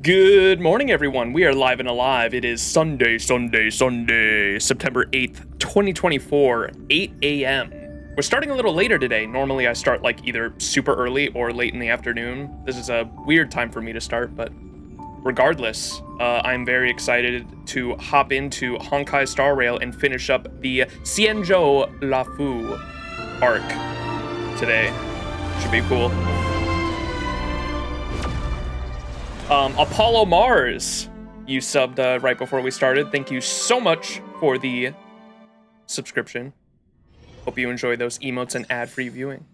Good morning, everyone. We are live and alive. It is Sunday, September 8th, 2024, 8 a.m. We're starting a little later today. Normally, I start like either super early or late in the afternoon. This is a weird time for me to start, but regardless, I'm very excited to hop into Honkai Star Rail and finish up the XianZhou Luofu arc today. Should be cool. Apollo Mars, you subbed right before we started. Thank you so much for the subscription. Hope you enjoy those emotes and ad-free viewing.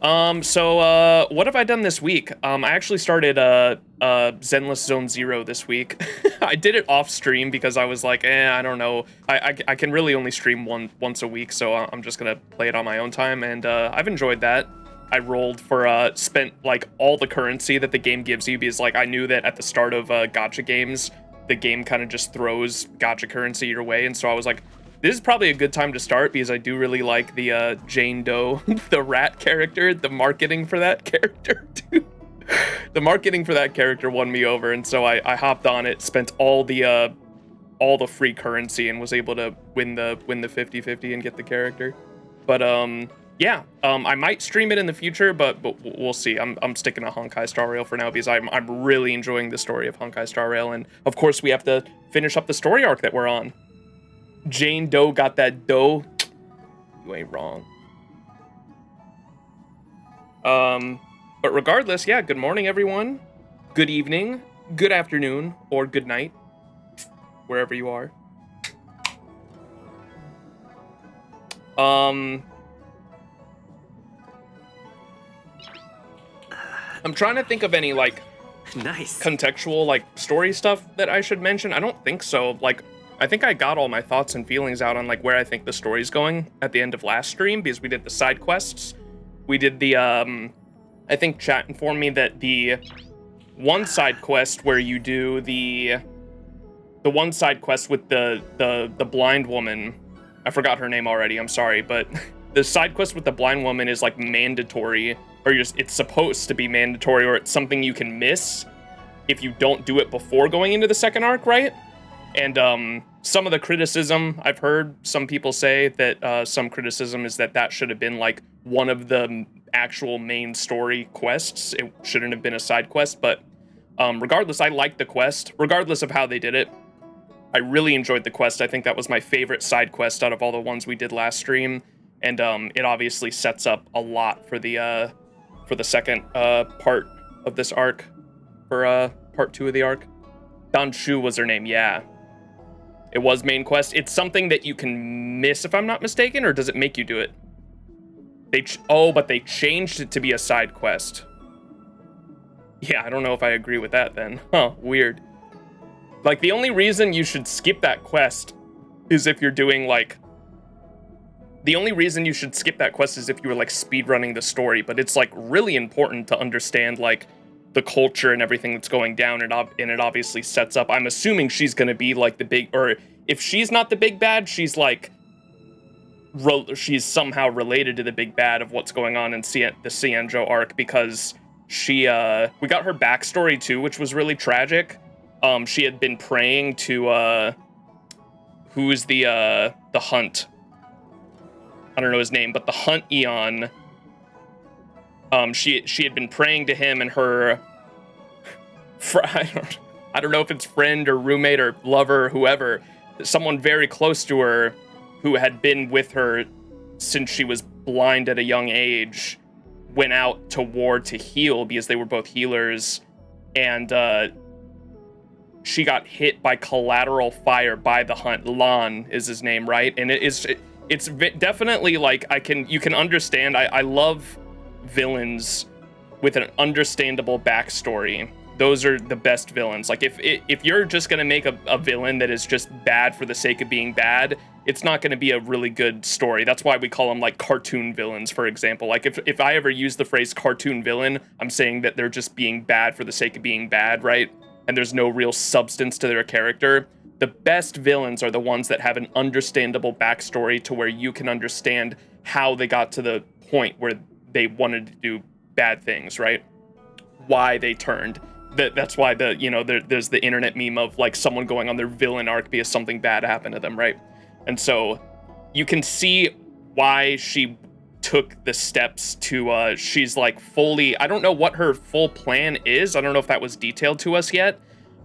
So what have I done this week? I actually started Zenless Zone Zero this week. I did it off stream because I was like, I don't know. I can really only stream once a week, so I'm just gonna play it on my own time, and I've enjoyed that. I rolled for, spent, like, all the currency that the game gives you, because, like, I knew that at the start of gacha games, the game kind of just throws gacha currency your way, and so I was like, this is probably a good time to start, because I do really like the XianZhou, the rat character. The marketing for that character, dude. The marketing for that character won me over, and so I hopped on it, spent all the free currency, and was able to win the 50-50 and get the character. But, yeah, I might stream it in the future, but we'll see. I'm sticking to Honkai Star Rail for now because I'm really enjoying the story of Honkai Star Rail, and of course we have to finish up the story arc that we're on. Jane Doe got that dough. You ain't wrong. But regardless, yeah. Good morning, everyone. Good evening, good afternoon, or good night, wherever you are. I'm trying to think of any, like, nice contextual, like, story stuff that I should mention. I don't think so. Like, I think I got all my thoughts and feelings out on, like, where I think the story's going at the end of last stream, because we did the side quests. We did the, I think chat informed me that the one side quest where you do the one side quest with the blind woman, I forgot her name already, I'm sorry, but the side quest with the blind woman is, like, mandatory. Or it's supposed to be mandatory, or it's something you can miss if you don't do it before going into the second arc, right? And some of the criticism I've heard some people say that some criticism is that should have been like one of the actual main story quests. It shouldn't have been a side quest, but regardless, I liked the quest. Regardless of how they did it, I really enjoyed the quest. I think that was my favorite side quest out of all the ones we did last stream, and it obviously sets up a lot for the second part of this arc, for part 2 of the arc. Danshu was her name, yeah. It was main quest. It's something that you can miss, if I'm not mistaken, or does it make you do it? But they changed it to be a side quest. Yeah, I don't know if I agree with that then. Huh, weird. Like, the only reason you should skip that quest is if you're doing, like, the only reason you should skip that quest is if you were, like, speedrunning the story, but it's, like, really important to understand, like, the culture and everything that's going down, and it obviously sets up. I'm assuming she's gonna be, like, the big, or if she's not the big bad, she's, like, she's somehow related to the big bad of what's going on in the XianZhou arc, because she, we got her backstory, too, which was really tragic. She had been praying to, who's the Hunt? I don't know his name, but the Hunt Eon, she had been praying to him, and her, I don't know if it's friend or roommate or lover or whoever, someone very close to her who had been with her since she was blind at a young age, went out to war to heal because they were both healers, and she got hit by collateral fire by the Hunt. Lan is his name, right? And it's definitely, like, you can understand. I love villains with an understandable backstory. Those are the best villains. Like, if you're just gonna make a villain that is just bad for the sake of being bad, it's not gonna be a really good story. That's why we call them, like, cartoon villains, for example. Like, if I ever use the phrase cartoon villain, I'm saying that they're just being bad for the sake of being bad, right? And there's no real substance to their character. The best villains are the ones that have an understandable backstory to where you can understand how they got to the point where they wanted to do bad things, right? Why they turned. that's why there's the internet meme of like someone going on their villain arc because something bad happened to them, right? And so you can see why she took the steps to she's like fully, I don't know what her full plan is. I don't know if that was detailed to us yet,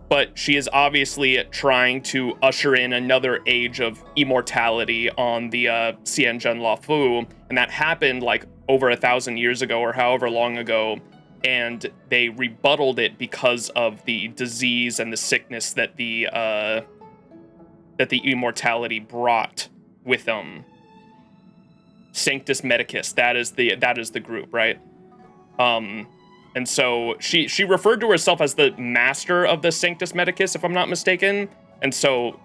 but she is obviously trying to usher in another age of immortality on the XianZhou Luofu, and that happened like over 1,000 years ago or however long ago, and they rebutted it because of the disease and the sickness that the immortality brought with them. Sanctus Medicus, that is the group, right? And so she referred to herself as the master of the Sanctus Medicus, if I'm not mistaken. And so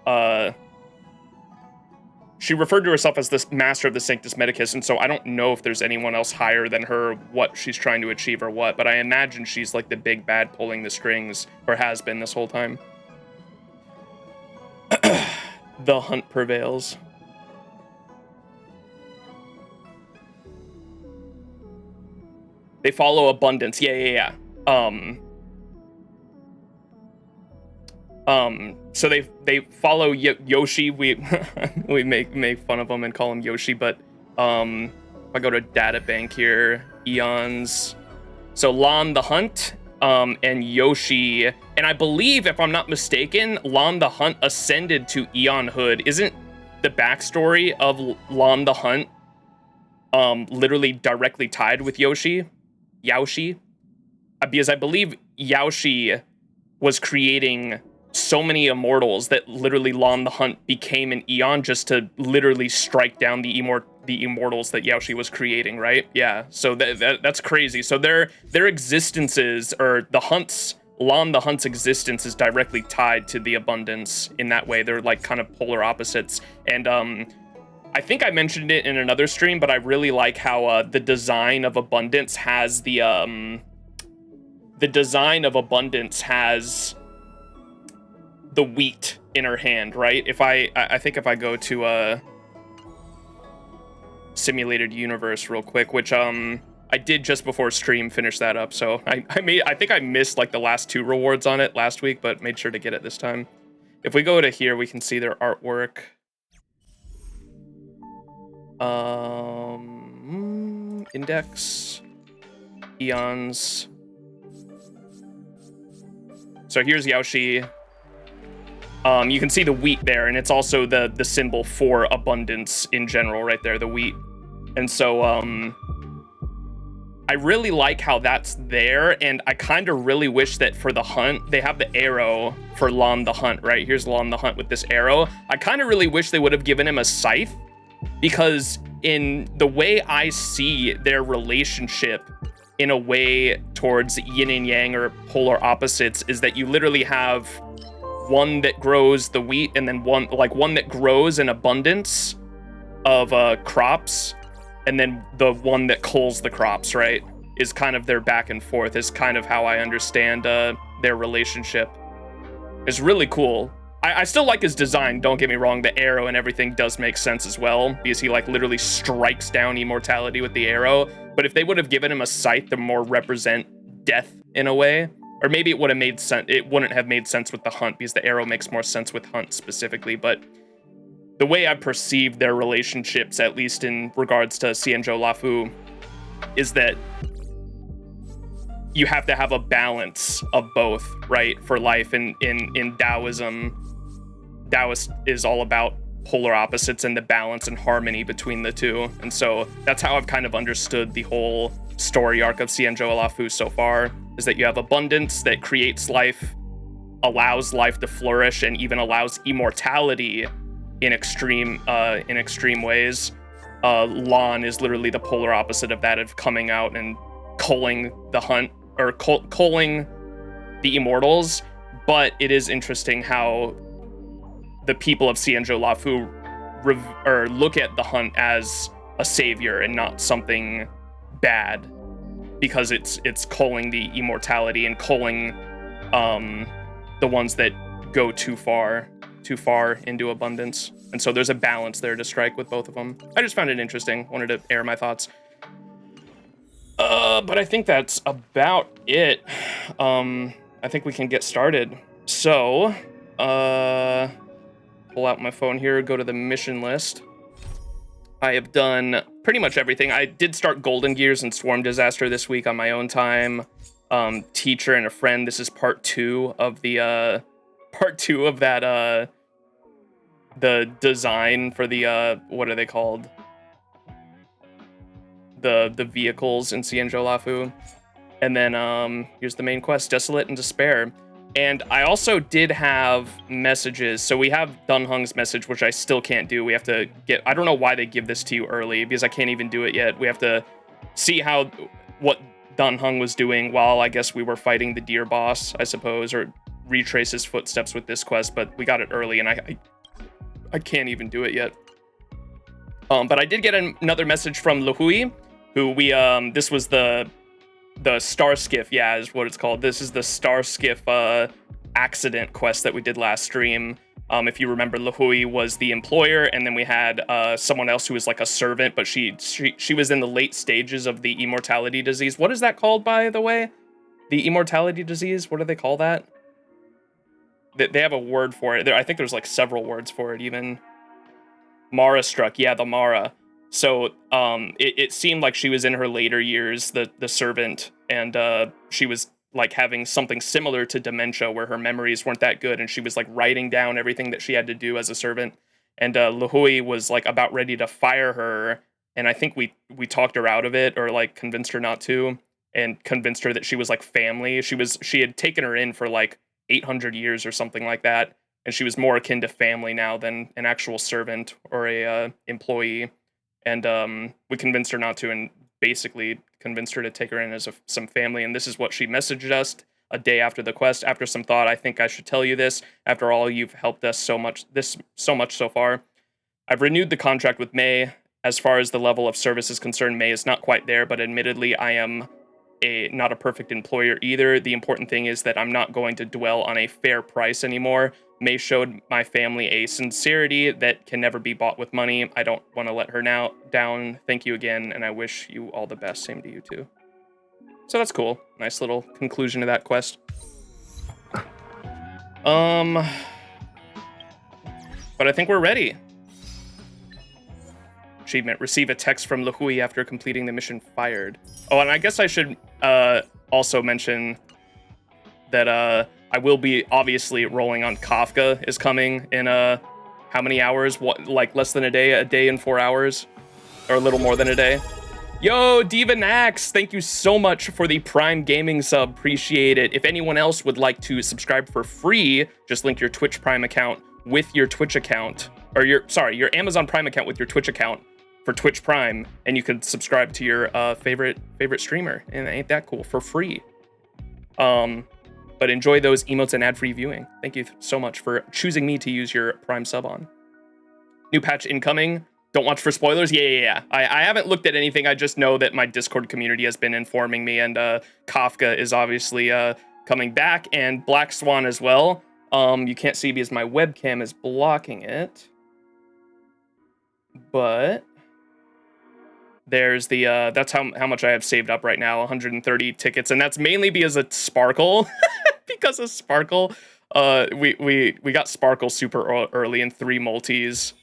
she referred to herself as the master of the Sanctus Medicus, and so I don't know if there's anyone else higher than her, what she's trying to achieve or what, but I imagine she's like the big bad pulling the strings, or has been this whole time. The hunt prevails. They follow abundance. Yeah. So they follow Yoshi. We we make fun of him and call him Yoshi, but if I go to data bank here, eons. So Lan the Hunt, and Yoshi, and I believe, if I'm not mistaken, Lan the Hunt ascended to Eonhood. Isn't the backstory of Lan the Hunt literally directly tied with Yoshi? Because I believe Yaoshi was creating so many immortals that literally Lan the Hunt became an Eon just to literally strike down the immortals that Yaoshi was creating, right? Yeah, so that's crazy. So their existences, or Lan the Hunt's existence, is directly tied to the abundance in that way. They're like kind of polar opposites. And I think I mentioned it in another stream, but I really like how the design of abundance has the wheat in her hand, right? I think if I go to a simulated universe real quick, which I did just before stream finish that up, so I think I missed like the last 2 rewards on it last week, but made sure to get it this time. If we go to here, we can see their artwork. Index, eons. So here's Yaoshi. You can see the wheat there, and it's also the symbol for abundance in general right there, the wheat. And so I really like how that's there, and I kind of really wish that for the hunt, they have the arrow for Lan the Hunt, right? Here's Lan the Hunt with this arrow. I kind of really wish they would have given him a scythe, because in the way I see their relationship in a way towards yin and yang, or polar opposites, is that you literally have one that grows the wheat, and then one that grows an abundance of crops, and then the one that culls the crops, right? Is kind of their back and forth, is kind of how I understand their relationship. It's really cool. I still like his design, don't get me wrong. The arrow and everything does make sense as well, because he like literally strikes down immortality with the arrow. But if they would have given him a scythe to more represent death in a way, or maybe it would have made sense. It wouldn't have made sense with the hunt, because the arrow makes more sense with hunt specifically. But the way I perceive their relationships, at least in regards to XianZhou Luofu, is that you have to have a balance of both, right? For life. And in Taoism, Taoist is all about polar opposites and the balance and harmony between the two. And so that's how I've kind of understood the whole story arc of XianZhou Luofu so far, is that you have abundance that creates life, allows life to flourish, and even allows immortality in extreme ways. Lan is literally the polar opposite of that, of coming out and culling the hunt, or culling the immortals. But it is interesting how the people of XianZhou Luofu look at the hunt as a savior and not something bad, because it's culling the immortality and culling the ones that go too far into abundance. And so there's a balance there to strike with both of them. I just found it interesting. Wanted to air my thoughts. But I think that's about it. I think we can get started. So, pull out my phone here, go to the mission list. I have done pretty much everything. I did start Golden Gears and Swarm Disaster this week on my own time. Teacher and a Friend. This is part 2 of the the design for the what are they called? The vehicles in XianZhou Luofu. And then here's the main quest, Desolate and Despair. And I also did have messages. So we have Dunhung's message, which I still can't do. We have to get, I don't know why they give this to you early, because I can't even do it yet. We have to see what Dunhung was doing while I guess we were fighting the deer boss, I suppose, or retrace his footsteps with this quest, but we got it early and I can't even do it yet. But I did get another message from Luofu, who this was the Star Skiff, yeah, is what it's called. This is the Star Skiff accident quest that we did last stream. If you remember, Luofu was the employer, and then we had someone else who was like a servant, but she was in the late stages of the immortality disease. What is that called, by the way? The immortality disease? What do they call that? They have a word for it. I think there's like several words for it, even. Mara struck, yeah, the Mara. So it seemed like she was in her later years, the servant, and she was like having something similar to dementia, where her memories weren't that good, and she was like writing down everything that she had to do as a servant. And Luofu was like about ready to fire her, and I think we talked her out of it, or like convinced her not to, and convinced her that she was like family. She had taken her in for like 800 years or something like that, and she was more akin to family now than an actual servant or a employee. And we convinced her not to, and basically convinced her to take her in as some family. And this is what she messaged us a day after the quest. After some thought, I think I should tell you this. After all, you've helped us so much so far. I've renewed the contract with May. As far as the level of service is concerned, May is not quite there, but admittedly, I am not a perfect employer either. The important thing is that I'm not going to dwell on a fair price anymore. May showed my family a sincerity that can never be bought with money. I don't want to let her down. Thank you again, and I wish you all the best. Same to you too. So that's cool. Nice little conclusion to that quest. But I think we're ready. Achievement: receive a text from Luofu after completing the mission fired. Oh, and I guess I should also mention that I will be obviously rolling on Kafka is coming in how many hours? What, like less than a day and 4 hours, or a little more than a day. Yo, Diva Nax, thank you so much for the Prime Gaming sub. Appreciate it. If anyone else would like to subscribe for free, just link your Twitch Prime account with your Twitch account, or your Amazon Prime account with your Twitch account for Twitch Prime, and you can subscribe to your favorite streamer, and ain't that cool, for free. But enjoy those emotes and ad-free viewing. Thank you so much for choosing me to use your Prime sub on. New patch incoming. Don't watch for spoilers. Yeah. I haven't looked at anything. I just know that my Discord community has been informing me, and Kafka is obviously coming back, and Black Swan as well. You can't see because my webcam is blocking it. But there's the that's how much I have saved up right now, 130 tickets, and that's mainly because of Sparkle. Because of Sparkle, we got Sparkle super early in 3 multis,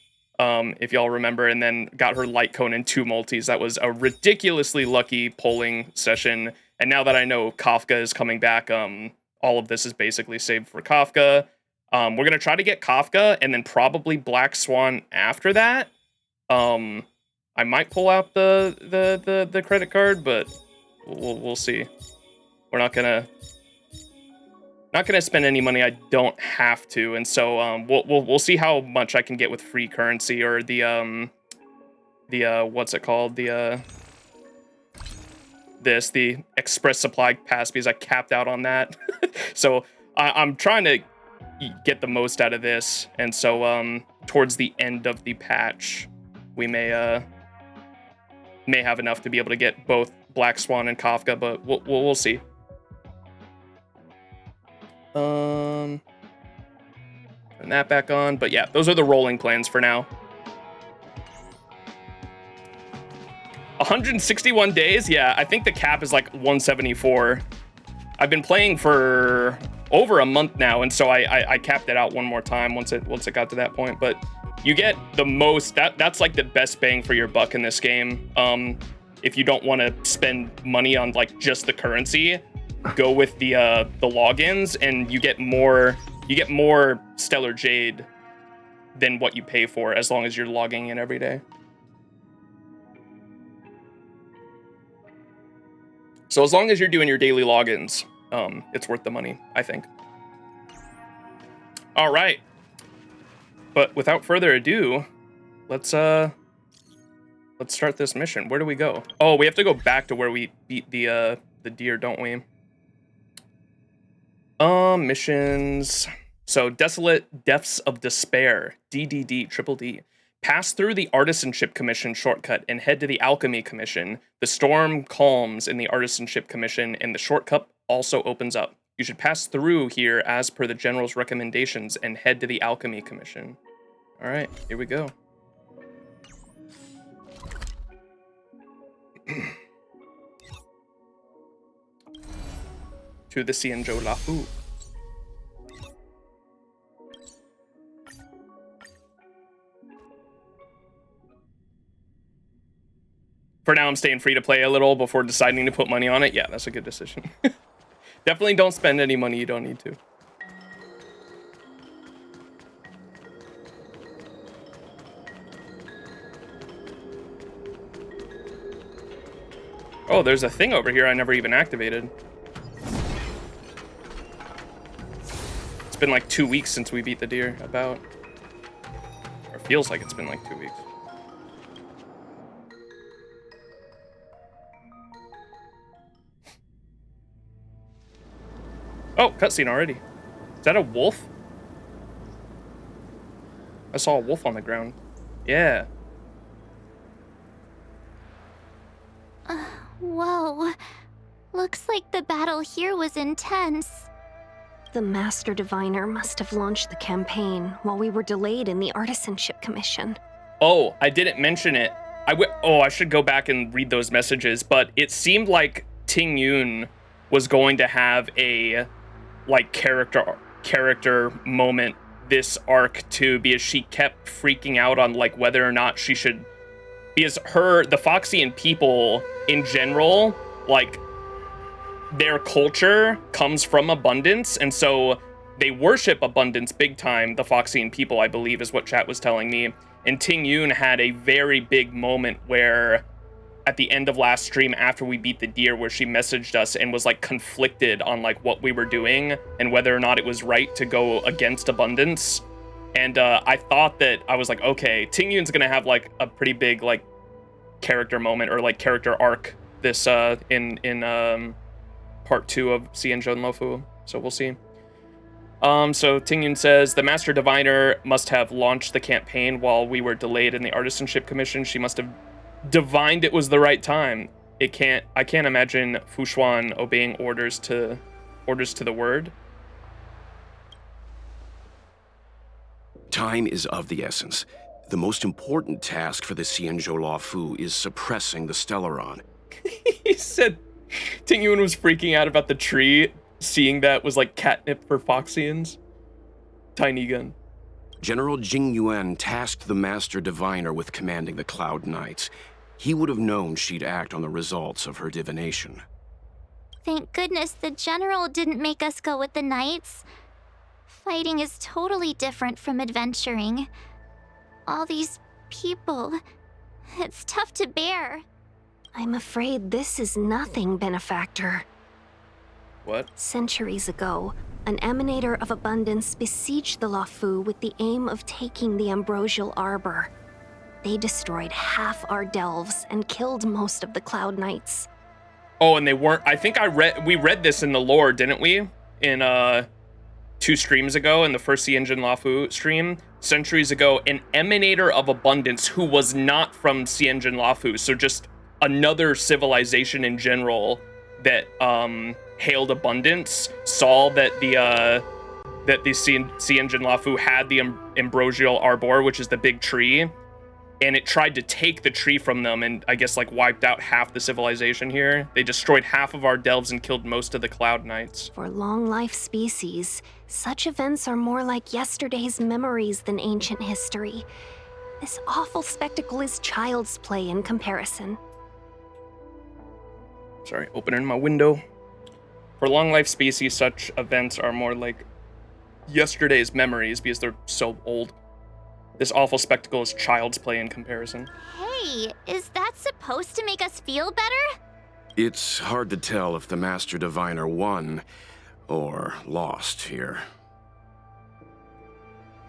if y'all remember, and then got her light cone in 2 multis. That was a ridiculously lucky polling session, and now that I know Kafka is coming back, all of this is basically saved for Kafka. We're gonna try to get Kafka, and then probably Black Swan after that. I might pull out the credit card, but we'll see. We're not gonna spend any money I don't have to, and so we'll see how much I can get with free currency, or the what's it called, the express supply pass, because I capped out on that. So I'm trying to get the most out of this, and so towards the end of the patch, we may have enough to be able to get both Black Swan and Kafka, but we'll see. Putting that back on, but yeah, those are the rolling plans for now. 161 days? Yeah, I think the cap is like 174. I've been playing for over a month now, and so I capped it out one more time once it got to that point. But you get the most, that's like the best bang for your buck in this game. If you don't want to spend money on like just the currency, go with the logins, and you get more Stellar Jade than what you pay for, as long as you're logging in every day. So as long as you're doing your daily logins, it's worth the money, I think. All right. But without further ado, let's start this mission. Where do we go? Oh, we have to go back to where we beat the deer, don't we? Missions. So, Desolate Depths of Despair, DDD, Triple D. Pass through the Artisanship Commission shortcut and head to the Alchemy Commission. The storm calms in the Artisanship Commission, and the shortcut also opens up. You should pass through here as per the General's recommendations and head to the Alchemy Commission. All right, here we go. To the XianZhou Luofu. For now, I'm staying free to play a little before deciding to put money on it. Yeah, that's a good decision. Definitely don't spend any money you don't need to. Oh, there's a thing over here I never even activated. It's been like 2 weeks since we beat the deer, about. Or feels like it's been like 2 weeks. Oh, cutscene already. Is that a wolf? I saw a wolf on the ground. Yeah. Whoa. Looks like the battle here was intense. The Master Diviner must have launched the campaign while we were delayed in the Artisanship Commission. Oh, I didn't mention it. I should go back and read those messages, but it seemed like Ting Yun was going to have a like character moment this arc too, because she kept freaking out on like whether or not she should, because the Foxian people in general, like their culture comes from abundance, and so they worship abundance big time. The Foxian people, I believe, is what chat was telling me. And Ting Yun had a very big moment where at the end of last stream after we beat the deer, where she messaged us and was like conflicted on like what we were doing and whether or not it was right to go against abundance. And I thought that, I was like, okay, Ting Yun's gonna have like a pretty big like character moment or like character arc this in part 2 of XianZhou Luofu. So we'll see. So Ting Yun says, the Master Diviner must have launched the campaign while we were delayed in the Artisanship Commission. She must have divined it was the right time. I can't imagine Fu Xuan obeying orders to the word. Time is of the essence. The most important task for the XianZhou Luofu is suppressing the Stellaron. He said Ting Yun was freaking out about the tree, seeing that was like catnip for Foxians. Tiny gun. General Jing Yuan tasked the Master Diviner with commanding the Cloud Knights. He would have known she'd act on the results of her divination. Thank goodness the General didn't make us go with the Knights. Fighting is totally different from adventuring. All these people, it's tough to bear. I'm afraid this is nothing, Benefactor. What? Centuries ago, an emanator of abundance besieged the Luofu with the aim of taking the Ambrosial Arbor. They destroyed half our delves and killed most of the Cloud Knights. Oh, and they weren't, I think we read this in the lore, didn't we? In 2 streams ago, in the first XianZhou Luofu stream. Centuries ago, an emanator of abundance who was not from XianZhou Luofu, so just another civilization in general that hailed abundance, saw that the XianZhou Luofu had the Ambrosial Arbor, which is the big tree, and it tried to take the tree from them and I guess like wiped out half the civilization here. They destroyed half of our delves and killed most of the Cloud Knights. For long-life species, such events are more like yesterday's memories than ancient history. This awful spectacle is child's play in comparison. Sorry, opening my window. For long-life species, such events are more like yesterday's memories because they're so old. This awful spectacle is child's play in comparison. Hey, is that supposed to make us feel better? It's hard to tell if the Master Diviner won or lost here.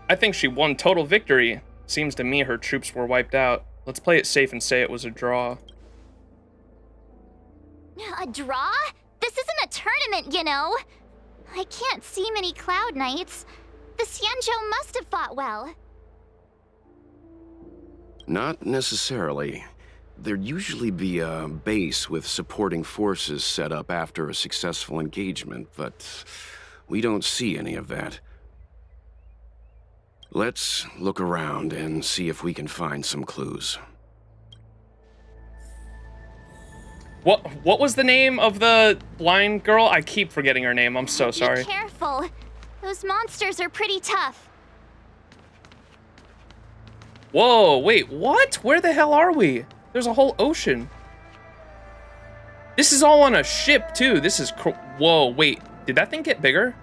I think she won total victory. Seems to me her troops were wiped out. Let's play it safe and say it was a draw. A draw? This isn't a tournament, you know. I can't see many Cloud Knights. The XianZhou must have fought well. Not necessarily. There'd usually be a base with supporting forces set up after a successful engagement, but we don't see any of that. Let's look around and see if we can find some clues. What was the name of the blind girl? I keep forgetting her name. I'm so sorry. Be careful. Those monsters are pretty tough. Whoa, wait, what? Where the hell are we? There's a whole ocean. This is all on a ship, too. This is whoa, wait. Did that thing get bigger?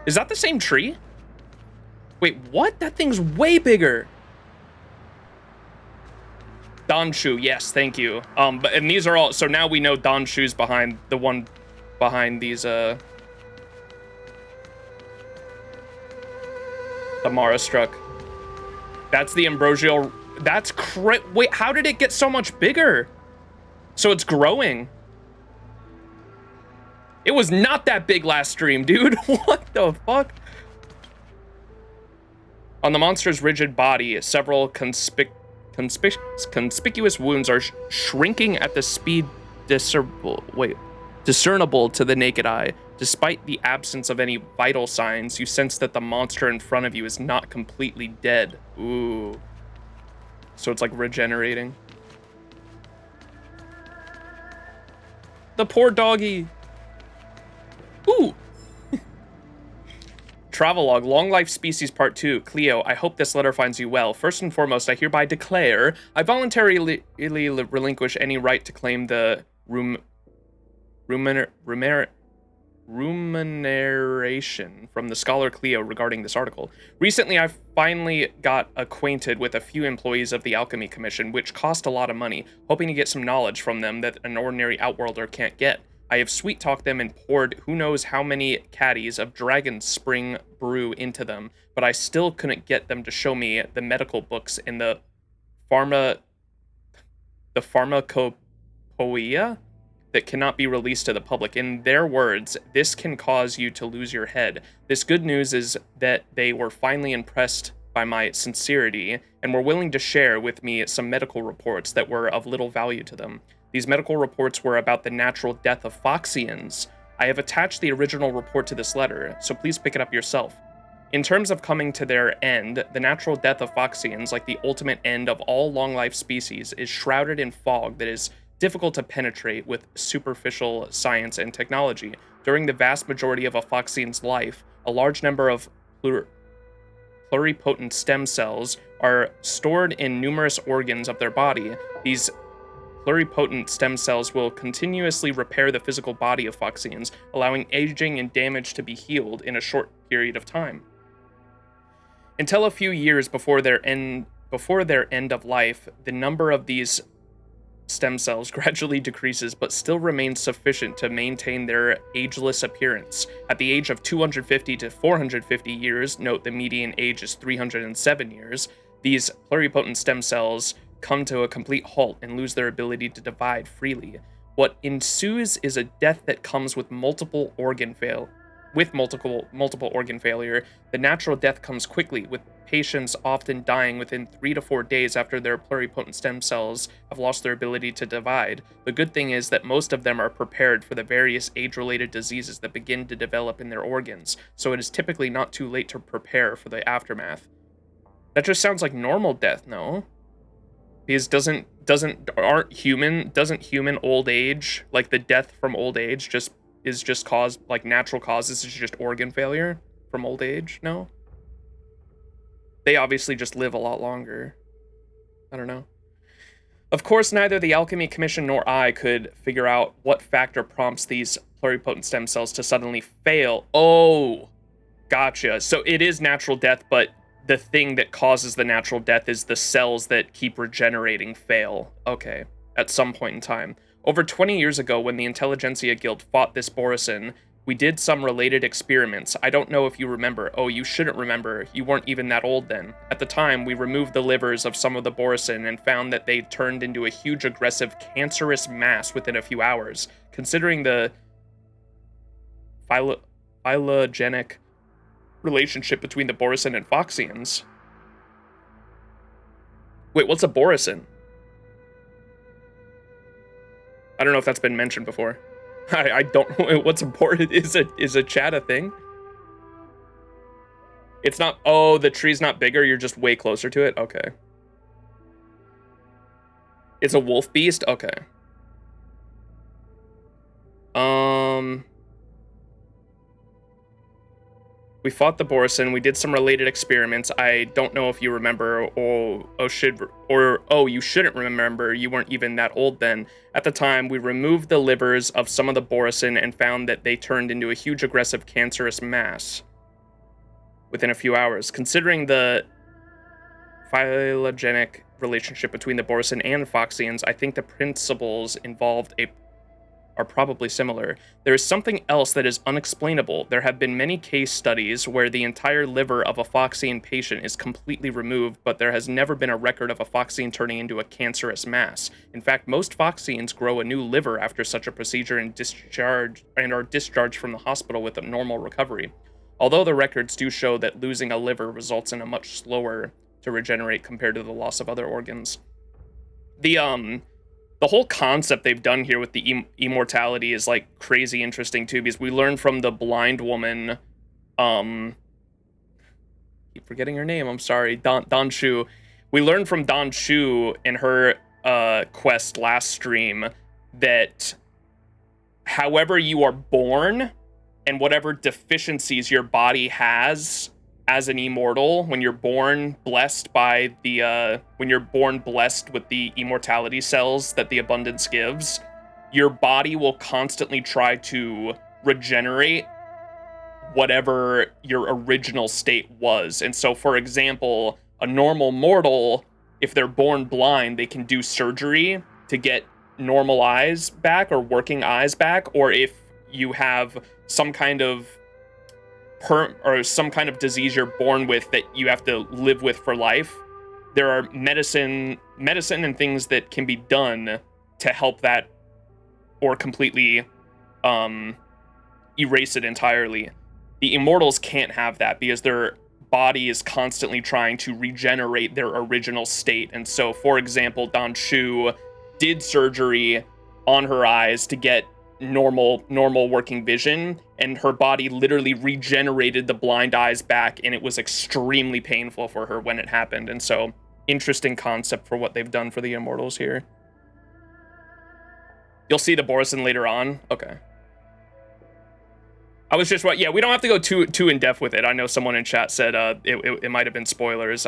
Is that the same tree? Wait, what? That thing's way bigger. Danshu, yes, thank you. And these are all, so now we know Danshu's behind the one behind these, the Mara struck. That's the ambrosial, that's wait, how did it get so much bigger? So it's growing. It was not that big last stream, dude. What the fuck? On the monster's rigid body, several conspicuous wounds are shrinking at the speed discernible to the naked eye. Despite the absence of any vital signs, you sense that the monster in front of you is not completely dead. Ooh. So it's like regenerating. The poor doggy. Ooh. Travelogue, Long Life Species Part 2. Cleo, I hope this letter finds you well. First and foremost, I hereby declare I voluntarily relinquish any right to claim the remuneration from the scholar Cleo regarding this article. Recently, I finally got acquainted with a few employees of the Alchemy Commission, which cost a lot of money, hoping to get some knowledge from them that an ordinary outworlder can't get. I have sweet-talked them and poured who knows how many caddies of Dragon Spring brew into them, but I still couldn't get them to show me the medical books in the pharmacopoeia that cannot be released to the public. In their words, this can cause you to lose your head. This good news is that they were finally impressed by my sincerity and were willing to share with me some medical reports that were of little value to them. These medical reports were about the natural death of Foxians. I have attached the original report to this letter, so please pick it up yourself. In terms of coming to their end, the natural death of Foxians, like the ultimate end of all long-life species, is shrouded in fog that is difficult to penetrate with superficial science and technology. During the vast majority of a Foxian's life, a large number of pluripotent stem cells are stored in numerous organs of their body. These pluripotent stem cells will continuously repair the physical body of Foxians, allowing aging and damage to be healed in a short period of time. Until a few years before their end of life, the number of these stem cells gradually decreases, but still remains sufficient to maintain their ageless appearance. At the age of 250 to 450 years, note the median age is 307 years, these pluripotent stem cells come to a complete halt and lose their ability to divide freely. What ensues is a death that comes with multiple organ failure. The natural death comes quickly, with patients often dying within 3 to 4 days after their pluripotent stem cells have lost their ability to divide. The good thing is that most of them are prepared for the various age-related diseases that begin to develop in their organs, so it is typically not too late to prepare for the aftermath. That just sounds like normal death, no? Because doesn't human old age, like the death from old age is just caused, like natural causes is just organ failure from old age, no? They obviously just live a lot longer. I don't know. Of course, neither the Alchemy Commission nor I could figure out what factor prompts these pluripotent stem cells to suddenly fail. Oh, gotcha. So it is natural death, but the thing that causes the natural death is the cells that keep regenerating fail. Okay, at some point in time. Over 20 years ago, when the Intelligentsia Guild fought this Borisin, we did some related experiments. I don't know if you remember. Oh, you shouldn't remember. You weren't even that old then. At the time, we removed the livers of some of the Borisin and found that they turned into a huge, aggressive, cancerous mass within a few hours. Considering the phylogenetic relationship between the Borisin and Foxians. Wait, what's a Borisin? I don't know if that's been mentioned before. I don't know what's important. Is a chat a thing? It's not. Oh, the tree's not bigger. You're just way closer to it. Okay. It's a wolf beast. Okay. We fought the Borisin. We did some related experiments. I don't know if you remember, or you shouldn't remember. You weren't even that old then. At the time, we removed the livers of some of the Borisin and found that they turned into a huge, aggressive, cancerous mass within a few hours. Considering the phylogenetic relationship between the Borisin and Foxians, I think the principles involved are probably similar. There is something else that is unexplainable. There have been many case studies where the entire liver of a Foxian patient is completely removed, but there has never been a record of a Foxian turning into a cancerous mass. In fact, most Foxians grow a new liver after such a procedure and are discharged from the hospital with a normal recovery. Although the records do show that losing a liver results in a much slower to regenerate compared to the loss of other organs. The whole concept they've done here with the immortality is like crazy interesting too, because we learned from the blind woman, keep forgetting her name, I'm sorry, Dan Shu. We learned from Dan Shu in her quest last stream that however you are born and whatever deficiencies your body has as an immortal, when you're born blessed by the blessed with the immortality cells that the abundance gives, your body will constantly try to regenerate whatever your original state was. And so, for example, a normal mortal, if they're born blind, they can do surgery to get normal eyes back or working eyes back, or if you have some kind of some kind of disease you're born with that you have to live with for life, there are medicine and things that can be done to help that or completely erase it entirely. The immortals can't have that because their body is constantly trying to regenerate their original state. And so, for example, Dan Shu did surgery on her eyes to get normal working vision, and her body literally regenerated the blind eyes back, and it was extremely painful for her when it happened. And so, interesting concept for what they've done for the immortals here. You'll see the Borisin later on. Okay. I was just yeah, we don't have to go too in depth with it. I know someone in chat said it might have been spoilers.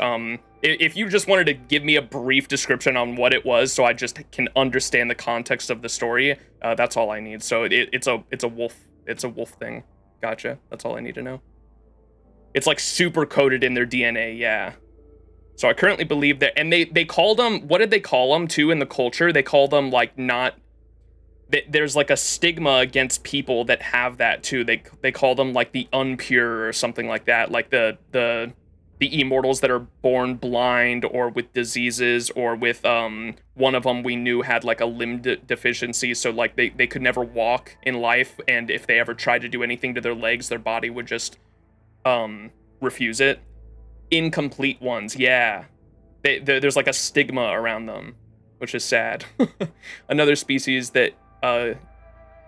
If you just wanted to give me a brief description on what it was, so I just can understand the context of the story, that's all I need. So it's a wolf thing. Gotcha. That's all I need to know. It's like super coded in their DNA. Yeah. So I currently believe that, and they called them. What did they call them too in the culture? They call them like not. There's like a stigma against people that have that too. They call them like the unpure or something like that. Like the immortals that are born blind or with diseases, or with one of them we knew had like a limb deficiency, so like they could never walk in life, and if they ever tried to do anything to their legs, their body would just refuse it. Incomplete ones, yeah. There's like a stigma around them, which is sad. Another species that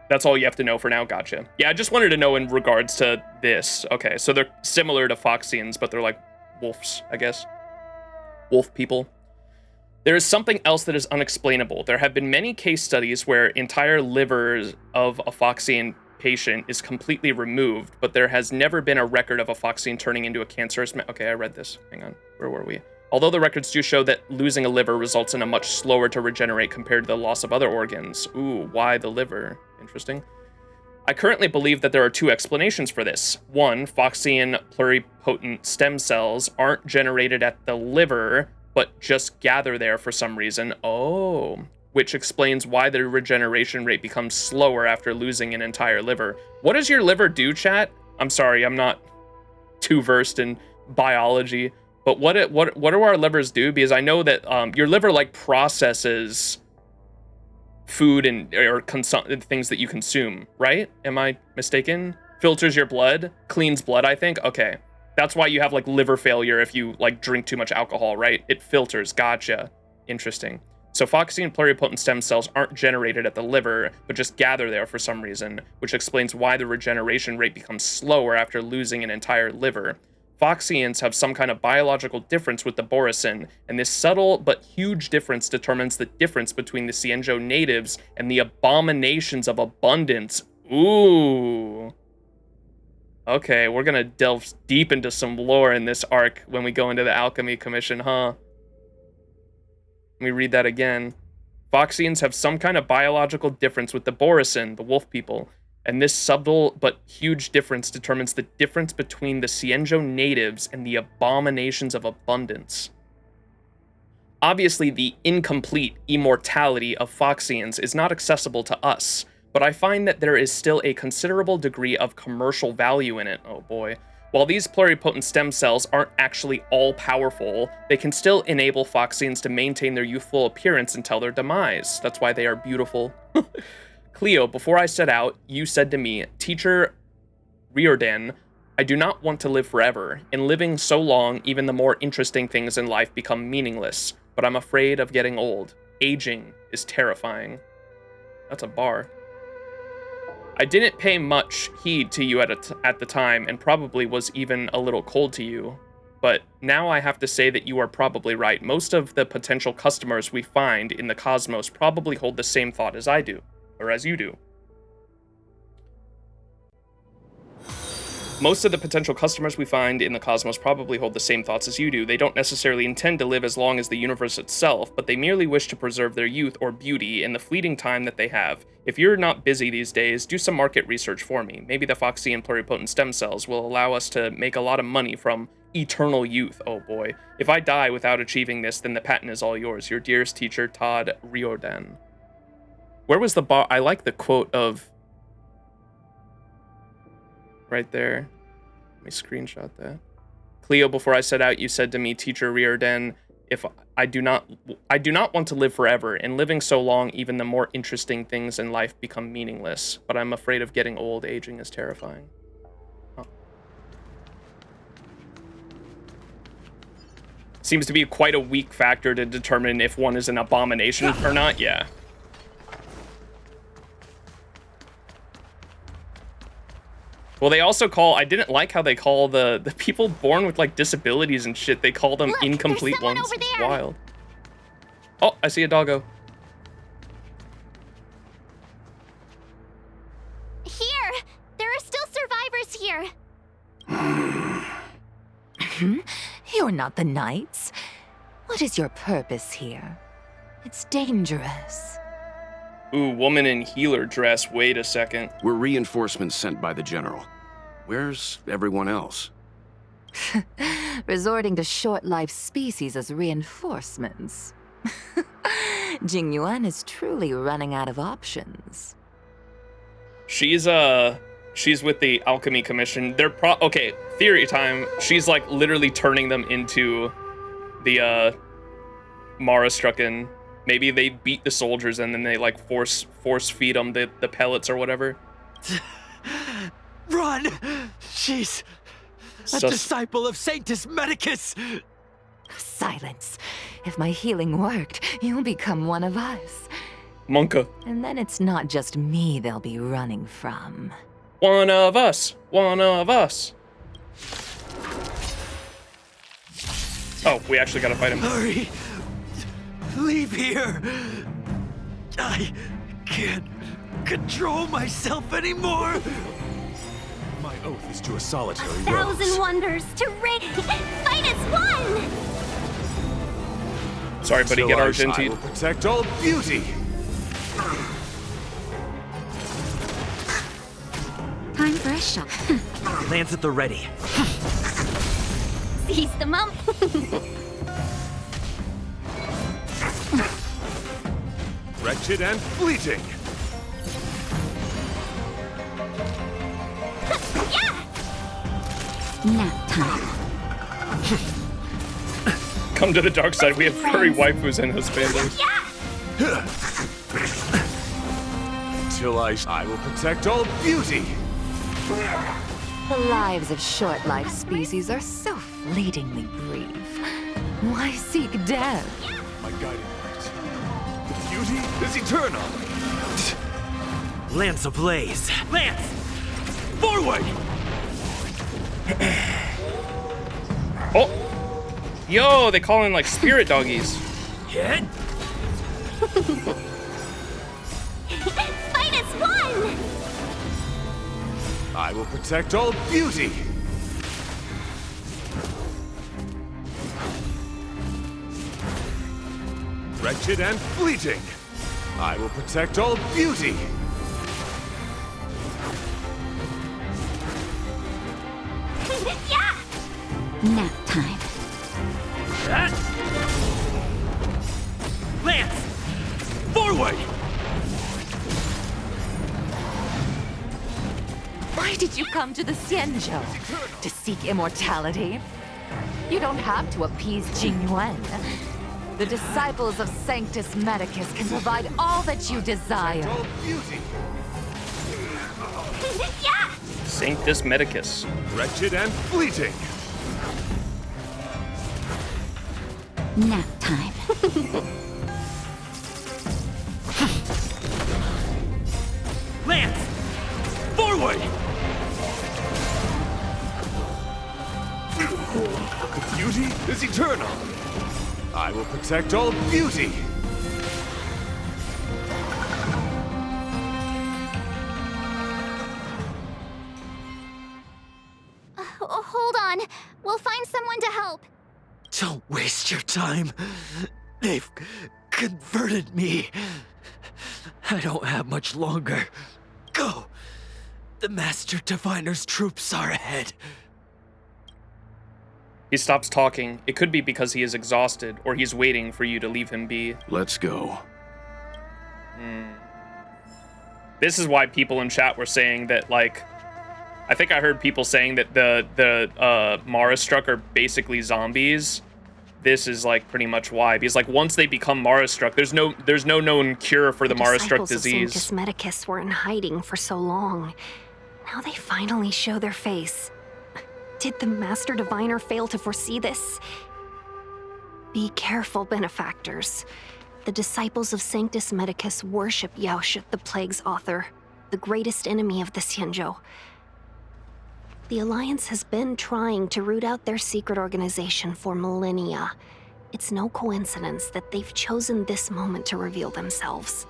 that's all you have to know for now. Gotcha. Yeah, I just wanted to know in regards to this. Okay, so they're similar to Foxians, but they're like wolves, I guess. wolf people. There is something else that is unexplainable. There have been many case studies where entire livers of a Foxian patient is completely removed, but there has never been a record of a Foxian turning into a cancerous okay, I read this. Hang on. Where were we? Although the records do show that losing a liver results in a much slower to regenerate compared to the loss of other organs. Ooh, why the liver? Interesting. I currently believe that there are two explanations for this. One, Foxian pluripotent stem cells aren't generated at the liver, but just gather there for some reason. Oh, which explains why the regeneration rate becomes slower after losing an entire liver. What does your liver do, chat? I'm sorry, I'm not too versed in biology, but what do our livers do? Because I know that your liver like processes food and or things that you consume, right? Am I mistaken? Filters your blood, cleans blood, I think. Okay. That's why you have like liver failure if you like drink too much alcohol, right? It filters. Gotcha. Interesting. So Foxian pluripotent stem cells aren't generated at the liver, but just gather there for some reason, which explains why the regeneration rate becomes slower after losing an entire liver. Foxians have some kind of biological difference with the Borisin, and this subtle but huge difference determines the difference between the XianZhou natives and the abominations of abundance. Ooh. Okay, we're gonna delve deep into some lore in this arc when we go into the Alchemy Commission, huh? Let me read that again. Foxians have some kind of biological difference with the Borisin, the wolf people, and this subtle but huge difference determines the difference between the XianZhou natives and the abominations of abundance. Obviously, the incomplete immortality of Foxians is not accessible to us, but I find that there is still a considerable degree of commercial value in it. Oh boy. While these pluripotent stem cells aren't actually all-powerful, they can still enable Foxians to maintain their youthful appearance until their demise. That's why they are beautiful. Cleo, before I set out, you said to me, Teacher Riordan, I do not want to live forever. In living so long, even the more interesting things in life become meaningless, but I'm afraid of getting old. Aging is terrifying. That's a bar. I didn't pay much heed to you at the time, and probably was even a little cold to you. But now I have to say that you are probably right. Most of the potential customers we find in the cosmos probably hold the same thought as I do, or as you do. Most of the potential customers we find in the cosmos probably hold the same thoughts as you do. They don't necessarily intend to live as long as the universe itself, but they merely wish to preserve their youth or beauty in the fleeting time that they have. If you're not busy these days, do some market research for me. Maybe the Foxian pluripotent stem cells will allow us to make a lot of money from eternal youth. Oh boy. If I die without achieving this, then the patent is all yours. Your dearest teacher, Todd Riordan. Where was the bar? I like the quote of... right there. Let me screenshot that. Cleo, before I set out, you said to me, Teacher Riordan, if I do not want to live forever. In living so long, even the more interesting things in life become meaningless. But I'm afraid of getting old. Aging is terrifying. Huh. Seems to be quite a weak factor to determine if one is an abomination or not. Yeah. Well, they also call, I didn't like how they call the people born with like disabilities and shit, they call them Look, incomplete there's someone ones. over It's there. wild. Oh, I see a doggo. Here! There are still survivors here! You're not the Knights. What is your purpose here? It's dangerous. Ooh, woman in healer dress. Wait a second. We're reinforcements sent by the General. Where's everyone else? Resorting to short-lived species as reinforcements. Jingyuan is truly running out of options. She's with the Alchemy Commission. They're okay, theory time. She's like literally turning them into the Mara-strucken. Maybe they beat the soldiers and then they like force feed them the pellets or whatever. Run! She's a disciple of Sanctus Medicus! Silence. If my healing worked, you'll become one of us. Monka. And then it's not just me they'll be running from. One of us. One of us. Oh, we actually gotta fight him. Hurry! Leave here! I can't control myself anymore! My oath is to a solitary Thousand rose. wonders to fight as one! Sorry, buddy, get I Argentine. will protect all beauty. Time for a shot. Lance at the ready. Seize the moment. Wretched and fleeting. Nap time. Come to the dark side. We have furry waifus and husbandos. Till I will protect all beauty. The lives of short-lived species are so fleetingly brief. Why seek death? My guiding light. The beauty is eternal. Lance ablaze. Lance! Forward! Oh! Yo, they call in like spirit doggies. Hit! Fight as one! I will protect all beauty. Wretched and fleeting. I will protect all beauty. Yeah! Nap time. Lance! Forward! Why did you come to the XianZhou? To seek immortality? You don't have to appease Jingyuan. The disciples of Sanctus Medicus can provide all that you desire. All beauty. Yeah! Sanctus Medicus. Wretched and fleeting. Nap time. Lance! Forward! The beauty is eternal. I will protect all beauty. Hold on. We'll find someone to help. Don't waste your time. They've converted me. I don't have much longer. Go! The Master Diviner's troops are ahead. He stops talking. It could be because he is exhausted, or he's waiting for you to leave him be. Let's go. This is why people in chat were saying that, like, I think I heard people saying that the Mara Struck are basically zombies. This is like pretty much why, because like once they become Mara Struck, there's no known cure for the Mara Struck disease. Disciples of Sanctus Medicus were in hiding for so long. Now they finally show their face. Did the Master Diviner fail to foresee this? Be careful, benefactors. The disciples of Sanctus Medicus worship Yaoshi, the Plague's author, the greatest enemy of the XianZhou. The Alliance has been trying to root out their secret organization for millennia. It's no coincidence that they've chosen this moment to reveal themselves.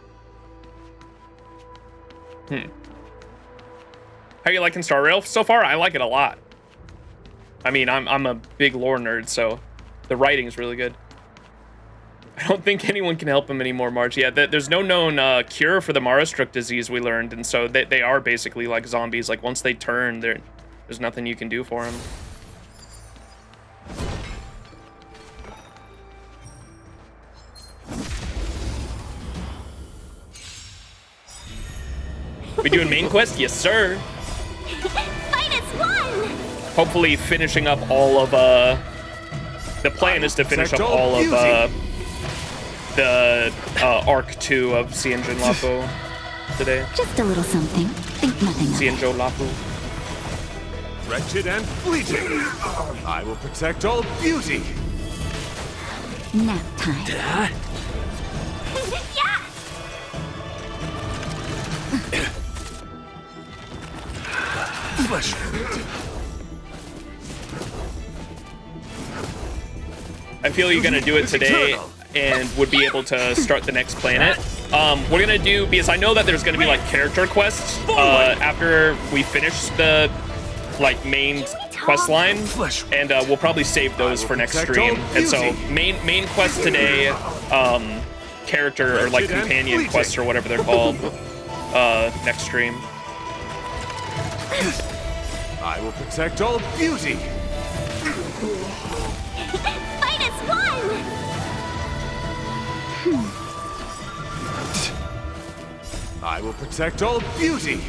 How you liking Star Rail so far? I like it a lot. I mean, I'm a big lore nerd, so the writing's really good. I don't think anyone can help him anymore, Marge. Yeah, there's no known cure for the Mara Struck disease, we learned, and so they are basically like zombies. Like once they turn, there's nothing you can do for them. We doing main quest? Yes, sir. Fight as one! Hopefully finishing up all of, the plan is to finish up all of, the, Arc 2 of XianZhou Luofu today. Just a little something. Think nothing of it. XianZhou Luofu. Wretched and fleeting. I will protect all beauty. Nap time. Yeah! Flesh wound. feel you're gonna do it today and would be able to start the next planet. We're gonna do, because I know that there's gonna be like character quests after we finish the like main quest line, and we'll probably save those for next stream. And so main quest today, character or like companion quests or whatever they're called, next stream. I will protect all beauty. Fight as one! I will protect all beauty.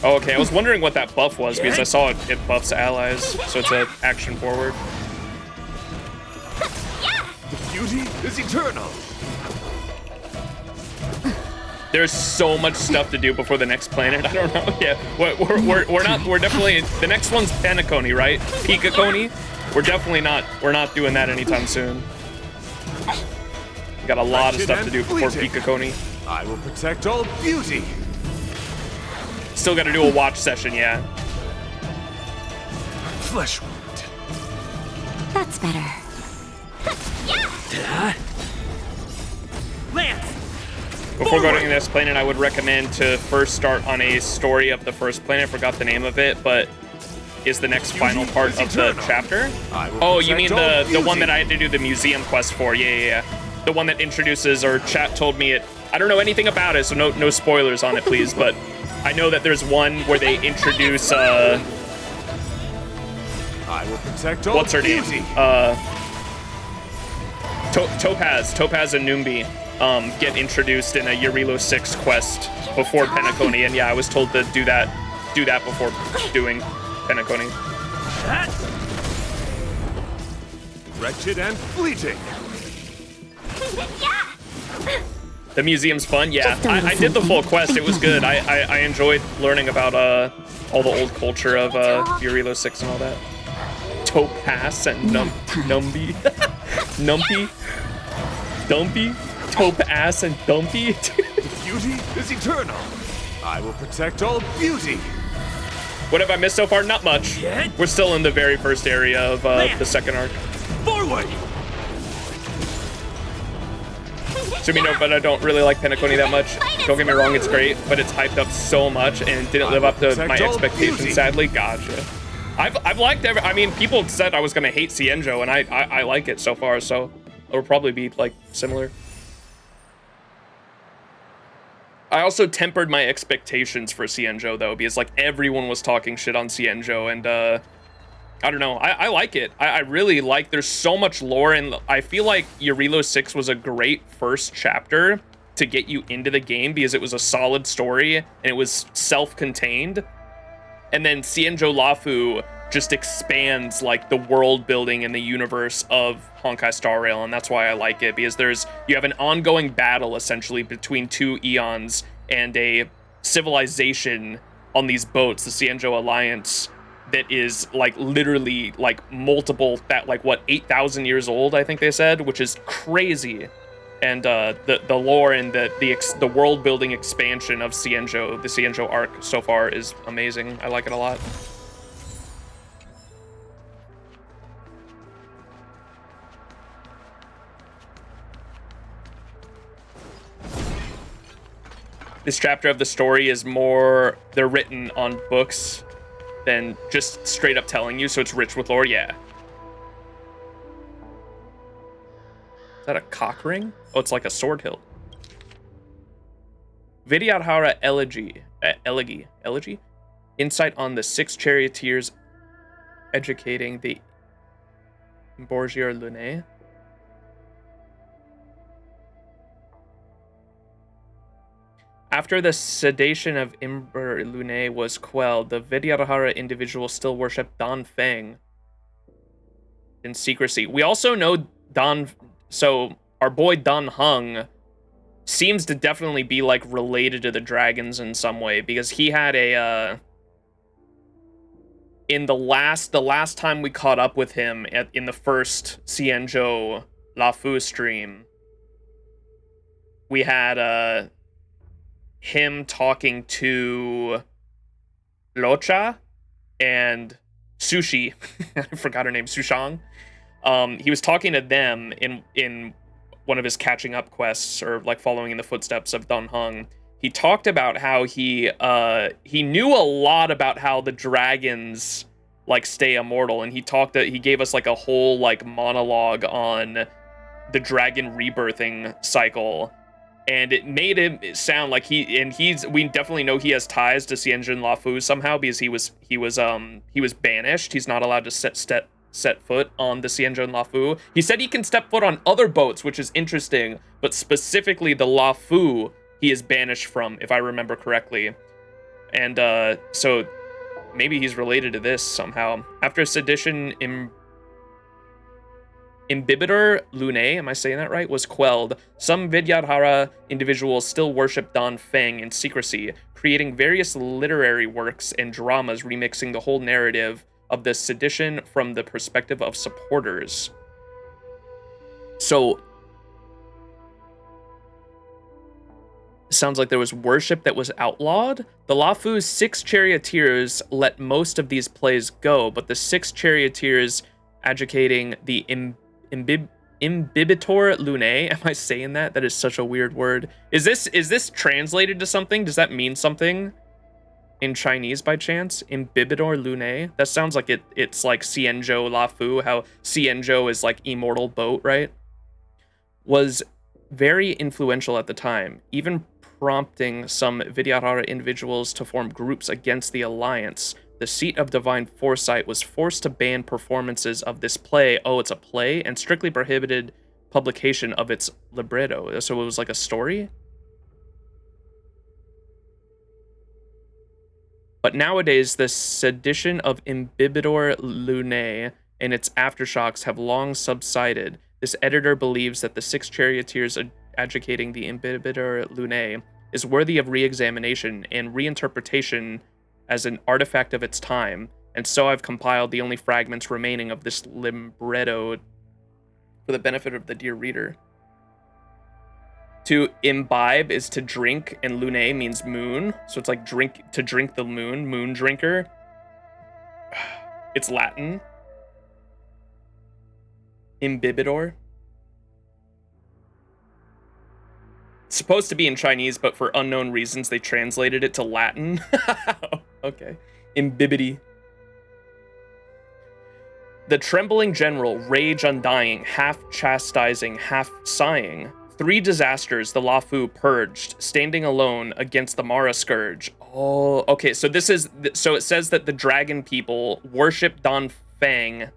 Oh, okay, I was wondering what that buff was because I saw it buffs allies, so it's an action forward. The beauty is eternal. There's so much stuff to do before the next planet. I don't know. Yeah, we're definitely, the next one's Penacony, right? Pikacony. We're definitely not. We're not doing that anytime soon. We got a lot of stuff to do before Pikacony. I will protect all beauty. Still got to do a watch session, yeah. Flesh wound. That's better. Lance! Before going to the next planet, I would recommend to first start on a story of the first planet. I forgot the name of it, but is the next final part of the chapter. Oh, you mean the one that I had to do the museum quest for? Yeah. The one that introduces, or chat told me it. I don't know anything about it, so no spoilers on it, please. But I know that there's one where they introduce I will protect all what's her name? beauty. Topaz and Numbi get introduced in a Eurilo 6 quest before Penacony, and yeah, I was told to do that before doing Penacony. Wretched and fleeting. The museum's fun, yeah. I did the full quest, it was good. I enjoyed learning about all the old culture of Eurilo 6 and all that. Topaz and Numbi. Numpy. Dumpy. Topaz and Dumpy. Beauty is eternal. I will protect all beauty. What have I missed so far? Not much. We're still in the very first area of the second arc. Forward! So, but I don't really like Penacony that much. Don't get me wrong, it's great, but it's hyped up so much and it didn't live up to my expectations, sadly. Gotcha. I've liked people said I was gonna hate XianZhou, and I like it so far, so it'll probably be like similar. I also tempered my expectations for XianZhou though, because like everyone was talking shit on XianZhou, and I don't know, I like it. I really like, there's so much lore, and I feel like Eurilo 6 was a great first chapter to get you into the game because it was a solid story and it was self-contained. And then XianZhou Luofu just expands like the world building and the universe of Honkai Star Rail, and that's why I like it, because you have an ongoing battle essentially between two eons and a civilization on these boats, the XianZhou Alliance, that is like literally like multiple, that like what, 8,000 years old, I think they said, which is crazy. And the lore and the world building expansion of XianZhou, the XianZhou arc so far is amazing. I like it a lot. This chapter of the story is more, they're written on books than just straight up telling you, so it's rich with lore, yeah. Is that a cock ring? Oh, it's like a sword hilt. Vidyadhara Elegy? Insight on the 6 charioteers educating the Borgier Lune. After the sedation of Imber Lune was quelled, the Vidyadhara individual still worshipped Dan Feng in secrecy. We also know so our boy Dan Heng seems to definitely be like related to the dragons in some way, because he had a in the last time we caught up with him in the first XianZhou Luofu stream, we had him talking to Locha and Sushi, I forgot her name, Sushang. He was talking to them in one of his catching up quests, or like following in the footsteps of Dan Heng. He talked about how he knew a lot about how the dragons like stay immortal, and he gave us like a whole like monologue on the dragon rebirthing cycle, and it made him sound like we definitely know he has ties to XianZhou Luofu somehow, because he was banished. He's not allowed to set foot on the XianZhou Luofu. He said he can step foot on other boats, which is interesting, but specifically the Luofu he is banished from, if I remember correctly. And so maybe he's related to this somehow. After sedition, Imbibitor Lunae, am I saying that right, was quelled, some Vidyadhara individuals still worship Dan Feng in secrecy, creating various literary works and dramas remixing the whole narrative of the sedition from the perspective of supporters. So, sounds like there was worship that was outlawed. The Luofu's 6 charioteers let most of these plays go, but the 6 charioteers advocating the Imbibitor Lunae. Am I saying that? That is such a weird word. Is this translated to something? Does that mean something in Chinese by chance? Imbibitor Lunae? That sounds like it's like XianZhou Luofu, how XianZhou is like immortal boat, right? Was very influential at the time, even prompting some Vidyadhara individuals to form groups against the alliance. The seat of divine foresight was forced to ban performances of this play. Oh, it's a play, and strictly prohibited publication of its libretto. So it was like a story? But nowadays, the sedition of Imbibitor Lunae and its aftershocks have long subsided. This editor believes that the 6 charioteers advocating the Imbibitor Lunae is worthy of re-examination and reinterpretation as an artifact of its time, and so I've compiled the only fragments remaining of this libretto for the benefit of the dear reader. To imbibe is to drink, and lunae means moon, so it's like to drink the moon drinker. It's Latin. Imbibitor. It's supposed to be in Chinese, but for unknown reasons, they translated it to Latin. Okay. Imbibity. The trembling general, rage undying, half chastising, half sighing. 3 disasters the Luofu purged, standing alone against the Mara Scourge. Oh, okay, so it says that the dragon people worship Dan Feng,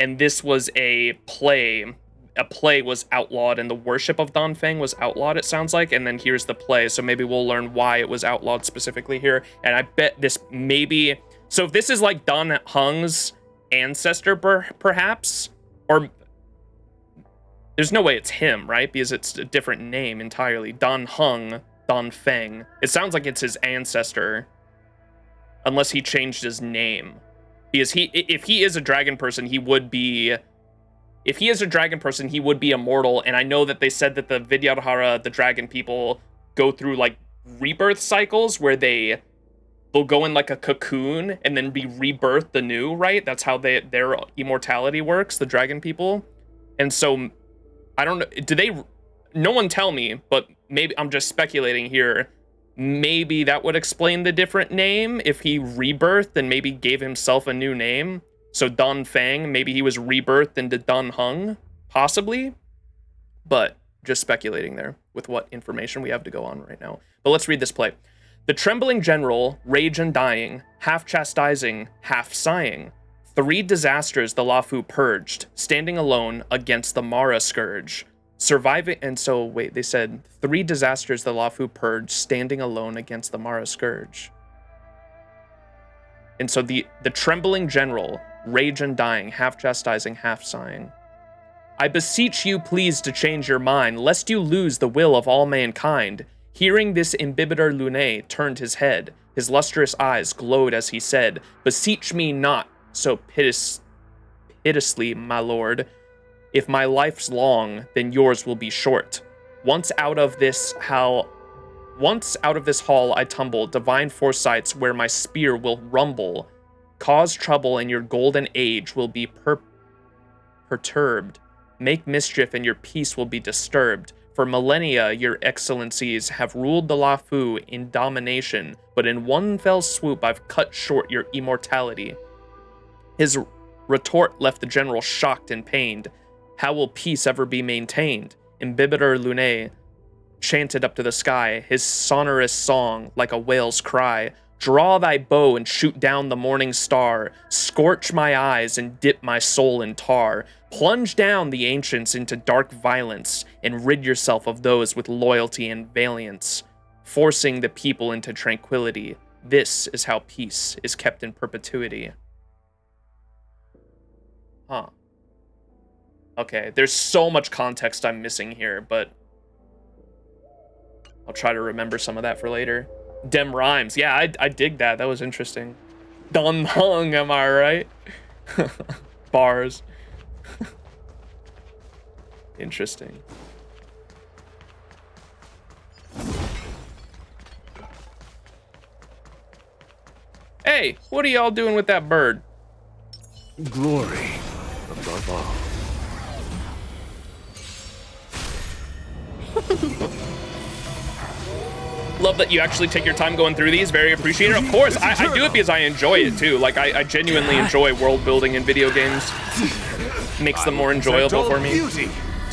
and this was a play. A play was outlawed, and the worship of Dan Feng was outlawed, it sounds like, and then here's the play, so maybe we'll learn why it was outlawed specifically here, and I bet this maybe... So if this is like Dan Heng's ancestor, perhaps? Or... There's no way it's him, right? Because it's a different name entirely. Dan Heng, Dan Feng. It sounds like it's his ancestor, unless he changed his name. Because if he is a dragon person, he would be... If he is a dragon person, he would be immortal, and I know that they said that the Vidyadhara, the dragon people, go through, like, rebirth cycles where they'll go in, like, a cocoon and then be rebirthed anew, right? That's how their immortality works, the dragon people. And so, I don't know, no one tell me, but maybe I'm just speculating here. Maybe that would explain the different name if he rebirthed and maybe gave himself a new name. So Dan Feng, maybe he was rebirthed into Dan Heng, possibly. But just speculating there with what information we have to go on right now. But let's read this play. The trembling general, rage undying, half chastising, half sighing. 3 disasters the Luofu purged, standing alone against the Mara Scourge. Surviving, and so, wait, they said 3 disasters the Luofu purged, standing alone against the Mara Scourge. And so the trembling general, rage undying, half chastising, half sighing. I beseech you please to change your mind, lest you lose the will of all mankind. Hearing this, Imbibitor Lunae turned his head. His lustrous eyes glowed as he said, beseech me not so piteously, my lord. If my life's long, then yours will be short. Once out of this hall I tumble, divine foresights where my spear will rumble. Cause trouble and your golden age will be perturbed. Make mischief and your peace will be disturbed. For millennia, your excellencies have ruled the Luofu in domination, but in one fell swoop I've cut short your immortality. His retort left the general shocked and pained. How will peace ever be maintained? Imbibitor Lunae chanted up to the sky, his sonorous song like a whale's cry. Draw thy bow and shoot down the morning star. Scorch my eyes and dip my soul in tar. Plunge down the ancients into dark violence and rid yourself of those with loyalty and valiance, forcing the people into tranquility. This is how peace is kept in perpetuity. Huh. Okay, there's so much context I'm missing here, but I'll try to remember some of that for later. Dem rhymes. Yeah, I dig that. That was interesting. Dun hung, am I right? Bars. Interesting. Hey, what are y'all doing with that bird? Glory above all. Love that you actually take your time going through these. Very appreciated. Of course, I do it because I enjoy it too. Like, I genuinely enjoy world building in video games. Makes them more enjoyable for me.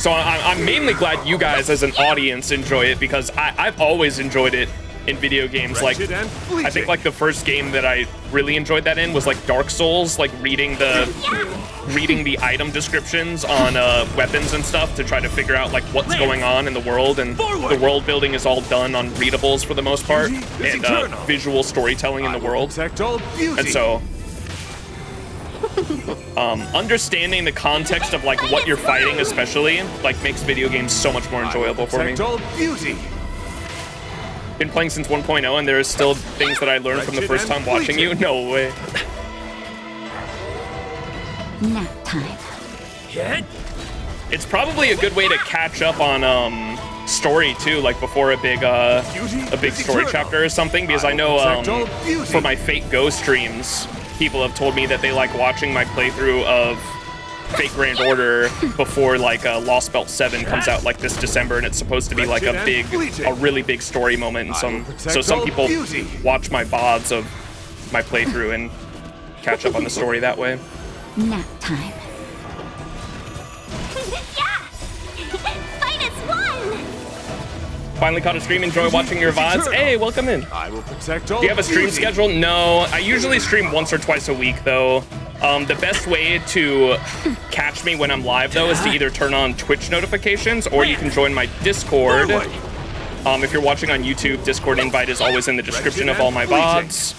So I'm mainly glad you guys as an audience enjoy it, because I've always enjoyed it in video games. Like, I think like the first game that I really enjoyed that in was like Dark Souls, like reading the item descriptions on weapons and stuff to try to figure out like what's going on in the world, and the world building is all done on readables for the most part, and visual storytelling in the world. And so understanding the context of like what you're fighting especially like makes video games so much more enjoyable for me. Been playing since 1.0 and there are still things that I learned from the first time watching you. No way. Nap time. It's probably a good way to catch up on story too, like before a big story chapter or something, because I know for my Fate Go streams, people have told me that they like watching my playthrough of Fate Grand Order before like Lost Belt 7 comes out like this December, and it's supposed to be like a really big story moment. And so some people watch my VODs of my playthrough and catch up on the story that way. Nap time. Yeah! Fight is won! Finally caught a stream. Enjoy watching your VODs. Hey, welcome in. I will protect all. Do you have a stream schedule? No, I usually stream once or twice a week though. The best way to catch me when I'm live, though, is to either turn on Twitch notifications, or you can join my Discord. If you're watching on YouTube, Discord invite is always in the description of all my VODs.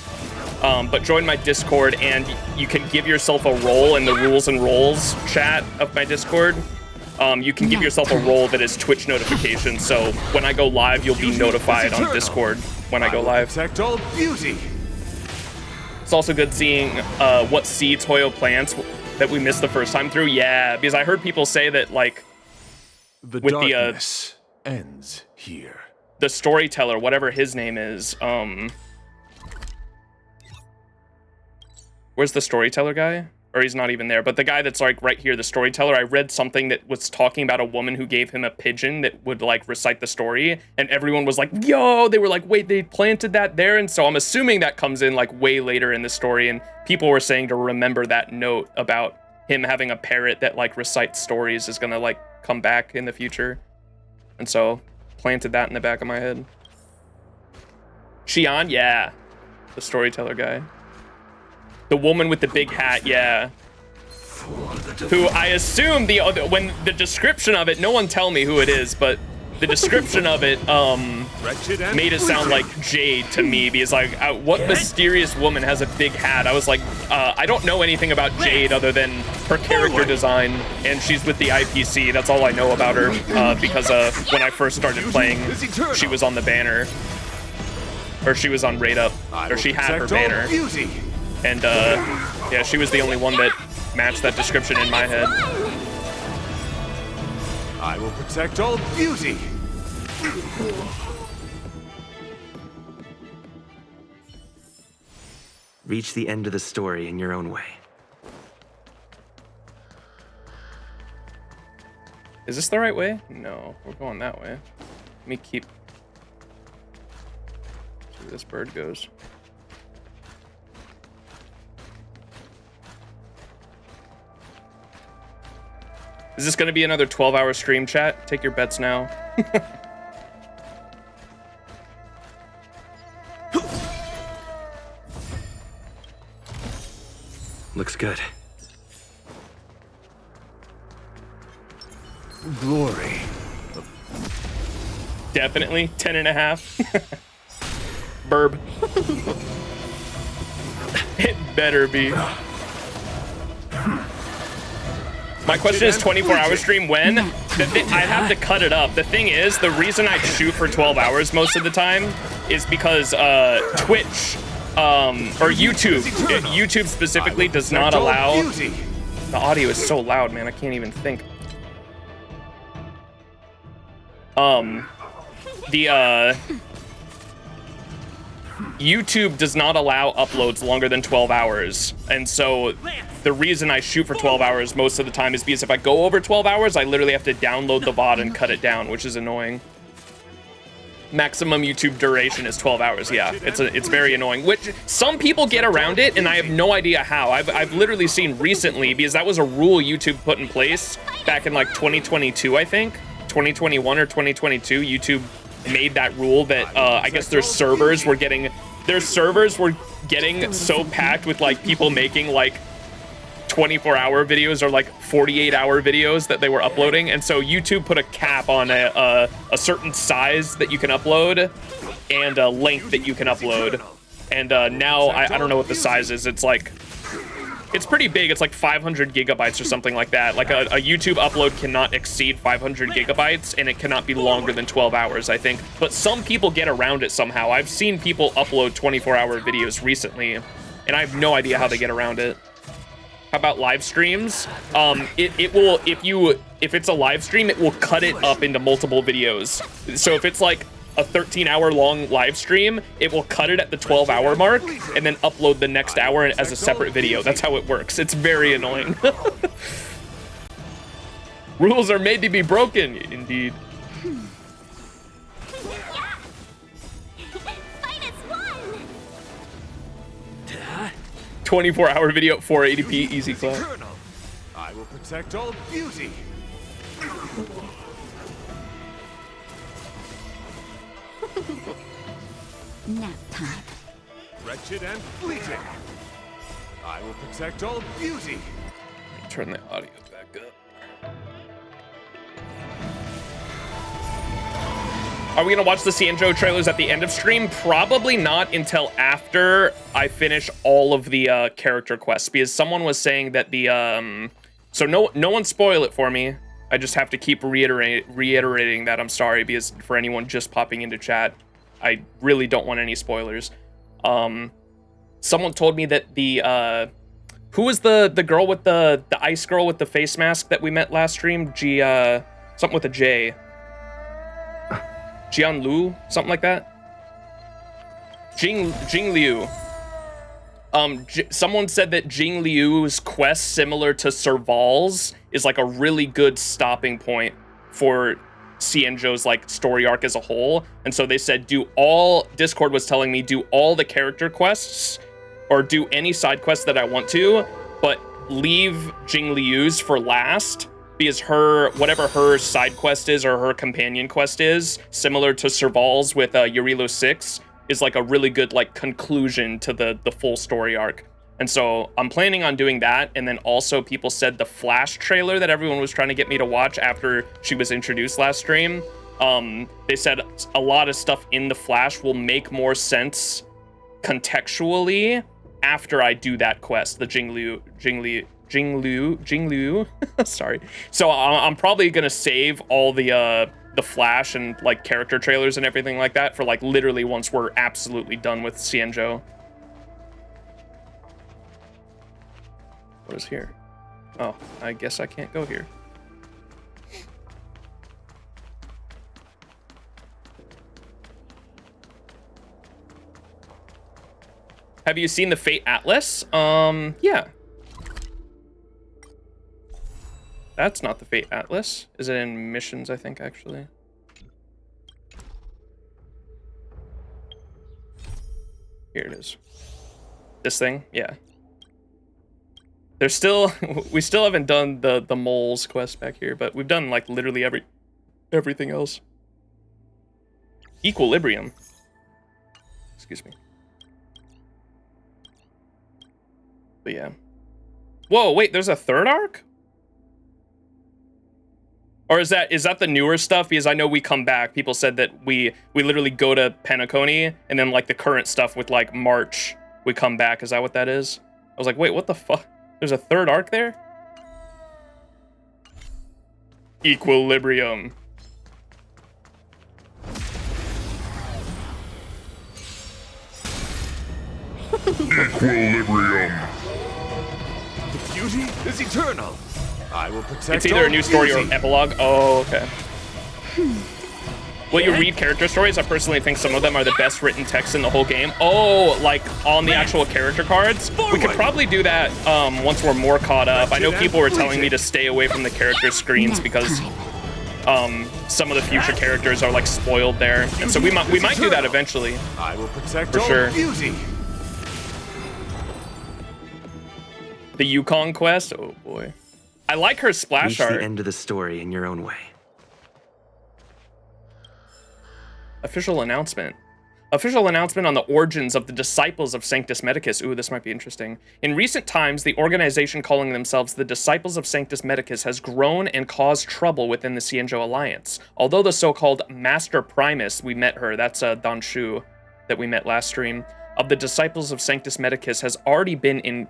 But join my Discord, and you can give yourself a role in the rules and roles chat of my Discord. You can give yourself a role that is Twitch notifications, so when I go live, you'll be notified on Discord when I go live. Protect all beauty. It's also good seeing what seeds Hoyo plants that we missed the first time through. Yeah, because I heard people say that like The with darkness ends here. the storyteller, whatever his name is, where's the storyteller guy? Or he's not even there, but the guy that's like right here, the storyteller, I read something that was talking about a woman who gave him a pigeon that would like recite the story, and everyone was like, yo, they were like, wait, they planted that there? And so I'm assuming that comes in like way later in the story, and people were saying to remember that note about him having a parrot that like recites stories is gonna like come back in the future. And so planted that in the back of my head. Xian, yeah, the storyteller guy. The woman with the big hat, yeah. Who I assume when the description of it, no one tell me who it is, but the description of it made it sound like Jade to me, because like, what mysterious woman has a big hat? I was like, I don't know anything about Jade other than her character design, and she's with the IPC. That's all I know about her, because when I first started playing, she was on the banner, or she was on Raid Up, or she had her banner. And yeah, she was the only one that matched that description in my head. I will protect all beauty. Reach the end of the story in your own way. Is this the right way? No, we're going that way. Let me keep... See where this bird goes. Is this going to be another 12-hour stream, chat? Take your bets now. Looks good. Glory. Definitely 10 and a half. Burb. It better be. My question is 24-hour stream when? I have to cut it up. The thing is, the reason I shoot for 12 hours most of the time is because Twitch or YouTube specifically does not allow. The audio is so loud, man. I can't even think. YouTube does not allow uploads longer than 12 hours. And so the reason I shoot for 12 hours most of the time is because if I go over 12 hours, I literally have to download the VOD and cut it down, which is annoying. Maximum YouTube duration is 12 hours. Yeah, it's very annoying, which some people get around it, and I have no idea how. I've literally seen recently, because that was a rule YouTube put in place back in like 2022, I think. 2021 or 2022, YouTube made that rule that I guess their servers were getting so packed with like people making like 24-hour videos or like 48-hour videos that they were uploading, and so YouTube put a cap on a certain size that you can upload and a length that you can upload. And now I don't know what the size is. It's pretty big. It's like 500 gigabytes or something like that. Like a YouTube upload cannot exceed 500 gigabytes, and it cannot be longer than 12 hours, I think. But some people get around it somehow. I've seen people upload 24-hour videos recently, and I have no idea how they get around it. How about live streams? It will, if it's a live stream, it will cut it up into multiple videos. So if it's like a 13-hour long live stream, it will cut it at the 12-hour mark and then upload the next hour as a separate video. That's how it works. It's very annoying. Rules are made to be broken, indeed. 24-hour video, 480p, easy clap. I will protect all beauty. Nap time. Wretched and fleeting. I will protect all beauty. Turn the audio back up. Are we gonna watch the XianZhou trailers at the end of stream? Probably not until after I finish all of the character quests, because someone was saying that the so no one spoil it for me. I just have to keep reiterating that. I'm sorry, because for anyone just popping into chat, I really don't want any spoilers. Someone told me that the who was the girl with the ice girl with the face mask that we met last stream? Something with a J. XianZhou, something like that. Jing Liu. Someone said that Jing Liu's quest, similar to Serval's, is like a really good stopping point for XianZhou's like story arc as a whole. And so they said, Discord was telling me, do all the character quests or do any side quests that I want to, but leave Jing Liu's for last, because whatever her side quest is or her companion quest is, similar to Serval's with Yurilo 6, is like a really good like conclusion to the full story arc. And so I'm planning on doing that. And then also people said the Flash trailer that everyone was trying to get me to watch after she was introduced last stream, they said a lot of stuff in the Flash will make more sense contextually after I do that quest, the Jing Liu. Sorry. So I'm probably gonna save all the Flash and like character trailers and everything like that for like literally once we're absolutely done with XianZhou. What is here? Oh, I guess I can't go here. Have you seen the Fate Atlas? Yeah. That's not the Fate Atlas. Is it in missions, I think, actually? Here it is. This thing? Yeah. There's still... we still haven't done the moles quest back here, but we've done, like, literally everything else. Equilibrium. Excuse me. But yeah. Whoa, wait, there's a third arc? Or is that the newer stuff? Because I know we come back. People said that we literally go to Penacony, and then like the current stuff with like March, we come back. Is that what that is? I was like, wait, what the fuck? There's a third arc there? Equilibrium. Equilibrium. The beauty is eternal. I will protect. It's either a new story or beauty. epilogue. Oh, okay. Will you read character stories? I personally think some of them are the best written text in the whole game. Oh, like on the actual character cards? We could probably do that once we're more caught up. I know people were telling me to stay away from the character screens because some of the future characters are like spoiled there. And so we might do that eventually. I will protect For all sure. beauty. The Yukon quest? Oh boy. I like her splash Reach art. the end of the story in your own way. Official announcement. Official announcement on the origins of the Disciples of Sanctus Medicus. Ooh, this might be interesting. In recent times, the organization calling themselves the Disciples of Sanctus Medicus has grown and caused trouble within the XianZhou Alliance. Although the so-called Master Primus, we met her, that's Dan Shu that we met last stream, of the Disciples of Sanctus Medicus has already been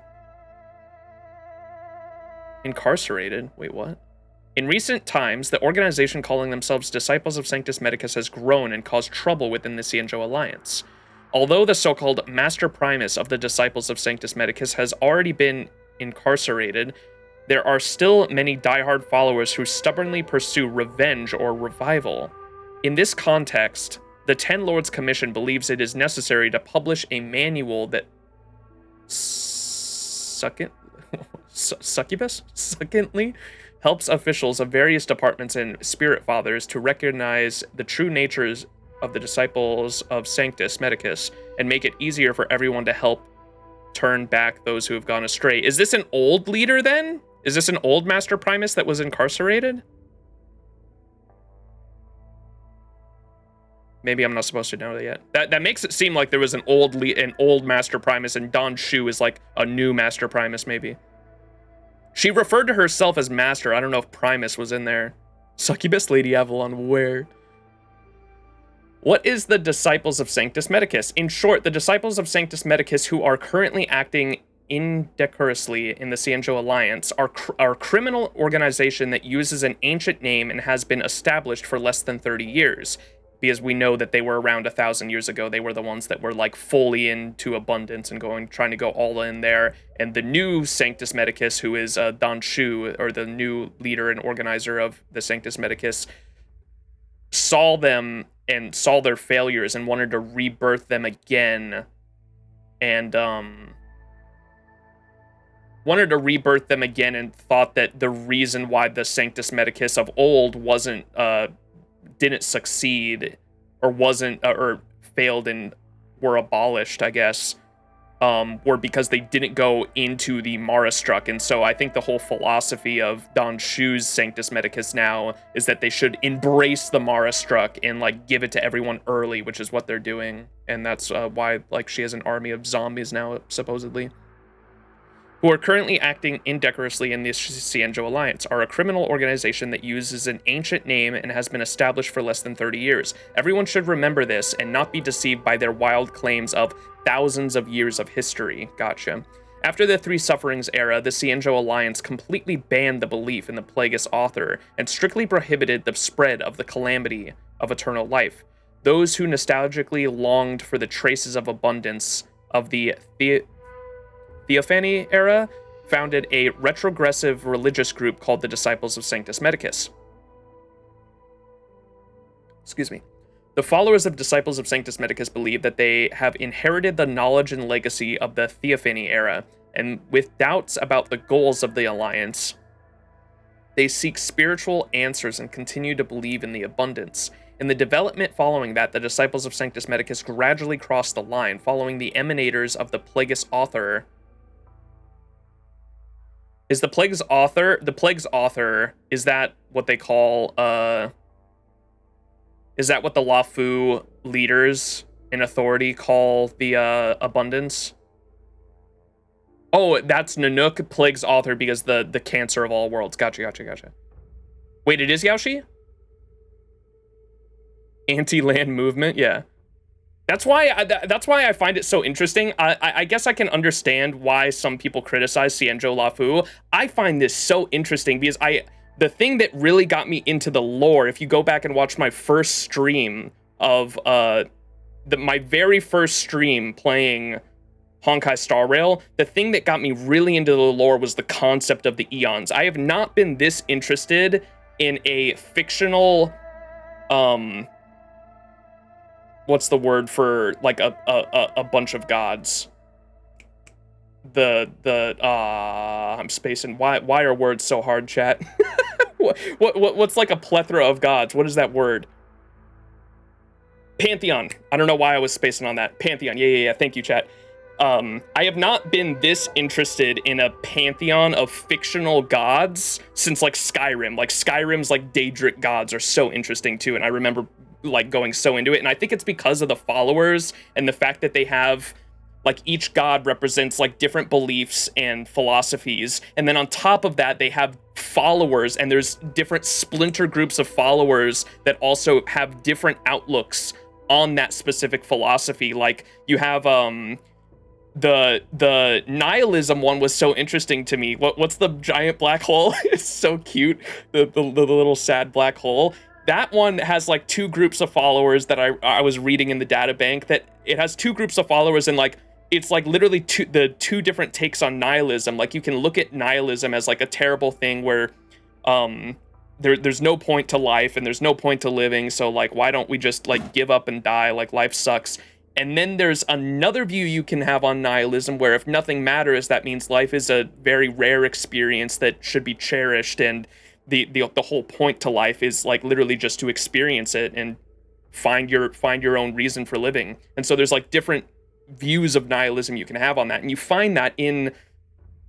incarcerated. Wait, what? In recent times, the organization calling themselves Disciples of Sanctus Medicus has grown and caused trouble within the XianZhou Alliance. Although the so-called Master Primus of the Disciples of Sanctus Medicus has already been incarcerated, there are still many diehard followers who stubbornly pursue revenge or revival. In this context, the Ten Lords Commission believes it is necessary to publish a manual that succintly helps officials of various departments and spirit fathers to recognize the true natures of the Disciples of Sanctus Medicus and make it easier for everyone to help turn back those who have gone astray. Is this an old leader then? Is this an old Master Primus that was incarcerated? Maybe I'm not supposed to know that yet. That makes it seem like there was an old Master Primus and Dan Shu is like a new Master Primus maybe. She referred to herself as Master. I don't know if Primus was in there. Succubus Lady Avalon, where? What is the Disciples of Sanctus Medicus? In short, the Disciples of Sanctus Medicus who are currently acting indecorously in the XianZhou Alliance are a criminal organization that uses an ancient name and has been established for less than 30 years. Because we know that they were around 1,000 years ago. They were the ones that were like fully into abundance and trying to go all in there. And the new Sanctus Medicus, who is Dan Shu, or the new leader and organizer of the Sanctus Medicus, saw them and saw their failures and wanted to rebirth them again. And thought that the reason why the Sanctus Medicus of old didn't succeed or failed and were abolished, I guess, were because they didn't go into the Mara Struck. And so I think the whole philosophy of Dan Shu's Sanctus Medicus now is that they should embrace the Mara Struck and like give it to everyone early, which is what they're doing. And that's why like she has an army of zombies now, supposedly, who are currently acting indecorously in the XianZhou Alliance, are a criminal organization that uses an ancient name and has been established for less than 30 years. Everyone should remember this and not be deceived by their wild claims of thousands of years of history. Gotcha. After the Three Sufferings era, the XianZhou Alliance completely banned the belief in the Plagueis author and strictly prohibited the spread of the calamity of eternal life. Those who nostalgically longed for the traces of abundance of the Theophany era founded a retrogressive religious group called the Disciples of Sanctus Medicus. Excuse me. The followers of Disciples of Sanctus Medicus believe that they have inherited the knowledge and legacy of the Theophany era, and with doubts about the goals of the Alliance, they seek spiritual answers and continue to believe in the abundance. In the development following that, the Disciples of Sanctus Medicus gradually crossed the line, following the emanators of the Plagueis Author. Is the Plagueis Author, is that what they call, is that what the Luofu leaders in authority call the, abundance? Oh, that's Nanook, Plagueis Author, because the cancer of all worlds. Gotcha. Wait, it is Yaoshi? Anti-land movement, yeah. That's why I find it so interesting. I guess I can understand why some people criticize XianZhou Luofu. I find this so interesting because the thing that really got me into the lore, if you go back and watch my first stream of my very first stream playing Honkai Star Rail, the thing that got me really into the lore was the concept of the eons. I have not been this interested in a fictional, what's the word for like a bunch of gods? I'm spacing. Why are words so hard, chat? What's like a plethora of gods? What is that word? Pantheon. I don't know why I was spacing on that. Pantheon. Yeah. Thank you, chat. I have not been this interested in a pantheon of fictional gods since like Skyrim. Like Skyrim's like Daedric gods are so interesting too, and I remember like going so into it, and I think it's because of the followers and the fact that they have like each god represents like different beliefs and philosophies, and then on top of that they have followers, and there's different splinter groups of followers that also have different outlooks on that specific philosophy. Like you have the nihilism one was so interesting to me. What's the giant black hole? It's so cute, the little sad black hole. That one has like two groups of followers that I was reading in the data bank, that it has two groups of followers, and like it's like literally two different takes on nihilism. Like you can look at nihilism as like a terrible thing where there's no point to life and there's no point to living, so like why don't we just like give up and die, like life sucks. And then there's another view you can have on nihilism where if nothing matters, that means life is a very rare experience that should be cherished, and the whole point to life is like literally just to experience it and find your own reason for living. And so there's like different views of nihilism you can have on that, and you find that in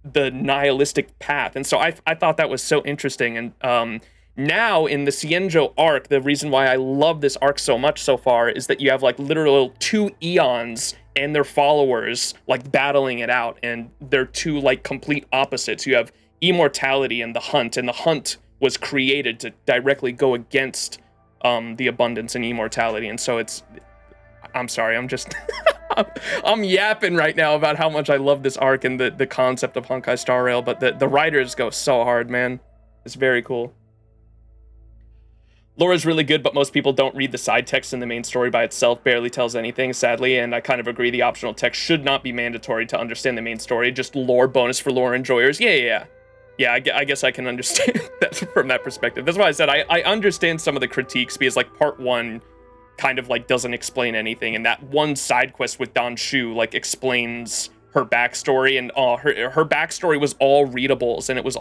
the nihilistic path. And so I thought that was so interesting. And now in the XianZhou arc, the reason why I love this arc so much so far is that you have like literal two eons and their followers like battling it out, and they're two like complete opposites. You have immortality and the hunt was created to directly go against the abundance and immortality. And so I'm sorry, I'm just I'm yapping right now about how much I love this arc and the concept of Honkai Star Rail, but the writers go so hard, man. It's very cool. Lore is really good, but most people don't read the side text, and the main story by itself barely tells anything, sadly, and I kind of agree the optional text should not be mandatory to understand the main story, just lore bonus for lore enjoyers. Yeah, I guess I can understand that from that perspective. That's why I said I understand some of the critiques, because like part one kind of like doesn't explain anything, and that one side quest with Dan Shu like explains her backstory, and her backstory was all readables, and it was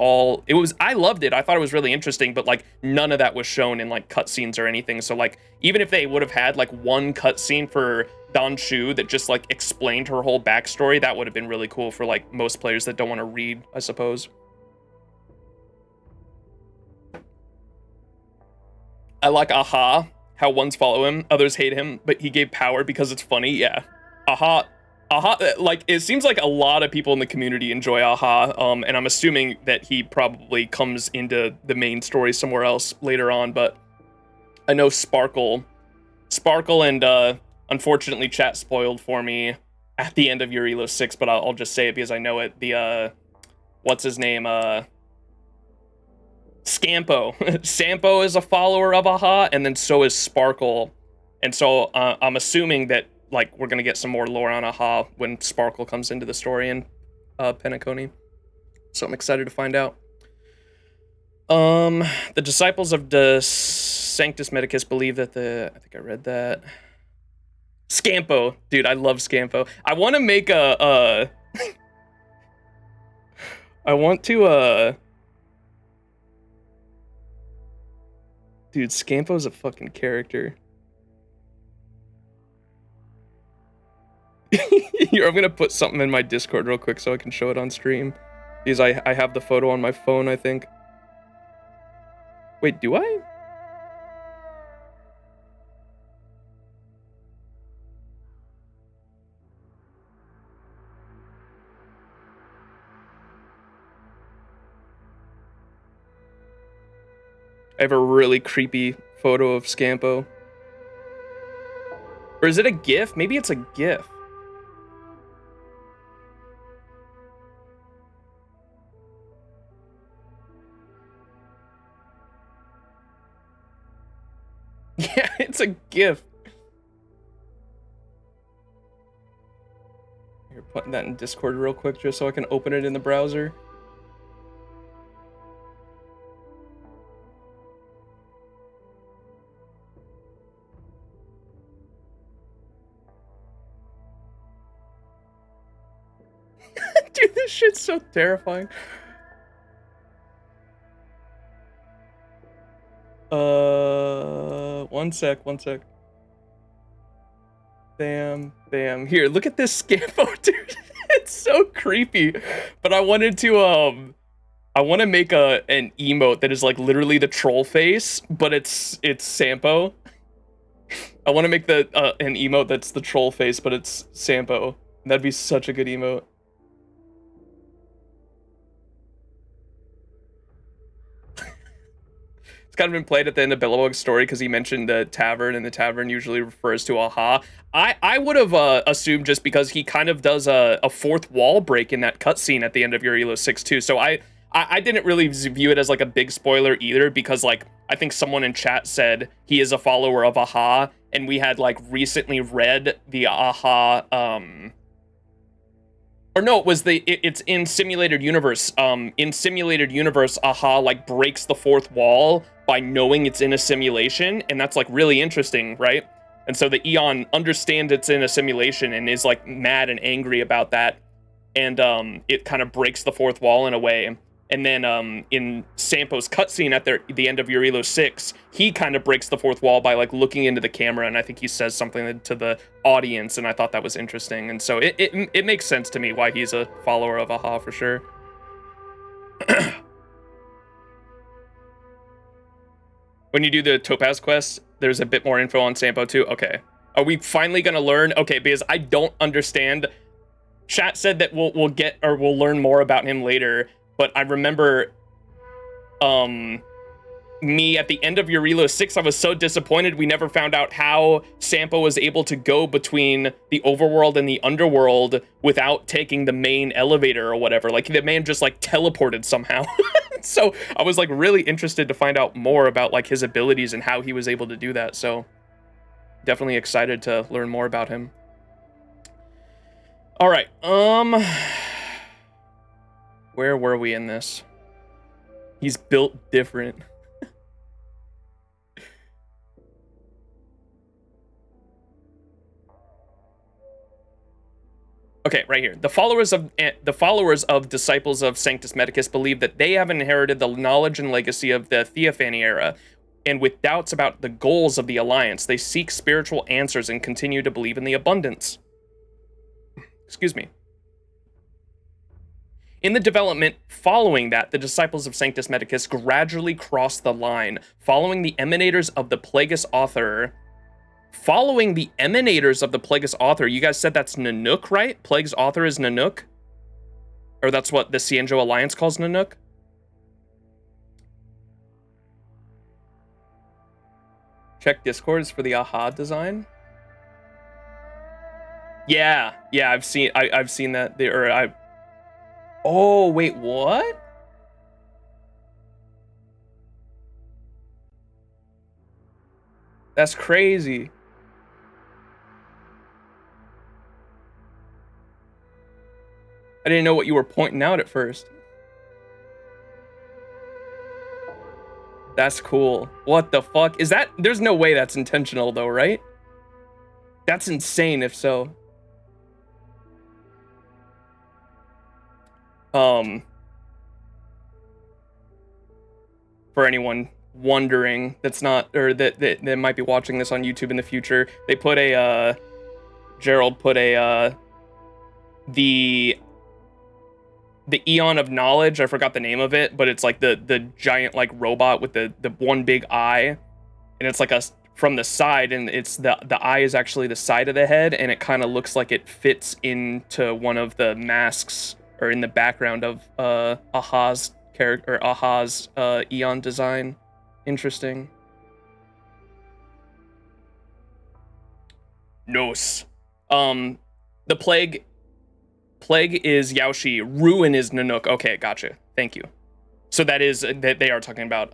I loved it. I thought it was really interesting, but like none of that was shown in like cutscenes or anything. So like even if they would have had like one cutscene for Dan Shu that just like explained her whole backstory, that would have been really cool for like most players that don't want to read, I suppose. I like Aha, how ones follow him, others hate him, but he gave power because it's funny. Yeah, Aha, like it seems like a lot of people in the community enjoy Aha, and I'm assuming that he probably comes into the main story somewhere else later on, but I know Sparkle, and unfortunately chat spoiled for me at the end of Eurilo 6, but I'll just say it because I know it. The what's his name? Scampo. Sampo is a follower of Aha, and then so is Sparkle. And so I'm assuming that like we're gonna get some more lore on Aha when Sparkle comes into the story in Penacony. So I'm excited to find out. The Disciples of Sanctus Medicus believe that I think I read that. Scampo. Dude, I love Scampo. I want to make I want to, dude, Scampo's a fucking character. Here, I'm gonna put something in my Discord real quick so I can show it on stream. Because I have the photo on my phone, I think. Wait, do I? I have a really creepy photo of Scampo. Or is it a GIF? Maybe it's a GIF. Yeah, it's a GIF. You're putting that in Discord real quick just so I can open it in the browser. Dude, this shit's so terrifying. One sec. Bam. Here, look at this Scampo, dude. It's so creepy. But I wanted to, I want to make an emote that is like literally the troll face, but it's Sampo. I want to make an emote that's the troll face, but it's Sampo. That'd be such a good emote. It's kind of been played at the end of Billowog's story because he mentioned the tavern, and the tavern usually refers to Aha. I would have assumed just because he kind of does a fourth wall break in that cutscene at the end of Yurilo 6 too. So I didn't really view it as like a big spoiler either, because like I think someone in chat said he is a follower of Aha, and we had like recently read the Aha or no, it was it's in Simulated Universe. In Simulated Universe, Aha like breaks the fourth wall by knowing it's in a simulation, and that's like really interesting, right? And so the Eon understands it's in a simulation and is like mad and angry about that, and it kind of breaks the fourth wall in a way. And then in Sampo's cutscene at the end of Yurilo 6, he kind of breaks the fourth wall by like looking into the camera, and I think he says something to the audience, and I thought that was interesting. And so it makes sense to me why he's a follower of Aha for sure. When you do the Topaz quest, there's a bit more info on Sampo too. Okay. Are we finally gonna learn? Okay, because I don't understand. Chat said that we'll learn more about him later. But I remember, me at the end of Yurilo 6, I was so disappointed we never found out how Sampo was able to go between the overworld and the underworld without taking the main elevator or whatever. Like, the man just, like, teleported somehow. So I was, like, really interested to find out more about, like, his abilities and how he was able to do that. So definitely excited to learn more about him. All right, where were we in this? He's built different. Okay, right here. The followers of disciples of Sanctus Medicus believe that they have inherited the knowledge and legacy of the Theophany era, and with doubts about the goals of the Alliance, they seek spiritual answers and continue to believe in the abundance. Excuse me. In the development following that, the disciples of Sanctus Medicus gradually crossed the line, following the emanators of the Plagueis author. Following the emanators of the Plagueis author, you guys said that's Nanook, right? Plagueis author is Nanook? Or that's what the XianZhou Alliance calls Nanook? Check Discords for the Aha design. Yeah, I've seen that there. Oh, wait, what? That's crazy. I didn't know what you were pointing out at first. That's cool. What the fuck? Is that... There's no way that's intentional, though, right? That's insane, if so. For anyone wondering that's not... Or that might be watching this on YouTube in the future, they put a, Gerald put a, the Eon of Knowledge, I forgot the name of it, but it's like the giant like robot with the one big eye, and it's like from the side, and it's the eye is actually the side of the head, and it kind of looks like it fits into one of the masks or in the background of Aha's character, or Aha's Eon design. Interesting. Nos. The plague is Yaoshi, ruin is Nanook. Okay, gotcha. Thank you. So that is that they are talking about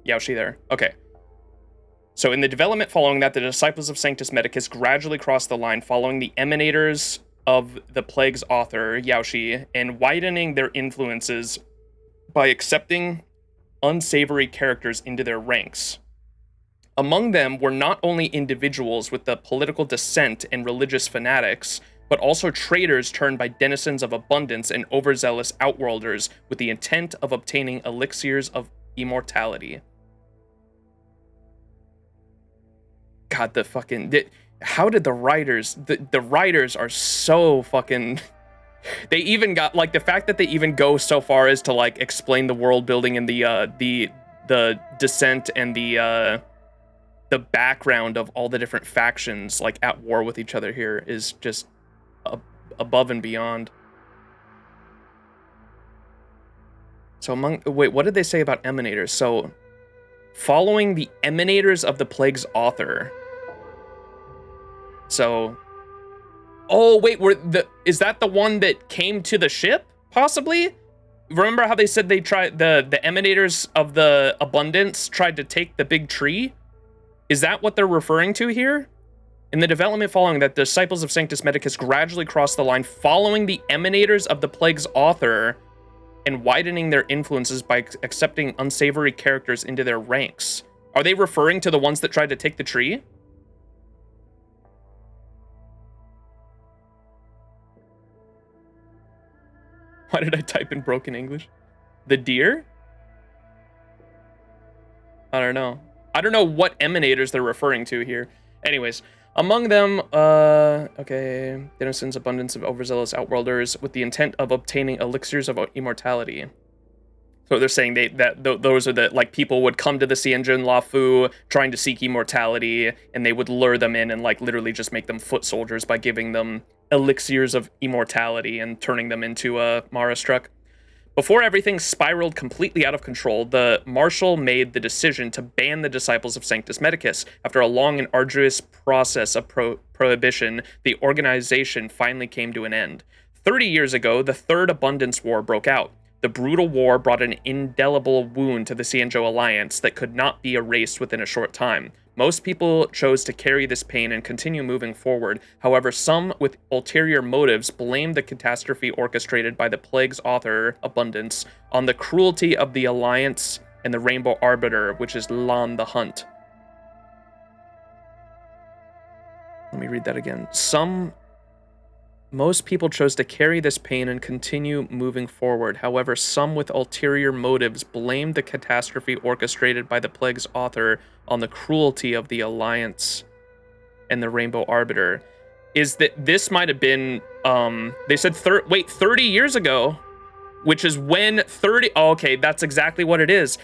Yaoshi there. Okay. So in the development following that, the disciples of Sanctus Medicus gradually crossed the line following the emanators of the plague's author, Yaoshi, and widening their influences by accepting unsavory characters into their ranks. Among them were not only individuals with the political dissent and religious fanatics, but also traitors turned by denizens of abundance and overzealous outworlders with the intent of obtaining elixirs of immortality. God, the fucking... How did the writers... The writers are so fucking... They even got... Like, the fact that they even go so far as to, like, explain the world building and the dissent and the background of all the different factions, like, at war with each other here is just... above and beyond. So wait, what did they say about emanators? So, following the emanators of the plague's author. So, oh wait, is that the one that came to the ship? Possibly? Remember how they said they tried the emanators of the abundance tried to take the big tree? Is that what they're referring to here? In the development following that, the disciples of Sanctus Medicus gradually crossed the line following the emanators of the plague's author and widening their influences by accepting unsavory characters into their ranks. Are they referring to the ones that tried to take the tree? Why did I type in broken English? The deer? I don't know. I don't know what emanators they're referring to here. Anyways, among them, okay, denizens, abundance of overzealous outworlders with the intent of obtaining elixirs of immortality. So they're saying those are the, like, people would come to the XianZhou Luofu trying to seek immortality, and they would lure them in and, like, literally just make them foot soldiers by giving them elixirs of immortality and turning them into a Mara Struck. Before everything spiraled completely out of control, the Marshal made the decision to ban the disciples of Sanctus Medicus. After a long and arduous process of prohibition, the organization finally came to an end. 30 years ago, the Third Abundance War broke out. The brutal war brought an indelible wound to the XianZhou Alliance that could not be erased within a short time. Most people chose to carry this pain and continue moving forward. However, some with ulterior motives blamed the catastrophe orchestrated by the plague's author, Abundance, on the cruelty of the Alliance and the Rainbow Arbiter, which is Lan the Hunt. Let me read that again. Most people chose to carry this pain and continue moving forward. However, some with ulterior motives blamed the catastrophe orchestrated by the plague's author on the cruelty of the Alliance and the Rainbow Arbiter. Is that this might have been, they said 30 years ago, which is when 30, oh, okay, that's exactly what it is.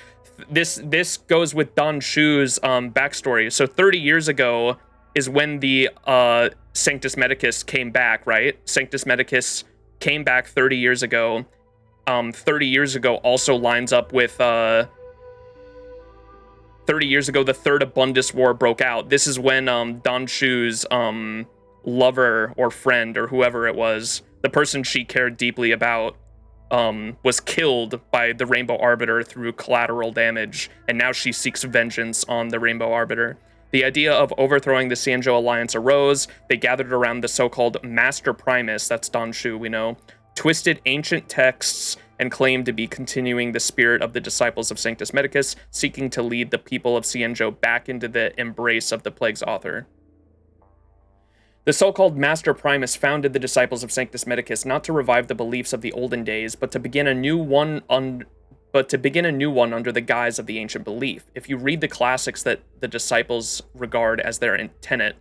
This goes with Don Shu's backstory. So 30 years ago is when the Sanctus Medicus came back, right? Sanctus Medicus came back 30 years ago. 30 years ago also lines up with 30 years ago the Third Abundance War broke out. This is when Don Shu's lover or friend or whoever it was, the person she cared deeply about, was killed by the Rainbow Arbiter through collateral damage, and now she seeks vengeance on the Rainbow Arbiter. The idea of overthrowing the XianZhou Alliance arose. They gathered around the so-called Master Primus, that's Don Shu, we know, twisted ancient texts and claimed to be continuing the spirit of the disciples of Sanctus Medicus, seeking to lead the people of XianZhou back into the embrace of the plague's author. The so-called Master Primus founded the disciples of Sanctus Medicus not to revive the beliefs of the olden days, but to begin a new one under the guise of the ancient belief. If you read the classics that the disciples regard as their tenet,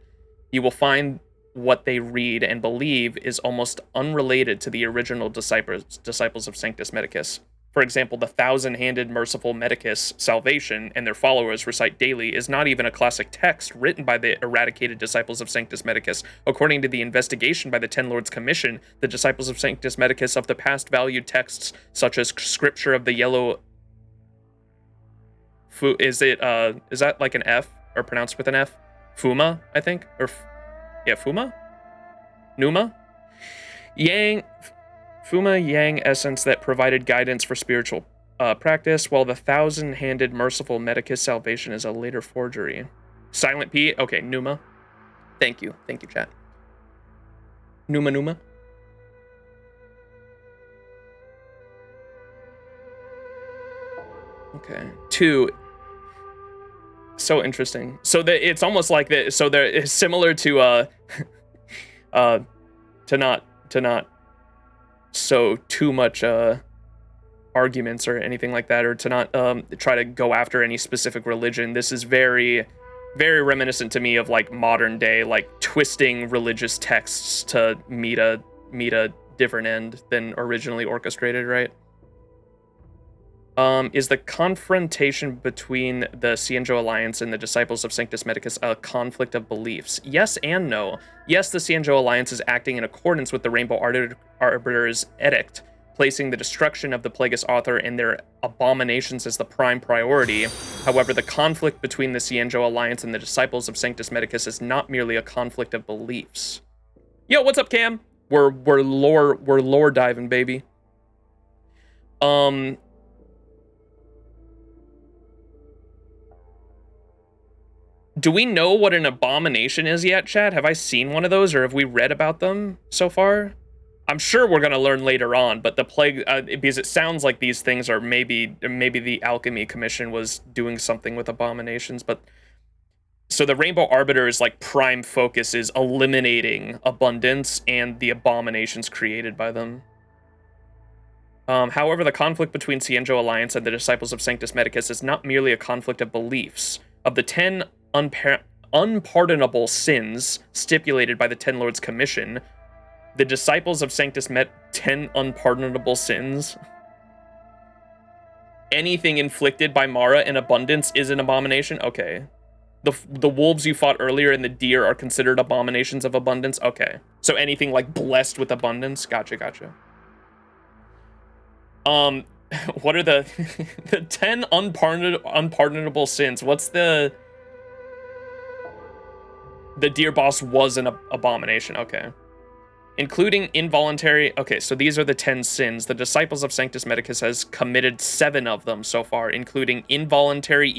you will find what they read and believe is almost unrelated to the original disciples of Sanctus Medicus. For example, the thousand-handed merciful Medicus salvation and their followers recite daily is not even a classic text written by the eradicated disciples of Sanctus Medicus. According to the investigation by the Ten Lords Commission, the disciples of Sanctus Medicus of the past valued texts such as Scripture of the Yellow... is that like an F, or pronounced with an F? Fuma, I think? Yeah, Fuma? Numa? Fuma Yang essence that provided guidance for spiritual practice, while the thousand-handed merciful Medicus salvation is a later forgery. Silent P? Okay, Numa. Thank you, chat. Numa. Okay. 2. So interesting. So it's almost like that. So there is similar to to not so too much arguments or anything like that, or to not try to go after any specific religion. This is very, very reminiscent to me of like modern day, like twisting religious texts to meet a different end than originally orchestrated, right? Is the confrontation between the XianZhou Alliance and the Disciples of Sanctus Medicus a conflict of beliefs? Yes and no. Yes, the XianZhou Alliance is acting in accordance with the Rainbow Arbiter's edict, placing the destruction of the Plagueis author and their abominations as the prime priority. However, the conflict between the XianZhou Alliance and the Disciples of Sanctus Medicus is not merely a conflict of beliefs. Yo, what's up, Cam? We're lore diving, baby. Do we know what an abomination is yet, chat? Have I seen one of those, or have we read about them so far? I'm sure we're going to learn later on, but the plague, because it sounds like these things are maybe the Alchemy Commission was doing something with abominations, but... So the Rainbow Arbiter's like prime focus is eliminating abundance and the abominations created by them. However, the conflict between XianZhou Alliance and the Disciples of Sanctus Medicus is not merely a conflict of beliefs. Of the 10 unpardonable sins stipulated by the Ten Lords Commission, the Disciples of Sanctus 10 unpardonable sins. Anything inflicted by Mara in abundance is an abomination? Okay. The wolves you fought earlier and the deer are considered abominations of abundance? Okay. So anything like blessed with abundance? Gotcha. What are the 10 unpardonable sins? What's the deer boss was an abomination, okay. Including involuntary, okay, so these are the 10 sins. The Disciples of Sanctus Medicus has committed 7 of them so far, including involuntary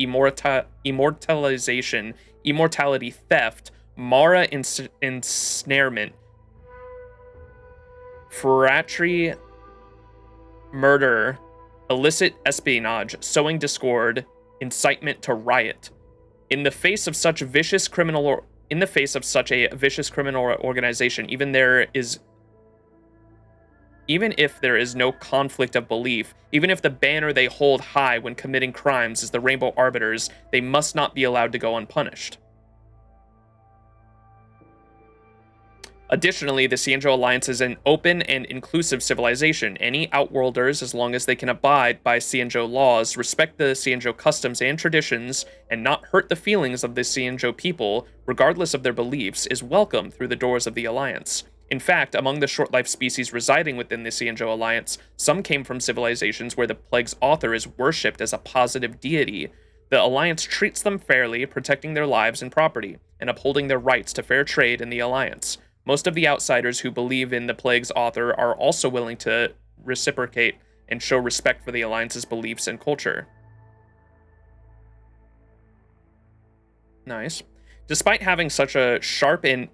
immortalization, immortality theft, Mara ensnarement, phratry murder, illicit espionage, sowing discord, incitement to riot. In the face of such a vicious criminal organization, even if there is no conflict of belief, even if the banner they hold high when committing crimes is the Rainbow Arbiters, they must not be allowed to go unpunished. Additionally, the XianZhou Alliance is an open and inclusive civilization. Any outworlders, as long as they can abide by XianZhou laws, respect the XianZhou customs and traditions, and not hurt the feelings of the XianZhou people, regardless of their beliefs, is welcome through the doors of the Alliance. In fact, among the short-life species residing within the XianZhou Alliance, some came from civilizations where the plague's author is worshipped as a positive deity. The Alliance treats them fairly, protecting their lives and property, and upholding their rights to fair trade in the Alliance. Most of the outsiders who believe in the plague's author are also willing to reciprocate and show respect for the Alliance's beliefs and culture. Nice. Despite having such a sharp and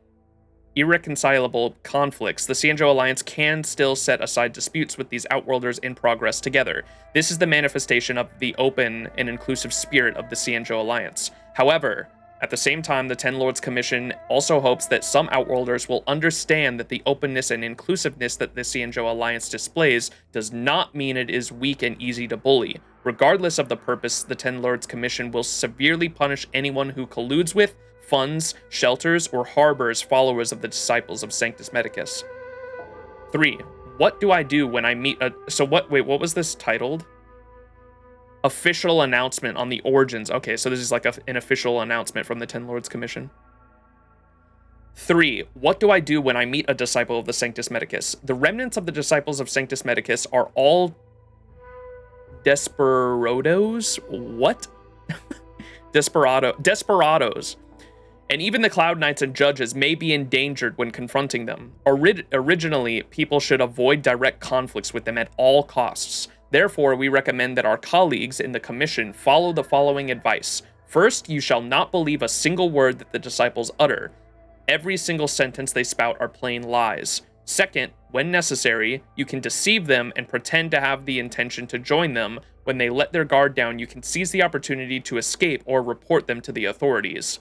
irreconcilable conflicts, the XianZhou Alliance can still set aside disputes with these outworlders in progress together. This is the manifestation of the open and inclusive spirit of the XianZhou Alliance. However, at the same time, the Ten Lords Commission also hopes that some outworlders will understand that the openness and inclusiveness that the XianZhou Alliance displays does not mean it is weak and easy to bully. Regardless of the purpose, the Ten Lords Commission will severely punish anyone who colludes with, funds, shelters, or harbors followers of the disciples of Sanctus Medicus. 3. What do I do when I meet a... what was this titled? Official announcement on the origins. Okay, so this is like an official announcement from the Ten Lords Commission. 3. What do I do when I meet a disciple of the Sanctus Medicus? The remnants of the disciples of Sanctus Medicus are all desperados? What? Desperados. And even the Cloud Knights and judges may be endangered when confronting them. Originally, people should avoid direct conflicts with them at all costs. Therefore, we recommend that our colleagues in the commission follow the following advice. First, you shall not believe a single word that the disciples utter. Every single sentence they spout are plain lies. Second, when necessary, you can deceive them and pretend to have the intention to join them. When they let their guard down, you can seize the opportunity to escape or report them to the authorities.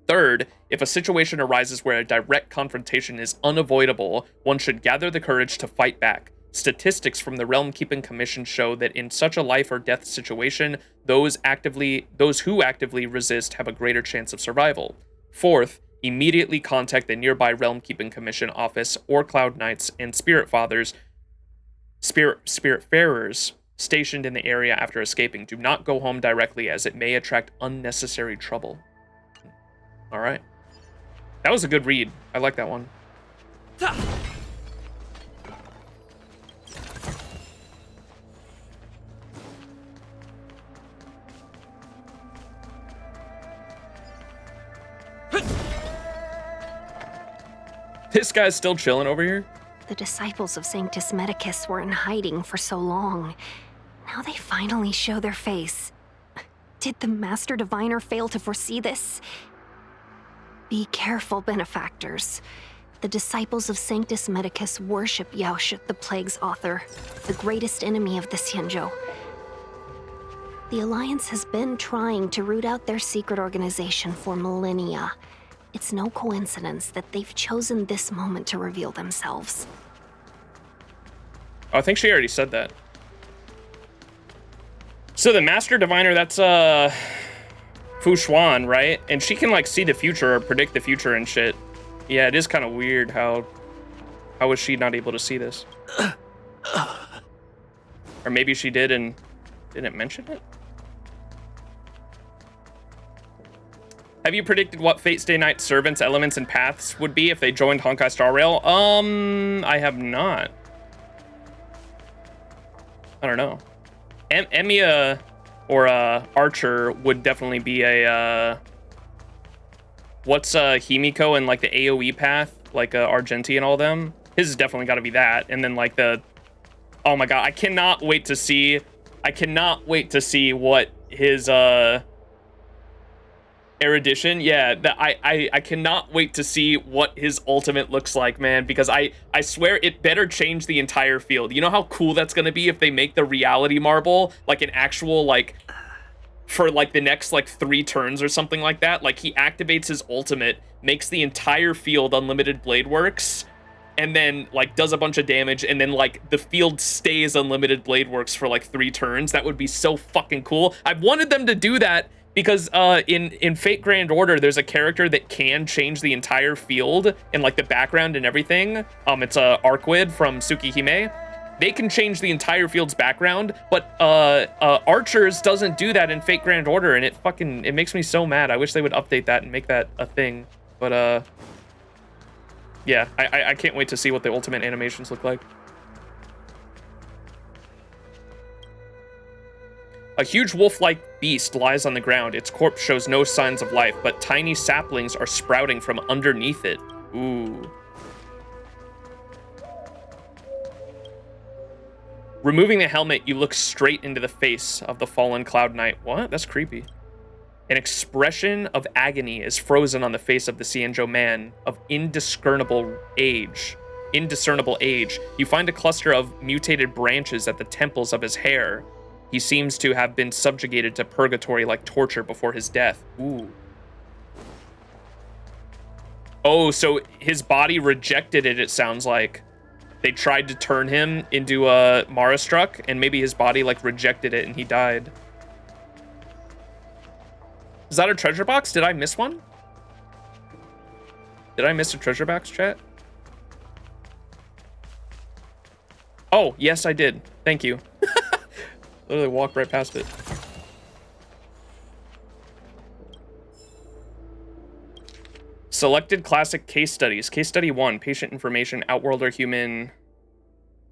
Third, if a situation arises where a direct confrontation is unavoidable, one should gather the courage to fight back. Statistics from the Realm Keeping Commission show that in such a life or death situation, those who actively resist have a greater chance of survival. Fourth, immediately contact the nearby Realm Keeping Commission office or Cloud Knights and Spiritfarers stationed in the area after escaping. Do not go home directly, as it may attract unnecessary trouble. All right. That was a good read. I like that one. This guy's still chilling over here? The disciples of Sanctus Medicus were in hiding for so long. Now they finally show their face. Did the Master Diviner fail to foresee this? Be careful, benefactors. The disciples of Sanctus Medicus worship Yaoshi, the Plague's author, the greatest enemy of the XianZhou. The Alliance has been trying to root out their secret organization for millennia. It's no coincidence that they've chosen this moment to reveal themselves. Oh, I think she already said that. So the Master Diviner, that's Fu Xuan, right? And she can like see the future or predict the future and shit. Yeah, it is kind of weird how was she not able to see this? Or maybe she did and didn't mention it? Have you predicted what Fate Stay Night servants, elements, and paths would be if they joined Honkai Star Rail? I have not. I don't know. Emiya or Archer would definitely be a what's Himiko and like the AoE path, like Argenti and all them. His has definitely got to be that. And then like the, oh my god, I cannot wait to see what his erudition, yeah, I cannot wait to see what his ultimate looks like, man, because I swear it better change the entire field. You know how cool that's gonna be if they make the reality marble like an actual, like, for like the next like 3 turns or something like that. Like he activates his ultimate, makes the entire field unlimited blade works, and then like does a bunch of damage, and then like the field stays unlimited blade works for like 3 turns. That would be so fucking cool. I've wanted them to do that because in Fate Grand Order, there's a character that can change the entire field and like the background and everything. It's Arquid from Tsukihime. They can change the entire field's background, but Archers doesn't do that in Fate Grand Order, and it makes me so mad. I wish they would update that and make that a thing. But yeah, I can't wait to see what the ultimate animations look like. A huge wolf-like beast lies on the ground. Its corpse shows no signs of life, but tiny saplings are sprouting from underneath it. Ooh. Removing the helmet, you look straight into the face of the fallen Cloud Knight. What? That's creepy. An expression of agony is frozen on the face of the XianZhou man of indiscernible age. You find a cluster of mutated branches at the temples of his hair. He seems to have been subjugated to purgatory like torture before his death. Ooh. Oh, so his body rejected it, it sounds like. They tried to turn him into a Marastruck, and maybe his body, like, rejected it and he died. Is that a treasure box? Did I miss one? Did I miss a treasure box, chat? Oh, yes, I did. Thank you. Literally walked right past it. Selected classic case studies. Case study 1, patient information, Outworlder human.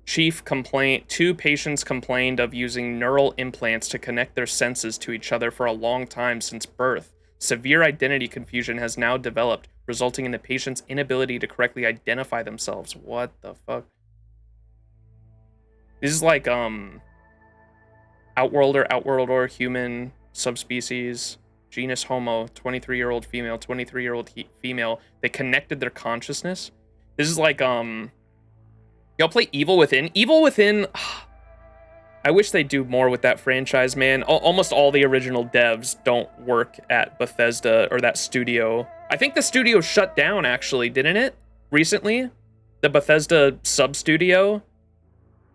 Chief complaint. 2 patients complained of using neural implants to connect their senses to each other for a long time since birth. Severe identity confusion has now developed, resulting in the patient's inability to correctly identify themselves. What the fuck? This is like, Outworlder, human, subspecies, genus Homo, 23-year-old female, 23-year-old female. They connected their consciousness. This is like, y'all play Evil Within? Evil Within, I wish they do more with that franchise, man. Almost all the original devs don't work at Bethesda or that studio. I think the studio shut down, actually, didn't it? Recently? The Bethesda sub-studio?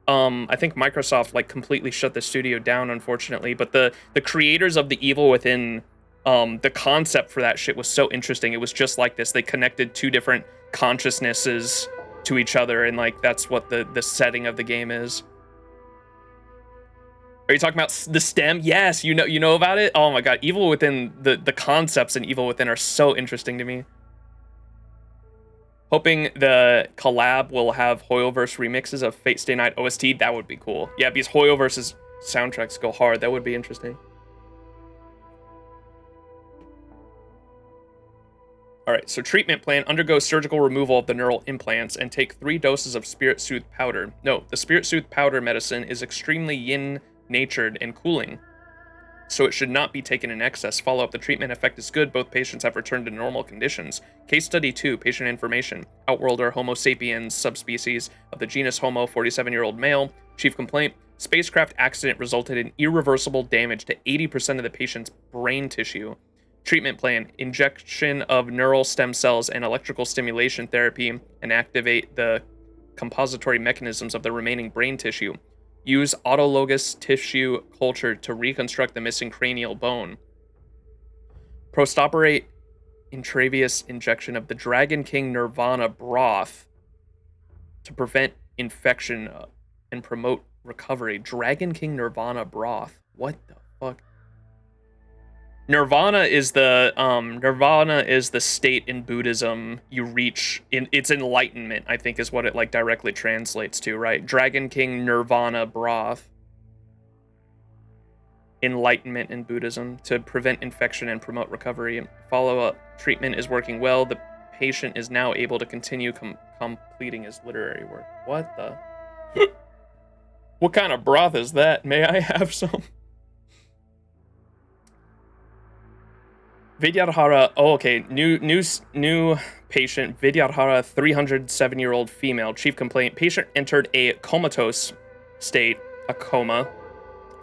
I think Microsoft, like, completely shut the studio down, unfortunately. But the creators of the Evil Within, the concept for that shit was so interesting. It was just like this. They connected 2 different consciousnesses to each other, and like that's what the setting of the game is. Are you talking about the stem? Yes, you know about it. Oh my god, Evil Within, the concepts in Evil Within are so interesting to me. Hoping the collab will have Hoyoverse remixes of Fate Stay Night OST. That would be cool. Yeah, because Hoyoverse's soundtracks go hard. That would be interesting. All right, so treatment plan: undergo surgical removal of the neural implants and take 3 doses of Spirit Soothe powder. Note, the Spirit Soothe powder medicine is extremely yin-natured and cooling, so it should not be taken in excess. Follow up: the treatment effect is good. Both patients have returned to normal conditions. Case study 2, patient information. Outworlder, Homo sapiens, subspecies of the genus Homo, 47-year-old male. Chief complaint: spacecraft accident resulted in irreversible damage to 80% of the patient's brain tissue. Treatment plan: injection of neural stem cells and electrical stimulation therapy and activate the compository mechanisms of the remaining brain tissue. Use autologous tissue culture to reconstruct the missing cranial bone. Post-operate intravenous injection of the Dragon King Nirvana broth to prevent infection and promote recovery. Dragon King Nirvana broth. What the fuck? Nirvana is the state in Buddhism you reach in its enlightenment, I think is what it like directly translates to, right? Dragon King Nirvana broth. Enlightenment in Buddhism to prevent infection and promote recovery. Follow-up treatment is working well. The patient is now able to continue completing his literary work. What the? What kind of broth is that? May I have some? Vidyadhara, oh, okay, new patient, Vidyadhara, 307-year-old female. Chief complaint: patient entered a comatose state, a coma,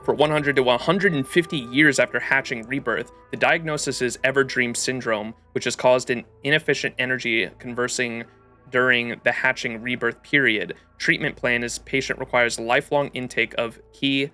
for 100 to 150 years after hatching rebirth. The diagnosis is Everdream Syndrome, which has caused an inefficient energy conversing during the hatching rebirth period. Treatment plan is patient requires lifelong intake of Qi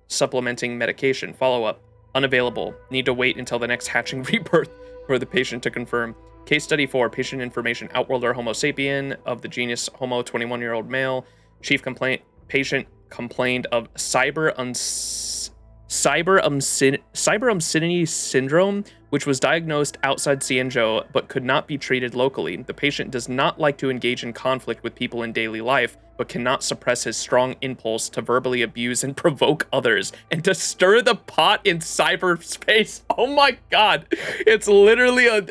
supplementing medication. Follow-up: unavailable. Need to wait until the next hatching rebirth for the patient to confirm. Case study 4, patient information. Outworlder, Homo sapien of the genus Homo, 21-year-old male. Chief complaint: patient complained of cyberumcinity syndrome, which was diagnosed outside XianZhou but could not be treated locally. The patient does not like to engage in conflict with people in daily life, but cannot suppress his strong impulse to verbally abuse and provoke others and to stir the pot in cyberspace. Oh my god. It's literally a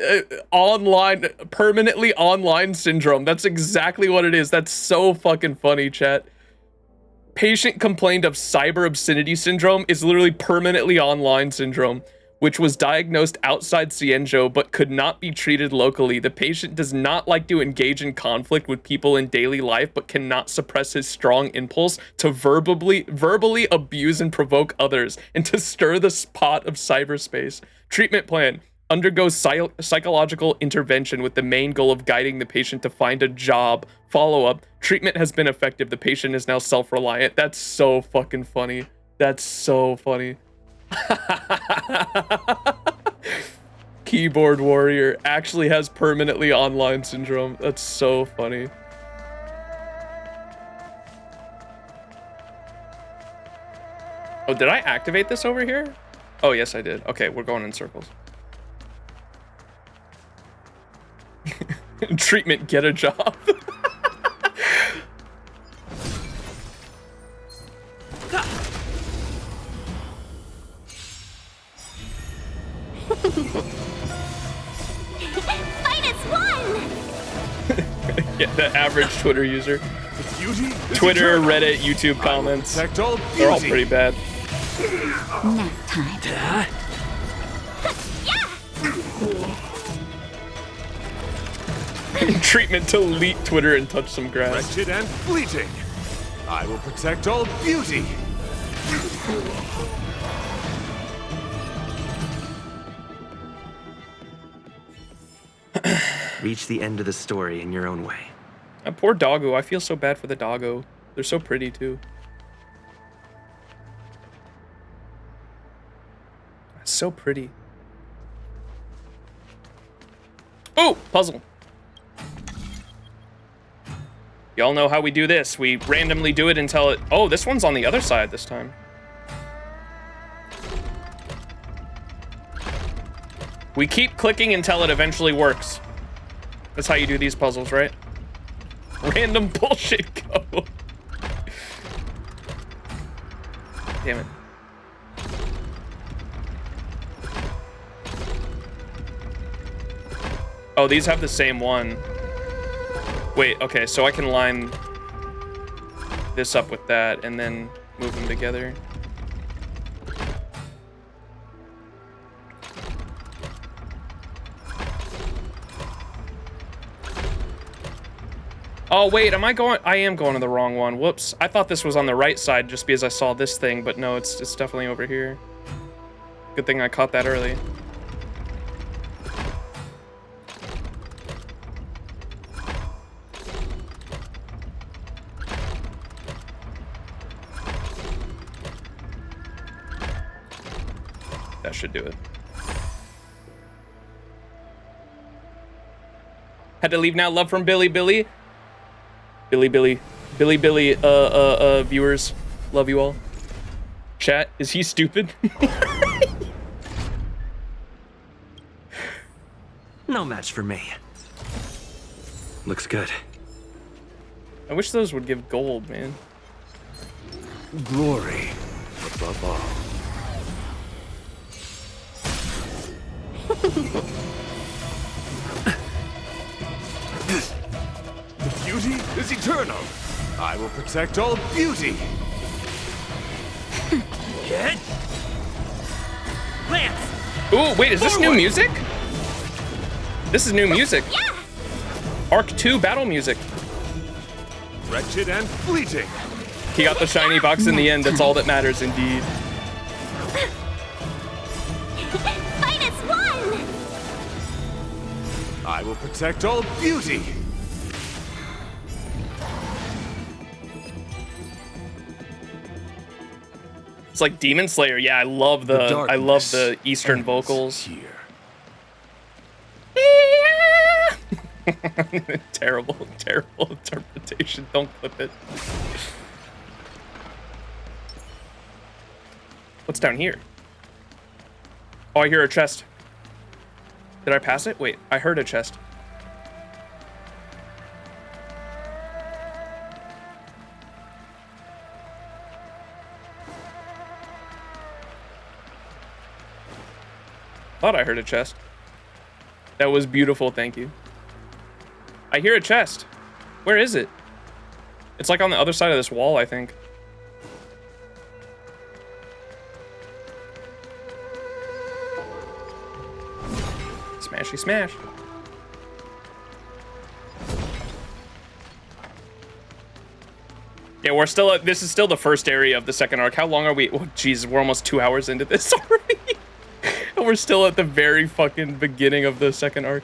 permanently online syndrome. That's exactly what it is. That's so fucking funny, chat. Patient complained of cyber obscenity syndrome is literally permanently online syndrome. which was diagnosed outside XianZhou but could not be treated locally. The patient does not like to engage in conflict with people in daily life but cannot suppress his strong impulse to verbally abuse and provoke others and to stir the pot of cyberspace. Treatment plan. Undergo psychological intervention with the main goal of guiding the patient to find a job. Follow-up. Treatment has been effective. The patient is now self-reliant. That's so fucking funny. That's so funny. Keyboard warrior actually has permanently online syndrome. That's so funny. Oh, did I activate this over here? Oh, yes, I did. Okay, we're going in circles. Treatment, get a job. Fight us one! Yeah, the average Twitter user. Beauty? Twitter, Reddit, YouTube comments. Protect all They're all beauty. pretty bad. Nap time. Treatment to delete Twitter and touch some grass. Wretched and fleeting. I will protect all beauty. Reach the end of the story in your own way. Poor doggo. I feel so bad for the doggo. They're so pretty too. So pretty. Oh, puzzle. Y'all know how we do this. We randomly do it until it... Oh, this one's on the other side this time. We keep clicking until it eventually works. That's how you do these puzzles, right? Random bullshit go. Damn it. Oh, these have the same one. Wait, okay, so I can line this up with that and then move them together. Oh, wait, am I going? I am going to the wrong one. Whoops. I thought this was on the right side just because I saw this thing, but no, it's definitely over here. Good thing I caught that early. That should do it. Had to leave now. Love from Billy. Billy, viewers. Love you all. Chat, is he stupid? No match for me. Looks good. I wish those would give gold, man. Glory above all. The beauty is eternal. I will protect all beauty. Get Lance! Ooh, wait, is this new music? This is new music. Yeah! Arc 2 battle music. Wretched and fleeting. He got the shiny box in the end. That's all that matters, indeed. Fight us one! I will protect all beauty. It's like Demon Slayer. Yeah, I love the Eastern vocals. Here. Terrible interpretation. Don't clip it. What's down here? Oh, I hear a chest. Did I pass it? Wait, I heard a chest. Thought I heard a chest. That was beautiful, thank you. I hear a chest. Where is it? It's like on the other side of this wall, I think. Smashy smash. Yeah, we're still at, this is still the first area of the second arc. How long are we? Oh, Jesus, we're almost 2 hours into this already. And we're still at the very fucking beginning of the second arc.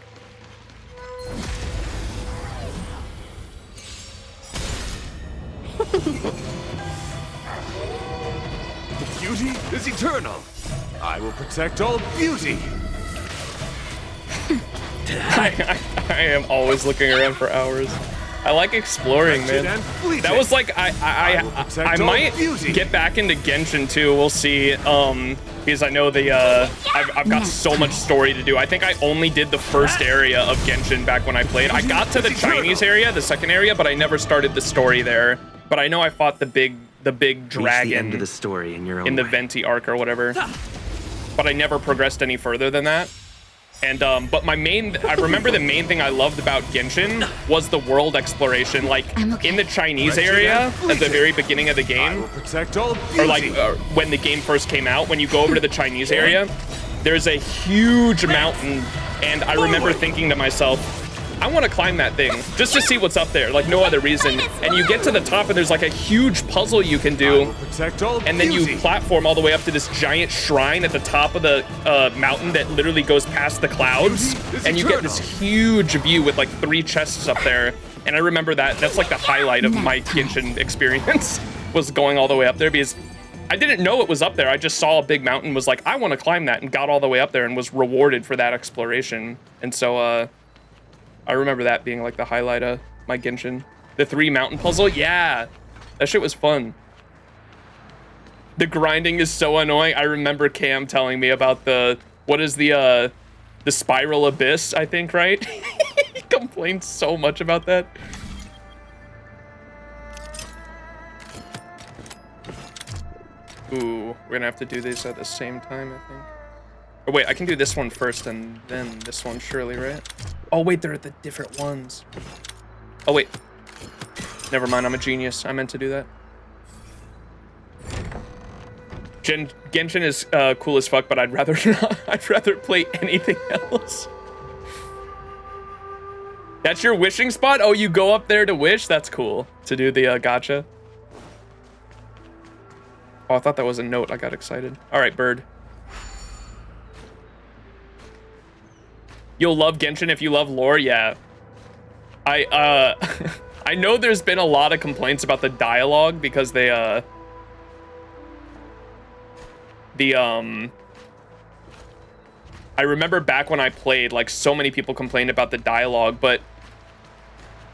Beauty is eternal. I will protect all beauty. I am always looking around for hours. I like exploring, man. That was like I might get back into Genshin too. We'll see. Because I know the I've got so much story to do. I think I only did the first area of Genshin back when I played. I got to the Chinese area, the second area, but I never started the story there. But I know I fought the big dragon. The end of the story in your own in the way. Venti arc or whatever. But I never progressed any further than that. And but I remember the main thing I loved about Genshin was the world exploration. Like in the Chinese area at the very beginning of the game, or like when the game first came out, when you go over to the Chinese area, there's a huge mountain, and I remember thinking to myself, I want to climb that thing just to see what's up there, like no other reason. And you get to the top and there's like a huge puzzle you can do, and then you platform all the way up to this giant shrine at the top of the mountain that literally goes past the clouds, and you get this huge view with like 3 chests up there. And I remember that's like the highlight of my Genshin experience was going all the way up there, because I didn't know it was up there. I just saw a big mountain, was like, I want to climb that, and got all the way up there and was rewarded for that exploration. And so I remember that being like the highlight of my Genshin. The 3 mountain puzzle, yeah, that shit was fun. The grinding is so annoying. I remember Cam telling me about what is the spiral abyss, I think, right? He complained so much about that. Ooh, we're gonna have to do these at the same time, I think. Oh wait, I can do this one first and then this one, surely, right? Oh wait, they're the different ones. Oh wait, never mind. I'm a genius. I meant to do that. Genshin is cool as fuck, but I'd rather not. I'd rather play anything else. That's your wishing spot? Oh, you go up there to wish? That's cool. To do the gacha. Oh, I thought that was a note. I got excited. All right, bird. You'll love Genshin if you love lore, yeah. I know there's been a lot of complaints about the dialogue because they I remember back when I played, like, so many people complained about the dialogue, but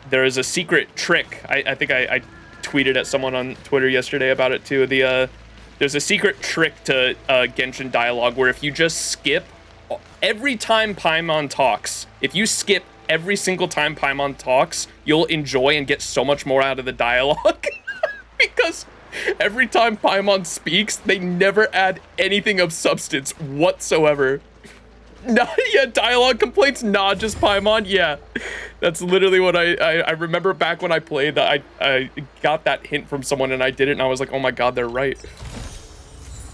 there is a secret trick. I think I tweeted at someone on Twitter yesterday about it too. There's a secret trick to Genshin dialogue where if you just skip every time Paimon talks, if you skip every single time Paimon talks, you'll enjoy and get so much more out of the dialogue. Because every time Paimon speaks, they never add anything of substance whatsoever. No, yeah, dialogue complaints, not just Paimon. Yeah, that's literally what I remember back when I played that. I got that hint from someone and I did it and I was like, oh my god, they're right.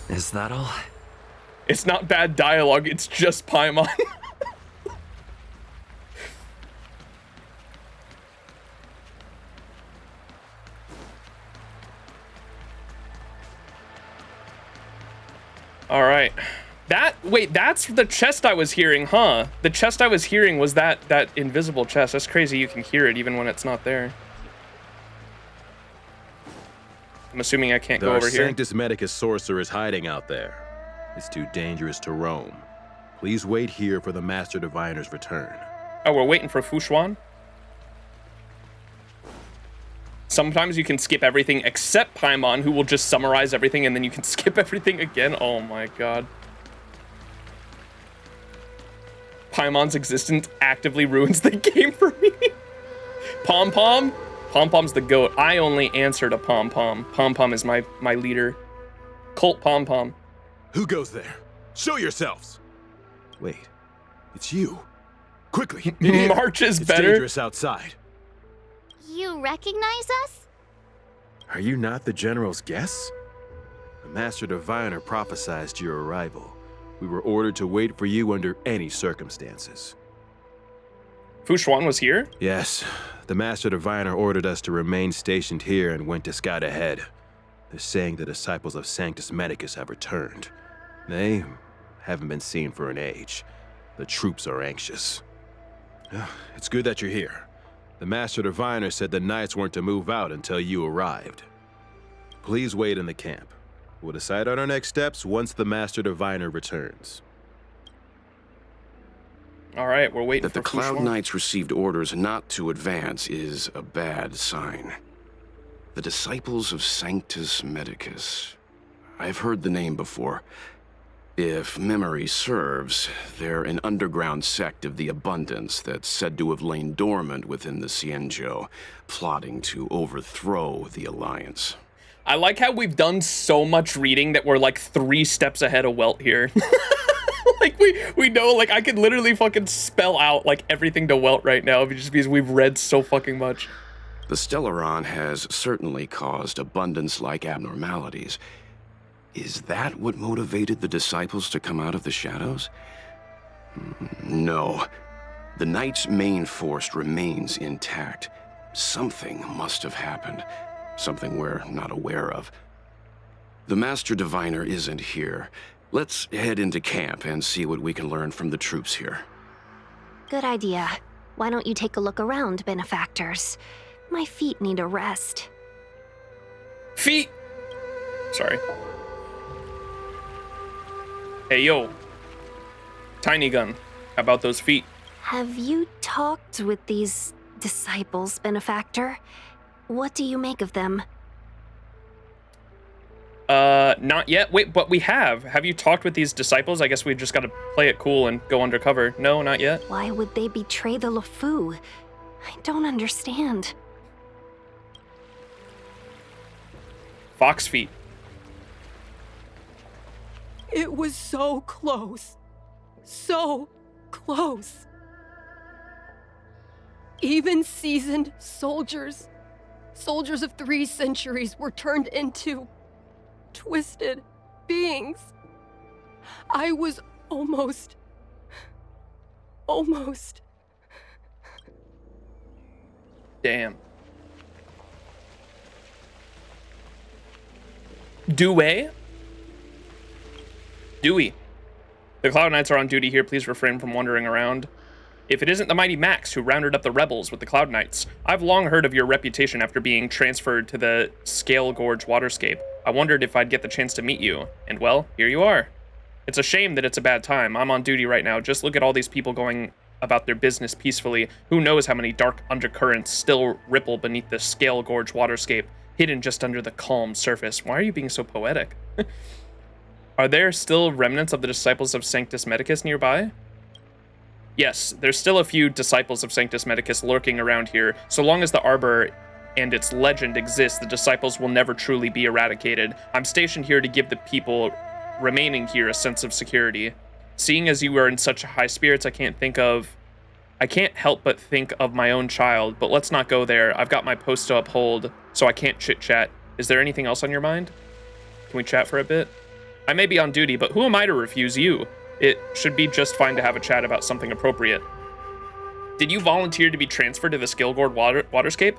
Is that all? It's not bad dialogue, it's just Paimon. All right. Wait, that's the chest I was hearing, huh? The chest I was hearing was that invisible chest. That's crazy, you can hear it even when it's not there. I'm assuming I can't go over here. There are Sanctus Medicus sorcerers hiding out there. It's too dangerous to roam. Please wait here for the Master Diviner's return. Oh, we're waiting for Fushuan? Sometimes you can skip everything except Paimon, who will just summarize everything, and then you can skip everything again. Oh my god. Paimon's existence actively ruins the game for me. Pom-Pom? Pom-Pom's the GOAT. I only answer to Pom-Pom. Pom-Pom is my leader. Cult Pom-Pom. Who goes there? Show yourselves! Wait, it's you. Quickly, in here. March is better. It's dangerous outside. You recognize us? Are you not the General's guests? The Master Diviner prophesized your arrival. We were ordered to wait for you under any circumstances. Fu Xuan was here? Yes, the Master Diviner ordered us to remain stationed here and went to scout ahead. They're saying the disciples of Sanctus Medicus have returned. They haven't been seen for an age. The troops are anxious. It's good that you're here. The Master Diviner said the Knights weren't to move out until you arrived. Please wait in the camp. We'll decide on our next steps once the Master Diviner returns. All right, we're waiting That for the Cloud Fu Xuan. Knights received orders not to advance is a bad sign. The disciples of Sanctus Medicus. I've heard the name before. If memory serves, they're an underground sect of the Abundance that's said to have lain dormant within the XianZhou, plotting to overthrow the Alliance. I like how we've done so much reading that we're like 3 steps ahead of Welt here. Like we know, like I could literally fucking spell out like everything to Welt right now just because we've read so fucking much. The Stellaron has certainly caused Abundance-like abnormalities. Is that what motivated the disciples to come out of the shadows? No. The Knight's main force remains intact. Something must have happened. Something we're not aware of. The Master Diviner isn't here. Let's head into camp and see what we can learn from the troops here. Good idea. Why don't you take a look around, benefactors? My feet need a rest. Feet! Sorry. Hey, yo. Tiny gun. How about those feet? Have you talked with these disciples, benefactor? What do you make of them? Not yet. Wait, but we have. Have you talked with these disciples? I guess we just gotta play it cool and go undercover. No, not yet. Why would they betray the Luofu? I don't understand. Fox feet. It was so close. So close. Even seasoned soldiers of 3 centuries were turned into twisted beings. I was almost. Damn. Dewey? Dewey. The Cloud Knights are on duty here. Please refrain from wandering around. If it isn't the mighty Max who rounded up the rebels with the Cloud Knights, I've long heard of your reputation after being transferred to the Scale Gorge waterscape. I wondered if I'd get the chance to meet you, and well, here you are. It's a shame that it's a bad time. I'm on duty right now. Just look at all these people going about their business peacefully. Who knows how many dark undercurrents still ripple beneath the Scale Gorge waterscape, hidden just under the calm surface. Why are you being so poetic? Are there still remnants of the disciples of Sanctus Medicus nearby? Yes, there's still a few disciples of Sanctus Medicus lurking around here. So long as the Arbor and its legend exists, the disciples will never truly be eradicated. I'm stationed here to give the people remaining here a sense of security. Seeing as you are in such high spirits, I can't help but think of my own child, but let's not go there. I've got my post to uphold, so I can't chit-chat. Is there anything else on your mind? Can we chat for a bit? I may be on duty, but who am I to refuse you? It should be just fine to have a chat about something appropriate. Did you volunteer to be transferred to the Scalgord waterscape?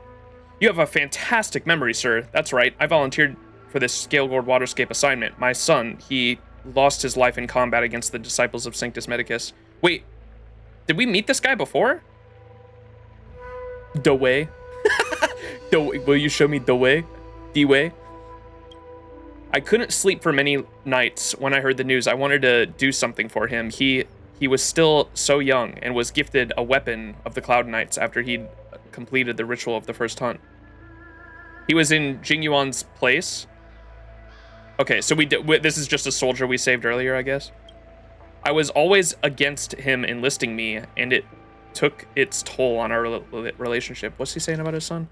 You have a fantastic memory, sir. That's right, I volunteered for this Scalgord waterscape assignment. My son, he lost his life in combat against the disciples of Sanctus Medicus. Wait, did we meet this guy before? Dewey. Will you show me Dewey? Dewey? I couldn't sleep for many nights when I heard the news. I wanted to do something for him. He was still so young and was gifted a weapon of the Cloud Knights after he'd completed the ritual of the first hunt. He was in Jingyuan's place. Okay, so this is just a soldier we saved earlier, I guess. I was always against him enlisting me, and it took its toll on our relationship. What's he saying about his son?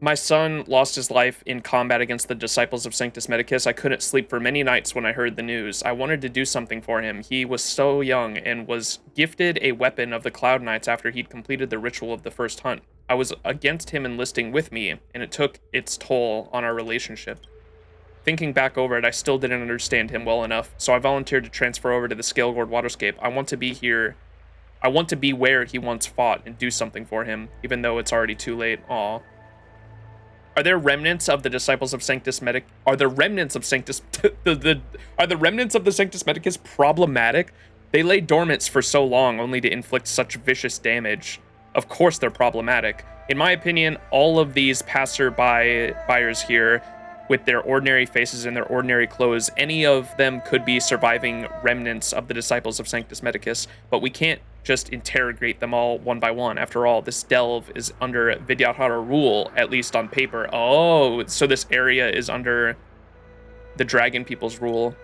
My son lost his life in combat against the disciples of Sanctus Medicus. I couldn't sleep for many nights when I heard the news. I wanted to do something for him. He was so young and was gifted a weapon of the Cloud Knights after he'd completed the ritual of the first hunt. I was against him enlisting with me, and it took its toll on our relationship. Thinking back over it, I still didn't understand him well enough, so I volunteered to transfer over to the Scale-Gored Waterscape. I want to be here. I want to be where he once fought and do something for him, even though it's already too late. Aw. Are there remnants of the disciples of Sanctus Medic? Are the remnants of Sanctus... Are the remnants of the Sanctus Medicus problematic? They lay dormant for so long, only to inflict such vicious damage. Of course they're problematic. In my opinion, all of these passerby-buyers here, with their ordinary faces and their ordinary clothes, any of them could be surviving remnants of the disciples of Sanctus Medicus, but we can't just interrogate them all one by one. After all, this delve is under Vidyadhara rule, at least on paper. Oh, so this area is under the Dragon People's rule.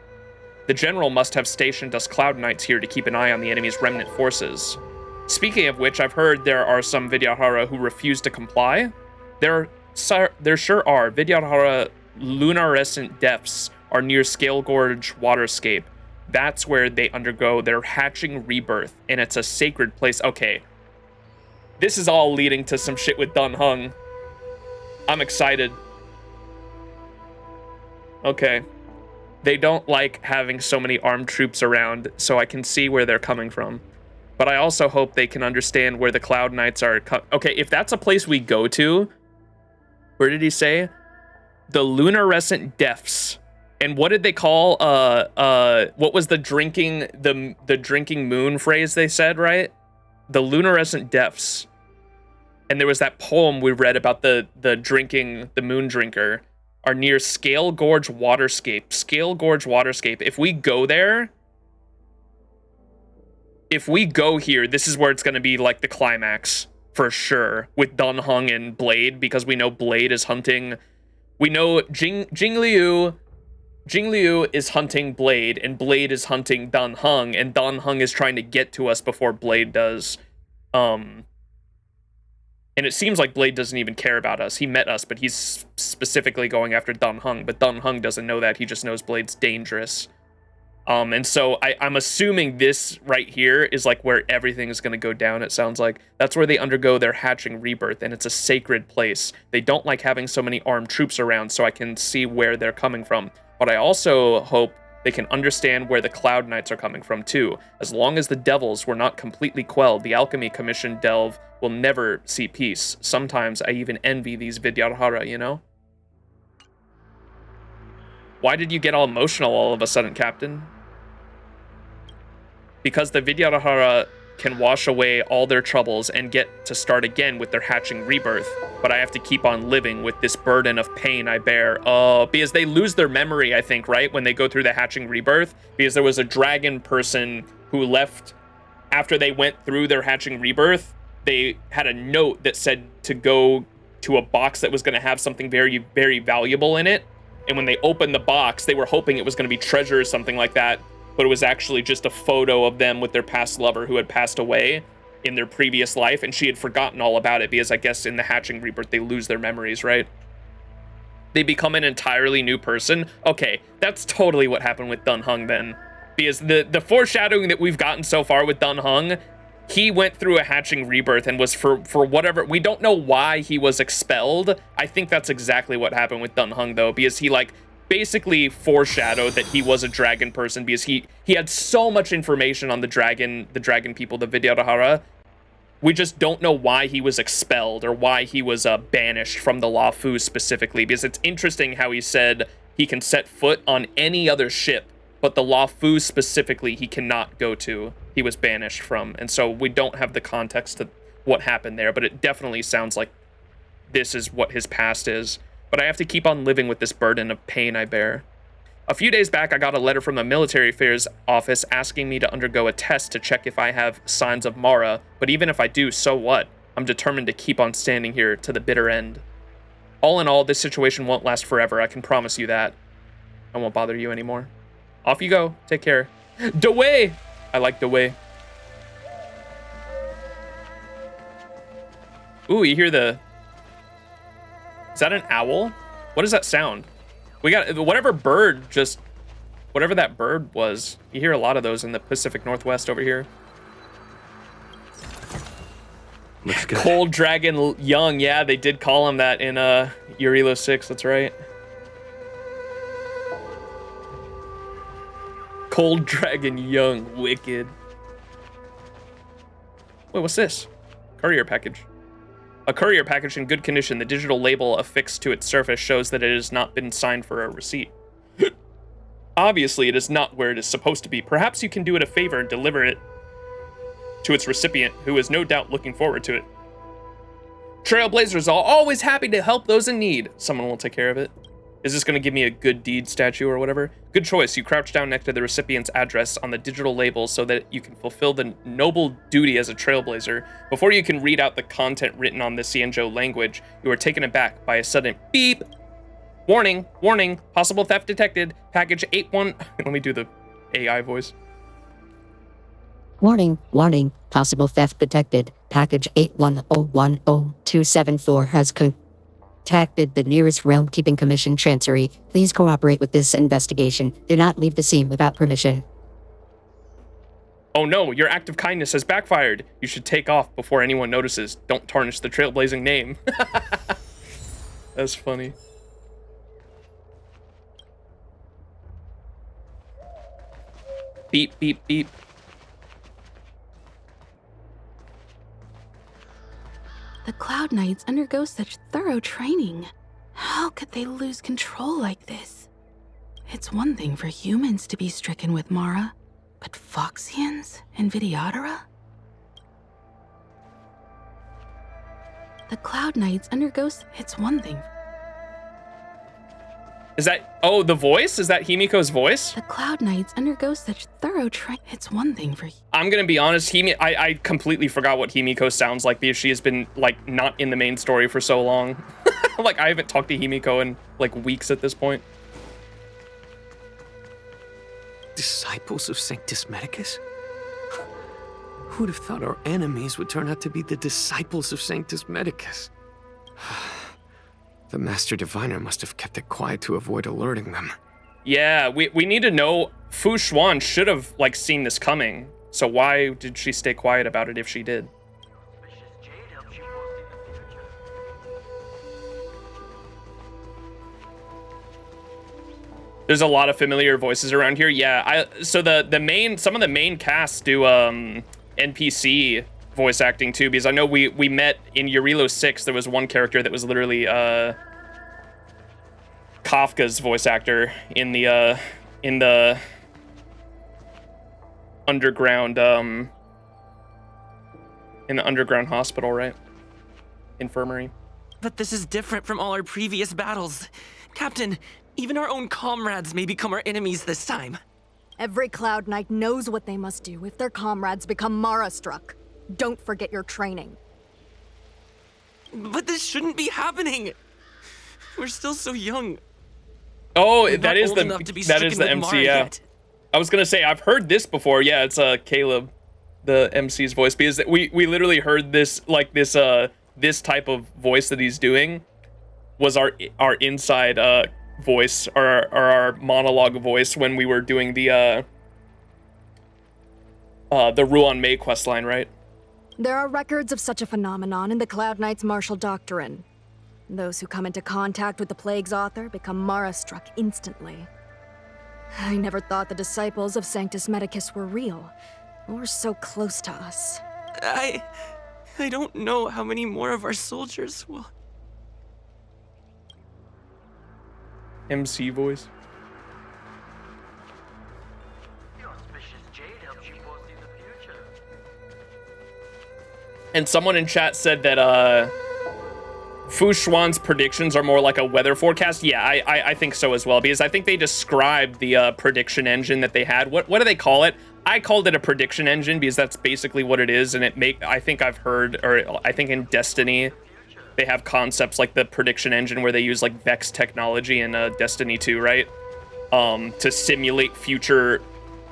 The general must have stationed us Cloud Knights here to keep an eye on the enemy's remnant forces. Speaking of which, I've heard there are some Vidyadhara who refuse to comply. There sure are. Vidyadhara lunarescent depths are near Scale Gorge Waterscape. That's where they undergo their hatching rebirth, and it's a sacred place. Okay, this is all leading to some shit with Dun Hung. I'm excited. Okay. They don't like having so many armed troops around, so I can see where they're coming from. But I also hope they can understand where the Cloud Knights are. Okay, if that's a place we go to, where did he say? The lunarescent depths. And what did they call what was the drinking moon phrase they said, right? The lunarescent depths. And there was that poem we read about the moon drinker are near Scale Gorge Waterscape. Scale Gorge Waterscape. If we go there, if we go here, this is where it's going to be like the climax for sure with Dun Hung and Blade, because we know Blade is hunting. We know Jing Liu is hunting Blade, and Blade is hunting Dun Hung, and Dun Hung is trying to get to us before Blade does. And it seems like Blade doesn't even care about us. He met us, but he's specifically going after Dun Hung, but Dun Hung doesn't know that. He just knows Blade's dangerous. And so I'm assuming this right here is like where everything is going to go down, it sounds like. That's where they undergo their hatching rebirth, and it's a sacred place. They don't like having so many armed troops around, so I can see where they're coming from. But I also hope they can understand where the Cloud Knights are coming from, too. As long as the devils were not completely quelled, the Alchemy Commission delve will never see peace. Sometimes I even envy these Vidyadhara, you know? Why did you get all emotional all of a sudden, Captain? Because the Vidyadhara can wash away all their troubles and get to start again with their hatching rebirth, but I have to keep on living with this burden of pain I bear. Because they lose their memory, I think, right? When they go through the hatching rebirth, because there was a dragon person who left after they went through their hatching rebirth. They had a note that said to go to a box that was going to have something very, very valuable in it. And when they opened the box, they were hoping it was going to be treasure or something like that, but it was actually just a photo of them with their past lover who had passed away in their previous life, and she had forgotten all about it because I guess in the hatching rebirth they lose their memories, right? They become an entirely new person. Okay, that's totally what happened with Dun Hung then. Because the foreshadowing that we've gotten so far with Dun Hung, he went through a hatching rebirth and was for whatever, we don't know why he was expelled. I think that's exactly what happened with Dun Hung though, because he like basically foreshadowed that he was a dragon person, because he had so much information on the dragon people, the Vidyadhara. We just don't know why he was expelled or why he was banished from the Luofu specifically, because it's interesting how he said he can set foot on any other ship, but the Luofu specifically he cannot go to. He was banished from, and so we don't have the context to what happened there, but it definitely sounds like this is what his past is. But I have to keep on living with this burden of pain I bear. A few days back, I got a letter from the military affairs office asking me to undergo a test to check if I have signs of Mara, but even if I do, so what? I'm determined to keep on standing here to the bitter end. All in all, this situation won't last forever, I can promise you that. I won't bother you anymore. Off you go. Take care. Dewey! I like Dewey. Ooh, you hear the... Is that an owl? What does that sound? We got whatever bird just... Whatever that bird was. You hear a lot of those in the Pacific Northwest over here. Looks good. Cold Dragon Young. Yeah, they did call him that in Eurilo 6. That's right. Cold Dragon Young, wicked. Wait, what's this? Courier package. A courier package in good condition. The digital label affixed to its surface shows that it has not been signed for a receipt. Obviously, it is not where it is supposed to be. Perhaps you can do it a favor and deliver it to its recipient, who is no doubt looking forward to it. Trailblazers are always happy to help those in need. Someone will take care of it. Is this going to give me a good deed statue or whatever? Good choice. You crouch down next to the recipient's address on the digital label so that you can fulfill the noble duty as a trailblazer. Before you can read out the content written on the XianZhou language, you are taken aback by a sudden beep. Warning, warning, possible theft detected. Package 81. Let me do the AI voice. Warning, warning, possible theft detected. Package 81010-274 has contacted the nearest Realm Keeping Commission Chancery. Please cooperate with this investigation. Do not leave the scene without permission. Oh no, your act of kindness has backfired. You should take off before anyone notices. Don't tarnish the trailblazing name. That's funny. Beep, beep, beep. The Cloud Knights undergo such thorough training. How could they lose control like this? It's one thing for humans to be stricken with Mara, but Foxians and Vidyadhara? The Cloud Knights undergo... It's one thing... Is that... Oh, the voice? Is that Himiko's voice? The Cloud Knights undergo such thorough training. It's one thing for... I'm gonna be honest, I completely forgot what Himiko sounds like because she has been, like, not in the main story for so long. Like, I haven't talked to Himiko in, like, weeks at this point. Disciples of Sanctus Medicus? Who'd have thought our enemies would turn out to be the disciples of Sanctus Medicus? The Master Diviner must have kept it quiet to avoid alerting them. Yeah, we need to know. Fu Xuan should have, like, seen this coming. So why did she stay quiet about it if she did? There's a lot of familiar voices around here. Yeah, so some of the main casts do NPC voice acting too, because I know we met in Yurilo 6, there was one character that was literally Kafka's voice actor in the underground hospital, right? Infirmary. But this is different from all our previous battles. Captain, even our own comrades may become our enemies this time. Every Cloud Knight knows what they must do if their comrades become Mara-struck. Don't forget your training. But this shouldn't be happening. We're still so young. Oh, We're that not is old the enough to be that is the stricken with MC. Mara Yeah, yet. I was gonna say I've heard this before. Yeah, it's Caleb, the MC's voice, because we literally heard this, like, this type of voice that he's doing was our inside voice, or our monologue voice when we were doing the Ruan Mei questline, right? There are records of such a phenomenon in the Cloud Knight's martial doctrine. Those who come into contact with the Plague's author become Mara-struck instantly. I never thought the disciples of Sanctus Medicus were real, or so close to us. I don't know how many more of our soldiers will... MC voice. And someone in chat said that Fu Xuan's predictions are more like a weather forecast. Yeah, I think so as well, because I think they described the prediction engine that they had. What do they call it? I called it a prediction engine because that's basically what it is, and I think I've heard, or I think in Destiny they have concepts like the prediction engine where they use, like, Vex technology in Destiny 2, right? To simulate future.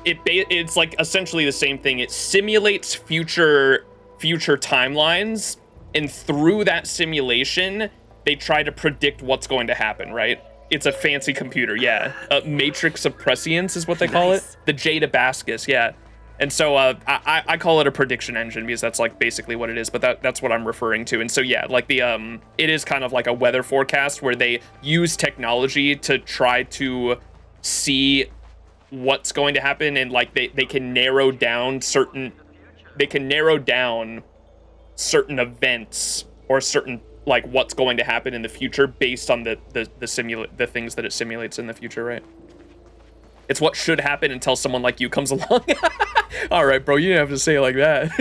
It's like essentially the same thing. It simulates future timelines, and through that simulation they try to predict what's going to happen, right? It's a fancy computer. Yeah, matrix of prescience is what they call it. The Jade Abascus. Yeah. And so I call it a prediction engine because that's, like, basically what it is, but that's what I'm referring to. And so yeah, like, the it is kind of like a weather forecast where they use technology to try to see what's going to happen, and like they can narrow down certain events or certain like what's going to happen in the future based on the things that it simulates in the future, right? It's what should happen until someone like you comes along. All right, bro, you didn't have to say it like that.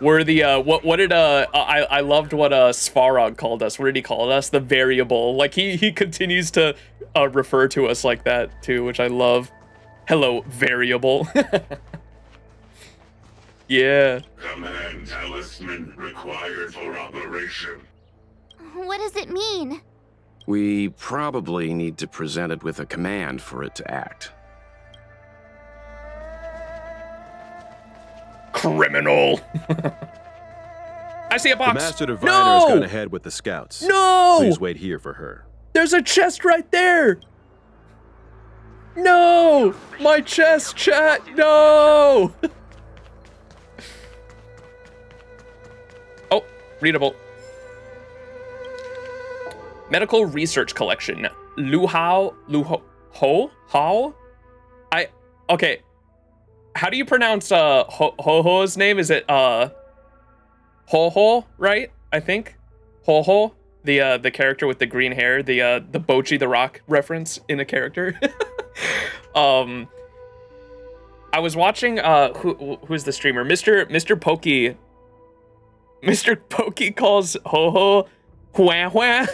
We're the what did I loved what Svarog called us. What did he call us? The variable. Like he continues to refer to us like that too, which I love. Hello, variable. Yeah. Command talisman required for operation. What does it mean? We probably need to present it with a command for it to act. Criminal. I see a box. The Master Diviner has gone ahead with the scouts. No! Please wait here for her. There's a chest right there. No! My chest, chat. No! Oh, readable. Medical research collection. Luofu. Okay. How do you pronounce Ho-Ho's name? Is it Ho-Ho, right? I think. Ho-Ho, the character with the green hair, the Bochi the Rock reference in a character. I was watching who's the streamer? Mr. Pokey. Mr. Pokey calls Ho-Ho Hua Hua.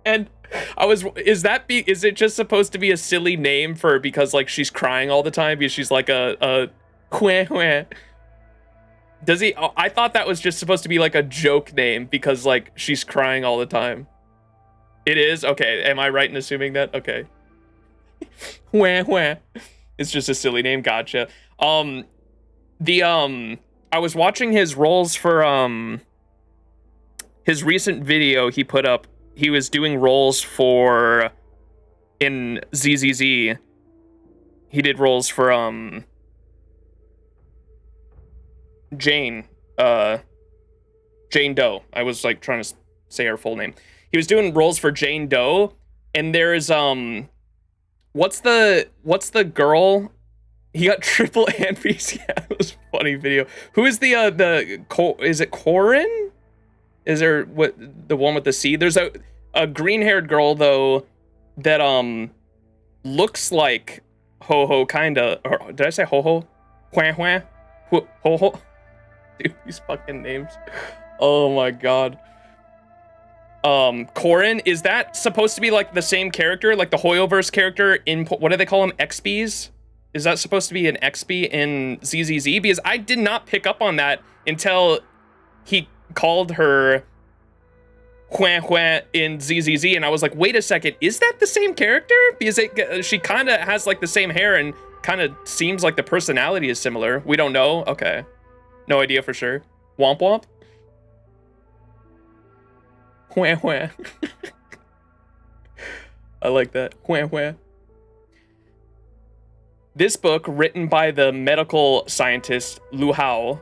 And is it just supposed to be a silly name for because like she's crying all the time because she's like a Hua Hua? Does he? Oh, I thought that was just supposed to be like a joke name because like she's crying all the time. It is? Okay. Am I right in assuming that? Okay. Hua Hua. It's just a silly name. Gotcha. I was watching his roles for his recent video he put up. He was doing roles for in XianZhou. He did roles for Jane Doe. I was like trying to say her full name. He was doing roles for Jane Doe, and there's what's the girl? He got triple handpiece. Yeah, it was a funny video. Who is is it Corin? Is there the one with the C? There's a green-haired girl though that looks like Ho-Ho kinda, or did I say Ho-Ho? Hua Hua? Ho-Ho? Dude, these fucking names. Oh my god. Corin, is that supposed to be like the same character, like the Hoyoverse character in, what do they call them, XBs? Is that supposed to be an XB in XianZhou? Because I did not pick up on that until he called her Hua Hua in XianZhou, and I was like, wait a second, is that the same character? Because she kind of has like the same hair and kind of seems like the personality is similar. We don't know. Okay. No idea for sure. Womp womp. Hua Hua. I like that. Hua Hua. This book, written by the medical scientist Lu Hao,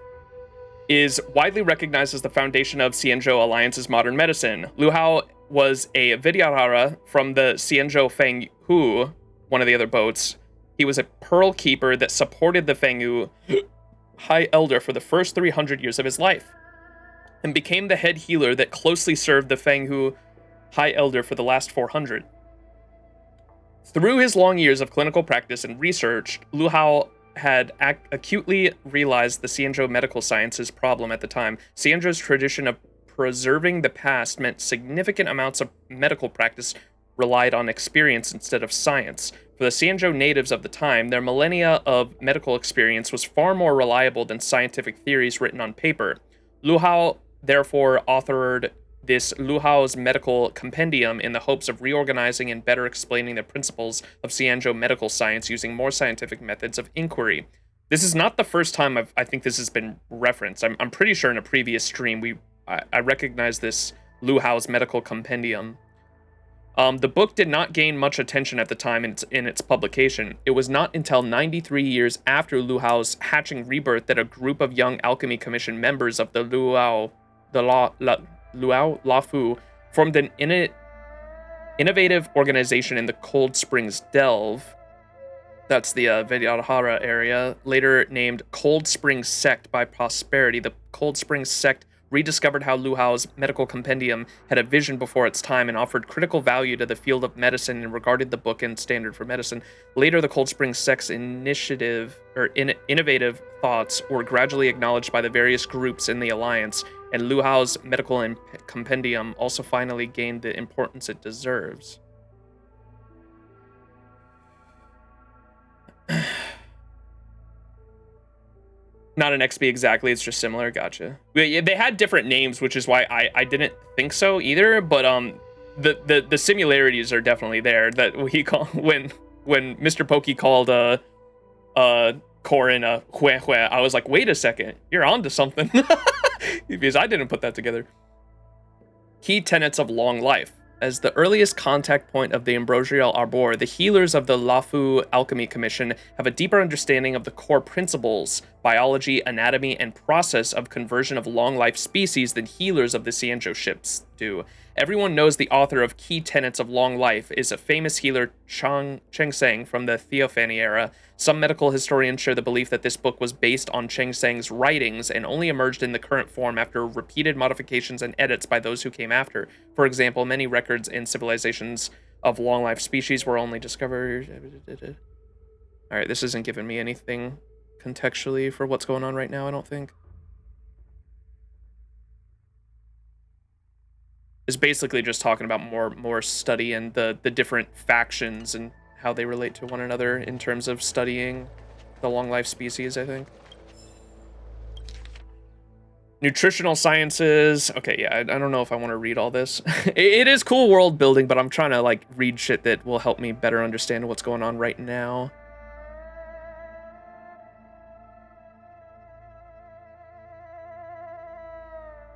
is widely recognized as the foundation of XianZhou Alliance's modern medicine. Lu Hao was a Vidyadhara from the XianZhou Fenghu, one of the other boats. He was a pearl keeper that supported the Fenghu High Elder for the first 300 years of his life, and became the head healer that closely served the Fenghu High Elder for the last 400. Through his long years of clinical practice and research, Lu Hao had acutely realized the XianZhou medical sciences problem at the time. XianZhou's tradition of preserving the past meant significant amounts of medical practice relied on experience instead of science. For the XianZhou natives of the time, their millennia of medical experience was far more reliable than scientific theories written on paper. Lu Hao therefore authored this Lu Hao's medical compendium in the hopes of reorganizing and better explaining the principles of XianZhou medical science using more scientific methods of inquiry. This is not the first time I think this has been referenced. I'm pretty sure in a previous stream I recognize this Lu Hao's medical compendium. The book did not gain much attention at the time in its publication. It was not until 93 years after Lu Hao's hatching rebirth that a group of young Alchemy Commission members of the Luofu formed an innovative organization in the Cold Springs Delve. That's the Vidyadhara area, later named Cold Springs Sect by Prosperity. The Cold Springs Sect rediscovered how Luofu's medical compendium had a vision before its time and offered critical value to the field of medicine and regarded the book and standard for medicine. Later, the Cold Springs Sect's innovative thoughts were gradually acknowledged by the various groups in the Alliance, and Luofu's medical compendium also finally gained the importance it deserves. Not an XP exactly, it's just similar. Gotcha. They had different names, which is why I didn't think so either, but the similarities are definitely there. That he called when Mr. Pokey called Corin a hue hue, I was like, wait a second, you're onto something. Because I didn't put that together. Key tenets of long life. As the earliest contact point of the ambrosial arbor, the healers of the Luofu Alchemy Commission have a deeper understanding of the core principles, biology, anatomy, and process of conversion of long-life species than healers of the XianZhou ships do. Everyone knows the author of Key Tenets of Long Life is a famous healer Cheng Seng from the Theophany era. Some medical historians share the belief that this book was based on Cheng Seng's writings and only emerged in the current form after repeated modifications and edits by those who came after. For example, many records and civilizations of long-life species were only discovered... Alright, this isn't giving me anything contextually for what's going on right now, I don't think. Is basically just talking about more study and the different factions and how they relate to one another in terms of studying the long life species, I think. Nutritional sciences. Okay, yeah, I don't know if I want to read all this. It is cool world building, but I'm trying to like read shit that will help me better understand what's going on right now.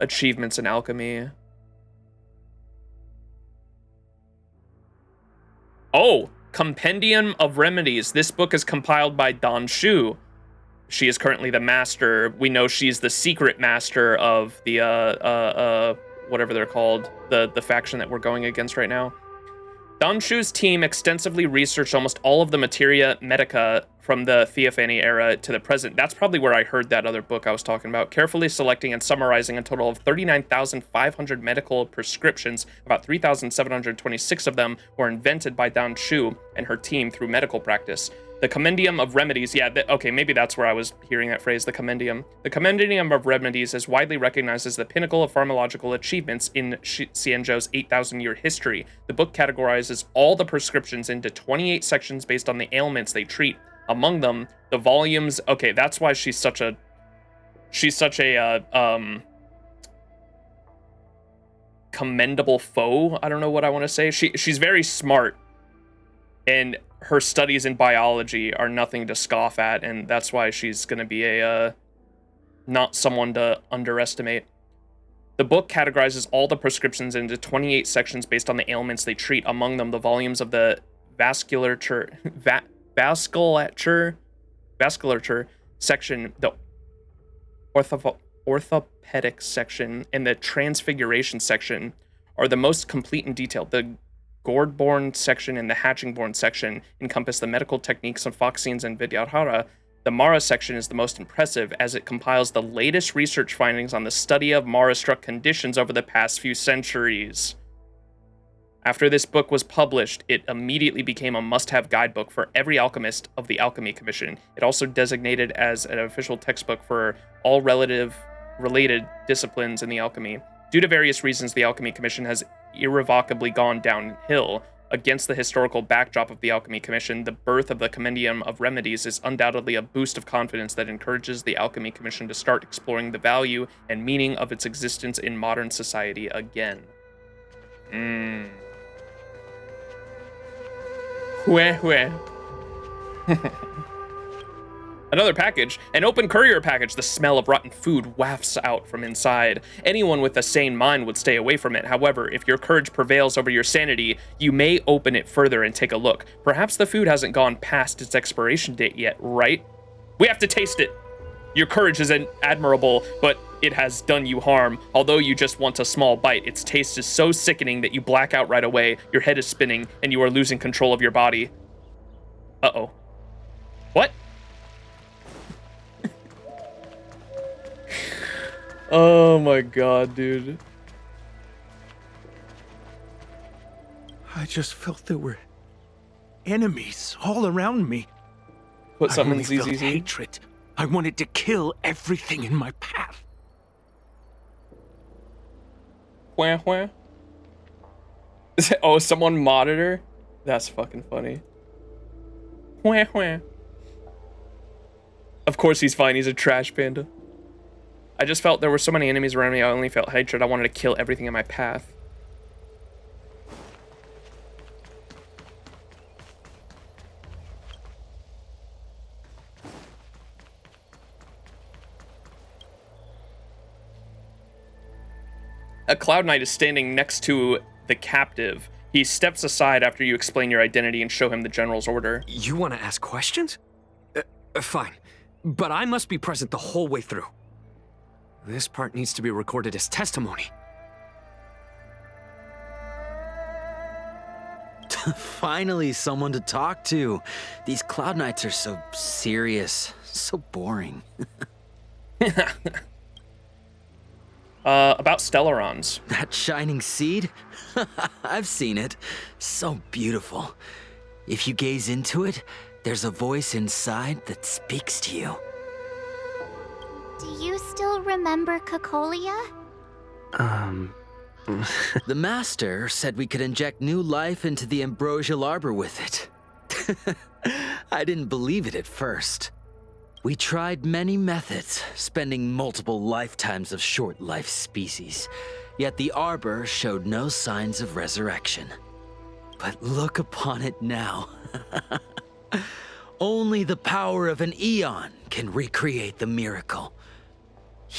Achievements in alchemy. Oh, Compendium of Remedies. This book is compiled by Dan Shu. She is currently the master. We know she's the secret master of the, whatever they're called, the faction that we're going against right now. Dan Shu's team extensively researched almost all of the materia medica from the Theophany era to the present. That's probably where I heard that other book I was talking about. Carefully selecting and summarizing a total of 39,500 medical prescriptions. About 3,726 of them were invented by Dan Shu and her team through medical practice. The Compendium of Remedies, yeah, okay, maybe that's where I was hearing that phrase, the Compendium. The Compendium of Remedies is widely recognized as the pinnacle of pharmacological achievements in XianZhou's 8,000-year history. The book categorizes all the prescriptions into 28 sections based on the ailments they treat. Among them, the volumes, okay, that's why she's such a commendable foe. I don't know what I want to say. She's very smart, and her studies in biology are nothing to scoff at, and that's why she's going to be a not someone to underestimate. The book categorizes all the prescriptions into 28 sections based on the ailments they treat. Among them, the volumes of the vasculature section, the orthopedic section, and the transfiguration section are the most complete and detailed. The Gourdborn section and the Hatchingborn section encompass the medical techniques of Foxians and Vidyadhara. The Mara section is the most impressive, as it compiles the latest research findings on the study of Mara-struck conditions over the past few centuries. After this book was published, it immediately became a must-have guidebook for every alchemist of the Alchemy Commission. It also designated as an official textbook for all related disciplines in the alchemy. Due to various reasons, the Alchemy Commission has irrevocably gone downhill. Against the historical backdrop of the Alchemy Commission, the birth of the Compendium of Remedies is undoubtedly a boost of confidence that encourages the Alchemy Commission to start exploring the value and meaning of its existence in modern society again. Hue. Another package, an open courier package. The smell of rotten food wafts out from inside. Anyone with a sane mind would stay away from it. However, if your courage prevails over your sanity, you may open it further and take a look. Perhaps the food hasn't gone past its expiration date yet, right? We have to taste it. Your courage is admirable, but it has done you harm. Although you just want a small bite, its taste is so sickening that you black out right away, your head is spinning, and you are losing control of your body. Uh-oh. What? Oh my god, dude. I just felt there were enemies all around me. Put something I in only felt ZZZ. hatred. I wanted to kill everything in my path. Wah, wah. Oh, someone modded her? That's fucking funny. Wah, wah. Of course he's fine, he's a trash panda. I just felt there were so many enemies around me, I only felt hatred. I wanted to kill everything in my path. A Cloud Knight is standing next to the captive. He steps aside after you explain your identity and show him the general's order. You want to ask questions? Fine. But I must be present the whole way through. This part needs to be recorded as testimony. Finally, someone to talk to. These Cloud Knights are so serious, so boring. About Stellarons. That shining seed? I've seen it. So beautiful. If you gaze into it, there's a voice inside that speaks to you. Do you still remember Cocolia? The Master said we could inject new life into the ambrosial arbor with it. I didn't believe it at first. We tried many methods, spending multiple lifetimes of short-life species, yet the arbor showed no signs of resurrection. But look upon it now. Only the power of an eon can recreate the miracle.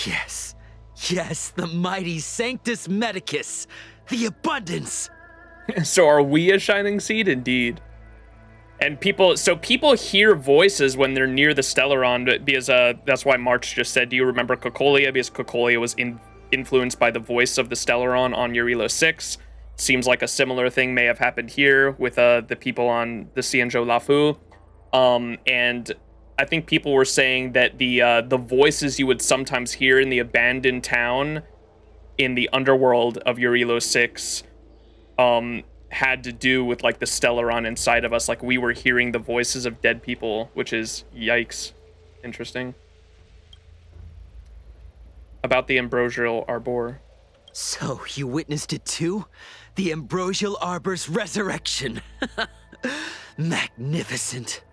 Yes, yes, the mighty Sanctus Medicus, the abundance. So are we a shining seed? Indeed. And people hear voices when they're near the Stellaron, because that's why March just said, do you remember Cocolia? Because Cocolia was influenced by the voice of the Stellaron on Eurilo 6. Seems like a similar thing may have happened here with the people on the XianZhou Luofu. And I think people were saying that the voices you would sometimes hear in the abandoned town in the underworld of Eurilo 6 had to do with like the Stellaron inside of us. Like we were hearing the voices of dead people, which is yikes. Interesting. About the ambrosial arbor. So you witnessed it too? The ambrosial arbor's resurrection. Magnificent.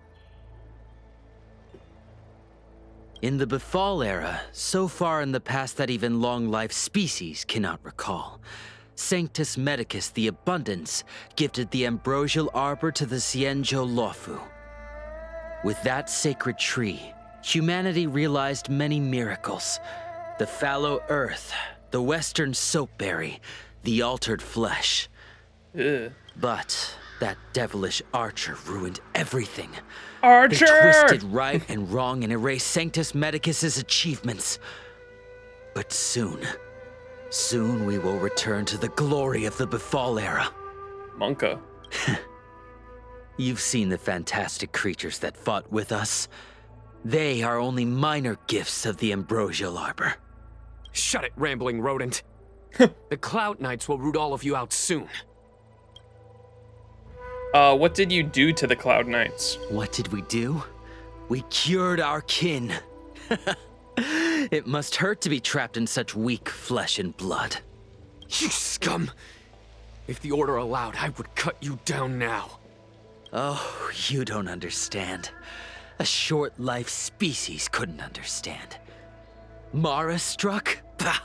In the Befall era, so far in the past that even long-life species cannot recall, Sanctus Medicus the Abundance gifted the ambrosial arbor to the XianZhou Luofu. With that sacred tree, humanity realized many miracles. The fallow earth, the western soapberry, the altered flesh. Ugh. But that devilish archer ruined everything. Archer! They twisted right and wrong and erased Sanctus Medicus's achievements. But soon we will return to the glory of the Befall era. Monka. You've seen the fantastic creatures that fought with us. They are only minor gifts of the ambrosial arbor. Shut it, rambling rodent. The Cloud Knights will root all of you out soon. What did you do to the Cloud Knights? What did we do? We cured our kin. It must hurt to be trapped in such weak flesh and blood. You scum! If the Order allowed, I would cut you down now. Oh, you don't understand. A short-life species couldn't understand. Mara struck? Bah!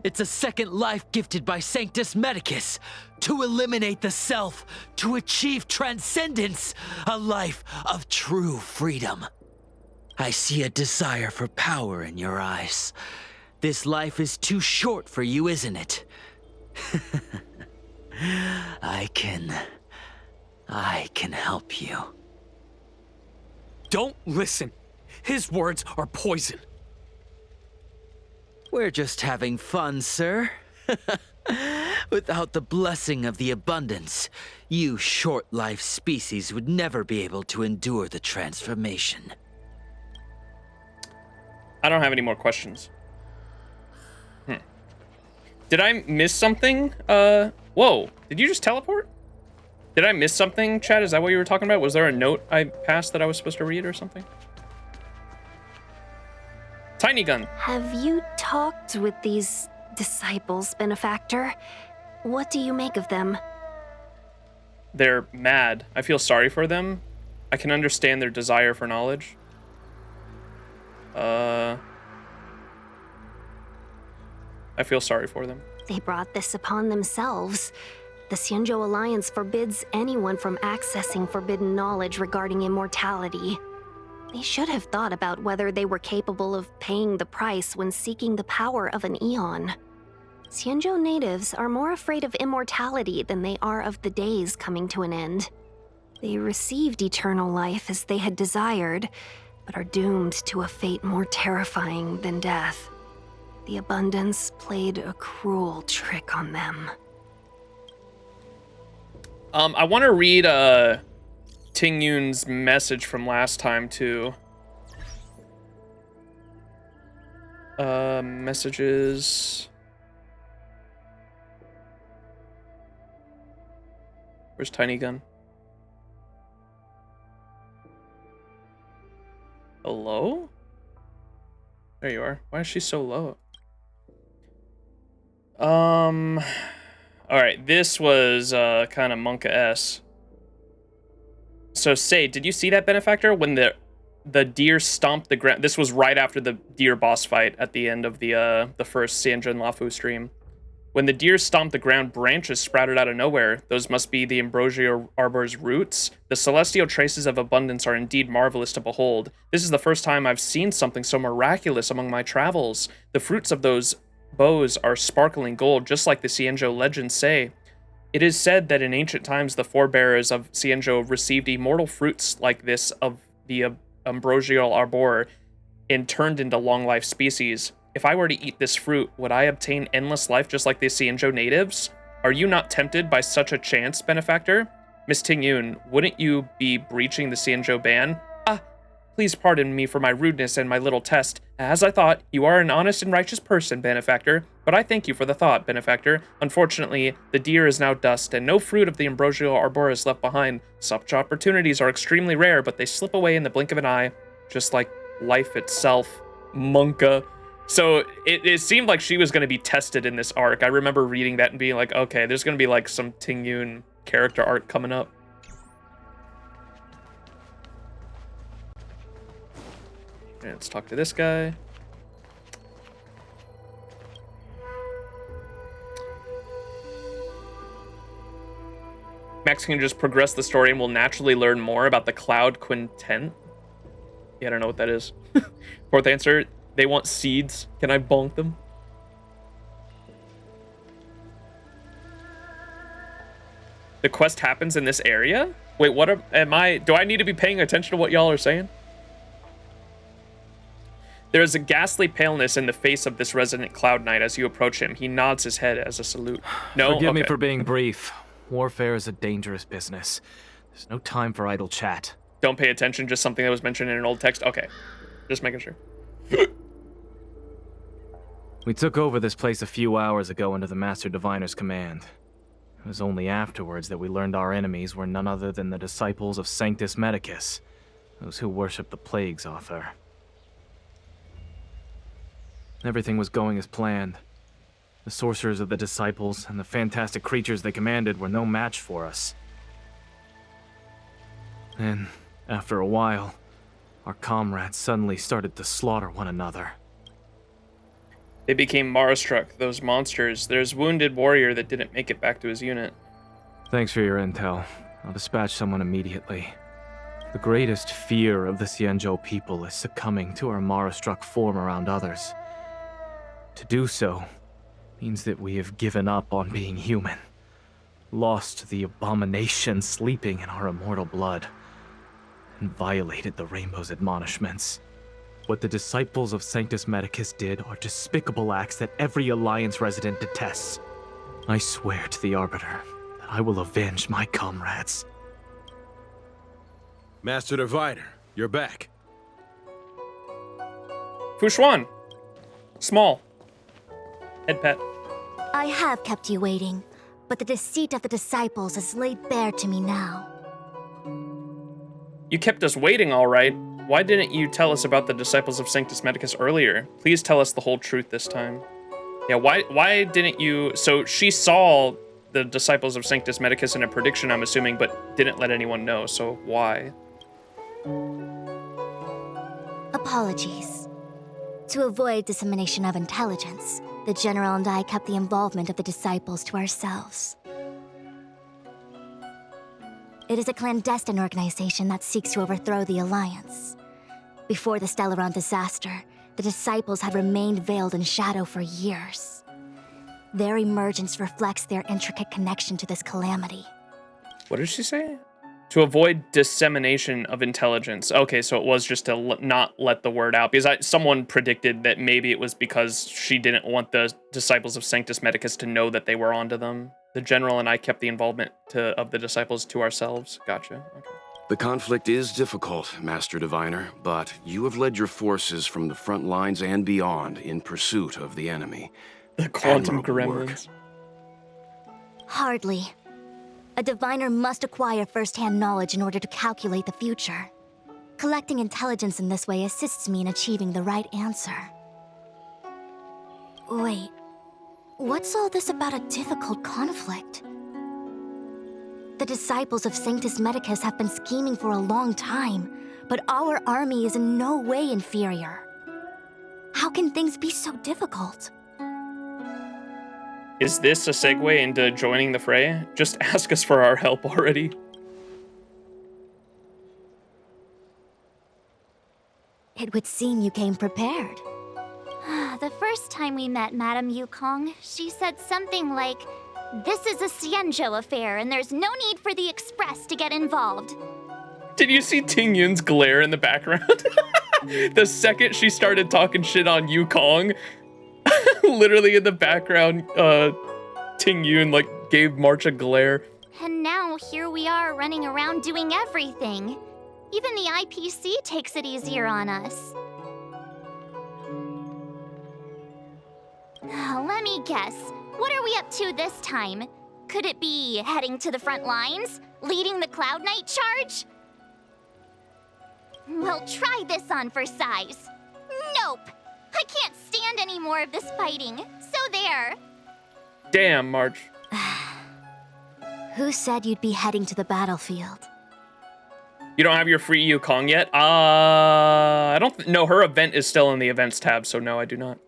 It's a second life gifted by Sanctus Medicus to eliminate the self, to achieve transcendence, a life of true freedom. I see a desire for power in your eyes. This life is too short for you, isn't it? I can help you. Don't listen. His words are poison. We're just having fun, sir. Without the blessing of the abundance, you short-life species would never be able to endure the transformation. I don't have any more questions. Did I miss something? Whoa, did you just teleport? Did I miss something, Chad? Is that what you were talking about? Was there a note I passed that I was supposed to read or something? Tiny gun. Have you talked with these disciples, Benefactor? What do you make of them? They're mad. I feel sorry for them. I can understand their desire for knowledge. I feel sorry for them. They brought this upon themselves. The XianZhou Alliance forbids anyone from accessing forbidden knowledge regarding immortality. They should have thought about whether they were capable of paying the price when seeking the power of an eon. XianZhou natives are more afraid of immortality than they are of the days coming to an end. They received eternal life as they had desired, but are doomed to a fate more terrifying than death. The abundance played a cruel trick on them. I want to read Ting Yun's message from last time too. Messages. Where's Tiny Gun? Hello? There you are. Why is she so low? Alright, this was kind of Monka-S. So say, did you see that, Benefactor? When the deer stomped the ground. This was right after the deer boss fight at the end of the first XianZhou Luofu stream. When the deer stomped the ground, branches sprouted out of nowhere. Those must be the Ambrosial Arbor's roots. The celestial traces of abundance are indeed marvelous to behold. This is the first time I've seen something so miraculous among my travels. The fruits of those bows are sparkling gold, just like the XianZhou legends say. It is said that in ancient times the forebears of XianZhou received immortal fruits like this of the Ambrosial Arbor and turned into long-life species. If I were to eat this fruit, would I obtain endless life just like the XianZhou natives? Are you not tempted by such a chance, Benefactor? Miss Ting Yun, wouldn't you be breaching the XianZhou ban? Please pardon me for my rudeness and my little test. As I thought, you are an honest and righteous person, Benefactor, but I thank you for the thought, Benefactor. Unfortunately, the deer is now dust, and no fruit of the Ambrosial Arbor is left behind. Such opportunities are extremely rare, but they slip away in the blink of an eye, just like life itself. Monka. So it seemed like she was going to be tested in this arc. I remember reading that and being like, okay, there's going to be like some Ting Yun character arc coming up. And let's talk to this guy. Max can just progress the story and we'll naturally learn more about the Cloud Quintet. Yeah, I don't know what that is. Fourth answer, they want seeds. Can I bonk them? The quest happens in this area? Wait, what do I need to be paying attention to what y'all are saying? There is a ghastly paleness in the face of this resident Cloud Knight as you approach him. He nods his head as a salute. No? Forgive me Okay. for being brief. Warfare is a dangerous business. There's no time for idle chat. Don't pay attention, just something that was mentioned in an old text? Okay. Just making sure. We took over this place a few hours ago under the Master Diviner's command. It was only afterwards that we learned our enemies were none other than the disciples of Sanctus Medicus, those who worship the Plague's author. Everything was going as planned. The sorcerers of the disciples and the fantastic creatures they commanded were no match for us. Then, after a while, our comrades suddenly started to slaughter one another. They became Mara-struck, those monsters. There's a wounded warrior that didn't make it back to his unit. Thanks for your intel. I'll dispatch someone immediately. The greatest fear of the XianZhou people is succumbing to our Mara-struck form around others. To do so means that we have given up on being human, lost the abomination sleeping in our immortal blood, and violated the Rainbow's admonishments. What the disciples of Sanctus Medicus did are despicable acts that every Alliance resident detests. I swear to the Arbiter that I will avenge my comrades. Master Diviner, you're back. Fushuan. Small. Head pet. I have kept you waiting, but the deceit of the disciples is laid bare to me now. You kept us waiting, all right. Why didn't you tell us about the disciples of Sanctus Medicus earlier? Please tell us the whole truth this time. Yeah, why didn't you... So she saw the disciples of Sanctus Medicus in a prediction, I'm assuming, but didn't let anyone know, so why? Apologies. To avoid dissemination of intelligence, the General and I kept the involvement of the disciples to ourselves. It is a clandestine organization that seeks to overthrow the Alliance. Before the Stellaron disaster, the disciples had remained veiled in shadow for years. Their emergence reflects their intricate connection to this calamity. What did she say? To avoid dissemination of intelligence. Okay, so it was just to not let the word out. Because someone predicted that maybe it was because she didn't want the disciples of Sanctus Medicus to know that they were onto them. The General and I kept the involvement of the disciples to ourselves. Gotcha. Okay. The conflict is difficult, Master Diviner, but you have led your forces from the front lines and beyond in pursuit of the enemy. The quantum Admirable work. gremlins. Hardly. A diviner must acquire first-hand knowledge in order to calculate the future. Collecting intelligence in this way assists me in achieving the right answer. Wait, what's all this about a difficult conflict? The disciples of Sanctus Medicus have been scheming for a long time, but our army is in no way inferior. How can things be so difficult? Is this a segue into joining the fray? Just ask us for our help already. It would seem you came prepared. The first time we met Madame Yukong, she said something like, "This is a XianZhou affair, and there's no need for the Express to get involved." Did you see Ting Yun's glare in the background? The second she started talking shit on Yukong, literally in the background, Ting Yun like gave March a glare. And now here we are running around doing everything. Even the IPC takes it easier on us. Let me guess. What are we up to this time? Could it be heading to the front lines? Leading the Cloud Knight charge? Well, try this on for size. Nope! I can't stand any more of this fighting. So there. Damn, March. Who said you'd be heading to the battlefield? You don't have your free Yukong yet? I don't no, her event is still in the events tab, so no, I do not.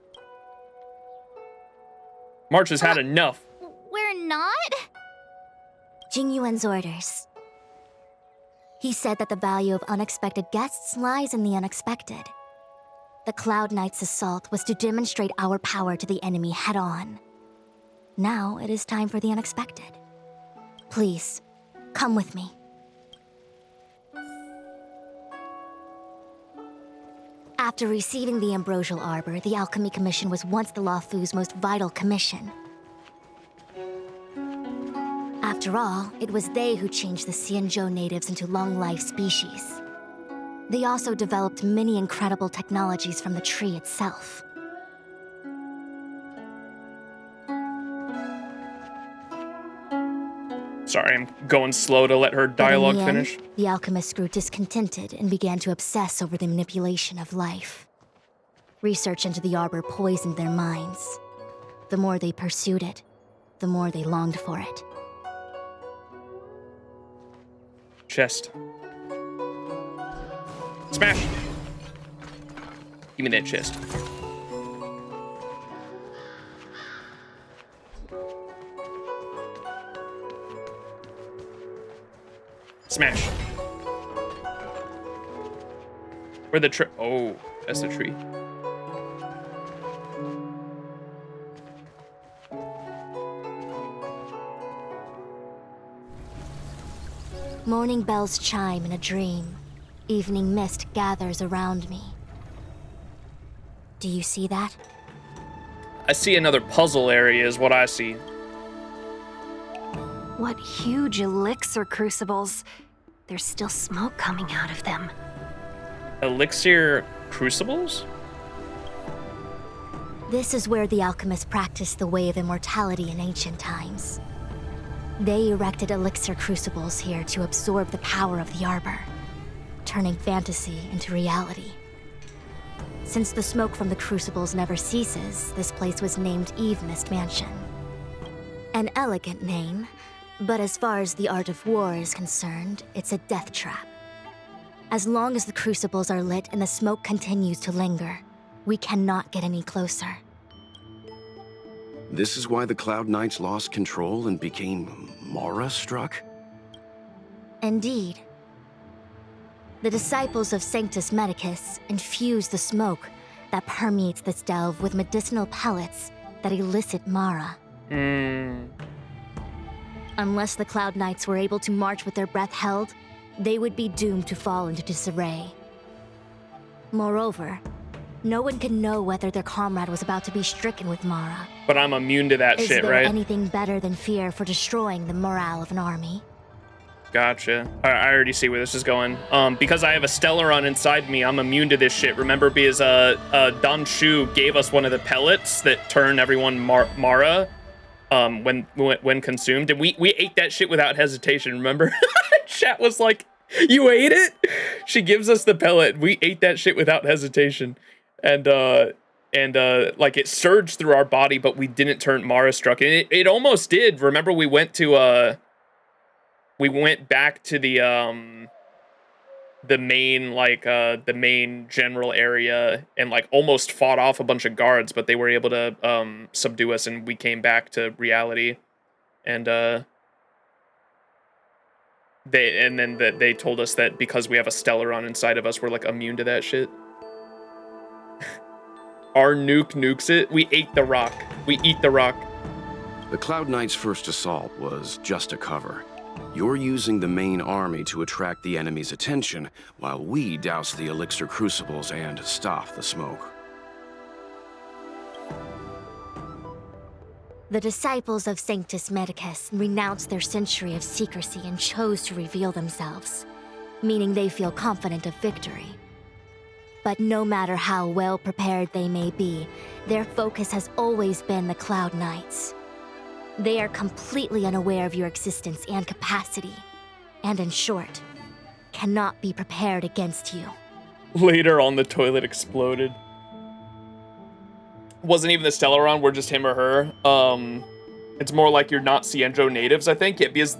March has had enough. We're not? Jing Yuan's orders. He said that the value of unexpected guests lies in the unexpected. The Cloud Knight's assault was to demonstrate our power to the enemy head-on. Now it is time for the unexpected. Please, come with me. After receiving the Ambrosial Arbor, the Alchemy Commission was once the Luofu's most vital commission. After all, it was they who changed the XianZhou natives into long-life species. They also developed many incredible technologies from the tree itself. Sorry, I'm going slow to let her dialogue But in the end, finish. The alchemists grew discontented and began to obsess over the manipulation of life. Research into the Arbor poisoned their minds. The more they pursued it, the more they longed for it. Chest. Smash! Give me that chest. Smash. Where the tree? Oh, that's the tree. Morning bells chime in a dream. Evening mist gathers around me. Do you see that? I see another puzzle area is what I see. What huge elixir crucibles. There's still smoke coming out of them. Elixir crucibles? This is where the alchemists practiced the way of immortality in ancient times. They erected elixir crucibles here to absorb the power of the arbor, turning fantasy into reality. Since the smoke from the crucibles never ceases, this place was named Eve Mist Mansion. An elegant name, but as far as the art of war is concerned, it's a death trap. As long as the crucibles are lit and the smoke continues to linger, we cannot get any closer. This is why the Cloud Knights lost control and became Mara-struck? Indeed. The disciples of Sanctus Medicus infuse the smoke that permeates this delve with medicinal pellets that elicit Mara. Unless the Cloud Knights were able to march with their breath held, they would be doomed to fall into disarray. Moreover, no one can know whether their comrade was about to be stricken with Mara. But I'm immune to that shit, right? Is there anything better than fear for destroying the morale of an army? Gotcha. I already see where this is going. Because I have a Stellaron inside me, I'm immune to this shit. Remember, because Don Shu gave us one of the pellets that turn everyone Mara when consumed, and we ate that shit without hesitation. Remember? Chat was like, "You ate it?" She gives us the pellet. We ate that shit without hesitation, and like it surged through our body, but we didn't turn Mara struck, and it almost did. Remember, we went back to the main general area and like almost fought off a bunch of guards, but they were able to subdue us, and we came back to reality. And they told us that because we have a Stellaron inside of us, we're like immune to that shit. Our nuke nukes it. We ate the rock. We eat the rock. The Cloud Knights' first assault was just a cover. You're using the main army to attract the enemy's attention, while we douse the elixir crucibles and stop the smoke. The disciples of Sanctus Medicus renounced their century of secrecy and chose to reveal themselves, meaning they feel confident of victory. But no matter how well prepared they may be, their focus has always been the Cloud Knights. They are completely unaware of your existence and capacity, and in short, cannot be prepared against you. Later on, the toilet exploded. Wasn't even the Stellaron, we're just him or her. It's more like you're not XianZhou natives, I think. Yeah, because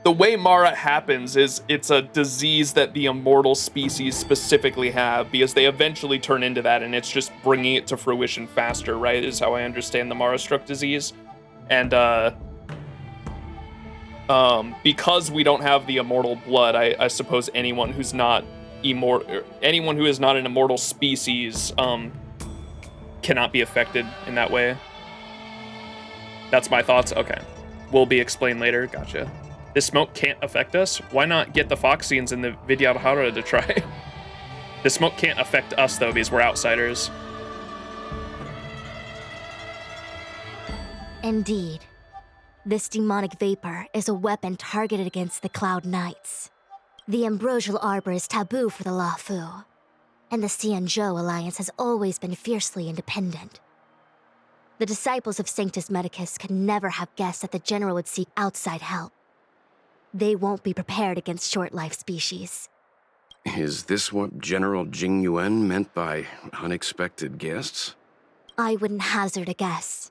the way Mara happens is it's a disease that the immortal species specifically have, because they eventually turn into that, and it's just bringing it to fruition faster, right, is how I understand the Mara-struck disease. And because we don't have the immortal blood, I suppose anyone who's not anyone who is not an immortal species cannot be affected in that way. That's my thoughts. Okay. Will be explained later. Gotcha. This smoke can't affect us? Why not get the Foxians and the Vidyadhara to try? The smoke can't affect us, though, because we're outsiders. Indeed. This demonic vapor is a weapon targeted against the Cloud Knights. The ambrosial arbor is taboo for the Luofu, and the XianZhou alliance has always been fiercely independent. The disciples of Sanctus Medicus could never have guessed that the general would seek outside help. They won't be prepared against short-life species. Is this what General Jing Yuan meant by unexpected guests? I wouldn't hazard a guess.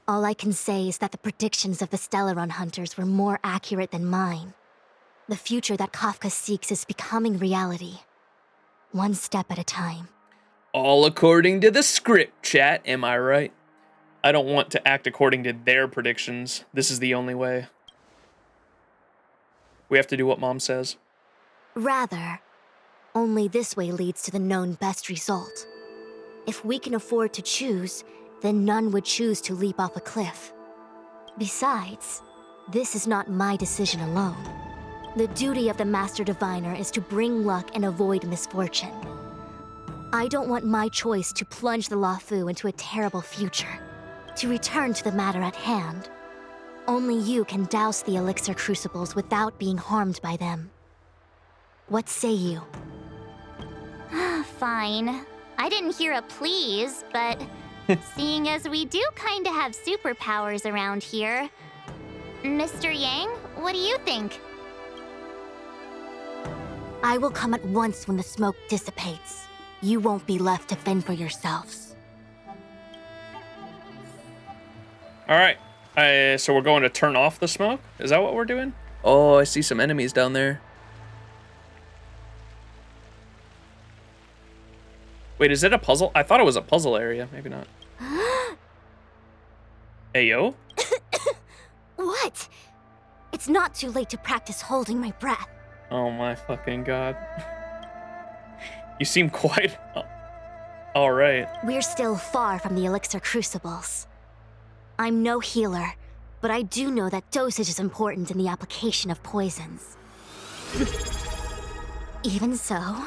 All I can say is that the predictions of the Stellaron hunters were more accurate than mine. The future that Kafka seeks is becoming reality. One step at a time. All according to the script, chat, am I right? I don't want to act according to their predictions. This is the only way. We have to do what Mom says. Rather, only this way leads to the known best result. If we can afford to choose, then none would choose to leap off a cliff. Besides, this is not my decision alone. The duty of the Master Diviner is to bring luck and avoid misfortune. I don't want my choice to plunge the Luofu into a terrible future. To return to the matter at hand, only you can douse the elixir crucibles without being harmed by them. What say you? Fine. I didn't hear a please, but seeing as we do kinda have superpowers around here, Mr. Yang, what do you think? I will come at once when the smoke dissipates. You won't be left to fend for yourselves. Alright. So we're going to turn off the smoke? Is that what we're doing? Oh, I see some enemies down there. Wait, is it a puzzle? I thought it was a puzzle area. Maybe not. Hey, yo? What? It's not too late to practice holding my breath. Oh my fucking god. You seem quite... alright. We're still far from the elixir crucibles. I'm no healer, but I do know that dosage is important in the application of poisons. Even so...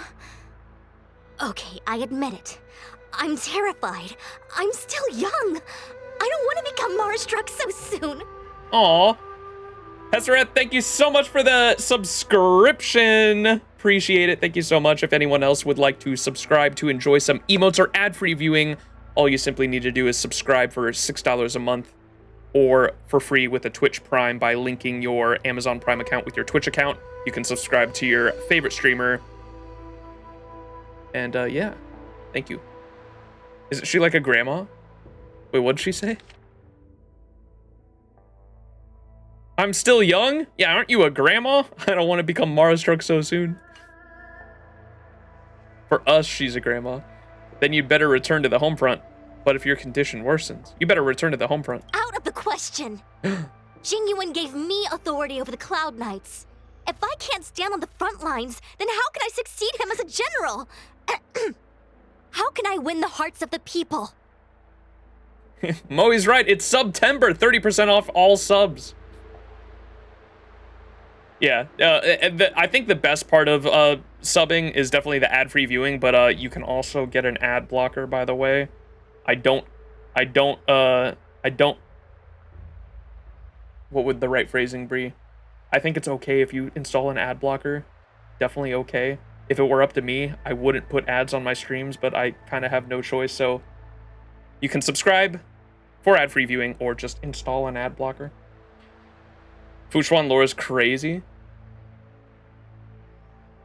Okay, I admit it. I'm terrified. I'm still young. I don't want to become Mara-struck so soon. Aw. Hezret, thank you so much for the subscription. Appreciate it. Thank you so much. If anyone else would like to subscribe to enjoy some emotes or ad-free viewing, all you simply need to do is subscribe for $6 a month or for free with a Twitch Prime by linking your Amazon Prime account with your Twitch account. You can subscribe to your favorite streamer. And yeah, thank you. Isn't she like a grandma? Wait, what'd she say? I'm still young? Yeah, aren't you a grandma? I don't want to become Mara-struck so soon. For us, she's a grandma. Then you'd better return to the home front. But if your condition worsens, you better return to the home front. Out of the question! Jingyuan gave me authority over the Cloud Knights. If I can't stand on the front lines, then how can I succeed him as a general? How can I win the hearts of the people? Moe's right, it's September, 30% off all subs. Yeah, I think the best part of subbing is definitely the ad-free viewing, but you can also get an ad blocker, by the way. I don't, what would the right phrasing be? I think it's okay if you install an ad blocker. Definitely okay. If it were up to me, I wouldn't put ads on my streams, but I kind of have no choice, so you can subscribe for ad-free viewing or just install an ad blocker. Fuchuan Laura's crazy.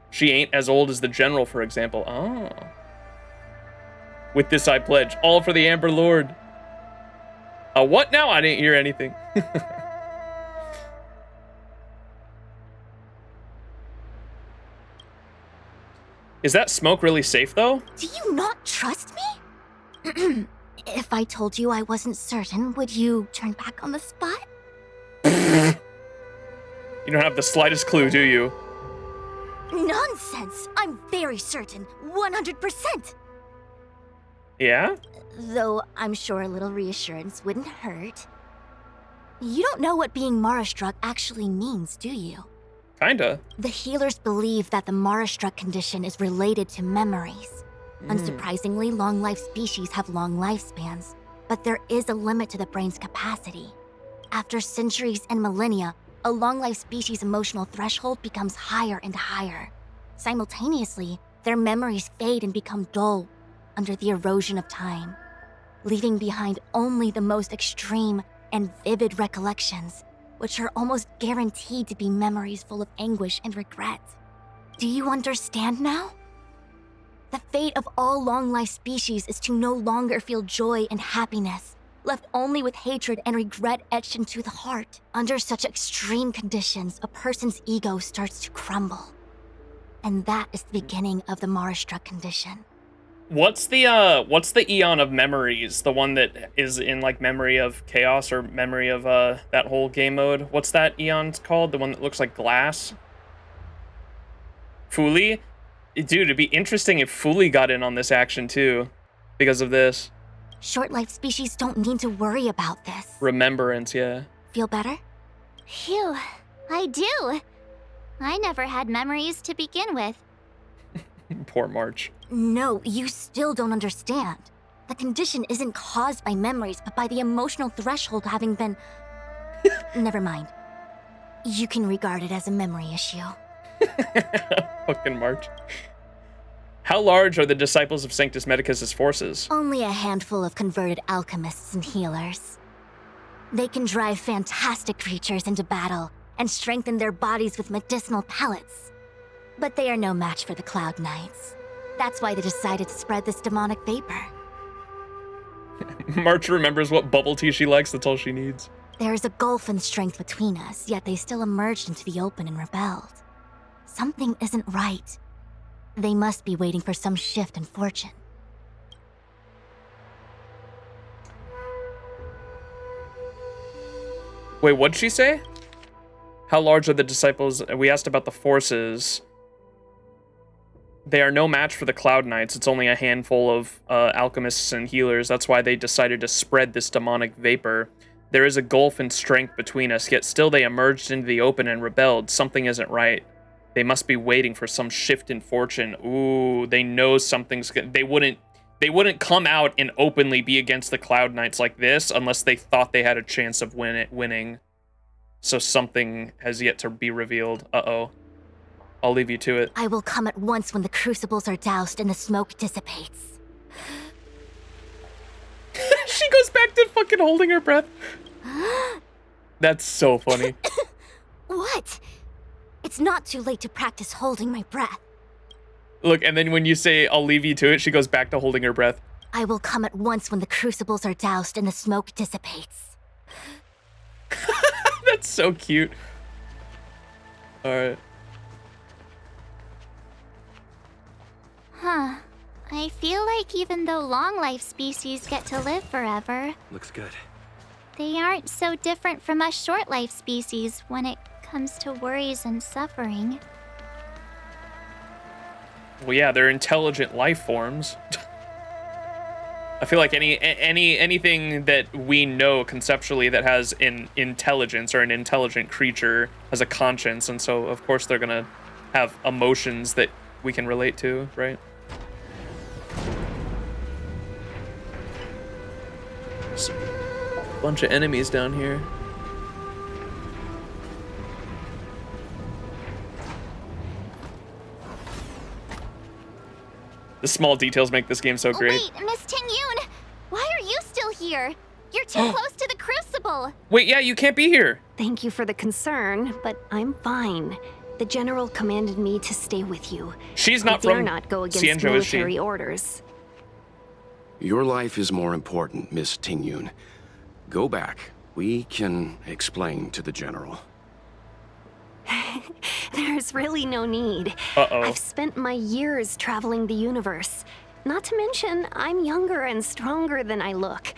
She ain't as old as the general, for example. Oh. With this I pledge, all for the Amber Lord. What now? I didn't hear anything. Is that smoke really safe, though? Do you not trust me? If I told you I wasn't certain, would you turn back on the spot? You don't have the slightest clue, do you? Nonsense! I'm very certain. 100%! Yeah? Though I'm sure a little reassurance wouldn't hurt. You don't know what being Mara-struck actually means, do you? Kinda. The healers believe that the Mara-struck condition is related to memories. Unsurprisingly, long-life species have long lifespans, but there is a limit to the brain's capacity. After centuries and millennia, a long-life species' emotional threshold becomes higher and higher. Simultaneously, their memories fade and become dull under the erosion of time, leaving behind only the most extreme and vivid recollections, which are almost guaranteed to be memories full of anguish and regret. Do you understand now? The fate of all long-life species is to no longer feel joy and happiness, left only with hatred and regret etched into the heart. Under such extreme conditions, a person's ego starts to crumble. And that is the beginning of the Mara-struck condition. What's the Eon of Memories? The one that is in, like, Memory of Chaos or Memory of, that whole game mode? What's that Eon's called? The one that looks like glass? Fuli? Dude, it'd be interesting if Fuli got in on this action, too. Because of this. Short-life species don't need to worry about this. Remembrance, yeah. Feel better? Phew, I do. I never had memories to begin with. Poor March. No, you still don't understand. The condition isn't caused by memories, but by the emotional threshold having been... Never mind. You can regard it as a memory issue. Fucking March. How large are the disciples of Sanctus Medicus' forces? Only a handful of converted alchemists and healers. They can drive fantastic creatures into battle and strengthen their bodies with medicinal pellets. But they are no match for the Cloud Knights. That's why they decided to spread this demonic vapor. March remembers what bubble tea she likes, that's all she needs. There is a gulf in strength between us, yet they still emerged into the open and rebelled. Something isn't right. They must be waiting for some shift in fortune. Wait, what'd she say? How large are the disciples? We asked about the forces. They are no match for the Cloud Knights. It's only a handful of alchemists and healers. That's why they decided to spread this demonic vapor. There is a gulf in strength between us, yet still they emerged into the open and rebelled. Something isn't right. They must be waiting for some shift in fortune. Ooh, they know something's gonna... They wouldn't come out and openly be against the Cloud Knights like this unless they thought they had a chance of winning. So something has yet to be revealed. Uh-oh. I'll leave you to it. I will come at once when the crucibles are doused and the smoke dissipates. She goes back to fucking holding her breath. That's so funny. What? It's not too late to practice holding my breath. Look, and then when you say, I'll leave you to it, she goes back to holding her breath. I will come at once when the crucibles are doused and the smoke dissipates. That's so cute. Alright. Huh. I feel like even though long life species get to live forever, Looks good. they aren't so different from us short life species when it comes to worries and suffering. Well, yeah, they're intelligent life forms. I feel like anything that we know conceptually that has an intelligence or an intelligent creature has a conscience, and so of course they're gonna have emotions that we can relate to, right? There's a bunch of enemies down here. The small details make this game so great. Wait, Miss Ting-Yun! Why are you still here? You're too close to the crucible! Wait, yeah, you can't be here. Thank you for the concern, but I'm fine. The general commanded me to stay with you. She's not I dare from not go against XianZhou, is she? military orders. Your life is more important, Miss Ting-Yun. Go back. We can explain to the general. There's really no need. Uh-oh. I've spent my years traveling the universe. Not to mention, I'm younger and stronger than I look.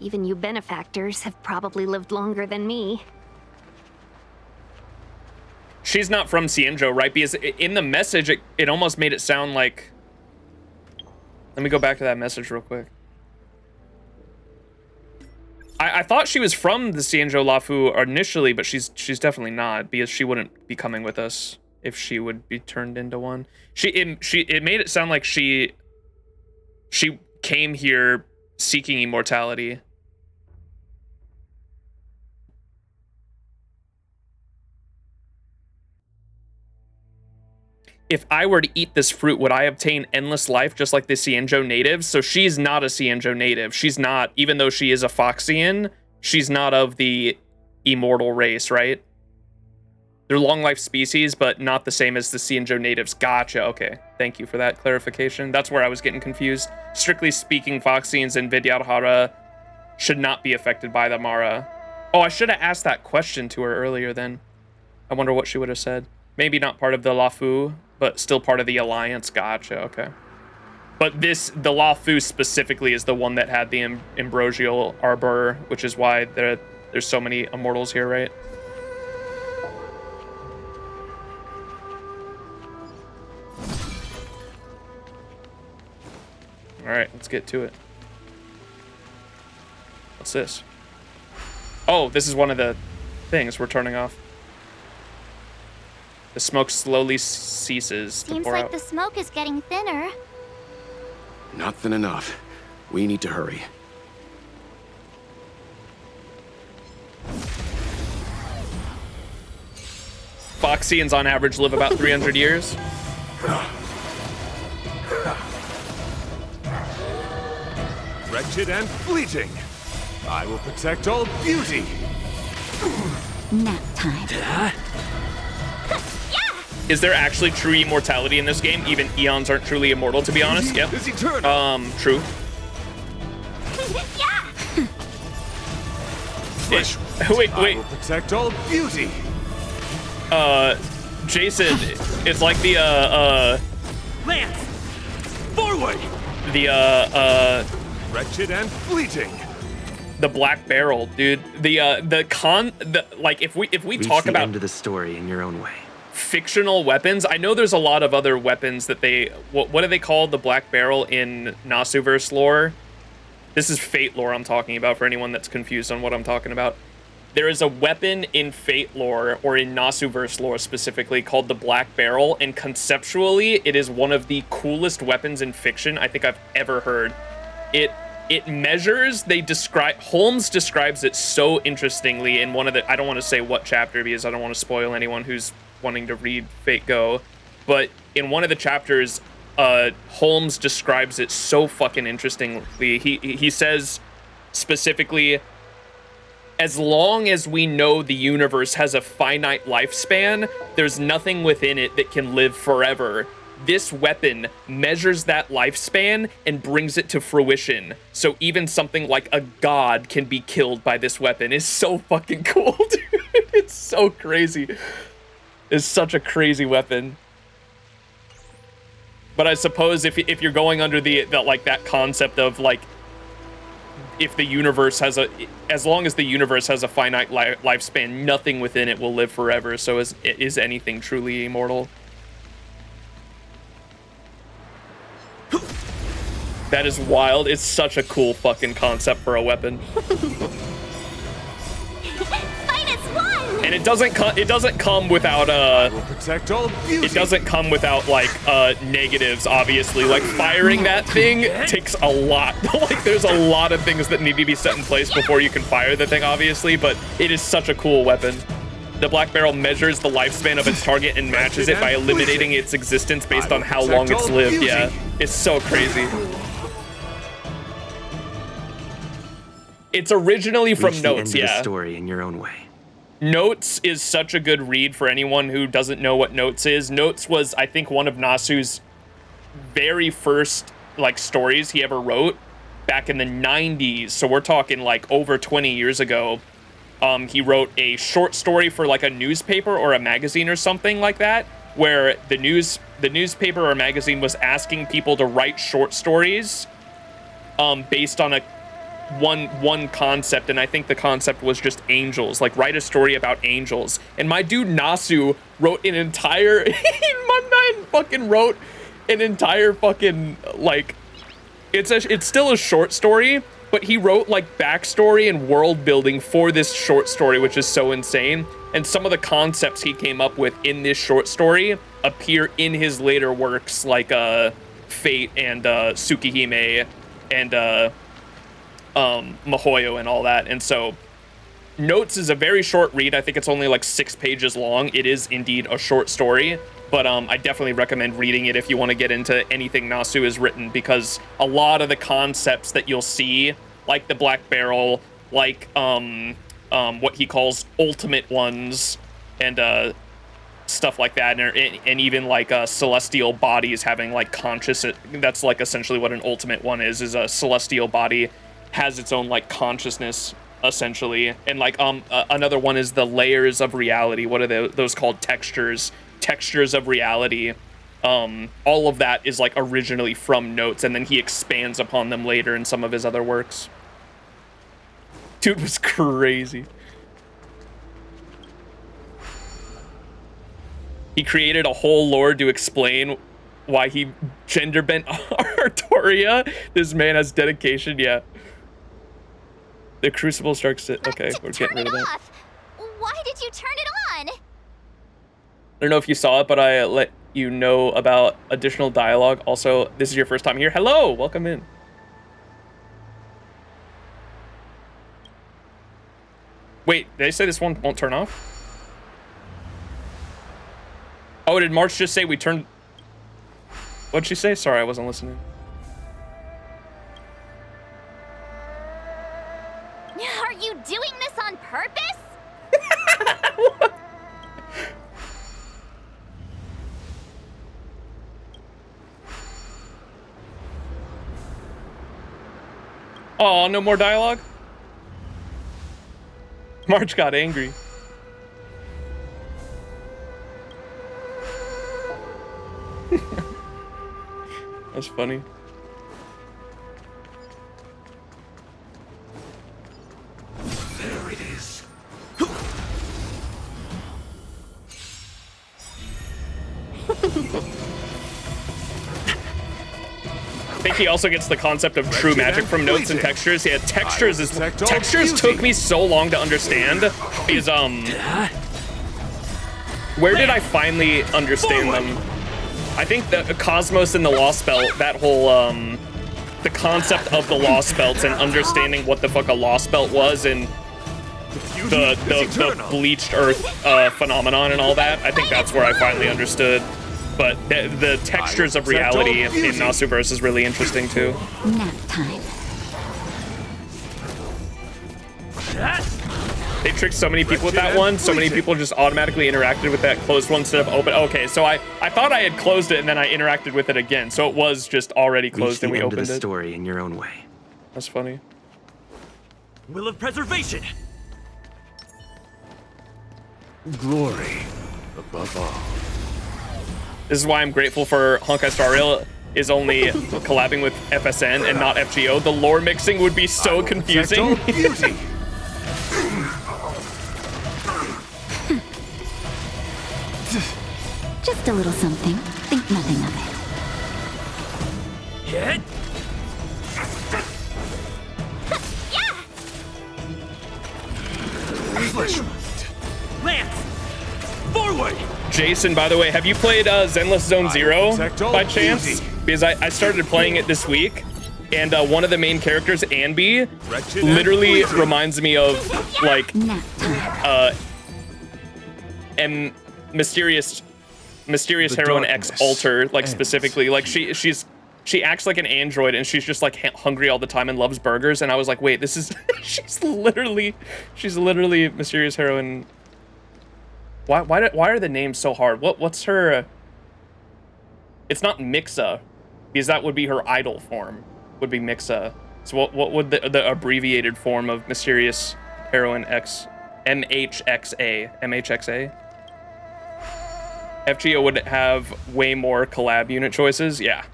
Even you benefactors have probably lived longer than me. She's not from XianZhou, right? Because in the message, it almost made it sound like... Let me go back to that message real quick. I thought she was from the XianZhou Luofu initially, but she's definitely not, because she wouldn't be coming with us if she would be turned into one. It made it sound like she came here seeking immortality. If I were to eat this fruit, would I obtain endless life just like the XianZhou natives? So she's not a XianZhou native. She's not, even though she is a Foxian, she's not of the immortal race, right? They're long life species, but not the same as the XianZhou natives. Gotcha, okay. Thank you for that clarification. That's where I was getting confused. Strictly speaking, Foxians and Vidyadhara should not be affected by the Mara. Oh, I should have asked that question to her earlier then. I wonder what she would have said. Maybe not part of the Luofu, but still part of the Alliance. Gotcha, okay. But the Luofu specifically is the one that had the ambrosial arbor, which is why there's so many immortals here, right? All right, let's get to it. What's this? Oh, this is one of the things we're turning off. The smoke slowly ceases to Seems pour like out. the smoke is getting thinner. Not thin enough. We need to hurry. Foxians on average live about 300 years. Wretched and fleeting. I will protect all beauty. Nap time. Is there actually true immortality in this game? Even eons aren't truly immortal, to be honest. Yep. Is eternal. True. Wait. I will protect all beauty. Jason, it's like the Lance! Forward! The Wretched and fleeting. the black barrel, dude. Like if we Reach talk the about end of the story in your own way. fictional weapons, I know there's a lot of other weapons that they what do they call the black barrel in Nasuverse lore? This is Fate lore I'm talking about for anyone that's confused on what I'm talking about. There is a weapon in Fate lore, or in Nasuverse lore specifically, called the Black Barrel, and conceptually, it is one of the coolest weapons in fiction I think I've ever heard. It measures, Holmes describes it so interestingly in one of the, I don't want to say what chapter because I don't want to spoil anyone who's wanting to read Fate Go, but in one of the chapters, Holmes describes it so fucking interestingly. He says specifically, as long as we know the universe has a finite lifespan, there's nothing within it that can live forever. This weapon measures that lifespan and brings it to fruition. So even something like a god can be killed by this weapon. It's so fucking cool, dude. It's so crazy. It's such a crazy weapon. But I suppose if you're going under the like that concept of like, if the universe has as long as the universe has a finite lifespan, nothing within it will live forever. So is anything truly immortal? That is wild. It's such a cool fucking concept for a weapon. And it doesn't come without will protect all beauty. it doesn't come without like negatives, obviously. Like firing that thing takes a lot. Like there's a lot of things that need to be set in place before you can fire the thing, obviously, but it is such a cool weapon. The Black Barrel measures the lifespan of its target and matches it by eliminating its existence based on how long it's lived. Yeah, it's so crazy. It's originally from Reach the Notes, end of the yeah. story in your own way. Notes is such a good read for anyone who doesn't know what Notes is. Notes was, I think, one of Nasu's very first like stories he ever wrote back in the 90s. So we're talking like over 20 years ago. He wrote a short story for like a newspaper or a magazine or something like that, where the newspaper or magazine was asking people to write short stories based on one concept, and I think the concept was just angels, like write a story about angels. And my dude Nasu wrote an entire my man fucking wrote an entire fucking like it's still a short story, but he wrote like backstory and world building for this short story, which is so insane. And some of the concepts he came up with in this short story appear in his later works, like Fate and Tsukihime and Mihoyo and all that. And so Notes is a very short read. I think it's only like 6 pages long. It is indeed a short story, but I definitely recommend reading it if you want to get into anything Nasu has written, because a lot of the concepts that you'll see, like the Black Barrel, like what he calls ultimate ones, and stuff like that, and even like celestial bodies having like conscious. That's like essentially what an ultimate one is a celestial body has its own like consciousness essentially. And like another one is the layers of reality. What are those called? Textures of reality. All of that is like originally from Notes, and then he expands upon them later in some of his other works. Dude was crazy. He created a whole lore to explain why he gender bent Artoria. This man has dedication. Yeah. The Crucible strikes it. Okay, we're getting rid of that. Why did you turn it on? don't know if you saw it, but I let you know about additional dialogue. Also, this is your first time here. Hello, welcome in. Wait, did they say this one won't turn off? Oh, did March just say we turned... What'd she say? Sorry, I wasn't listening. Are you doing this on purpose? Oh, no more dialogue? March got angry. That's funny. There it is. I think he also gets the concept of true magic from notes and textures. Yeah, textures took me so long to understand because where did I finally understand them? I think the Cosmos and the Lost Belt, that whole the concept of the Lost Belts and understanding what the fuck a Lost Belt was and the bleached earth phenomenon and all that. I think that's where I finally understood. But the textures of reality in Nasuverse is really interesting too. Nap time. They tricked so many people with that one. So many people just automatically interacted with that closed one instead of open. Okay, so I thought I had closed it and then I interacted with it again. So it was just already closed and we opened it. The story in your own way. That's funny. Will of preservation. Glory above all. This is why I'm grateful for Honkai Star Rail is only collabing with FSN and not FGO. The lore mixing would be so confusing. Just a little something. Think nothing of it. Hit. Lance. Forward. Jason, by the way, have you played Zenless Zone Zero by chance? Because I started playing it this week, and one of the main characters, Anby, literally reminds me of like mysterious heroine X Alter, like specifically, like she acts like an android and she's just like hungry all the time and loves burgers. And I was like, wait, this is she's literally mysterious heroine. Why are the names so hard? What's her? It's not Mixa, because that would be her idol form. Would be Mixa. So what would the abbreviated form of mysterious heroine X? MHXA. FGO would have way more collab unit choices. Yeah.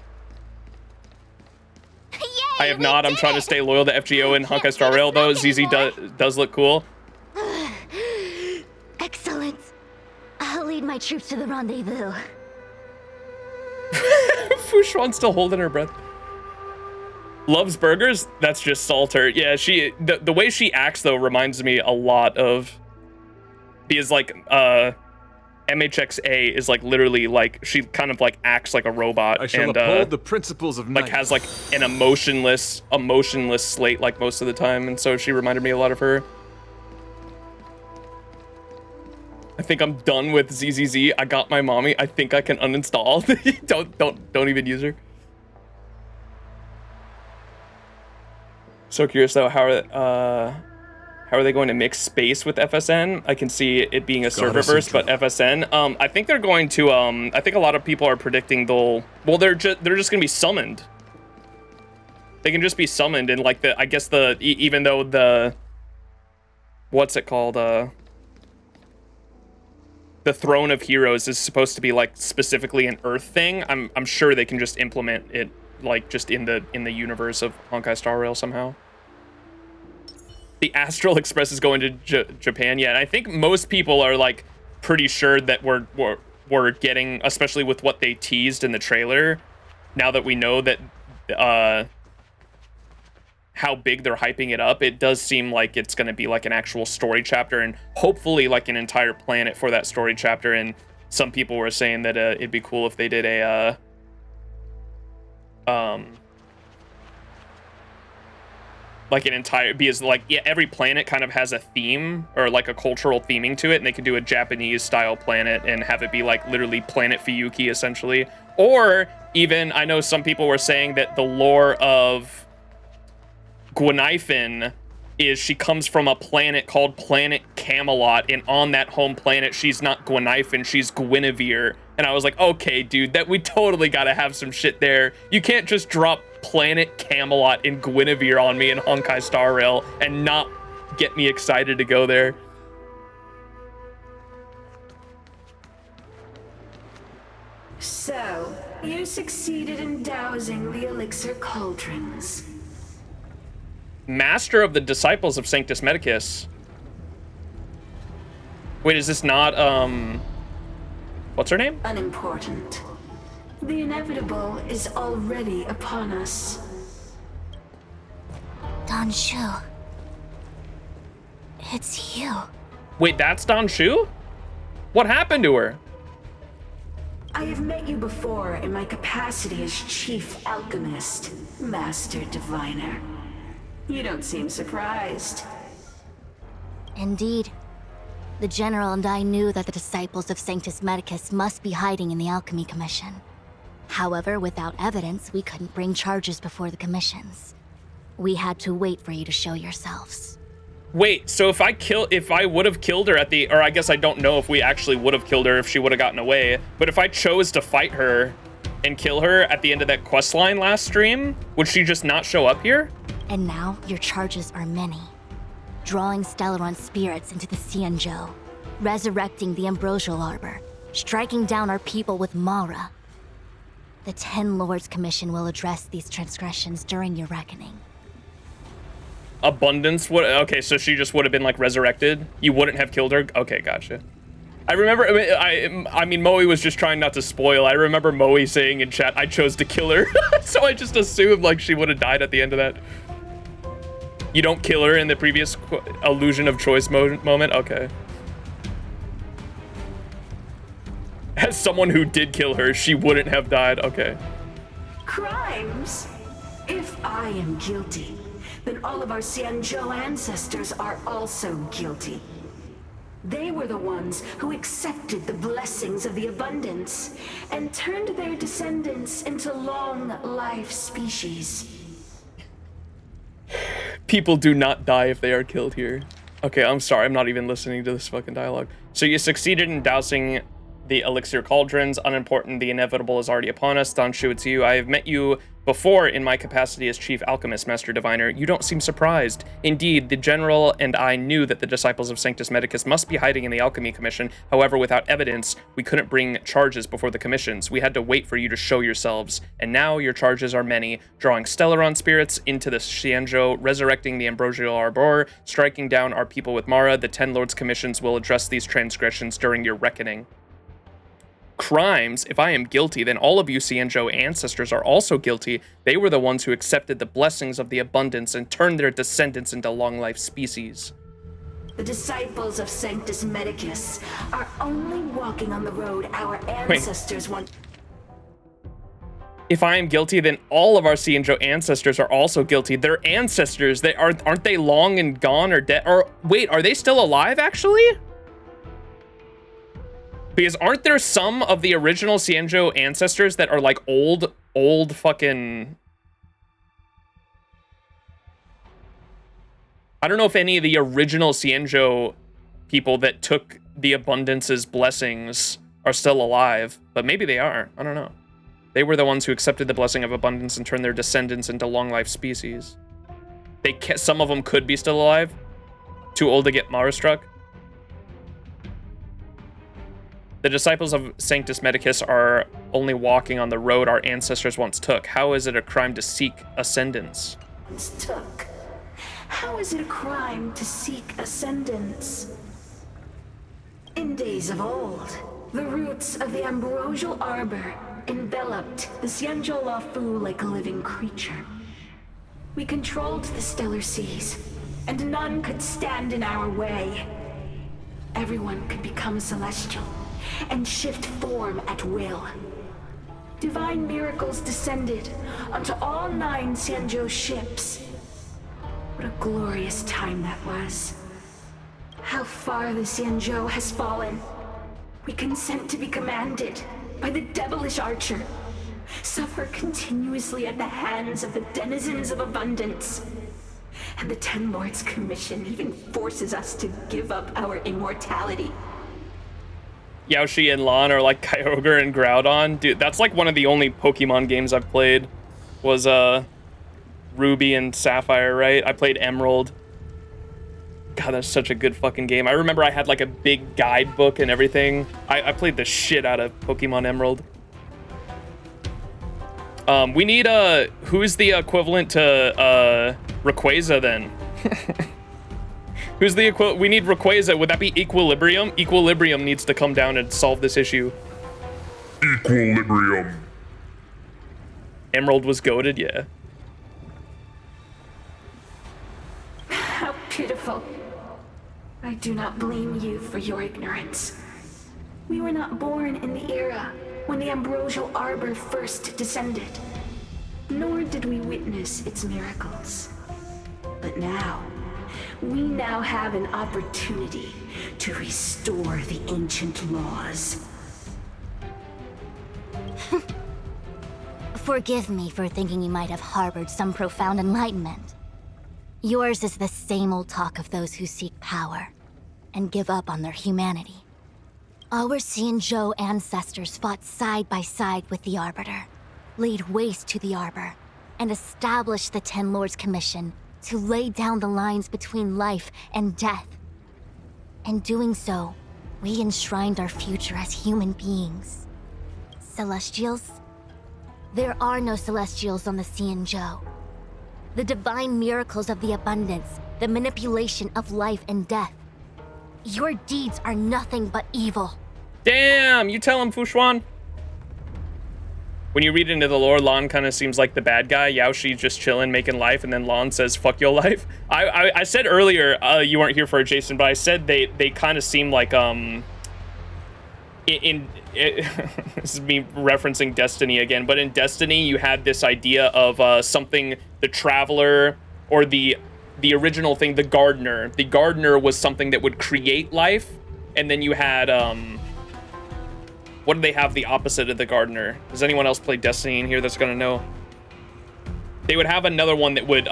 I have not. I'm trying to stay loyal to FGO and Honkai Star Rail though. ZZ does look cool. Excellent. I'll lead my troops to the rendezvous. Fushuan's still holding her breath. Loves burgers? That's just Salter. Yeah, the way she acts though reminds me a lot of, because like MHXA is like literally like she kind of like acts like a robot. I shall uphold the principles of like has like an emotionless slate like most of the time, and so she reminded me a lot of her. I think I'm done with ZZZ. I got my mommy. I think I can uninstall. don't even use her. So curious though, how are they going to mix space with FSN? I can see it being a serververse, but FSN. I think they're going to. I think a lot of people are predicting they'll. Well, they're just gonna be summoned. They can just be summoned, and like I guess even though the. What's it called? The Throne of Heroes is supposed to be like specifically an Earth thing. I'm sure they can just implement it like just in the universe of Honkai Star Rail somehow. The Astral Express is going to Japan. Yeah, and I think most people are like pretty sure that we're getting, especially with what they teased in the trailer. Now that we know that how big they're hyping it up, it does seem like it's going to be like an actual story chapter, and hopefully like an entire planet for that story chapter. And some people were saying that it'd be cool if they did a like an entire, because like, yeah, every planet kind of has a theme or like a cultural theming to it, and they could do a Japanese style planet and have it be like literally Planet Fiyuki essentially. Or even, I know some people were saying that the lore of Gwenifin is she comes from a planet called Planet Camelot, and on that home planet she's not Gwenifin, she's Guinevere. And I was like, okay, dude, that we totally gotta have some shit there. You can't just drop Planet Camelot and Guinevere on me in Honkai Star Rail and not get me excited to go there. So, you succeeded in dousing the elixir cauldrons. Master of the Disciples of Sanctus Medicus. Wait, is this not, what's her name? Unimportant. The inevitable is already upon us. Danshu. It's you. Wait, that's Danshu? What happened to her? I have met you before in my capacity as Chief Alchemist, Master Diviner. You don't seem surprised. Indeed. The General and I knew that the disciples of Sanctus Medicus must be hiding in the Alchemy Commission. However, without evidence, we couldn't bring charges before the commissions. We had to wait for you to show yourselves. Wait, so if I would have killed her or I guess I don't know if we actually would have killed her if she would have gotten away, but if I chose to fight her and kill her at the end of that quest line last stream, would she just not show up here? And now, your charges are many. Drawing Stellaron spirits into the XianZhou, resurrecting the Ambrosial Arbor, striking down our people with Mara. The 10 Lords Commission will address these transgressions during your reckoning. Abundance would, okay, so she just would have been like resurrected? You wouldn't have killed her? Okay, gotcha. I remember, I mean, Moe was just trying not to spoil. I remember Moe saying in chat, I chose to kill her. So I just assumed like she would have died at the end of that. You don't kill her in the previous illusion of choice moment? Okay. As someone who did kill her, she wouldn't have died. Okay. Crimes? If I am guilty, then all of our XianZhou ancestors are also guilty. They were the ones who accepted the blessings of the abundance and turned their descendants into long-life species. People do not die if they are killed here. Okay, I'm sorry. I'm not even listening to this fucking dialogue. So you succeeded in dousing the elixir cauldrons. Unimportant, the inevitable is already upon us. Danshu, it's you. I have met you before in my capacity as Chief Alchemist, Master Diviner. You don't seem surprised. Indeed, the General and I knew that the disciples of Sanctus Medicus must be hiding in the Alchemy Commission. However, without evidence, we couldn't bring charges before the commissions. We had to wait for you to show yourselves. And now your charges are many, drawing Stellaron spirits into the XianZhou, resurrecting the Ambrosial Arbor, striking down our people with Mara. The 10 Lords Commissions will address these transgressions during your reckoning. Crimes, if I am guilty, then all of you XianZhou ancestors are also guilty. They were the ones who accepted the blessings of the abundance and turned their descendants into long-life species. The disciples of Sanctus Medicus are only walking on the road our ancestors want. If I am guilty, then all of our XianZhou ancestors are also guilty. Their ancestors, aren't they long and gone or dead? Or wait, are they still alive actually? Because aren't there some of the original XianZhou ancestors that are like old fucking... I don't know if any of the original XianZhou people that took the Abundance's blessings are still alive, but maybe they are. I don't know. They were the ones who accepted the blessing of abundance and turned their descendants into long-life species. Some of them could be still alive. Too old to get Mara struck. The disciples of Sanctus Medicus are only walking on the road our ancestors once took. How is it a crime to seek ascendance? Once took? How is it a crime to seek ascendance? In days of old, the roots of the Ambrosial Arbor enveloped the XianZhou Luofu like a living creature. We controlled the stellar seas, and none could stand in our way. Everyone could become celestial, and shift form at will. Divine miracles descended onto all 9 XianZhou ships. What a glorious time that was. How far the XianZhou has fallen. We consent to be commanded by the devilish archer. Suffer continuously at the hands of the denizens of abundance. And the Ten Lords Commission even forces us to give up our immortality. Yaoshi and Lan are like Kyogre and Groudon. Dude, that's like one of the only Pokemon games I've played. Was Ruby and Sapphire, right? I played Emerald. God, that's such a good fucking game. I remember I had like a big guidebook and everything. I played the shit out of Pokemon Emerald. We need who's the equivalent to Rayquaza then? Who's the we need Rayquaza. Would that be Equilibrium? Equilibrium needs to come down and solve this issue. Equilibrium. Emerald was goated, yeah. How pitiful. I do not blame you for your ignorance. We were not born in the era when the ambrosial arbor first descended, nor did we witness its miracles. But now, we now have an opportunity to restore the ancient laws. Forgive me for thinking you might have harbored some profound enlightenment. Yours is the same old talk of those who seek power and give up on their humanity. Our XianZhou ancestors fought side by side with the Arbiter, laid waste to the Arbor, and established the Ten Lords Commission to lay down the lines between life and death. In doing so, we enshrined our future as human beings. Celestials? There are no Celestials on the XianZhou. The divine miracles of the abundance, the manipulation of life and death. Your deeds are nothing but evil. Damn, you tell him, Fushuan. When you read into the lore, Lan kind of seems like the bad guy. Yaoshi just chilling, making life, and then Lan says, fuck your life. I said earlier, you weren't here for it, Jason, but I said they kind of seem like, this is me referencing Destiny again, but in Destiny, you had this idea of something, the Traveler, or the original thing, the Gardener. The Gardener was something that would create life, and then you had, what do they have the opposite of the Gardener? Does anyone else play Destiny in here that's gonna know? They would have another one that would,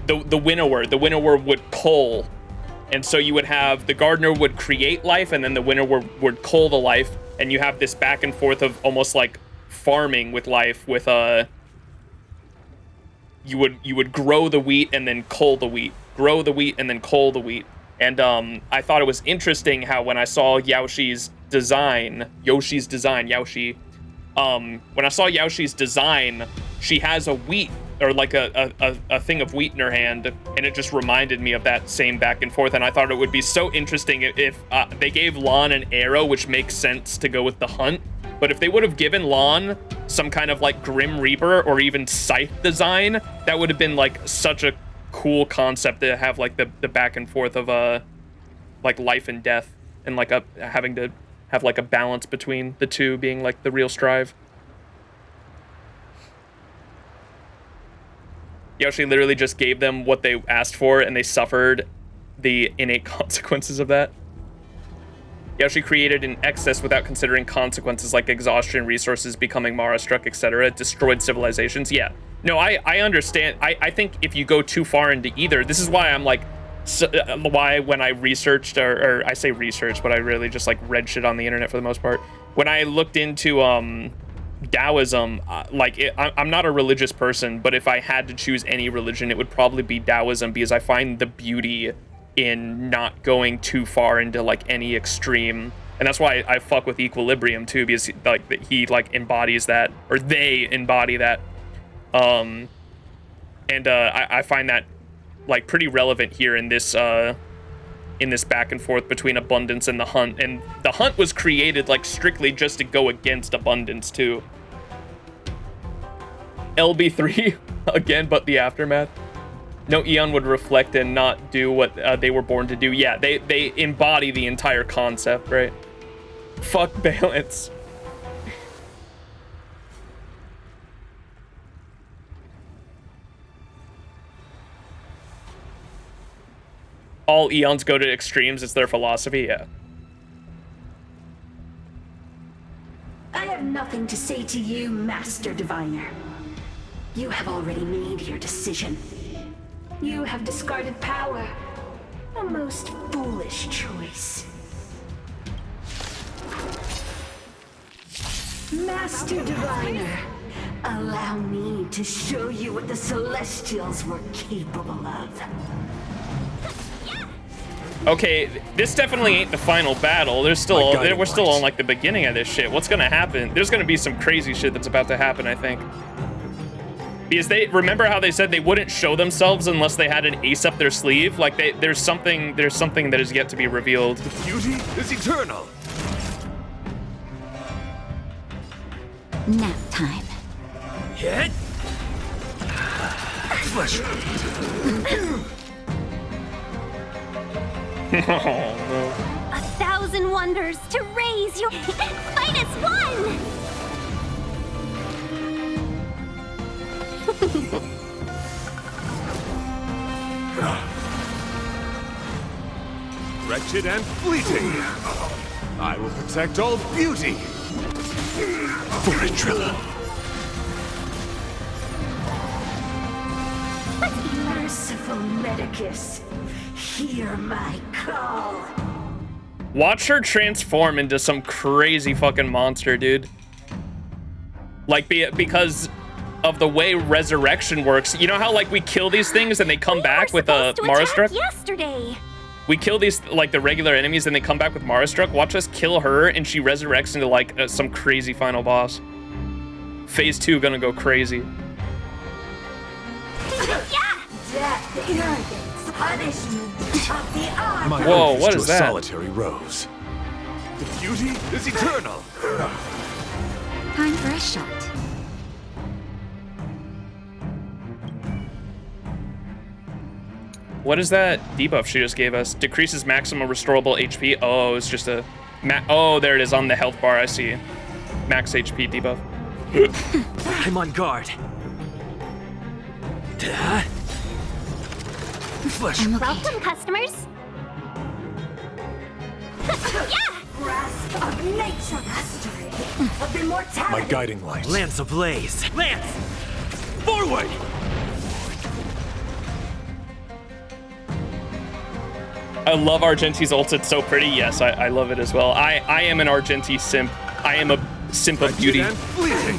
the Winnower. The Winnower would cull. And so you would have, the Gardener would create life, and then the Winnower would cull the life, and you have this back and forth of almost like farming with life with, you would grow the wheat and then cull the wheat. Grow the wheat and then cull the wheat. And I thought it was interesting how when I saw Yoshi's design, when I saw Yoshi's design, she has a wheat, or like a thing of wheat in her hand, and it just reminded me of that same back and forth, and I thought it would be so interesting if they gave Lan an arrow, which makes sense to go with the hunt, but if they would have given Lan some kind of like Grim Reaper or even scythe design, that would have been like such a cool concept to have like the back and forth of like life and death, and like having to have like a balance between the two being like the real strive. Yoshi literally just gave them what they asked for, and they suffered the innate consequences of that. Yoshi created an excess without considering consequences like exhaustion, resources, becoming Mara-struck, etc. Destroyed civilizations. Yeah. No, I understand. I think if you go too far into either, this is why I'm like, why when I researched, or I say research, but I really just like read shit on the internet for the most part. When I looked into Taoism, I'm not a religious person, but if I had to choose any religion, it would probably be Taoism, because I find the beauty in not going too far into like any extreme, and that's why I fuck with Equilibrium too, because like he like embodies that, or they embody that, and I find that like pretty relevant here in this back and forth between abundance and the hunt. And the hunt was created like strictly just to go against abundance too. LB3 again, but the aftermath. No Eon would reflect and not do what they were born to do. Yeah, they embody the entire concept, right? Fuck balance. All eons go to extremes. It's their philosophy. Yeah. I have nothing to say to you, Master Diviner. You have already made your decision. You have discarded power. A most foolish choice. Master Diviner, allow me to show you what the Celestials were capable of. Okay, this definitely ain't the final battle. We're still on like the beginning of this shit. What's gonna happen? There's gonna be some crazy shit that's about to happen, I think. Because they remember how they said they wouldn't show themselves unless they had an ace up their sleeve. Like there's something that is yet to be revealed. Beauty is eternal. Nap time. Hit. Flesh. Oh, no. 1,000 wonders to raise your finest one! Wretched and fleeting. I will protect all beauty. For a Trilla. Merciful Medicus, hear my call. Watch her transform into some crazy fucking monster, dude. Like, because of the way resurrection works. You know how, like, we kill these things and they come back with a Mara-struck? Yesterday. We kill these, like, the regular enemies and they come back with Mara-struck. Watch us kill her and she resurrects into, like, some crazy final boss. Phase 2 gonna go crazy. Death, arrogance, punishment of the art. My Whoa, oath what to is a that? solitary rose. The beauty is eternal. Time for a shot. What is that debuff she just gave us? Decreases maximum restorable HP. Oh, it's just a... oh, there it is on the health bar. I see. Max HP debuff. I'm on guard. Flesh. Welcome, customers. Grasp of nature, mastery of immortality. My guiding light. Lance ablaze. Lance! Forward! I love Argenti's ult. It's so pretty. Yes, I love it as well. I am an Argenti simp. I am a simp of beauty. And fleeting.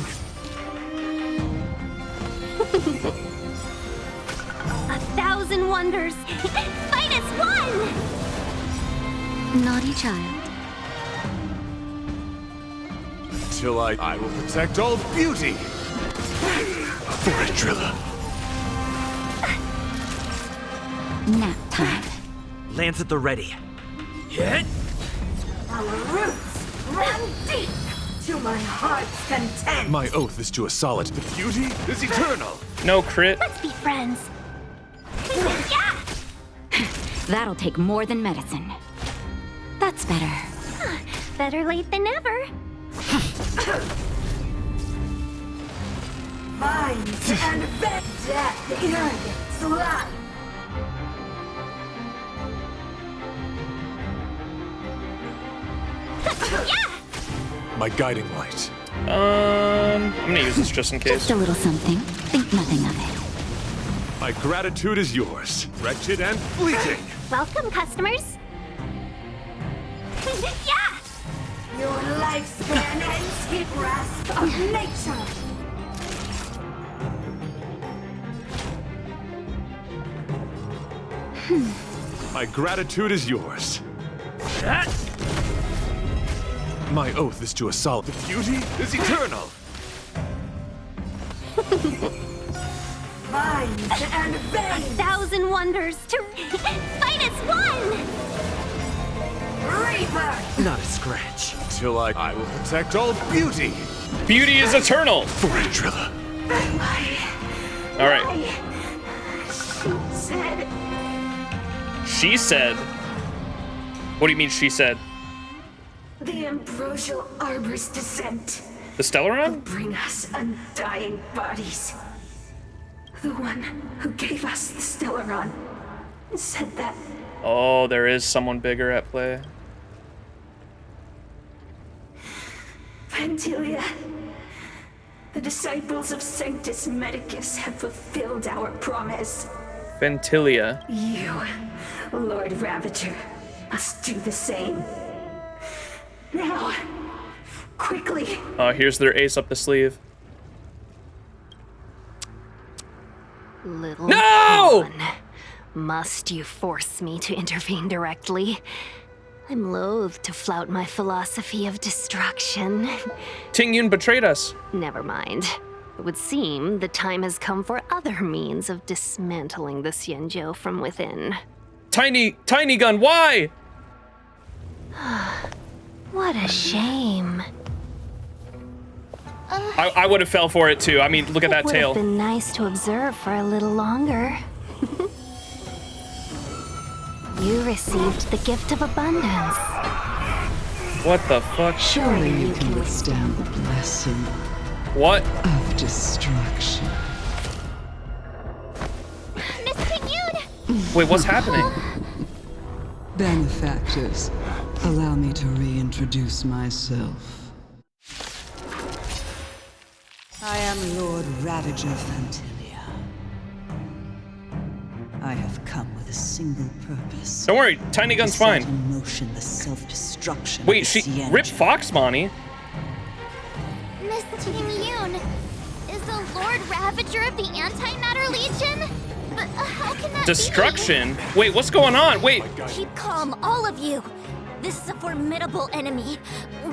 1,000 wonders. Finest one! Naughty child. Till I will protect all beauty. For a Trilla. Nap time. Lance at the ready. Hit! Our roots run deep to my heart's content. My oath is to a solid. The beauty is eternal. No crit. Let's be friends. That'll take more than medicine. That's better. Better late than never. Minds and death, arrogance, lie. My guiding light. I'm gonna use this just in case. Just a little something. Think nothing of it. My gratitude is yours. Wretched and fleeting. Welcome, customers. Your lifespan ends in grasp of nature. My gratitude is yours. My oath is to a solid. The beauty is eternal. Minds and veins. 1,000 wonders to finest one! Reaper! Not a scratch. Till I will protect all beauty. Beauty is eternal. For a Trilla. All right. She said. She said. What do you mean she said? The ambrosial arbor's descent. The Stellaron? Will bring us undying bodies. The one who gave us the Stellaron said that. Oh, there is someone bigger at play. Vantilia, the disciples of Sanctus Medicus have fulfilled our promise. Ventilia. You, Lord Ravager, must do the same. Now, quickly. Oh, here's their ace up the sleeve. Little No! pawn. Must you force me to intervene directly? I'm loath to flout my philosophy of destruction. Ting Yun betrayed us. Never mind. It would seem the time has come for other means of dismantling the XianZhou from within. Tiny gun, why? What a shame. I would have fell for it too. I mean, look at that tail. It would have been nice to observe for a little longer. You received the gift of abundance. What the fuck? Surely you can withstand the blessing. What? Of destruction. Miss Ting Yun! Wait, what's happening? Benefactors, allow me to reintroduce myself. I am Lord Ravager Vantilia. I have come with a single purpose. Don't worry, Tiny Gun's fine. To set in motion the self-destruction. Wait, she ripped Foxmoney. Miss Ting Yun, is the Lord Ravager of the Antimatter Legion? But how can that Destruction? Wait, what's going on? Wait. Keep calm, all of you. This is a formidable enemy.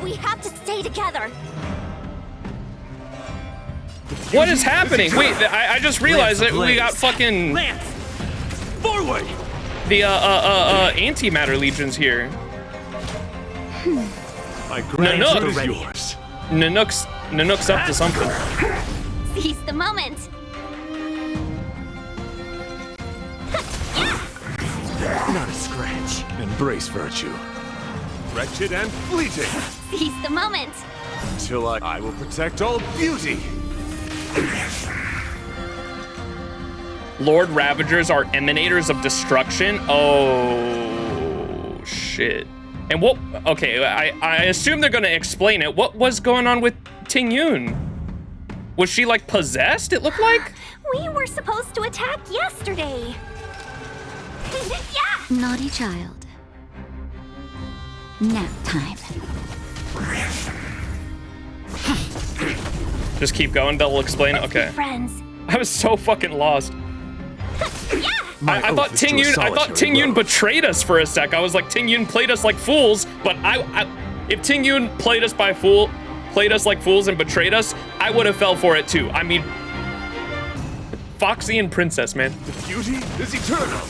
We have to stay together. What is happening? Wait, I just realized that we got fucking forward. The antimatter legions here. My grandson is yours. Nanook's up to something. Seize the moment. Not a scratch. Embrace virtue. Wretched and fleeting. Seize the moment. Until I will protect all beauty. Lord Ravagers are emanators of destruction? Oh, shit. And what, okay, I assume they're gonna explain it. What was going on with Ting Yun? Was she like possessed, it looked like? We were supposed to attack yesterday. Yeah! Naughty child. Nap time. Just keep going, they'll explain it, okay. Friends. I was so fucking lost. I thought Ting Yun betrayed us for a sec. I was like, Ting Yun played us like fools, but if Ting Yun played us like fools and betrayed us, I would have fell for it too. I mean, Foxy and Princess, man. The beauty is eternal.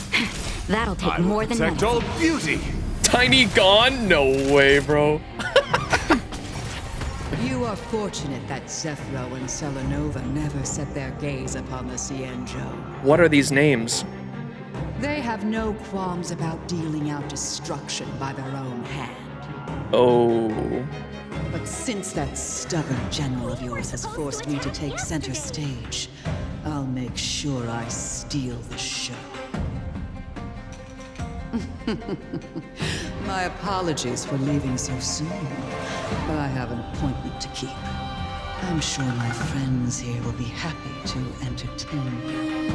That'll take more than protect all beauty. Tiny gone? No way, bro. You are fortunate that Zephyro and Selenova never set their gaze upon the XianZhou. What are these names? They have no qualms about dealing out destruction by their own hand. Oh. But since that stubborn general of yours has forced me to take center stage, I'll make sure I steal the show. My apologies for leaving so soon, but I have an appointment to keep. I'm sure my friends here will be happy to entertain you.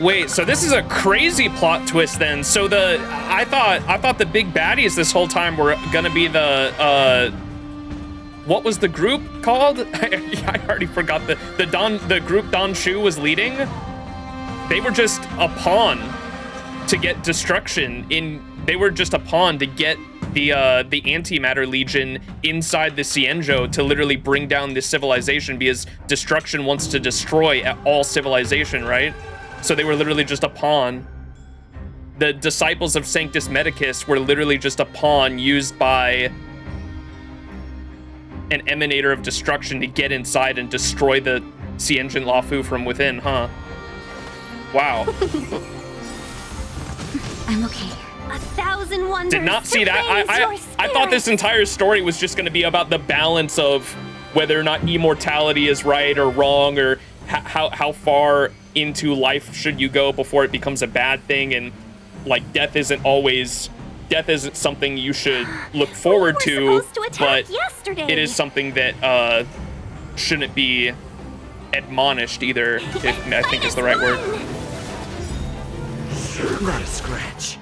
Wait, so this is a crazy plot twist then. So I thought the big baddies this whole time were gonna be the what was the group called? I already forgot the group Don Shu was leading. They were just a pawn to get destruction they were just a pawn to get the Antimatter Legion inside the XianZhou to literally bring down this civilization, because destruction wants to destroy all civilization, right? So they were literally just a pawn. The disciples of Sanctus Medicus were literally just a pawn used by an emanator of destruction to get inside and destroy the XianZhou Luofu from within, huh? Wow. I'm okay. 1,000 wonders. Did not see that. I thought this entire story was just going to be about the balance of whether or not immortality is right or wrong, or how far into life should you go before it becomes a bad thing, and like death isn't something you should look forward to, but it is something that shouldn't be admonished either, if I think is the right word. Not a scratch.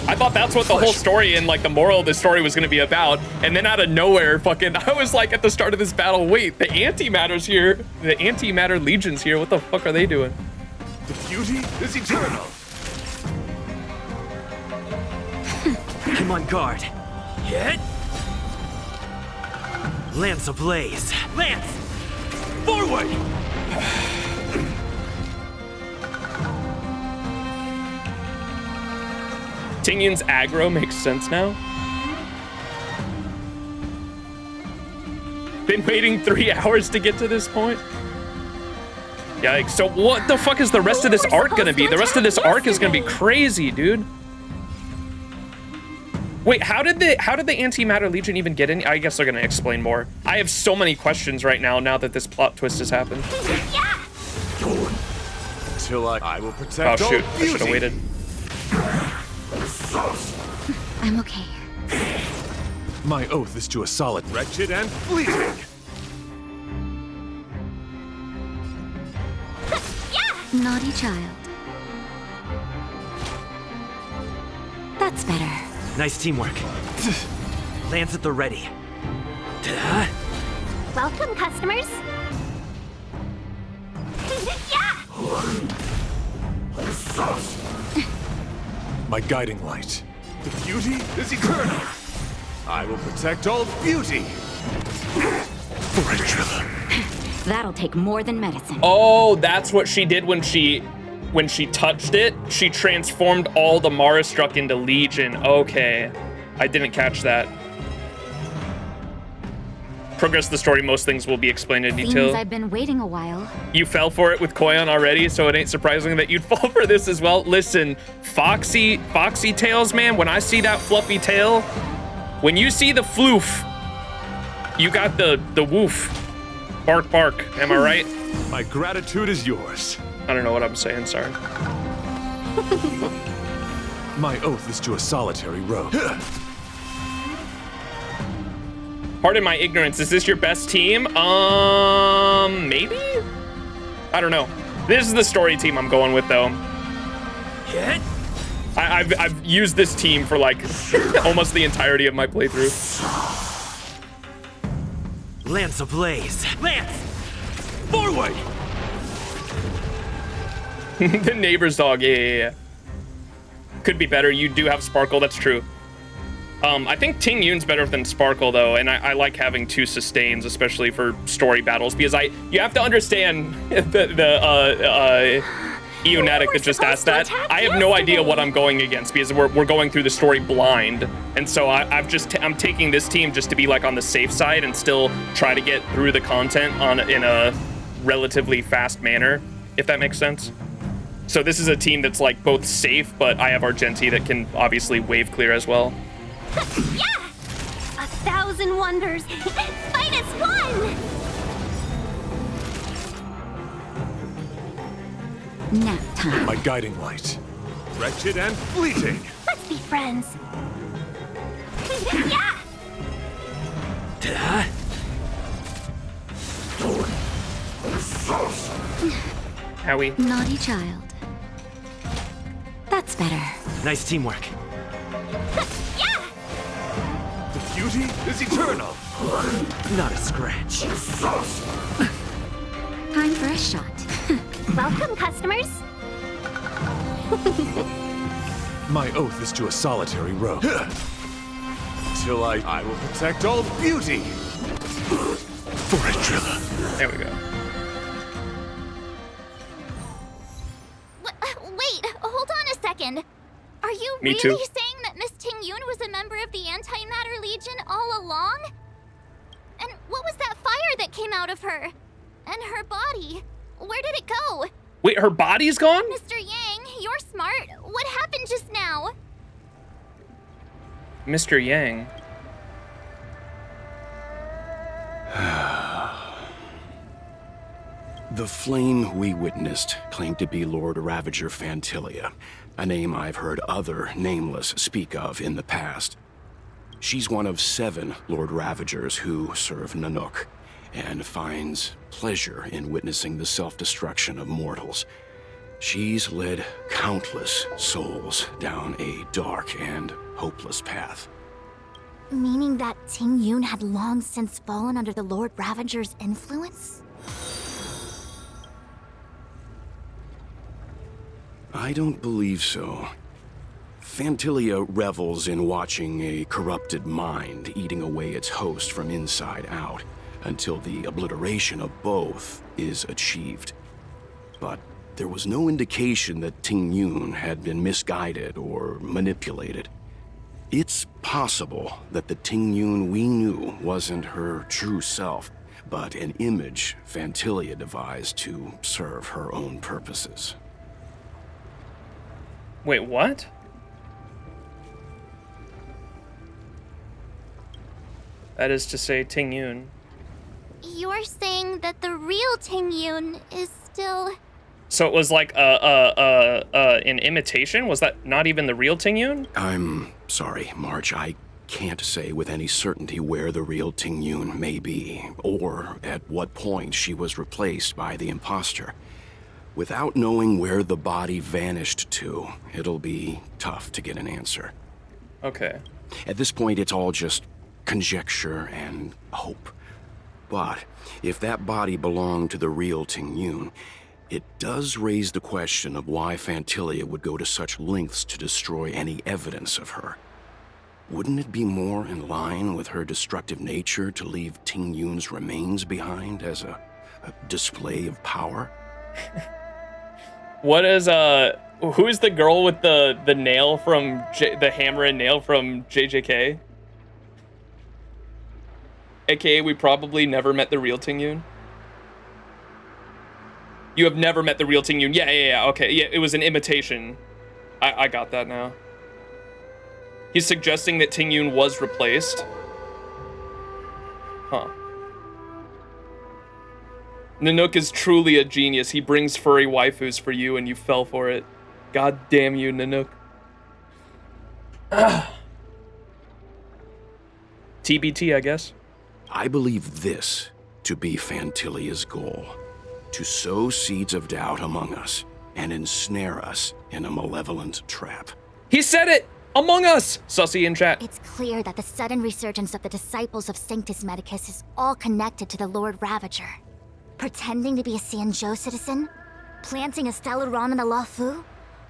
I thought that's what the whole story and like the moral of the story was going to be about, and then out of nowhere, I was like at the start of this battle, wait, the antimatter's here, the antimatter legion's here. What the fuck are they doing? The beauty is eternal. I'm on guard. Hit. Lance ablaze. Lance! Forward! Tingyun's aggro makes sense now. Been waiting 3 hours to get to this point. Yikes. So what the fuck is the rest of this arc gonna be? The rest of this arc is gonna be crazy, dude. Wait, how did the Antimatter Legion even get in? I guess they're gonna explain more. I have so many questions right now that this plot twist has happened. Till I will protect. Oh shoot, I should have waited. I'm okay. My oath is to a solid, wretched and fleeting. Naughty child. That's better. Nice teamwork. Lance at the ready. Welcome, customers. My guiding light. The beauty is eternal. I will protect all beauty. That'll take more than medicine. Oh, that's what she did when she touched it. She transformed all the Mara struck into Legion. Okay, I didn't catch that. Progress the story, most things will be explained in detail. Seems I've been waiting a while. You fell for it with Koyon already, so it ain't surprising that you'd fall for this as well. Listen, foxy tails, man, when I see that fluffy tail, when you see the floof, you got the woof. Bark, bark, am I right? My gratitude is yours. I don't know what I'm saying, sorry. My oath is to a solitary road. Pardon my ignorance, is this your best team? Maybe? I don't know. This is the story team I'm going with, though. Hit. I've used this team for like almost the entirety of my playthrough. Lance ablaze. Lance! Forward! The neighbor's dog, yeah. Could be better, you do have Sparkle, that's true. I think Ting Yun's better than Sparkle, though, and I like having 2 sustains, especially for story battles, because you have to understand the Eonatic that just asked that. I have no idea what I'm going against, because we're going through the story blind, and so I'm taking this team just to be like on the safe side and still try to get through the content in a relatively fast manner, if that makes sense. So this is a team that's like both safe, but I have Argenti that can obviously wave clear as well. 1,000 wonders. Fight as one! Nap time. My guiding light. Wretched and fleeting. Let's be friends. Howie. Naughty child. That's better. Nice teamwork. The beauty is eternal. Not a scratch. Time for a shot. Welcome, customers. My oath is to a solitary road. Till I will protect all beauty. For Atrilla. There we go. Wait, hold on a second. Are you Me really too. saying that Miss Ting Yun was a member of the Antimatter Legion all along? And what was that fire that came out of her? And her body? Where did it go? Wait, her body's gone? Mr. Yang, You're smart. What happened just now? Mr. Yang. The flame we witnessed claimed to be Lord Ravager Fantilia, a name I've heard other Nameless speak of in the past. She's one of 7 Lord Ravagers who serve Nanook, and finds pleasure in witnessing the self-destruction of mortals. She's led countless souls down a dark and hopeless path. Meaning that Ting Yun had long since fallen under the Lord Ravager's influence? I don't believe so. Fantilia revels in watching a corrupted mind eating away its host from inside out, until the obliteration of both is achieved. But there was no indication that Ting Yun had been misguided or manipulated. It's possible that the Ting Yun we knew wasn't her true self, but an image Fantilia devised to serve her own purposes. Wait, what? That is to say, Ting Yun. You're saying that the real Ting Yun is still... So it was like an imitation? Was that not even the real Ting Yun? I'm sorry, March. I can't say with any certainty where the real Ting Yun may be, or at what point she was replaced by the imposter. Without knowing where the body vanished to, it'll be tough to get an answer. Okay. At this point, it's all just conjecture and hope. But if that body belonged to the real Ting Yun, it does raise the question of why Fantilia would go to such lengths to destroy any evidence of her. Wouldn't it be more in line with her destructive nature to leave Ting Yun's remains behind as a display of power? What is who's the girl with the nail from the hammer and nail from JJK? AKA, we probably never met the real Ting Yun. You have never met the real Ting Yun. Yeah. Okay, yeah, it was an imitation. I got that now. He's suggesting that Ting Yun was replaced. Huh. Nanook is truly a genius. He brings furry waifus for you and you fell for it. God damn you, Nanook. TBT, I guess. I believe this to be Fantilia's goal. To sow seeds of doubt among us and ensnare us in a malevolent trap. He said it! Among Us! Sussy in chat. It's clear that the sudden resurgence of the disciples of Sanctus Medicus is all connected to the Lord Ravager. Pretending to be a XianZhou citizen? Planting a Stellaron in the Luofu?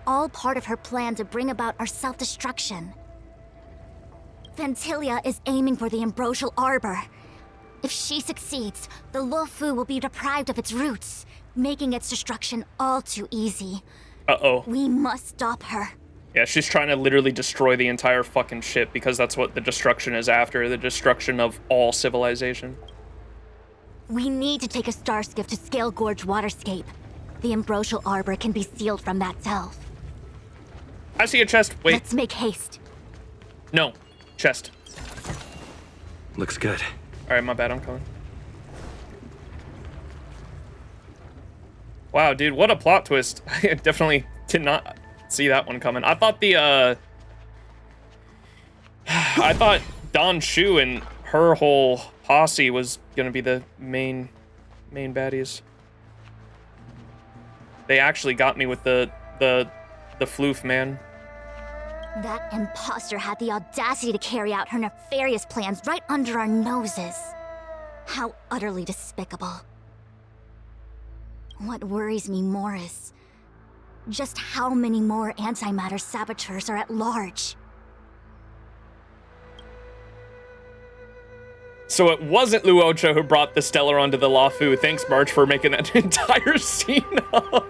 All part of her plan to bring about our self-destruction. Fantilia is aiming for the Ambrosial Arbor. If she succeeds, the Luofu will be deprived of its roots, making its destruction all too easy. Uh-oh. We must stop her. Yeah, she's trying to literally destroy the entire fucking ship because that's what the destruction is after, the destruction of all civilization. We need to take a starskiff to Scale Gorge Waterscape. The Ambrosial Arbor can be sealed from that self. I see a chest. Wait. Let's make haste. No. Chest. Looks good. Alright, my bad, I'm coming. Wow, dude, what a plot twist. I definitely did not see that one coming. I thought I thought Don Shu and her whole posse was gonna be the main baddies. They actually got me with the floof, man. That imposter had the audacity to carry out her nefarious plans right under our noses. How utterly despicable. What worries me more is just how many more antimatter saboteurs are at large. So it wasn't Luocha who brought the Stellar onto the Luofu. Thanks, March, for making that entire scene up.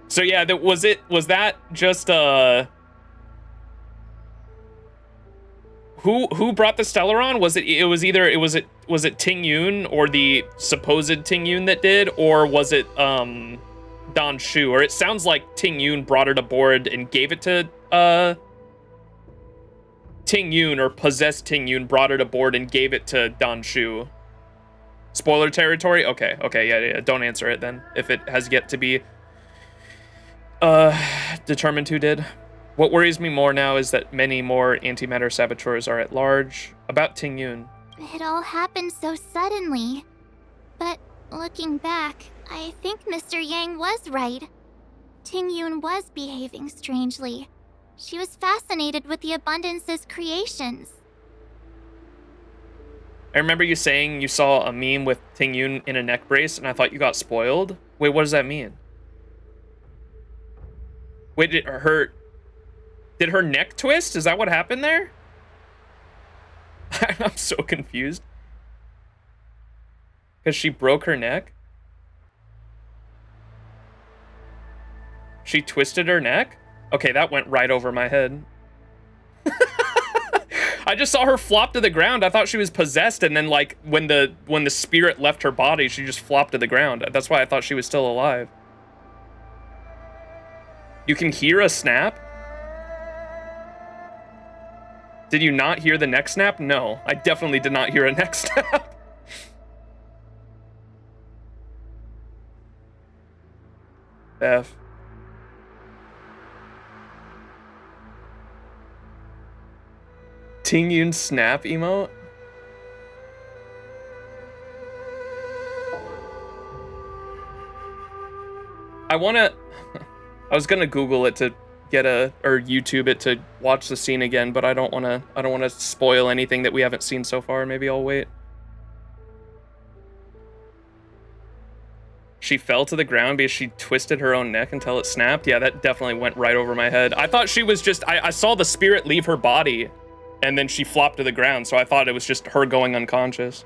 So yeah, was that just Who brought the Stellaron? Was it Ting Yun or the supposed Ting Yun that did, or was it Dan Shu? Or it sounds like Ting Yun brought it aboard and gave it to Ting Yun, or possessed Ting Yun, brought it aboard and gave it to Dan Shu. Spoiler territory? Okay, yeah, don't answer it then, if it has yet to be determined who did. What worries me more now is that many more antimatter saboteurs are at large. About Ting Yun. It all happened so suddenly. But looking back, I think Mr. Yang was right. Ting Yun was behaving strangely. She was fascinated with the Abundance's creations. I remember you saying you saw a meme with Ting Yun in a neck brace, and I thought you got spoiled. Wait, what does that mean? Wait, did her neck twist? Is that what happened there? I'm so confused. Because she broke her neck? She twisted her neck? Okay, that went right over my head. I just saw her flop to the ground. I thought she was possessed, and then like when the spirit left her body, she just flopped to the ground. That's why I thought she was still alive. You can hear a snap? Did you not hear the neck snap? No, I definitely did not hear a neck snap. F. Ting Yun snap emote? I was gonna Google it to get or YouTube it to watch the scene again, but I don't wanna spoil anything that we haven't seen so far. Maybe I'll wait. She fell to the ground because she twisted her own neck until it snapped. Yeah, that definitely went right over my head. I thought she was just, I saw the spirit leave her body and then she flopped to the ground, so I thought it was just her going unconscious.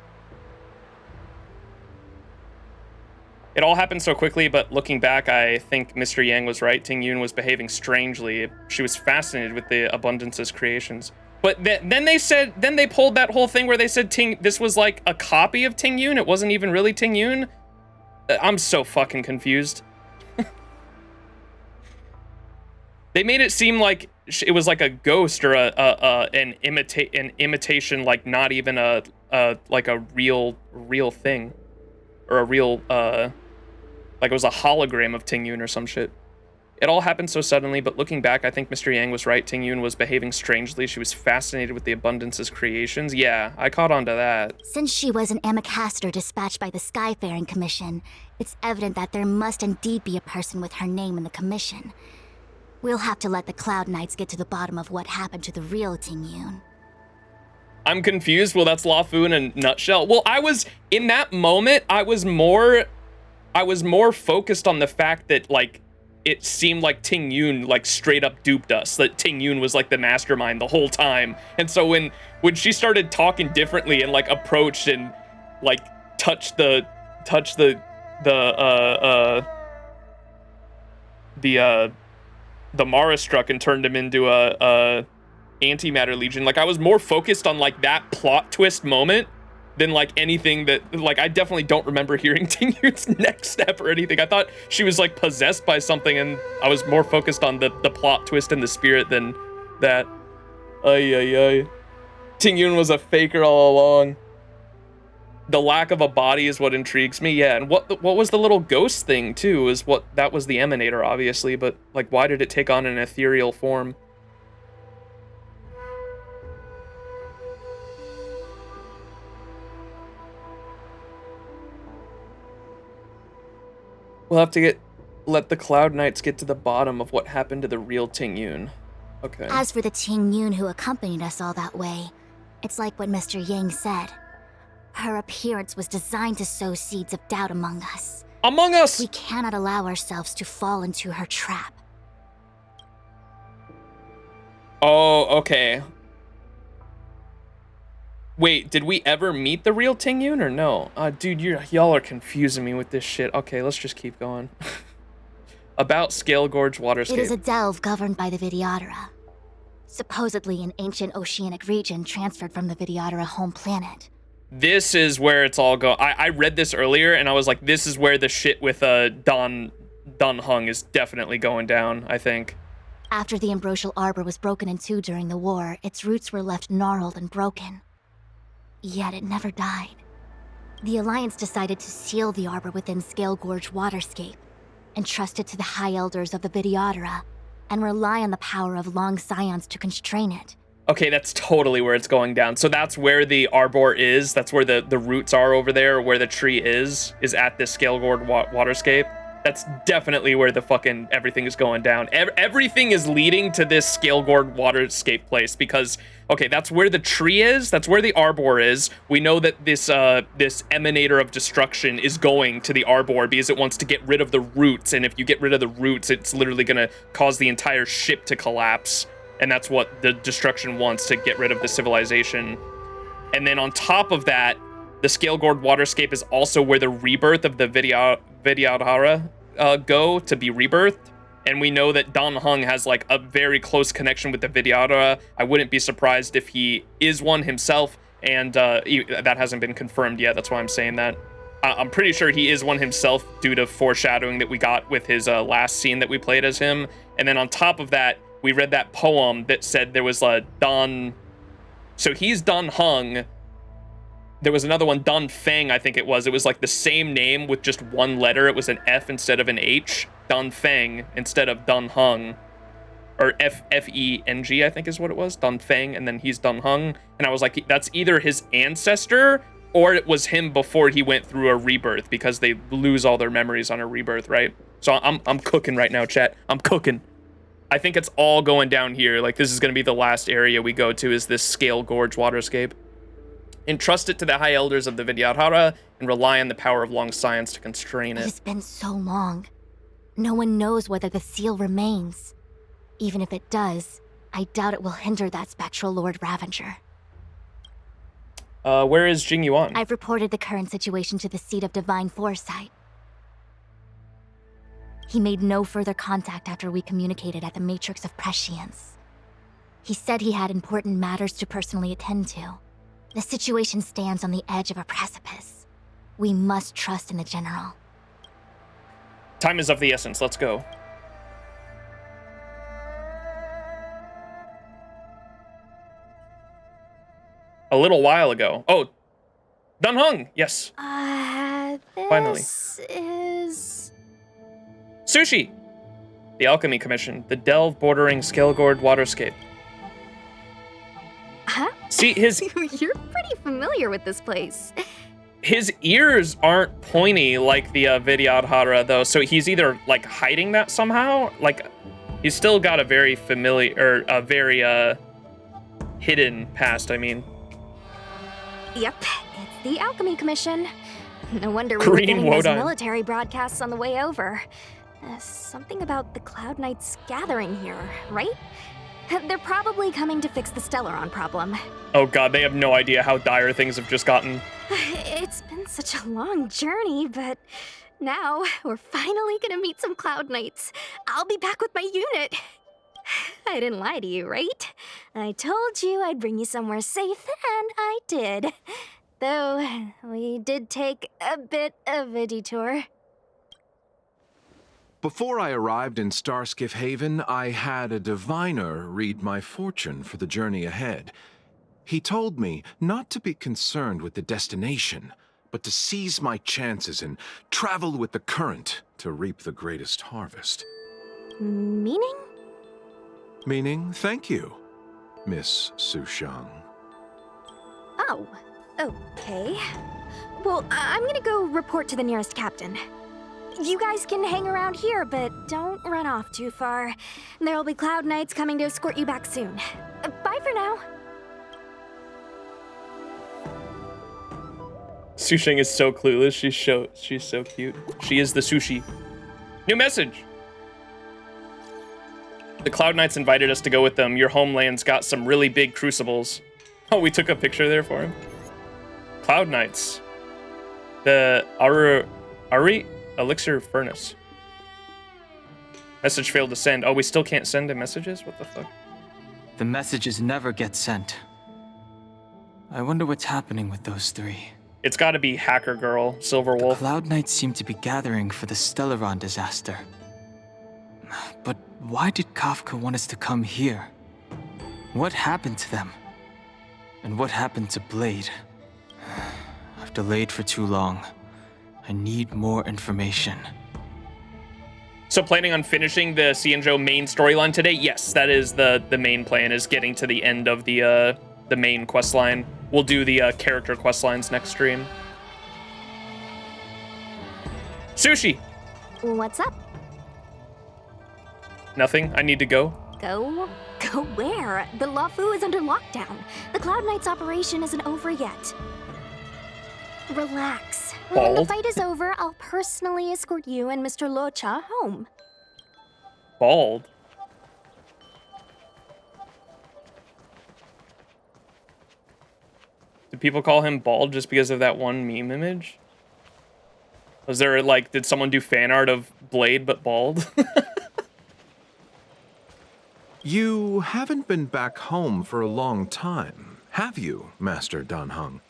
It all happened so quickly, but looking back, I think Mr. Yang was right. Ting Yun was behaving strangely. She was fascinated with the Abundance's creations. But then they pulled that whole thing where they said this was like a copy of Ting Yun. It wasn't even really Ting Yun. I'm so fucking confused. They made it seem like it was like a ghost or an imitation, like not even a real thing, or a real like it was a hologram of Ting Yun or some shit. It all happened so suddenly, but looking back, I think Mr. Yang was right. Ting Yun was behaving strangely. She was fascinated with the Abundance's creations. Yeah, I caught on to that. Since she was an Amicastor dispatched by the Skyfaring Commission, it's evident that there must indeed be a person with her name in the commission. We'll have to let the Cloud Knights get to the bottom of what happened to the real Ting Yun. I'm confused. Well, that's Luofu in a nutshell. Well, in that moment, I was more focused on the fact that, like, it seemed like Ting Yun, like, straight up duped us. That Ting Yun was, like, the mastermind the whole time. And so when she started talking differently and, like, approached and, like, touched the Mara struck and turned him into a antimatter legion, like, I was more focused on, like, that plot twist moment than, like, anything that, like, I definitely don't remember hearing Ting Yun's next step or anything. I thought she was, like, possessed by something, and I was more focused on the plot twist and the spirit than that. Ay. Ting Yun was a faker all along. The lack of a body is what intrigues me. Yeah, and what was the little ghost thing too? That was the emanator, obviously, but, like, why did it take on an ethereal form? We'll have to let the Cloud Knights get to the bottom of what happened to the real Ting Yun. Okay. As for the Ting Yun who accompanied us all that way, it's like what Mr. Yang said. Her appearance was designed to sow seeds of doubt among us. Among us! We cannot allow ourselves to fall into her trap. Oh, okay. Wait, did we ever meet the real Ting Yun or no? Dude, y'all are confusing me with this shit. Okay, let's just keep going. About Scale Gorge Waterscape. It is a delve governed by the Videodara. supposedly an ancient oceanic region transferred from the Vidyadhara home planet. This is where it's all go. I read this earlier and I was like, this is where the shit with Dun Hung is definitely going down, I think. After the ambrosial arbor was broken in two during the war, its roots were left gnarled and broken. Yet it never died. The Alliance decided to seal the arbor within Scale Gorge Waterscape, entrust it to the High Elders of the Vidyadhara, and rely on the power of long scions to constrain it. Okay, that's totally where it's going down. So that's where the arbor is. That's where the roots are over there, where the tree is at this Scale Gorge Waterscape. That's definitely where the fucking everything is going down. Everything is leading to this Scale Gorge Waterscape place because, okay, that's where the tree is. That's where the arbor is. We know that this emanator of destruction is going to the arbor because it wants to get rid of the roots. And if you get rid of the roots, it's literally going to cause the entire ship to collapse. And that's what the destruction wants, to get rid of the civilization. And then on top of that, the Scale Gorge Waterscape is also where the rebirth of the Vidyadhara go to be rebirthed. And we know that Dun Hung has like a very close connection with the Vidyadhara. I wouldn't be surprised if he is one himself, and that hasn't been confirmed yet. That's why I'm saying that. I'm pretty sure he is one himself due to foreshadowing that we got with his last scene that we played as him. And then on top of that, we read that poem that said there was a Dun. So he's Dun Hung. There was another one, Dun Feng, I think it was. It was like the same name with just one letter. It was an F instead of an H. Dun Feng instead of Dun Hung. Or F-E-N-G, I think is what it was. Dun Feng, and then he's Dun Hung. And I was like, that's either his ancestor or it was him before he went through a rebirth, because they lose all their memories on a rebirth, right? So I'm cooking right now, chat. I'm cooking. I think it's all going down here. Like, this is going to be the last area we go to, is this Scale Gorge Waterscape. Entrust it to the High Elders of the Vidyadhara and rely on the power of long science to constrain it. It has been so long. No one knows whether the seal remains. Even if it does, I doubt it will hinder that spectral Lord Ravager. Where is Jing Yuan? I've reported the current situation to the Seat of Divine Foresight. He made no further contact after we communicated at the Matrix of Prescience. He said he had important matters to personally attend to. The situation stands on the edge of a precipice. We must trust in the General. Time is of the essence. Let's go. A little while ago. Oh, Dun Hung. Yes. Finally. This is... Sushi. The Alchemy Commission. The delve bordering Scale Gorge Waterscape. Huh? See, his... You're pretty familiar with this place. His ears aren't pointy like the Vidyadhara, though, so he's either, like, hiding that somehow. Like, he's still got a very familiar, or a very, hidden past, I mean. Yep, it's the Alchemy Commission. No wonder we Green were getting those Wodan. military broadcasts on the way over. Something about the Cloud Knights gathering here, right? They're probably coming to fix the Stellaron problem. Oh god, they have no idea how dire things have just gotten. It's been such a long journey, but now we're finally gonna meet some Cloud Knights. I'll be back with my unit. I didn't lie to you, right? I told you I'd bring you somewhere safe, and I did. Though, we did take a bit of a detour. Before I arrived in Starskiff Haven, I had a diviner read my fortune for the journey ahead. He told me not to be concerned with the destination, but to seize my chances and travel with the current to reap the greatest harvest. Meaning? Meaning, thank you, Miss Sushang. Oh, okay. Well, I'm gonna go report to the nearest captain. You guys can hang around here, but don't run off too far. There'll be Cloud Knights coming to escort you back soon. Bye for now. Sushang is so clueless. She's so cute. She is the sushi. New message. The Cloud Knights invited us to go with them. Your homeland's got some really big crucibles. Oh, we took a picture there for him. Cloud Knights. The Ari Elixir Furnace. Message failed to send. Oh, we still can't send him messages? What the fuck? The messages never get sent. I wonder what's happening with those three. It's gotta be Hacker Girl, Silver Wolf. The Cloud Knights seem to be gathering for the Stellaron disaster. But why did Kafka want us to come here? What happened to them? And what happened to Blade? I've delayed for too long. I need more information. So planning on finishing the XianZhou main storyline today? Yes, that is the main plan, is getting to the end of the main quest line. We'll do the character quest lines next stream. Sushi! What's up? Nothing? I need to go? Go? Go where? The Luofu is under lockdown. The Cloud Knight's operation isn't over yet. Relax. When the Bald? fight is over, I'll personally escort you and Mr. Locha home. Bald? Do people call him bald just because of that one meme image? Was there, like, did someone do fan art of Blade but bald? You haven't been back home for a long time, have you, Master Dan Heng?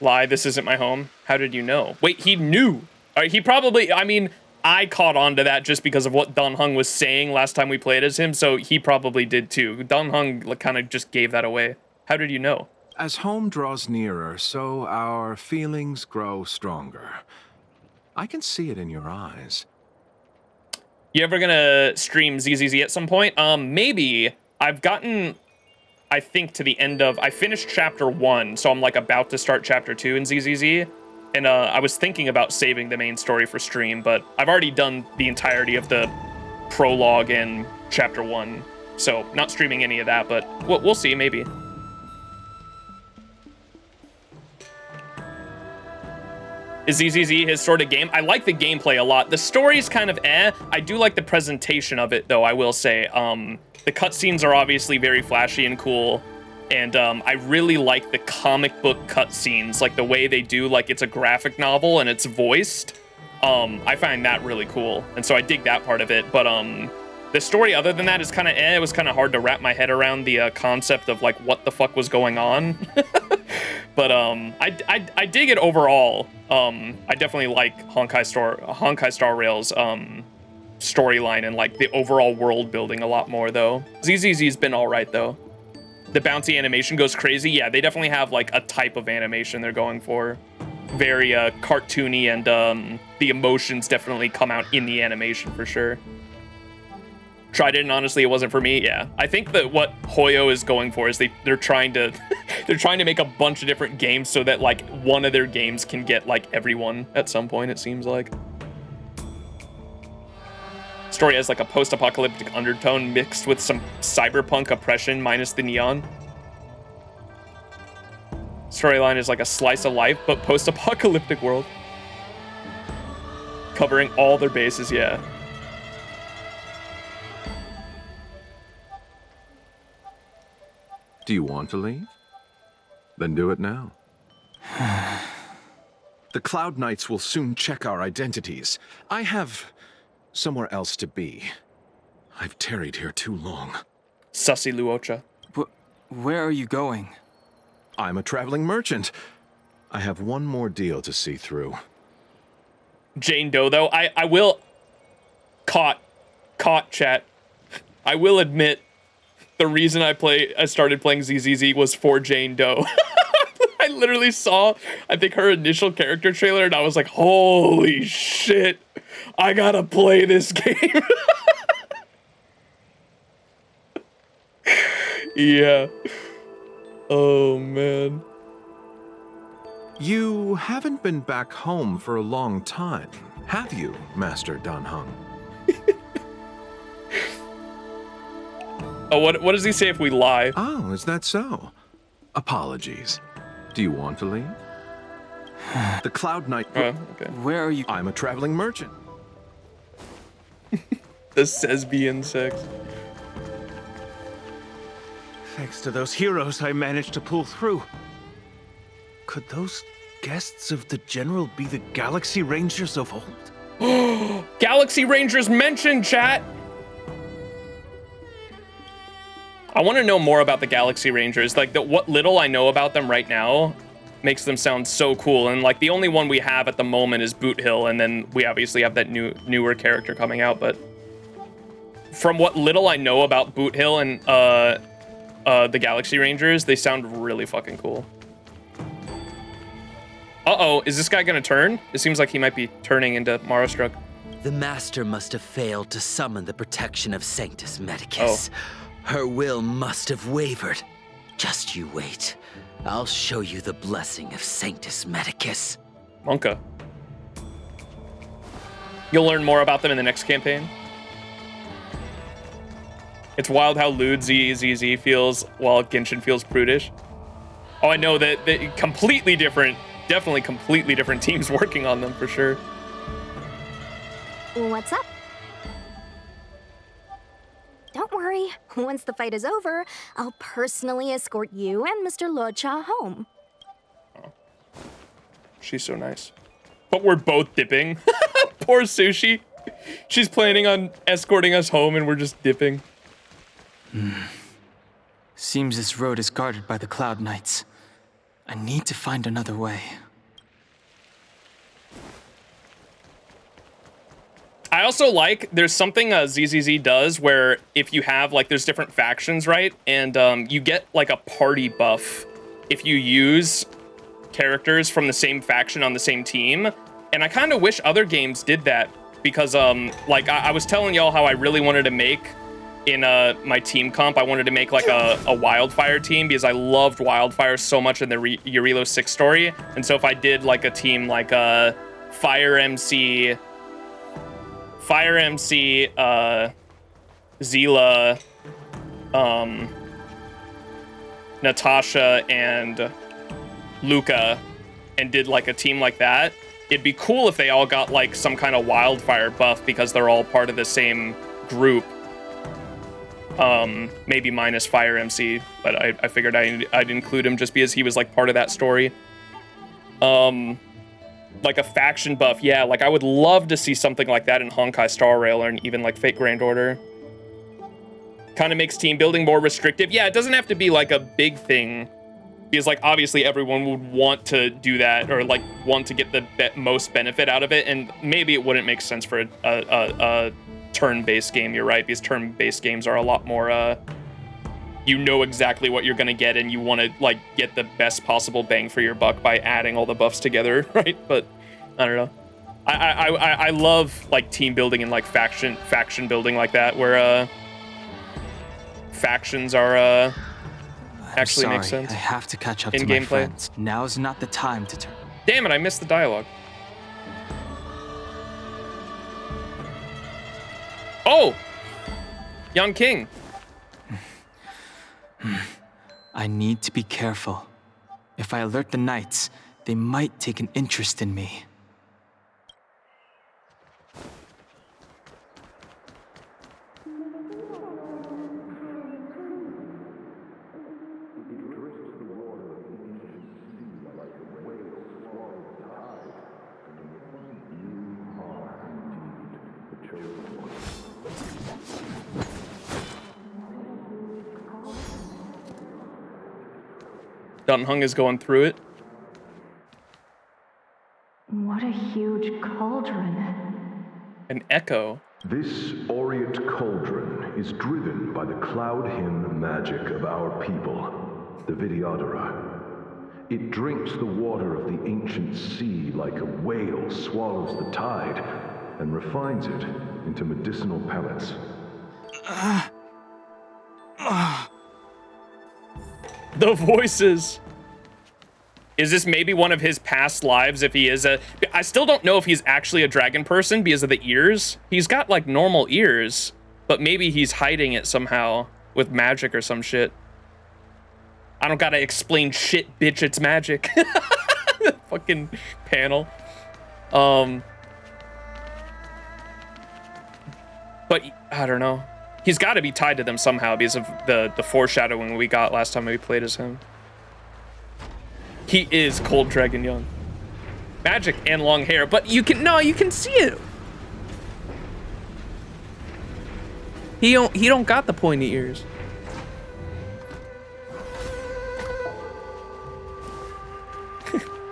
Lie, this isn't my home. How did you know? Wait, he knew. He probably, I mean, I caught on to that just because of what Dan Heng was saying last time we played as him, so he probably did too. Dan Heng kind of just gave that away. How did you know? As home draws nearer, so our feelings grow stronger. I can see it in your eyes. You ever gonna stream ZZZ at some point? Maybe. I've gotten, I think, to the end of, I finished chapter 1, so I'm like about to start chapter 2 in ZZZ. And I was thinking about saving the main story for stream, but I've already done the entirety of the prologue in chapter 1. So not streaming any of that, but we'll see, maybe. Is ZZZ his sort of game? I like the gameplay a lot. The story's kind of eh. I do like the presentation of it, though, I will say. The cutscenes are obviously very flashy and cool. And I really like the comic book cutscenes, like the way they do, like it's a graphic novel and it's voiced. I find that really cool. And so I dig that part of it. But the story, other than that, is kind of eh. It was kind of hard to wrap my head around the concept of like what the fuck was going on. But I dig it overall. I definitely like Honkai Star Rail's storyline and like the overall world building a lot more though. ZZZ's been all right though. The bouncy animation goes crazy. Yeah, they definitely have like a type of animation they're going for. Very cartoony, and the emotions definitely come out in the animation for sure. Tried it and honestly it wasn't for me. Yeah, I think that what Hoyo is going for is they're trying to they're trying to make a bunch of different games so that like one of their games can get like everyone at some point, it seems like. Story has like a post-apocalyptic undertone mixed with some cyberpunk oppression minus the neon. Storyline is like a slice of life but post-apocalyptic world, covering all their bases. Yeah. Do you want to leave? Then do it now. The Cloud Knights will soon check our identities. I have somewhere else to be. I've tarried here too long. Sussy Luocha. Where are you going? I'm a traveling merchant. I have one more deal to see through. Jane Doe, though, I will... Caught, chat. I will admit, the reason I started playing ZZZ was for Jane Doe. I literally saw, I think, her initial character trailer, and I was like, holy shit, I gotta play this game. Yeah. Oh, man. You haven't been back home for a long time, have you, Master Dan Heng? Oh, what does he say if we lie? Oh, is that so? Apologies. Do you want to leave? The Cloud Knight... Okay. Where are you? I'm a traveling merchant. The Sesbian sex. Thanks to those heroes, I managed to pull through. Could those guests of the General be the Galaxy Rangers of old? Galaxy Rangers mentioned, chat! I want to know more about the Galaxy Rangers. Like, what little I know about them right now makes them sound so cool. And, like, the only one we have at the moment is Boot Hill, and then we obviously have that newer character coming out. But from what little I know about Boot Hill and the Galaxy Rangers, they sound really fucking cool. Uh-oh, is this guy gonna turn? It seems like he might be turning into Marastruck. The Master must have failed to summon the protection of Sanctus Medicus. Her will must have wavered. Just you wait. I'll show you the blessing of Sanctus Medicus. Monka. You'll learn more about them in the next campaign. It's wild how lewd ZZZ feels while Genshin feels prudish. Oh, I know that completely different, definitely completely different teams working on them for sure. What's up? Don't worry. Once the fight is over, I'll personally escort you and Mr. Luocha home. Oh. She's so nice. But we're both dipping. Poor Sushi. She's planning on escorting us home and we're just dipping. Seems this road is guarded by the Cloud Knights. I need to find another way. I also like, there's something ZZZ does where if you have, like, there's different factions, right? And you get, like, a party buff if you use characters from the same faction on the same team. And I kind of wish other games did that because, like, I was telling y'all how I really wanted to make, in my team comp, I wanted to make, like, a Wildfire team because I loved Wildfire so much in the Eurilo 6 story. And so if I did, like, a team like Fire MC, Zila, Natasha, and Luca, and did like a team like that, it'd be cool if they all got like some kind of Wildfire buff because they're all part of the same group. Maybe minus Fire MC, but I figured I'd include him just because he was like part of that story. Like a faction buff, yeah, like I would love to see something like that in Honkai Star Rail or even like Fate Grand Order. Kind of makes team building more restrictive. Yeah, it doesn't have to be like a big thing because like obviously everyone would want to do that or like want to get the most benefit out of it, and maybe it wouldn't make sense for a turn-based game. You're right, because turn-based games are a lot more you know exactly what you're gonna get and you want to like get the best possible bang for your buck by adding all the buffs together, right? But I don't know. I love like team building and like faction building like that, where factions are actually sorry, make sense. I have to catch up in to my gameplay. friends. Now's not the time to turn. Damn it! I missed the dialogue. Oh, Yan King. I need to be careful. If I alert the Knights, they might take an interest in me. Dunhung is going through it. What a huge cauldron. An echo. This aureate cauldron is driven by the cloud hymn magic of our people, the Vidyadhara. It drinks the water of the ancient sea like a whale swallows the tide and refines it into medicinal pellets. The voices. Is this maybe one of his past lives if he is a... I still don't know if he's actually a dragon person because of the ears. He's got like normal ears, but maybe he's hiding it somehow with magic or some shit. I don't gotta explain shit, bitch, it's magic. Fucking panel. But I don't know. He's got to be tied to them somehow because of the foreshadowing we got last time we played as him. He is Cold Dragon Young. Magic and long hair, but you can see it. He don't got the pointy ears.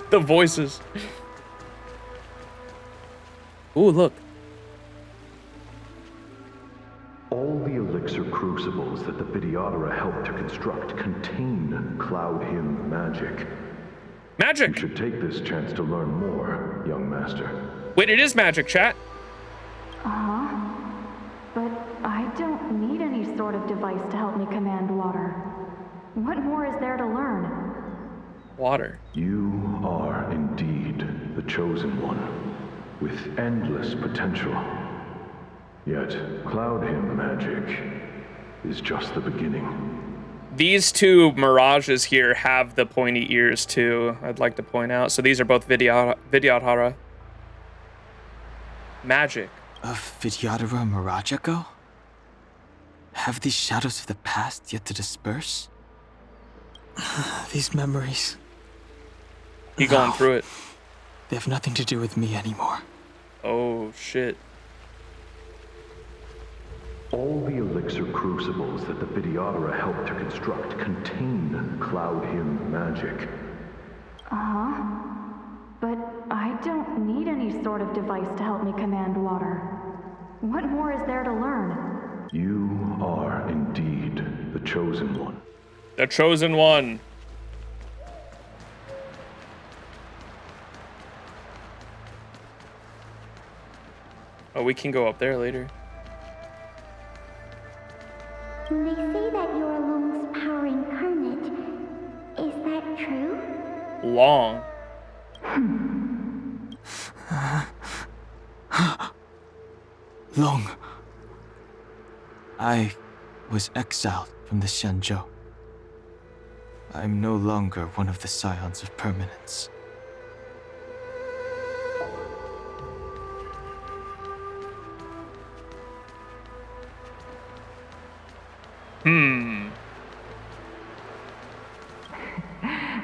The voices. Ooh, look. All the elixir crucibles that the Videodora helped to construct contain Cloud Hymn magic. Magic! You should take this chance to learn more, young master. Wait, it is magic, chat. Uh-huh. But I don't need any sort of device to help me command water. What more is there to learn? Water. You are indeed the chosen one, with endless potential. Yet, Cloud Hymn magic is just the beginning. These two mirages here have the pointy ears too, I'd like to point out. So these are both Videodhara. Magic. A Videodhara Mirajago? Have these shadows of the past yet to disperse? These memories. You going through it. They have nothing to do with me anymore. Oh, shit. All the elixir crucibles that the Videodora helped to construct contain Cloud Hymn magic. Uh-huh. But I don't need any sort of device to help me command water. What more is there to learn? You are indeed the chosen one. The chosen one. Oh, we can go up there later. They say that you're Lung's power incarnate. Is that true? Long. Long. I was exiled from the XianZhou. I'm no longer one of the Scions of Permanence.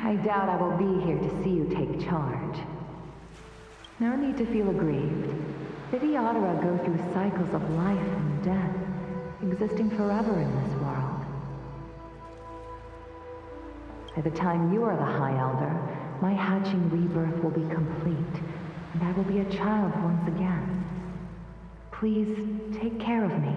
I doubt I will be here to see you take charge. No need to feel aggrieved. Videodora go through cycles of life and death, existing forever in this world. By the time you are the High Elder, my hatching rebirth will be complete, and I will be a child once again. Please take care of me.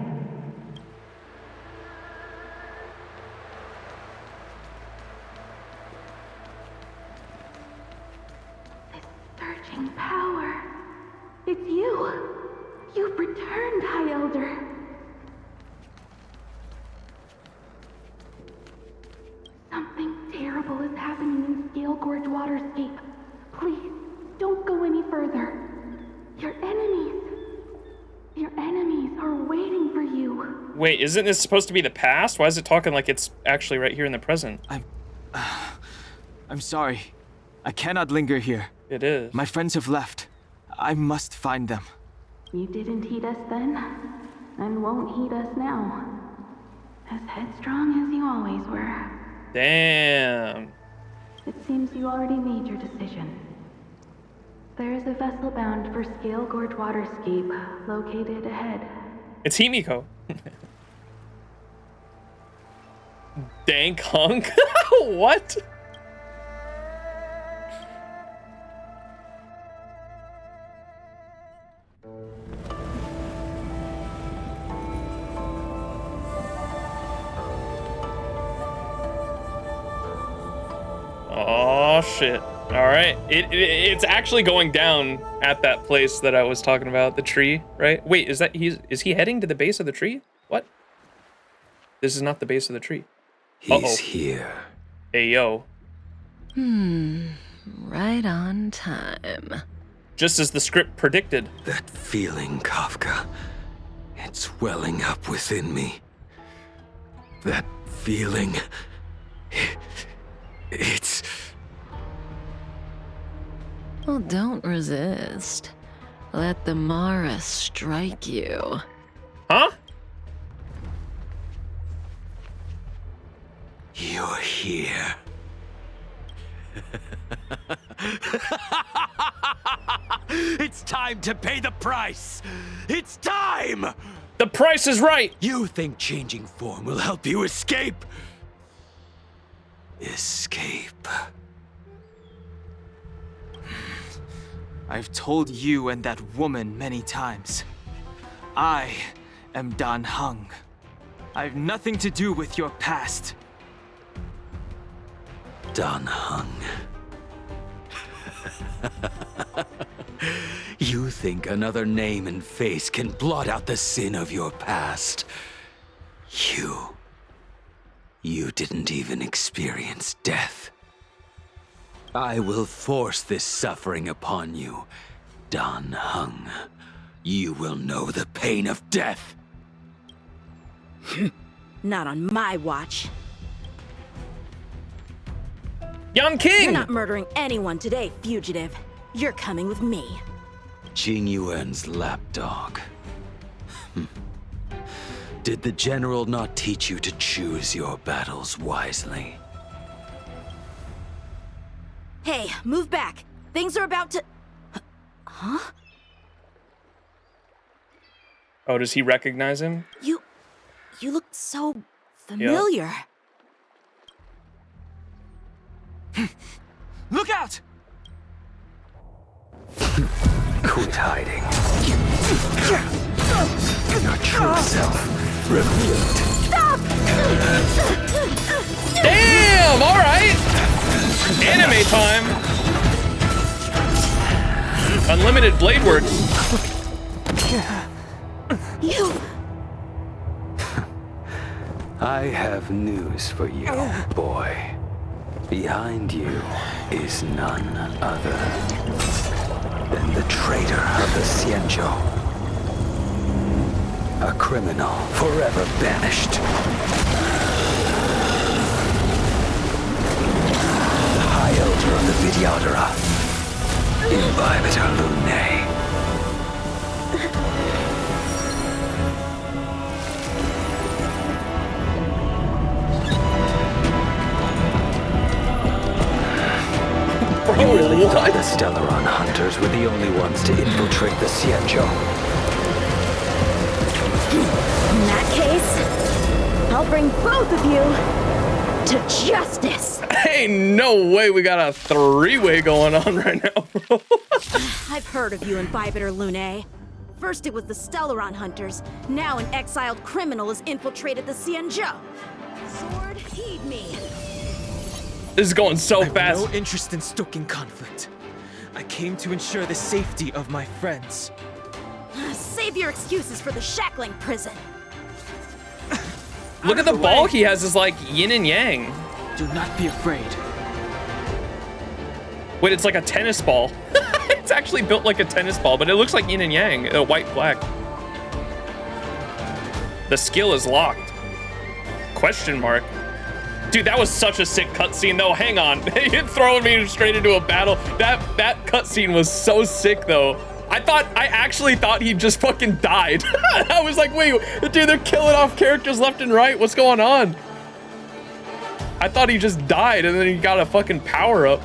Surging power. It's you. You've returned, High Elder. Something terrible is happening in Scale Gorge Waterscape. Please, don't go any further. Your enemies are waiting for you. Wait, isn't this supposed to be the past? Why is it talking like it's actually right here in the present? I'm sorry. I cannot linger here. It is. My friends have left. I must find them. You didn't heed us then, and won't heed us now. As headstrong as you always were. Damn. It seems you already made your decision. There is a vessel bound for Scale Gorge Waterscape, located ahead. It's Himiko. Dank hunk? What? Oh shit. All right. It's actually going down at that place that I was talking about, the tree, right? Wait, is he heading to the base of the tree? What? This is not the base of the tree. He's here. Hey yo. Right on time. Just as the script predicted. That feeling, Kafka. It's welling up within me. That feeling. It's... Well, don't resist. Let the Mara strike you. Huh? You're here. It's time to pay the price! It's time! The price is right! You think changing form will help you escape? Escape. I've told you and that woman many times. I am Dan Heng. I have nothing to do with your past. Dan Heng. You think another name and face can blot out the sin of your past? You didn't even experience death. I will force this suffering upon you, Dan Heng. You will know the pain of death. Not on my watch. Young King! You're not murdering anyone today, fugitive. You're coming with me. Jing Yuan's lapdog. Did the general not teach you to choose your battles wisely? Hey, move back. Things are about to... Huh? Oh, does he recognize him? You look so familiar. Yep. Look out! Quit hiding. Your true self revealed. Stop! Damn! All right. Anime time. Unlimited blade works. You. I have news for you, boy. Behind you is none other than the traitor of the XianZhou. A criminal forever banished. The High Elder of the Vidyadhara, Imbibitor Lunae. You really thought the Stellaron hunters were the only ones to infiltrate the XianZhou? In that case, I'll bring both of you to justice. Ain't no way we got a three-way going on right now, bro. I've heard of you and Imbibitor Lunae. First it was the Stellaron hunters, now an exiled criminal has infiltrated the XianZhou. Sword, heed me. This is going so fast. I have no interest in stoking conflict. I came to ensure the safety of my friends. Save your excuses for the shackling prison. Look at the ball he has is like yin and yang. Do not be afraid. Wait, it's like a tennis ball. It's actually built like a tennis ball, but it looks like yin and yang, white, black. The skill is locked. Question mark. Dude, that was such a sick cutscene, though. Hang on, you're throwing me straight into a battle. That cutscene was so sick, though. I actually thought he just fucking died. I was like, wait, dude, they're killing off characters left and right. What's going on? I thought he just died, and then he got a fucking power up.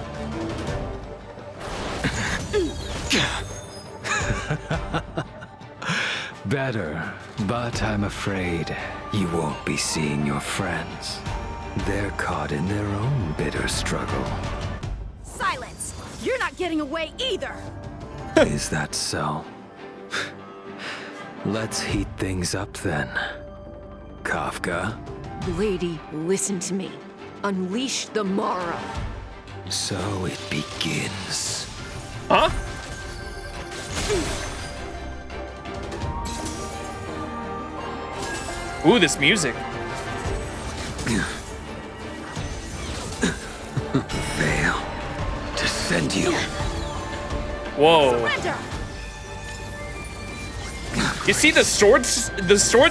Better, but I'm afraid you won't be seeing your friends. They're caught in their own bitter struggle. Silence! You're not getting away either! Is that so? Let's heat things up then. Kafka? Lady, listen to me. Unleash the Mara. So it begins. Huh? Ooh, this music. Veil. To send you. Whoa. You see the sword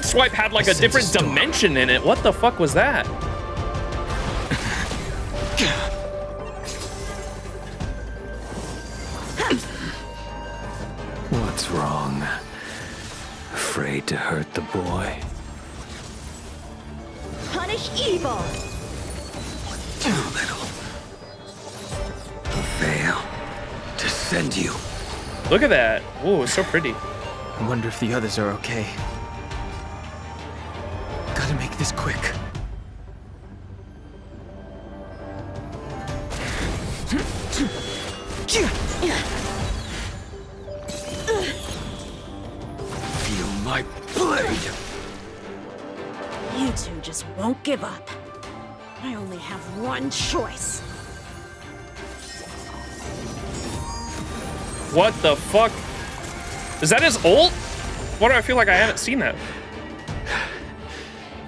swipe had like a different dimension in it. What the fuck was that? What's wrong? Afraid to hurt the boy? Punish evil! Too little. Veil. To send you. Look at that. Ooh, it's so pretty. I wonder if the others are okay. Gotta make this quick. won't give up. I only have one choice. What the fuck? Is that his ult? Why do I feel like I haven't seen that?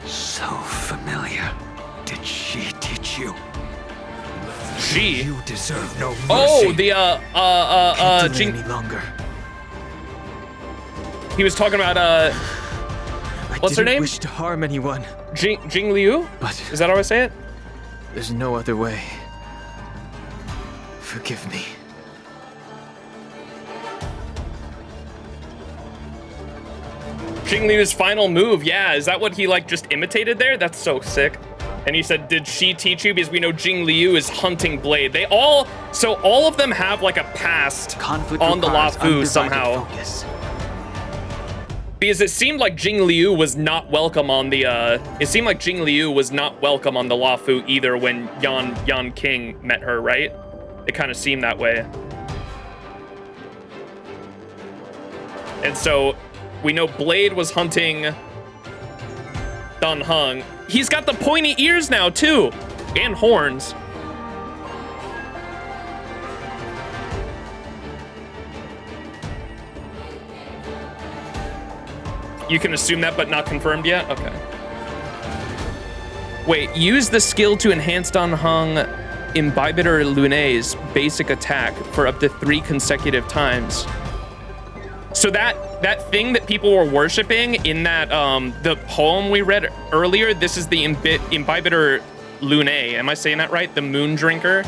So familiar. Did she teach you? She? You deserve no mercy. Oh, the Can't delay Jing. any longer. He was talking about what's her I didn't name? wish to harm anyone. Jing Liu? But is that how I say it? There's no other way. Forgive me. Jing Liu's final move, yeah. Is that what he like just imitated there? That's so sick. And he said, did she teach you? Because we know Jing Liu is hunting Blade. They all, so all of them have like a past Conflict on the requires Luofu undivided somehow. Focus. Because it seemed like Jing Liu was not welcome on the, it seemed like Jing Liu was not welcome on the Luofu either when Yan King met her, right? It kind of seemed that way. And so we know Blade was hunting Dan Heng. He's got the pointy ears now too, and horns. You can assume that, but not confirmed yet? Okay. Wait, use the skill to enhance Dan Heng Imbibitor Lunai's basic attack for up to 3 consecutive times. So that thing that people were worshiping in that the poem we read earlier, this is the Imbibitor Lunai. Am I saying that right? The moon drinker.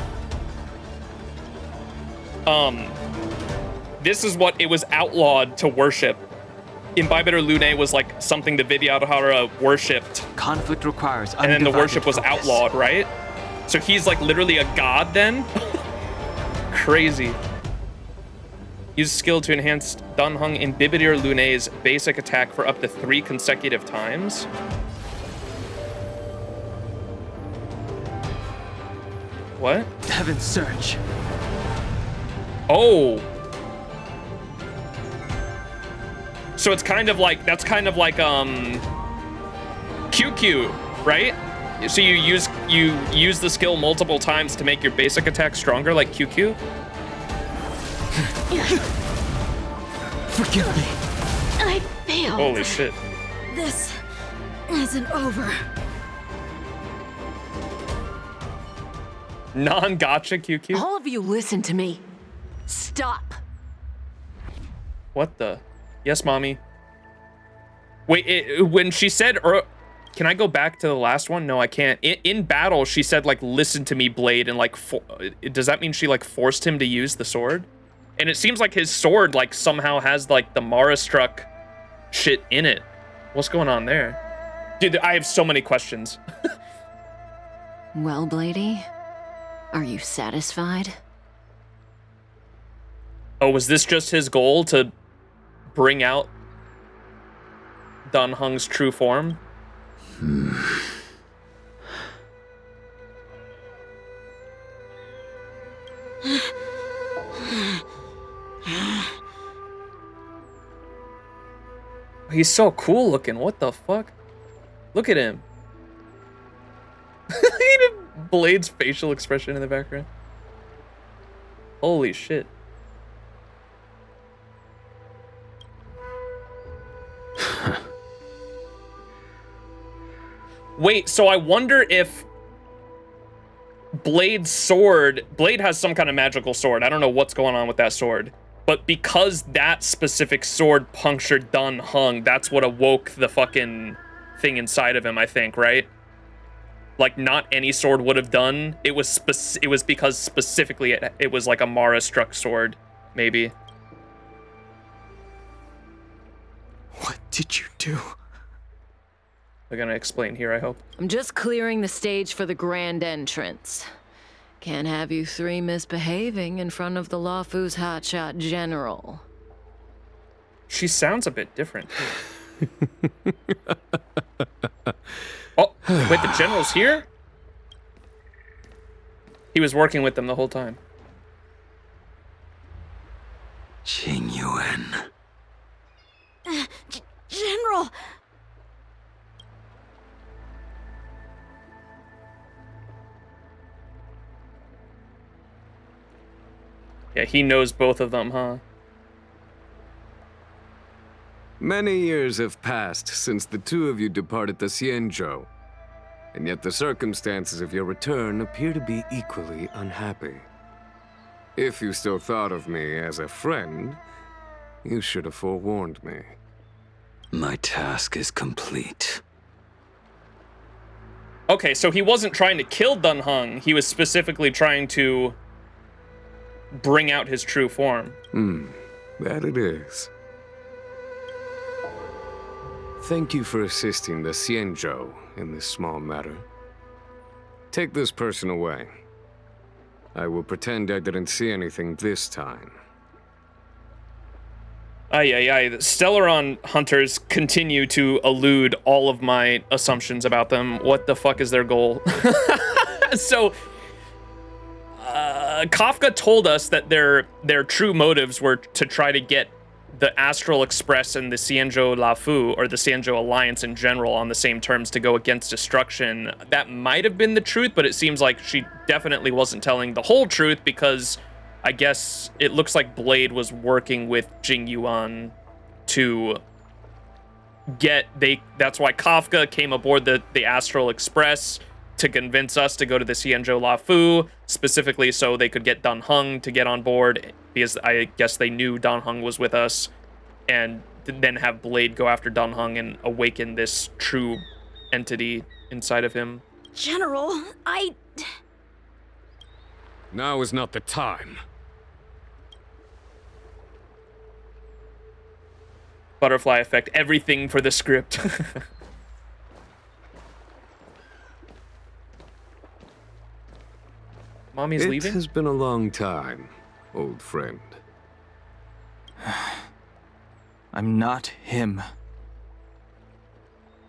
This is what it was outlawed to worship. Imbibitor Lunai was like something the Vidyadhara worshipped. Conflict requires and then the undivided worship was focus. outlawed, right? So he's like literally a god then? Crazy. Use skill to enhance Dan Heng Imbibitor Lunai's basic attack for up to 3 consecutive times. What? Heaven's Surge. Oh. So it's kind of like, that's kind of like QQ, right? So you use the skill multiple times to make your basic attack stronger, like QQ? Forgive me. I failed. Holy shit. This isn't over. Non-gotcha QQ? All of you listen to me. Stop. What the? Yes, mommy. Wait, when she said, can I go back to the last one? No, I can't. In battle, she said, like, listen to me, Blade, and, like, does that mean she, like, forced him to use the sword? And it seems like his sword, like, somehow has, like, the Mara struck shit in it. What's going on there? Dude, I have so many questions. Well, Bladey, are you satisfied? Oh, was this just his goal to bring out Dan Heng's true form? He's so cool looking. What the fuck? Look at him. Blade's facial expression in the background. Holy shit. Wait, so I wonder if Blade's sword... Blade has some kind of magical sword. I don't know what's going on with that sword. But because that specific sword punctured Dan Heng, that's what awoke the fucking thing inside of him, I think, right? Like, not any sword would have done. It was because specifically it was like a Mara-struck sword, maybe. What did you do? We're gonna explain here, I hope. I'm just clearing the stage for the grand entrance. Can't have you 3 misbehaving in front of the Luofu's hotshot general. She sounds a bit different, too. Oh, wait, the general's here? He was working with them the whole time. Qing Yuan. General! Yeah, he knows both of them, huh? Many years have passed since the two of you departed the XianZhou, and yet the circumstances of your return appear to be equally unhappy. If you still thought of me as a friend, you should have forewarned me. My task is complete. Okay, so he wasn't trying to kill Dun Hung. He was specifically trying to bring out his true form. That it is. Thank you for assisting the XianZhou in this small matter. Take this person away. I will pretend I didn't see anything this time. The Stellaron hunters continue to elude all of my assumptions about them. What the fuck is their goal? So, Kafka told us that their true motives were to try to get the Astral Express and the XianZhou Luofu, or the XianZhou Alliance in general, on the same terms to go against destruction. That might have been the truth, but it seems like she definitely wasn't telling the whole truth, because I guess it looks like Blade was working with Jing Yuan to get... That's why Kafka came aboard the Astral Express, to convince us to go to the XianZhou Luofu, specifically so they could get Dan Heng to get on board, because I guess they knew Dan Heng was with us, and then have Blade go after Dan Heng and awaken this true entity inside of him. General, Now is not the time. Butterfly effect, everything for the script. Mommy's leaving? It has been a long time, old friend. I'm not him.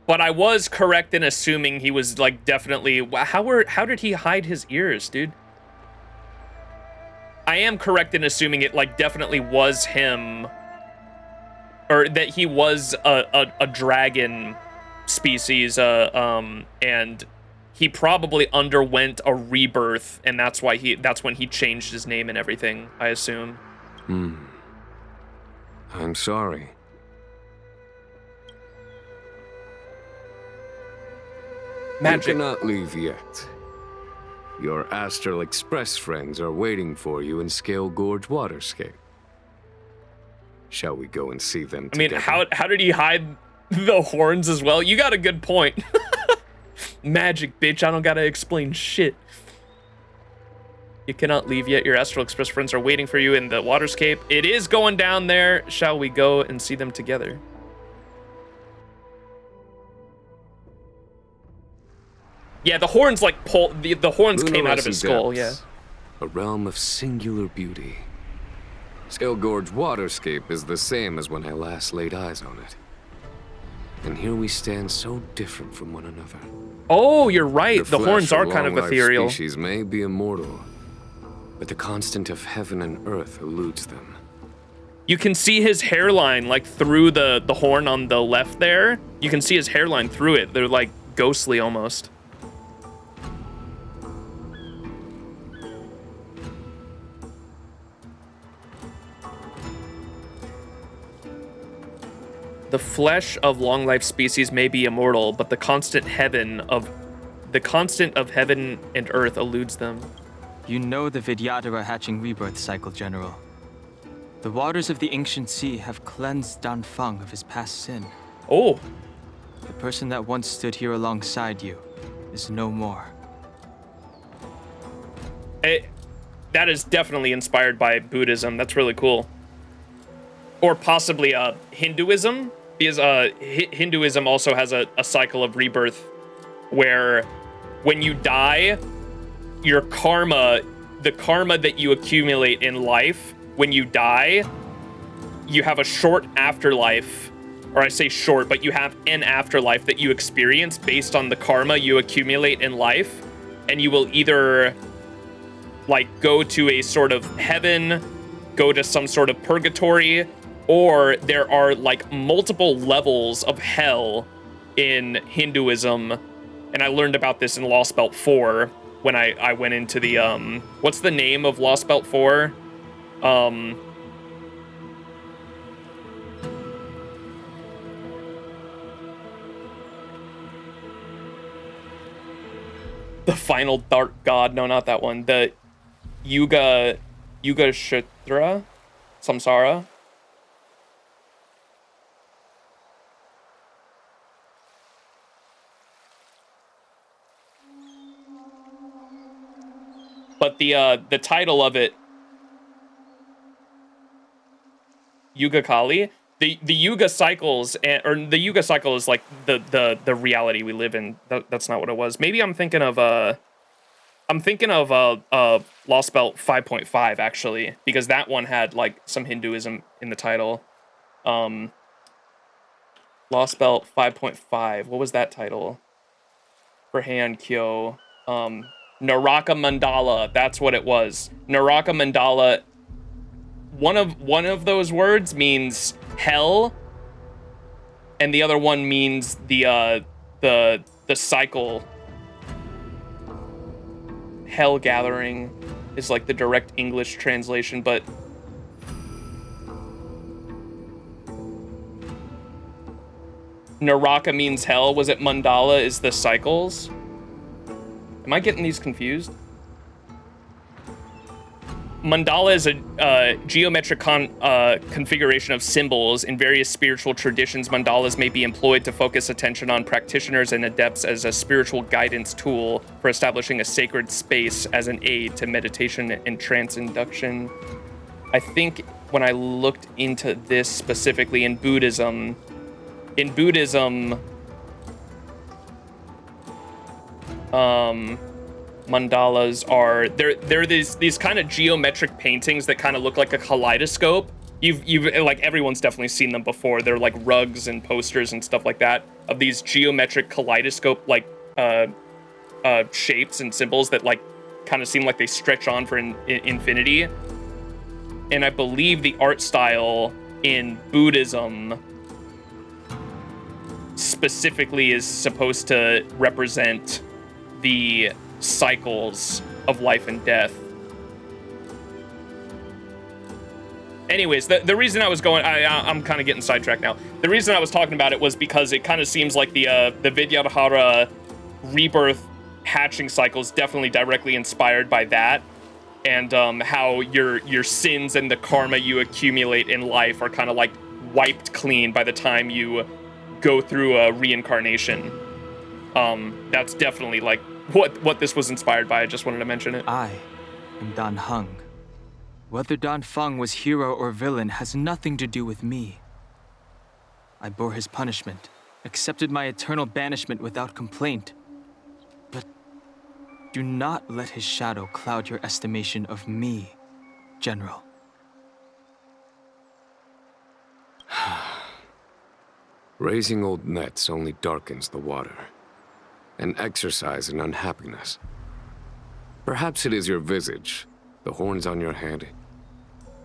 But I was correct in assuming he was, like, definitely... How did he hide his ears, dude? I am correct in assuming it, like, definitely was him. Or that he was a dragon species, and he probably underwent a rebirth, and that's when he changed his name and everything, I assume. I'm sorry. Magic. You cannot leave yet. Your Astral Express friends are waiting for you in Scale Gorge Waterscape. Shall we go and see them together? I mean, how did he hide the horns as well? You got a good point. Magic, bitch. I don't gotta explain shit. You cannot leave yet. Your Astral Express friends are waiting for you in the waterscape. It is going down there. Shall we go and see them together? Yeah, the horns like pull. The horns came out of his skull. Yeah. A realm of singular beauty. Scale Gorge Waterscape is the same as when I last laid eyes on it. And here we stand so different from one another. Oh, you're right. The horns are kind of ethereal. Species may be immortal, but the constant of heaven and earth eludes them. You can see his hairline, like, through the horn on the left there. You can see his hairline through it. They're, like, ghostly almost. The flesh of long-life species may be immortal, but the constant of heaven and earth eludes them. You know the Vidyadhara hatching rebirth cycle, General. The waters of the ancient sea have cleansed Dan Feng of his past sin. Oh. The person that once stood here alongside you is no more. That is definitely inspired by Buddhism. That's really cool. Or possibly Hinduism, because Hinduism also has a cycle of rebirth where when you die, your karma, the karma that you accumulate in life, when you die, you have a short afterlife, or I say short, but you have an afterlife that you experience based on the karma you accumulate in life, and you will either like go to a sort of heaven, go to some sort of purgatory, or there are like multiple levels of hell in Hinduism. And I learned about this in Lost Belt 4 when I went into the, what's the name of Lost Belt 4? The final dark god. No, not that one. The Yuga Shatra Samsara. But the title of it, Yuga Kali, the Yuga cycles, or the Yuga cycle is like the reality we live in. That's not what it was. Maybe I'm thinking of Lost Belt 5.5 actually, because that one had like some Hinduism in the title. Lost Belt 5.5. What was that title? For Heian Kyo. Naraka Mandala. That's what it was. Naraka Mandala. One of those words means hell, and the other one means the cycle. Hell gathering is like the direct English translation, but Naraka means hell. Was it Mandala is the cycles? Am I getting these confused? Mandala is a geometric configuration of symbols. In various spiritual traditions, mandalas may be employed to focus attention on practitioners and adepts as a spiritual guidance tool for establishing a sacred space as an aid to meditation and trance induction. I think when I looked into this specifically in Buddhism, mandalas are they're these kind of geometric paintings that kind of look like a kaleidoscope. You've like everyone's definitely seen them before. They're like rugs and posters and stuff like that of these geometric kaleidoscope like shapes and symbols that like kind of seem like they stretch on for infinity. And I believe the art style in Buddhism specifically is supposed to represent the cycles of life and death. Anyways, the reason I was going, I'm kind of getting sidetracked now. The reason I was talking about it was because it kind of seems like the Vidyadhara rebirth hatching cycle is definitely directly inspired by that, and how your sins and the karma you accumulate in life are kind of like wiped clean by the time you go through a reincarnation. That's definitely like what this was inspired by. I just wanted to mention it. I am Dan Heng. Whether Dan Feng was hero or villain has nothing to do with me. I bore his punishment, accepted my eternal banishment without complaint. But do not let his shadow cloud your estimation of me, General. Raising old nets only darkens the water. An exercise in unhappiness. Perhaps it is your visage, the horns on your head,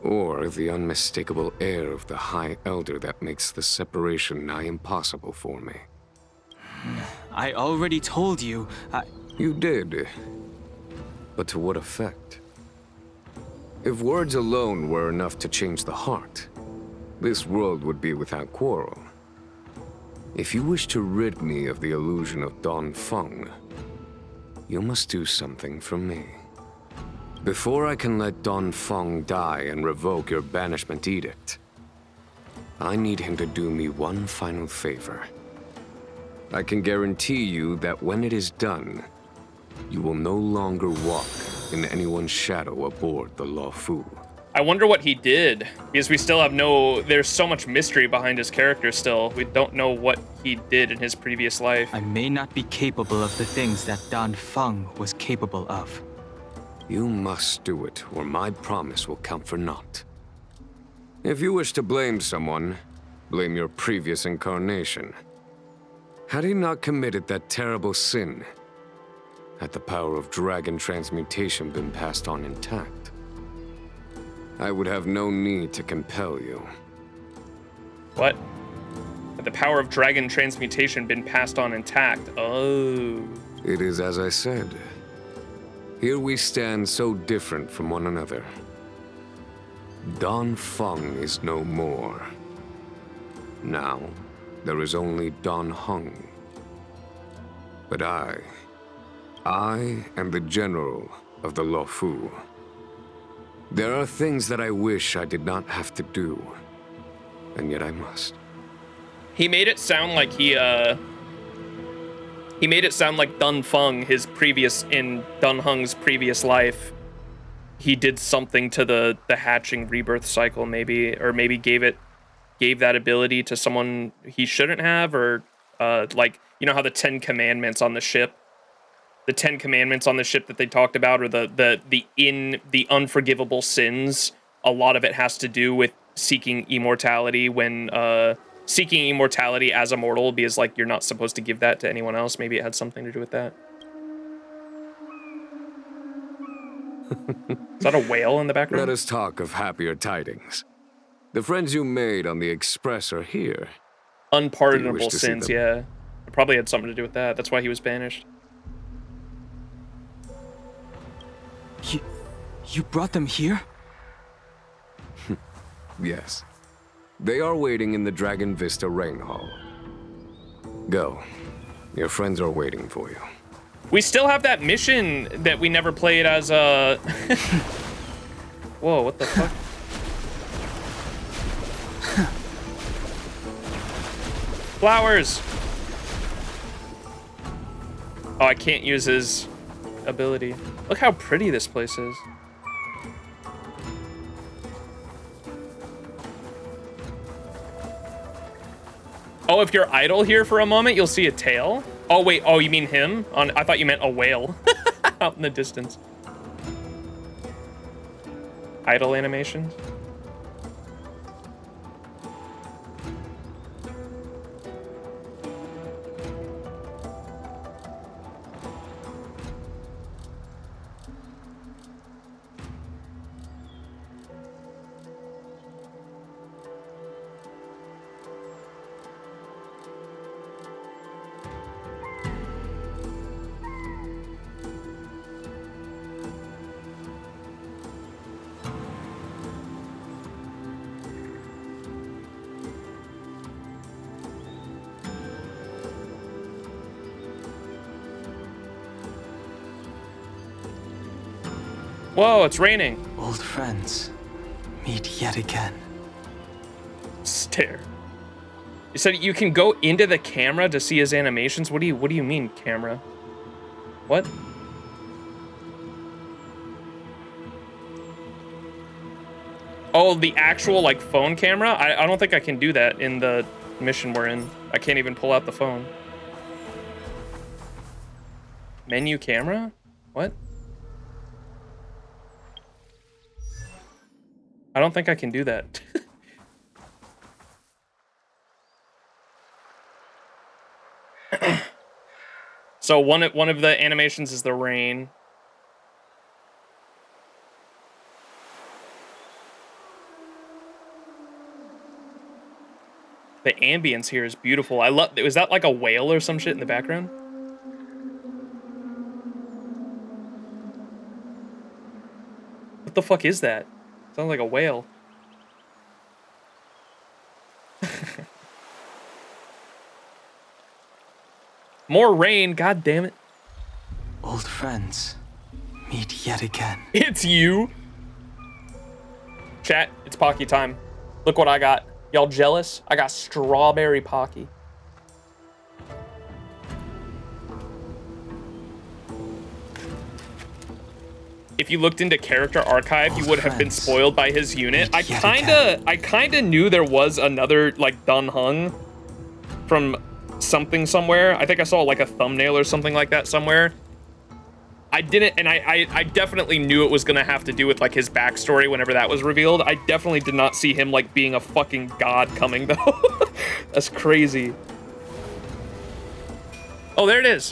or the unmistakable air of the High Elder that makes the separation nigh impossible for me. I already told you, You did. But to what effect? If words alone were enough to change the heart, this world would be without quarrel. If you wish to rid me of the illusion of Dan Feng, you must do something for me. Before I can let Dan Feng die and revoke your banishment edict, I need him to do me one final favor. I can guarantee you that when it is done, you will no longer walk in anyone's shadow aboard the Luofu. I wonder what he did, because we still have there's so much mystery behind his character still. We don't know what he did in his previous life. I may not be capable of the things that Dan Feng was capable of. You must do it, or my promise will count for naught. If you wish to blame someone, blame your previous incarnation. Had he not committed that terrible sin, had the power of dragon transmutation been passed on intact, I would have no need to compel you. What? Had the power of dragon transmutation been passed on intact? Oh. It is as I said. Here we stand so different from one another. Dan Feng is no more. Now, there is only Dan Heng. But I am the general of the Luofu. There are things that I wish I did not have to do, and yet I must. He made it sound like he made it sound like Dun Feng, in Dun Heng's previous life, he did something to the hatching rebirth cycle, maybe, or maybe gave that ability to someone he shouldn't have, or like, you know how the 10 commandments on the ship, that they talked about, or the unforgivable sins, a lot of it has to do with seeking immortality when seeking immortality as a mortal, because like you're not supposed to give that to anyone else. Maybe it had something to do with that. Is that a whale in the background? Let us talk of happier tidings. The friends you made on the Express are here. Unpardonable sins, yeah. It probably had something to do with that. That's why he was banished. You brought them here? Yes. They are waiting in the Dragon Vista Rain Hall. Go. Your friends are waiting for you. We still have that mission that we never played as a... Whoa, what the fuck? Flowers! Oh, I can't use his ability. Look how pretty this place is. Oh, if you're idle here for a moment, you'll see a tail? Oh, wait. Oh, you mean him? I thought you meant a whale out in the distance. Idle animations? Whoa, it's raining. Old friends, meet yet again. Stare. You said you can go into the camera to see his animations? What do you mean, camera? What? Oh, the actual, like, phone camera? I don't think I can do that in the mission we're in. I can't even pull out the phone. Menu camera? What? I don't think I can do that. So one of the animations is the rain. The ambience here is beautiful. I love. Was that like a whale or some shit in the background? What the fuck is that? Sounds like a whale. More rain, god damn it. Old friends, meet yet again. It's you. Chat, it's Pocky time. Look what I got. Y'all jealous? I got strawberry Pocky. If you looked into character archive, you would have been spoiled by his unit. I kinda knew there was another like Dun Heng from something somewhere. I think I saw like a thumbnail or something like that somewhere. I didn't, and I definitely knew it was gonna have to do with like his backstory whenever that was revealed. I definitely did not see him like being a fucking god coming though. That's crazy. Oh, there it is.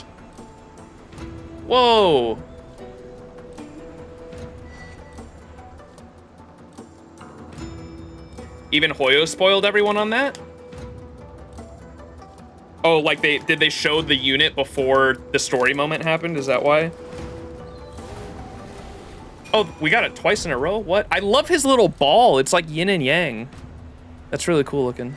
Whoa. Even Hoyo spoiled everyone on that? Oh, like did they show the unit before the story moment happened? Is that why? Oh, we got it twice in a row? What? I love his little ball. It's like yin and yang. That's really cool looking.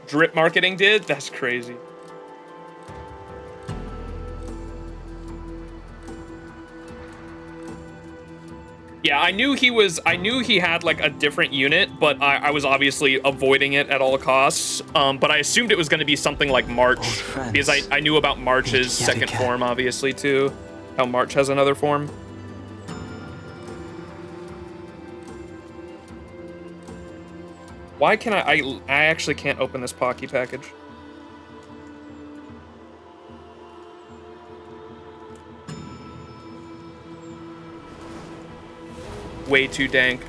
Drip marketing did? That's crazy. Yeah, I knew he had like a different unit, but I was obviously avoiding it at all costs. But I assumed it was going to be something like March, because I knew about March's second form, obviously, too. How March has another form. Why can I actually can't open this Pocky package. Way too dank.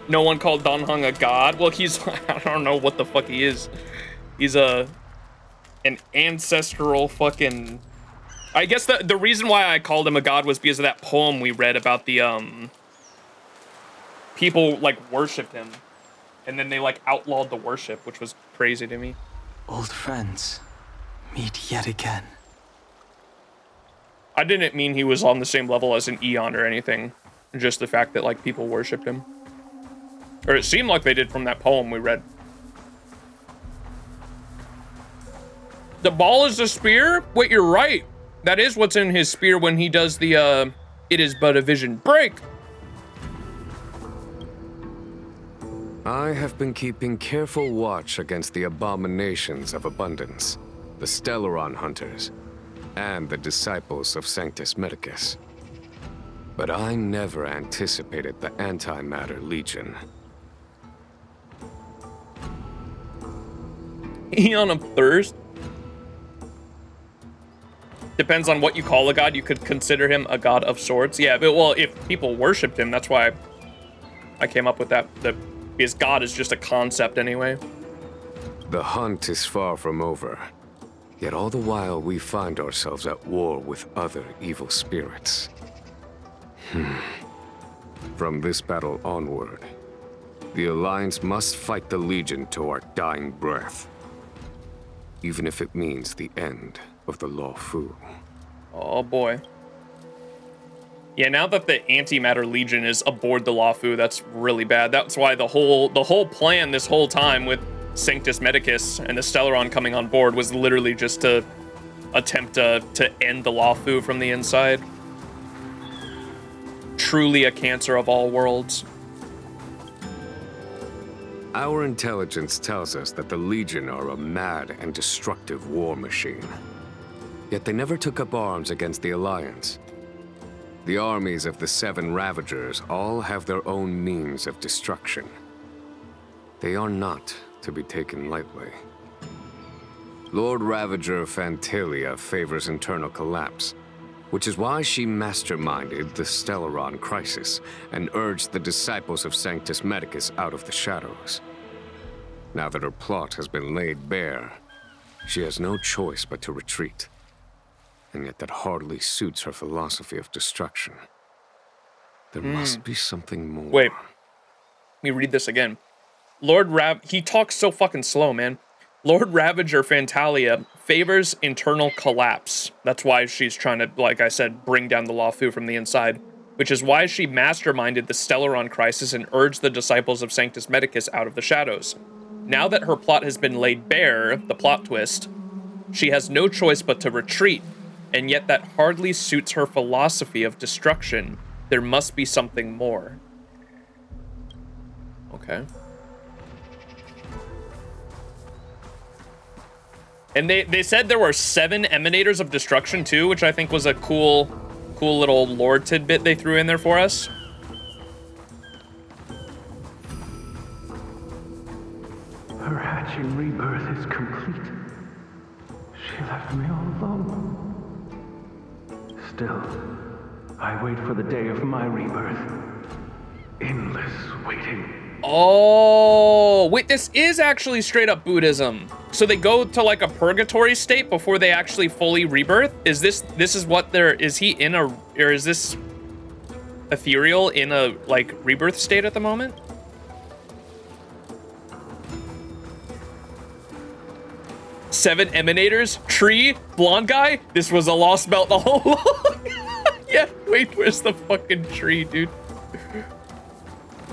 No one called Dan Heng a god? Well, he's, I don't know what the fuck he is. He's an ancestral fucking... I guess the reason why I called him a god was because of that poem we read about the, people, like, worshipped him. And then they, like, outlawed the worship, which was crazy to me. Old friends, meet yet again. I didn't mean he was on the same level as an Eon or anything. Just the fact that, like, people worshipped him. Or it seemed like they did from that poem we read. The ball is the spear? Wait, you're right. That is what's in his spear when he does the, it is but a vision. Break! I have been keeping careful watch against the abominations of abundance, the Stellaron hunters, and the disciples of Sanctus Medicus. But I never anticipated the Antimatter Legion. Eon of Thirst? Depends on what you call a god. You could consider him a god of sorts. Yeah, but well, if people worshipped him, that's why I came up with that. Because god is just a concept anyway. The hunt is far from over. Yet all the while we find ourselves at war with other evil spirits. From this battle onward, the Alliance must fight the Legion to our dying breath. Even if it means the end of the Luofu. Oh boy. Yeah, now that the Antimatter Legion is aboard the Luofu, that's really bad. That's why the whole plan this whole time with Sanctus Medicus and the Stellaron coming on board was literally just to attempt to end the Luofu from the inside. Truly a cancer of all worlds. Our intelligence tells us that the Legion are a mad and destructive war machine. Yet they never took up arms against the Alliance. The armies of the Seven Ravagers all have their own means of destruction. They are not to be taken lightly. Lord Ravager Fantalia favors internal collapse, which is why she masterminded the Stellaron crisis and urged the disciples of Sanctus Medicus out of the shadows. Now that her plot has been laid bare, she has no choice but to retreat. And yet that hardly suits her philosophy of destruction. There must be something more. Wait. Let me read this again. He talks so fucking slow, man. Lord Ravager Fantalia favors internal collapse. That's why she's trying to, like I said, bring down the Luofu from the inside. Which is why she masterminded the Stellaron crisis and urged the disciples of Sanctus Medicus out of the shadows. Now that her plot has been laid bare, the plot twist, she has no choice but to retreat. And yet that hardly suits her philosophy of destruction. There must be something more. Okay. And they said there were 7 emanators of destruction too, which I think was a cool little lore tidbit they threw in there for us. Her hatching rebirth is complete. She left me all alone. Still, I wait for the day of my rebirth. Endless waiting. Oh, wait, this is actually straight up Buddhism. So they go to like a purgatory state before they actually fully rebirth? Is this is what is he in a, or is this ethereal in a like rebirth state at the moment? 7 emanators, tree, blonde guy. This was a lost belt the whole long. Yeah, wait, where's the fucking tree, dude?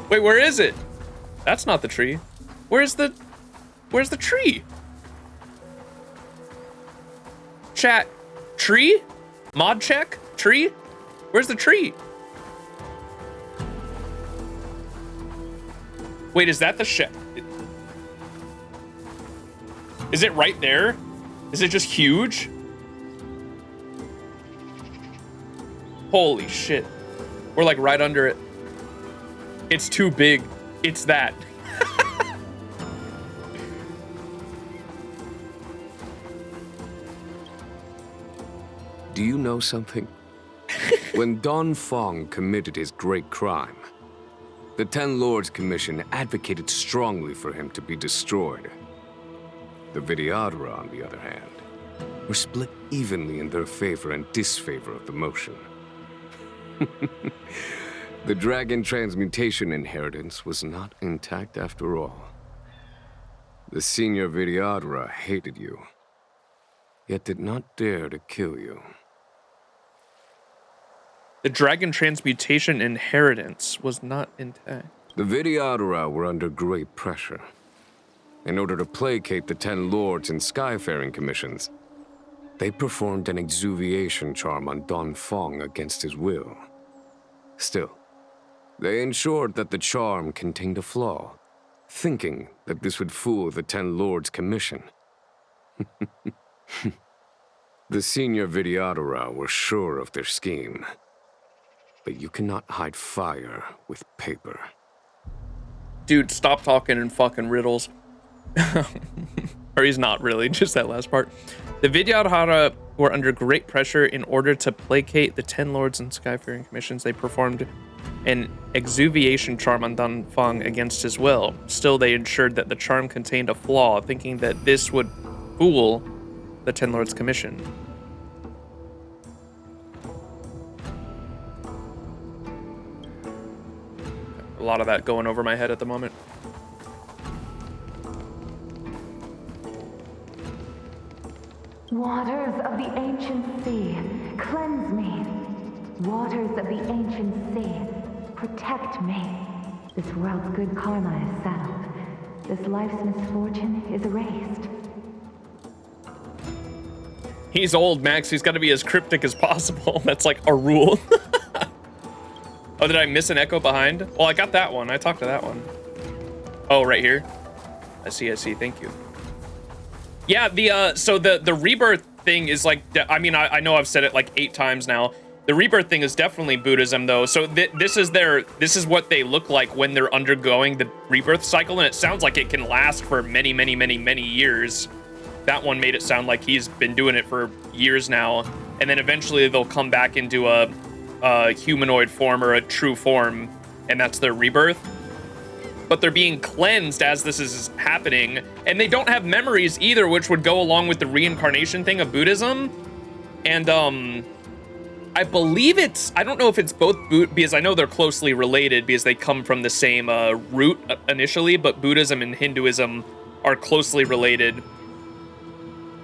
Wait, where is it? That's not the tree. Where's the tree? Chat, tree? Mod check, tree? Where's the tree? Wait, is that the ship? Is it right there? Is it just huge? Holy shit. We're like right under it. It's too big. It's that. Do you know something? When Don Fong committed his great crime, the Ten Lords Commission advocated strongly for him to be destroyed. The Vidyadhara, on the other hand, were split evenly in their favor and disfavor of the motion. The dragon transmutation inheritance was not intact after all. The senior Vidyadhara hated you, yet did not dare to kill you. The dragon transmutation inheritance was not intact. The Vidyadhara were under great pressure. In order to placate the Ten Lords and Skyfaring Commissions, they performed an exuviation charm on Don Fong against his will. Still, they ensured that the charm contained a flaw, thinking that this would fool the Ten Lords Commission. The senior Vidyadhara were sure of their scheme. But you cannot hide fire with paper. Dude, stop talking in fucking riddles. Or he's not really, just that last part. The Vidyadhara were under great pressure in order to placate the Ten Lords and Skyfaring Commissions. They performed an exuviation charm on Don Fong against his will. Still, they ensured that the charm contained a flaw, thinking that this would fool the Ten Lords Commission. A lot of that going over my head at the moment. Waters of the ancient sea, cleanse me. Waters of the ancient sea, protect me. This world's good karma is settled. This life's misfortune is erased. He's old, Max. He's got to be as cryptic as possible. That's like a rule. Oh, did I miss an echo behind? Well, I got that one. I talked to that one. Oh, right here. I see. Thank you. Yeah, so the rebirth thing is like, I mean, I know I've said it like 8 times now. The rebirth thing is definitely Buddhism, though. So this is what they look like when they're undergoing the rebirth cycle, and it sounds like it can last for many, many, many, many years. That one made it sound like he's been doing it for years now, and then eventually they'll come back into a humanoid form or a true form, and that's their rebirth. But they're being cleansed as this is happening, and they don't have memories either, which would go along with the reincarnation thing of Buddhism. And I believe I don't know if it's both because I know they're closely related because they come from the same root initially, but Buddhism and Hinduism are closely related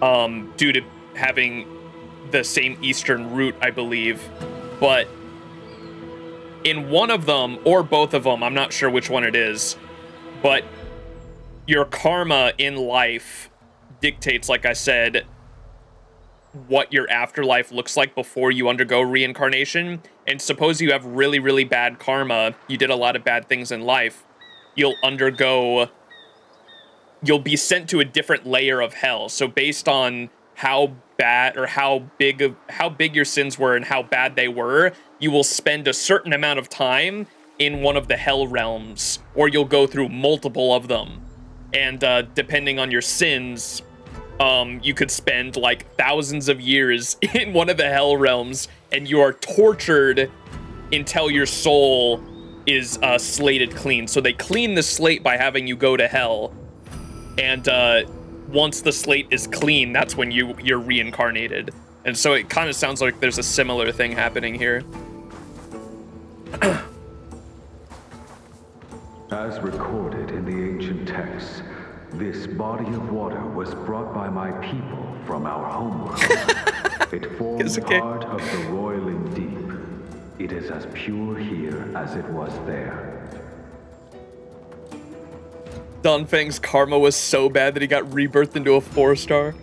due to having the same Eastern root, I believe. But in one of them, or both of them, I'm not sure which one it is, but your karma in life dictates, like I said, what your afterlife looks like before you undergo reincarnation. And suppose you have really, really bad karma, you did a lot of bad things in life, you'll be sent to a different layer of hell. So based on how bad or how big your sins were and how bad they were, you will spend a certain amount of time in one of the hell realms, or you'll go through multiple of them. And depending on your sins, you could spend like thousands of years in one of the hell realms, and you are tortured until your soul is slated clean. So they clean the slate by having you go to hell, and once the slate is clean, that's when you're reincarnated. And so it kind of sounds like there's a similar thing happening here. As recorded in the ancient texts, This body of water was brought by my people from our homeworld. It forms part of the roiling deep. It is as pure here as it was there. Dunfang's karma was so bad that he got rebirthed into a 4-star.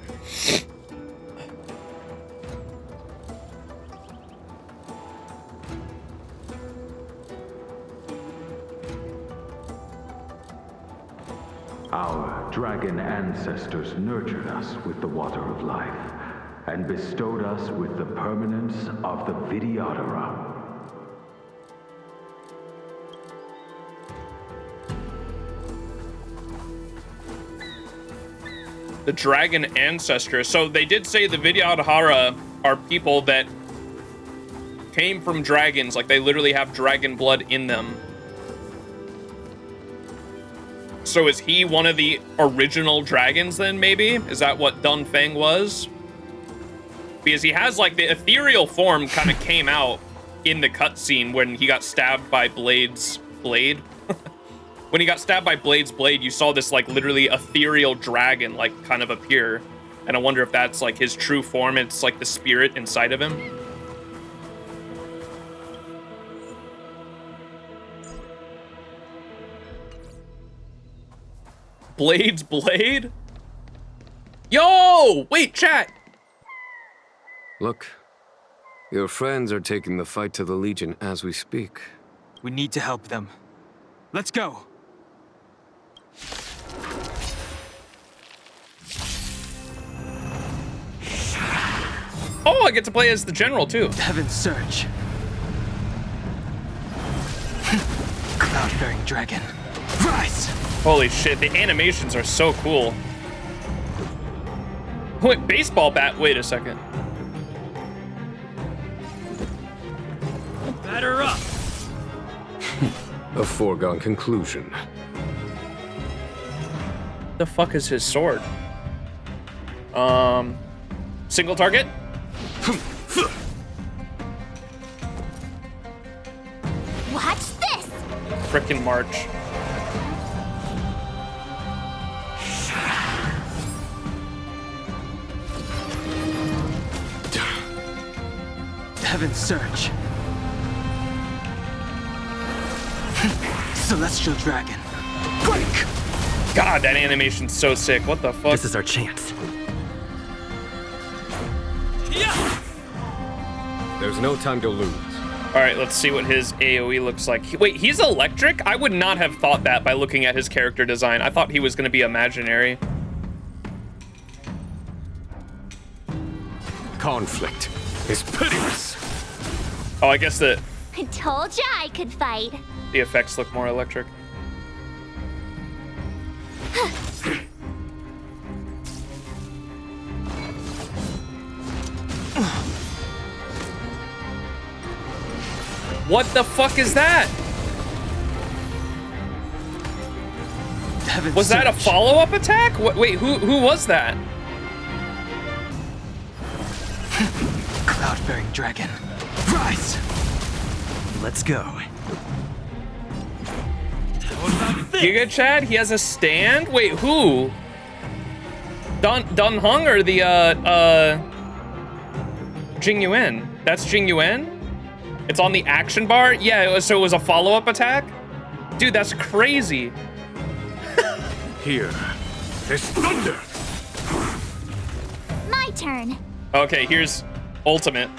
Our dragon ancestors nurtured us with the water of life, and bestowed us with the permanence of the Vidyadhara. The dragon ancestors. So they did say the Vidyadhara are people that came from dragons, like they literally have dragon blood in them. So is he one of the original dragons then, maybe? Is that what Dunfang was? Because he has, like, the ethereal form kind of came out in the cutscene when he got stabbed by Blade's blade. When he got stabbed by Blade's blade, you saw this, like, literally ethereal dragon, like, kind of appear. And I wonder if that's, like, his true form. It's, like, the spirit inside of him. Blade's blade? Yo! Wait, chat! Look, your friends are taking the fight to the Legion as we speak. We need to help them. Let's go! Oh, I get to play as the general, too. Heaven's Surge. Cloud-bearing dragon. Rise! Holy shit, the animations are so cool. Wait, baseball bat? Wait a second. Batter up! A foregone conclusion. The fuck is his sword? Single target? Watch this! Frickin' march. Heaven's Surge. Celestial Dragon. Break! God, that animation's so sick. What the fuck? This is our chance. There's no time to lose. All right, let's see what his AoE looks like. Wait, he's electric? I would not have thought that by looking at his character design. I thought he was going to be imaginary. Conflict is pitiless. Oh, I guess the I told ya I could fight. effects look more electric. What the fuck is that? Was that a follow-up attack? What, wait, who was that? Cloud-bearing dragon. Rise! Let's go. Giga Chad, he has a stand? Wait, who? Dun Hung or the Jing Yuan? That's Jing Yuan? It's on the action bar? Yeah, so it was a follow-up attack? Dude, that's crazy. Here is thunder. My turn. Okay, here's ultimate.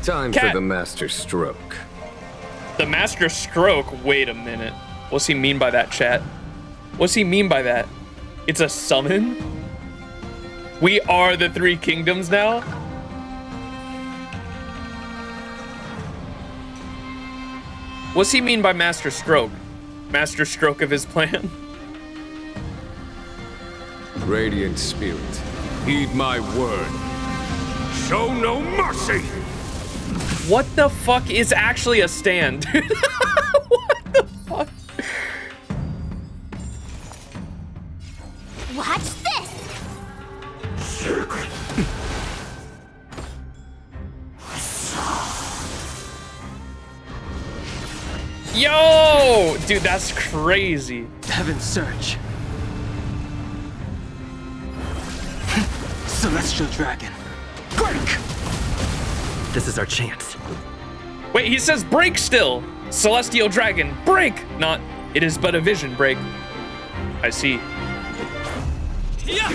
Time for the master stroke. The master stroke? Wait a minute. What's he mean by that, chat? What's he mean by that? It's a summon? We are the three kingdoms now? What's he mean by master stroke? Master stroke of his plan? Radiant spirit, heed my word. Show no mercy! What the fuck is actually a stand, dude? What the fuck? Watch this! Yo! Dude, that's crazy. Heaven's Search. Celestial Dragon. Break! This is our chance. Wait, he says break still. Celestial Dragon, break! Not, it is but a vision, break. I see. Yeah.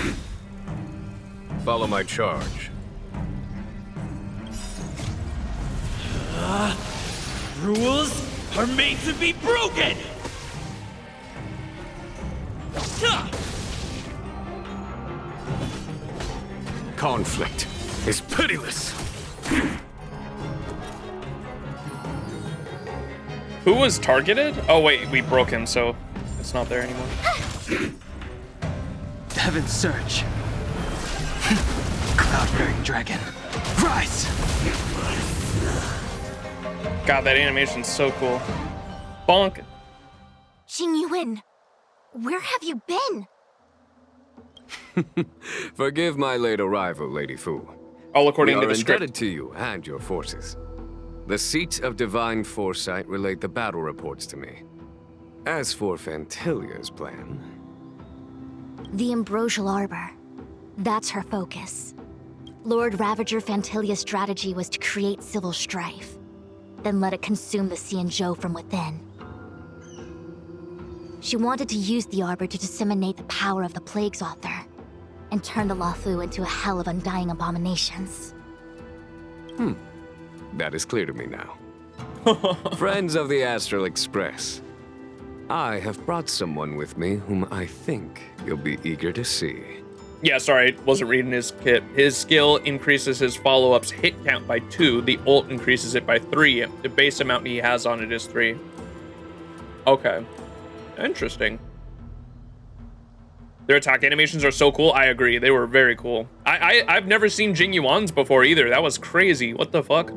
Follow my charge. Rules are made to be broken! Conflict is pitiless. Who was targeted? Oh wait, we broke him, so it's not there anymore. Heaven's Search. Cloud-bearing dragon. Rise! God, that animation's so cool. Bonk. Jing Yuan, where have you been? Forgive my late arrival, Lady Fu. All according to we the are script. indebted to you and your forces. The Seat of Divine Foresight relayed the battle reports to me. As for Fantilia's plan... The Ambrosial Arbor. That's her focus. Lord Ravager Fantilia's strategy was to create civil strife, then let it consume the XianZhou from within. She wanted to use the Arbor to disseminate the power of the Plague's Author, and turn the Luofu into a hell of undying abominations. That is clear to me now. Friends of the Astral Express, I have brought someone with me whom I think you'll be eager to see. Yeah, sorry, wasn't reading his kit. His skill increases his follow-up's hit count by 2. The ult increases it by 3. The base amount he has on it is 3. Okay. Interesting. Their attack animations are so cool. I agree. They were very cool. I've never seen Jing Yuan's before either. That was crazy. What the fuck?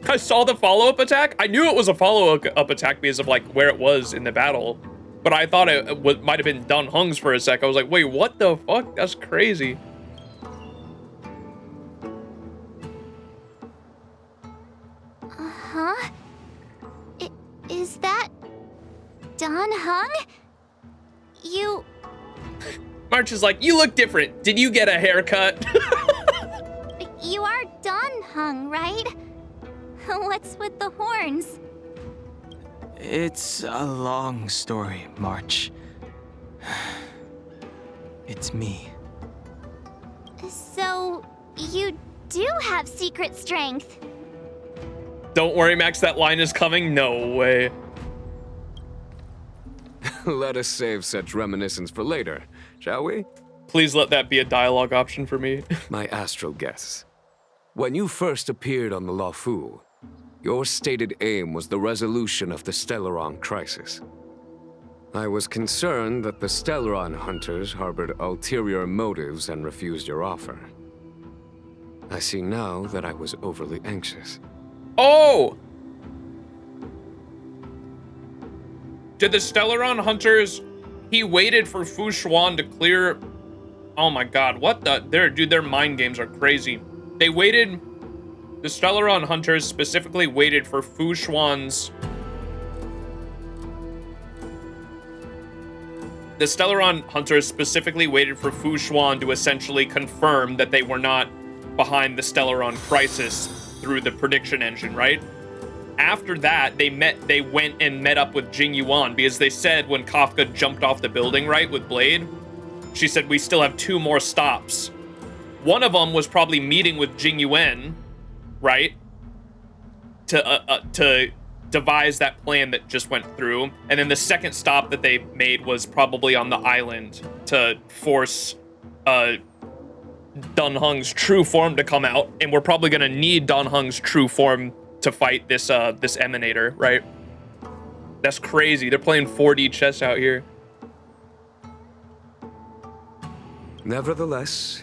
I saw the follow-up attack. I knew it was a follow-up attack because of like where it was in the battle. But I thought it might have been Dan Heng's for a sec. I was like, wait, what the fuck? That's crazy. Huh? Is that Dan Heng? You... March is like, you look different. Did you get a haircut? You are Dan Heng, right? What's with the horns? It's a long story, March. It's me. So, you do have secret strength. Don't worry, Max, that line is coming. No way. Let us save such reminiscence for later, shall we? Please let that be a dialogue option for me. My astral guess. When you first appeared on the Luofu, your stated aim was the resolution of the Stellaron crisis. I was concerned that the Stellaron hunters harbored ulterior motives and refused your offer. I see now that I was overly anxious. Oh! Did the Stellaron hunters... He waited for Fu Xuan to clear... Oh my god, what the... Their mind games are crazy. They waited... The Stellaron hunters specifically waited for Fu Xuan's... The Stellaron hunters specifically waited for Fu Xuan to essentially confirm that they were not behind the Stellaron crisis through the prediction engine, right? After that, they went and met up with Jing Yuan because they said when Kafka jumped off the building, right, with Blade, she said, we still have 2 more stops. One of them was probably meeting with Jing Yuan, right? To devise that plan that just went through. And then the second stop that they made was probably on the island to force Dan Heng's true form to come out. And we're probably gonna need Dan Heng's true form to fight this this emanator, right? That's crazy. They're playing 4D chess out here. Nevertheless,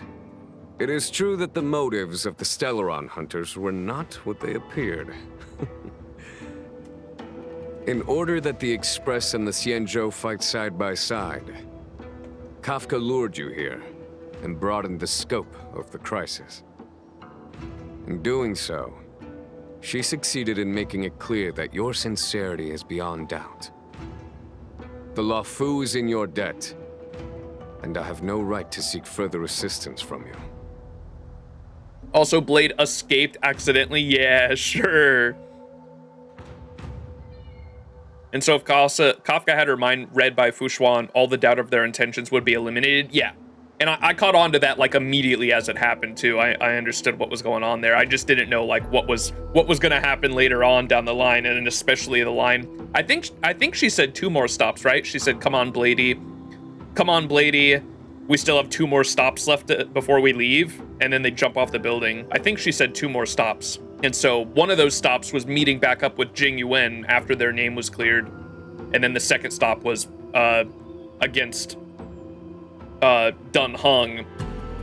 it is true that the motives of the Stellaron hunters were not what they appeared. In order that the Express and the XianZhou fight side by side, Kafka lured you here and broadened the scope of the crisis. In doing so, she succeeded in making it clear that your sincerity is beyond doubt. The Luofu is in your debt, and I have no right to seek further assistance from you. Also, Blade escaped accidentally. Yeah, sure. And so if Kafka had her mind read by Fushuan, all the doubt of their intentions would be eliminated. Yeah. And I caught on to that like immediately as it happened too. I understood what was going on there. I just didn't know like what was gonna happen later on down the line, and especially the line. I think she said 2 more stops, right? She said, "Come on, Blady. Come on, Blady. We still have 2 more stops left before we leave." And then they jump off the building. I think she said 2 more stops. And so one of those stops was meeting back up with Jing Yuan after their name was cleared. And then the second stop was against Dun Hung.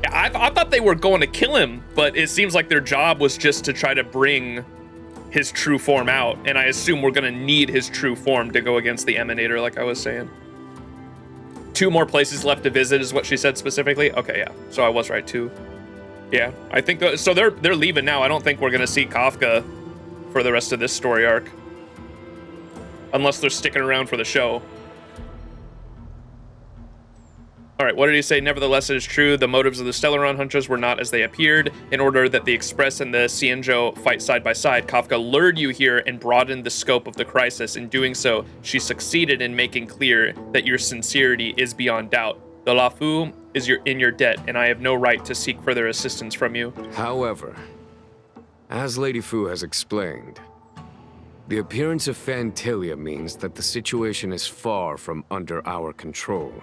I thought they were going to kill him, but it seems like their job was just to try to bring his true form out. And I assume we're going to need his true form to go against the Emanator, like I was saying. 2 more places left to visit is what she said specifically. Okay, yeah. So I was right too. Yeah, I think so. They're leaving now. I don't think we're gonna see Kafka for the rest of this story arc, unless they're sticking around for the show. All right, what did he say? Nevertheless, it is true. The motives of the Stellaron hunters were not as they appeared. In order that the Express and the XianZhou fight side by side, Kafka lured you here and broadened the scope of the crisis. In doing so, she succeeded in making clear that your sincerity is beyond doubt. The Luofu is in your debt, and I have no right to seek further assistance from you. However, as Lady Fu has explained, the appearance of Phantilia means that the situation is far from under our control.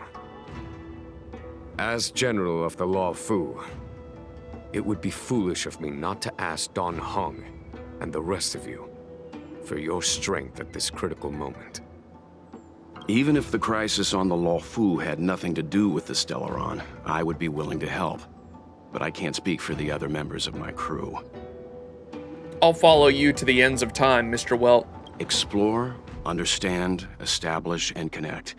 As General of the Luofu, it would be foolish of me not to ask Dun Hung and the rest of you for your strength at this critical moment. Even if the crisis on the Luofu had nothing to do with the Stellaron, I would be willing to help. But I can't speak for the other members of my crew. I'll follow you to the ends of time, Mr. Welt. Explore, understand, establish, and connect.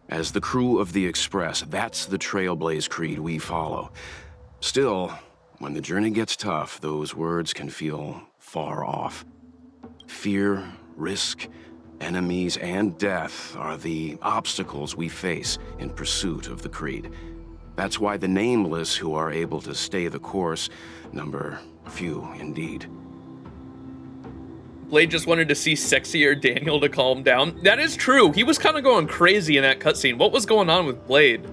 As the crew of the Express, that's the Trailblaze creed we follow. Still, when the journey gets tough, those words can feel far off. Fear, risk, enemies, and death are the obstacles we face in pursuit of the creed. That's why the nameless who are able to stay the course number few indeed. Blade just wanted to see sexier Daniel to calm down. That is true. He was kind of going crazy in that cutscene. What was going on with Blade?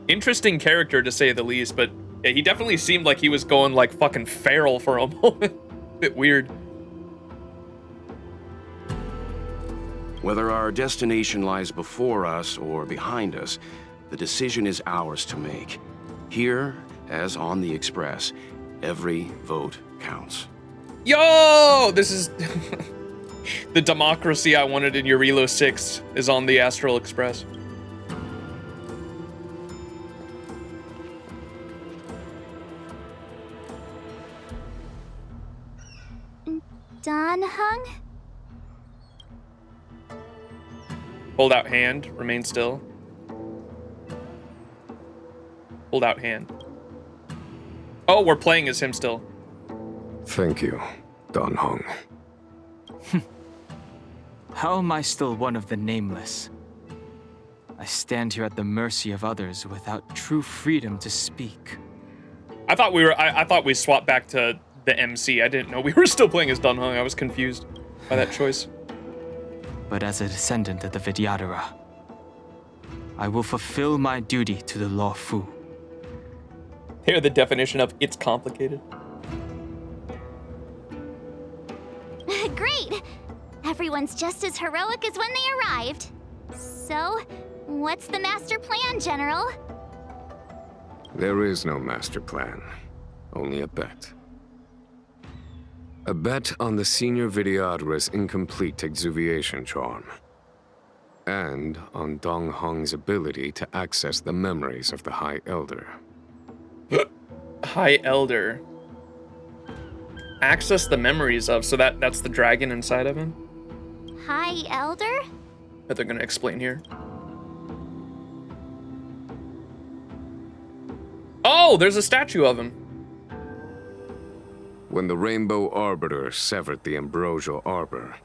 Interesting character to say the least, but yeah, he definitely seemed like he was going like fucking feral for a moment. Bit weird. Whether our destination lies before us or behind us, the decision is ours to make. Here, as on the Express, every vote counts. Yo! This is... the democracy I wanted in Eurilo 6 is on the Astral Express. Dun Hung? Hold out hand, remain still. Hold out hand. Oh, we're playing as him still. Thank you, Dun Hung. How am I still one of the nameless? I stand here at the mercy of others without true freedom to speak. I thought we swapped back to the MC. I didn't know we were still playing as Dun Hung. I was confused by that choice. But as a descendant of the Vidyadhara, I will fulfill my duty to the Luofu. Hear the definition of it's complicated. Great! Everyone's just as heroic as when they arrived. So, what's the master plan, General? There is no master plan, only a bet. A bet on the senior Vidyadhara's incomplete exuviation charm. And on Dong Hong's ability to access the memories of the High Elder. High Elder. Access the memories of, so that's the dragon inside of him? High Elder? That they're gonna explain here. Oh, there's a statue of him. When the Rainbow Arbiter severed the Ambrosial Arbor,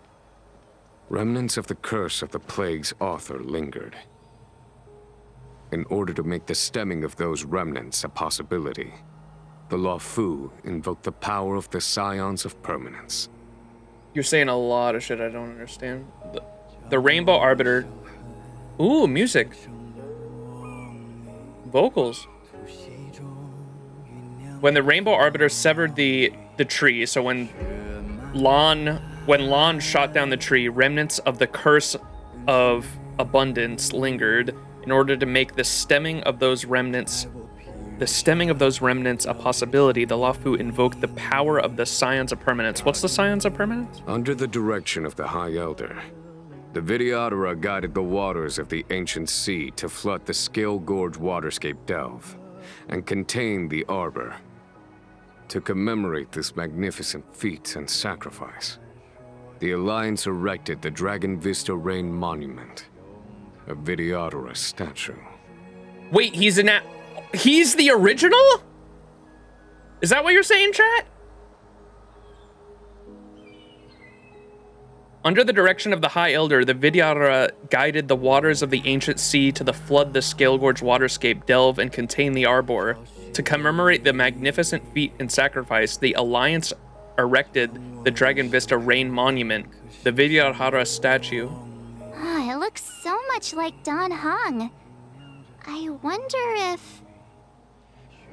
Remnants of the curse of the plague's author lingered. In order to make the stemming of those remnants a possibility, the Luofu invoked the power of the Scions of Permanence. You're saying a lot of shit I don't understand. The Rainbow Arbiter. Ooh, music. Vocals. When the Rainbow Arbiter severed the tree, so when Lan shot down the tree, remnants of the curse of abundance lingered. In order to make the stemming of those remnants a possibility, the Luofu invoked the power of the Scions of Permanence. What's the Scions of Permanence? Under the direction of the High Elder, the Videodora guided the waters of the ancient sea to flood the Scale Gorge waterscape delve and contain the Arbor. To commemorate this magnificent feat and sacrifice, the Alliance erected the Dragon Vista Rain Monument, a Videodora statue. Wait, he's the original? Is that what you're saying, chat? Under the direction of the High Elder, the Videodora guided the waters of the ancient sea to flood the Scale Gorge waterscape, delve, and contain the Arbor. To commemorate the magnificent feat and sacrifice, the Alliance erected the Dragon Vista Rain Monument, the Videodora statue. It looks so much like Dan Heng. I wonder if...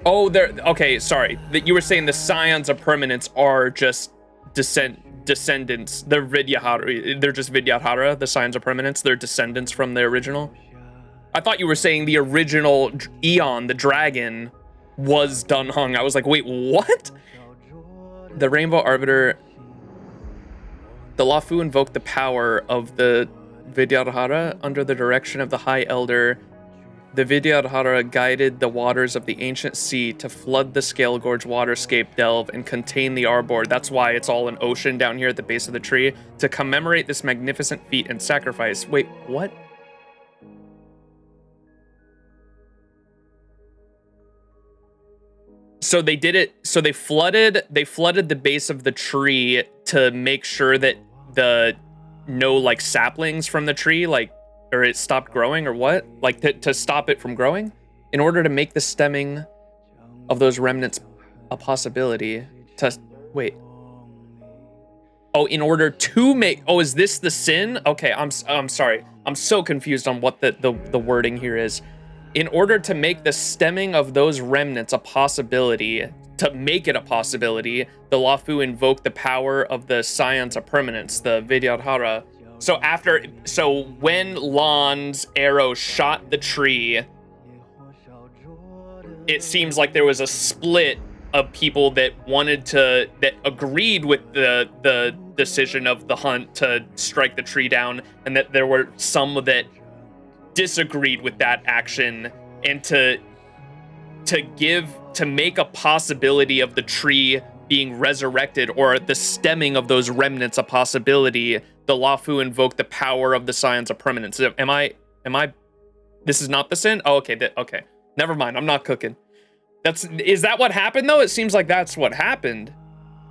Oh, okay, sorry. You were saying the Scions of Permanence are just descendants. They're Vidyadhara. They're just Vidyadhara, the Scions of Permanence. They're descendants from the original. I thought you were saying the original Eon, the dragon, was Dan Heng. I was like, wait, what? The Rainbow Arbiter. The Luofu invoked the power of the Vidyadhara under the direction of the High Elder. The Vidyadhara guided the waters of the ancient sea to flood the Scale Gorge waterscape delve and contain the Arbor. That's why it's all an ocean down here at the base of the tree. To commemorate this magnificent feat and sacrifice. Wait, what? So they did it, so they flooded the base of the tree to make sure that no like saplings from the tree, like, or it stopped growing, or what? Like to stop it from growing? In order to make the stemming of those remnants a possibility. Wait. Oh, in order to make, oh, is this the sin? Okay, I'm sorry. I'm so confused on what the wording here is. In order to make the stemming of those remnants a possibility, to make it a possibility, the Luofu invoked the power of the Scions of Permanence, the Vidyadhara. So when Lan's arrow shot the tree, it seems like there was a split of people that agreed with the decision of the hunt to strike the tree down, and that there were some that disagreed with that action, and to make a possibility of the tree being resurrected, or the stemming of those remnants a possibility, the Luofu invoked the power of the Scions of Permanence. Am I this is not the sin? Oh, okay, okay. Never mind, I'm not cooking. Is that what happened though? It seems like that's what happened.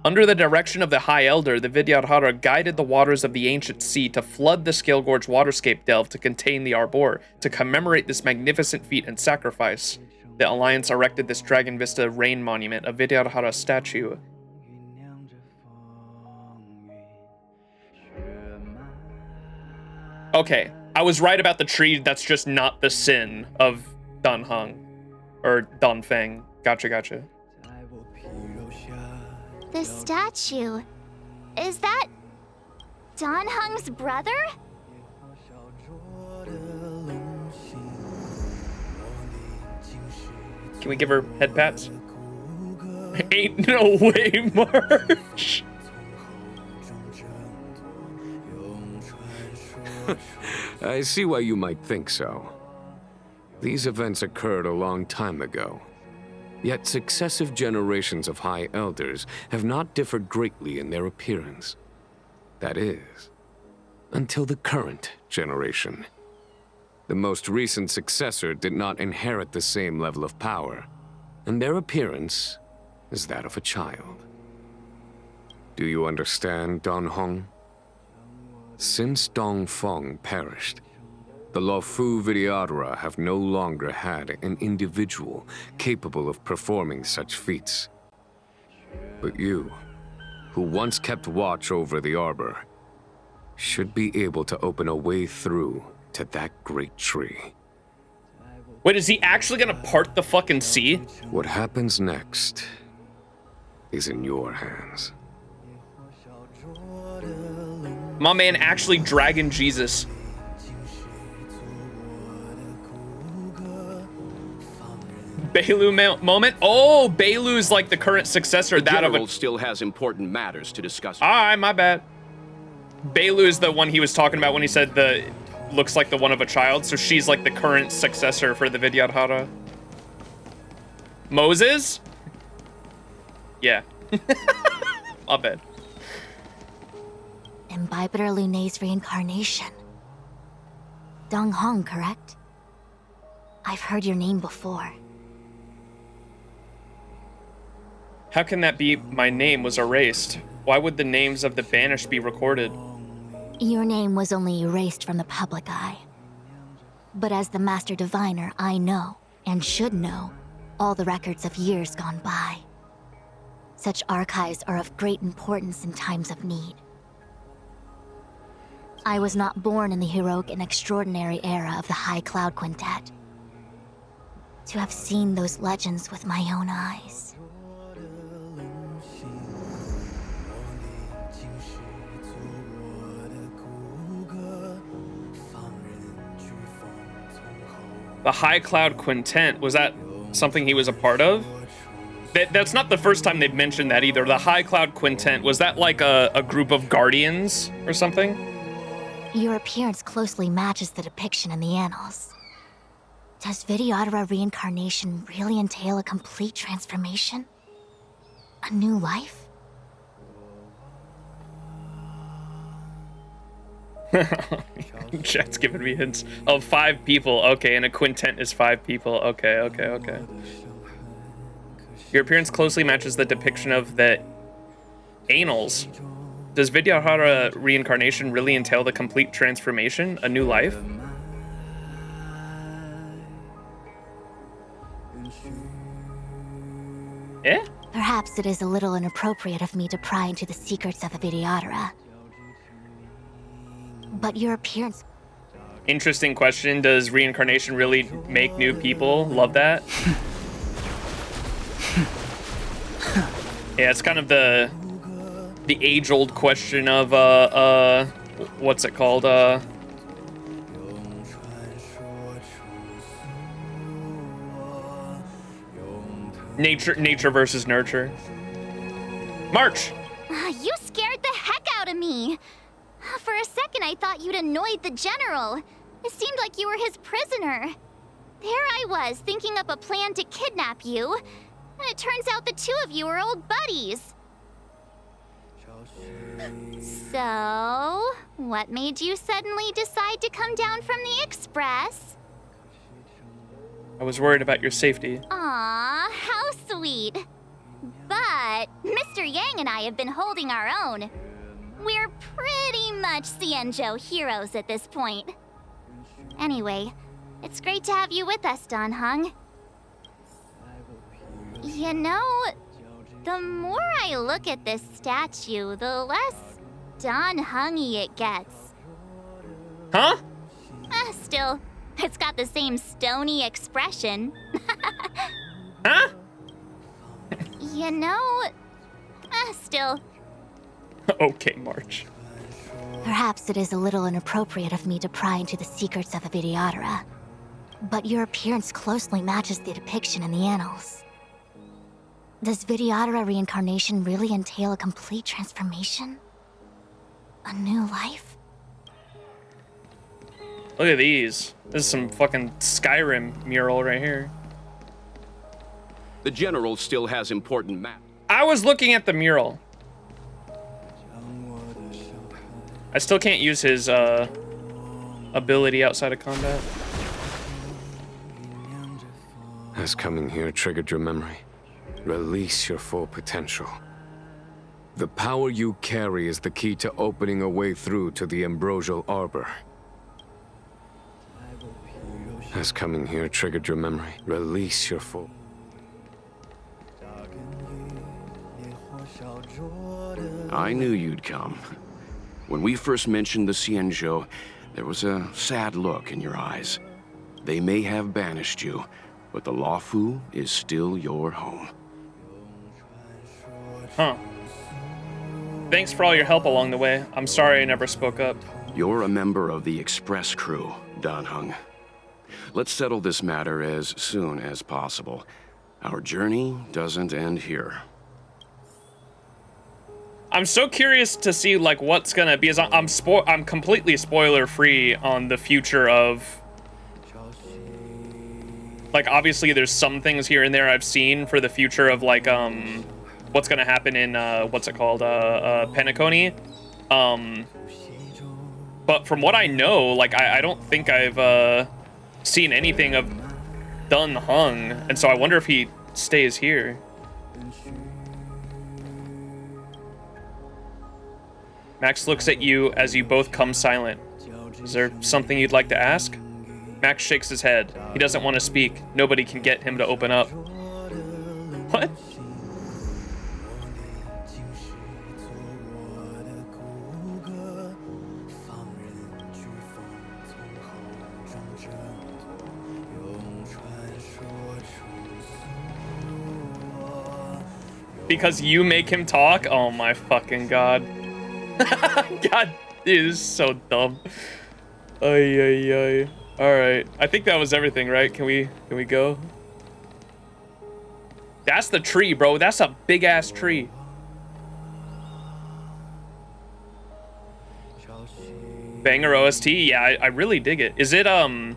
Under the direction of the High Elder, the Vidyadhara guided the waters of the ancient sea to flood the Scale Gorge waterscape delve to contain the Arbor. To commemorate this magnificent feat and sacrifice, the Alliance erected this Dragon Vista Rain Monument, a Vidyadhara statue. Okay, I was right about the tree. That's just not the sin of Dan Heng. Or Dan Feng. Gotcha. The statue. Is that Dan Heng's brother? Can we give her head pats? Ain't no way, March. I see why you might think so. These events occurred a long time ago. Yet successive generations of High Elders have not differed greatly in their appearance. That is, until the current generation. The most recent successor did not inherit the same level of power, and their appearance is that of a child. Do you understand, Dan Heng? Since Dongfeng perished, the Luofu Videodora have no longer had an individual capable of performing such feats. But you, who once kept watch over the arbor, should be able to open a way through to that great tree. Wait, is he actually gonna part the fucking sea? What happens next is in your hands. My man actually Dragon Jesus. Bailu moment? Oh, Bailu's like the current successor. The that of general a... still has important matters to discuss. Alright, my bad. Bailu is the one he was talking about when he said the looks like the one of a child, so she's like the current successor for the Vidyadhara. Moses? Yeah. My bad. Imbibitor Lunay's reincarnation. Dong Hong, correct? I've heard your name before. How can that be? My name was erased. Why would the names of the banished be recorded? Your name was only erased from the public eye. But as the Master Diviner, I know, and should know, all the records of years gone by. Such archives are of great importance in times of need. I was not born in the heroic and extraordinary era of the High Cloud Quintet. To have seen those legends with my own eyes. The High Cloud Quintet, was that something he was a part of? That's not the first time they've mentioned that either. The High Cloud Quintet, was that like a group of guardians or something? Your appearance closely matches the depiction in the annals. Does Vidyadhara reincarnation really entail a complete transformation? A new life? Chat's giving me hints of 5 people. Okay, and a quintet is 5 people. Okay. Your appearance closely matches the depiction of the annals. Does Vidyadhara reincarnation really entail the complete transformation, a new life? Yeah? Perhaps it is a little inappropriate of me to pry into the secrets of the Vidyadhara. But your appearance... Interesting question. Does reincarnation really make new people? Love that. Yeah, it's kind of the age-old question of what's it called? Nature versus nurture. March. You scared the heck out of me. For a second, I thought you'd annoyed the general. It seemed like you were his prisoner. There I was, thinking up a plan to kidnap you. And it turns out the 2 of you are old buddies. So, what made you suddenly decide to come down from the express? I was worried about your safety. Aw, how sweet. But Mr. Yang and I have been holding our own. We're pretty much XianZhou heroes at this point. Anyway, it's great to have you with us, Dan Heng. You know, the more I look at this statue, the less Dan Heng-y it gets. Huh? Still, it's got the same stony expression. Huh? You know, still. Okay, March. Perhaps it is a little inappropriate of me to pry into the secrets of the Vidyadhara. But your appearance closely matches the depiction in the annals. Does Vidyadhara reincarnation really entail a complete transformation? A new life? Look at these. This is some fucking Skyrim mural right here. The general still has important matters. I was looking at the mural. I still can't use his ability outside of combat. Has coming here triggered your memory? Release your full potential. The power you carry is the key to opening a way through to the Ambrosial Arbor. Has coming here triggered your memory? Release your full. I knew you'd come. When we first mentioned the XianZhou, there was a sad look in your eyes. They may have banished you, but the Luofu is still your home. Huh. Thanks for all your help along the way. I'm sorry I never spoke up. You're a member of the Express crew, Dan Heng. Let's settle this matter as soon as possible. Our journey doesn't end here. I'm so curious to see like what's gonna be. I'm completely spoiler free on the future of. Like obviously there's some things here and there I've seen for the future of like what's gonna happen in what's it called Penacony. But from what I know, like I don't think I've seen anything of Dan Heng, and so I wonder if he stays here. Max looks at you as you both come silent. Is there something you'd like to ask? Max shakes his head. He doesn't want to speak. Nobody can get him to open up. What? Because you make him talk? Oh my fucking god. God, dude, this is so dumb. Ay, ay, ay. Alright. I think that was everything, right? Can we go? That's the tree, bro. That's a big ass tree. Banger OST? Yeah, I really dig it. Is it oh,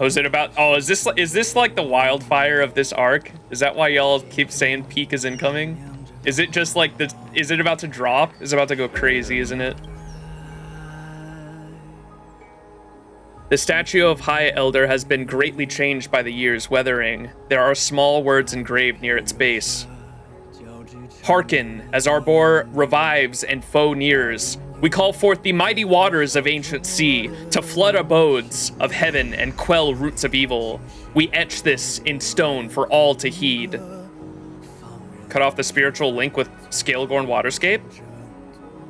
is it about is this like the wildfire of this arc? Is that why y'all keep saying peak is incoming? Is it just like is it about to drop? It's about to go crazy, isn't it? The statue of High Elder has been greatly changed by the years' weathering. There are small words engraved near its base. Hearken, as our boar revives and foe nears. We call forth the mighty waters of ancient sea to flood abodes of heaven and quell roots of evil. We etch this in stone for all to heed. Cut off the spiritual link with Scalagorn Waterscape.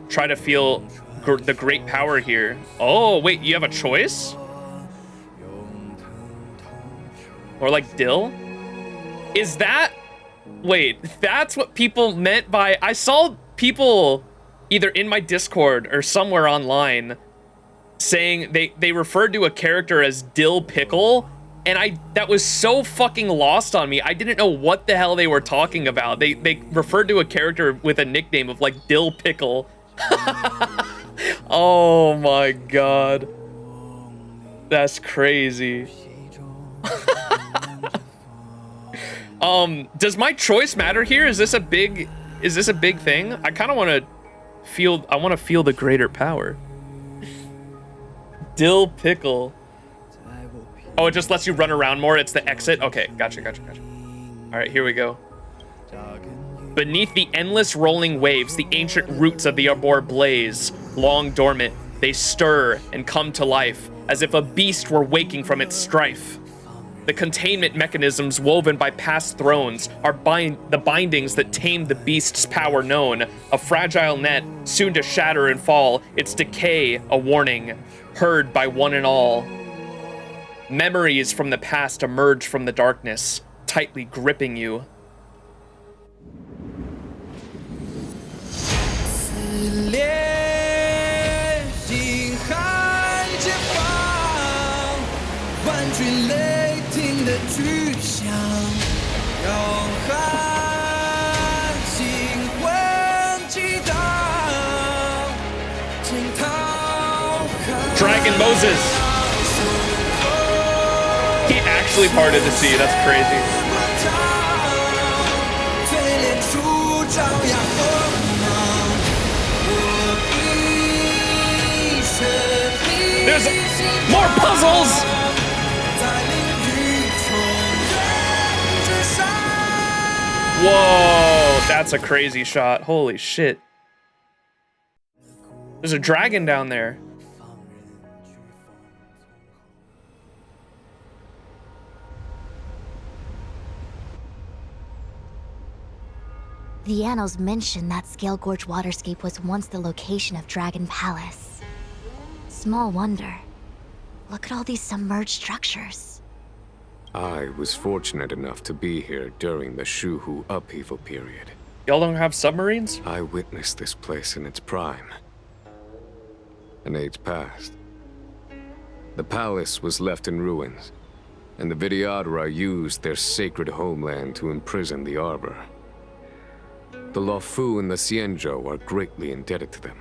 Try to feel the great power here. Oh, wait, you have a choice? Or like Dill? Is that... Wait, that's what people meant by... I saw people either in my Discord or somewhere online saying they referred to a character as Dill Pickle, and that was so fucking lost on me. I didn't know what the hell they were talking about. They referred to a character with a nickname of like Dill Pickle. Oh my god. That's crazy. Does my choice matter here? Is this a big thing? I kind of want to feel the greater power. Dill Pickle. Oh, it just lets you run around more. It's the exit. Okay, gotcha. All right, here we go. Beneath the endless rolling waves, the ancient roots of the arbor blaze. Long dormant, they stir and come to life, as if a beast were waking from its strife. The containment mechanisms woven by past thrones are the bindings that tame the beast's power known. A fragile net, soon to shatter and fall, its decay a warning, heard by one and all. Memories from the past emerge from the darkness, tightly gripping you. Dragon Moses. He actually parted the sea. That's crazy. There's more puzzles. Whoa, That's a crazy shot. Holy shit. There's a dragon down there. The annals mention that Scale Gorge waterscape was once the location of Dragon Palace. Small wonder. Look at all these submerged structures. I was fortunate enough to be here during the Shuhu upheaval period. Y'all don't have submarines? I witnessed this place in its prime. An age passed. The palace was left in ruins, and the Vidyadhara used their sacred homeland to imprison the Arbor. The Luofu and the XianZhou are greatly indebted to them.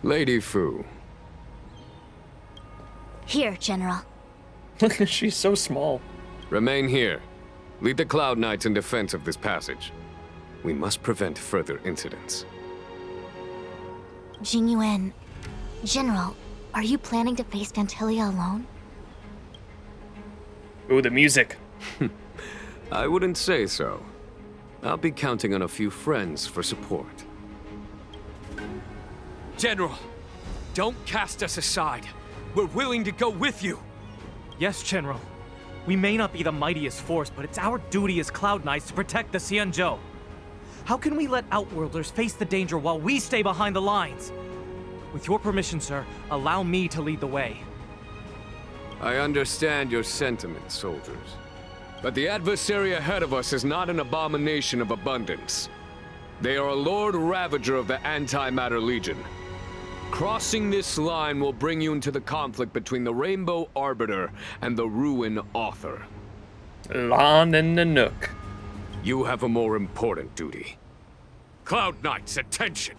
Lady Fu. Here, General. She's so small. Remain here. Lead the Cloud Knights in defense of this passage. We must prevent further incidents. Jingyuan, General, are you planning to face Vantilia alone? Ooh, the music. I wouldn't say so. I'll be counting on a few friends for support. General, don't cast us aside. We're willing to go with you. Yes, General. We may not be the mightiest force, but it's our duty as Cloud Knights to protect the XianZhou. How can we let Outworlders face the danger while we stay behind the lines? With your permission, sir, allow me to lead the way. I understand your sentiments, soldiers. But the adversary ahead of us is not an abomination of abundance. They are a Lord Ravager of the Antimatter Legion. Crossing this line will bring you into the conflict between the Rainbow Arbiter and the Ruin Author. Lon and Nanook. You have a more important duty. Cloud Knights, attention!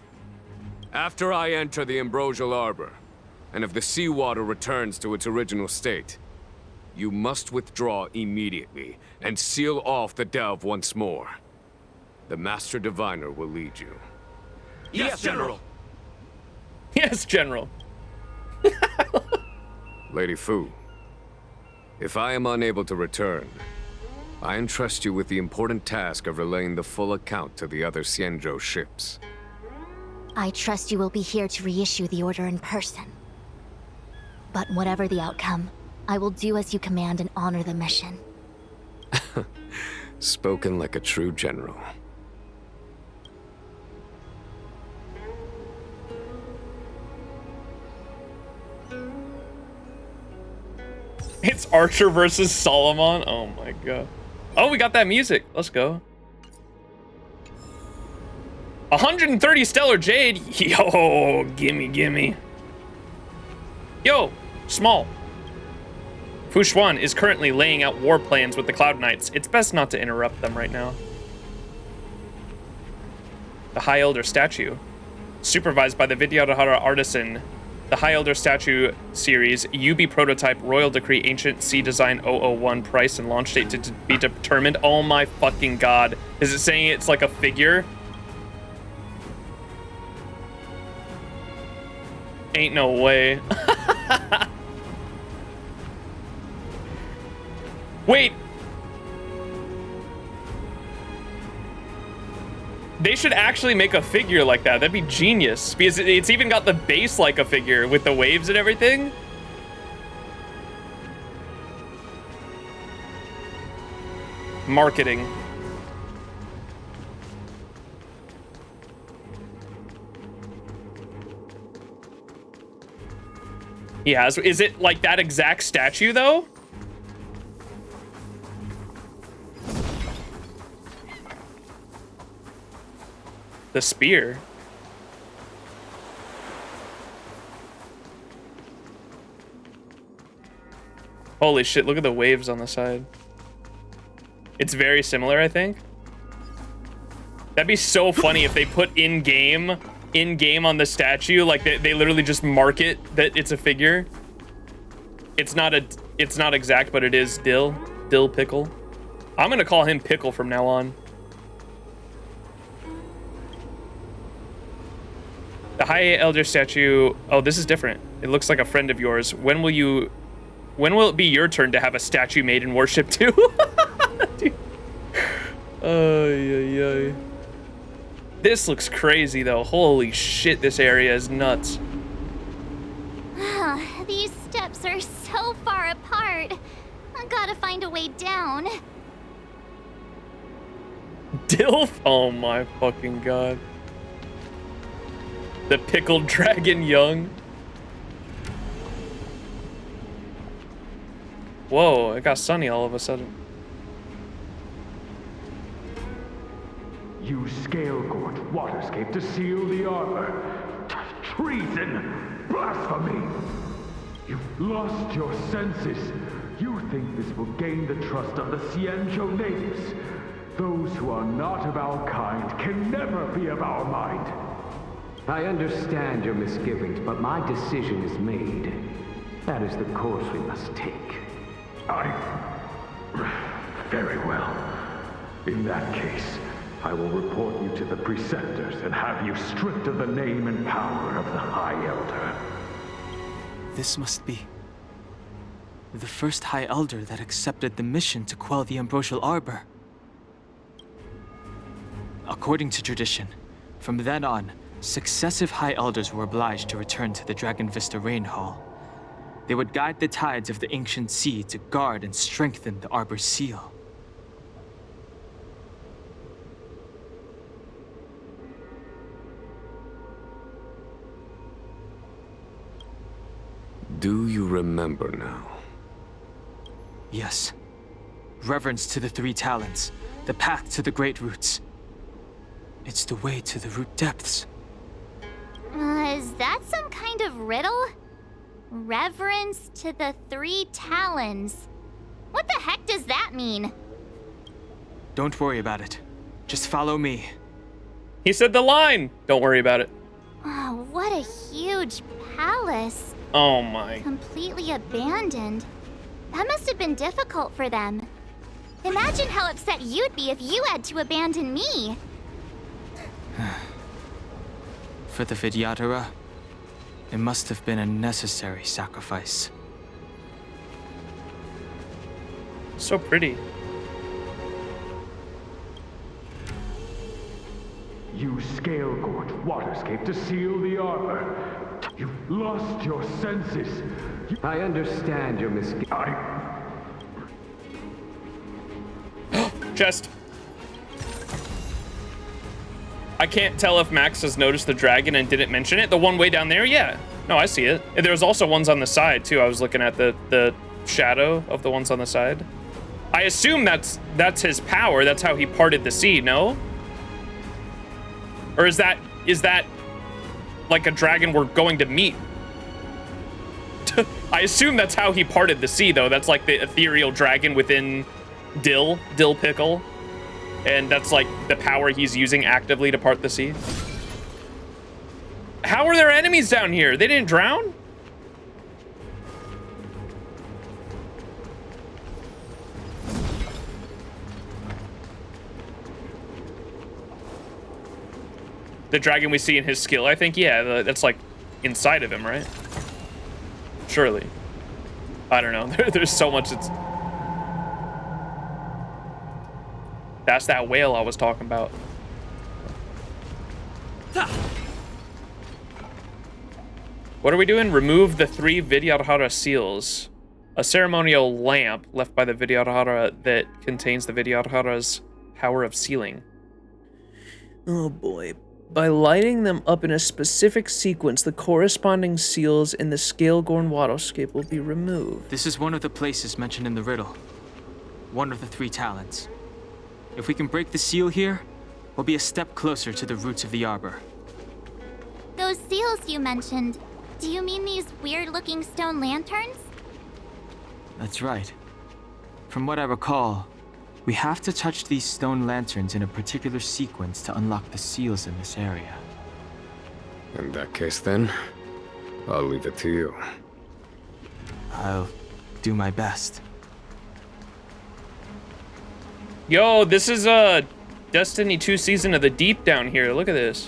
After I enter the Ambrosial Arbor, and if the seawater returns to its original state, you must withdraw immediately and seal off the delve once more. The Master Diviner will lead you. Yes, General! Yes, General. Lady Fu, if I am unable to return, I entrust you with the important task of relaying the full account to the other XianZhou ships. I trust you will be here to reissue the order in person. But whatever the outcome, I will do as you command and honor the mission. Spoken like a true general. It's Archer versus Solomon. Oh my god. Oh, we got that music. Let's go. 130 Stellar Jade. Yo, gimme. Yo, small. Fu Xuan is currently laying out war plans with the Cloud Knights. It's best not to interrupt them right now. The High Elder statue. Supervised by the Vidyadhara artisan. The High Elder statue series, UB prototype, Royal Decree, Ancient Sea Design 001, price and launch date to be determined. Oh my fucking god. Is it saying it's like a figure? Ain't no way. Wait. They should actually make a figure like that. That'd be genius. Because it's even got the base like a figure with the waves and everything. Marketing. He has. Is it like that exact statue though? The spear. Holy shit, look at the waves on the side. It's very similar, I think. That'd be so funny if they put in-game on the statue, like they literally just mark it that it's a figure. It's not exact, but it is Dill Pickle. I'm gonna call him Pickle from now on. The High Elder statue. Oh, this is different. It looks like a friend of yours. When will it be your turn to have a statue made and worship too? Ay. This looks crazy though. Holy shit, this area is nuts. These steps are so far apart. I gotta find a way down. Dilf? Oh my fucking god. The pickled dragon young. Whoa, it got sunny all of a sudden. You scale-gorge waterscape to seal the arbor. Treason! Blasphemy! You've lost your senses. You think this will gain the trust of the XianZhou natives. Those who are not of our kind can never be of our mind. I understand your misgivings, but my decision is made. That is the course we must take. Very well. In that case, I will report you to the preceptors and have you stripped of the name and power of the High Elder. This must be the first High Elder that accepted the mission to quell the Ambrosial Arbor. According to tradition, from then on, successive High Elders were obliged to return to the Dragon Vista Rain Hall. They would guide the tides of the ancient sea to guard and strengthen the Arbor's seal. Do you remember now? Yes. Reverence to the three talents, the path to the great roots. It's the way to the root depths. Is that some kind of riddle? Reverence to the three talons. What the heck does that mean? Don't worry about it. Just follow me. He said the line! Don't worry about it. Oh, what a huge palace. Oh my. Completely abandoned. That must have been difficult for them. Imagine how upset you'd be if you had to abandon me. For the Vidyadhara, it must have been a necessary sacrifice. So pretty. You scale-gorge waterscape to seal the arbor. You've lost your senses. I understand your misgivings. Chest. I can't tell if Max has noticed the dragon and didn't mention it. The one way down there, yeah. No, I see it. And there's also ones on the side too. I was looking at the shadow of the ones on the side. I assume that's his power. That's how he parted the sea, no? Or is that like a dragon we're going to meet? I assume that's how he parted the sea, though. That's like the ethereal dragon within Dill Pickle. And that's like the power he's using actively to part the sea. How are there enemies down here? They didn't drown? The dragon we see in his skill, I think, yeah, that's like inside of him, right? Surely. I don't know. There's so much that's... That's that whale I was talking about. What are we doing? Remove the 3 Vidyadhara seals. A ceremonial lamp left by the Vidyadhara that contains the Vidyadhara's power of sealing. Oh boy. By lighting them up in a specific sequence, the corresponding seals in the Scale-Gorn waterscape will be removed. This is one of the places mentioned in the riddle. One of the 3 talents. If we can break the seal here, we'll be a step closer to the roots of the arbor. Those seals you mentioned, do you mean these weird-looking stone lanterns? That's right. From what I recall, we have to touch these stone lanterns in a particular sequence to unlock the seals in this area. In that case, then, I'll leave it to you. I'll do my best. Yo, this is Destiny 2 Season of the Deep down here. Look at this.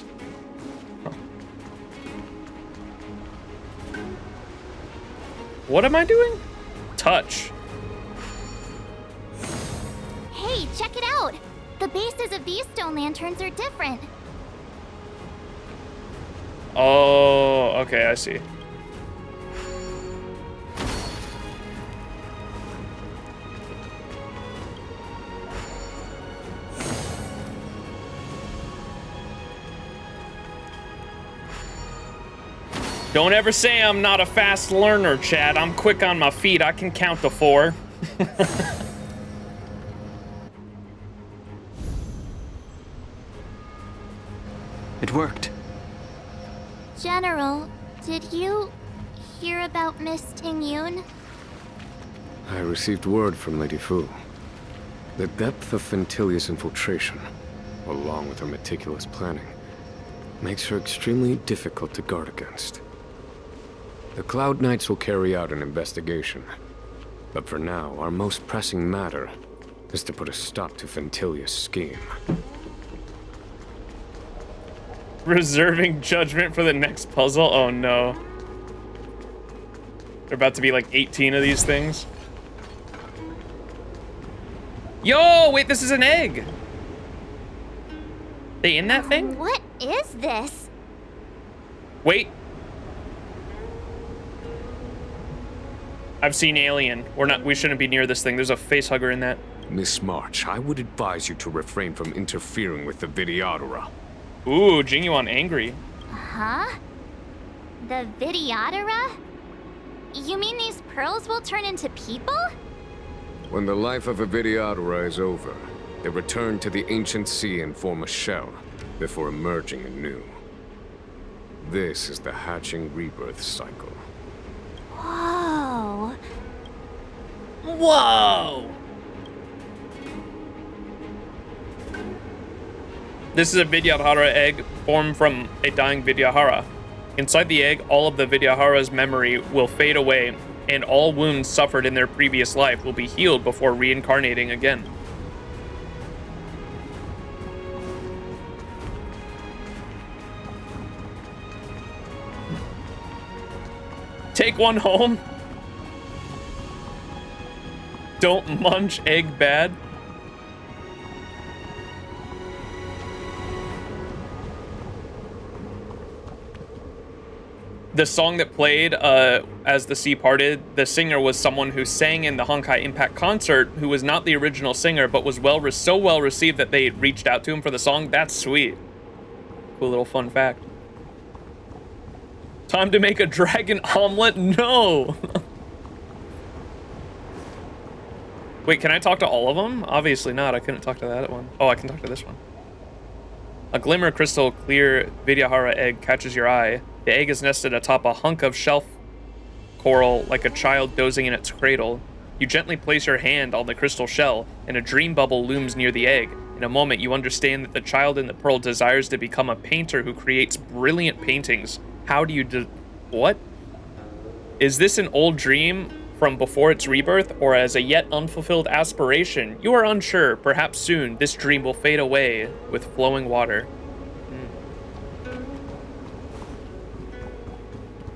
What am I doing? Touch. Hey, check it out! The bases of these stone lanterns are different. Oh, okay, I see. Don't ever say I'm not a fast learner, Chad. I'm quick on my feet. I can count to 4. It worked. General, did you hear about Miss Tingyun? I received word from Lady Fu. The depth of Fentilia's infiltration, along with her meticulous planning, makes her extremely difficult to guard against. The Cloud Knights will carry out an investigation. But for now, our most pressing matter is to put a stop to Fentilia's scheme. Reserving judgment for the next puzzle? Oh no. There are about to be like 18 of these things. Yo, wait, this is an egg. They in that thing? What is this? Wait. I've seen Alien. We shouldn't be near this thing. There's a face hugger in that. Miss March, I would advise you to refrain from interfering with the Videodora. Ooh, Jingyuan angry. Huh? The Videodora? You mean these pearls will turn into people? When the life of a Videodora is over, they return to the ancient sea and form a shell before emerging anew. This is the hatching rebirth cycle. Whoa. Whoa! This is a Vidyahara egg formed from a dying Vidyahara. Inside the egg, all of the Vidyahara's memory will fade away, and all wounds suffered in their previous life will be healed before reincarnating again. Take one home. Don't munch egg bad. The song that played as the sea parted, the singer was someone who sang in the Honkai Impact concert, who was not the original singer, but was so well received that they reached out to him for the song. That's sweet. Cool little fun fact. Time to make a dragon omelet? No! Wait, can I talk to all of them? Obviously not. I couldn't talk to that one. Oh, I can talk to this one. A glimmer crystal clear Vidyahara egg catches your eye. The egg is nested atop a hunk of shelf coral like a child dozing in its cradle. You gently place your hand on the crystal shell, and a dream bubble looms near the egg. In a moment, you understand that the child in the pearl desires to become a painter who creates brilliant paintings. How do you what? Is this an old dream from before its rebirth, or as a yet unfulfilled aspiration? You are unsure. Perhaps soon, this dream will fade away with flowing water.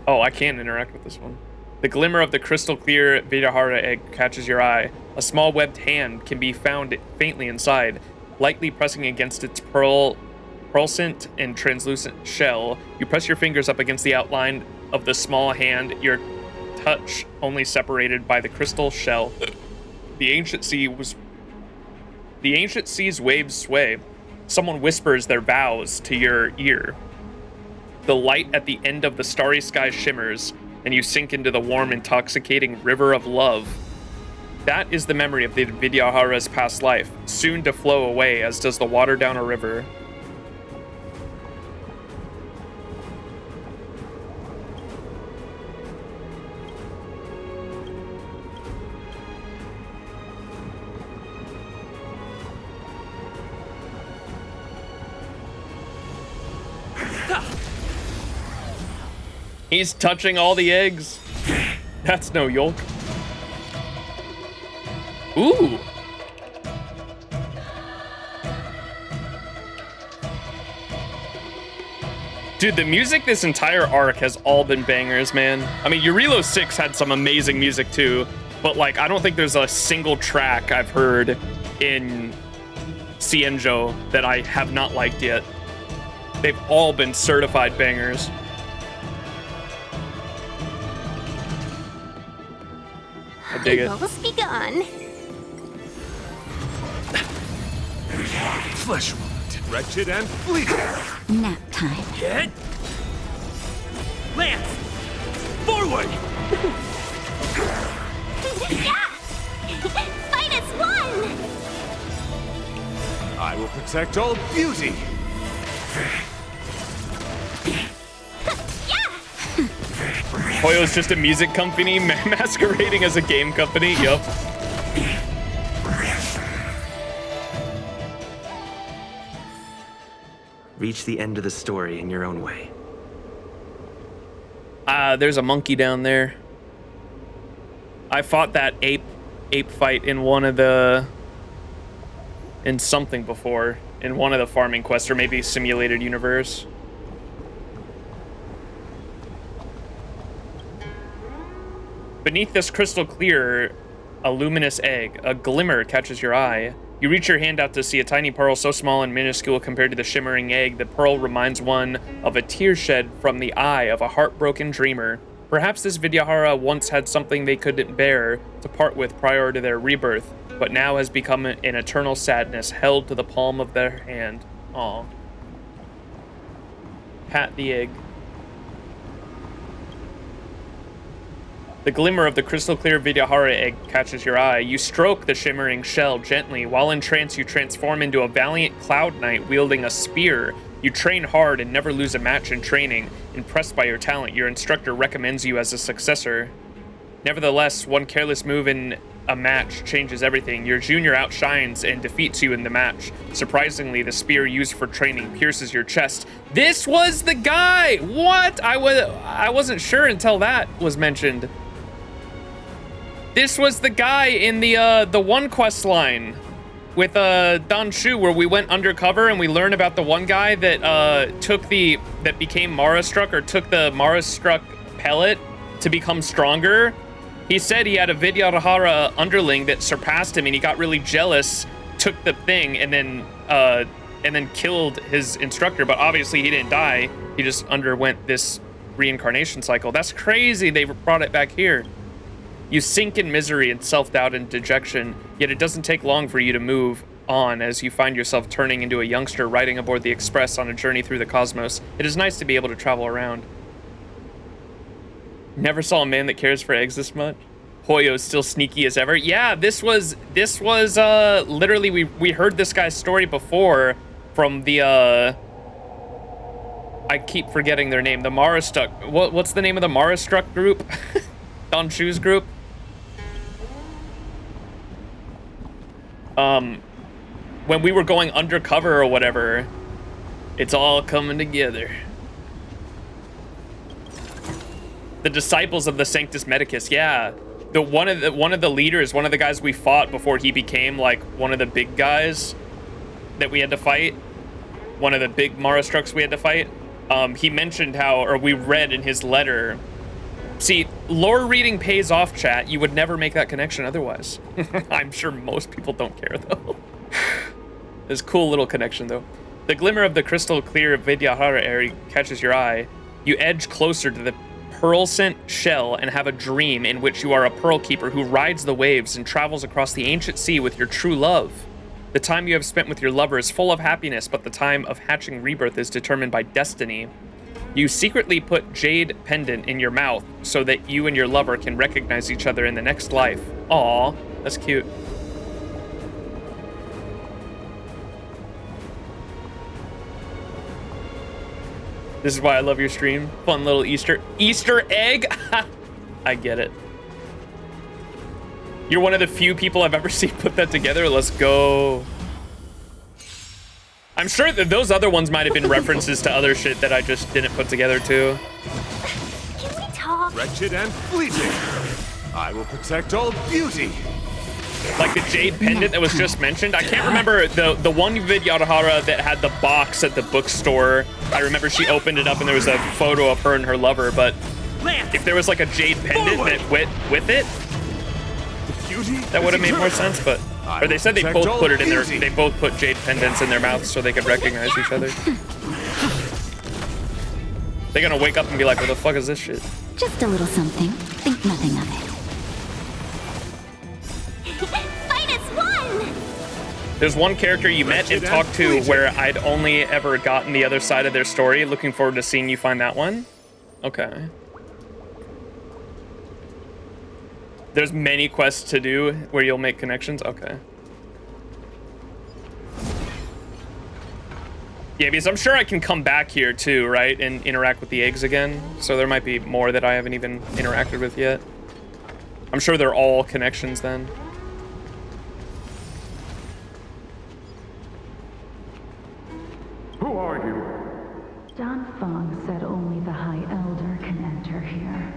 Oh, I can interact with this one. The glimmer of the crystal clear Vidyahara egg catches your eye. A small webbed hand can be found faintly inside. Lightly pressing against its pearlescent and translucent shell, you press your fingers up against the outline of the small hand, your touch only separated by the crystal shell. The ancient sea's waves sway. Someone whispers their vows to your ear. The light at the end of the starry sky shimmers, and you sink into the warm, intoxicating river of love. That is the memory of the Vidyahara's past life, soon to flow away as does the water down a river. He's touching all the eggs. That's no yolk. Ooh. Dude, the music this entire arc has all been bangers, man. I mean, Yurilo 6 had some amazing music too, but like, I don't think there's a single track I've heard in XianZhou that I have not liked yet. They've all been certified bangers. I dig it. Balls be gone. Flesh wound, wretched and bleeding. Nap time. Get. Lance! Forward! Fight as one! I will protect all beauty. Hoyo's just a music company masquerading as a game company. Yup. Reach the end of the story in your own way. There's a monkey down there. I fought that ape fight in something before, in one of the farming quests, or maybe Simulated Universe. Beneath this crystal clear, a luminous egg. A glimmer catches your eye. You reach your hand out to see a tiny pearl so small and minuscule compared to the shimmering egg. The pearl reminds one of a tear shed from the eye of a heartbroken dreamer. Perhaps this Vidyahara once had something they couldn't bear to part with prior to their rebirth, but now has become an eternal sadness held to the palm of their hand. Aw. Pat the egg. The glimmer of the crystal clear Vidyahara egg catches your eye. You stroke the shimmering shell gently. While in trance, you transform into a valiant cloud knight wielding a spear. You train hard and never lose a match in training. Impressed by your talent, your instructor recommends you as a successor. Nevertheless, one careless move in a match changes everything. Your junior outshines and defeats you in the match. Surprisingly, the spear used for training pierces your chest. This was the guy! What? I wasn't sure until that was mentioned. This was the guy in the one quest line with Don Shu, where we went undercover and we learned about the one guy that that became Mara struck, or took the Mara struck pellet to become stronger. He said he had a Vidyahara underling that surpassed him, and he got really jealous, took the thing, and then killed his instructor. But obviously he didn't die. He just underwent this reincarnation cycle. That's crazy. They brought it back here. You sink in misery and self-doubt and dejection, yet it doesn't take long for you to move on as you find yourself turning into a youngster riding aboard the Express on a journey through the cosmos. It is nice to be able to travel around. Never saw a man that cares for eggs this much. Hoyo's still sneaky as ever. Yeah, this was literally, we heard this guy's story before from the, I keep forgetting their name, the Mara Struck. What's the name of the Mara Struck group? Don Shu's group? When we were going undercover or whatever, it's all coming together. The disciples of the Sanctus Medicus, yeah. One of the leaders, one of the guys we fought before he became like one of the big guys that we had to fight, one of the big Mara Strucks we had to fight. He mentioned how, or we read in his letter. See, lore reading pays off, chat. You would never make that connection otherwise. I'm sure most people don't care, though. This cool little connection, though. The glimmer of the crystal clear Vidyahara area catches your eye. You edge closer to the pearl-scent shell and have a dream in which you are a pearl keeper who rides the waves and travels across the ancient sea with your true love. The time you have spent with your lover is full of happiness, but the time of hatching rebirth is determined by destiny. You secretly put jade pendant in your mouth so that you and your lover can recognize each other in the next life. Aww, that's cute. This is why I love your stream. Fun little Easter egg. I get it. You're one of the few people I've ever seen put that together. Let's go. I'm sure that those other ones might have been references to other shit that I just didn't put together too. Can we talk? Wretched and fleeting. I will protect all beauty. Like the jade pendant that was just mentioned. I can't remember the one Vidyahara that had the box at the bookstore. I remember she opened it up and there was a photo of her and her lover, but if there was like a jade pendant that went with it, that would have made more sense, but Or they said they both put it in their. They both put jade pendants in their mouths so they could recognize each other. They're gonna wake up and be like, "What the fuck is this shit?" Just a little something. Think nothing of it. Finus won! There's one character you met and talked to where I'd only ever gotten the other side of their story. Looking forward to seeing you find that one. Okay. There's many quests to do where you'll make connections. Okay. Yeah, because I'm sure I can come back here too, right? And interact with the eggs again. So there might be more that I haven't even interacted with yet. I'm sure they're all connections then. Who are you? Dan Feng said only the High Elder can enter here.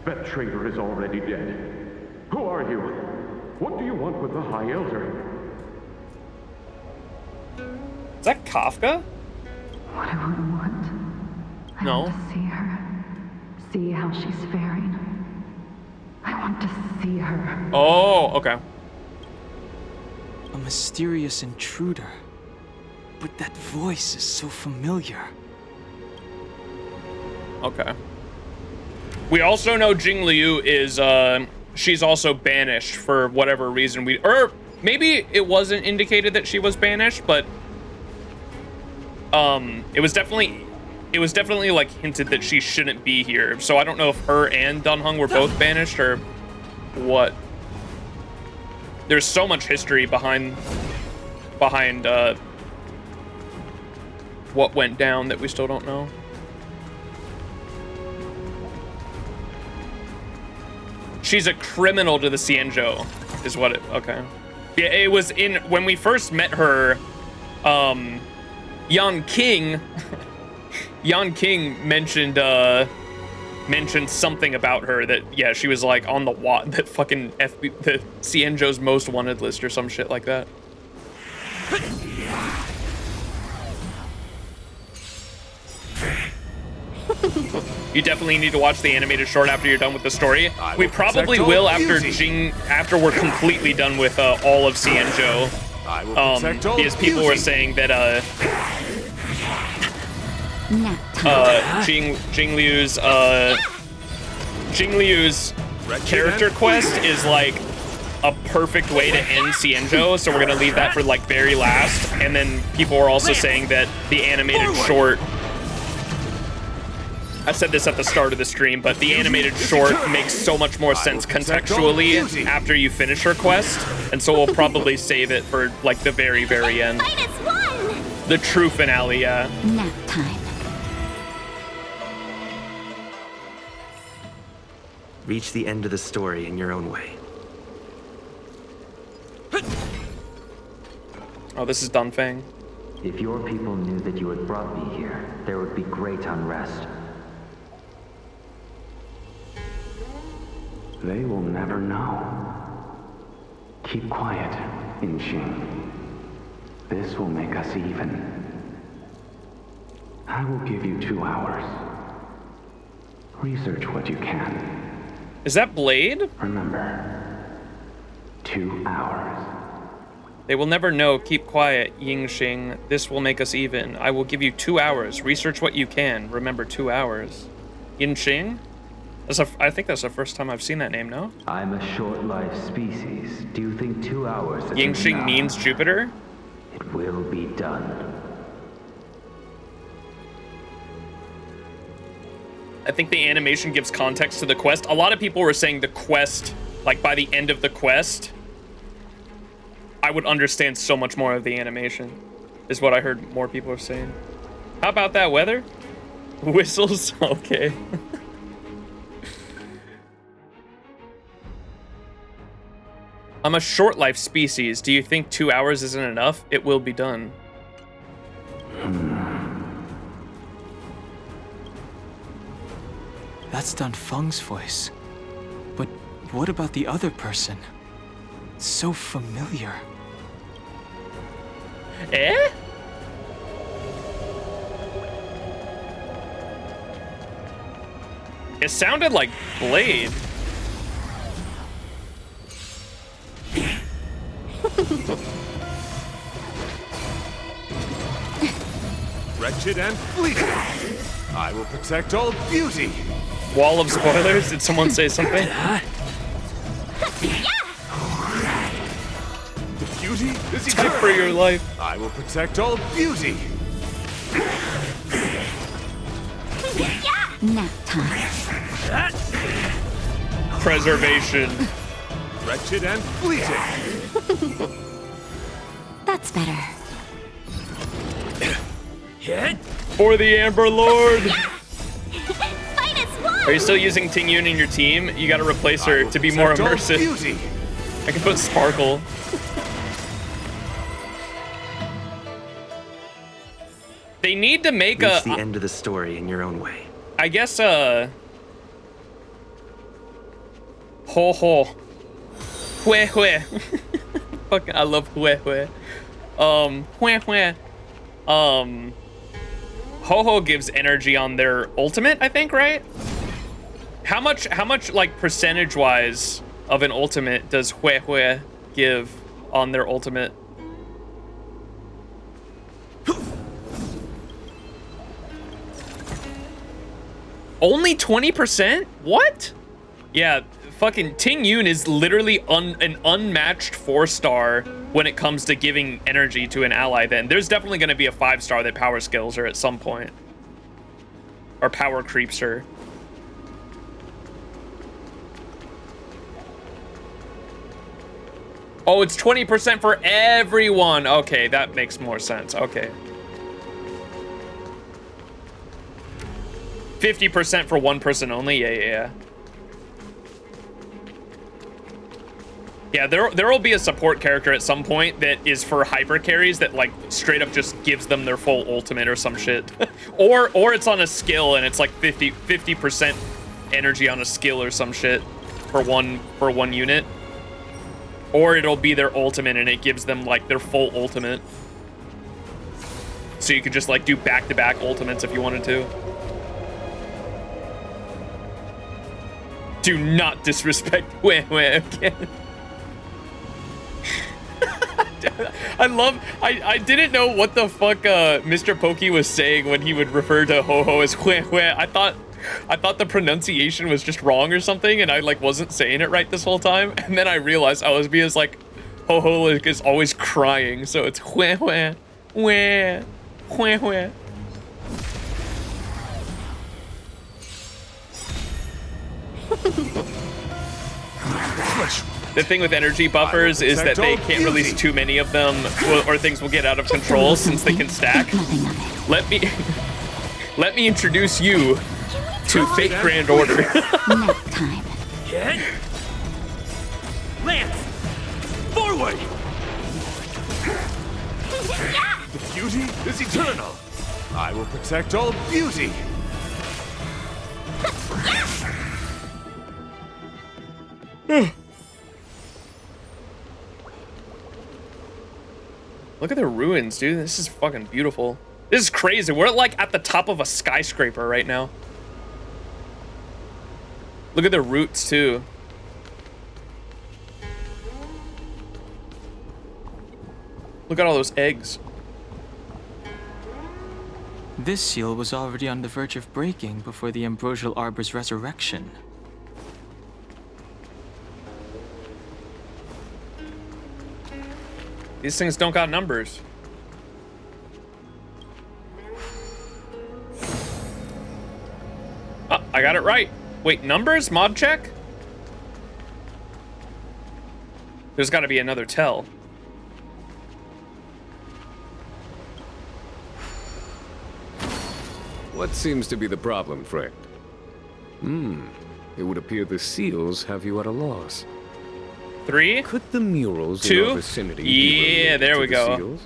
That traitor is already dead. Who are you? What do you want with the High Elder? Is that Kafka? What do I want? I No. want to see her. See how she's faring. I want to see her. Oh, okay. A mysterious intruder. But that voice is so familiar. Okay. We also know Jing Liu is, she's also banished for whatever reason. Or maybe it wasn't indicated that she was banished, but it was definitely like hinted that she shouldn't be here. So I don't know if her and Dan Heng were both banished or what. There's so much history behind what went down that we still don't know. She's a criminal to the XianZhou, is what it, okay. Yeah, it was in, when we first met her, Yan King mentioned something about her that, yeah, she was like on the fucking the XianZhou's most wanted list or some shit like that. You definitely need to watch the animated short after you're done with the story. We probably will after we're completely done with all of XianZhou. Because people were saying that Jing Liu's character quest is like a perfect way to end XianZhou, so we're gonna leave that for like very last. And then people were also saying that the animated short, I said this at the start of the stream, but the animated short makes so much more sense contextually after you finish her quest, and so we'll probably save it for like the very, very end. The true finale, yeah. Nap time. Reach the end of the story in your own way. Oh, this is Dunfang. If your people knew that you had brought me here, there would be great unrest. They will never know. Keep quiet, Inxing. This will make us even. I will give you 2 hours. Research what you can. Is that Blade? Remember, 2 hours. They will never know. Keep quiet, Yingxing. This will make us even. I will give you 2 hours. Research what you can. Remember, 2 hours. Yingxing? I think that's the first time I've seen that name, no? I'm a short-lived species. Do you think 2 hours is Yingxing enough? means Jupiter? It will be done. I think the animation gives context to the quest. A lot of people were saying the quest, like by the end of the quest, I would understand so much more of the animation, is what I heard more people are saying. How about that weather? Whistles? Okay. I'm a short-life species. Do you think 2 hours isn't enough? It will be done. That's Dan Feng's voice. But what about the other person? It's so familiar. Eh? It sounded like Blade. Wretched and fleeting. I will protect all beauty. Wall of spoilers? Did someone say something? The beauty is Take eternal. for your life. I will protect all beauty. Nap time. Preservation. Wretched and fleeting. That's better. For the Amber Lord. Fight its wall! Are you still using Ting Yun in your team? You gotta replace her to be more immersive. Beauty. I can put Sparkle. They need to make Reach the end of the story in your own way. I guess, ho ho. Hue hue. Fucking, I love hue hue. Hue hue. Ho ho gives energy on their ultimate, I think, right? How much, like, percentage-wise of an ultimate does hue hue give on their ultimate? Only 20%? What? Yeah, fucking Ting Yun is literally an unmatched 4-star when it comes to giving energy to an ally then. There's definitely going to be a 5-star that power skills her at some point. Or power creeps her. Oh, it's 20% for everyone. Okay, that makes more sense. Okay. 50% for one person only? Yeah. Yeah, there will be a support character at some point that is for hyper carries that like straight up just gives them their full ultimate or some shit. or it's on a skill and it's like 50% energy on a skill or some shit for one unit. Or it'll be their ultimate and it gives them like their full ultimate. So you could just like do back-to-back ultimates if you wanted to. Do not disrespect Hue Hue again. I didn't know what the fuck Mr. Pokey was saying when he would refer to Ho Ho as Hue Hue. I thought the pronunciation was just wrong or something and I like wasn't saying it right this whole time. And then I realized I was being like Ho Ho is always crying, so it's Hue Hue, Hue Hue Hue. The thing with energy buffers is that they can't release too many of them or things will get out of control since they can stack. Let me introduce you to Fate Grand Order. Nap time. Lance! Forward! The beauty is eternal. I will protect all beauty. Look at the ruins, dude. This is fucking beautiful. This is crazy. We're like at the top of a skyscraper right now. Look at the roots too. Look at all those eggs. This seal was already on the verge of breaking before the Ambrosial Arbor's resurrection. These things don't got numbers. Oh, I got it right. Wait, numbers? Mod check? There's got to be another tell. What seems to be the problem, friend? It would appear the seals have you at a loss. 3? Could the murals 2? in our vicinity be Yeah, related there to we the go. seals?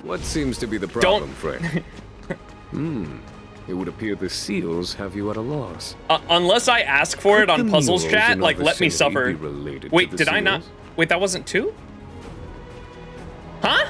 What seems to be the problem, friend? It would appear the seals have you at a loss. Unless I ask for it Could on the Puzzles murals chat, in our like let me vicinity suffer. be related Wait, to the did I not? seals? Wait, that wasn't 2? Huh?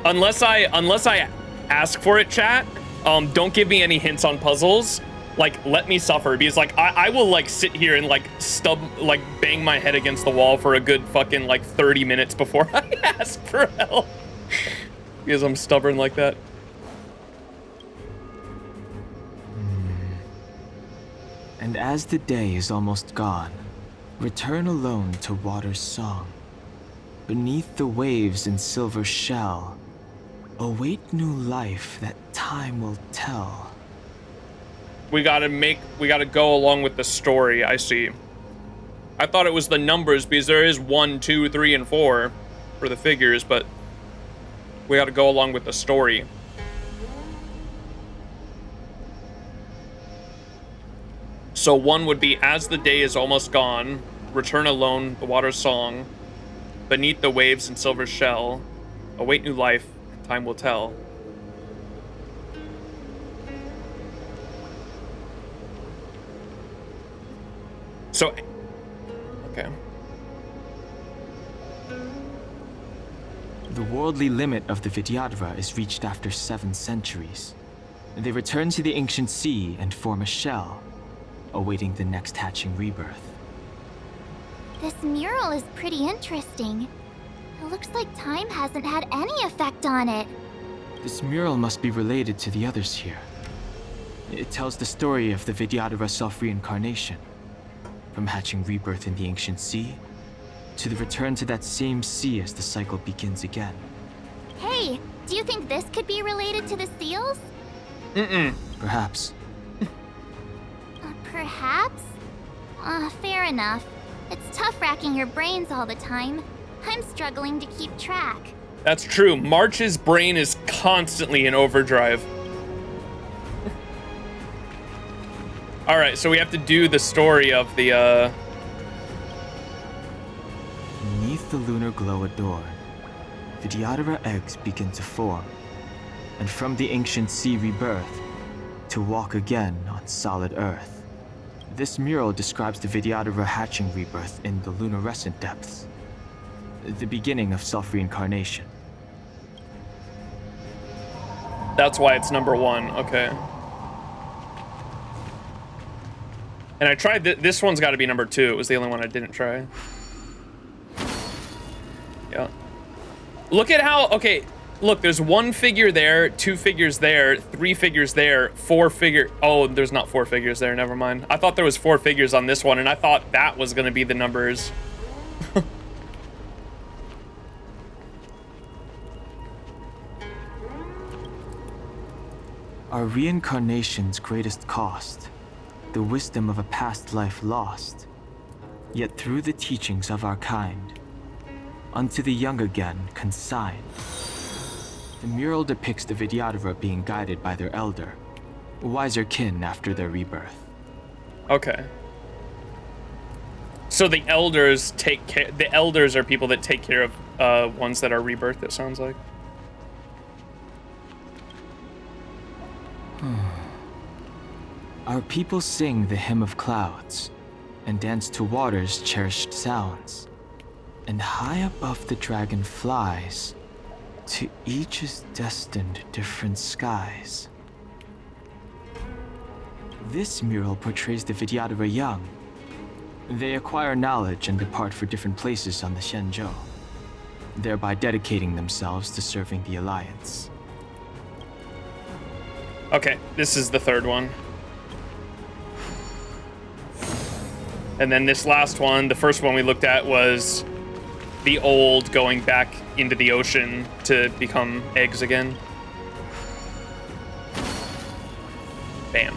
unless I ask for it, chat, don't give me any hints on puzzles. Like, let me suffer, because like I will like sit here and like bang my head against the wall for a good fucking like 30 minutes before I ask for help. Because I'm stubborn like that. And as the day is almost gone, return alone to water's song. Beneath the waves in silver shell, await new life that time will tell. We gotta go along with the story, I see. I thought it was the numbers because there is 1, 2, 3, and 4 for the figures, but we gotta go along with the story. So 1 would be as the day is almost gone, return alone, the water's song, beneath the waves in silver shell, await new life, time will tell. So, okay. The worldly limit of the Vidyadhara is reached after 7 centuries. They return to the ancient sea and form a shell, awaiting the next hatching rebirth. This mural is pretty interesting. It looks like time hasn't had any effect on it. This mural must be related to the others here. It tells the story of the Vidyadhara self-reincarnation, from hatching rebirth in the ancient sea, to the return to that same sea as the cycle begins again. Hey, do you think this could be related to the seals? Perhaps. Perhaps? Fair enough. It's tough racking your brains all the time. I'm struggling to keep track. That's true. March's brain is constantly in overdrive. Alright, so we have to do the story of the, Beneath the lunar glow adorned, Vidyadhara eggs begin to form, and from the ancient sea rebirth, to walk again on solid earth. This mural describes the Vidyadhara hatching rebirth in the lunarescent depths, the beginning of self-reincarnation. That's why it's number 1, okay. And I tried, this one's gotta be number 2. It was the only one I didn't try. Yeah. Look at how, okay, look, there's 1 figure there, 2 figures there, 3 figures there, 4 figure, oh, there's not 4 figures there, never mind. I thought there was 4 figures on this one, and I thought that was gonna be the numbers. Our reincarnation's greatest cost, the wisdom of a past life lost, yet through the teachings of our kind, unto the young again consigned. The mural depicts the Vidyadhara being guided by their elder, wiser kin after their rebirth. Okay. So the elders take care, the elders are people that take care of ones that are rebirthed, it sounds like. Our people sing the hymn of clouds, and dance to water's cherished sounds. And high above the dragon flies, to each is destined different skies. This mural portrays the Vidyadhara young. They acquire knowledge and depart for different places on the XianZhou, thereby dedicating themselves to serving the Alliance. Okay, this is the 3rd one. And then this last one, the first one we looked at was the old going back into the ocean to become eggs again. Bam.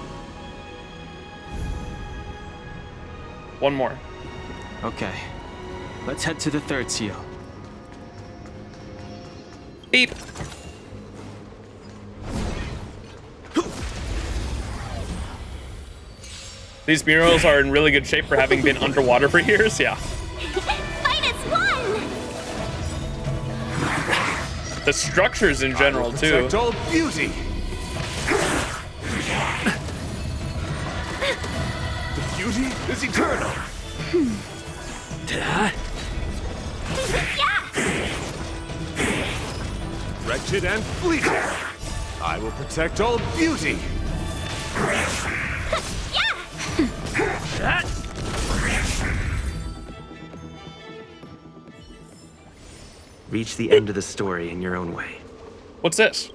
1 more. Okay, let's head to the 3rd seal. Beep. These murals are in really good shape for having been underwater for years, yeah. Fight won! The structures in general, too. Protect all beauty! The beauty is eternal! wretched and fleeting. I will protect all beauty. Reach the end of the story in your own way. What's this?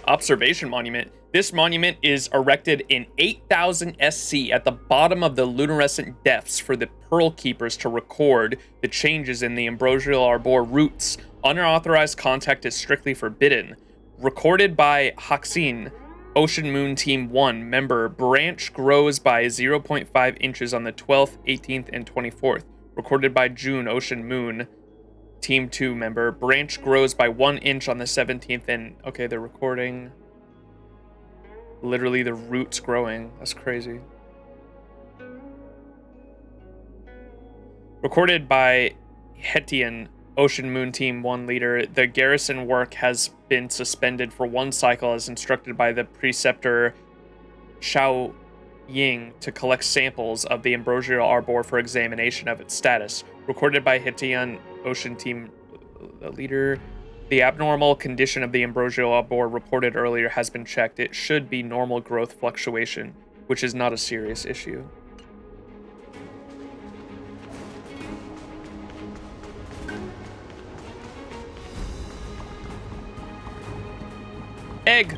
Observation monument. This monument is erected in 8000 SC at the bottom of the luminescent depths for the Pearl Keepers to record the changes in the ambrosial arbor roots. Unauthorized contact is strictly forbidden. Recorded by Haxin, Ocean Moon Team 1 member. Branch grows by 0.5 inches on the 12th, 18th, and 24th. Recorded by June, Ocean Moon Team 2 member. Branch grows by 1 inch on the 17th and... Okay, they're recording... Literally the roots growing. That's crazy. Recorded by Hetian, Ocean Moon Team 1 leader. The garrison work has been suspended for 1 cycle as instructed by the preceptor Xiao Ying to collect samples of the ambrosial arbor for examination of its status. Recorded by Hetian, Ocean Team leader. The abnormal condition of the ambrosial arbor reported earlier has been checked. It should be normal growth fluctuation, which is not a serious issue. Egg!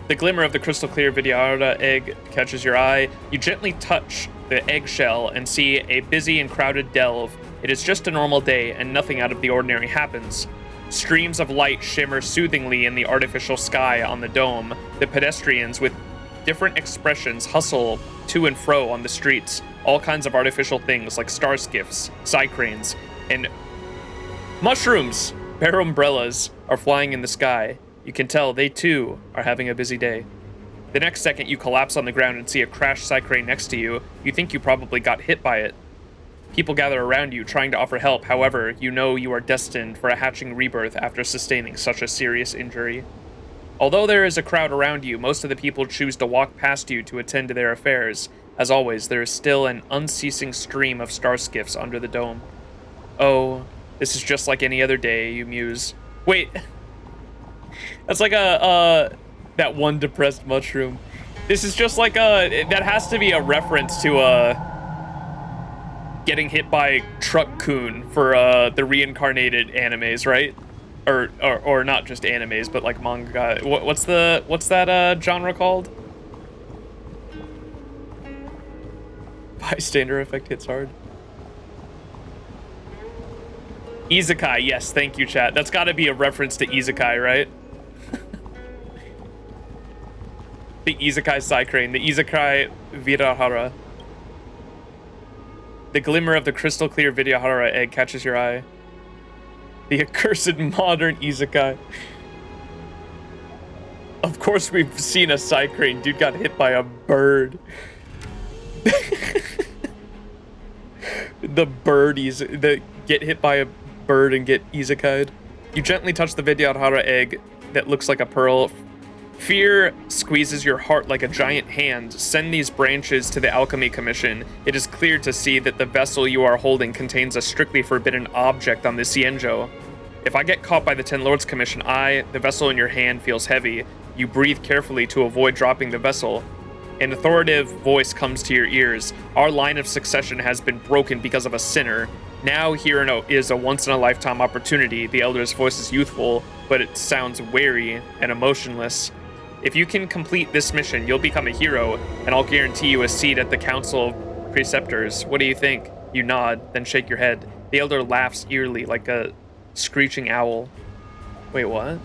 The glimmer of the crystal clear Vidyadhara egg catches your eye. You gently touch the eggshell and see a busy and crowded delve. It is just a normal day, and nothing out of the ordinary happens. Streams of light shimmer soothingly in the artificial sky on the dome. The pedestrians with different expressions hustle to and fro on the streets. All kinds of artificial things like star skiffs, side cranes, and mushrooms. Bare umbrellas are flying in the sky. You can tell they too are having a busy day. The next second you collapse on the ground and see a crashed side crane next to you. You think you probably got hit by it. People gather around you, trying to offer help. However, you know you are destined for a hatching rebirth after sustaining such a serious injury. Although there is a crowd around you, most of the people choose to walk past you to attend to their affairs. As always, there is still an unceasing stream of star skiffs under the dome. Oh, this is just like any other day, you muse. Wait, that's like that one depressed mushroom. This is just like that has to be a reference to getting hit by Truck Kun for the reincarnated animes, right? Or not just animes, but like manga. What's that genre called? Bystander effect hits hard. Isekai, yes, thank you, chat. That's got to be a reference to Isekai, right? The Isekai side crane, the Isekai Vidyadhara. The glimmer of the crystal clear Vidyadhara egg catches your eye. The accursed modern isekai. Of course we've seen a side crane. Dude got hit by a bird. The birdies that get hit by a bird and get isekai'd. You gently touch the Vidyadhara egg that looks like a pearl. Fear squeezes your heart like a giant hand. Send these branches to the Alchemy Commission. It is clear to see that the vessel you are holding contains a strictly forbidden object on the XianZhou. If I get caught by the Ten Lords Commission, the vessel in your hand feels heavy. You breathe carefully to avoid dropping the vessel. An authoritative voice comes to your ears. Our line of succession has been broken because of a sinner. Now here is a once-in-a-lifetime opportunity. The Elder's voice is youthful, but it sounds weary and emotionless. If you can complete this mission, you'll become a hero, and I'll guarantee you a seat at the Council of Preceptors. What do you think? You nod, then shake your head. The Elder laughs eerily like a screeching owl. Wait, what?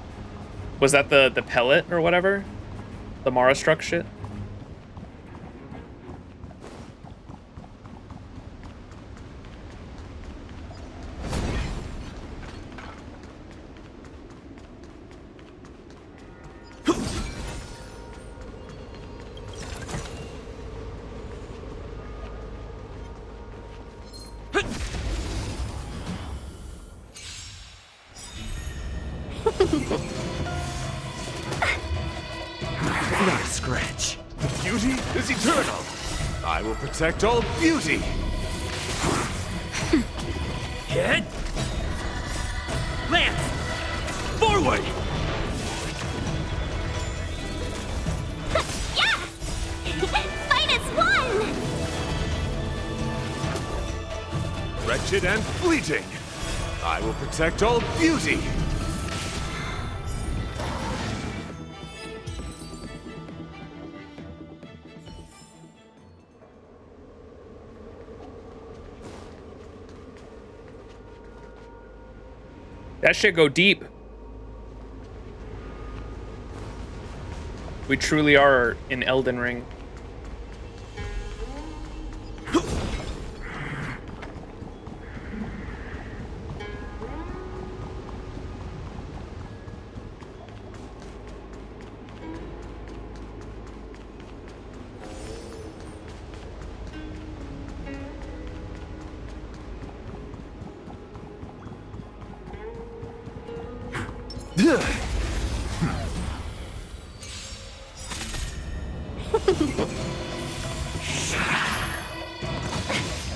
Was that the pellet or whatever? The Mara struck shit? Not a scratch. Beauty is eternal. I will protect all beauty. Hit! Lance! Forward! Yeah! Fight is won! Wretched and fleeting! I will protect all beauty! That shit go deep. We truly are in Elden Ring.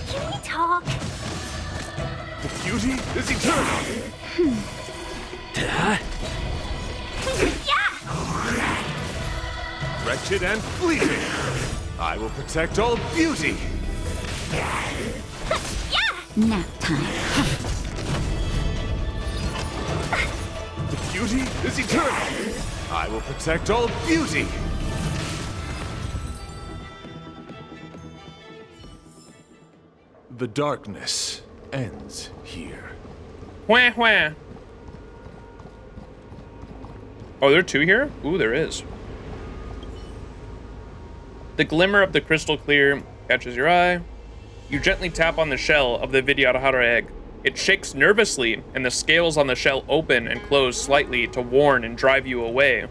Can we talk? The beauty is eternal! Wretched and fleeting! I will protect all beauty! Nap time. The beauty is eternal! I will protect all beauty! The darkness ends here. Wah wah. Oh, there are two here? Ooh, there is. The glimmer of the crystal clear catches your eye. You gently tap on the shell of the Vidyadhara egg. It shakes nervously, and the scales on the shell open and close slightly to warn and drive you away.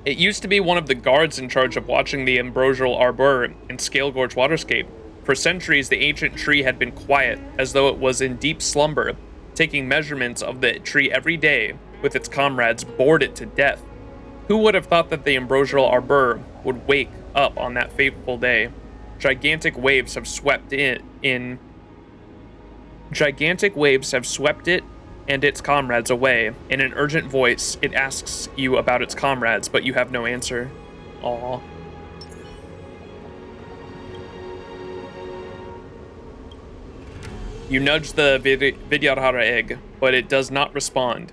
It used to be one of the guards in charge of watching the ambrosial arbor in Scale Gorge Waterscape. For centuries, the ancient tree had been quiet, as though it was in deep slumber, taking measurements of the tree every day, with its comrades bored it to death. Who would have thought that the ambrosial arbor would wake up on that fateful day? Gigantic waves have swept Gigantic waves have swept it and its comrades away. In an urgent voice, it asks you about its comrades, but you have no answer. Aww. You nudge the Vidyadhara egg, but it does not respond.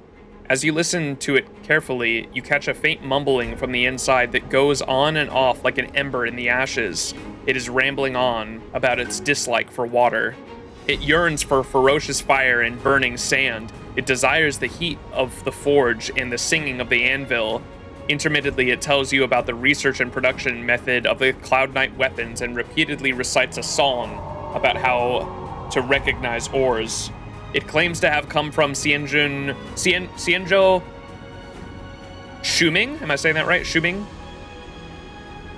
As you listen to it carefully, you catch a faint mumbling from the inside that goes on and off like an ember in the ashes. It is rambling on about its dislike for water. It yearns for ferocious fire and burning sand. It desires the heat of the forge and the singing of the anvil. Intermittently, it tells you about the research and production method of the Cloud Knight weapons and repeatedly recites a song about how to recognize ores. It claims to have come from XianZhou Luofu? Am I saying that right? Shuming?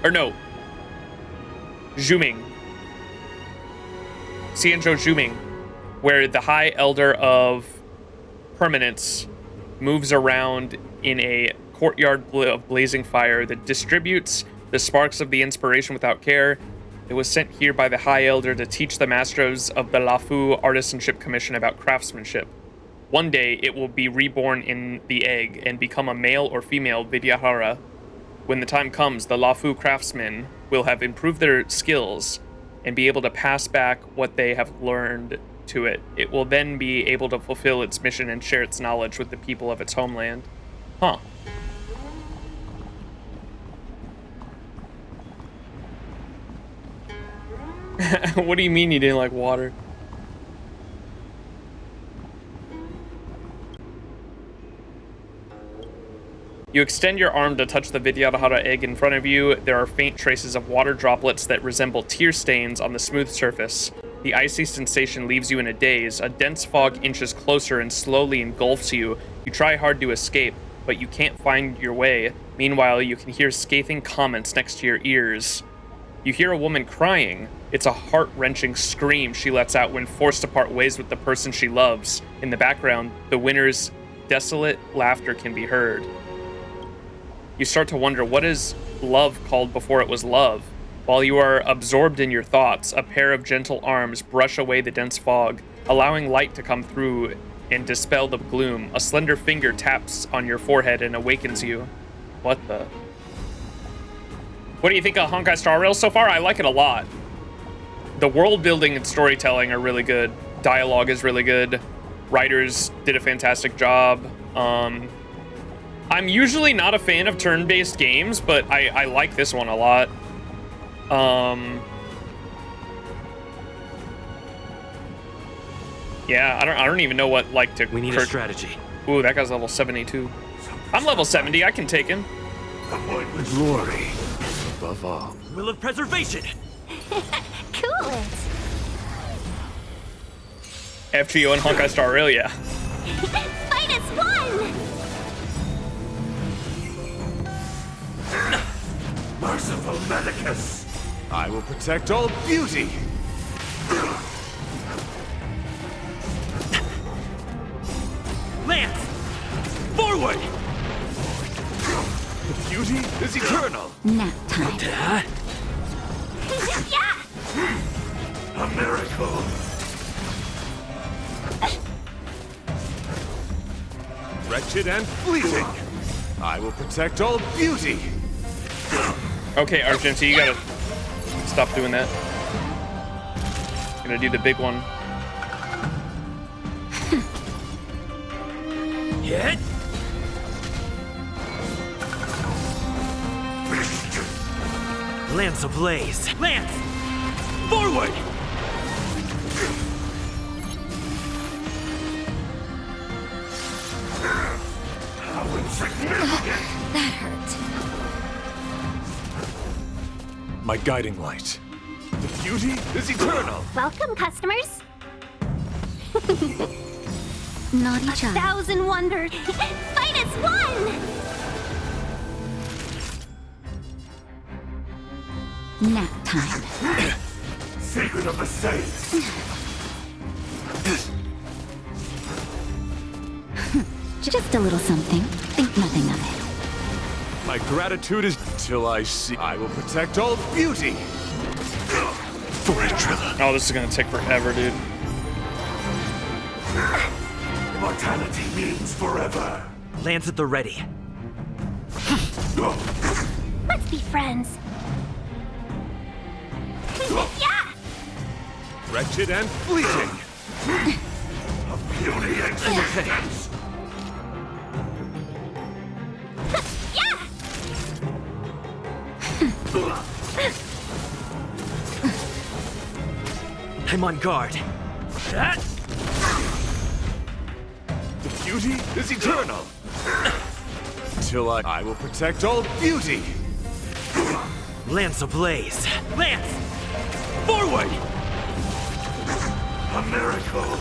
Or no. Zhuming. XianZhou Luofu, where the High Elder of Permanence moves around in a courtyard of blazing fire that distributes the sparks of the inspiration without care. It was sent here by the High Elder to teach the masters of the Luofu Artisanship Commission about craftsmanship. One day, it will be reborn in the egg and become a male or female Vidyadhara. When the time comes, the Luofu craftsmen will have improved their skills and be able to pass back what they have learned to it. It will then be able to fulfill its mission and share its knowledge with the people of its homeland. Huh. What do you mean you didn't like water? You extend your arm to touch the Vidyadhara egg in front of you. There are faint traces of water droplets that resemble tear stains on the smooth surface. The icy sensation leaves you in a daze. A dense fog inches closer and slowly engulfs you. You try hard to escape, but you can't find your way. Meanwhile, you can hear scathing comments next to your ears. You hear a woman crying. It's a heart-wrenching scream she lets out when forced to part ways with the person she loves. In the background, the winner's desolate laughter can be heard. You start to wonder, what is love called before it was love? While you are absorbed in your thoughts, a pair of gentle arms brush away the dense fog, allowing light to come through and dispel the gloom. A slender finger taps on your forehead and awakens you. What the? What do you think of Honkai Star Rail so far? I like it a lot. The world building and storytelling are really good. Dialogue is really good. Writers did a fantastic job. I'm usually not a fan of turn-based games, but I like this one a lot. Yeah, I don't even know what like to. We need a strategy. Ooh, that guy's level 72. I'm level 70. I can take him. Glory above all. Will of preservation. Cool it. FGO and Honkai Star Rail, yeah. Fight as one! Merciful Medicus! I will protect all beauty! Lance! Forward! The beauty is eternal! Nap time. A miracle! Wretched and fleeting! I will protect all beauty! Okay, Argenti, you gotta stop doing that. Gonna do the big one. Hit! Lance ablaze! Lance! Forward! How insignificant! That hurt. My guiding light. The beauty is eternal! Welcome, customers. Naughty child. 1,000 wonders. Fight as one! Nap time. Secret of the saints! Just a little something. Think nothing of it. My gratitude is till I see. I will protect all beauty! For Trilla. Oh, this is gonna take forever, dude. Immortality means forever. Lance at the ready. Let's be friends. Yeah! Wretched and fleeting. A puny existence. I'm on guard. The beauty is eternal. Till I will protect all beauty. Lance ablaze. Lance! Forward! A miracle.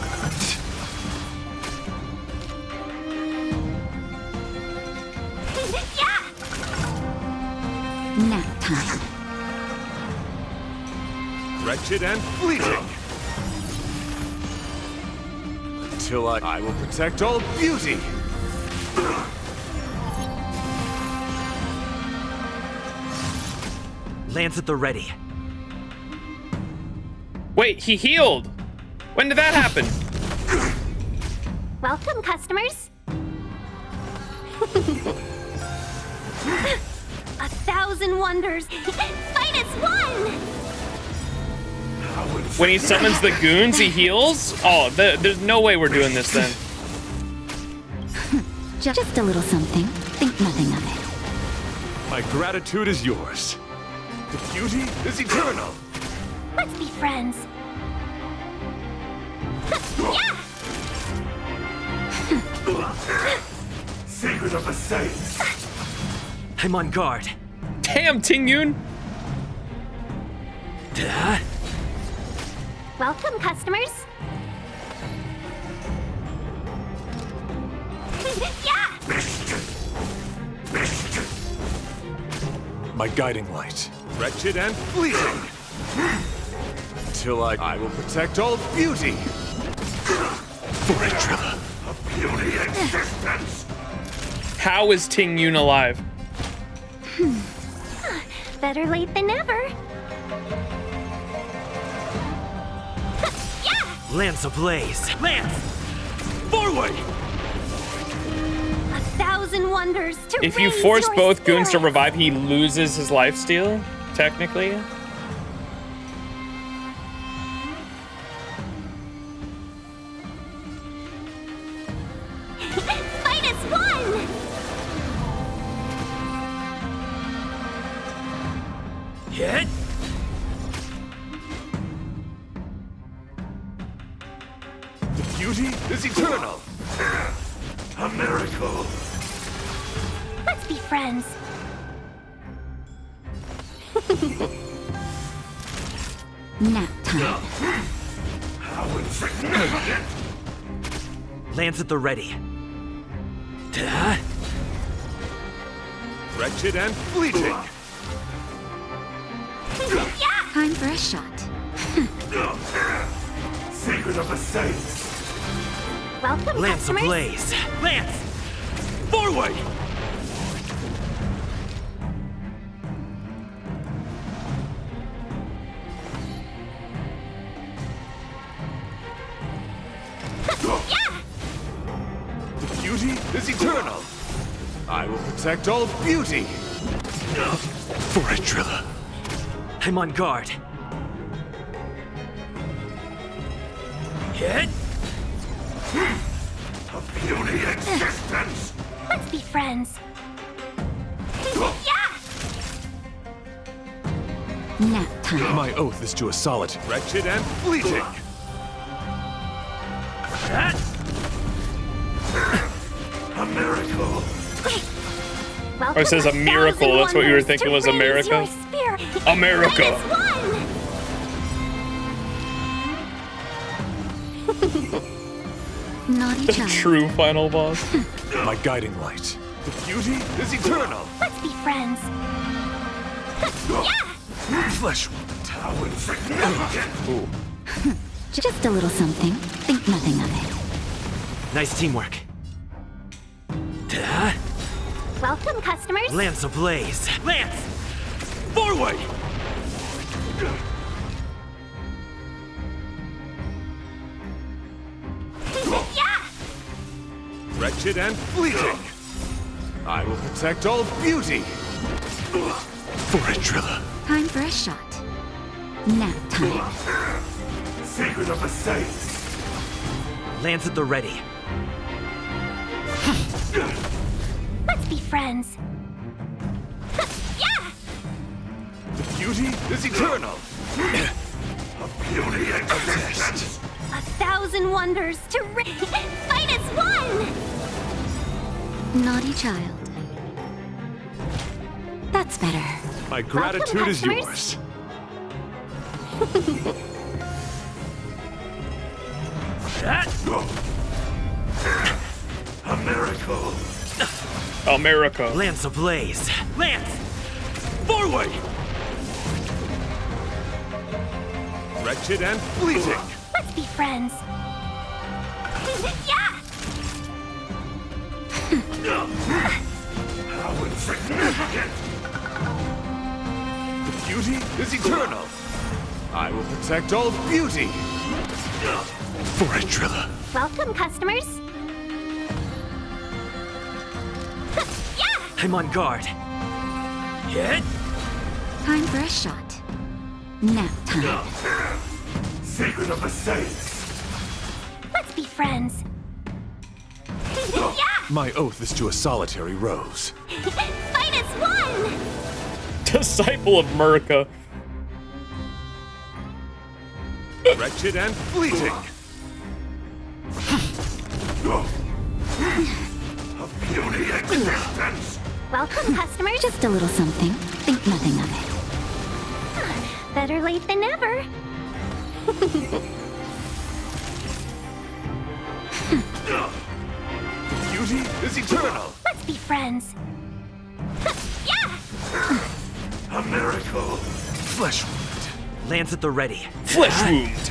Nap time. Wretched and fleeting. Till I will protect all beauty. Lance at the ready. Wait, he healed! When did that happen? Welcome, customers. 1,000 wonders. Fight as one! When he summons the goons, he heals? Oh, there's no way we're doing this then. Just a little something. Think nothing of it. My gratitude is yours. The beauty is eternal. Let's be friends. Secret of the saints. I'm on guard. Damn, Tingyun! Welcome, customers. My guiding light. Wretched and fleeting. Till I will protect all beauty. For Trilla. A puny existence. How is Tingyun alive? Better late than never. Lance ablaze. Lance! Forward! Forward! 1,000 wonders to If you raise force your both goons to spirit. revive, he loses his lifesteal, technically. Fight as one! Hit! The beauty is eternal! A miracle! Let's be friends. Nap time. How insignificant! Lance at the ready. Wretched and fleeting! Time for a shot. Secret of the Saints! Welcome, Lance customers. ablaze. Lance! Forward! The beauty is eternal! I will protect all beauty! For a driller. I'm on guard. Hit! A puny existence! Let's be friends. Nap time. My oath is to a solitude. Wretched and fleeting! A miracle! Oh, it says a miracle. That's what you were thinking was America. America. Naughty The child. true final boss. My guiding light. The beauty is eternal! Let's be friends. Flesh wound. How insignificant! Ooh. Just a little something. Think nothing of it. Nice teamwork. Welcome, customers. Lance ablaze. Lance! Forward! Wretched and fleeting! I will protect all beauty! For a driller. Time for a shot. Nap time. Secret of the Saints! Lance at the ready. Let's be friends. The beauty is eternal! A beauty exists! 1,000 wonders to fight as one! Naughty child. That's better. My gratitude is customers. yours. A miracle! America. Lance ablaze. Lance! Forward! Wretched and fleeting! Let's be friends. How insignificant! The beauty is eternal! I will protect all beauty! For a driller. Welcome, customers. I'm on guard. Hit! Time for a shot. Nap time. Secret of the Saints! Let's be friends. My oath is to a solitary rose. Fight as one! Disciple of America. Wretched and fleeting! A puny existence! Welcome, customers. Just a little something. Think nothing of it. Better late than never. Beauty is eternal! Let's be friends. A miracle! Flesh wound. Lance at the ready. Flesh wound.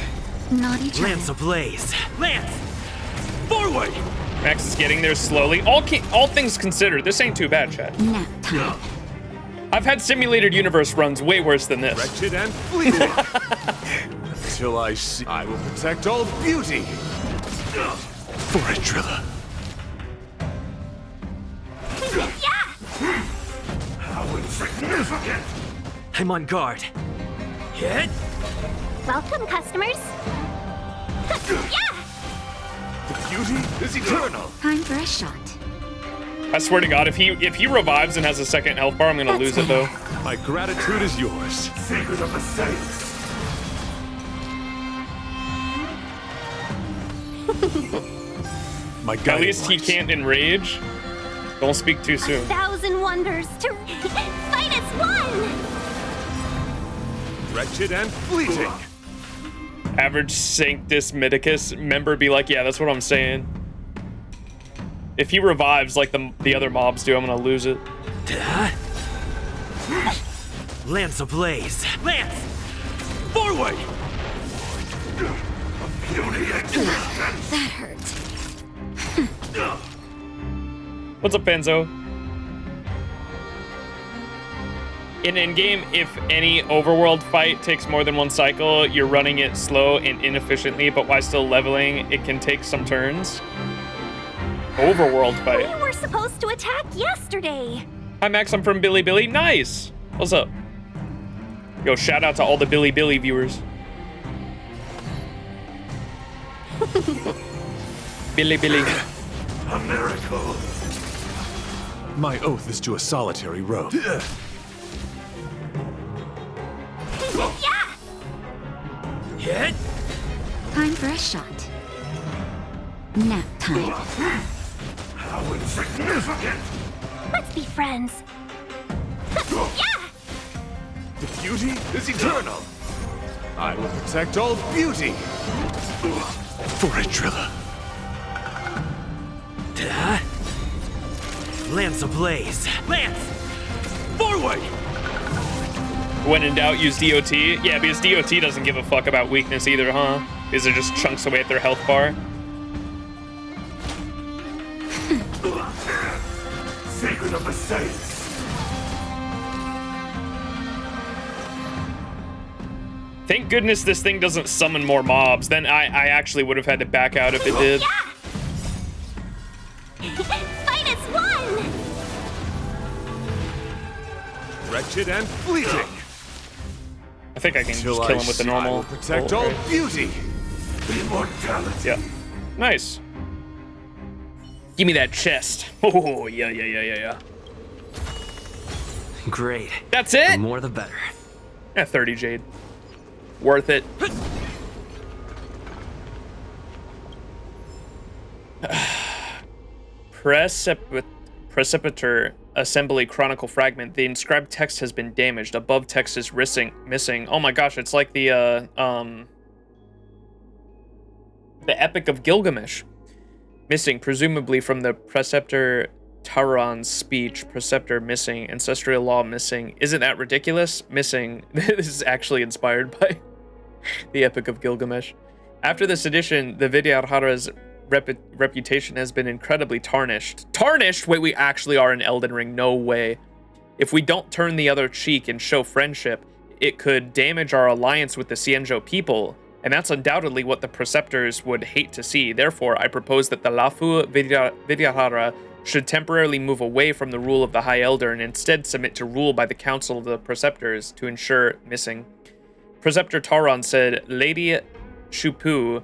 Naughty child. Lance ablaze. Lance! Forward! Max is getting there slowly. All things considered, this ain't too bad, chat. Nap time. I've had simulated universe runs way worse than this. Wretched and fleeting! Until I see. I will protect all beauty! For a driller. How insignificant! I'm on guard. Hit! Welcome, customers. The beauty is eternal. Time for a shot. I swear to God, if he revives and has a second health bar, I'm gonna lose it though. My gratitude is yours. Secret of the Saints. My At least he can't enrage. Don't speak too soon. 1,000 wonders to fight as one. Wretched and fleeting. Average Sanctus Medicus member be like, yeah, that's what I'm saying. If he revives like the other mobs do, I'm gonna lose it. Lance ablaze. Lance! Forward! That hurt. What's up, Benzo? In in-game, if any overworld fight takes more than one cycle, you're running it slow and inefficiently, but while still leveling, it can take some turns. Overworld fight. We were supposed to attack yesterday. Hi, Max. I'm from Billy Billy. Nice. What's up? Yo, shout out to all the Billy Billy viewers. Billy Billy. A miracle. My oath is to a solitary road. Hit! Time for a shot. Nap time. How insignificant! Let's be friends. The beauty is eternal. I will protect all beauty. For a driller. Lance ablaze. Lance! Forward! When in doubt, use DOT. Yeah, because DOT doesn't give a fuck about weakness either, huh? Because it just chunks away at their health bar. Secret of the Saints. Thank goodness this thing doesn't summon more mobs. Then I actually would have had to back out if it did. Fight as one. Wretched and fleeting. I think I can just kill him with the normal. I will protect all beauty. Immortality. Yeah. Nice. Give me that chest. Oh, yeah. Great. That's it? The more the better. Yeah, 30 Jade. Worth it. Precipiter Assembly Chronicle Fragment. The inscribed text has been damaged. Above text is missing. Oh my gosh, it's like the Epic of Gilgamesh. Missing, presumably from the Preceptor Taran's speech. Preceptor missing. Ancestral law missing. Isn't that ridiculous? Missing. This is actually inspired by the Epic of Gilgamesh. After this edition, the Vidyadhara's reputation has been incredibly tarnished. Tarnished? Wait, we actually are in Elden Ring. No way. If we don't turn the other cheek and show friendship, it could damage our alliance with the XianZhou people, and that's undoubtedly what the Preceptors would hate to see. Therefore, I propose that the Luofu Vidyadhara should temporarily move away from the rule of the High Elder and instead submit to rule by the Council of the Preceptors to ensure missing. Preceptor Taran said, Lady Shupu,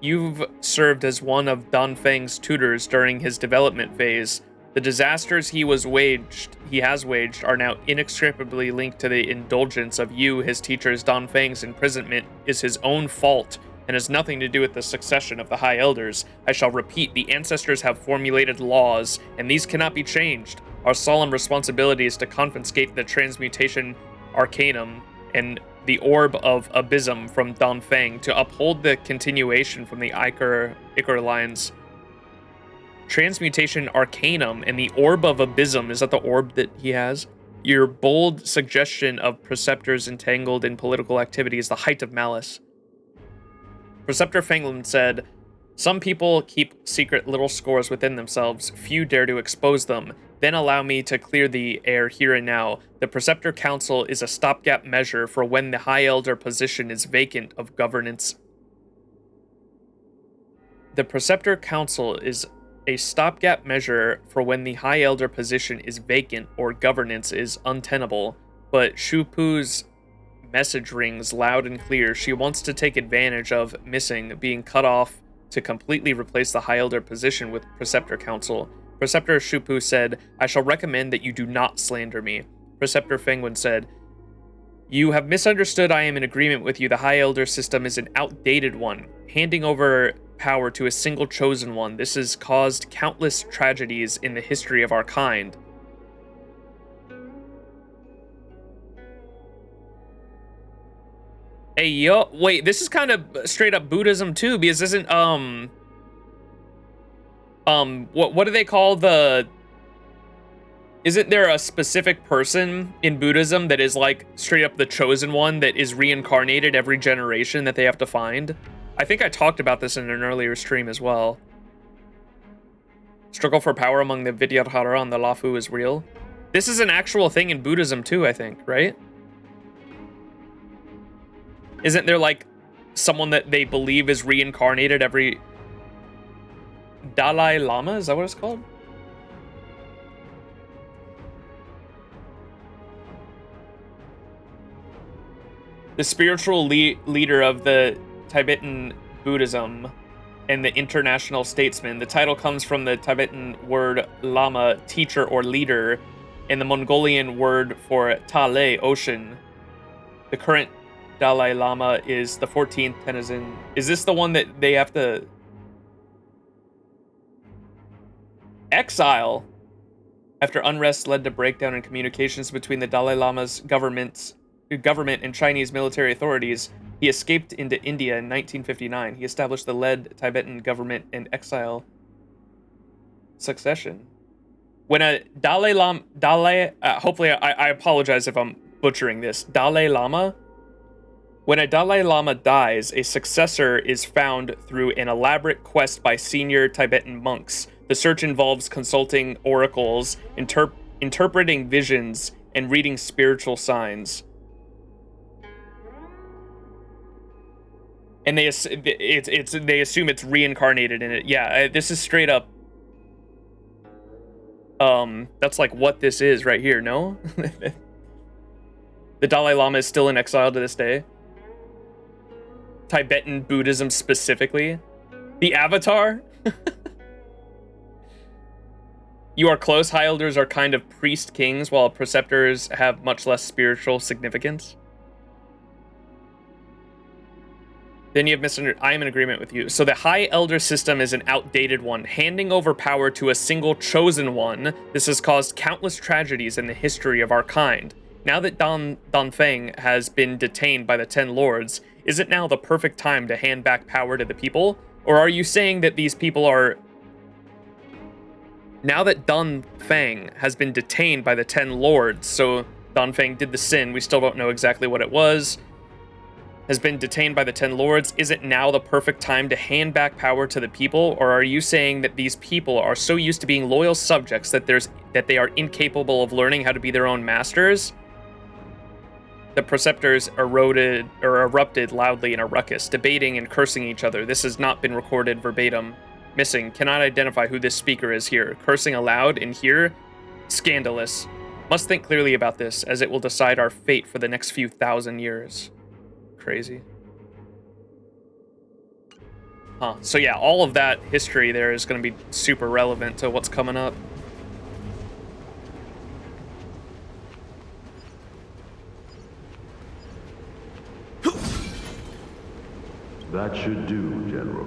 you've served as one of Danfeng's tutors during his development phase. The disasters he has waged are now inextricably linked to the indulgence of you, his teachers. Danfeng's imprisonment is his own fault and has nothing to do with the succession of the High Elders. I shall repeat, the ancestors have formulated laws, and these cannot be changed. Our solemn responsibility is to confiscate the transmutation arcanum and the orb of abysm from Danfeng, to uphold the continuation from the Ichor lines. Transmutation arcanum and the orb of abysm, is that the orb that he has? Your bold suggestion of preceptors entangled in political activity is the height of malice. Preceptor Fengland said, some people keep secret little scores within themselves. Few dare to expose them. Then allow me to clear the air here and now. The Preceptor Council is a stopgap measure for when the High Elder position is vacant of governance. The Preceptor Council is a stopgap measure for when the High Elder position is vacant or governance is untenable, but Shupu's message rings loud and clear. She wants to take advantage of missing being cut off to completely replace the High Elder position with Preceptor Council. Preceptor Shupu said, "I shall recommend that you do not slander me." Preceptor Fengwen said, "You have misunderstood. I am in agreement with you. The High Elder system is an outdated one, handing over power to a single chosen one. This has caused countless tragedies in the history of our kind." Hey, yo, wait, this is kind of straight up Buddhism too, because isn't, what do they call the, isn't there a specific person in Buddhism that is like straight up the chosen one that is reincarnated every generation that they have to find? I think I talked about this in an earlier stream as well. Struggle for power among the Vidyadhara and the Luofu is real. This is an actual thing in Buddhism too, I think, right? Isn't there like someone that they believe is reincarnated every... Dalai Lama? Is that what it's called? The spiritual leader of the Tibetan Buddhism and the international statesman. The title comes from the Tibetan word lama, teacher or leader, and the Mongolian word for Tale, ocean. The current Dalai Lama is the 14th Tenzin. Is this the one that they have to exile after unrest led to breakdown in communications between the Dalai Lama's government and Chinese military authorities? He escaped into India in 1959. He established the led Tibetan government and exile succession. When a Dalai Lama, hopefully I apologize if I'm butchering this, Dalai Lama. When a Dalai Lama dies, a successor is found through an elaborate quest by senior Tibetan monks. The search involves consulting oracles, interpreting visions, and reading spiritual signs. And they assume it's reincarnated in it. Yeah, this is straight up. That's like what this is right here. No, the Dalai Lama is still in exile to this day. Tibetan Buddhism specifically. The Avatar. You are close. High Elders are kind of priest kings, while preceptors have much less spiritual significance. Then you have misunderstood. I am in agreement with you. So the High Elder system is an outdated one, handing over power to a single chosen one. This has caused countless tragedies in the history of our kind. Now that Danfeng has been detained by the 10 lords, is it now the perfect time to hand back power to the people? Or are you saying that these people are... Now that Danfeng has been detained by the 10 lords, so Danfeng did the sin, we still don't know exactly what it was, has been detained by the 10 lords, is it now the perfect time to hand back power to the people? Or are you saying that these people are so used to being loyal subjects that they are incapable of learning how to be their own masters? The preceptors erupted loudly in a ruckus, debating and cursing each other. This has not been recorded verbatim. Missing. Cannot identify who this speaker is here. Cursing aloud in here? Scandalous. Must think clearly about this, as it will decide our fate for the next few thousand years. Crazy. Huh. So yeah, all of that history there is going to be super relevant to what's coming up. That should do, General.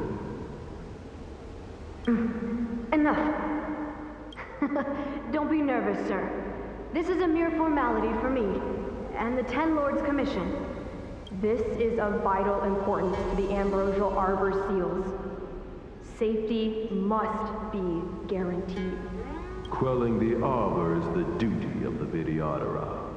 Enough. Don't be nervous, sir. This is a mere formality for me and the 10 Lords Commission. This is of vital importance to the Ambrosial Arbor seals. Safety must be guaranteed. Quelling the Arbor is the duty of the Vidyadhara.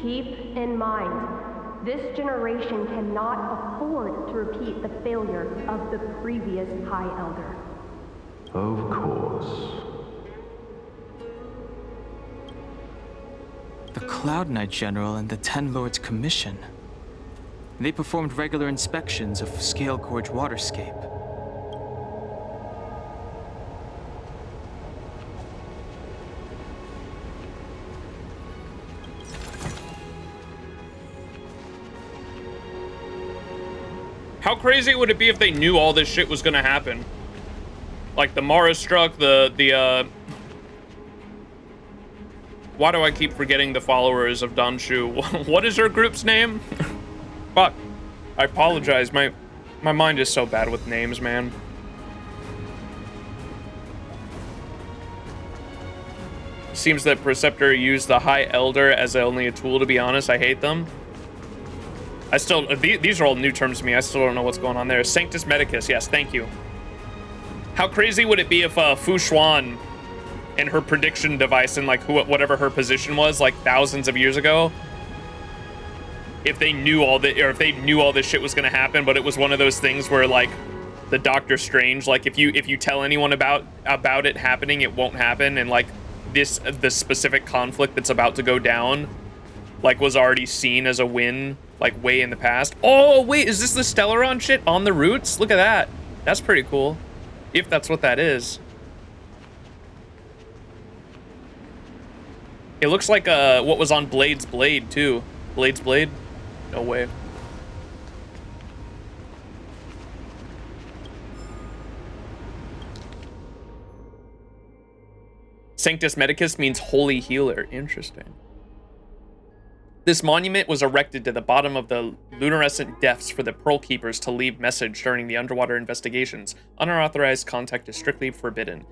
Keep in mind, this generation cannot afford to repeat the failure of the previous High Elder. Of course. The Cloud Knight General and the 10 Lords Commission. They performed regular inspections of Scale Gorge waterscape. How crazy would it be if they knew all this shit was gonna happen? Like the Mara struck, why do I keep forgetting the followers of Danshu? What is her group's name? Fuck. I apologize. My mind is so bad with names, man. Seems that Preceptor used the High Elder as only a tool, to be honest. I hate them. I still, these are all new terms to me. I still don't know what's going on there. Sanctus Medicus, yes, thank you. How crazy would it be if Fu Xuan and her prediction device and like whatever her position was like thousands of years ago, if they knew all the, or if they knew all this shit was gonna happen, but it was one of those things where like the Doctor Strange, like if you tell anyone about it happening, it won't happen, and like the specific conflict that's about to go down like was already seen as a win like way in the past. Oh wait, is this the Stellaron shit on the roots? Look at that. That's pretty cool. If that's what that is. It looks like what was on Blade's Blade too. Blade's Blade? No way. Sanctus Medicus means holy healer. Interesting. This monument was erected to the bottom of the luminescent depths for the Pearl Keepers to leave message during the underwater investigations. Unauthorized contact is strictly forbidden.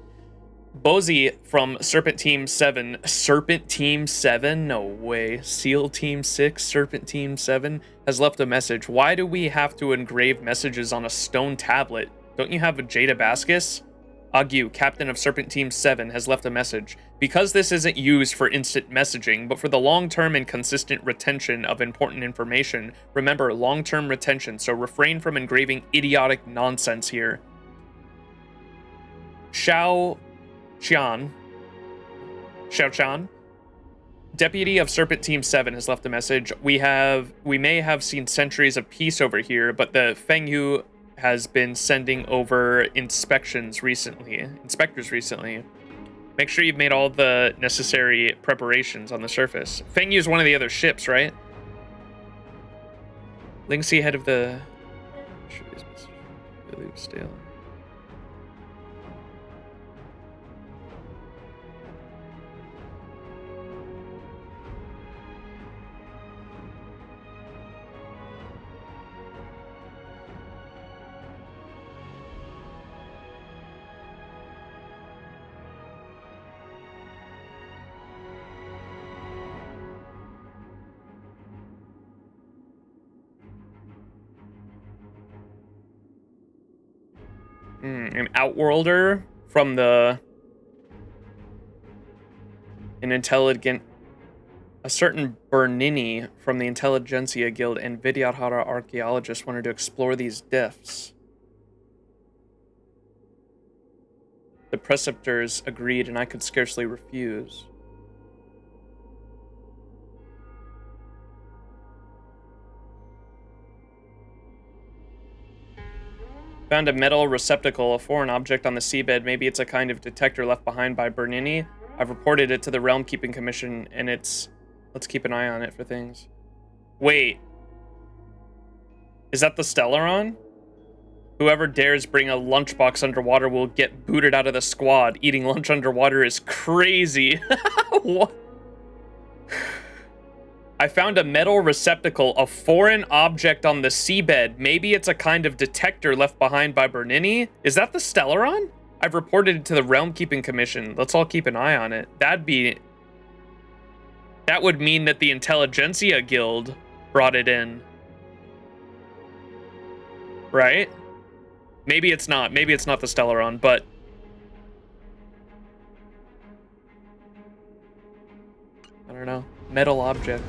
Bozy from Serpent Team 7. Serpent Team 7? No way. SEAL Team 6, Serpent Team 7 has left a message. Why do we have to engrave messages on a stone tablet? Don't you have a Jada Bascus? Agu, captain of Serpent Team 7, has left a message. Because this isn't used for instant messaging, but for the long-term and consistent retention of important information, remember long-term retention, so refrain from engraving idiotic nonsense here. Xiao Chan, deputy of Serpent Team 7, has left a message. We may have seen centuries of peace over here, but the Fenghu has been sending over inspectors recently. Make sure you've made all the necessary preparations on the surface. Fengyu is one of the other ships, right? Lingxi, head of the... Still. An Outworlder from a certain Bernini from the Intelligentsia Guild and Vidyadhara archaeologists wanted to explore these depths. The preceptors agreed, and I could scarcely refuse. Found a metal receptacle, a foreign object on the seabed. Maybe it's a kind of detector left behind by Bernini. I've reported it to the Realm Keeping Commission, and let's keep an eye on it for things. Wait. Is that the Stellaron? Whoever dares bring a lunchbox underwater will get booted out of the squad. Eating lunch underwater is crazy. What? I found a metal receptacle, a foreign object on the seabed. Maybe it's a kind of detector left behind by Bernini? Is that the Stellaron? I've reported it to the Realm Keeping Commission. Let's all keep an eye on it. That would mean that the Intelligentsia Guild brought it in. Right? Maybe it's not. Maybe it's not the Stellaron, but... I don't know. Metal object.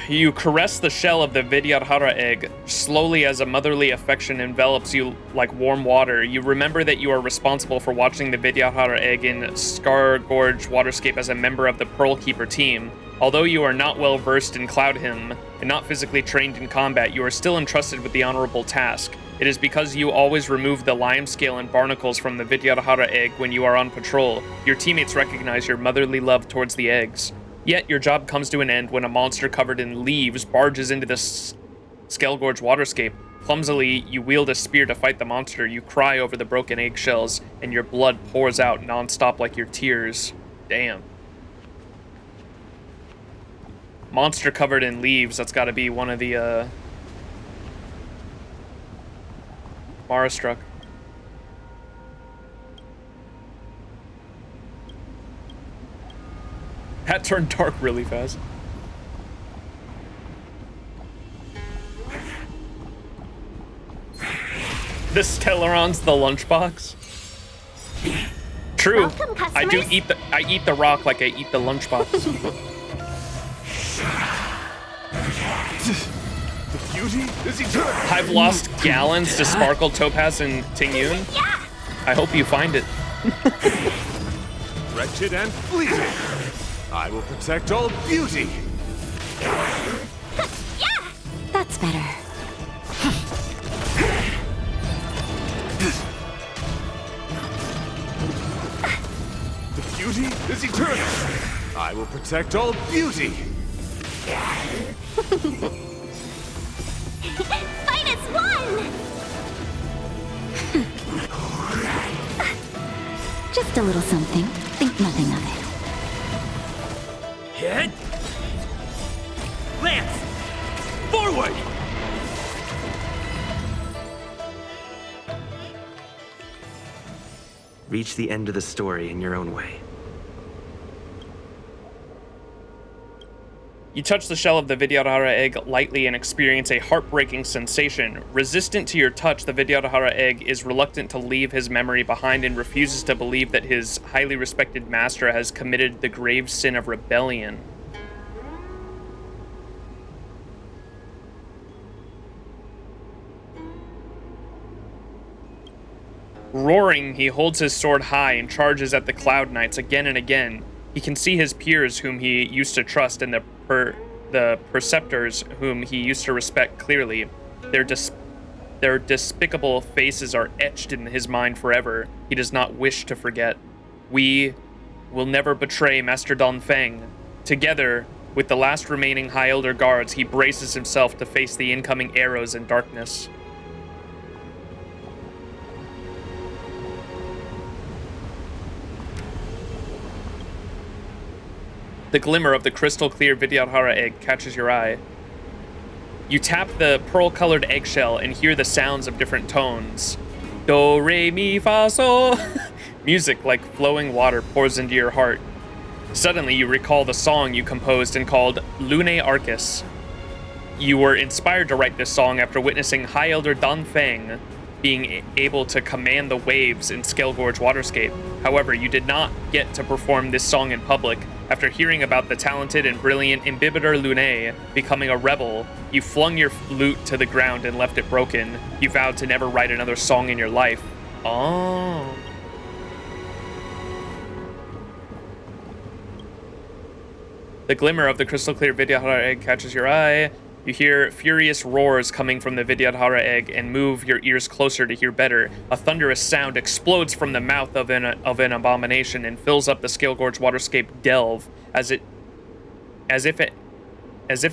You caress the shell of the Vidyadhara egg, slowly as a motherly affection envelops you like warm water. You remember that you are responsible for watching the Vidyadhara egg in Scar Gorge Waterscape as a member of the Pearl Keeper team. Although you are not well versed in Cloud Hymn and not physically trained in combat, you are still entrusted with the honorable task. It is because you always remove the lime scale and barnacles from the Vidyadhara egg when you are on patrol. Your teammates recognize your motherly love towards the eggs. Yet your job comes to an end when a monster covered in leaves barges into the Skelgorge waterscape. Clumsily, you wield a spear to fight the monster. You cry over the broken eggshells, and your blood pours out non-stop like your tears. Damn. Monster covered in leaves, that's gotta be one of the, Marastruck. That turned dark really fast. The Stellaron's the lunchbox. True. Welcome, I customers. eat the rock like I eat the lunchbox. The beauty is eternal. I've lost gallons to Sparkle, Topaz, and Tingyun. Yeah. I hope you find it. Wretched and fleeting. I will protect all beauty. That's better. The beauty is eternal. I will protect all beauty. Fight as one! Just a little something. Think nothing of it. Hit! Lance! Forward! Reach the end of the story in your own way. You touch the shell of the Vidyadhara egg lightly and experience a heartbreaking sensation. Resistant to your touch, the Vidyadhara egg is reluctant to leave his memory behind and refuses to believe that his highly respected master has committed the grave sin of rebellion. Roaring, he holds his sword high and charges at the Cloud Knights again and again. He can see his peers whom he used to trust and the preceptors whom he used to respect clearly. Their despicable faces are etched in his mind forever. He does not wish to forget. We will never betray Master Dongfeng. Together, with the last remaining High Elder guards, he braces himself to face the incoming arrows and darkness. The glimmer of the crystal-clear Vidyadhara egg catches your eye. You tap the pearl-colored eggshell and hear the sounds of different tones. Do, re, mi, fa, sol. Music like flowing water pours into your heart. Suddenly, you recall the song you composed and called Lune Arcus. You were inspired to write this song after witnessing High Elder Dongfeng being able to command the waves in Skelgorge Waterscape. However, you did not get to perform this song in public. After hearing about the talented and brilliant Imbibitor Lune becoming a rebel, you flung your lute to the ground and left it broken. You vowed to never write another song in your life. Oh. The glimmer of the crystal-clear Vidyadhara egg catches your eye. You hear furious roars coming from the Vidyadhara egg and move your ears closer to hear better. A thunderous sound explodes from the mouth of an abomination and fills up the Skelgorge Waterscape delve as if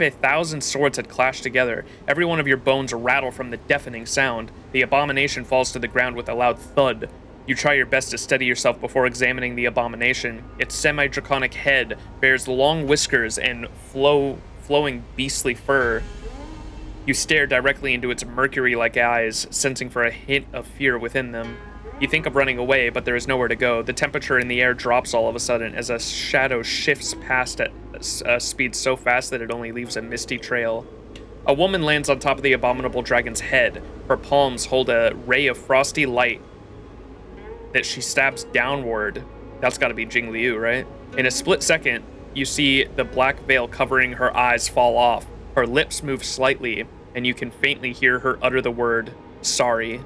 a thousand swords had clashed together. Every one of your bones rattle from the deafening sound. The abomination falls to the ground with a loud thud. You try your best to steady yourself before examining the abomination. Its semi-draconic head bears long whiskers and flowing beastly fur. You stare directly into its mercury-like eyes, sensing for a hint of fear within them. You think of running away, but there is nowhere to go. The temperature in the air drops all of a sudden as a shadow shifts past at a speed so fast that it only leaves a misty trail. A woman lands on top of the abominable dragon's head. Her palms hold a ray of frosty light that she stabs downward. That's gotta be Jing Liu, right? In a split second, you see the black veil covering her eyes fall off. Her lips move slightly, and you can faintly hear her utter the word, sorry.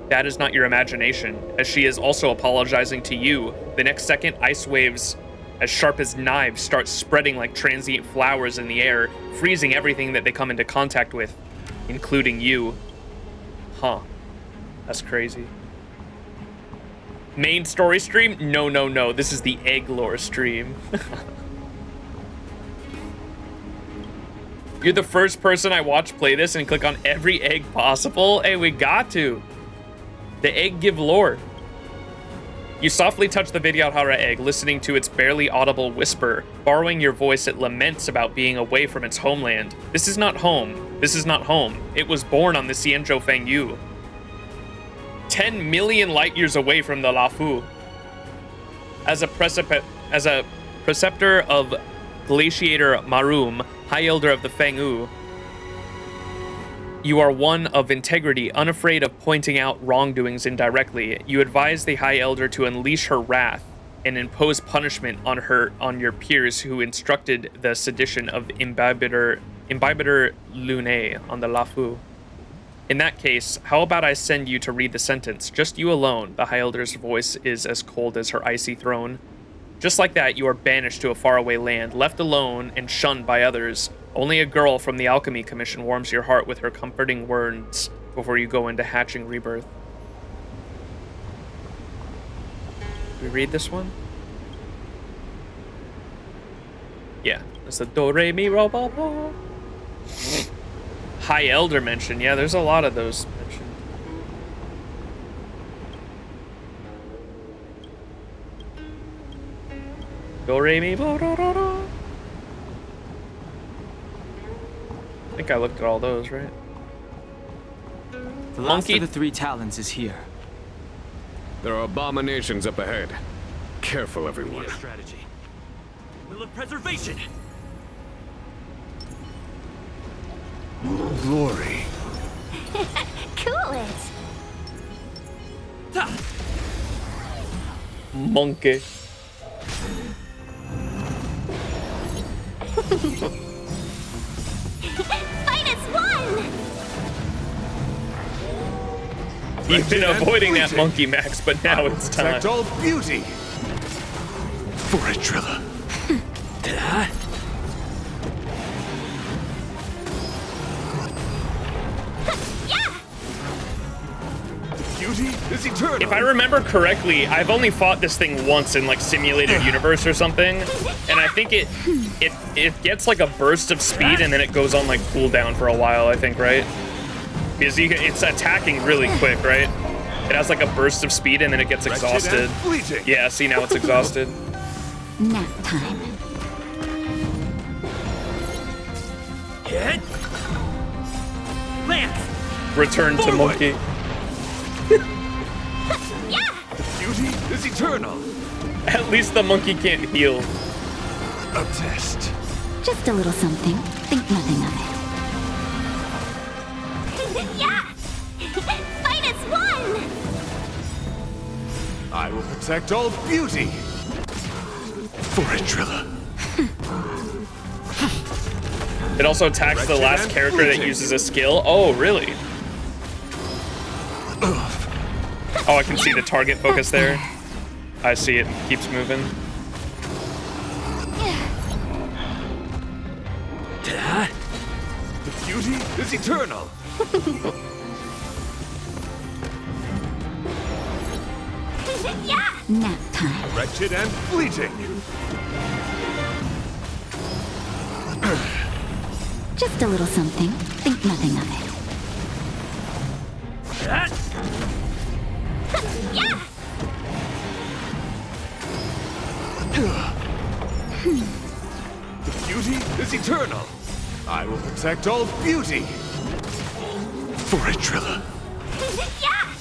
That is not your imagination, as she is also apologizing to you. The next second, ice waves as sharp as knives start spreading like transient flowers in the air, freezing everything that they come into contact with, including you. Huh. That's crazy. Main story stream? No, no, no. This is the egg lore stream. You're the first person I watch play this and click on every egg possible. Hey, we got to. The egg give lore. You softly touch the Vidyadhara egg, listening to its barely audible whisper. Borrowing your voice, it laments about being away from its homeland. This is not home. This is not home. It was born on the XianZhou Fengyu. 10 million light years away from the Luofu. As a preceptor of Glaciator Marum, High Elder of the Fengyu, you are one of integrity, unafraid of pointing out wrongdoings indirectly. You advise the High Elder to unleash her wrath and impose punishment on your peers who instructed the sedition of Imbibitor Lune on the Luofu. In that case, how about I send you to read the sentence? Just you alone. The High Elder's voice is as cold as her icy throne. Just like that, you are banished to a faraway land, left alone and shunned by others. Only a girl from the Alchemy Commission warms your heart with her comforting words before you go into hatching rebirth. We read this one? Yeah, it's the Do Re Mi Ro Ba Ba. High Elder mentioned. Yeah, there's a lot of those mentioned. Do Re Mi Bo Do Do Do. I think I looked at all those, right? The last of the 3 talons is here. There are abominations up ahead. Careful, everyone. Strategy. Will of preservation. Glory. Cool it. Monkey. Finest one! You've been avoiding that monkey, Max, but now it's time. Protect all beauty. For Atrilla. Beauty is eternal. If I remember correctly, I've only fought this thing once in like Simulated Universe or something, and I think it gets like a burst of speed and then it goes on like cooldown for a while, I think, right? Because it's attacking really quick, right? It has like a burst of speed and then it gets exhausted. Yeah, see, now it's exhausted. Nap time. Hit. Lance. Return to monkey. Beauty is eternal. At least the monkey can't heal. A test. Just a little something. Think nothing of it. Yeah! Finest one! I will protect all beauty. For Atrilla. It also attacks the last character that uses a skill. Oh, really? Oh, I can see the target focus there. I see it. Keeps moving. The beauty is eternal. Yeah! Nap time. Wretched and fleeting. Just a little something. Think nothing of it. Yeah! The beauty is eternal. I will protect all beauty. For Atrilla. Yeah!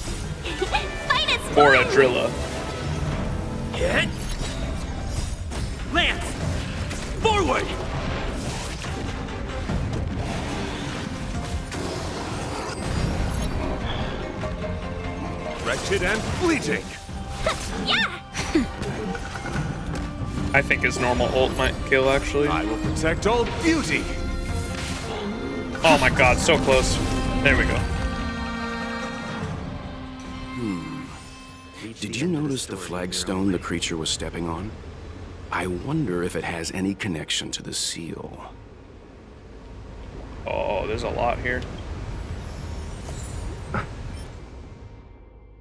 Finest For one! Atrilla. Hit. Lance. Forward. Wretched and fleeting. Yeah! I think his normal ult might kill, actually. I will protect all beauty. Oh my god, so close. There we go. Did you notice the flagstone the creature was stepping on? I wonder if it has any connection to the seal. Oh, there's a lot here.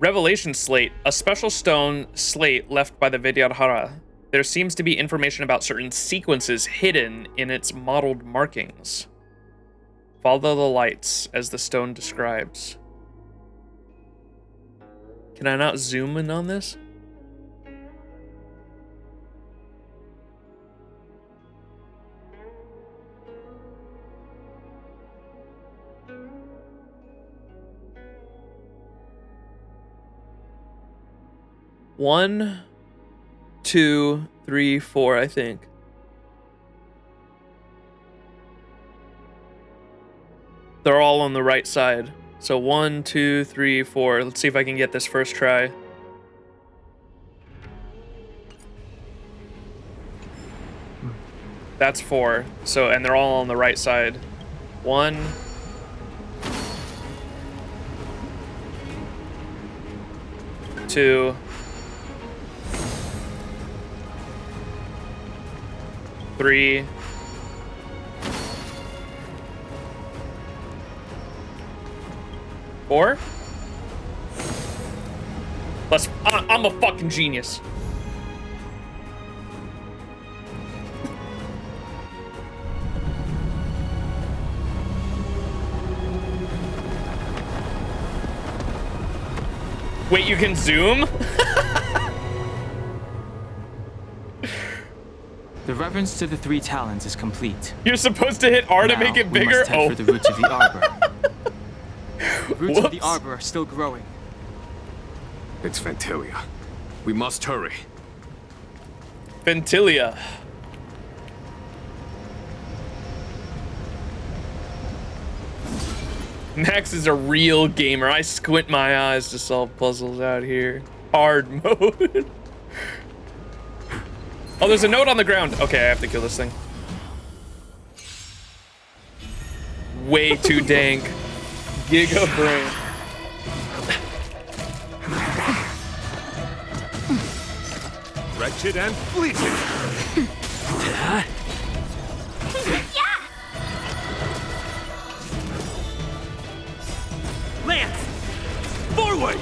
Revelation Slate, a special stone slate left by the Vidyadhara. There seems to be information about certain sequences hidden in its modeled markings. Follow the lights, as the stone describes. Can I not zoom in on this? One, 2, 3, 4, I think. They're all on the right side. So 1, 2, 3, 4. Let's see if I can get this first try. That's 4. So, and they're all on the right side. 1. 2. 3. 4. I'm a fucking genius. Wait, you can zoom? The reverence to the 3 talons is complete. You're supposed to hit R to make it bigger? We must head for the roots of the arbor. The roots of the arbor are still growing. It's Ventilia. We must hurry. Ventilia. Max is a real gamer. I squint my eyes to solve puzzles out here. Hard mode. Oh, there's a note on the ground. Okay, I have to kill this thing. Way too dank. Giga brain. Wretched and fleeting. Lance! Forward!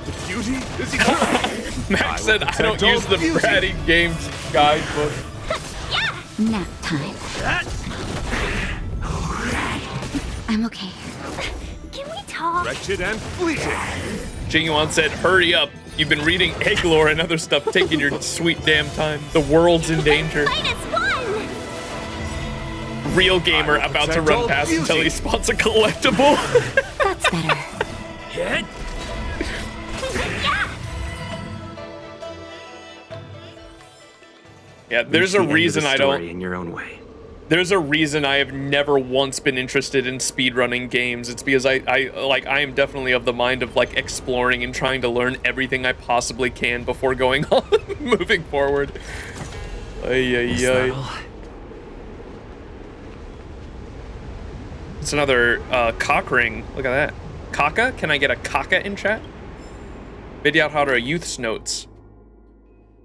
The beauty is eternal. Max said I don't use the bratty games guidebook. Nap time. I'm okay. Can we talk? Wretched and fleeting. Jingyuan said, hurry up. You've been reading egg lore and other stuff, taking your sweet damn time. The world's in danger. Real gamer about to run past until he spots a collectible. That's better. Hit! Yeah, there's a reason I don't. In your own way. There's a reason I have never once been interested in speedrunning games. It's because I am definitely of the mind of like exploring and trying to learn everything I possibly can before going on moving forward. It's another cock ring. Look at that. Kaka? Can I get a kaka in chat? Vidyadhara Youth's notes.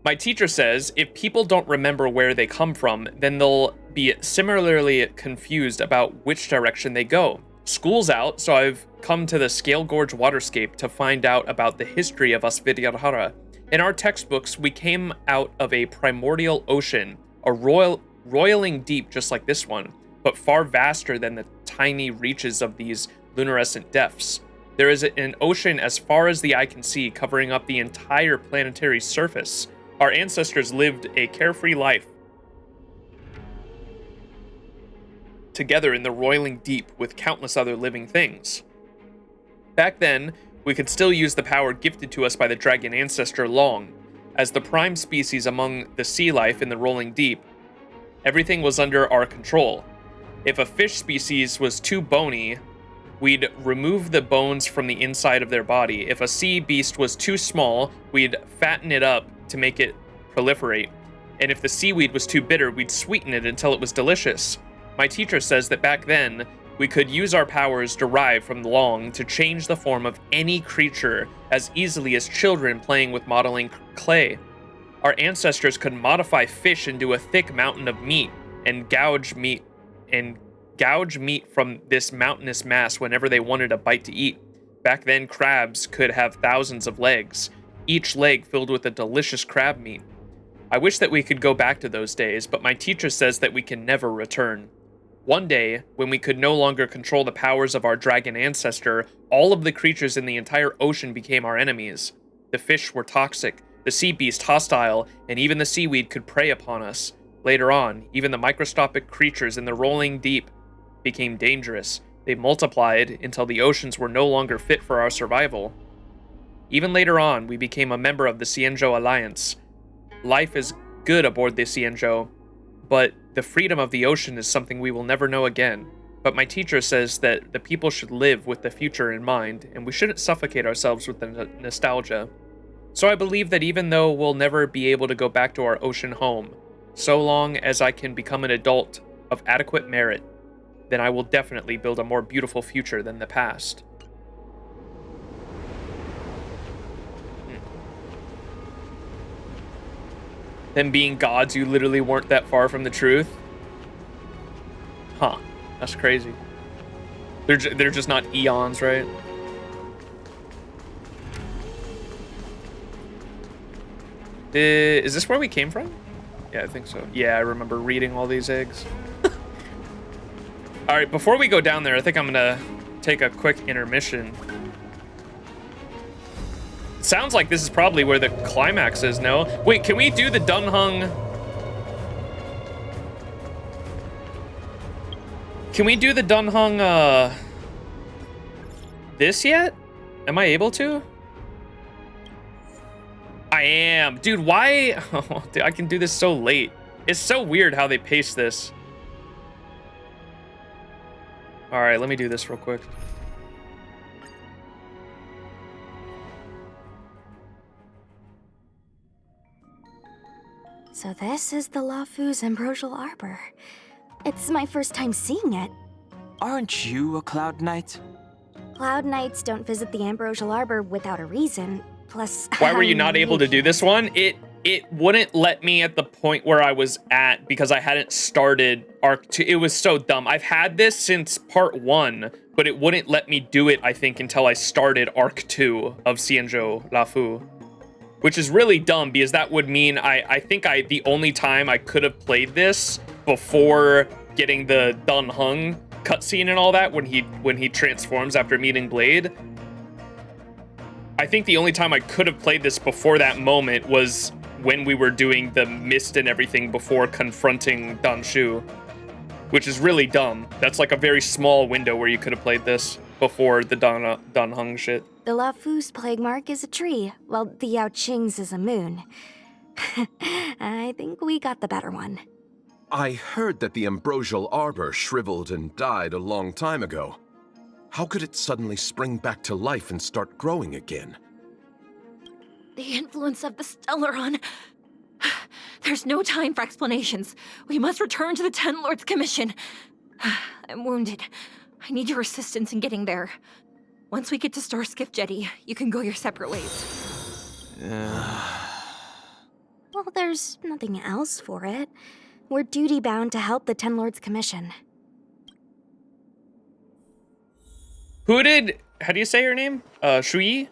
My teacher says if people don't remember where they come from, then they'll be similarly confused about which direction they go. School's out, so I've come to the Scale Gorge waterscape to find out about the history of us Vidyadhara. In our textbooks, we came out of a primordial ocean, a roiling deep just like this one, but far vaster than the tiny reaches of these luminescent depths. There is an ocean as far as the eye can see, covering up the entire planetary surface. Our ancestors lived a carefree life together in the roiling deep with countless other living things. Back then, we could still use the power gifted to us by the dragon ancestor Long. As the prime species among the sea life in the rolling deep, everything was under our control. If a fish species was too bony, we'd remove the bones from the inside of their body. If a sea beast was too small, we'd fatten it up to make it proliferate. And if the seaweed was too bitter, we'd sweeten it until it was delicious. My teacher says that back then, we could use our powers derived from Long to change the form of any creature as easily as children playing with modeling clay. Our ancestors could modify fish into a thick mountain of meat and gouge meat and gouge meat from this mountainous mass whenever they wanted a bite to eat. Back then, crabs could have thousands of legs, each leg filled with a delicious crab meat. I wish that we could go back to those days, but my teacher says that we can never return. One day, when we could no longer control the powers of our dragon ancestor, all of the creatures in the entire ocean became our enemies. The fish were toxic, the sea beast hostile, and even the seaweed could prey upon us. Later on, even the microscopic creatures in the rolling deep became dangerous. They multiplied until the oceans were no longer fit for our survival. Even later on, we became a member of the XianZhou Alliance. Life is good aboard the XianZhou, but the freedom of the ocean is something we will never know again. But my teacher says that the people should live with the future in mind, and we shouldn't suffocate ourselves with the nostalgia. So I believe that even though we'll never be able to go back to our ocean home, so long as I can become an adult of adequate merit, then I will definitely build a more beautiful future than the past. Them being gods, you literally weren't that far from the truth? Huh. That's crazy. They're just not eons, right? Is this where we came from? Yeah, I think so. Yeah, I remember reading all these eggs. All right, before we go down there, I think I'm gonna take a quick intermission. Sounds like this is probably where the climax is, no? Wait, can we do the Dunhung? Can we do the Dunhung, this yet? Am I able to? I am. Dude, why? Oh, dude, I can do this so late. It's so weird how they pace this. All right, let me do this real quick. So this is the Luofu's Ambrosial Arbor. It's my first time seeing it. Aren't you a Cloud Knight? Cloud Knights don't visit the Ambrosial Arbor without a reason. Plus, why were you not able to do this one? It wouldn't let me at the point where I was at because I hadn't started Arc 2. It was so dumb. I've had this since Part 1, but it wouldn't let me do it, I think, until I started Arc 2 of XianZhou Luofu. Which is really dumb because that would mean I think the only time I could have played this before getting the Dunhung cutscene and all that when he transforms after meeting Blade. I think the only time I could have played this before that moment was when we were doing the mist and everything before confronting Danshu, which is really dumb. That's like a very small window where you could have played this before the Dunhung shit. The Luofu's plague mark is a tree, while the Yao Qing's is a moon. I think we got the better one. I heard that the Ambrosial Arbor shriveled and died a long time ago. How could it suddenly spring back to life and start growing again? The influence of the Stellaron. There's no time for explanations. We must return to the Ten Lords Commission. I'm wounded. I need your assistance in getting there. Once we get to Starskiff Jetty, you can go your separate ways. Well, there's nothing else for it. We're duty-bound to help the Ten Lords Commission. How do you say her name? Shui?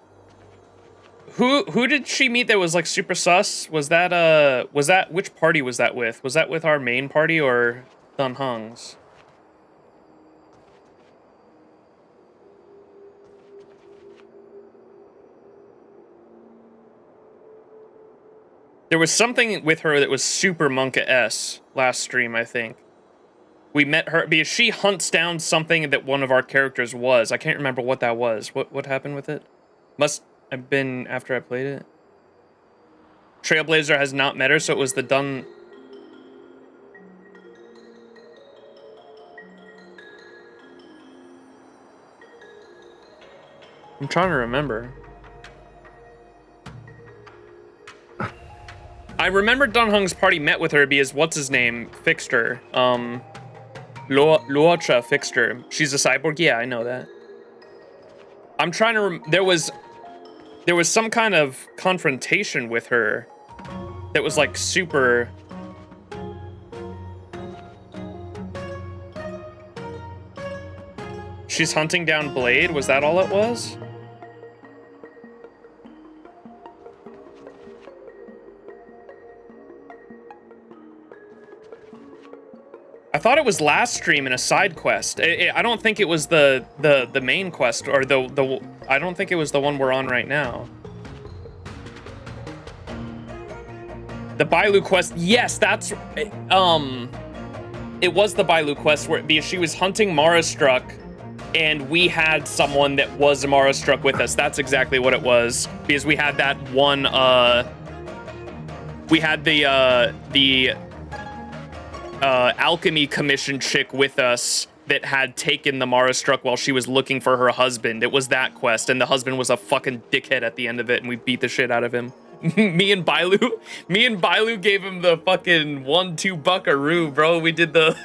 Who did she meet that was like super sus? Was that which party was that with? Was that with our main party or Dunhung's? There was something with her that was super Monka-S last stream, I think. We met her because she hunts down something that one of our characters was. I can't remember what that was. What happened with it? Must have been after I played it. Trailblazer has not met her, so it was the Dun... I'm trying to remember. I remember Dunhung's party met with her because what's his name fixed her. Luocha fixed her. She's a cyborg. Yeah, I know that. I'm trying to. There was some kind of confrontation with her that was like super. She's hunting down Blade. Was that all it was? I thought it was last stream in a side quest. I don't think it was the main quest, or I don't think it was the one we're on right now. The Bailu quest, yes, that's it was the Bailu quest where because she was hunting Marastruck, and we had someone that was Marastruck with us. That's exactly what it was, because we had that one. We had the alchemy commission chick with us that had taken the Marastruck while she was looking for her husband. It was that quest, and the husband was a fucking dickhead at the end of it, and we beat the shit out of him. me and Bailu gave him the fucking 1-2 buckaroo, bro. We did the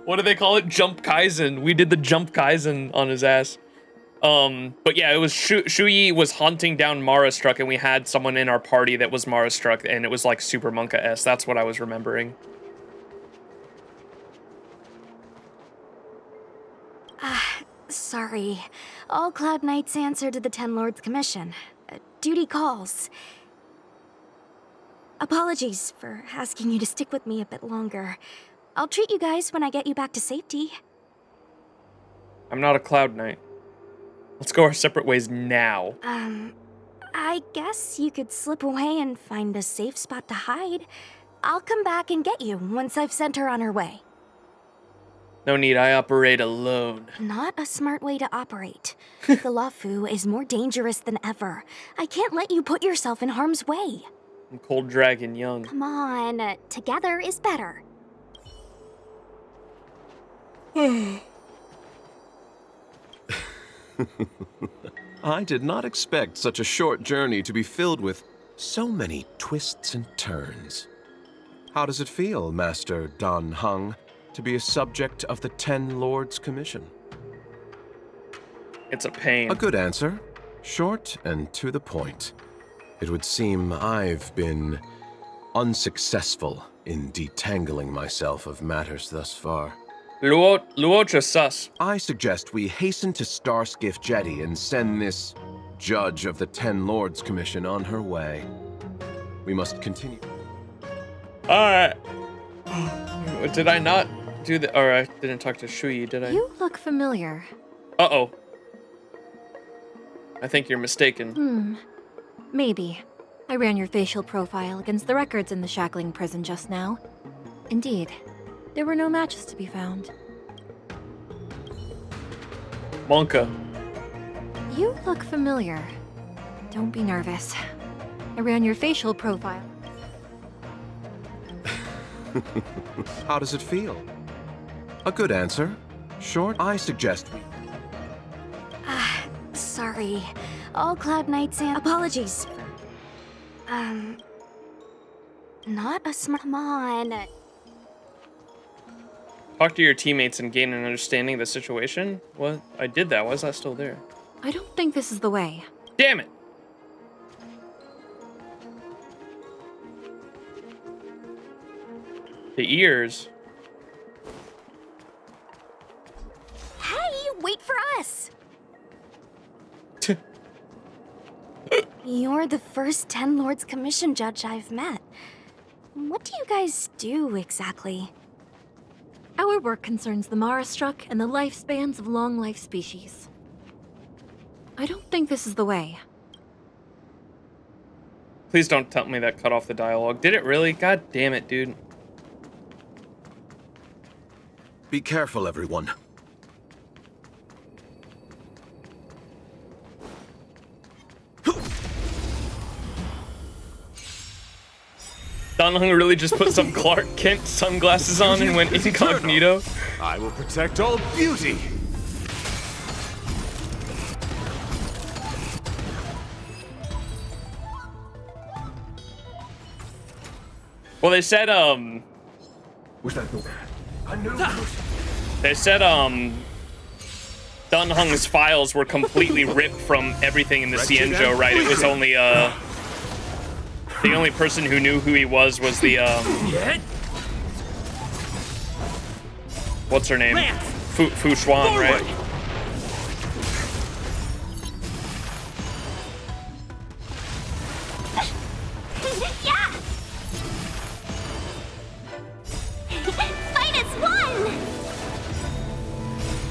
what do they call it? Jump Kaizen. We did the Jump Kaizen on his ass. But yeah, it was Shuyi was hunting down Marastruck, and we had someone in our party that was Marastruck, and it was like Super Monka-esque. That's what I was remembering. Sorry. All Cloud Knights answer to the Ten Lords' commission. Duty calls. Apologies for asking you to stick with me a bit longer. I'll treat you guys when I get you back to safety. I'm not a Cloud Knight. Let's go our separate ways now. I guess you could slip away and find a safe spot to hide. I'll come back and get you once I've sent her on her way. No need, I operate alone. Not a smart way to operate. The Luofu is more dangerous than ever. I can't let you put yourself in harm's way. I'm Cold Dragon Young. Come on, together is better. I did not expect such a short journey to be filled with so many twists and turns. How does it feel, Master Dan Heng, to be a subject of the Ten Lords' Commission? It's a pain. A good answer. Short and to the point. It would seem I've been unsuccessful in detangling myself of matters thus far. Luocha sus. I suggest we hasten to Starskiff Jetty and send this judge of the Ten Lords Commission on her way. We must continue. Alright. Did I not do the... Or I didn't talk to Shuyi, did I? You look familiar. Uh-oh. I think you're mistaken. Maybe. I ran your facial profile against the records in the shackling prison just now. Indeed. There were no matches to be found. Monka. You look familiar. Don't be nervous. I ran your facial profile. How does it feel? A good answer. Short, I suggest we... Sorry. All Cloud Knights and... Apologies. Not a smart... Come on. Talk to your teammates and gain an understanding of the situation? What? I did that. Why is that still there? I don't think this is the way. Damn it! The ears. Hey, wait for us! You're the first Ten Lords Commission judge I've met. What do you guys do exactly? Our work concerns the Marastruck and the lifespans of long-life species. I don't think this is the way. Please don't tell me that cut off the dialogue. Did it really? God damn it, dude. Be careful, everyone. Dan Heng really just put some Clark Kent sunglasses on and went incognito. I will protect all beauty. Well, they said, Was that the... They said, Dan Heng's files were completely ripped from everything in the XianZhou, right? It was only, the only person who knew who he was the, what's her name? Fu Xuan, right? Yeah! Fight as one!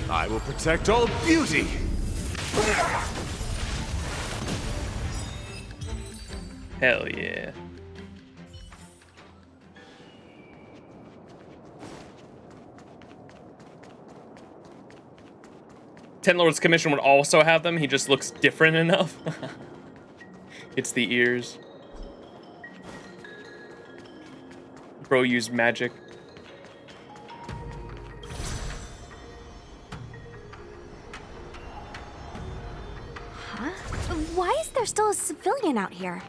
I will protect all beauty. Hell yeah. Ten Lords Commission would also have them. He just looks different enough. It's the ears. Bro used magic. Huh? Why is there still a civilian out here?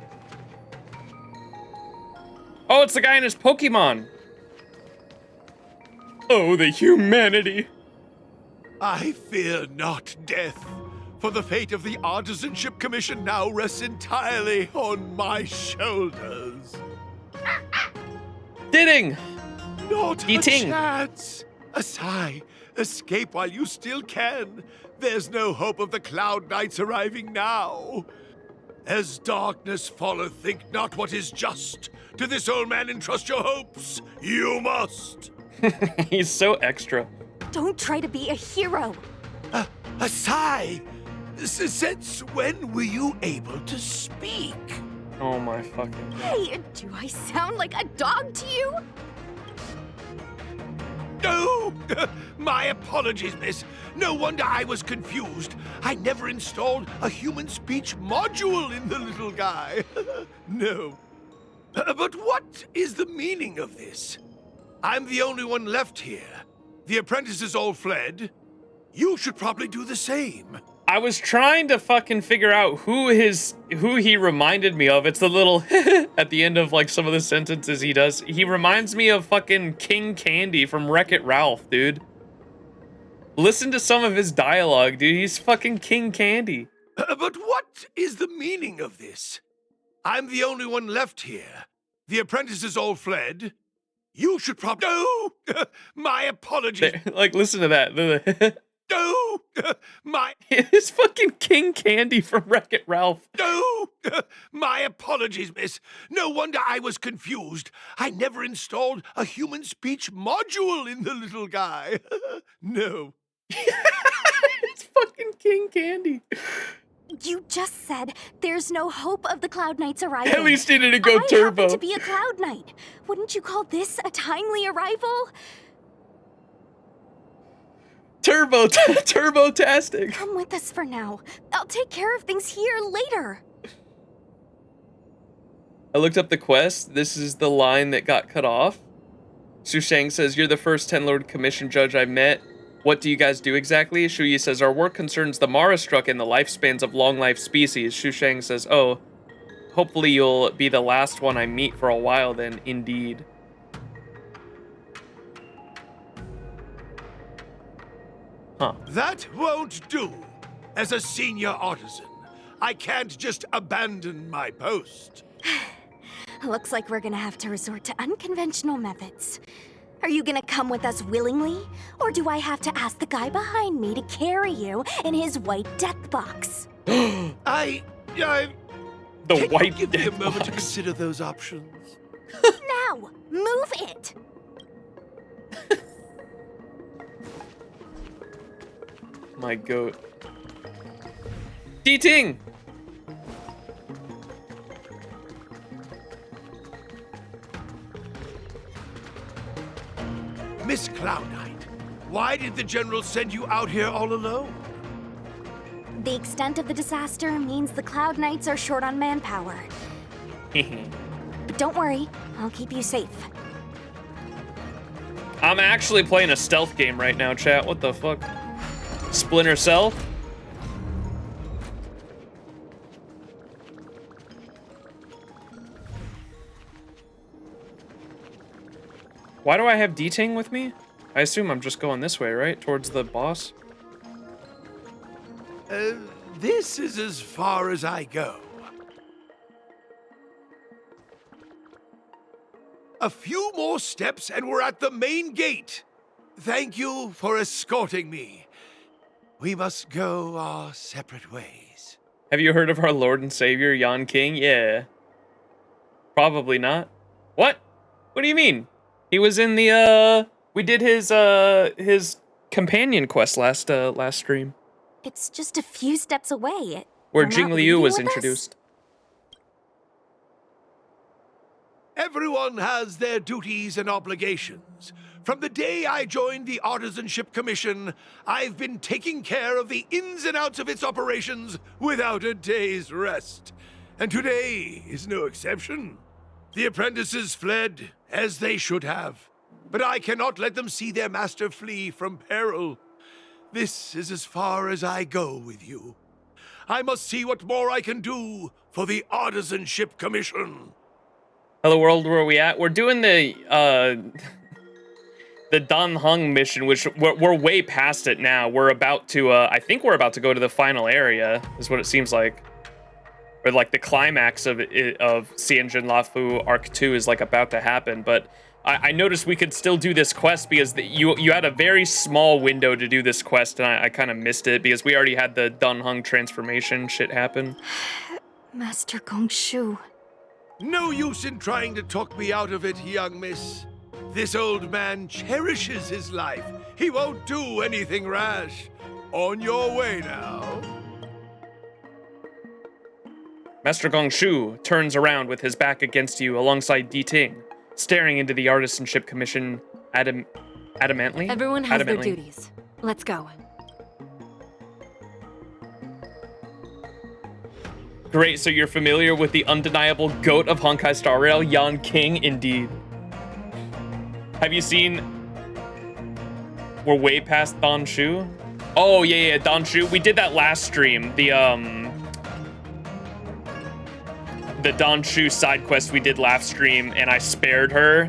Oh, it's the guy in his Pokemon. Oh, the humanity. I fear not death, for the fate of the Artisanship Commission now rests entirely on my shoulders. Ditting! Not Eating. a chance! Asai, escape while you still can. There's no hope of the Cloud Knights arriving now. As darkness falleth, think not what is just. To this old man entrust your hopes. You must. He's so extra. Don't try to be a hero. Asai, since when were you able to speak? Oh my fucking. Hey, do I sound like a dog to you? No! My apologies, miss. No wonder I was confused. I never installed a human speech module in the little guy. No. But what is the meaning of this? I'm the only one left here. The apprentices all fled. You should probably do the same. I was trying to fucking figure out who he reminded me of. It's the little at the end of like some of the sentences he does. He reminds me of fucking King Candy from Wreck-It Ralph, dude. Listen to some of his dialogue, dude. He's fucking King Candy. But what is the meaning of this? I'm the only one left here. The apprentices all fled. You should probably... No! My apologies. Like, listen to that. No! My... It's fucking King Candy from Wreck-It Ralph. No! My apologies, miss. No wonder I was confused. I never installed a human speech module in the little guy. No. It's fucking King Candy. You just said there's no hope of the Cloud Knights arriving. At least he didn't go turbo. I happen to be a Cloud Knight. Wouldn't you call this a timely arrival? Turbo-tastic. Come with us for now. I'll take care of things here later. I looked up the quest. This is the line that got cut off. Su Shang says, "You're the first Ten Lord Commission judge I met. What do you guys do exactly?" Shuyi says, "Our work concerns the Mara struck and the lifespans of long-life species." Shu Shang says, "Oh, hopefully you'll be the last one I meet for a while then, indeed." Huh. That won't do. As a senior artisan, I can't just abandon my post. Looks like we're gonna have to resort to unconventional methods. Are you gonna come with us willingly? Or do I have to ask the guy behind me to carry you in his white death box? The Can white you give me a death moment to box. consider those options? Now! Move it! My goat. Ting! Miss Cloud Knight, why did the General send you out here all alone? The extent of the disaster means the Cloud Knights are short on manpower. But don't worry, I'll keep you safe. I'm actually playing a stealth game right now, chat. What the fuck? Splinter Cell? Why do I have D-Ting with me? I assume I'm just going this way, right? Towards the boss? This is as far as I go. A few more steps and we're at the main gate. Thank you for escorting me. We must go our separate ways. Have you heard of our Lord and Savior, Yan King? Yeah. Probably not. What? What do you mean? He was in the, we did his companion quest last stream. It's just a few steps away. Where You're Jing not Liu leaving was with us? introduced. Everyone has their duties and obligations. From the day I joined the Artisanship Commission, I've been taking care of the ins and outs of its operations without a day's rest. And today is no exception. The apprentices fled, as they should have. But I cannot let them see their master flee from peril. This is as far as I go with you. I must see what more I can do for the Artisanship Commission. Hello world, where are we at? We're doing the Dan Heng mission, which we're way past it now. We're about to, I think we're about to go to the final area, is what it seems like. Or like the climax of XianZhou Luofu Arc 2 is like about to happen, but I noticed we could still do this quest because you had a very small window to do this quest, and I kind of missed it because we already had the Dan Heng transformation shit happen. Master Gongshu. No use in trying to talk me out of it, young miss. This old man cherishes his life. He won't do anything rash. On your way now. Master Gongshu turns around with his back against you alongside Di Ting, staring into the Artisanship Commission adamantly. Everyone has their duties. Let's go. Great, so you're familiar with the undeniable goat of Honkai Star Rail, Yan King, indeed. Have you seen... We're way past Dan Shu? Oh, yeah, Dan Shu. We did that last stream. The Dan Shu side quest we did last stream, and I spared her.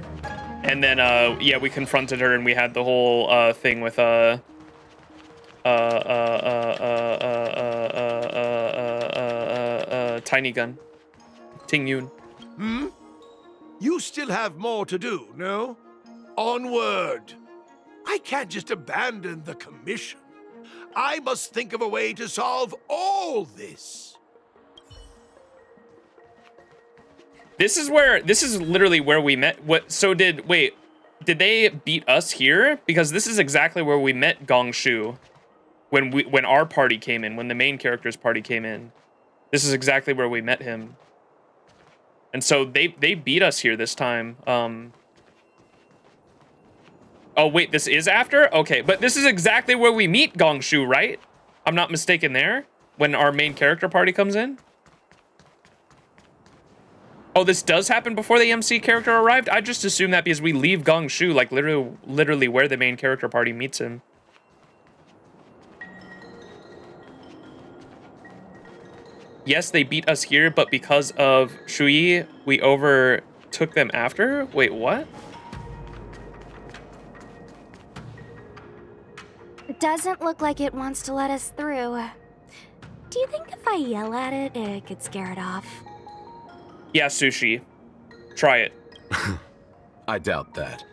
And then, yeah, we confronted her, and we had the whole, thing with, Tiny Gun. Ting Yun. Hmm? You still have more to do, no? Onward! I can't just abandon the commission. I must think of a way to solve all this. This is literally where we met. Wait, did they beat us here? Because this is exactly where we met Gongshu when our party came in, when the main character's party came in. This is exactly where we met him. And so they beat us here this time. Oh wait, this is after? Okay, but this is exactly where we meet Gongshu, right? I'm not mistaken there, when our main character party comes in? Oh, this does happen before the MC character arrived? I just assumed that because we leave Gongshu, like literally where the main character party meets him. Yes, they beat us here, but because of Shuyi, we overtook them after? Wait, what? It doesn't look like it wants to let us through. Do you think if I yell at it, it could scare it off? Yeah, Sushi. Try it. I doubt that.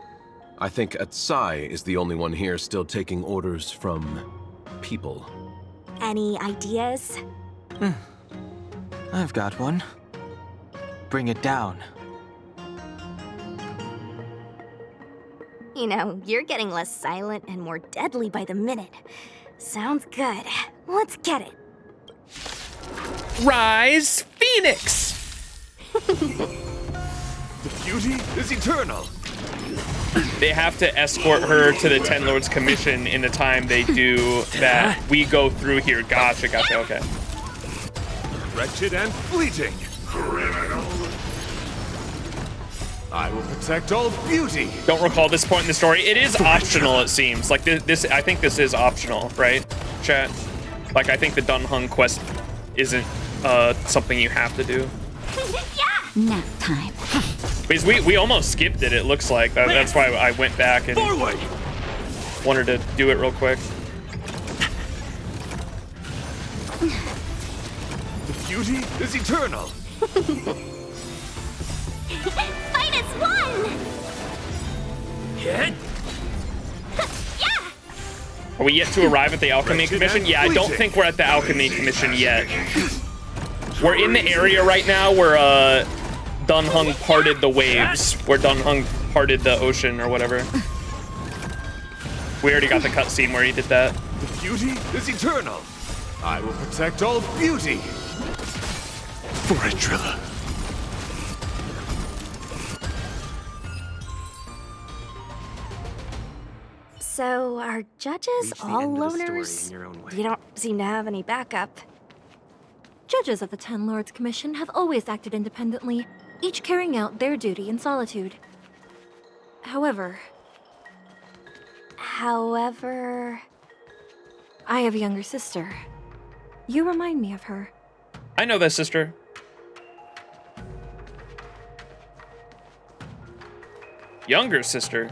I think Atsai is the only one here still taking orders from people. Any ideas? I've got one. Bring it down. You know, you're getting less silent and more deadly by the minute. Sounds good. Let's get it. Rise, Phoenix! The beauty is eternal. They have to escort her to the Ten Lords Commission in the time they do that. We go through here. Gotcha, okay. Wretched and fleeting. Criminal. I will protect all beauty. Don't recall this point in the story. It is optional, it seems. Like this I think this is optional, right, chat? Like I think the Dan Heng quest isn't something you have to do. Nap time. Because we almost skipped it, it looks like. That's why I went back and wanted to do it real quick. The beauty is eternal. Fight as one! Hit. Are we yet to arrive at the Alchemy Commission? Yeah, I don't think we're at the Alchemy Commission yet. We're in the area right now where Dun Hung parted the waves, where Dun Hung parted the ocean or whatever. We already got the cutscene where he did that. The beauty is eternal. I will protect all beauty. For a Trilla. So, are judges all loners? You don't seem to have any backup. Judges of the Ten Lords Commission have always acted independently, each carrying out their duty in solitude. However, I have a younger sister. You remind me of her. I know that sister. Younger sister.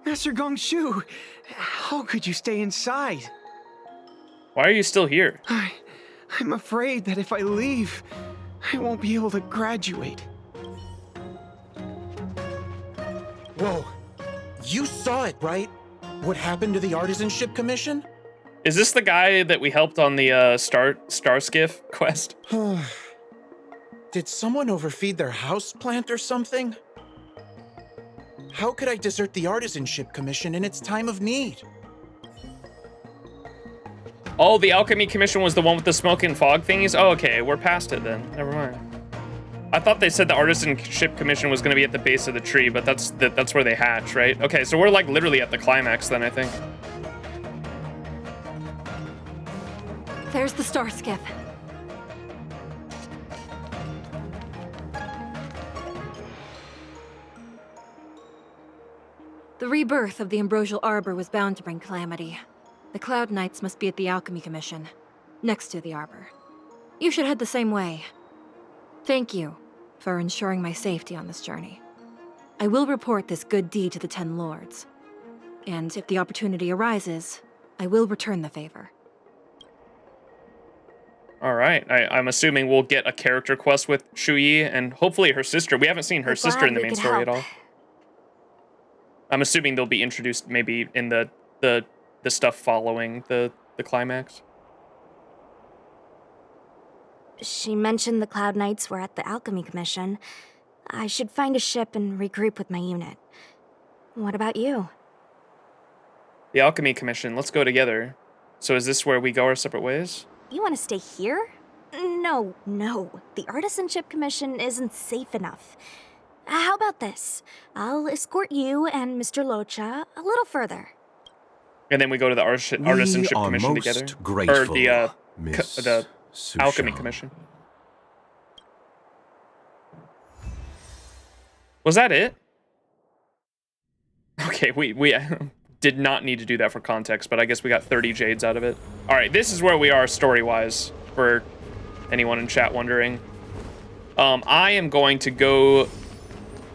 Master Gongshu, how could you stay inside? Why are you still here? I'm afraid that if I leave, I won't be able to graduate. Whoa. You saw it, right? What happened to the Artisanship Commission? Is this the guy that we helped on the Star Skiff quest? Did someone overfeed their house plant or something? How could I desert the Artisanship Commission in its time of need? Oh, the Alchemy Commission was the one with the smoke and fog thingies? Oh, okay, we're past it then. Never mind. I thought they said the Artisanship Commission was going to be at the base of the tree, but that's where they hatch, right? Okay, so we're like literally at the climax then, I think. There's the Star Skiff. The rebirth of the Ambrosial Arbor was bound to bring calamity. The Cloud Knights must be at the Alchemy Commission, next to the Arbor. You should head the same way. Thank you for ensuring my safety on this journey. I will report this good deed to the Ten Lords. And if the opportunity arises, I will return the favor. All right, I'm assuming we'll get a character quest with Shu Yi and hopefully her sister. We haven't seen her sister in the main story at all. I'm assuming they'll be introduced maybe in the stuff following the climax. She mentioned the Cloud Knights were at the Alchemy Commission. I should find a ship and regroup with my unit. What about you? The Alchemy Commission, let's go together. So is this where we go our separate ways? You want to stay here? No. The Artisanship Commission isn't safe enough. How about this? I'll escort you and Mr. Locha a little further. And then we go to the Artisanship Commission together? Or the Alchemy Commission. Was that it? Okay, we did not need to do that for context, but I guess we got 30 jades out of it. All right, this is where we are story-wise, for anyone in chat wondering. I am going to go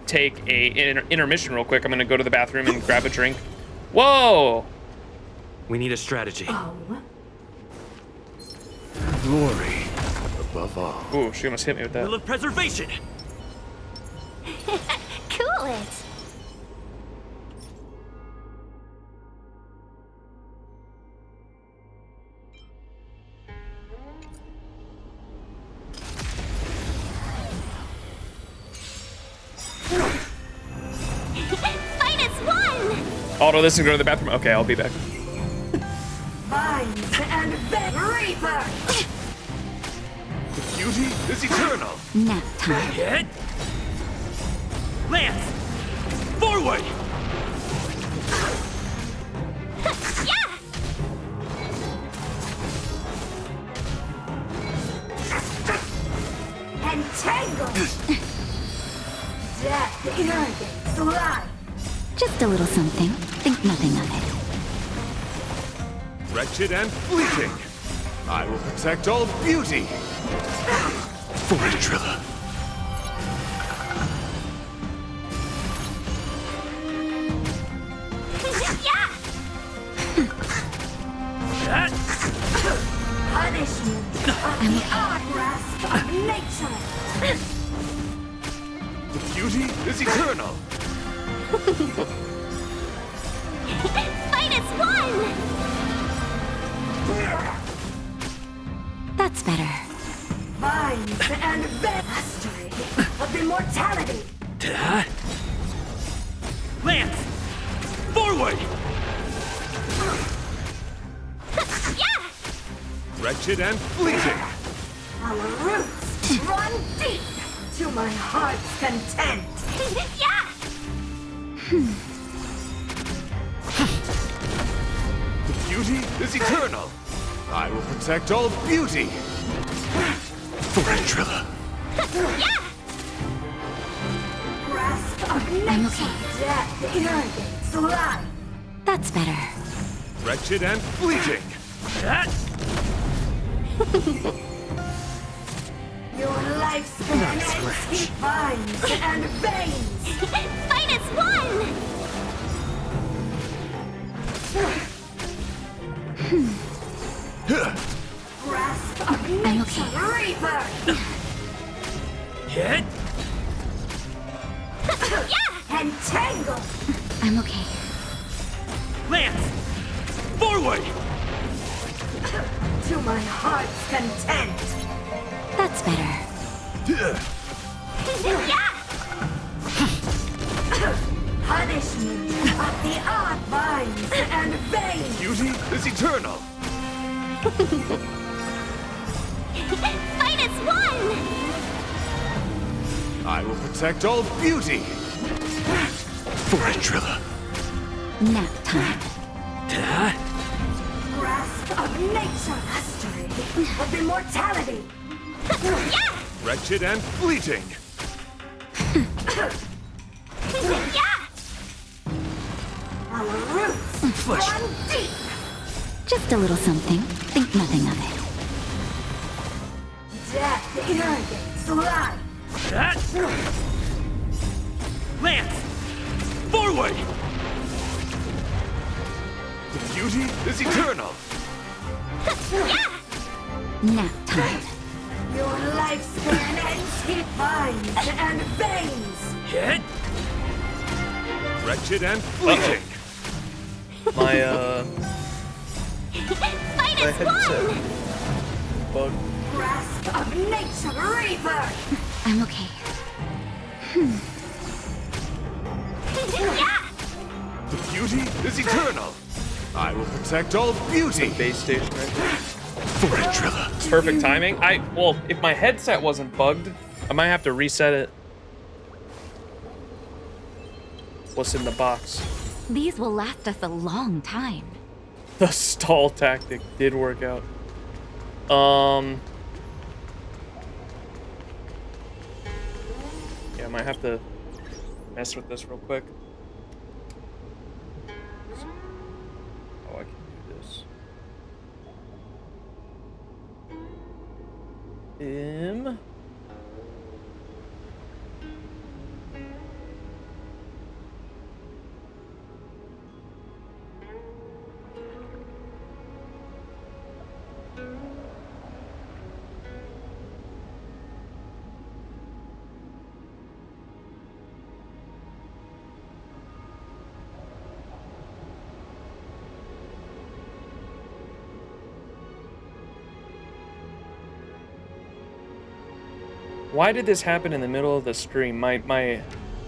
take an intermission real quick. I'm going to go to the bathroom and grab a drink. Whoa! We need a strategy. Glory above all. Ooh, she almost hit me with that. Will of preservation! Cool it! Auto this and go to the bathroom. Okay, I'll be back. Vines and Reaper! The beauty is eternal. Nap time. Lance! Forward! Yeah! Entangle! Death arrogance life! Just a little something. Think nothing of it. Wretched and fleeting. I will protect all beauty. For a Trilla. Punishment of the artgrasp of nature! The beauty is eternal. one! That's better. Vines and mastery of immortality. Lance! Forward! Yeah! Wretched and fleeting. Our roots run deep to my heart's content. Yeah! The beauty is eternal. I will protect all beauty. For Antrilla. Yeah! Grasp of nature. Death irrigates life. That's better. Wretched and fleeting. Your lifespan ends deep vines and veins. Fight as one! Grasp of nature. Reaper. Hit! Yeah! Entangle. I'm okay. Lance! Forward! To my heart's content. That's better. Yeah! Punishment of the odd vines and veins. Beauty is eternal. Fight as one! I will protect all beauty. For Antrilla. Nap time. Grasp of nature. Mastery of immortality. Yeah! Wretched and fleeting. Yeah! Our roots run deep. Just a little something. Think nothing of it. Death irrigates life. Lance! Forward! The beauty is eternal. Yeah! Nap time. Your lifespan ends deep vines and veins. Hit! Wretched and fleeting. My Fight my as headset one! bug. Grasp of nature. Reaper. I'm okay. Yeah! The beauty is eternal. I will protect all beauty. Base station right there. For Antrilla. Perfect timing. Well, if my headset wasn't bugged, I might have to reset it. What's in the box? These will last us a long time. The stall tactic did work out. Yeah, I might have to mess with this real quick. Oh, I can do this. Why did this happen in the middle of the stream? My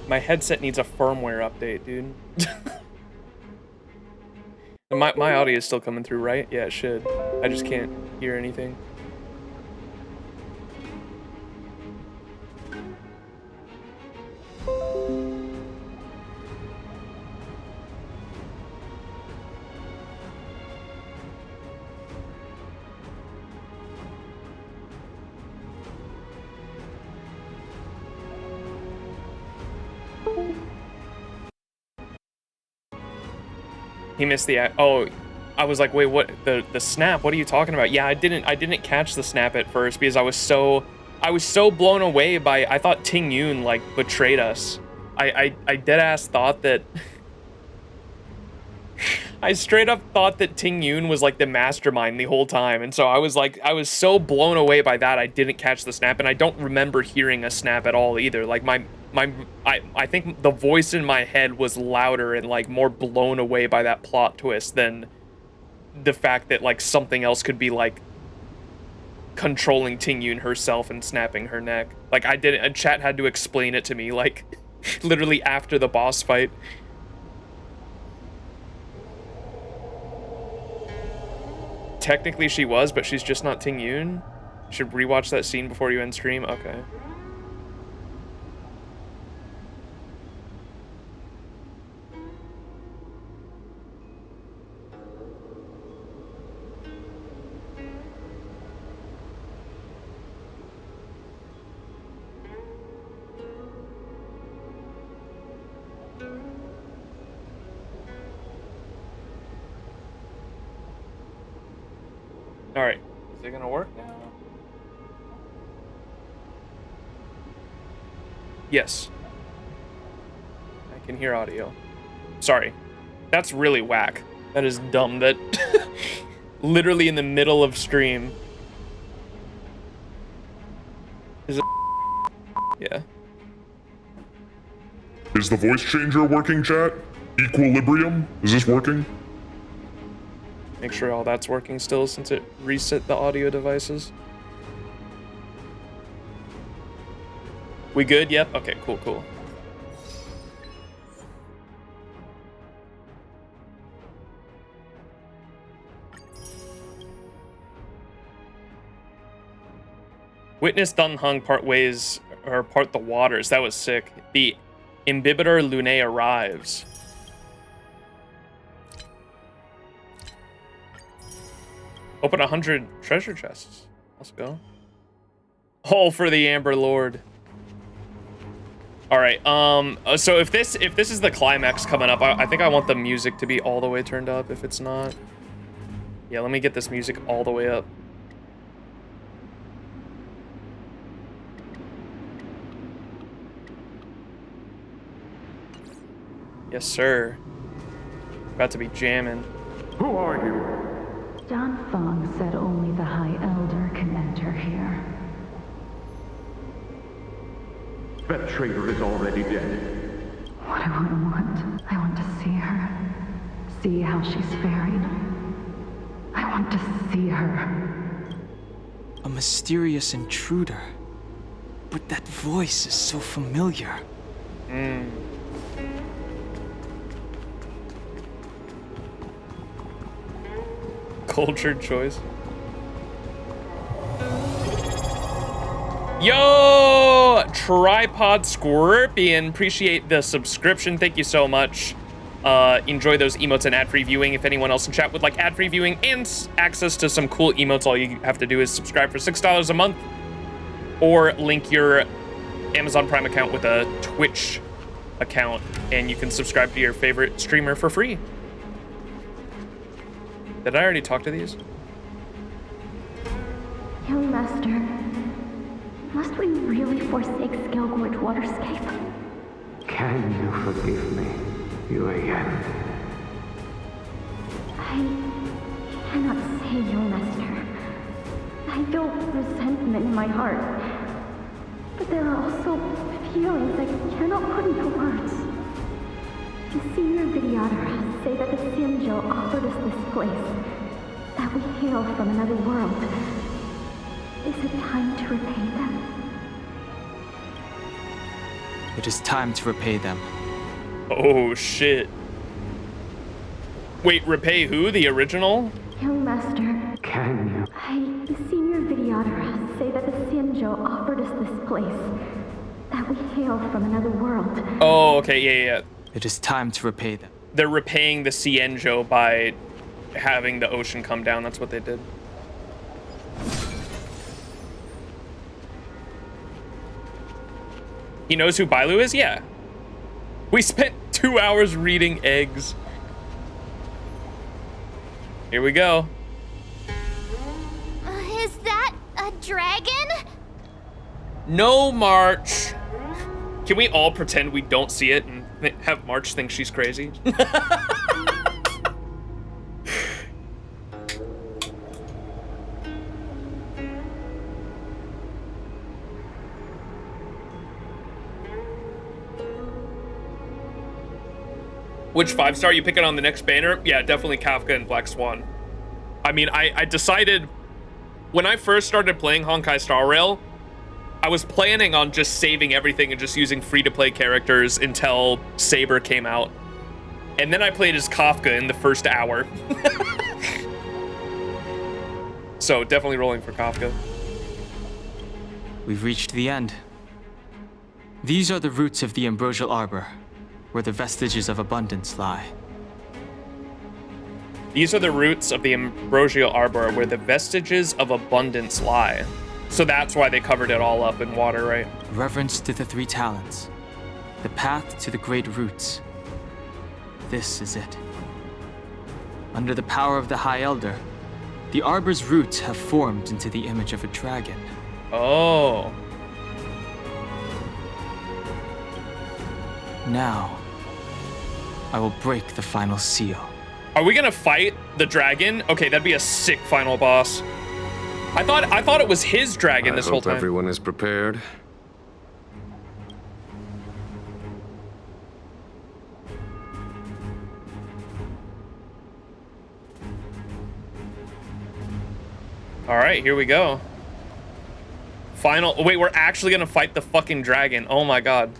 headset needs a firmware update, dude. my audio is still coming through, right? Yeah, it should. I just can't hear anything. He missed the I was like, wait, what? The snap? What are you talking about? Yeah, I didn't catch the snap at first because I was so blown away by, I thought Ting Yun like betrayed us. I dead ass thought that I straight up thought that Ting Yun was like the mastermind the whole time, and so I was so blown away by that I didn't catch the snap, and I don't remember hearing a snap at all either. Like I think the voice in my head was louder and like more blown away by that plot twist than the fact that like something else could be like controlling Tingyun herself and snapping her neck. Like I didn't, and chat had to explain it to me like literally after the boss fight. Technically she was, but she's just not Tingyun. Should rewatch that scene before you end stream. Okay. All right, is it gonna work now? Yes. I can hear audio. Sorry. That's really whack. That is dumb that literally in the middle of stream. Is it? Yeah. Is the voice changer working, chat? Equilibrium? Is this working? Make sure all that's working still since it reset the audio devices. We good? Yep. Okay, cool, cool. Witness Dun Hung part ways, or part the waters. That was sick. The Imbibitor Lunae arrives. Open 100 treasure chests. Let's go. All for the Amber Lord. All right. So if this is the climax coming up, I think I want the music to be all the way turned up. If it's not, yeah, let me get this music all the way up. Yes, sir. About to be jamming. Who are you? Don Fong said only the High Elder can enter here. That traitor is already dead. What do I want? I want to see her. See how she's faring. I want to see her. A mysterious intruder. But that voice is so familiar. Cultured choice. Yo, Tripod Scorpion, appreciate the subscription. Thank you so much. Enjoy those emotes and ad-free viewing. If anyone else in chat would like ad-free viewing and access to some cool emotes, all you have to do is subscribe for $6 a month or link your Amazon Prime account with a Twitch account and you can subscribe to your favorite streamer for free. Did I already talk to these? Young Master, must we really forsake Scalgorge Waterscape? Can you forgive me, Yuan? I cannot say, Young Master. I feel resentment in my heart. But there are also feelings I cannot put into words. The senior videographers say that the XianZhou offered us this place, that we hail from another world. Is it time to repay them? It is time to repay them. Oh, shit. Wait, repay who? The original? Young Master. Can you? The senior videographers say that the XianZhou offered us this place, that we hail from another world. Oh, okay, yeah. It is time to repay them. They're repaying the XianZhou by having the ocean come down. That's what they did. He knows who Bailu is? Yeah. We spent 2 hours reading eggs. Here we go. Is that a dragon? No, March. Can we all pretend we don't see it and have March think she's crazy? Which 5-star you picking on the next banner? Yeah, definitely Kafka and Black Swan. I mean, I decided when I first started playing Honkai Star Rail, I was planning on just saving everything and just using free-to-play characters until Saber came out. And then I played as Kafka in the first hour. So definitely rolling for Kafka. We've reached the end. These are the roots of the Ambrosial Arbor, where the vestiges of abundance lie. These are the roots of the Ambrosial Arbor, where the vestiges of abundance lie. So that's why they covered it all up in water, right? Reverence to the 3 talents. The path to the great roots. This is it. Under the power of the High Elder, the Arbor's roots have formed into the image of a dragon. Oh. Now, I will break the final seal. Are we gonna fight the dragon? Okay, that'd be a sick final boss. I thought it was his dragon this whole time. I hope everyone is prepared. All right, here we go. Final. Wait, we're actually gonna fight the fucking dragon. Oh my god.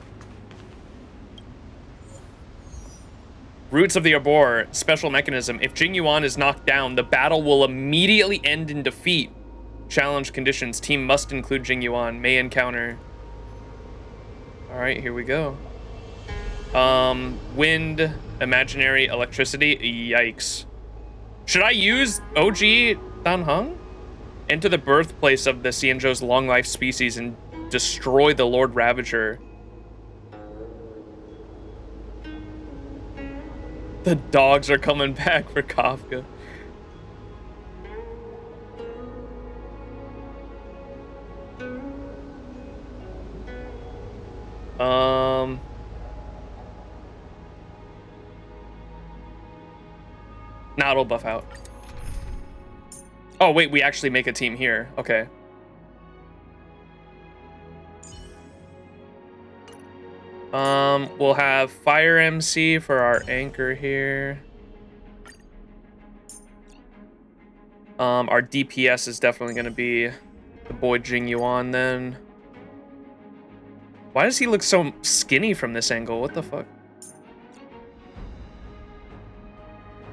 Roots of the Arbor. Special mechanism. If Jing Yuan is knocked down, the battle will immediately end in defeat. Challenge conditions. Team must include Jing Yuan. May encounter. All right, here we go. Wind, imaginary, electricity. Yikes. Should I use OG Dan Heng? Enter the birthplace of the XianZhou's long-life species and destroy the Lord Ravager. The dogs are coming back for Kafka. Now it'll buff out. Oh, wait, we actually make a team here. Okay. We'll have Fire MC for our anchor here. Our DPS is definitely going to be the boy Jing Yuan then. Why does he look so skinny from this angle? What the fuck?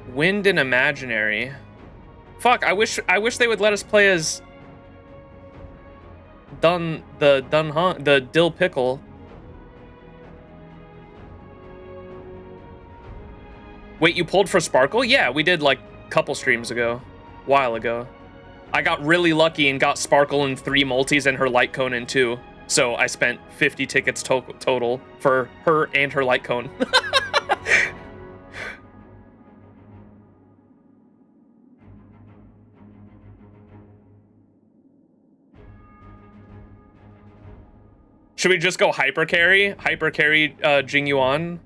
Wind and imaginary. Fuck, I wish they would let us play as the Dill Pickle. Wait, you pulled for Sparkle? Yeah, we did like a couple streams ago, a while ago. I got really lucky and got Sparkle in 3 multis and her light cone in 2. So I spent 50 tickets total for her and her light cone. Should we just go hyper carry? Hyper carry Jing Yuan?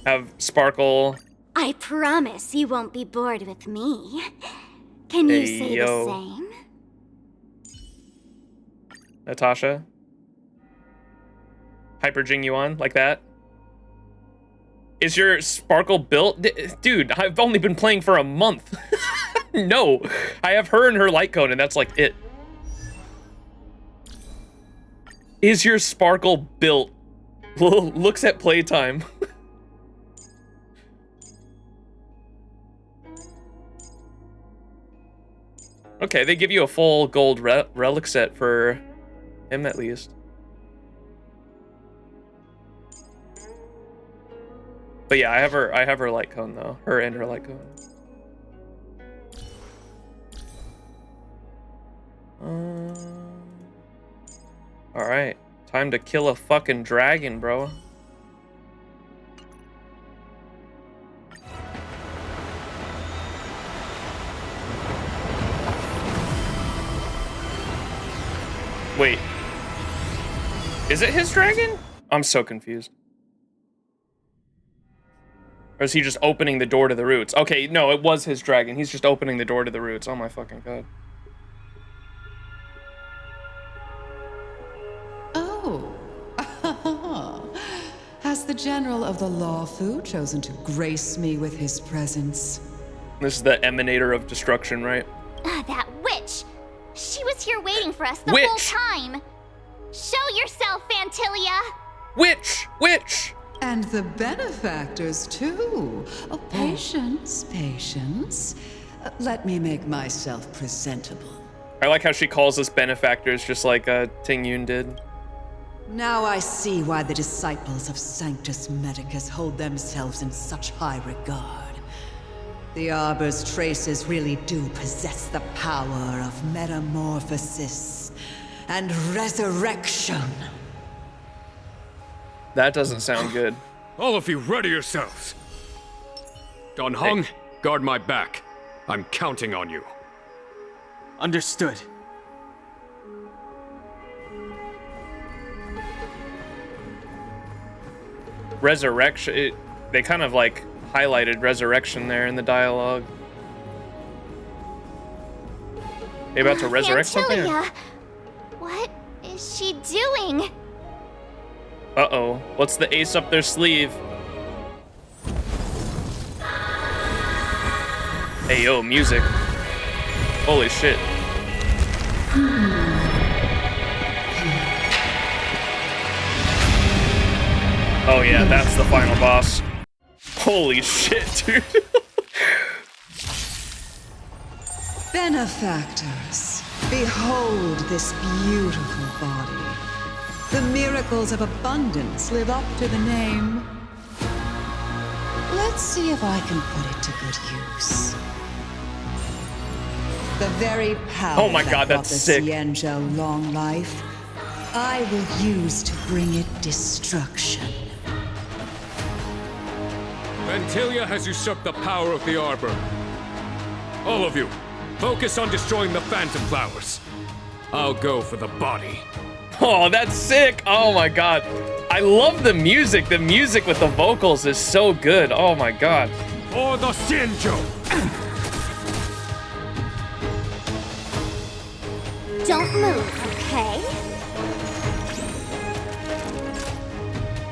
Have Sparkle. I promise you won't be bored with me. Can you say yo. the same? Natasha? Hyper Jing Yuan, like that? Is your Sparkle built? Dude, I've only been playing for a month. No, I have her and her light cone and that's like it. Is your Sparkle built? Looks at playtime. Okay, they give you a full gold relic set for him at least. But yeah, I have her light cone though. Her and her light cone. Alright. Time to kill a fucking dragon, bro. Wait. Is it his dragon? I'm so confused. Or is he just opening the door to the roots? Okay, no, it was his dragon. He's just opening the door to the roots. Oh my fucking god. Oh. Has the General of the Luofu chosen to grace me with his presence? This is the Emanator of Destruction, right? That witch! She was here waiting for us the Witch! whole time! Show yourself, Fantilia! Witch! Witch! And the benefactors, too. Oh, patience, patience. Let me make myself presentable. I like how she calls us benefactors, just like Ting Yun did. Now I see why the disciples of Sanctus Medicus hold themselves in such high regard. The Arbor's traces really do possess the power of metamorphosis and resurrection. That doesn't sound good. All of you, ready yourselves. Don Hung, guard my back. I'm counting on you. Understood. Resurrection. They kind of like highlighted resurrection there in the dialogue. They about to resurrect something? Fantilia! What is she doing? Uh-oh. What's the ace up their sleeve? Hey, yo, music. Holy shit. Oh yeah, that's the final boss. Holy shit, dude. Benefactors, behold this beautiful body. The miracles of abundance live up to the name. Let's see if I can put it to good use. The very power Oh my God, that brought that's the sick. XianZhou long life, I will use to bring it destruction. Fantilia has usurped the power of the Arbor. All of you, focus on destroying the Phantom Flowers. I'll go for the body. Oh, that's sick. Oh my God. I love the music. The music with the vocals is so good. Oh my God. For the XianZhou! Don't move, okay?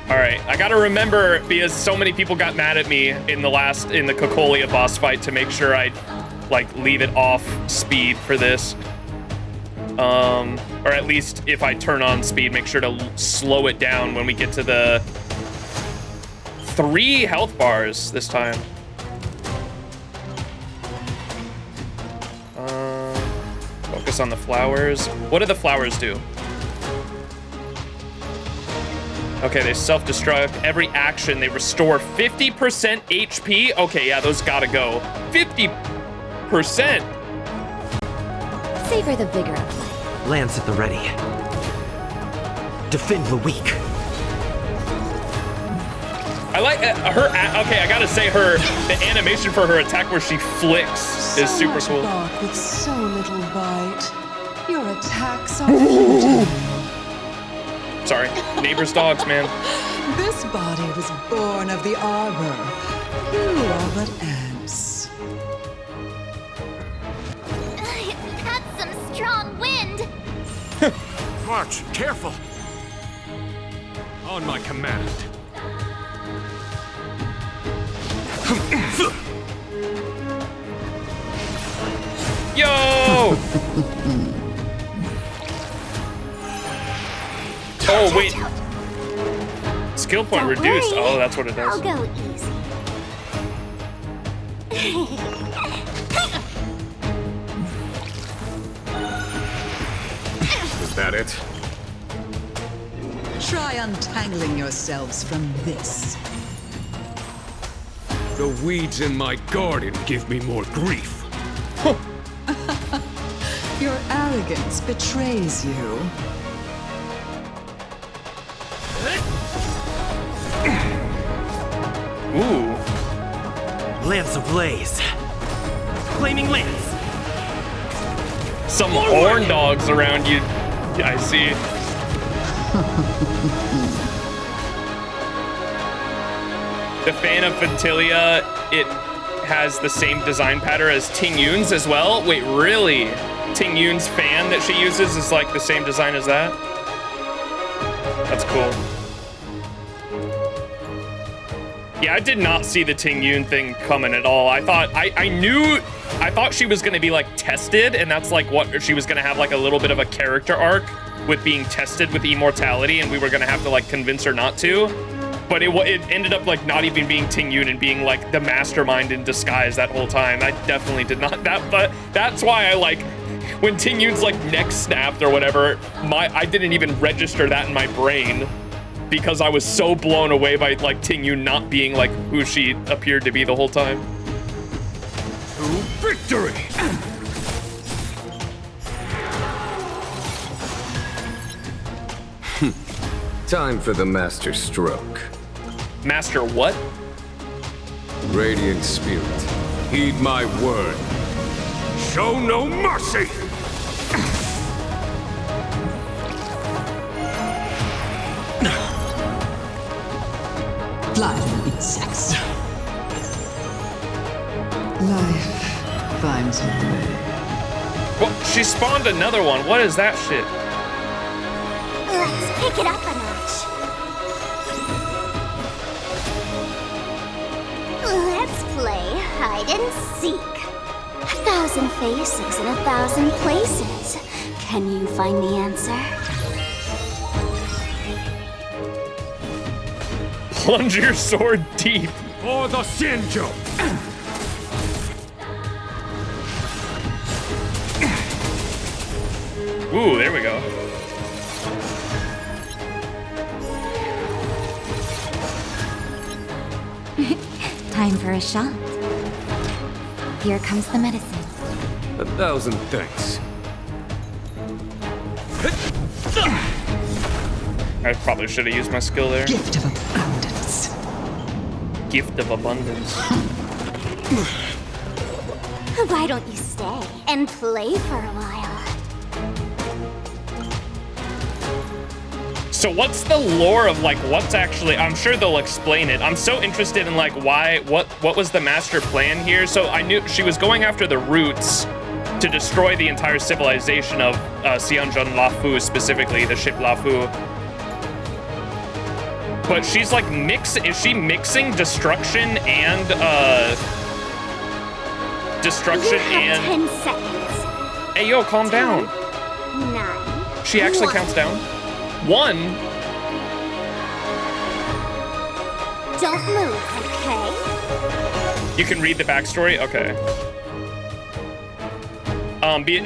All right, I gotta remember, because so many people got mad at me in the Cocolia boss fight, to make sure I like leave it off speed for this. Or at least if I turn on speed, make sure to slow it down when we get to the 3 health bars this time. Focus on the flowers. What do the flowers do? Okay, they self-destruct. Every action, they restore 50% HP. Okay, yeah, those gotta go. 50%! Savor the vigor of life. Lance at the ready. Defend the weak. I like her. Okay, I gotta say, the animation for her attack where she flicks is super cool. Bark with so little bite. Your attacks are futile. Sorry, neighbor's dogs, man. This body was born of the Arbor. You are but ants. That's some strong wind. March, careful. On my command. Yo! Oh, wait. Skill point Don't reduced. worry. Oh, that's what it does. I'll go easy. Is that it? Try untangling yourselves from this. The weeds in my garden give me more grief. Your arrogance betrays you. Ooh. Lance ablaze. Flaming lance. Some horn dogs around you. Yeah, I see. The fan of Fantilia, it has the same design pattern as Ting Yun's as well. Wait, really? Ting Yun's fan that she uses is like the same design as that? That's cool. Yeah, I did not see the Ting Yun thing coming at all. I thought she was gonna be like tested, and that's like what she was gonna have, like a little bit of a character arc with being tested with immortality, and we were gonna have to like convince her not to. But it ended up like not even being Ting Yun and being like the mastermind in disguise that whole time. I definitely did not but that's why I like when Ting Yun's like neck snapped or whatever, I didn't even register that in my brain because I was so blown away by like Ting Yun not being like who she appeared to be the whole time. To victory! Time for the Master Stroke. Master what? Radiant Spirit, heed my word. Show no mercy! Blood insects. Life finds a way. Well, she spawned another one. What is that shit? Let's pick it up a notch. Let's play hide and seek. 1,000 faces in 1,000 places. Can you find the answer? Plunge your sword deep. For the XianZhou! Ooh, there we go. Time for a shot. Here comes the medicine. 1,000 thanks. I probably should have used my skill there. Gift of abundance. Gift of abundance. Why don't you stay and play for a while? So what's the lore of like what's actually, I'm sure they'll explain it. I'm so interested in like what was the master plan here? So I knew she was going after the roots to destroy the entire civilization of XianZhou Luofu, specifically the ship Luofu. But she's like is she mixing destruction and You have 10 seconds. Hey yo, calm down. 9. She actually 1. counts down. 1. Don't move, okay? You can read the backstory? Okay.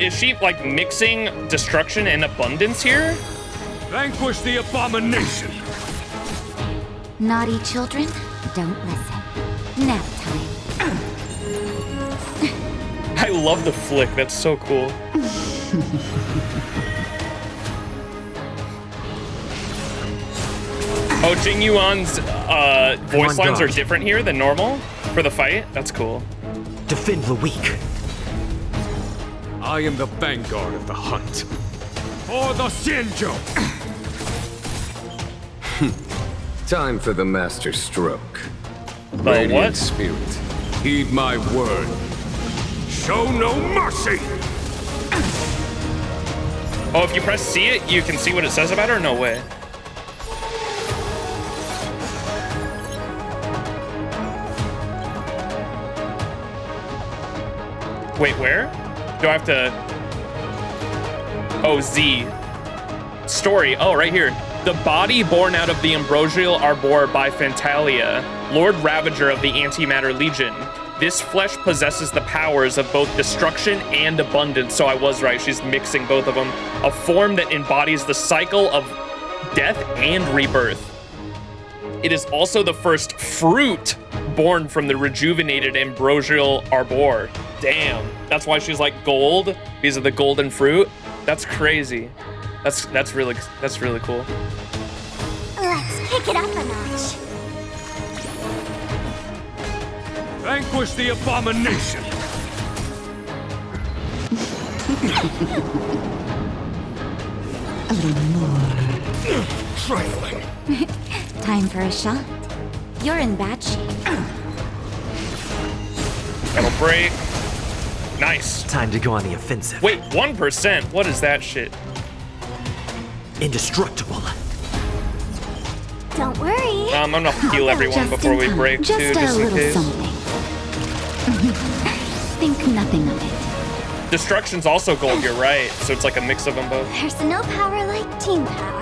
Is she like mixing destruction and abundance here? Vanquish the abomination! Naughty children, don't listen. Nap time. I love the flick, that's so cool. Oh, Jing Yuan's voice lines are different here than normal for the fight? That's cool. Defend the weak. I am the vanguard of the hunt. For the XianZhou! Time for the Master Stroke. Radiant what? Spirit, heed my word. Show no mercy! Oh, if you press C it, you can see what it says about her? No way. Wait, where? Do I have to... Oh, Z. Story. Oh, right here. The body born out of the Ambrosial Arbor by Fantalia, Lord Ravager of the Antimatter Legion. This flesh possesses the powers of both destruction and abundance. So I was right, she's mixing both of them. A form that embodies the cycle of death and rebirth. It is also the first fruit born from the rejuvenated Ambrosial Arbor. Damn, that's why she's like gold. These are the golden fruit. That's crazy. That's really cool. Let's pick it up a notch. Vanquish the abomination! A little more. Trifling. Time for a shot. You're in bad shape. That'll break. Nice. Time to go on the offensive. Wait, 1%? What is that shit? Indestructible. Don't worry. I'm gonna heal everyone before we break too, Just just a in little case. something. Think nothing of it. Destruction's also gold, you're right. So it's like a mix of them both. There's no power like team power.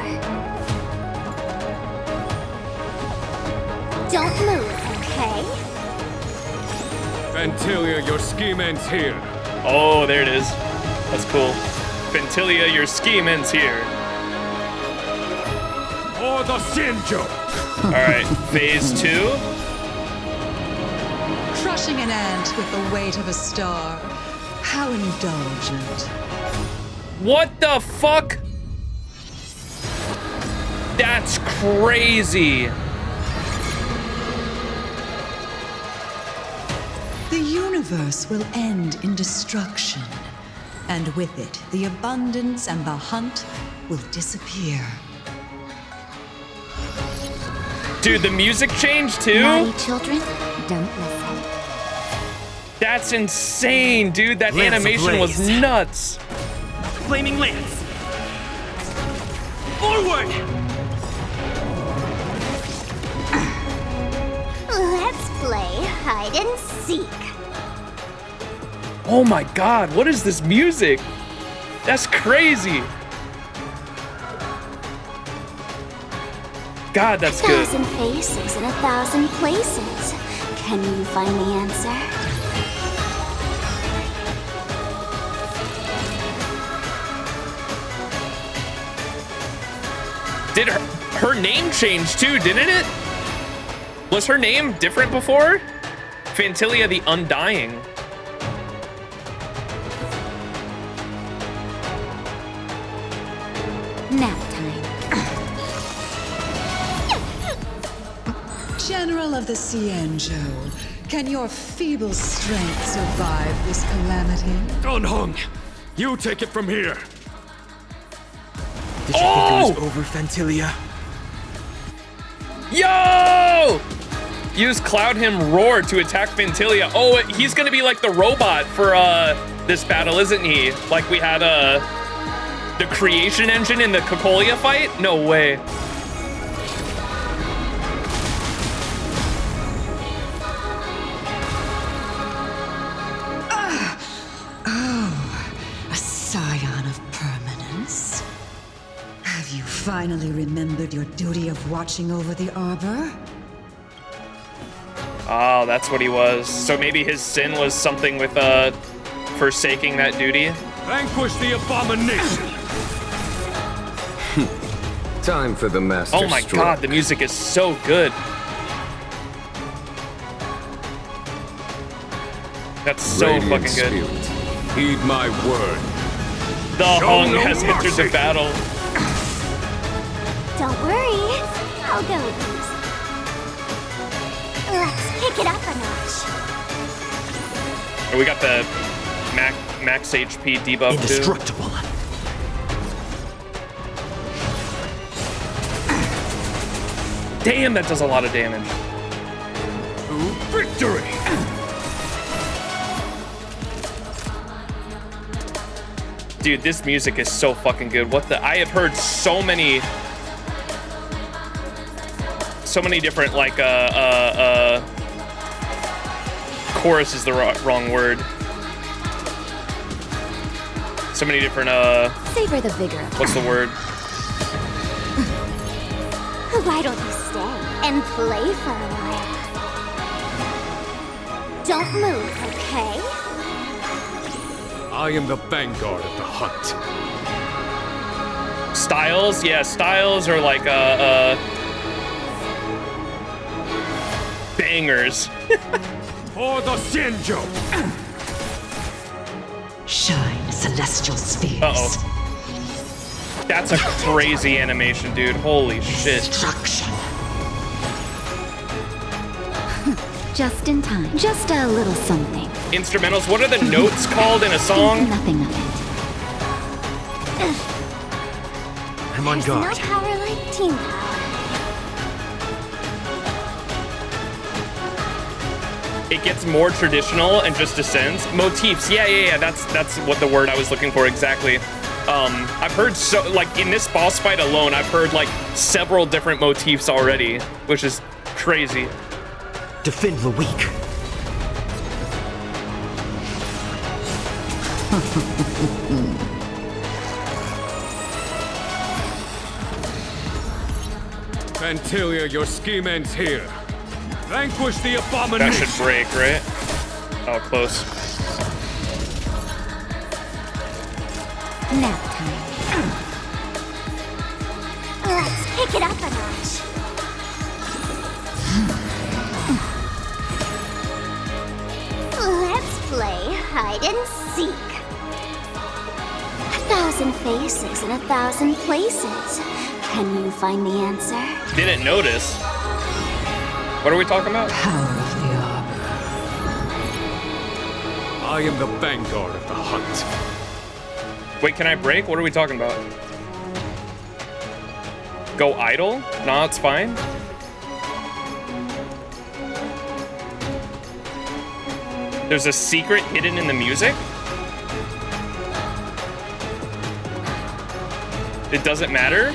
Don't move, okay? Fantilia, your scheme ends here. Oh, there it is. That's cool. Fantilia, your scheme ends here. For the XianZhou. All right, phase 2. Crushing an ant with the weight of a star. How indulgent. What the fuck? That's crazy. The universe will end in destruction, and with it, the abundance and the hunt will disappear. Dude, the music changed too? Naughty children, don't listen. That's insane, dude. That Lance animation was ablaze. nuts. Flaming Lance! Forward! Let's play hide and seek. Oh my god, what is this music? That's crazy. God, that's good. 1,000 faces in 1,000 places. Can you find the answer? Did her name change too, didn't it? Was her name different before? Fantilia the Undying. Nap time. General of the XianZhou, can your feeble strength survive this calamity? Don Hung, you take it from here. Did you think it was over, Fantilia? Yo! Use Cloud Him Roar to attack Fantilia. Oh, he's gonna be like the robot for this battle, isn't he? Like we had the creation engine in the Cocolia fight? No way. A scion of permanence. Have you finally remembered your duty of watching over the arbor? Oh, that's what he was. So maybe his sin was something with forsaking that duty. Vanquish the abomination. Time for the master Oh my stroke. god, the music is so good. That's so Radiant fucking good. spirit, heed my word. The Show Hung no has entered mercy. the battle. Don't worry. I'll go with these. Let's kick it up a notch. Oh, we got the max HP debuff too. Indestructible. Damn, that does a lot of damage. Victory! Dude, this music is so fucking good. What the? I have heard so many different like chorus is the wrong word. So many different Savor the vigor. what's the word? Why don't you stay and play for a while? Don't move, okay? I am the vanguard of the hunt. Styles? Yeah, styles are like bangers. For the XianZhou. Shine, celestial spheres. Uh-oh. That's a crazy animation, dude. Holy shit. Destruction. Just in time. Just a little something. Instrumentals, what are the notes called in a song? Nothing of it. I'm on There's guard. no power like team power. It gets more traditional and just descends. Motifs, yeah, that's what the word I was looking for exactly. I've heard so, like, in this boss fight alone, I've heard, like, several different motifs already, which is crazy. Defend the weak. Fantilia, your scheme ends here. Vanquish the abomination. That should break, right? Oh, close. Nap time. Let's pick it up a notch. Let's play hide and seek. 1,000 faces in 1,000 places. Can you find the answer? Didn't notice. What are we talking about? Power of the Arbor. I am the vanguard of the hunt. Wait, can I break? What are we talking about? Go idle? Nah, it's fine. There's a secret hidden in the music? It doesn't matter?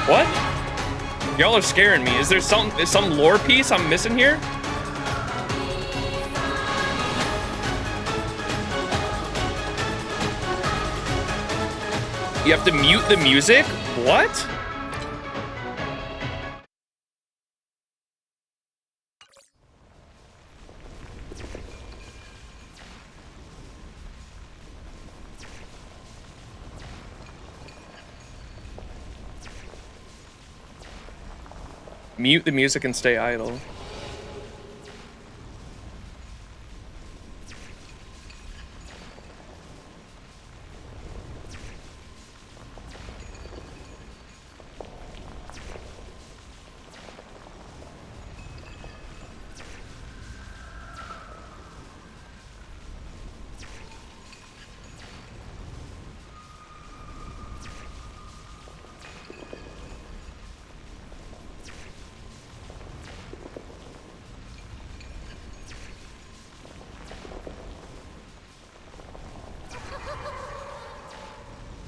What? Y'all are scaring me. Is there some lore piece I'm missing here? You have to mute the music? What? Mute the music and stay idle.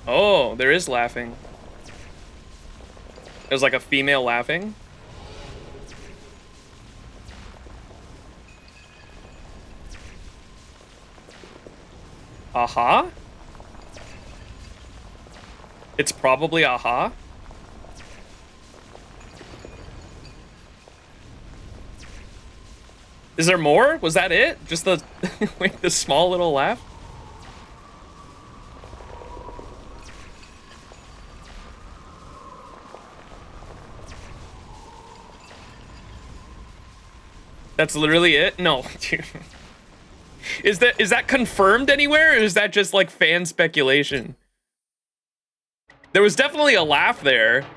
Oh, there is laughing. There's like a female laughing. Aha? It's probably aha. Is there more? Was that it? Just the wait, the small little laugh? That's literally it? No. Is that confirmed anywhere, or is that just like fan speculation? There was definitely a laugh there.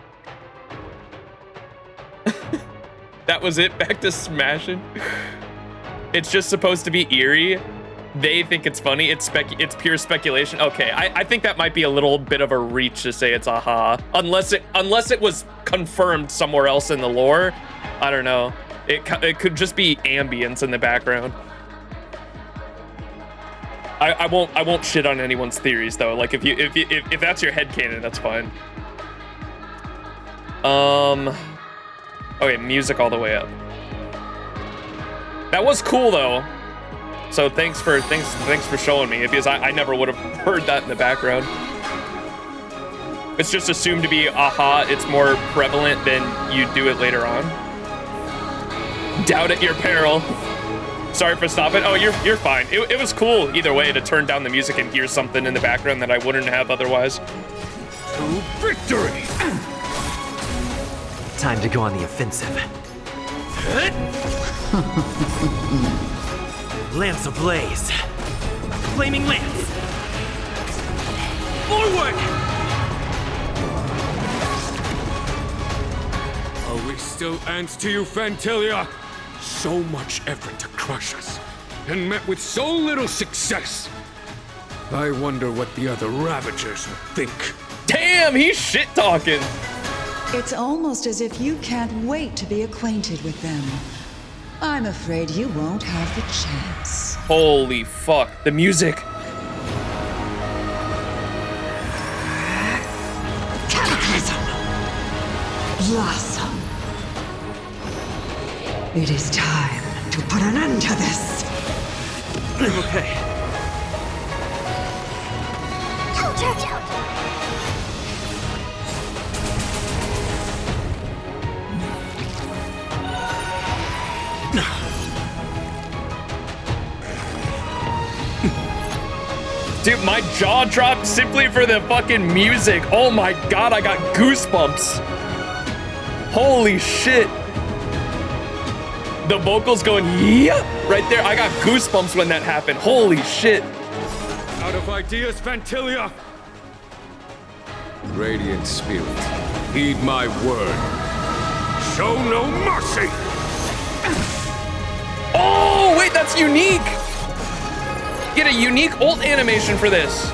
That was it? Back to smashing? It's just supposed to be eerie. They think it's funny. It's pure speculation. Okay, I think that might be a little bit of a reach to say it's aha. Unless it was confirmed somewhere else in the lore. I don't know. It could just be ambience in the background. I won't shit on anyone's theories though. Like if that's your headcanon, that's fine. Okay, music all the way up. That was cool though. So thanks for showing me, because I never would have heard that in the background. It's just assumed to be aha. It's more prevalent than you do it later on. Doubt at your peril. Sorry for stopping. Oh, you're fine. It was cool either way to turn down the music and hear something in the background that I wouldn't have otherwise. To victory! Time to go on the offensive. Lance ablaze. Flaming lance. Forward! Are we still ants to you, Fantilia? So much effort to crush us, and met with so little success. I wonder what the other Ravagers would think. Damn, he's shit-talking. It's almost as if you can't wait to be acquainted with them. I'm afraid you won't have the chance. Holy fuck, the music. blossom. It is time to put an end to this. I'm okay. Dude, my jaw dropped simply for the fucking music. Oh my god, I got goosebumps. Holy shit. The vocals going, yeah, right there. I got goosebumps when that happened. Holy shit. Out of ideas, Fantilia! Radiant Spirit, heed my word. Show no mercy! Oh, wait, that's unique. Get a unique ult animation for this.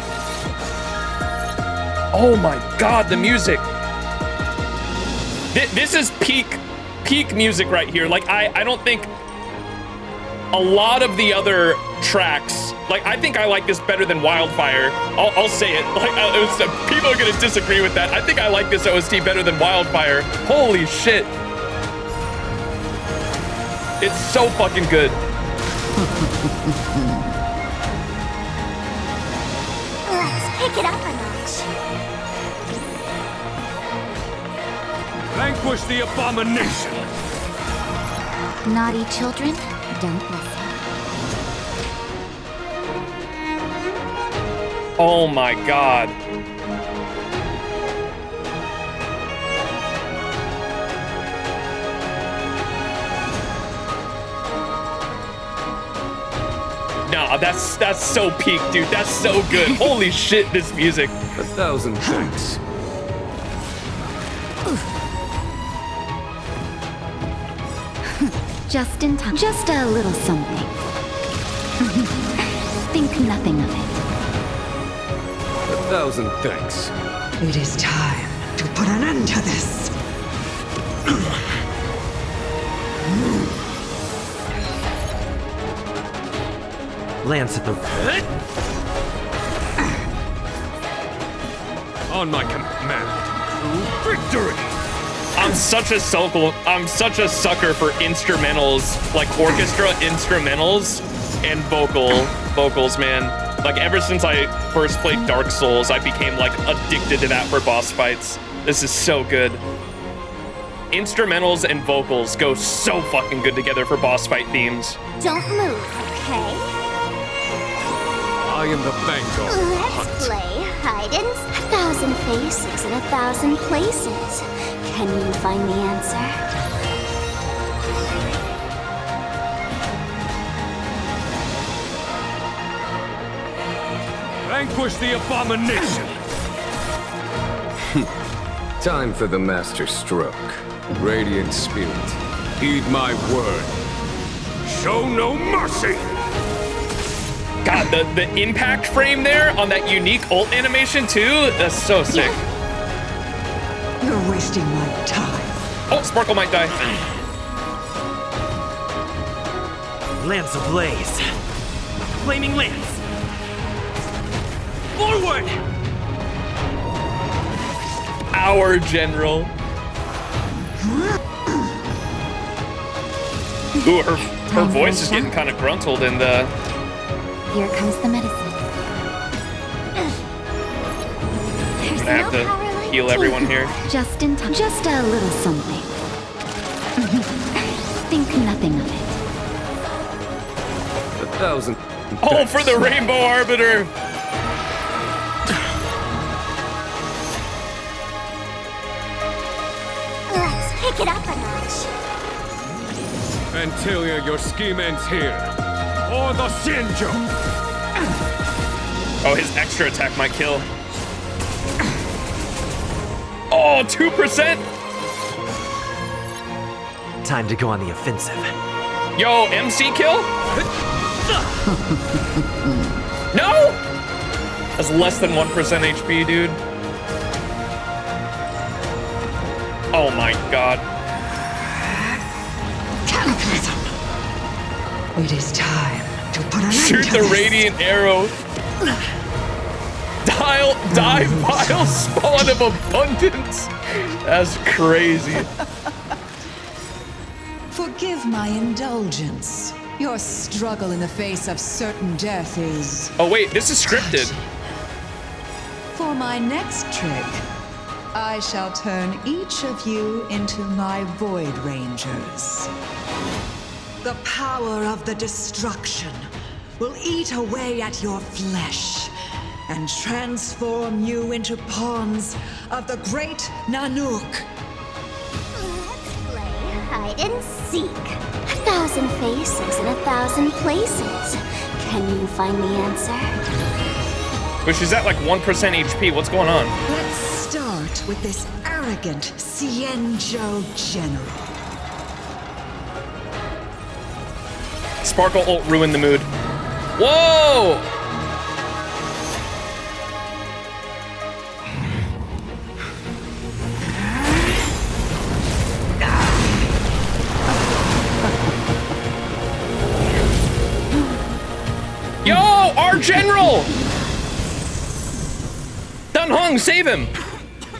Oh my god, the music. This is peak music right here. Like, I don't think a lot of the other tracks, like, I think I like this better than Wildfire. I'll say it. Like, people are gonna disagree with that. I think I like this OST better than Wildfire. Holy shit. It's so fucking good. Let's pick it up a notch. Vanquish the abomination! Naughty children, don't listen. Oh my god. Nah, that's so peak, dude. That's so good. Holy shit, this music. 1,000 thanks. Just in time. Just a little something. Think nothing of it. 1,000 thanks. It is time to put an end to this. Lance at the... On my command. To victory! I'm such a sucker for instrumentals, like orchestra instrumentals and vocals, man. Like, ever since I first played Dark Souls, I became like addicted to that for boss fights. This is so good. Instrumentals and vocals go so fucking good together for boss fight themes. Don't move, okay? I am the vanguard. Let's play hide and 1,000 faces in 1,000 places. Can you find the answer? Vanquish the abomination! Time for the master stroke. Radiant Spirit, heed my word. Show no mercy! God, the impact frame there on that unique ult animation too, that's so sick. You're wasting my time. Oh, Sparkle might die. Lance ablaze. Flaming lance. Forward! Our general. Ooh, her voice is getting kind of gruntled in the... Here comes the medicine. I'm gonna have to heal everyone here. Just in time. Just a little something. Think nothing of it. 1,000. Oh, for the Rainbow Arbiter! Let's pick it up a notch. Fantilia, your scheme ends here. Or the XianZhou! Oh, his extra attack might kill. Oh, 2%! Time to go on the offensive. Yo, MC kill? No! That's less than 1% HP, dude. Oh my god. Cataclysm. It is time to put an end Shoot to the this. radiant arrow. dive pile spawn of abundance. That's crazy. Forgive my indulgence. Your struggle in the face of certain death is... Oh wait, this is scripted. For my next trick, I shall turn each of you into my Void Rangers. The power of the destruction will eat away at your flesh and transform you into pawns of the great Nanook. Let's play hide and seek. 1,000 faces in 1,000 places. Can you find the answer? But she's at like 1% HP. What's going on? Let's start with this arrogant XianZhou general. Sparkle ult ruined the mood. Whoa! Yo, our general! Dan Heng, save him!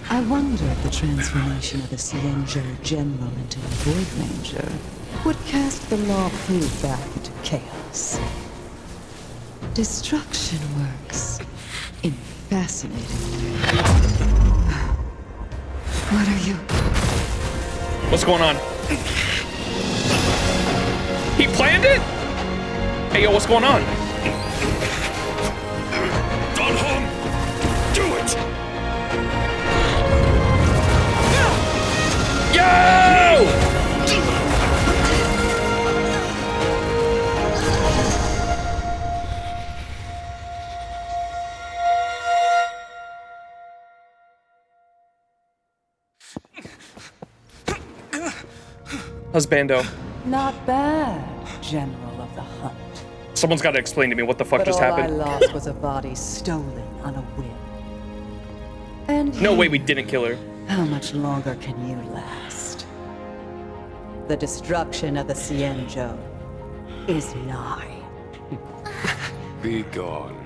I wonder if the transformation of the XianZhou general into a Void Ranger would cast the Luofu back into chaos. Destruction works in fascinating ways. What are you? What's going on? He planned it? Hey, yo, what's going on? Dan Heng, do it! Yo! Husbando. Not bad, General of the Hunt. Someone's got to explain to me what the fuck But just all happened. I lost was a body stolen on a whim. And No way we didn't kill her. how much longer can you last? The destruction of the XianZhou is nigh. Be gone,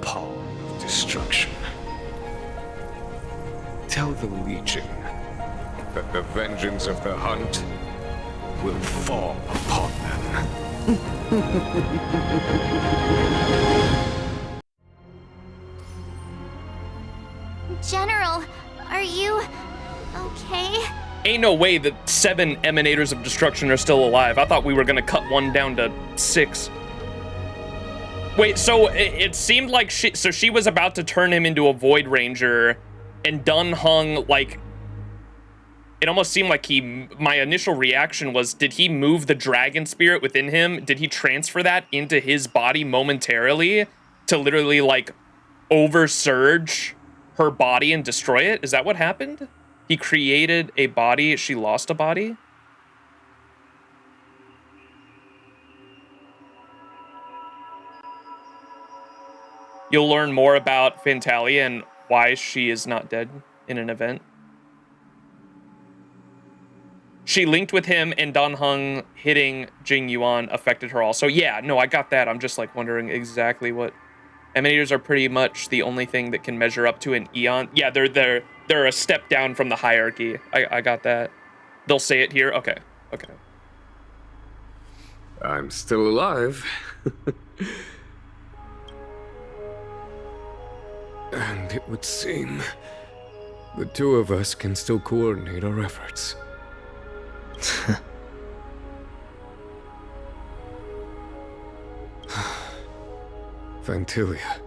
pawn of destruction. Tell the Legion that the vengeance of the Hunt will fall upon them. General, are you okay? Ain't no way that 7 emanators of destruction are still alive. I thought we were gonna cut one down to 6. Wait, so it seemed like she was about to turn him into a Void Ranger, and Dan Heng, like, it almost seemed like my initial reaction was, did he move the dragon spirit within him? Did he transfer that into his body momentarily to literally, like, oversurge her body and destroy it? Is that what happened? He created a body, she lost a body? You'll learn more about Fantalia and why she is not dead in an event. She linked with him, and Dan Heng hitting Jing Yuan affected her also. Yeah, no, I got that. I'm just like wondering exactly what... Emanators are pretty much the only thing that can measure up to an Eon. Yeah, they're a step down from the hierarchy. I got that. They'll say it here? Okay, okay. I'm still alive. And it would seem the two of us can still coordinate our efforts. Fantalia,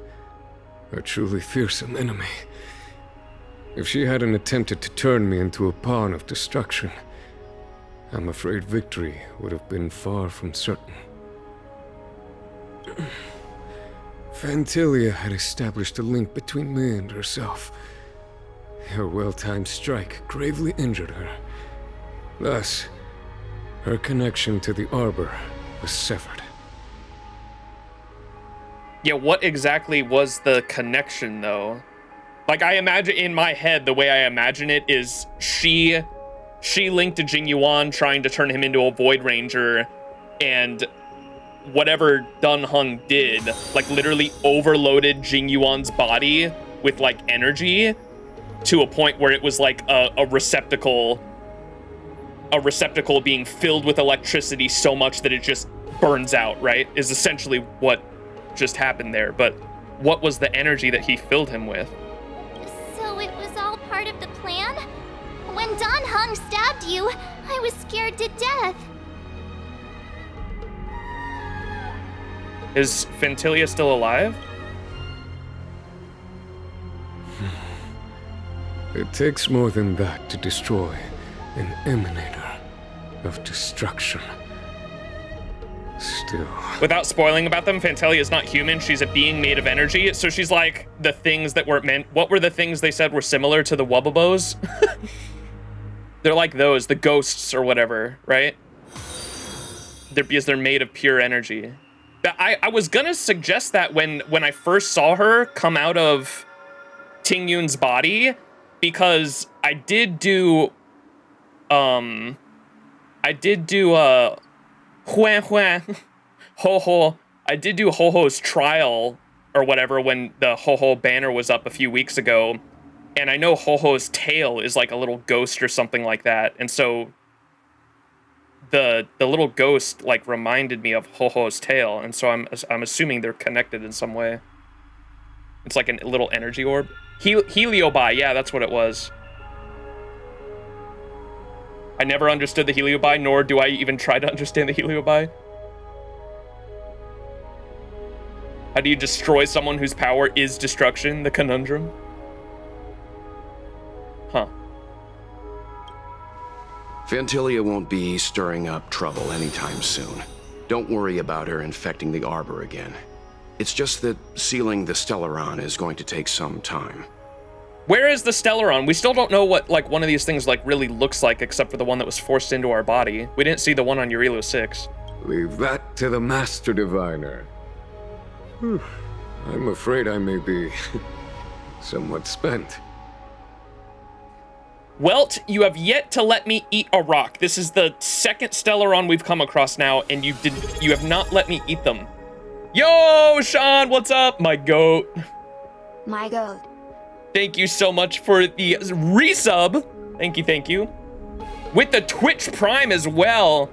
a truly fearsome enemy. If she hadn't attempted to turn me into a pawn of destruction, I'm afraid victory would have been far from certain. Fantalia had established a link between me and herself. Her well-timed strike gravely injured her. Thus, her connection to the Arbor was severed. Yeah, what exactly was the connection, though? Like, I imagine, in my head, the way I imagine it is she linked to Jing Yuan, trying to turn him into a Void Ranger, and whatever Dan Heng did, like literally overloaded Jing Yuan's body with like energy to a point where it was like a receptacle being filled with electricity so much that it just burns out, right? Is essentially what just happened there. But what was the energy that he filled him with? So it was all part of the plan? When Dan Heng stabbed you, I was scared to death. Is Fantilia still alive? It takes more than that to destroy an emanator of destruction. Still. Without spoiling about them, Fantilia is not human. She's a being made of energy. So she's like the things that were meant. What were the things they said were similar to the Wubbabos? They're like those, the ghosts or whatever, right? Because they're made of pure energy. I was gonna suggest that when I first saw her come out of Ting Yun's body, because I did do Huan Huan Ho Ho. I did do Ho Ho's trial or whatever when the Ho Ho banner was up a few weeks ago, and I know Ho Ho's tail is like a little ghost or something like that, and so the little ghost like reminded me of Ho Ho's tail, and so I'm assuming they're connected in some way. It's like a little energy orb. Heliobi, yeah, that's what it was. I never understood the Heliobi, nor do I even try to understand the Heliobi. How do you destroy someone whose power is destruction? The conundrum. Huh. Fantilia won't be stirring up trouble anytime soon. Don't worry about her infecting the Arbor again. It's just that sealing the Stellaron is going to take some time. Where is the Stellaron? We still don't know what like one of these things like really looks like, except for the one that was forced into our body. We didn't see the one on Eurilo 6. Leave that to the Master Diviner. I'm afraid I may be somewhat spent. Welt, you have yet to let me eat a rock. This is the second Stellaron we've come across now, and you have not let me eat them. Yo, Sean, what's up? My goat. My goat. Thank you so much for the resub. Thank you. With the Twitch Prime as well.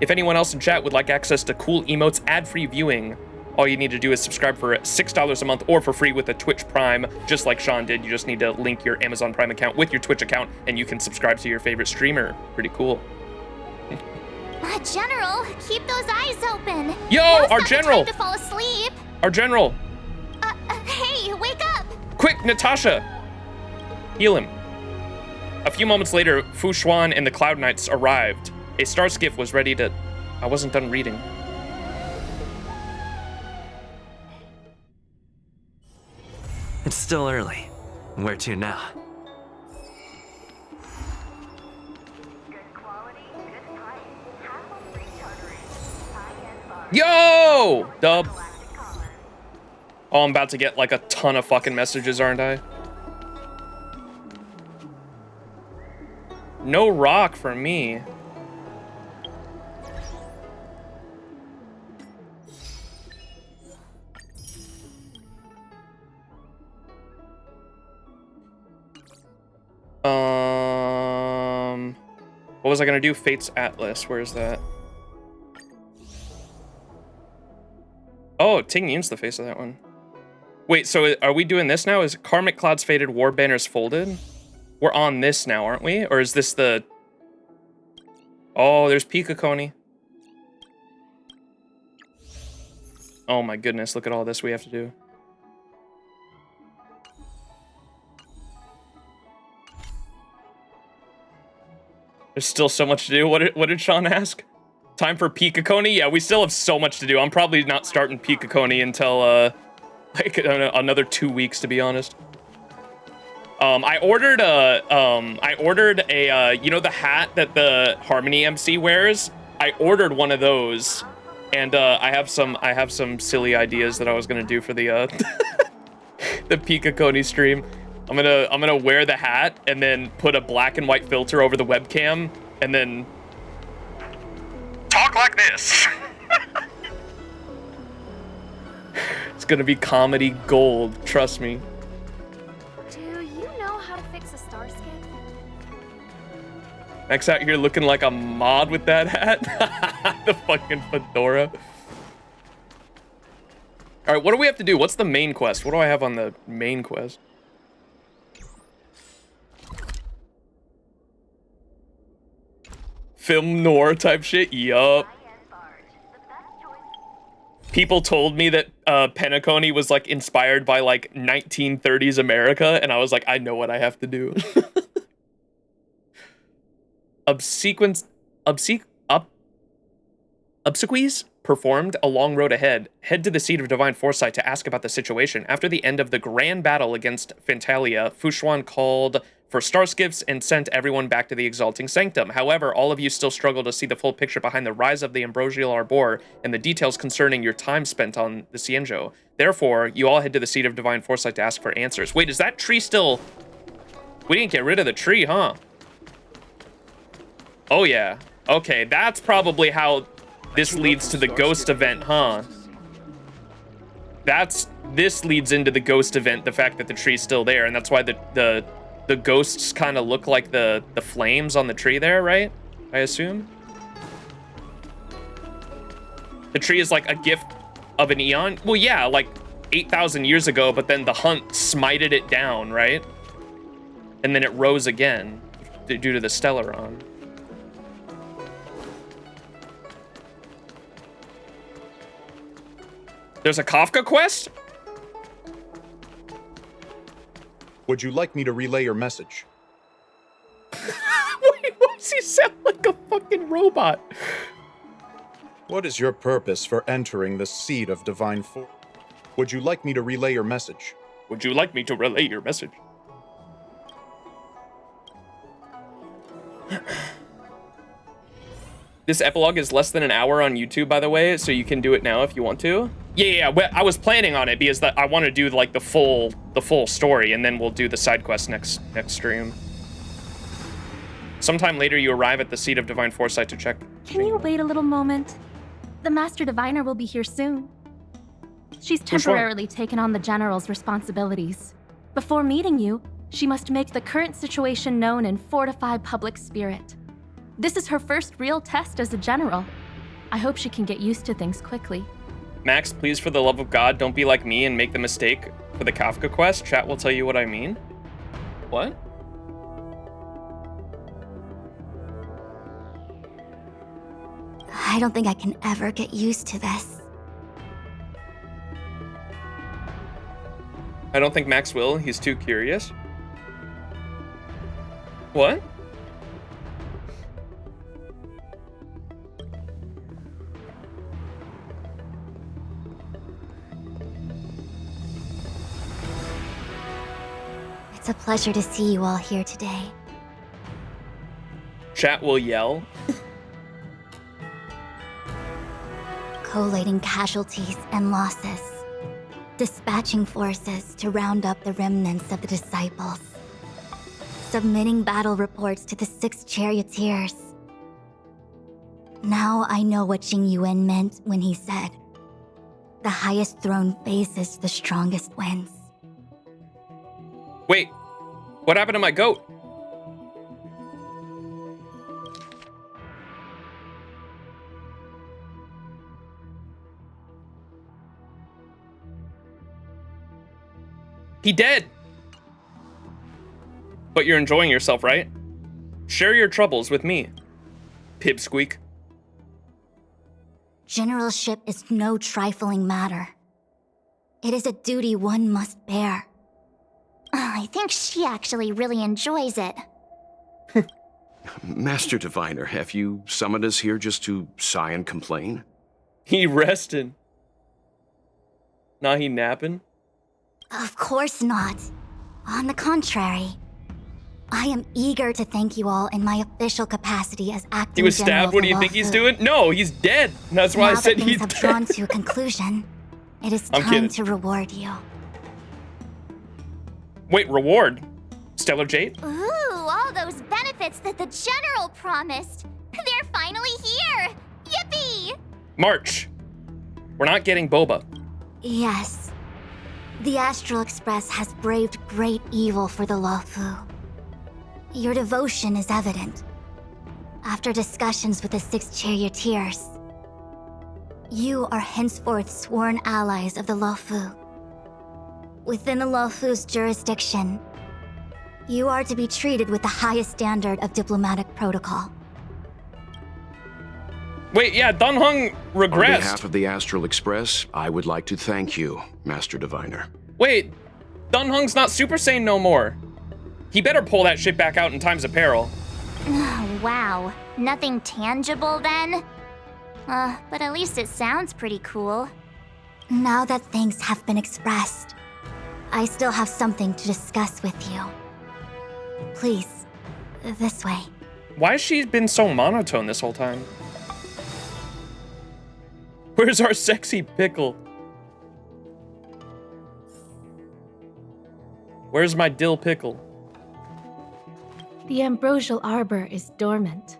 If anyone else in chat would like access to cool emotes, ad-free viewing, all you need to do is subscribe for $6 a month or for free with a Twitch Prime, just like Sean did. You just need to link your Amazon Prime account with your Twitch account, and you can subscribe to your favorite streamer. Pretty cool. General, keep those eyes open. Yo, Now's our not general. the time to fall asleep. Our general. Hey, wake up. Quick, Natasha. Heal him. A few moments later, Fu Xuan and the Cloud Knights arrived. A star skiff was ready to... I wasn't done reading. It's still early. Where to now? Yo! Dub. Oh, I'm about to get like a ton of fucking messages, aren't I? No rock for me. What was I gonna do? Fate's Atlas. Where's that? Oh, Ting Yun's the face of that one. Wait, so are we doing this now? Is Karmic Clouds Faded, War Banners Folded? We're on this now, aren't we? Or is this the... Oh, there's Pikakoni. Oh my goodness, look at all this we have to do. There's still so much to do. What did Sean ask? Time for Pikakoni? Yeah, we still have so much to do. I'm probably not starting Pikakoni until like another 2 weeks, to be honest. I ordered a you know the hat that the Harmony MC wears? I ordered one of those, and I have some silly ideas that I was gonna do for the the Pikakoni stream. I'm gonna wear the hat and then put a black and white filter over the webcam and then talk like this. It's gonna be comedy gold, trust me. Do you know how to fix a star skip? Max out here looking like a mod with that hat. The fucking fedora. All right, what do we have to do? What's the main quest? What do I have on the main quest? Film noir type shit? Yup. People told me that Penacony was like inspired by like 1930s America, and I was like, I know what I have to do. Obsequies performed a long road ahead. Head to the seat of divine foresight to ask about the situation. After the end of the grand battle against Fentalia, Fushuan called for star skiffs and sent everyone back to the exalting sanctum. However, all of you still struggle to see the full picture behind the rise of the ambrosial arbor and the details concerning your time spent on the XianZhou. Therefore, you all head to the seat of divine foresight to ask for answers. Wait, is that tree still... We didn't get rid of the tree, huh? Oh yeah. Okay, that's probably how this leads to the ghost event, huh? This leads into the ghost event, the fact that the tree's still there, and that's why the ghosts kind of look like the flames on the tree there, right? I assume. The tree is like a gift of an eon. Well, yeah, like 8,000 years ago, but then the hunt smited it down, right? And then it rose again due to the Stellaron. There's a Kafka quest? Would you like me to relay your message? Wait, why does he sound like a fucking robot? What is your purpose for entering the seat of divine force? Would you like me to relay your message? Would you like me to relay your message? This epilogue is less than an hour on YouTube, by the way, so you can do it now if you want to. Yeah, well, I was planning on it because I want to do like the full story, and then we'll do the side quest next stream. Sometime later, you arrive at the seat of divine foresight to check. Can you wait a little moment? The Master Diviner will be here soon. She's temporarily taken on the General's responsibilities. Before meeting you, she must make the current situation known and fortify public spirit. This is her first real test as a general. I hope she can get used to things quickly. Max, please, for the love of God, don't be like me and make the mistake for the Kafka quest. Chat will tell you what I mean. What? I don't think I can ever get used to this. I don't think Max will. He's too curious. What? It's a pleasure to see you all here today. Chat will yell. Collating casualties and losses. Dispatching forces to round up the remnants of the disciples. Submitting battle reports to the 6 charioteers. Now I know what Jing Yuan meant when he said, "The highest throne faces the strongest wins." Wait, what happened to my goat? He dead. But you're enjoying yourself, right? Share your troubles with me, Pipsqueak. Generalship is no trifling matter. It is a duty one must bear. I think she actually really enjoys it. Master Diviner, have you summoned us here just to sigh and complain? He resting. Nah, he napping. Of course not. On the contrary, I am eager to thank you all in my official capacity as acting He was General stabbed. What do you of think he's Luofu. doing? No, he's dead. That's why I said Now that he's things have drawn dead. to a conclusion, it is I'm time kidding. to reward you. Wait, reward? Stellar Jade? Ooh, all those benefits that the General promised. They're finally here! Yippee! March. We're not getting boba. Yes, The Astral Express has braved great evil for the Luofu. Your devotion is evident. After discussions with the 6 charioteers, you are henceforth sworn allies of the Luofu. Within the Luofu's jurisdiction, you are to be treated with the highest standard of diplomatic protocol. Wait, yeah, Dan Heng regressed. On behalf of the Astral Express, I would like to thank you, Master Diviner. Wait, Dan Heng's not Super Saiyan no more. He better pull that shit back out in times of peril. Wow, nothing tangible then? But at least it sounds pretty cool. Now that things have been expressed, I still have something to discuss with you. Please, this way. Why has she been so monotone this whole time? Where's our sexy pickle? Where's my dill pickle? The Ambrosial Arbor is dormant.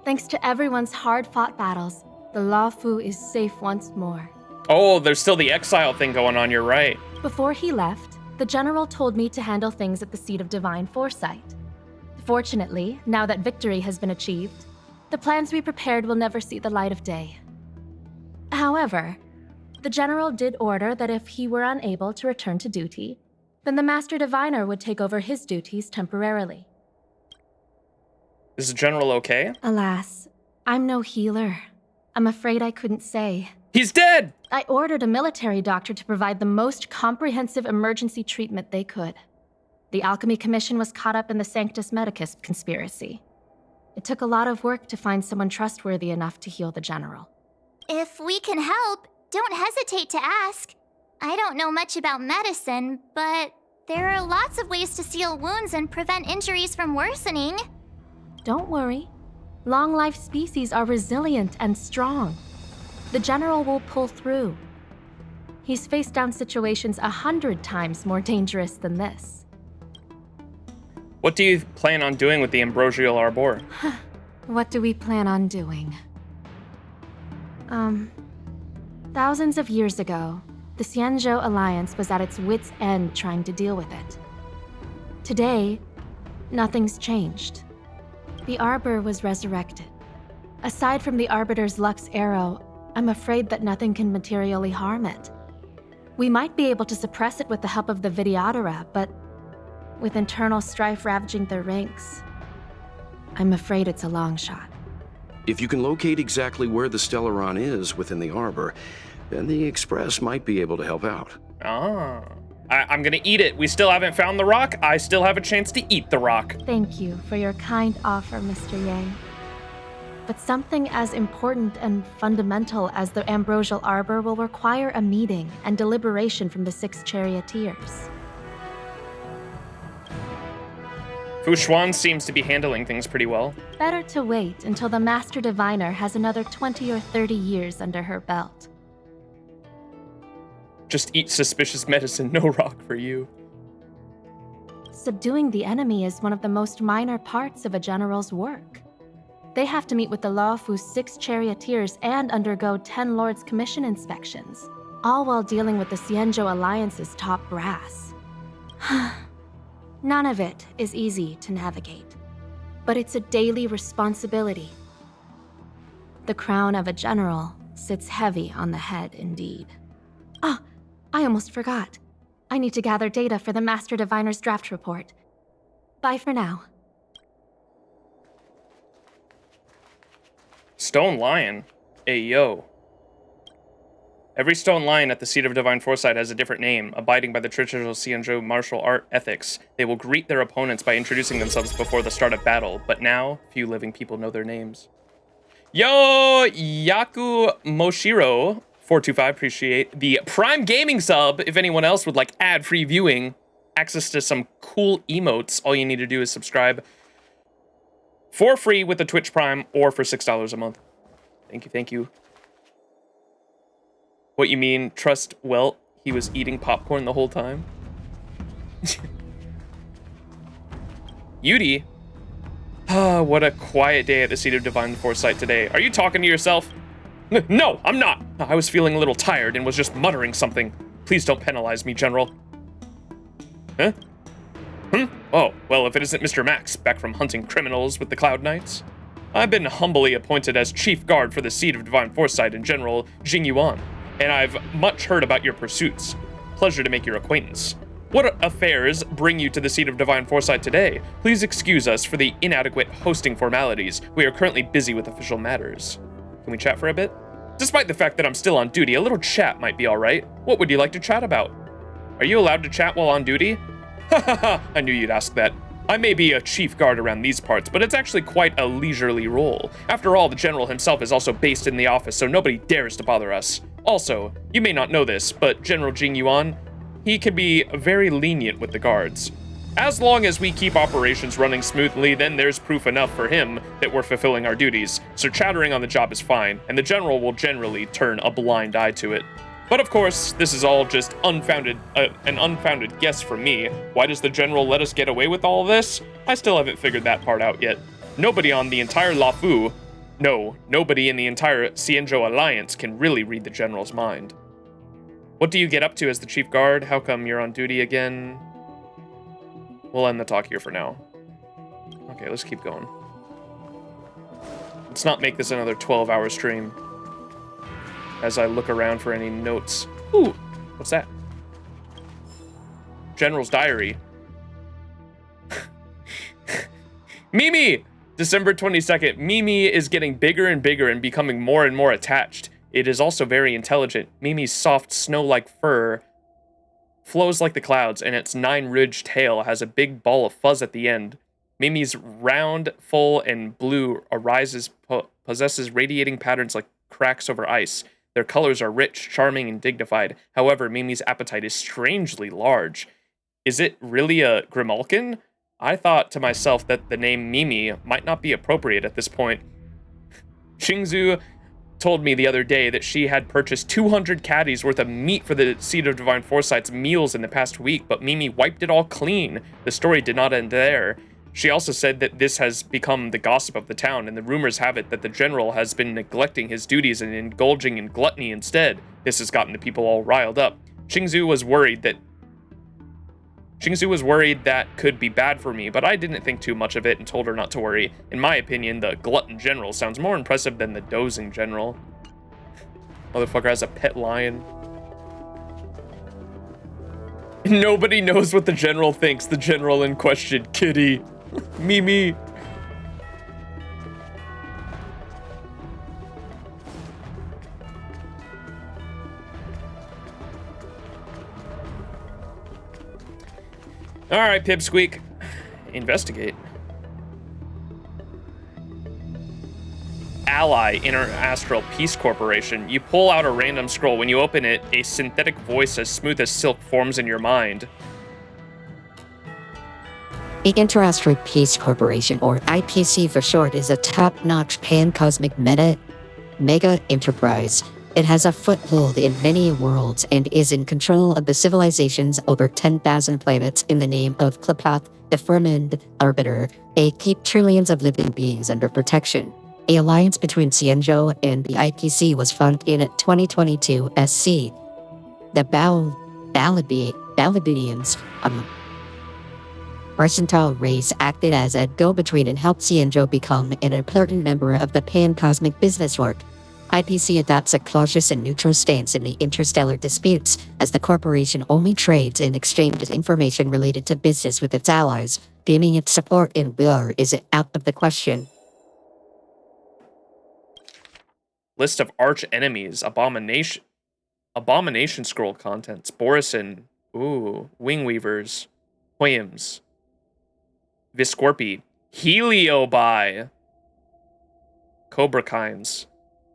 Thanks to everyone's hard-fought battles, the Luofu is safe once more. Oh, there's still the exile thing going on, you're right. Before he left, the general told me to handle things at the seat of divine foresight. Fortunately, now that victory has been achieved, the plans we prepared will never see the light of day. However, the general did order that if he were unable to return to duty, then the Master Diviner would take over his duties temporarily. Is the general okay? Alas, I'm no healer. I'm afraid I couldn't say. He's dead! I ordered a military doctor to provide the most comprehensive emergency treatment they could. The Alchemy Commission was caught up in the Sanctus Medicus conspiracy. It took a lot of work to find someone trustworthy enough to heal the general. If we can help, don't hesitate to ask. I don't know much about medicine, but there are lots of ways to seal wounds and prevent injuries from worsening. Don't worry. Long-life species are resilient and strong. The general will pull through. He's faced down situations 100 times more dangerous than this. What do you plan on doing with the Ambrosial Arbor? What do we plan on doing? Thousands of years ago, the XianZhou Alliance was at its wit's end trying to deal with it. Today, nothing's changed. The Arbor was resurrected. Aside from the Arbiter's Lux arrow, I'm afraid that nothing can materially harm it. We might be able to suppress it with the help of the Vidyadhara, but with internal strife ravaging their ranks, I'm afraid it's a long shot. If you can locate exactly where the Stellaron is within the Arbor, then the Express might be able to help out. Ah. I'm gonna eat it. We still haven't found the rock. I still have a chance to eat the rock. Thank you for your kind offer, Mr. Yang. But something as important and fundamental as the Ambrosial Arbor will require a meeting and deliberation from the 6 charioteers. Fu Xuan seems to be handling things pretty well. Better to wait until the Master Diviner has another 20 or 30 years under her belt. Just eat suspicious medicine, no rock for you. Subduing the enemy is one of the most minor parts of a general's work. They have to meet with the Luofu's 6 charioteers and undergo 10 Lords' Commission inspections, all while dealing with the XianZhou Alliance's top brass. None of it is easy to navigate, but it's a daily responsibility. The crown of a general sits heavy on the head indeed. Ah, I almost forgot. I need to gather data for the Master Diviner's draft report. Bye for now. Stone Lion? Ayo. Every stone lion at the seat of divine foresight has a different name, abiding by the traditional XianZhou martial art ethics. They will greet their opponents by introducing themselves before the start of battle, but now, few living people know their names. Yo, Yaku Moshiro, 425, appreciate the Prime Gaming sub. If anyone else would like ad-free viewing, access to some cool emotes, all you need to do is subscribe for free with the Twitch Prime or for $6 a month. Thank you, thank you. What you mean, trust Welt? He was eating popcorn the whole time? Yudi? Ah, what a quiet day at the seat of divine foresight today. Are you talking to yourself? No, I'm not. I was feeling a little tired and was just muttering something. Please don't penalize me, General. Huh? Oh, well, if it isn't Mr. Max, back from hunting criminals with the Cloud Knights. I've been humbly appointed as Chief Guard for the Seat of Divine Foresight in General Jingyuan, and I've much heard about your pursuits. Pleasure to make your acquaintance. What affairs bring you to the Seat of Divine Foresight today? Please excuse us for the inadequate hosting formalities. We are currently busy with official matters. Can we chat for a bit? Despite the fact that I'm still on duty, a little chat might be alright. What would you like to chat about? Are you allowed to chat while on duty? Ha ha ha, I knew you'd ask that. I may be a chief guard around these parts, but it's actually quite a leisurely role. After all, the general himself is also based in the office, so nobody dares to bother us. Also, you may not know this, but General Jingyuan, he can be very lenient with the guards. As long as we keep operations running smoothly, then there's proof enough for him that we're fulfilling our duties, so chattering on the job is fine, and the general will generally turn a blind eye to it. But of course, this is all just an unfounded guess from me. Why does the general let us get away with all this? I still haven't figured that part out yet. Nobody on the entire Luofu, nobody in the entire XianZhou Alliance can really read the general's mind. What do you get up to as the chief guard? How come you're on duty again? We'll end the talk here for now. Okay, let's keep going. Let's not make this another 12-hour stream. As I look around for any notes. Ooh, what's that? General's diary. Mimi! December 22nd. Mimi is getting bigger and bigger and becoming more and more attached. It is also very intelligent. Mimi's soft snow-like fur flows like the clouds, and its 9-ridged tail has a big ball of fuzz at the end. Mimi's round, full, and blue possesses radiating patterns like cracks over ice. Their colors are rich, charming, and dignified. However, Mimi's appetite is strangely large. Is it really a Grimalkin? I thought to myself that the name Mimi might not be appropriate at this point. XianZhou told me the other day that she had purchased 200 caddies worth of meat for the Seat of Divine Foresight's meals in the past week, but Mimi wiped it all clean. The story did not end there. She also said that this has become the gossip of the town, and the rumors have it that the general has been neglecting his duties and indulging in gluttony instead. This has gotten the people all riled up. XianZhou was worried that could be bad for me, but I didn't think too much of it and told her not to worry. In my opinion, the glutton general sounds more impressive than the dozing general. Motherfucker has a pet lion. Nobody knows what the general thinks. The general in question, Kitty. Mimi. All right, Pipsqueak. Investigate. Ally, Interastral Peace Corporation. You pull out a random scroll. When you open it, a synthetic voice as smooth as silk forms in your mind. The Interastral Peace Corporation, or IPC for short, is a top-notch pan-cosmic mega enterprise. It has a foothold in many worlds and is in control of the civilizations over 10,000 planets in the name of Klapath, the Firmament Arbiter. They keep trillions of living beings under protection. The alliance between XianZhou and the IPC was formed in 2022 SC. The Baladians, mercantile race, acted as a go-between and helped XianZhou become an important member of the pan-cosmic business org. IPC adopts a cautious and neutral stance in the interstellar disputes, as the corporation only trades and exchanges information related to business with its allies. Deeming its support in war is out of the question. List of arch enemies. Abomination scroll contents. Borison. Ooh. Wingweavers. Hoyams. Viscorpi. Heliobi. Cobrakines.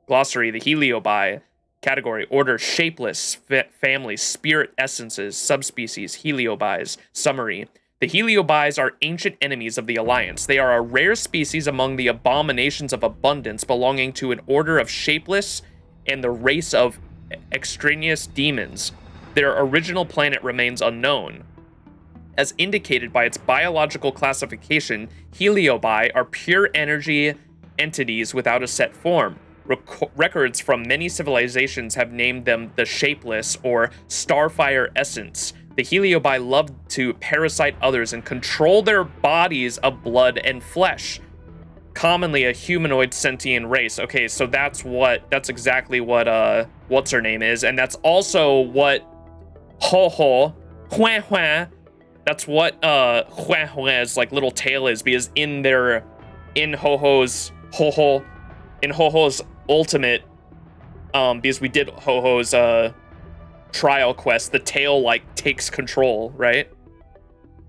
Glossary, the Heliobi. Category, order, shapeless, family, spirit essences, subspecies, Heliobis. Summary, the Heliobis are ancient enemies of the Alliance. They are a rare species among the abominations of abundance, belonging to an order of shapeless and the race of extraneous demons. Their original planet remains unknown. As indicated by its biological classification, Heliobi are pure energy entities without a set form. Records from many civilizations have named them the Shapeless or Starfire Essence. The Heliobi loved to parasite others and control their bodies of blood and flesh. Commonly a humanoid sentient race. Okay, so that's exactly what what's her name is, and that's also what Ho-Ho, Hua-Hua, that's what Hua-Hua's like little tail is, because in Ho-Ho's ultimate, because we did Ho-Ho's trial quest, the tail like takes control, right?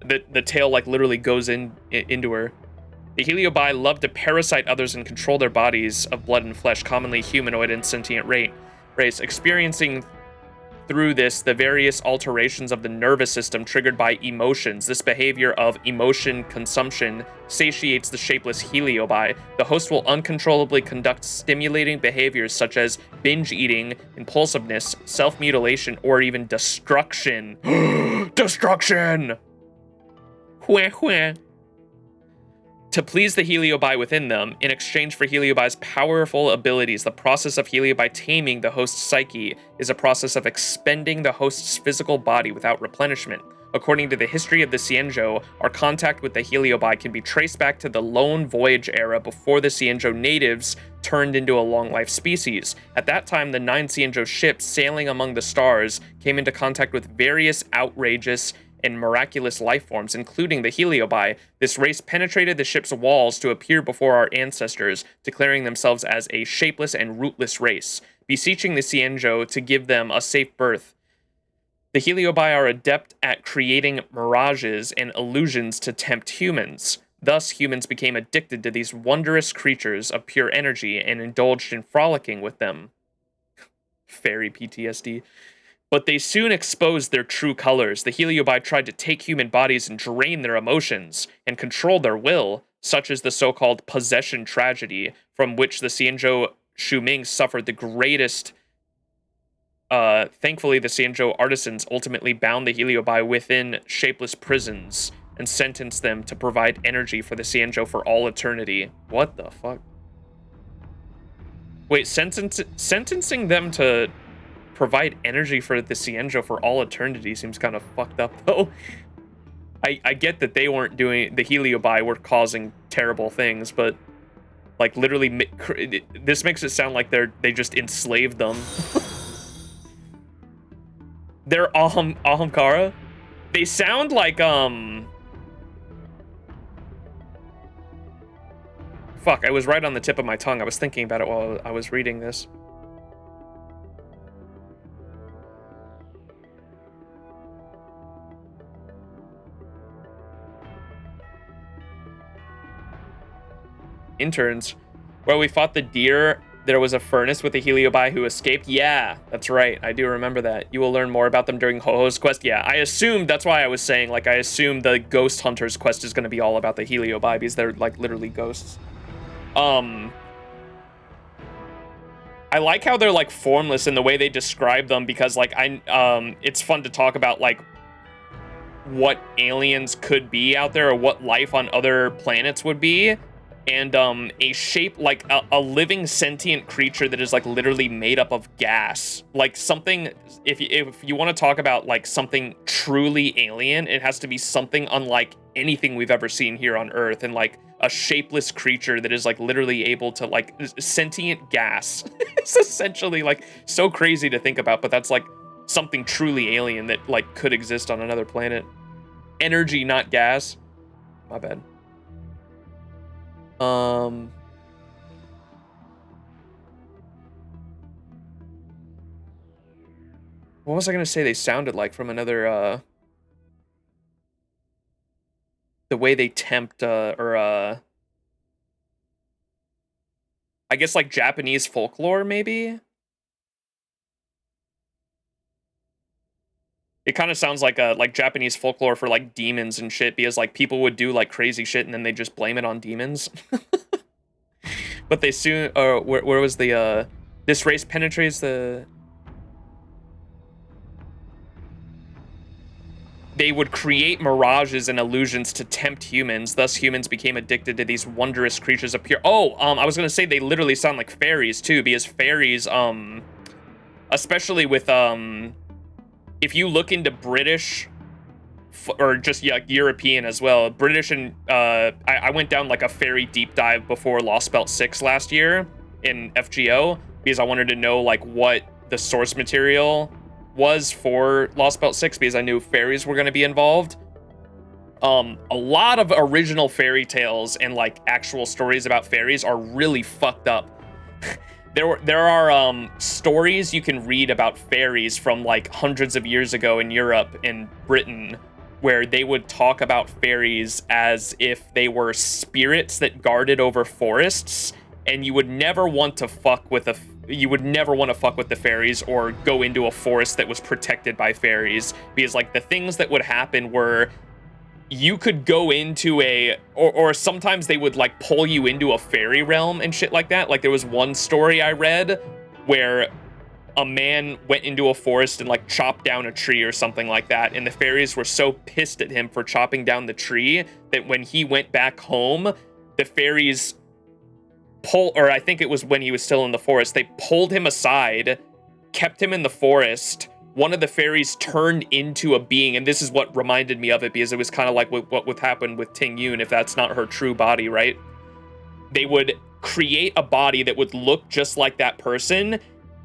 The tail like literally goes into her. The Heliobi love to parasite others and control their bodies of blood and flesh, commonly humanoid and sentient race, experiencing through this the various alterations of the nervous system triggered by emotions. This behavior of emotion consumption satiates the shapeless Heliobi. The host will uncontrollably conduct stimulating behaviors such as binge eating, impulsiveness, self-mutilation, or even destruction. Destruction! Hua hua. To please the Heliobi within them, in exchange for Heliobi's powerful abilities, the process of Heliobi taming the host's psyche is a process of expending the host's physical body without replenishment. According to the history of the XianZhou, our contact with the Heliobi can be traced back to the lone voyage era before the XianZhou natives turned into a long-life species. At that time, the 9 XianZhou ships sailing among the stars came into contact with various outrageous and miraculous life forms, including the Heliobi. This race penetrated the ship's walls to appear before our ancestors, declaring themselves as a shapeless and rootless race, beseeching the XianZhou to give them a safe birth. The Heliobi are adept at creating mirages and illusions to tempt humans. Thus, humans became addicted to these wondrous creatures of pure energy and indulged in frolicking with them. Fairy PTSD. But they soon exposed their true colors. The Heliobi tried to take human bodies and drain their emotions and control their will, such as the so-called possession tragedy, from which the XianZhou Shuming suffered the greatest. Thankfully, the XianZhou artisans ultimately bound the Heliobi within shapeless prisons and sentenced them to provide energy for the XianZhou for all eternity. What the fuck? Wait, sentencing them to provide energy for the XianZhou for all eternity seems kind of fucked up, though. I get that they weren't doing, the Heliobi were causing terrible things, but like literally, this makes it sound like they just enslaved them. They're Ahamkara. They sound like fuck, I was right on the tip of my tongue. I was thinking about it while I was reading this. Interns, where we fought the deer, there was a furnace with a Heliobi who escaped. Yeah, that's right. I do remember that. You will learn more about them during Ho-Ho's quest. Yeah, I assumed, that's why I was saying, like, I assume the Ghost Hunters quest is going to be all about the Heliobi because they're, like, literally ghosts. I like how they're, like, formless in the way they describe them because, like, it's fun to talk about, like, what aliens could be out there or what life on other planets would be. And a shape like a living sentient creature that is like literally made up of gas, like something. If you want to talk about like something truly alien, it has to be something unlike anything we've ever seen here on Earth, and like a shapeless creature that is like literally able to like sentient gas. It's essentially like so crazy to think about, but that's like something truly alien that like could exist on another planet. Energy, not gas. My bad. What was I gonna say they sounded like from another, the way they tempt, I guess like Japanese folklore, maybe? It kind of sounds like Japanese folklore for like demons and shit, because like people would do like crazy shit and then they just blame it on demons. But they soon, where was the, this race penetrates the... they would create mirages and illusions to tempt humans. Thus, humans became addicted to these wondrous creatures of pure. Oh, I was gonna say they literally sound like fairies too, because fairies, especially with if you look into British or just European as well, British and I went down like a fairy deep dive before Lost Belt 6 last year in FGO because I wanted to know like what the source material was for Lost Belt 6 because I knew fairies were going to be involved. A lot of original fairy tales and like actual stories about fairies are really fucked up. There are stories you can read about fairies from like hundreds of years ago in Europe and Britain where they would talk about fairies as if they were spirits that guarded over forests, and you would never want to fuck with the fairies or go into a forest that was protected by fairies, because like the things that would happen were you could go into or sometimes they would like pull you into a fairy realm and shit like that. Like there was one story I read where a man went into a forest and like chopped down a tree or something like that, and the fairies were so pissed at him for chopping down the tree that when he went back home, the fairies or I think it was when he was still in the forest, they pulled him aside, kept him in the forest. One of the fairies turned into a being, and this is what reminded me of it, because it was kind of like what would happen with Ting Yun if that's not her true body, right? They would create a body that would look just like that person,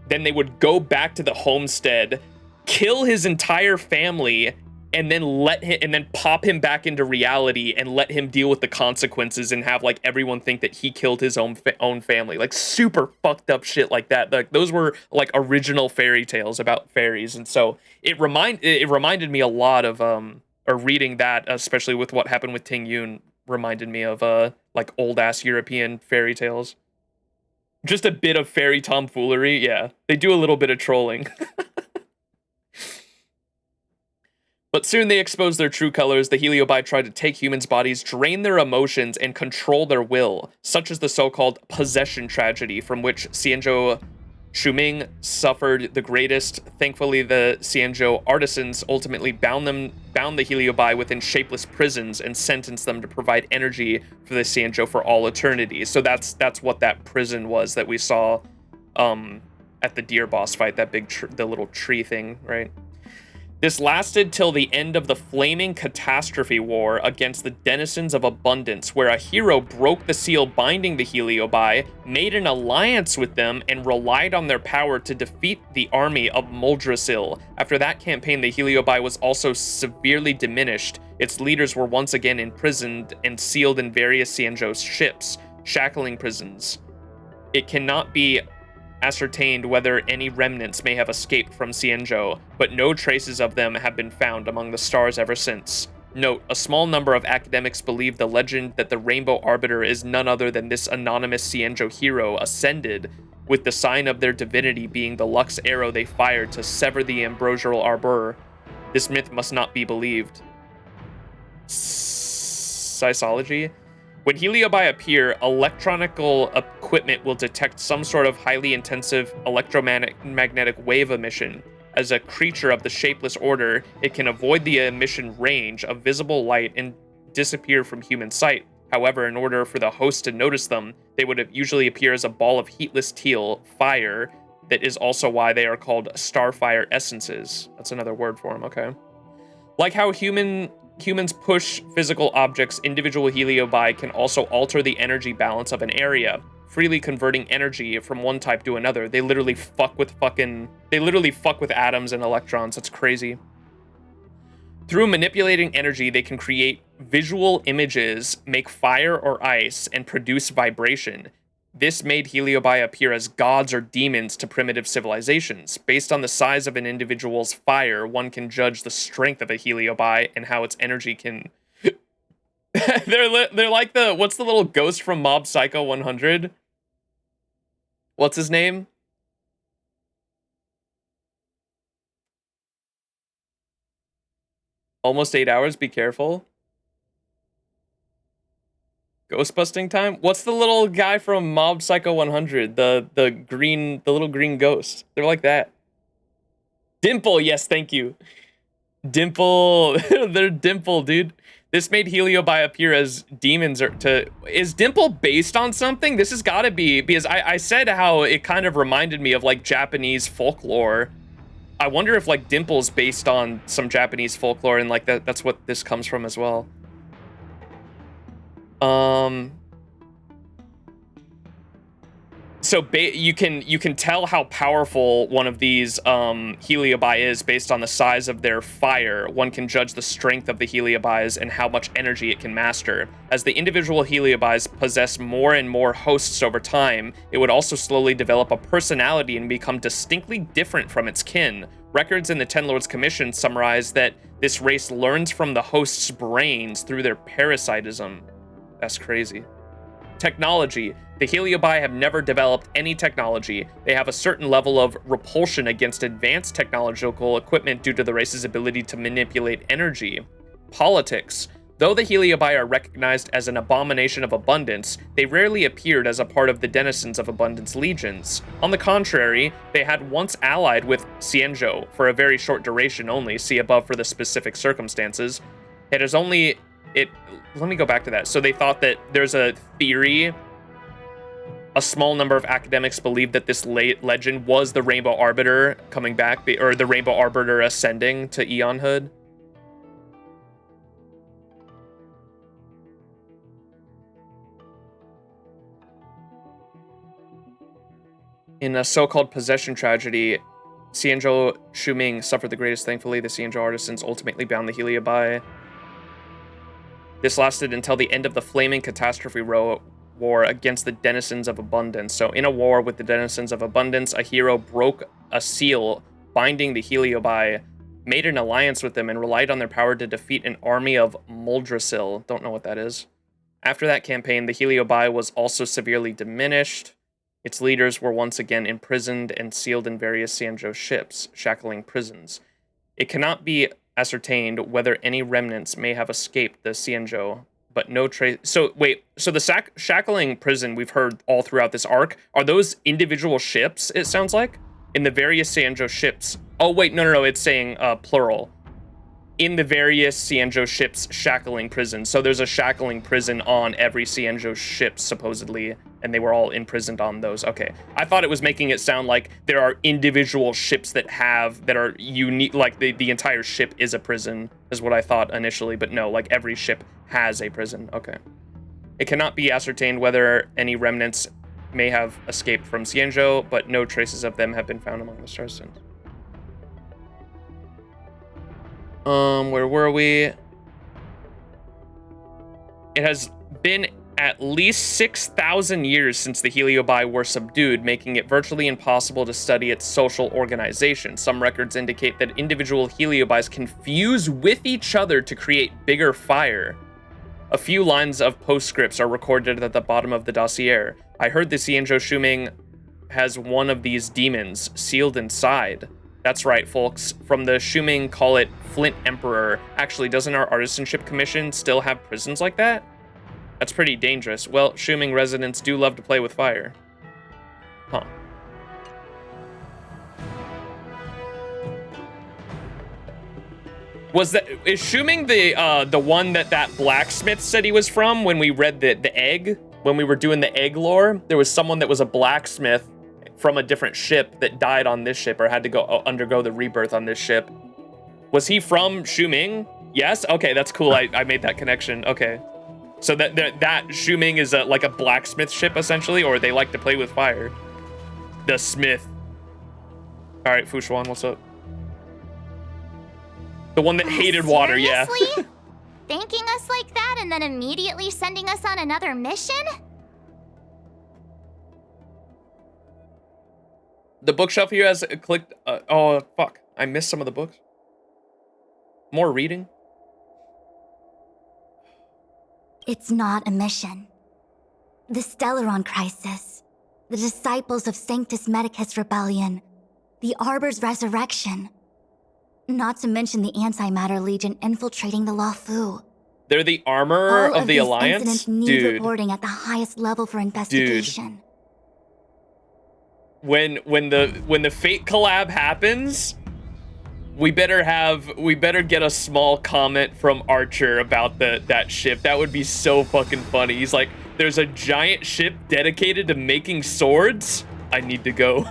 then they would go back to the homestead, kill his entire family, and then pop him back into reality and let him deal with the consequences and have like everyone think that he killed his own family. Like super fucked up shit like that. Like those were like original fairy tales about fairies, and so it reminded me a lot of or reading that, especially with what happened with Ting Yun, reminded me of like old ass European fairy tales. Just a bit of fairy tomfoolery, yeah. They do a little bit of trolling. But soon they exposed their true colors. The Heliobi tried to take humans' bodies, drain their emotions, and control their will, such as the so-called possession tragedy, from which XianZhou Shuming suffered the greatest. Thankfully, the XianZhou artisans ultimately bound the Heliobi within shapeless prisons and sentenced them to provide energy for the XianZhou for all eternity. So that's what that prison was that we saw at the deer boss fight, that big the little tree thing, right? This lasted till the end of the Flaming Catastrophe War against the Denizens of Abundance, where a hero broke the seal binding the Heliobi, made an alliance with them, and relied on their power to defeat the army of Muldrasil. After that campaign, the Heliobi was also severely diminished. Its leaders were once again imprisoned and sealed in various XianZhou ships, shackling prisons. It cannot be ascertained whether any remnants may have escaped from XianZhou, but no traces of them have been found among the stars ever since. Note, a small number of academics believe the legend that the Rainbow Arbiter is none other than this anonymous XianZhou hero ascended, with the sign of their divinity being the Lux arrow they fired to sever the ambrosial arbor. This myth must not be believed. Psychology? When Heliobi appear, electronical equipment will detect some sort of highly intensive electromagnetic wave emission. As a creature of the shapeless order, it can avoid the emission range of visible light and disappear from human sight. However, in order for the host to notice them, they would usually appear as a ball of heatless teal fire. That is also why they are called starfire essences. That's another word for them, okay? Like how humans push physical objects, individual Heliobi can also alter the energy balance of an area, freely converting energy from one type to another. They literally fuck with atoms and electrons. That's crazy. Through manipulating energy, they can create visual images, make fire or ice, and produce vibration. This made Heliobi appear as gods or demons to primitive civilizations. Based on the size of an individual's fire, one can judge the strength of a Heliobi and how its energy can... they're like what's the little ghost from Mob Psycho 100? What's his name? Almost 8 hours, be careful. Ghost busting time? What's the little guy from Mob Psycho 100? The little green ghost. They're like that. Dimple, yes, thank you. Dimple, they're Dimple, dude. This made Heliobi appear as demons. Is Dimple based on something? This has got to be, because I said how it kind of reminded me of like Japanese folklore. I wonder if like Dimple's based on some Japanese folklore, and like that's what this comes from as well. So you can tell how powerful one of these Heliobi is based on the size of their fire. One can judge the strength of the Heliobis and how much energy it can master. As the individual Heliobis possess more and more hosts over time, it would also slowly develop a personality and become distinctly different from its kin. Records in the Ten Lords Commission summarize that this race learns from the host's brains through their parasitism. That's crazy. Technology. The Heliobi have never developed any technology. They have a certain level of repulsion against advanced technological equipment due to the race's ability to manipulate energy. Politics. Though the Heliobi are recognized as an abomination of abundance, they rarely appeared as a part of the denizens of Abundance legions. On the contrary, they had once allied with XianZhou for a very short duration only, see above for the specific circumstances. It is only... Let me go back to that. So they thought that there's a theory. A small number of academics believe that this legend was the Rainbow Arbiter coming back, or the Rainbow Arbiter ascending to Eonhood. In a so-called possession tragedy, XianZhou Shuming suffered the greatest. Thankfully, the XianZhou artisans ultimately bound the Heliobi. This lasted until the end of the Flaming Catastrophe War against the denizens of Abundance. So in a war with the denizens of Abundance, a hero broke a seal binding the Heliobi, made an alliance with them, and relied on their power to defeat an army of Muldrasil. Don't know what that is. After that campaign, the Heliobi was also severely diminished. Its leaders were once again imprisoned and sealed in various XianZhou ships, shackling prisons. It cannot be ascertained whether any remnants may have escaped the XianZhou, but no trace. So wait, so the shackling prison we've heard all throughout this arc, are those individual ships, it sounds like? In the various XianZhou ships. Oh wait, no, it's saying plural. In the various XianZhou ships shackling prison. So there's a shackling prison on every XianZhou ship, supposedly, and they were all imprisoned on those. Okay. I thought it was making it sound like there are individual ships that are unique, like the entire ship is a prison, is what I thought initially, but no, like every ship has a prison. Okay. It cannot be ascertained whether any remnants may have escaped from XianZhou, but no traces of them have been found among the Starsons. Where were we? It has been at least 6,000 years since the Heliobi were subdued, making it virtually impossible to study its social organization. Some records indicate that individual Heliobis can fuse with each other to create bigger fire. A few lines of postscripts are recorded at the bottom of the dossier. I heard the XianZhou Shuming has one of these demons sealed inside. That's right, folks. From the Shuming, call it Flint Emperor. Actually, doesn't our Artisanship Commission still have prisons like that? That's pretty dangerous. Well, Shuming residents do love to play with fire. Huh. Is Shuming the one that blacksmith said he was from when we read the egg? When we were doing the egg lore? There was someone that was a blacksmith from a different ship that died on this ship, or had to go undergo the rebirth on this ship. Was he from Shuming? Yes? Okay, that's cool. I made that connection. Okay. So that Shuming is like a blacksmith ship, essentially, or they like to play with fire. The Smith. All right, Fushuan, what's up? The one that hated water, yeah. Thanking us like that and then immediately sending us on another mission? The bookshelf here has clicked. Oh, fuck. I missed some of the books. More reading. It's not a mission. The Stellaron crisis, the disciples of Sanctus Medicus rebellion, the Arbor's resurrection. Not to mention the Antimatter Legion infiltrating the Luofu. They're the armor of the Alliance? Incidents need reporting at the highest level for investigation. Dude. When the Fate collab happens, We better get a small comment from Archer about that ship. That would be so fucking funny. He's like, there's a giant ship dedicated to making swords? I need to go.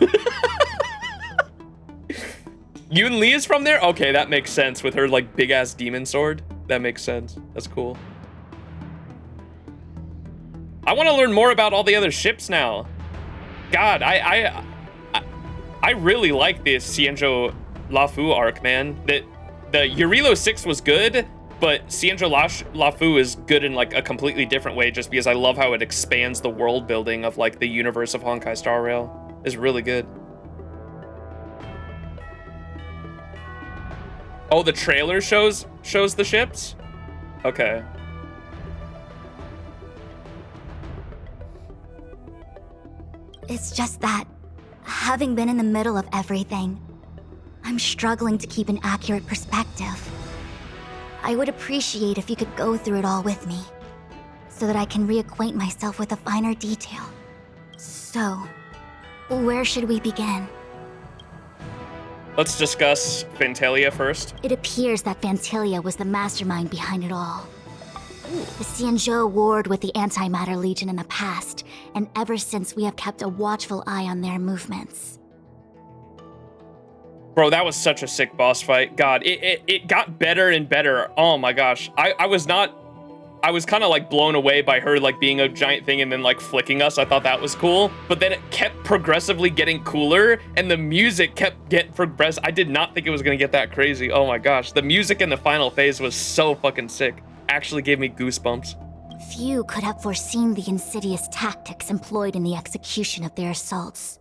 Yun Li is from there? Okay, that makes sense with her like big ass demon sword. That makes sense. That's cool. I want to learn more about all the other ships now. God, I really like this XianZhou Luofu arc, man. The Yurilo 6 was good, but XianZhou Luofu is good in like a completely different way just because I love how it expands the world building of like the universe of Honkai Star Rail. It's really good. Oh, the trailer shows the ships? Okay. It's just that, having been in the middle of everything, I'm struggling to keep an accurate perspective. I would appreciate if you could go through it all with me, so that I can reacquaint myself with a finer detail. So, where should we begin? Let's discuss Fantalia first. It appears that Fantalia was the mastermind behind it all. The XianZhou warred with the Antimatter Legion in the past, and ever since we have kept a watchful eye on their movements. Bro, that was such a sick boss fight. God, it got better and better. Oh my gosh. I was kind of like blown away by her like being a giant thing and then like flicking us. I thought that was cool. But then it kept progressively getting cooler and the music kept getting progressive. I did not think it was going to get that crazy. Oh my gosh. The music in the final phase was so fucking sick. Actually gave me goosebumps. Few could have foreseen the insidious tactics employed in the execution of their assaults.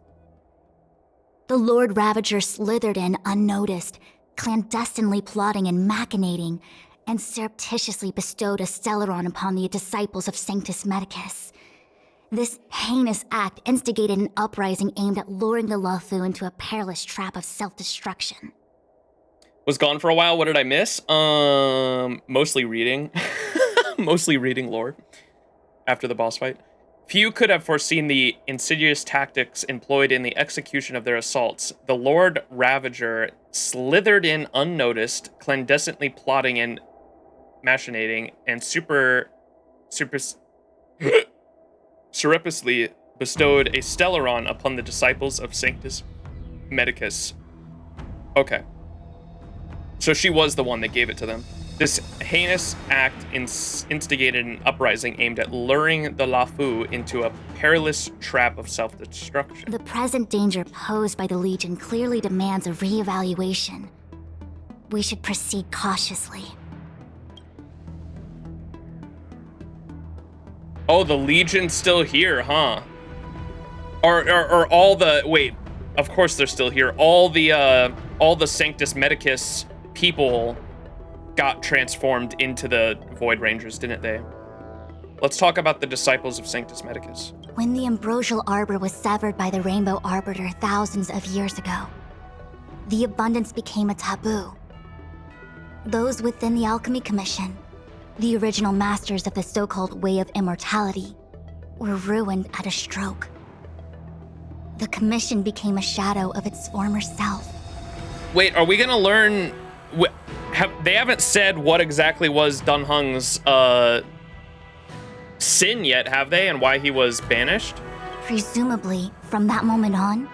The Lord Ravager slithered in unnoticed, clandestinely plotting and machinating, and surreptitiously bestowed a Stellaron upon the disciples of Sanctus Medicus. This heinous act instigated an uprising aimed at luring the Luofu into a perilous trap of self-destruction. Was gone for a while. What did I miss? Mostly reading. Mostly reading lore after the boss fight. Few could have foreseen the insidious tactics employed in the execution of their assaults. The Lord Ravager slithered in unnoticed, clandestinely plotting and machinating, and surreptitiously bestowed a Stellaron upon the disciples of Sanctus Medicus. Okay. So she was the one that gave it to them. This heinous act instigated an uprising aimed at luring the Luofu into a perilous trap of self-destruction. The present danger posed by the Legion clearly demands a re-evaluation. We should proceed cautiously. Oh, the Legion's still here, huh? Or all the... Wait, of course they're still here. All the Sanctus Medicus people got transformed into the Void Rangers, didn't they? Let's talk about the disciples of Sanctus Medicus. When the Ambrosial Arbor was severed by the Rainbow Arbiter thousands of years ago, the abundance became a taboo. Those within the Alchemy Commission, the original masters of the so-called Way of Immortality, were ruined at a stroke. The Commission became a shadow of its former self. Wait, are we gonna learn... They haven't said what exactly was Dunhung's sin yet, have they? And why he was banished? Presumably, from that moment on,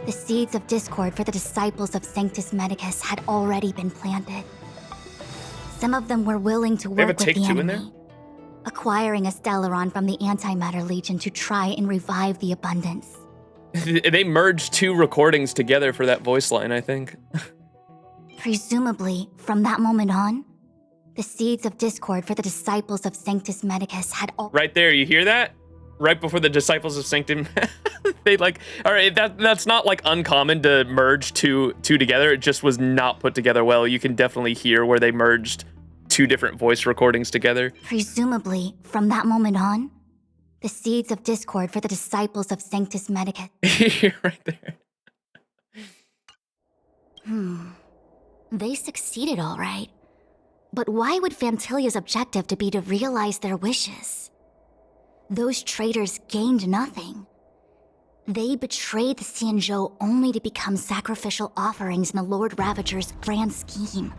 the seeds of discord for the disciples of Sanctus Medicus had already been planted. Some of them were willing to work with the enemy, acquiring a Stellaron from the Antimatter Legion to try and revive the abundance. They merged two recordings together for that voice line, I think. Presumably, from that moment on, the seeds of discord for the disciples of Sanctus Medicus had Right there, you hear that? Right before the disciples of Sanctum, they like, all right, that's not like uncommon to merge two together. It just was not put together well. You can definitely hear where they merged two different voice recordings together. Presumably, from that moment on, the seeds of discord for the disciples of Sanctus Medicus. You're right there. They succeeded all right. But why would Fantilia's objective to be to realize their wishes? Those traitors gained nothing. They betrayed the XianZhou only to become sacrificial offerings in the Lord Ravager's grand scheme.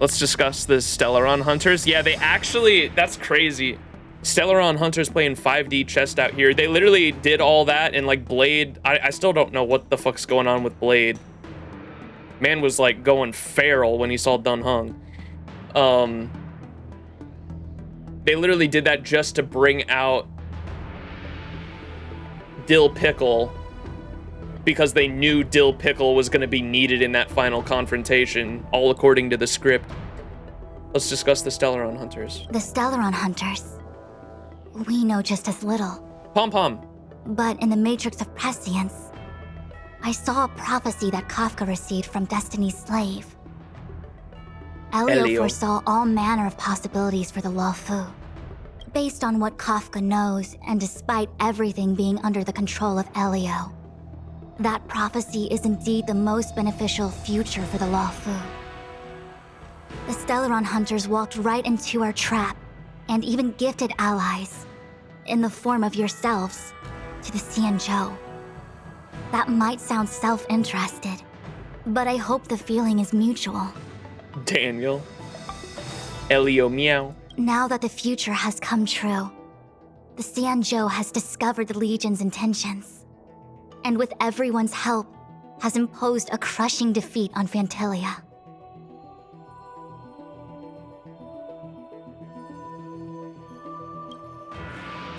Let's discuss the Stellaron Hunters. Yeah, they actually, that's crazy. Stellaron Hunters playing 5D chest out here. They literally did all that, and like Blade, I still don't know what the fuck's going on with Blade. Man was like going feral when he saw Dun Hung. They literally did that just to bring out Dill Pickle, because they knew Dill Pickle was going to be needed in that final confrontation, all according to the script. Let's discuss the Stellaron Hunters. The Stellaron Hunters. We know just as little. Pom-Pom. But in the Matrix of Prescience, I saw a prophecy that Kafka received from Destiny's slave. Elio foresaw all manner of possibilities for the Luofu. Based on what Kafka knows, and despite everything being under the control of Elio, that prophecy is indeed the most beneficial future for the Luofu. The Stellaron Hunters walked right into our trap, and even gifted allies, in the form of yourselves, to the XianZhou. That might sound self-interested, but I hope the feeling is mutual. Daniel. Elio meow. Now that the future has come true, the XianZhou has discovered the Legion's intentions, and with everyone's help, has imposed a crushing defeat on Fantilia.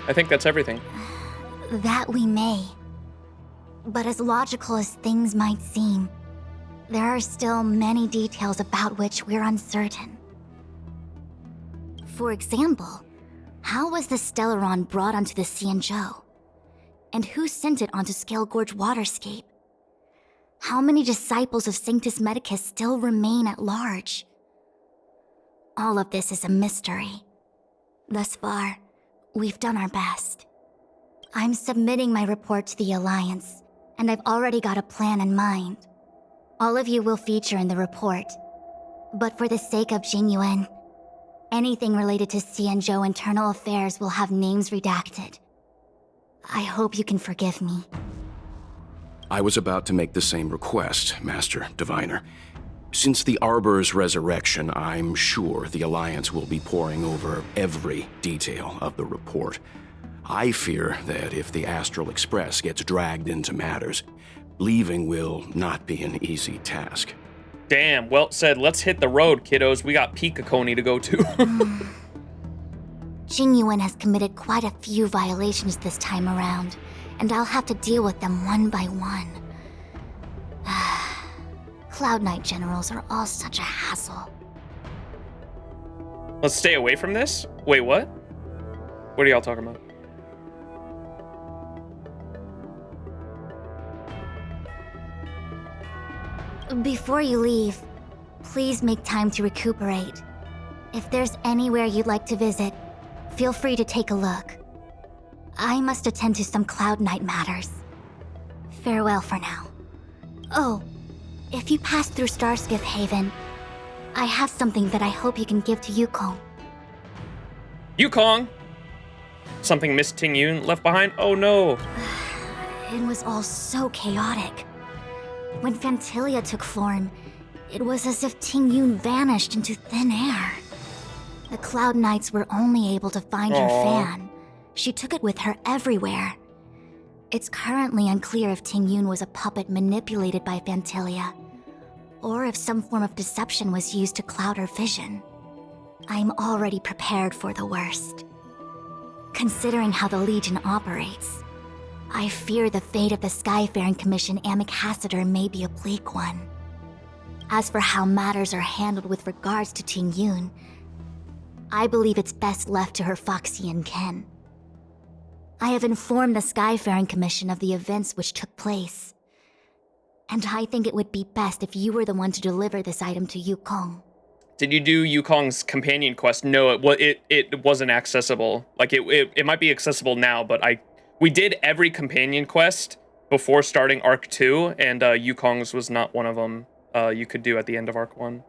I think that's everything. That we may. But as logical as things might seem, there are still many details about which we're uncertain. For example, how was the Stellaron brought onto the XianZhou? And who sent it onto Scale Gorge Waterscape? How many disciples of Sanctus Medicus still remain at large? All of this is a mystery. Thus far, we've done our best. I'm submitting my report to the Alliance, and I've already got a plan in mind. All of you will feature in the report. But for the sake of Jingyuan, anything related to XianZhou internal affairs will have names redacted. I hope you can forgive me. I was about to make the same request, Master Diviner. Since the Arbor's resurrection, I'm sure the Alliance will be poring over every detail of the report. I fear that if the Astral Express gets dragged into matters, leaving will not be an easy task. Damn, well said. Let's hit the road, kiddos. We got Pikakoni to go to. Jingyuan has committed quite a few violations this time around, and I'll have to deal with them one by one. Cloud Knight generals are all such a hassle. Let's stay away from this? Wait, what? What are y'all talking about? Before you leave, please make time to recuperate. If there's anywhere you'd like to visit, feel free to take a look. I must attend to some Cloud Knight matters. Farewell for now. Oh, if you pass through Starskiff Haven, I have something that I hope you can give to Yukong. Yukong! Something Miss Tingyun left behind? Oh no! It was all so chaotic. When Fantilia took form, it was as if Tingyun vanished into thin air. The Cloud Knights were only able to find her fan. She took it with her everywhere. It's currently unclear if Tingyun was a puppet manipulated by Fantilia, or if some form of deception was used to cloud her vision. I'm already prepared for the worst. Considering how the Legion operates, I fear the fate of the Skyfaring Commission Ambassador may be a bleak one. As for how matters are handled with regards to Tingyun, I believe it's best left to her Foxian kin. I have informed the Skyfaring Commission of the events which took place, and I think it would be best if you were the one to deliver this item to Yukong. Did you do Yukong's companion quest? No, it wasn't accessible. Like it might be accessible now, but we did every companion quest before starting Arc 2, and Yukong's was not one of them. You could do at the end of Arc 1.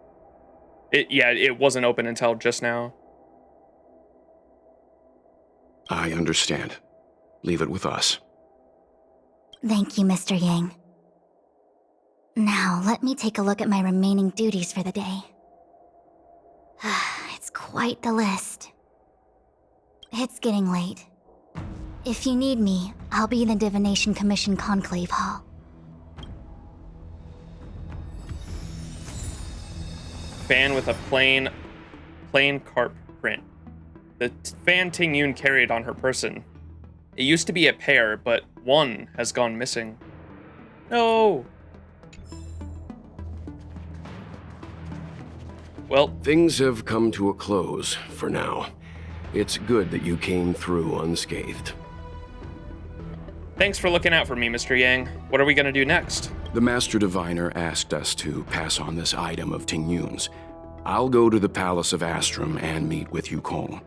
It wasn't open until just now. I understand. Leave it with us. Thank you, Mr. Yang. Now, let me take a look at my remaining duties for the day. It's quite the list. It's getting late. If you need me, I'll be in the Divination Commission Conclave Hall. Fan with a plain carp print. The fan Ting Yun carried on her person. It used to be a pair, but one has gone missing. No. Well, things have come to a close for now. It's good that you came through unscathed. Thanks for looking out for me, Mr. Yang. What are we gonna do next? The Master Diviner asked us to pass on this item of Ting Yun's. I'll go to the Palace of Astrum and meet with Yukong.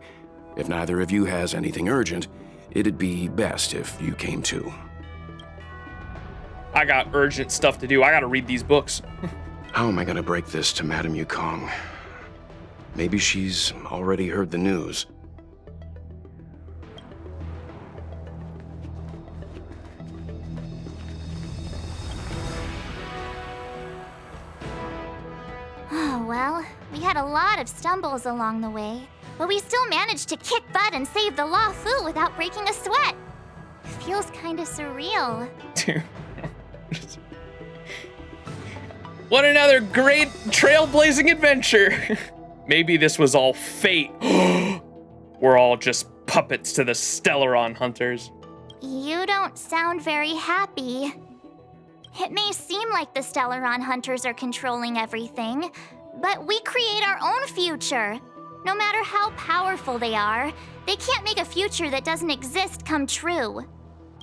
If neither of you has anything urgent, it'd be best if you came too. I got urgent stuff to do. I gotta read these books. How am I gonna break this to Madame Yukong? Maybe she's already heard the news. Oh, well, we had a lot of stumbles along the way, but we still managed to kick butt and save the Luofu without breaking a sweat. Feels kinda surreal. What another great trailblazing adventure! Maybe this was all fate. We're all just puppets to the Stellaron hunters. You don't sound very happy. It may seem like the Stellaron hunters are controlling everything, but we create our own future. No matter how powerful they are, they can't make a future that doesn't exist come true.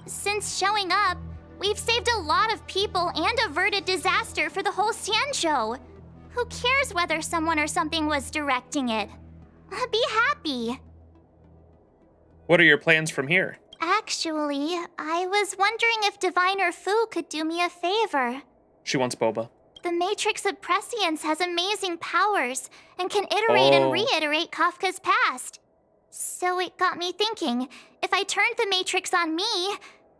Since showing up, we've saved a lot of people and averted disaster for the whole XianZhou. Who cares whether someone or something was directing it? Be happy. What are your plans from here? Actually, I was wondering if Diviner Fu could do me a favor. She wants boba. The Matrix of Prescience has amazing powers and can iterate and reiterate Kafka's past. So it got me thinking, if I turned the Matrix on me,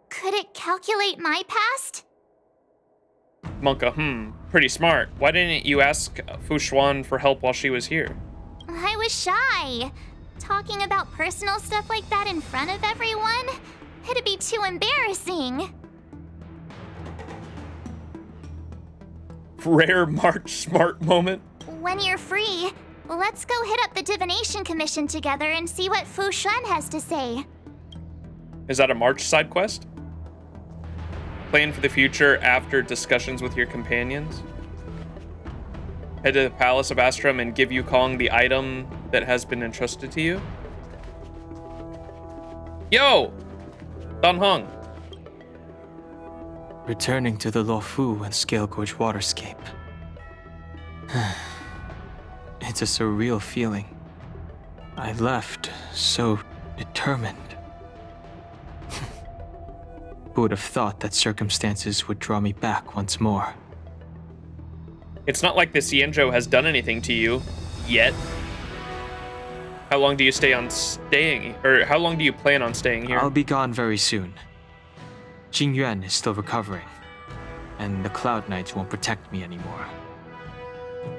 could it calculate my past? Monka, pretty smart. Why didn't you ask Fu Xuan for help while she was here? I was shy. Talking about personal stuff like that in front of everyone? It'd be too embarrassing. Rare March Smart moment. When you're free, let's go hit up the Divination Commission together and see what Fu Xuan has to say. Is that a March side quest? Plan for the future after discussions with your companions? Head to the Palace of Astrum and give Yukong the item that has been entrusted to you? Yo! Dan Heng. Returning to the Luofu and Scale Gorge waterscape. It's a surreal feeling. I left so determined. Who would have thought that circumstances would draw me back once more? It's not like the XianZhou has done anything to you, yet. How long do you how long do you plan on staying here? I'll be gone very soon. Jing Yuan is still recovering, and the Cloud Knights won't protect me anymore.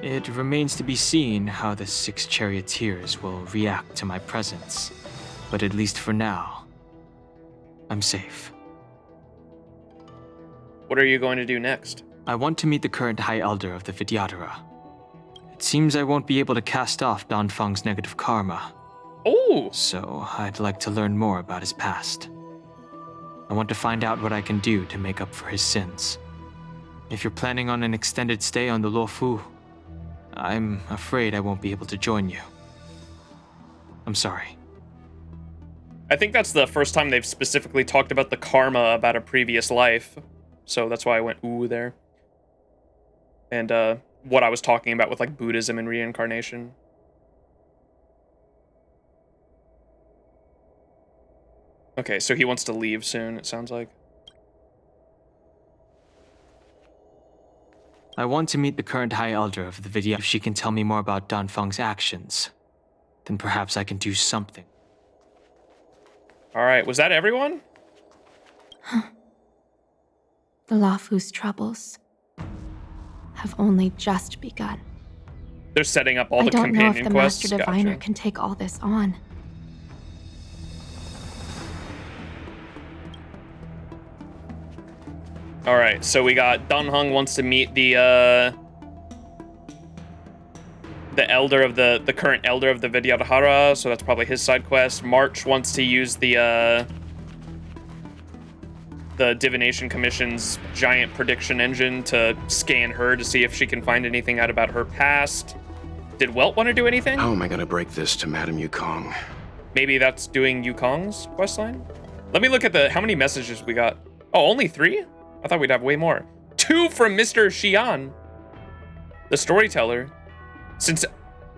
It remains to be seen how the 6 charioteers will react to my presence, but at least for now, I'm safe. What are you going to do next? I want to meet the current High Elder of the Vidyadhara. It seems I won't be able to cast off Don Feng's negative karma. Oh! So I'd like to learn more about his past. I want to find out what I can do to make up for his sins. If you're planning on an extended stay on the Luofu, I'm afraid I won't be able to join you. I'm sorry. I think that's the first time they've specifically talked about the karma about a previous life. So that's why I went ooh there. And what I was talking about with like Buddhism and reincarnation. Okay, so he wants to leave soon, it sounds like. I want to meet the current High Elder of the Vidyadhara. If she can tell me more about Dan Feng's actions, then perhaps I can do something. All right, was that everyone? The Luofu's troubles have only just begun. They're setting up all I the don't know companion if the quests. Master Diviner Gotcha. can take all this on. All right, so we got Dan Heng wants to meet the elder of the current elder of the Vidyadhara, so that's probably his side quest. March wants to use the Divination Commission's giant prediction engine to scan her to see if she can find anything out about her past. Did Welt want to do anything? How am I gonna break this to Madame Yukong? Maybe that's doing Yukong's questline? Let me look at how many messages we got. Oh, only 3? I thought we'd have way more. 2 from Mr. Xian, the storyteller. Since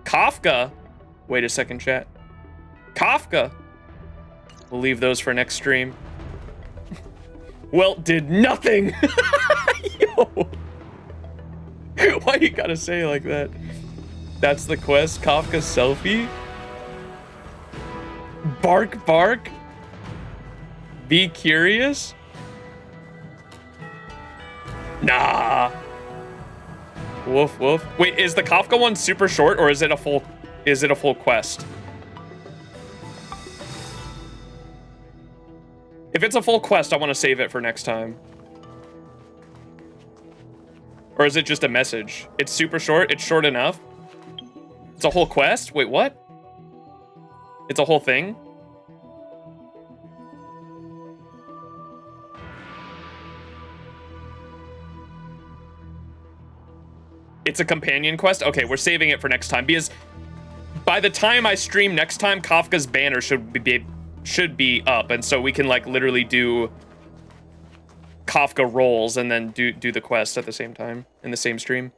Kafka... Wait a second, chat. Kafka. We'll leave those for next stream. Welt did nothing. Yo. Why you gotta say it like that? That's the quest. Kafka selfie. Bark, bark. Be curious. Nah. Woof, woof. Wait, is the Kafka one super short or is it a full quest? If it's a full quest, I want to save it for next time. Or is it just a message? It's super short? It's short enough? It's a whole quest? Wait, what? It's a whole thing? It's a companion quest? Okay, we're saving it for next time because by the time I stream next time, Kafka's banner should be up, and so we can like literally do Kafka rolls and then do the quest at the same time in the same stream.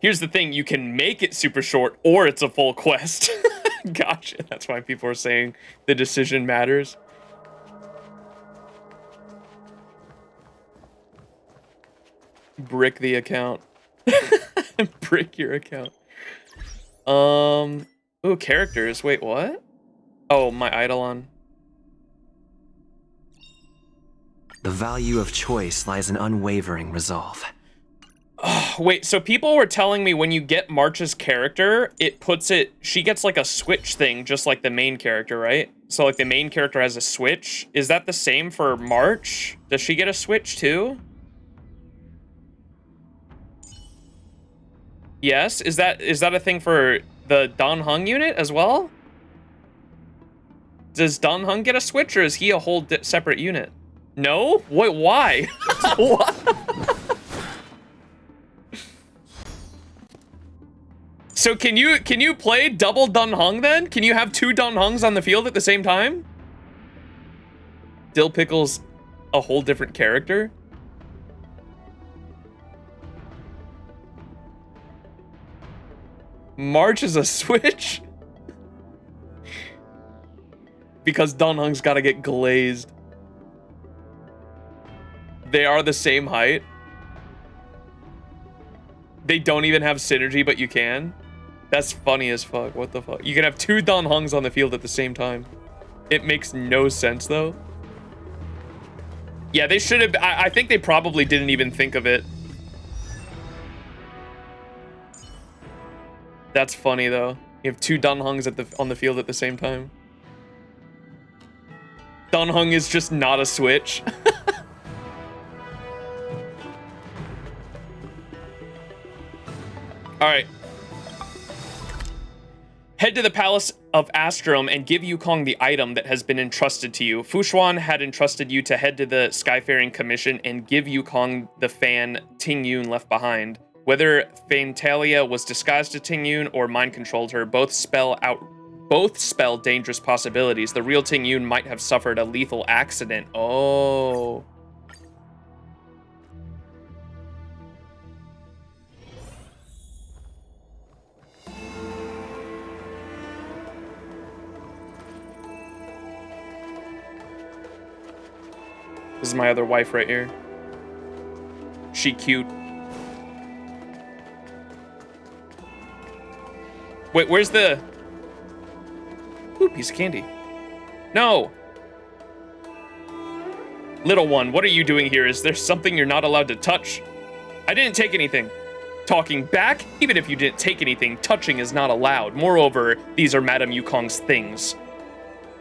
Here's the thing, you can make it super short or it's a full quest. Gotcha. That's why people are saying the decision matters. Brick the account. Brick your account. Ooh, characters. Wait, what? Oh, my Eidolon. The value of choice lies in unwavering resolve. Oh, wait, so people were telling me when you get March's character, she gets like a switch thing, just like the main character, right? So like the main character has a switch. Is that the same for March? Does she get a switch too? Yes, is that a thing for the Dan Heng unit as well? Does Dan Heng get a switch or is he a whole separate unit? No? Wait, why? What? So can you play double Dan Heng then? Can you have 2 Dan Hengs on the field at the same time? Dill Pickle's a whole different character? March is a switch? Because Dan Heng's gotta get glazed. They are the same height. They don't even have synergy, but you can. That's funny as fuck. What the fuck? You can have 2 Dan Hengs on the field at the same time. It makes no sense, though. Yeah, they should have... I think they probably didn't even think of it. That's funny, though. You have 2 Dan Hengs on the field at the same time. Dan Heng is just not a switch. Alright. Head to the Palace of Astrum and give Yukong the item that has been entrusted to you. Fushuan had entrusted you to head to the Skyfaring Commission and give Yukong the fan Ting Yun left behind. Whether Fantalia was disguised as Ting Yun or mind-controlled her, both spell dangerous possibilities. The real Ting Yun might have suffered a lethal accident. Oh. This is my other wife right here. She cute. Wait, where's the... Ooh, piece of candy. No! Little one, what are you doing here? Is there something you're not allowed to touch? I didn't take anything. Talking back? Even if you didn't take anything, touching is not allowed. Moreover, these are Madame Yukong's things.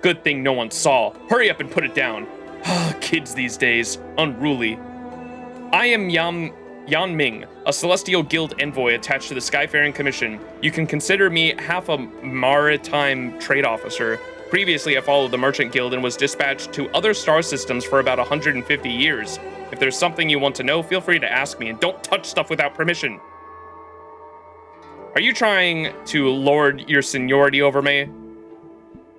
Good thing no one saw. Hurry up and put it down. Kids these days. Unruly. I am Yan Ming, a Celestial Guild envoy attached to the Skyfaring Commission. You can consider me half a maritime trade officer. Previously, I followed the Merchant Guild and was dispatched to other star systems for about 150 years. If there's something you want to know, feel free to ask me, and don't touch stuff without permission. Are you trying to lord your seniority over me?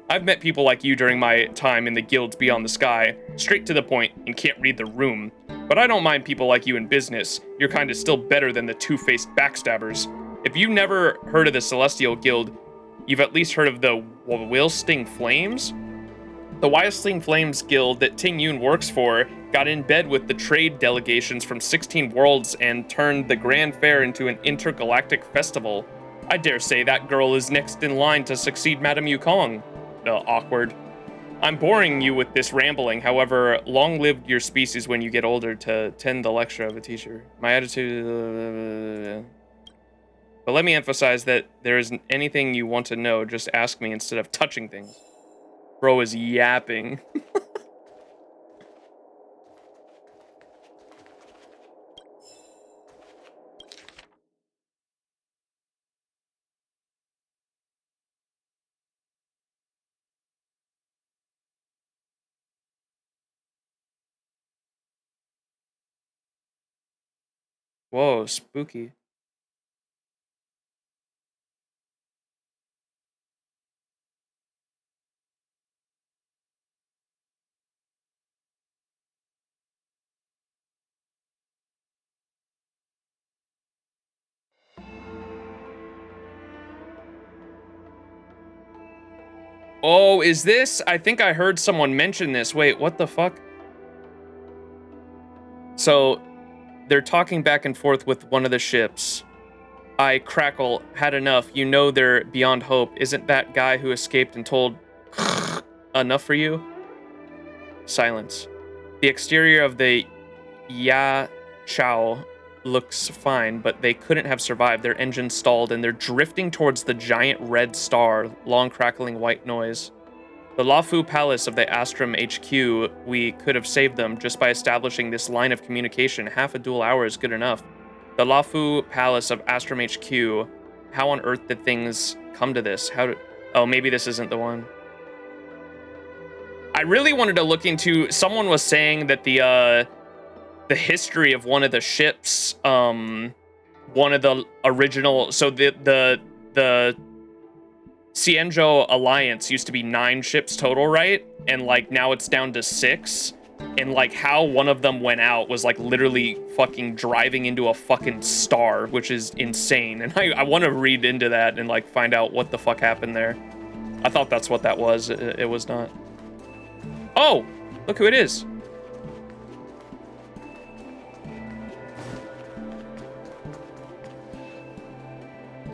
I've met people like you during my time in the guilds beyond the sky, straight to the point and can't read the room. But I don't mind people like you in business. Your kind is still better than the two-faced backstabbers. If you never heard of the Celestial Guild, you've at least heard of the Wilsting Flames? The Wilsting Flames Guild that Ting Yun works for got in bed with the trade delegations from 16 worlds and turned the Grand Fair into an intergalactic festival. I dare say that girl is next in line to succeed Madame Yukong. Awkward. I'm boring you with this rambling, however, long live your species when you get older to tend the lecture of a teacher. My attitude... But let me emphasize that there isn't anything you want to know, just ask me instead of touching things. Bro is yapping. Whoa, spooky. Oh, is this? I think I heard someone mention this. Wait, what the fuck? So, they're talking back and forth with one of the ships. I crackle, had enough. You know they're beyond hope. Isn't that guy who escaped and told enough for you? Silence. The exterior of the Ya Chao looks fine, but they couldn't have survived. Their engine stalled and they're drifting towards the giant red star, long crackling white noise. The Luofu Palace of the Astrum HQ, we could have saved them just by establishing this line of communication. Half a dual hour is good enough. The Luofu Palace of Astrum HQ, how on earth did things come to this? Oh, maybe this isn't the one. I really wanted to look into, someone was saying that the history of one of the ships, one of the original, so the XianZhou Alliance used to be 9 ships total, right? And like now it's down to 6. And like how one of them went out was like literally fucking driving into a fucking star, which is insane. And I want to read into that and like find out what the fuck happened there. I thought that's what that was. It was not. Oh, look who it is.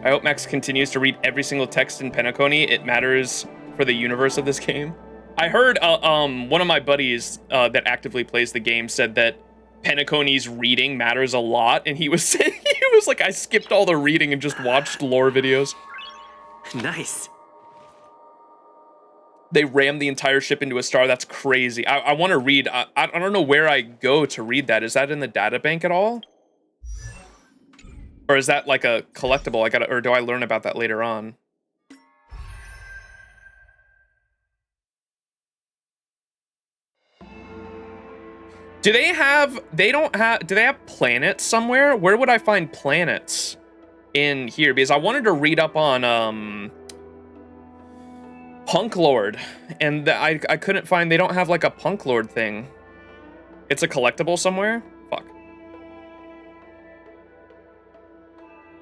I hope Max continues to read every single text in Penacony. It matters for the universe of this game. I heard one of my buddies that actively plays the game said that Penacony's reading matters a lot, and he was saying, he was like, I skipped all the reading and just watched lore videos. Nice. They rammed the entire ship into a star. That's crazy. I want to read. I don't know where I go to read that. Is that in the databank at all? Or is that like a collectible? Or do I learn about that later on? Do they have planets somewhere? Where would I find planets in here? Because I wanted to read up on Punk Lord, and I couldn't find, they don't have like a Punk Lord thing. It's a collectible somewhere? Fuck.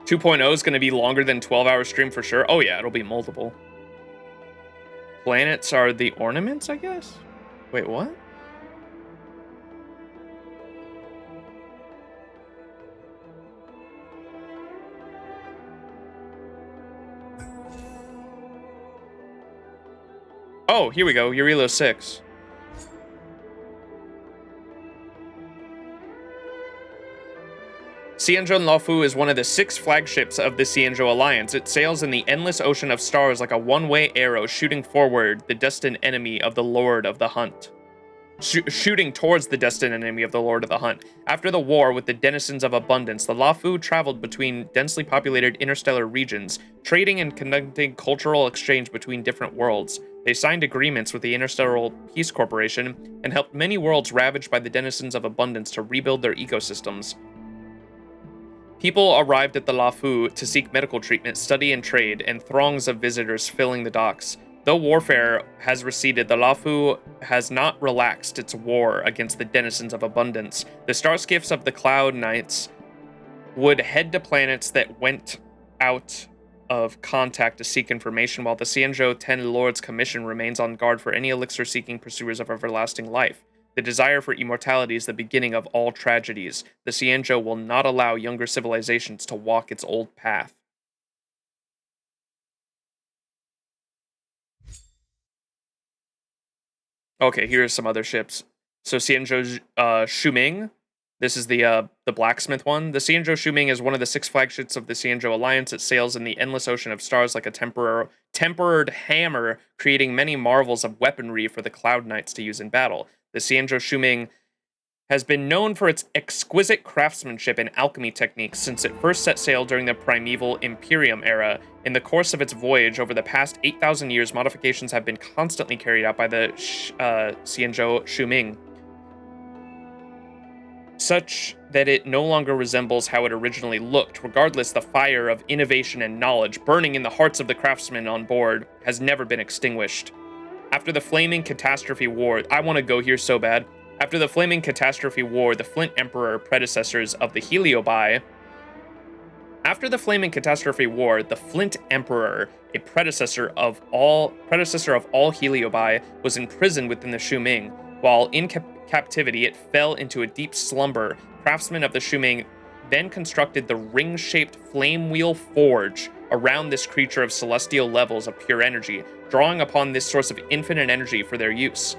2.0 is going to be longer than 12-hour stream for sure. Oh yeah, it'll be multiple. Planets are the ornaments, I guess? Wait, what? Oh, here we go. Urilo 6. XianZhou Luofu is one of the 6 flagships of the XianZhou Alliance. It sails in the endless ocean of stars like a one-way arrow shooting forward the destined enemy of the Lord of the Hunt. Shooting towards the destined enemy of the Lord of the Hunt. After the war with the denizens of abundance, the Luofu traveled between densely populated interstellar regions, trading and conducting cultural exchange between different worlds. They signed agreements with the Interstellar Peace Corporation and helped many worlds ravaged by the denizens of abundance to rebuild their ecosystems. People arrived at the Luofu to seek medical treatment, study, and trade, and throngs of visitors filling the docks. Though warfare has receded, the Luofu has not relaxed its war against the denizens of abundance. The starskiffs of the Cloud Knights would head to planets that went out of contact to seek information, while the XianZhou Ten Lords Commission remains on guard for any elixir-seeking pursuers of everlasting life. The desire for immortality is the beginning of all tragedies. The XianZhou will not allow younger civilizations to walk its old path. Okay, here's some other ships. So XianZhou Shuming, this is the blacksmith one. The XianZhou Shuming is one of the 6 flagships of the XianZhou Alliance. It sails in the endless ocean of stars like a tempered hammer, creating many marvels of weaponry for the Cloud Knights to use in battle. The XianZhou Shuming has been known for its exquisite craftsmanship and alchemy techniques since it first set sail during the primeval Imperium era. In the course of its voyage over the past 8,000 years, modifications have been constantly carried out by the XianZhou Shuming, such that it no longer resembles how it originally looked. Regardless, the fire of innovation and knowledge burning in the hearts of the craftsmen on board has never been extinguished. After the Flaming Catastrophe War, I want to go here so bad. After the Flaming Catastrophe War, the Flint Emperor, predecessors of the Heliobi. After the Flaming Catastrophe War, the Flint Emperor, a predecessor of all Heliobi, was imprisoned within the Shuming. While in captivity, it fell into a deep slumber. Craftsmen of the Shuming then constructed the ring-shaped flame wheel forge around this creature of celestial levels of pure energy, drawing upon this source of infinite energy for their use.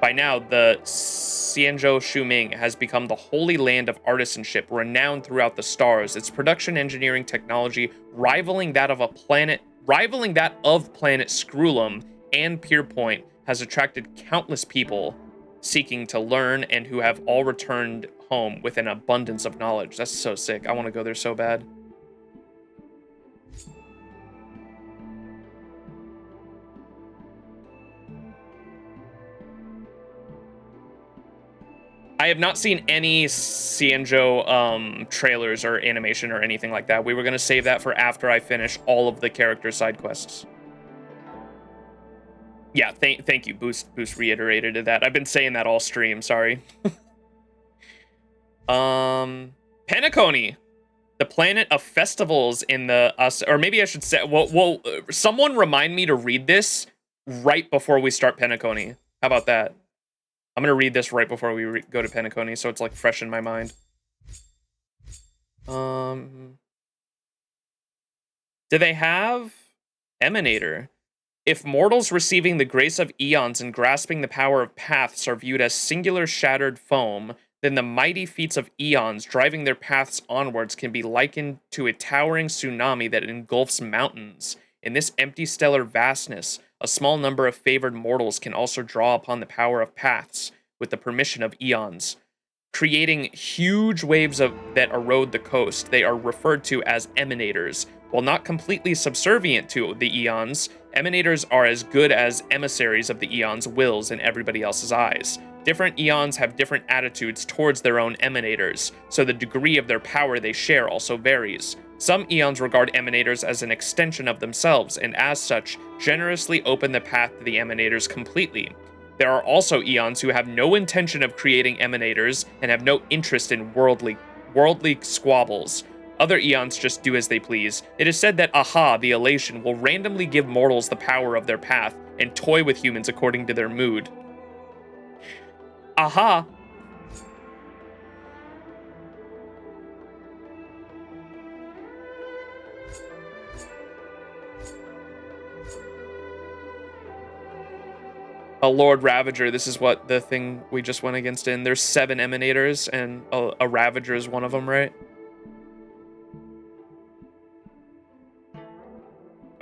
By now, the XianZhou Shuming has become the holy land of artisanship, renowned throughout the stars. Its production engineering technology, rivaling that of planet Scrulum and Pierpoint, has attracted countless people seeking to learn and who have all returned home with an abundance of knowledge. That's so sick. I want to go there so bad. I have not seen any XianZhou trailers or animation or anything like that. We were going to save that for after I finish all of the character side quests. Yeah, thank you. Boost reiterated that. I've been saying that all stream, sorry. Penacony, the planet of festivals in the or maybe I should say, well, someone remind me to read this right before we start Penacony. How about that? I'm gonna read this right before we go to Penacony, so it's like fresh in my mind. Do they have Emanator? If mortals receiving the grace of eons and grasping the power of paths are viewed as singular shattered foam, then the mighty feats of eons driving their paths onwards can be likened to a towering tsunami that engulfs mountains. In this empty stellar vastness, a small number of favored mortals can also draw upon the power of paths with the permission of eons, creating huge waves that erode the coast. They are referred to as emanators. While not completely subservient to the eons, emanators are as good as emissaries of the eons' wills in everybody else's eyes. Different eons have different attitudes towards their own emanators, so the degree of their power they share also varies. Some eons regard emanators as an extension of themselves, and as such, generously open the path to the emanators completely. There are also eons who have no intention of creating emanators and have no interest in worldly squabbles. Other eons just do as they please. It is said that Aha, the Elation, will randomly give mortals the power of their path and toy with humans according to their mood. Aha! A Lord Ravager. This is what the thing we just went against in. There's 7 Emanators, and a Ravager is one of them, right?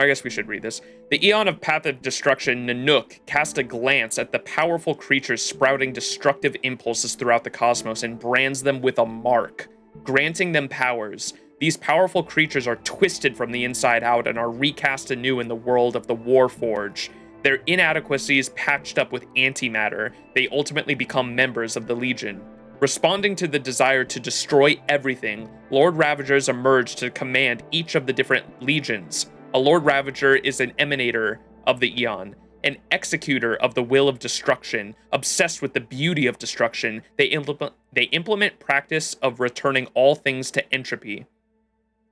I guess we should read this. The Eon of Path of Destruction, Nanook, cast a glance at the powerful creatures sprouting destructive impulses throughout the cosmos and brands them with a mark, granting them powers. These powerful creatures are twisted from the inside out and are recast anew in the world of the Warforged. Their inadequacies patched up with antimatter, they ultimately become members of the Legion. Responding to the desire to destroy everything, Lord Ravagers emerge to command each of the different legions. A Lord Ravager is an emanator of the Eon, an executor of the will of destruction, obsessed with the beauty of destruction. They implement practice of returning all things to entropy.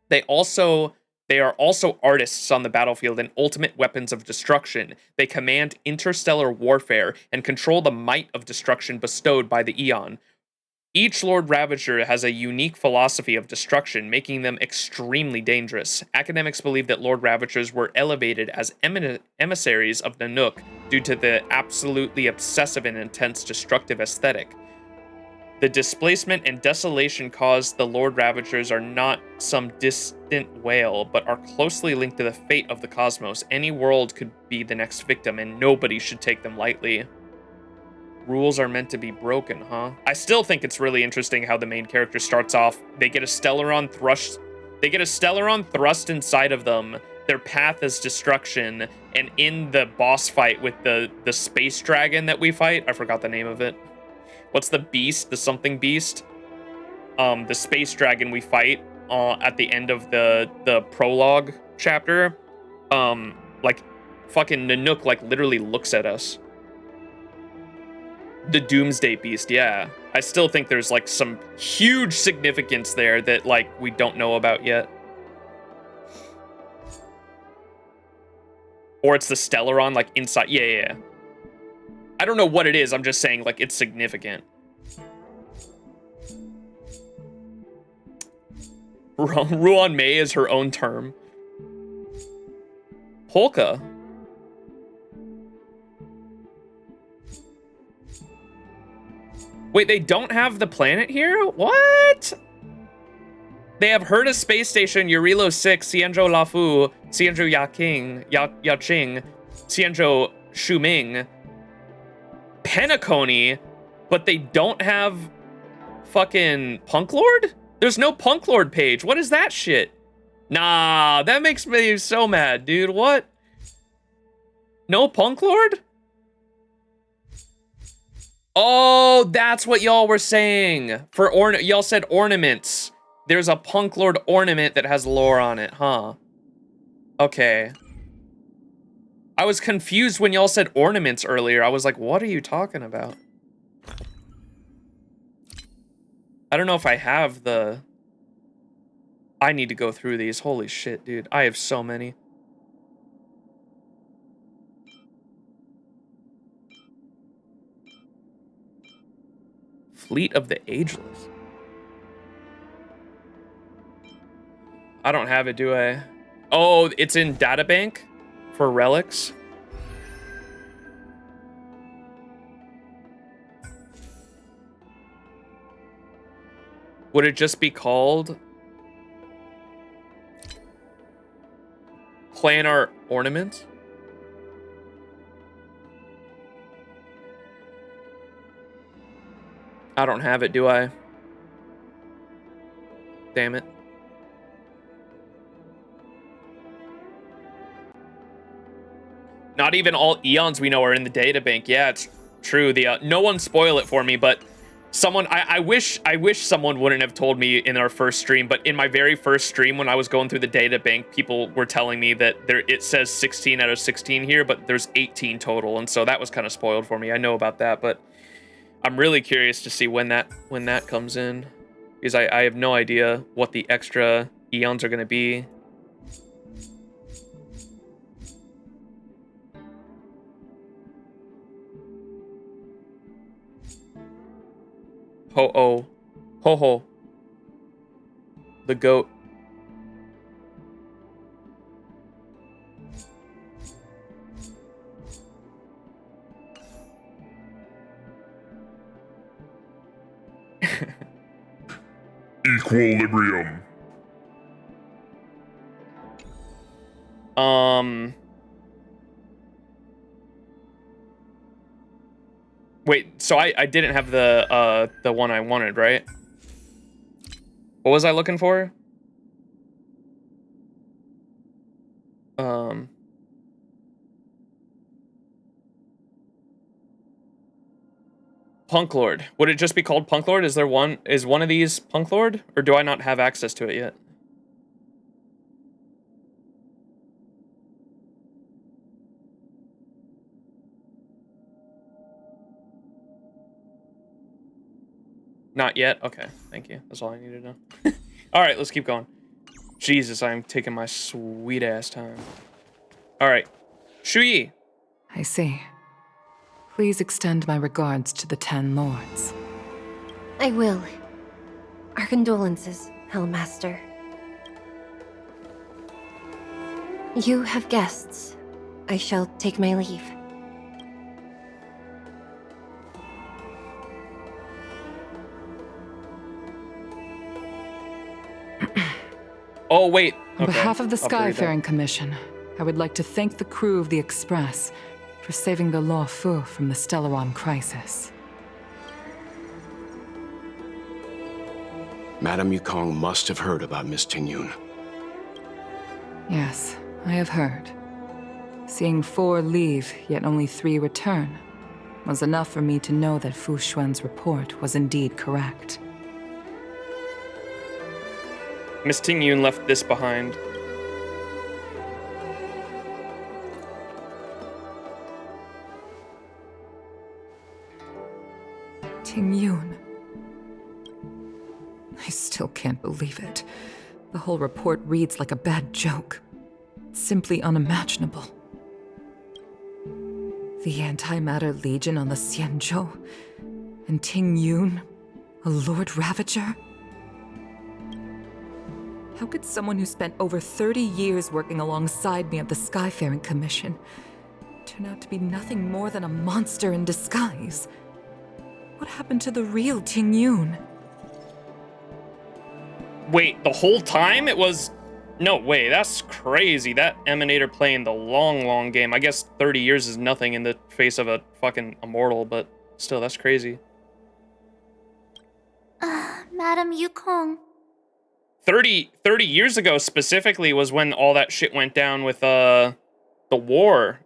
They are also artists on the battlefield and ultimate weapons of destruction. They command interstellar warfare and control the might of destruction bestowed by the Eon. Each Lord Ravager has a unique philosophy of destruction, making them extremely dangerous. Academics believe that Lord Ravagers were elevated as emissaries of Nanook due to the absolutely obsessive and intense destructive aesthetic. The displacement and desolation caused the Lord Ravagers are not some distant whale, but are closely linked to the fate of the cosmos. Any world could be the next victim, and nobody should take them lightly. Rules are meant to be broken, huh? I still think it's really interesting how the main character starts off. They get a Stellaron thrust inside of them. Their path is destruction, and in the boss fight with the space dragon that we fight, I forgot the name of it. What's the beast? The something beast? The space dragon we fight at the end of the prologue chapter. Like fucking Nanook like literally looks at us. The Doomsday Beast, yeah. I still think there's like some huge significance there that like we don't know about yet. Or it's the Stellaron like inside. Yeah. I don't know what it is. I'm just saying like it's significant. Ruan Mei is her own term. Polka. Wait, they don't have the planet here? What? They have Herta Space Station, Urilo 6, XianZhou Luofu, XianZhou Yaqing, XianZhou Shuming, Penacony, but they don't have fucking Punk Lord? There's no Punk Lord page. What is that shit? Nah, that makes me so mad, dude. What? No Punk Lord? Oh, that's what y'all were saying. For y'all said ornaments. There's a Punk Lord ornament that has lore on it, huh? Okay. I was confused when y'all said ornaments earlier. I was like, what are you talking about? I don't know if I have the... I need to go through these. Holy shit, dude. I have so many. Fleet of the Ageless. I don't have it, do I? Oh, it's in databank for relics. Would it just be called Planar Ornament? I don't have it, do I? Damn it. Not even all eons we know are in the databank. Yeah, it's true. No one spoil it for me, but someone I wish someone wouldn't have told me in our first stream, but in my very first stream when I was going through the databank, people were telling me that it says 16 out of 16 here, but there's 18 total, and so that was kind of spoiled for me. I know about that, but I'm really curious to see when that comes in, because I have no idea what the extra eons are going to be. Ho-oh. Ho-ho. The goat. Equilibrium. Wait, so I didn't have the one I wanted, right? What was I looking for? Punk Lord. Would it just be called Punk Lord? Is one of these Punk Lord? Or do I not have access to it yet? Not yet? Okay, thank you. That's all I need to know. Alright, let's keep going. Jesus, I'm taking my sweet ass time. Alright. Shuyi! I see. Please extend my regards to the 10 lords. I will. Our condolences, Hellmaster. You have guests. I shall take my leave. Oh, wait. On Okay. behalf of the I'll read that. Skyfaring Commission, I would like to thank the crew of the Express for saving the Luofu from the Stellaron crisis. Madame Yukong must have heard about Miss Tingyun. Yes, I have heard. Seeing 4 leave, yet only 3 return, was enough for me to know that Fu Xuan's report was indeed correct. Miss Tingyun left this behind. Tingyun. I still can't believe it. The whole report reads like a bad joke. It's simply unimaginable. The Antimatter Legion on the XianZhou, and Tingyun, a Lord Ravager? How could someone who spent over 30 years working alongside me at the Skyfaring Commission turn out to be nothing more than a monster in disguise? What happened to the real Tingyun? Wait, the whole time it was... No way, that's crazy. That Emanator playing the long game. I guess 30 years is nothing in the face of a fucking immortal, but still, that's crazy. Madam Yukong. 30 years ago specifically was when all that shit went down with the war.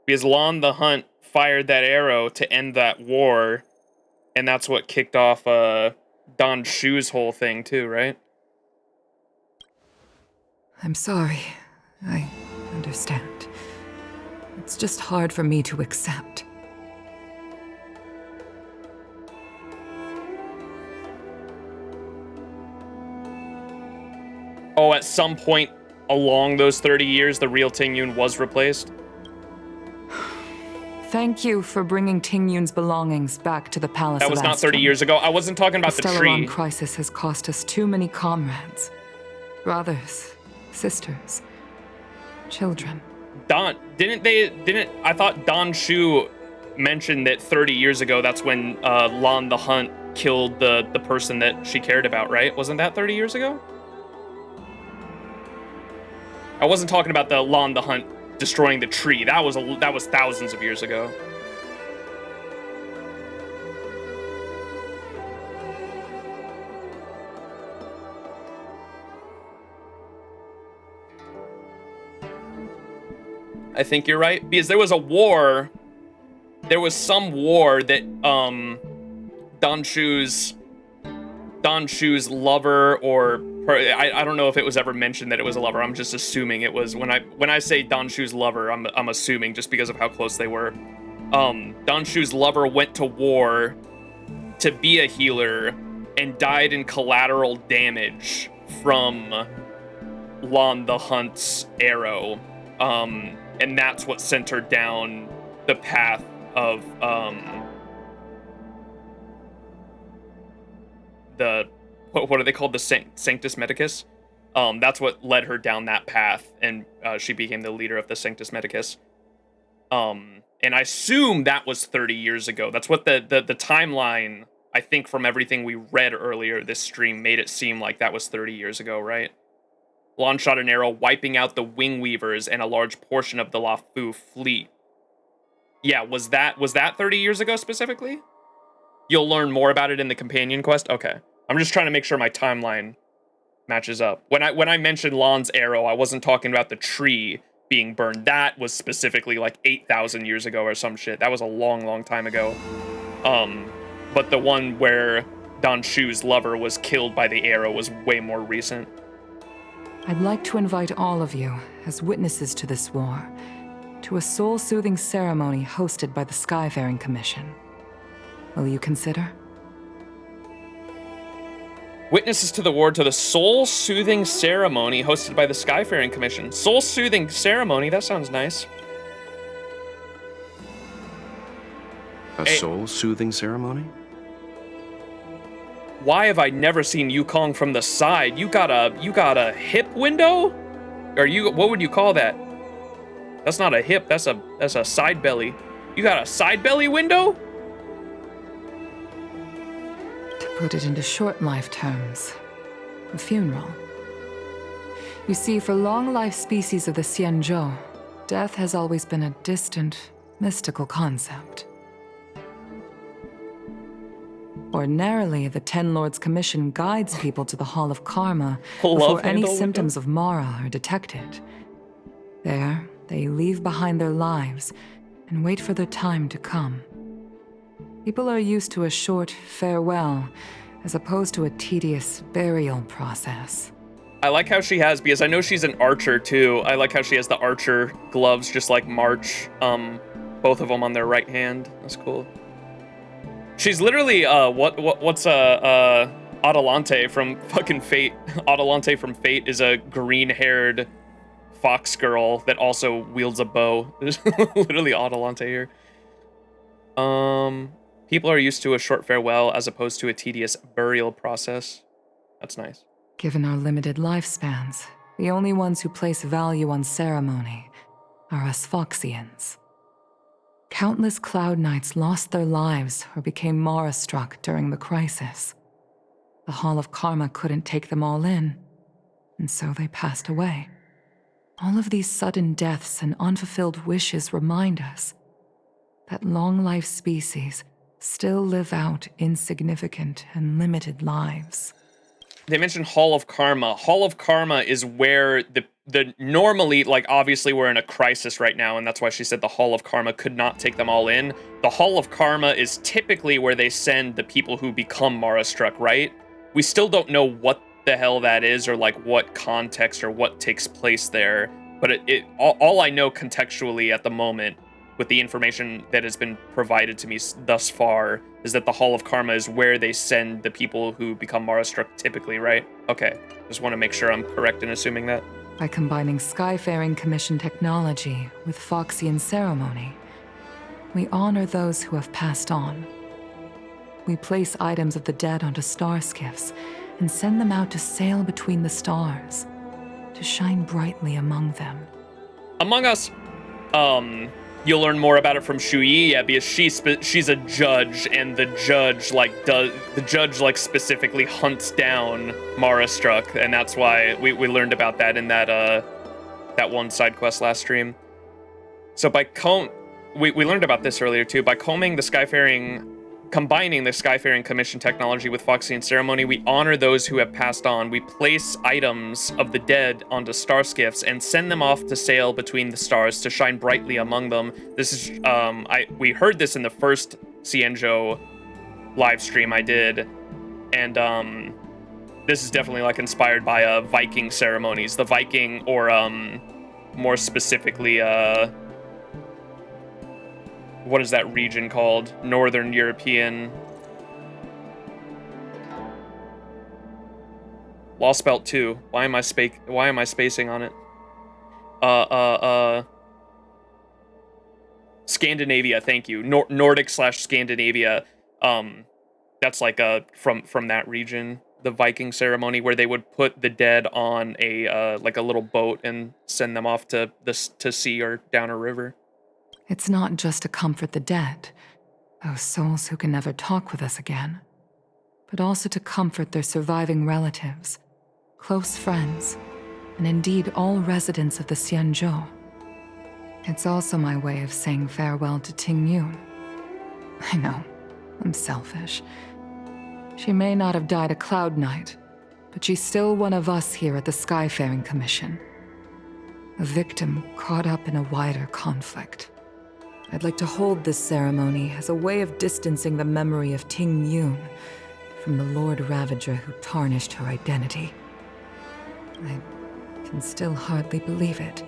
Because Lan the Hunt fired that arrow to end that war, and that's what kicked off Don Shu's whole thing too, right? I'm sorry. I understand. It's just hard for me to accept. Oh, at some point along those 30 years, the real Tingyun was replaced? Thank you for bringing Tingyun's belongings back to the Palace That of was not 30 Astron. years ago. I wasn't talking about the Stellaron tree. crisis has cost us too many comrades. Brothers, sisters, children. I thought Don Shu mentioned that 30 years ago, that's when Lan the Hunt killed the person that she cared about, right? Wasn't that 30 years ago? I wasn't talking about the Lan the Hunt destroying the tree. That was thousands of years ago. I think you're right, because there was a war. There was some war that Don Shu's lover, or I don't know if it was ever mentioned that it was a lover. I'm just assuming it was. When I say Don Shu's lover, I'm assuming just because of how close they were. Don Shu's lover went to war to be a healer and died in collateral damage from Lan the Hunt's arrow. And that's what sent her down the path of what are they called? The Sanctus Medicus. That's what led her down that path, and she became the leader of the Sanctus Medicus. And I assume that was 30 years ago. That's what the timeline I think from everything we read earlier, this stream made it seem like that was 30 years ago, right? Launch shot an arrow, wiping out the Wing Weavers and a large portion of the Luofu fleet. Yeah, was that 30 years ago specifically? You'll learn more about it in the companion quest? Okay. I'm just trying to make sure my timeline matches up. When I mentioned Lan's arrow, I wasn't talking about the tree being burned. That was specifically like 8,000 years ago or some shit. That was a long, long time ago. But the one where Dan Shu's lover was killed by the arrow was way more recent. I'd like to invite all of you, as witnesses to this war, to a soul-soothing ceremony hosted by the Skyfaring Commission. Will you consider? Witnesses to the war to the soul-soothing ceremony hosted by the Skyfaring Commission. Soul-soothing ceremony, that sounds nice. A soul-soothing ceremony? Why have I never seen Yukong from the side? You got a hip window? Or what would you call that? That's not a hip, that's a side belly. You got a side belly window? To put it into short life terms, a funeral. You see, for long life species of the XianZhou, death has always been a distant, mystical concept. Ordinarily, the Ten Lords Commission guides people to the Hall of Karma before any symptoms of Mara are detected. There, they leave behind their lives and wait for their time to come. People are used to a short farewell, as opposed to a tedious burial process. I like how she has, because I know she's an archer too, I like how she has the archer gloves just like March, both of them on their right hand. That's cool. She's literally, what's Adelante from fucking Fate. Adelante from Fate is a green-haired fox girl that also wields a bow. There's literally Adelante here. People are used to a short farewell as opposed to a tedious burial process. That's nice. Given our limited lifespans, the only ones who place value on ceremony are us Foxians. Countless Cloud Knights lost their lives or became Mara-struck during the crisis. The Hall of Karma couldn't take them all in, and so they passed away. All of these sudden deaths and unfulfilled wishes remind us that long-life species still live out insignificant and limited lives. They mentioned Hall of Karma. Hall of Karma is where the normally, like, obviously we're in a crisis right now, and that's why she said the Hall of Karma could not take them all in. The Hall of Karma is typically where they send the people who become Mara-struck, right? We still don't know what the hell that is, or like what context or what takes place there, but all I know contextually at the moment, with the information that has been provided to me thus far, is that the Hall of Karma is where they send the people who become Mara-struck typically, right? Okay, just want to make sure I'm correct in assuming that. By combining Skyfaring Commission technology with Foxian ceremony, we honor those who have passed on. We place items of the dead onto star skiffs and send them out to sail between the stars, to shine brightly among them. Among Us, you'll learn more about it from Shuyi, yeah, because she's a judge, and the judge specifically hunts down Mara-struck, and that's why we learned about that in that one side quest last stream. So we learned about this earlier too. By combining the Skyfaring Commission technology with Foxian ceremony, we honor those who have passed on. We place items of the dead onto star skiffs and send them off to sail between the stars to shine brightly among them. This is we heard this in the first XianZhou live stream I did, and this is definitely like inspired by Viking ceremonies. The Viking, or more specifically, what is that region called? Northern European. Lost Belt 2. Why am I spacing on it? Scandinavia, thank you. Nordic/Scandinavia. That's like from that region, the Viking ceremony, where they would put the dead on a like a little boat and send them off to sea or down a river. It's not just to comfort the dead, those souls who can never talk with us again. but also to comfort their surviving relatives, close friends, and indeed all residents of the XianZhou. It's also my way of saying farewell to Ting Yun. I know, I'm selfish. She may not have died a Cloud Knight, but she's still one of us here at the Skyfaring Commission. A victim caught up in a wider conflict. I'd like to hold this ceremony as a way of distancing the memory of Ting Yun from the Lord Ravager who tarnished her identity. I can still hardly believe it.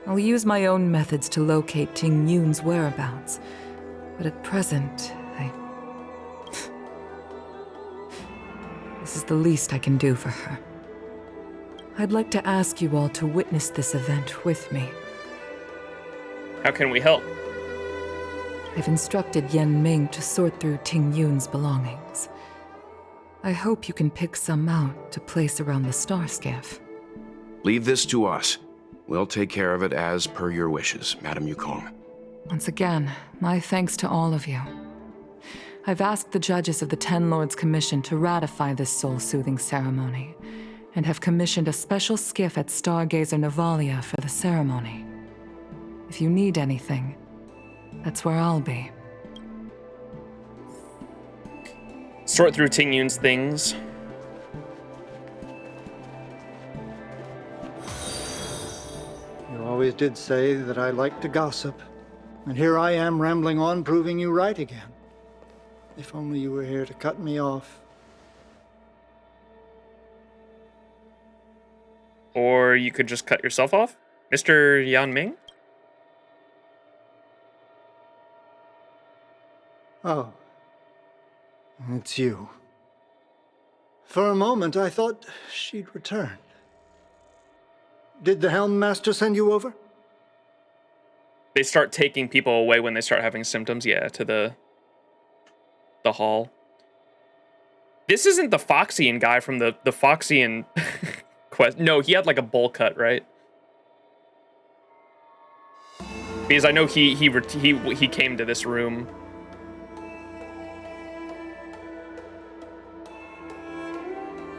I'll use my own methods to locate Ting Yun's whereabouts, but at present, this is the least I can do for her. I'd like to ask you all to witness this event with me. How can we help? I've instructed Yan Ming to sort through Ting Yun's belongings. I hope you can pick some out to place around the star skiff. Leave this to us. We'll take care of it as per your wishes, Madam Yukong. Once again, my thanks to all of you. I've asked the judges of the Ten Lords Commission to ratify this soul-soothing ceremony, and have commissioned a special skiff at Stargazer Navalia for the ceremony. If you need anything, that's where I'll be. Sort through Ting Yun's things. You always did say that I like to gossip, and here I am rambling on, proving you right again. If only you were here to cut me off. Or you could just cut yourself off? Mr. Yan Ming? Oh. It's you. For a moment, I thought she'd returned. Did the Helm Master send you over? They start taking people away when they start having symptoms, yeah, to the hall. This isn't the Foxian guy from the Foxian quest. No, he had like a bowl cut, right? Because I know he came to this room.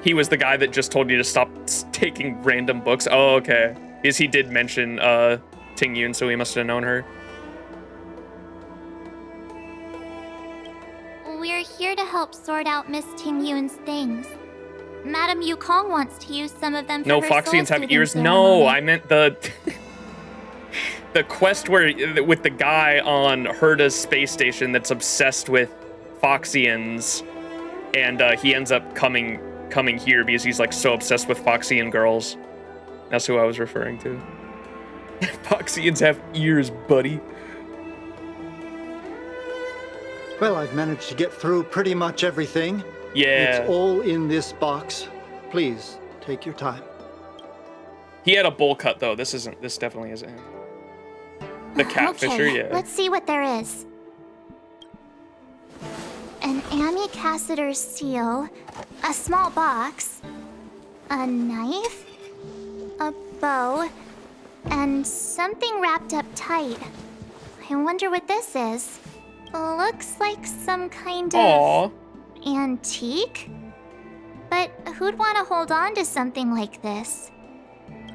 He was the guy that just told you to stop taking random books. Oh, okay. Because he did mention Ting Yun, so he must have known her. We're here to help sort out Miss Ting Yun's things. Madam Yukong wants to use some of them for No, her Foxians have soul-soothing ears. ceremony. No, I meant the the quest where with the guy on Herda's space station that's obsessed with Foxians, and he ends up coming here because he's like so obsessed with Foxian girls. That's who I was referring to. Foxians have ears, buddy. Well, I've managed to get through pretty much everything. Yeah. It's all in this box. Please, take your time. He had a bowl cut though. This definitely isn't him. The catfisher, Okay, yeah. let's see what there is. An Amicassator's seal, a small box, a knife, a bow, and something wrapped up tight. I wonder what this is. Looks like some kind of antique? But who'd want to hold on to something like this?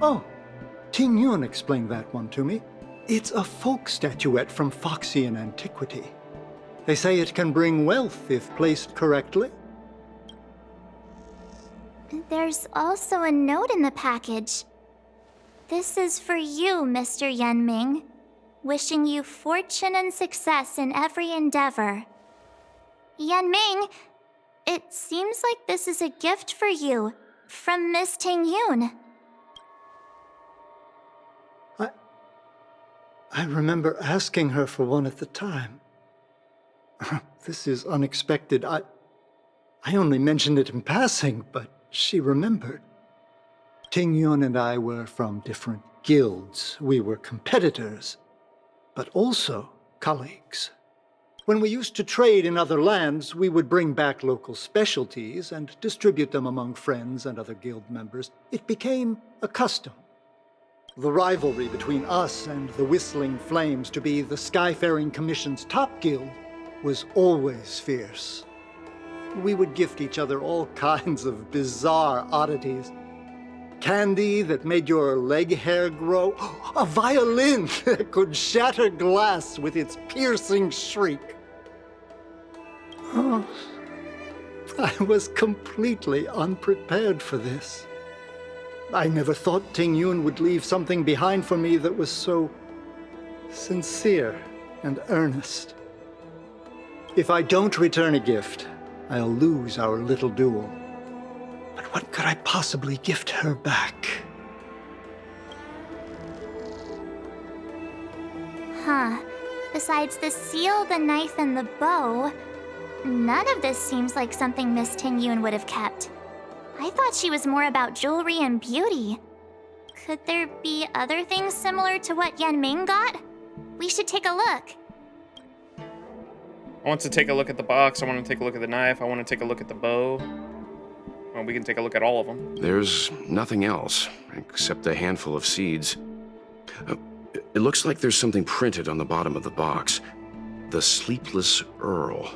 Oh, Ting Yun explained that one to me. It's a folk statuette from Foxian antiquity. They say it can bring wealth if placed correctly. There's also a note in the package. This is for you, Mr. Yan Ming. Wishing you fortune and success in every endeavor. Yan Ming, it seems like this is a gift for you from Miss Ting Yun. I remember asking her for one at the time. This is unexpected. I only mentioned it in passing, but she remembered. Ting Yun and I were from different guilds. We were competitors, but also colleagues. When we used to trade in other lands, we would bring back local specialties and distribute them among friends and other guild members. It became a custom. The rivalry between us and the Whistling Flames to be the Skyfaring Commission's top guild was always fierce. we would gift each other all kinds of bizarre oddities. Candy that made your leg hair grow. A violin that could shatter glass with its piercing shriek. Oh, I was completely unprepared for this. I never thought Ting Yun would leave something behind for me that was so sincere and earnest. If I don't return a gift, I'll lose our little duel. But what could I possibly gift her back? Huh. Besides the seal, the knife, and the bow, none of this seems like something Miss Ting Yun would have kept. I thought she was more about jewelry and beauty. Could there be other things similar to what Yan Ming got? We should take a look. I want to take a look at the box. I want to take a look at the knife. I want to take a look at the bow. Well, we can take a look at all of them. There's nothing else, except a handful of seeds. It looks like there's something printed on the bottom of the box. The Sleepless Earl.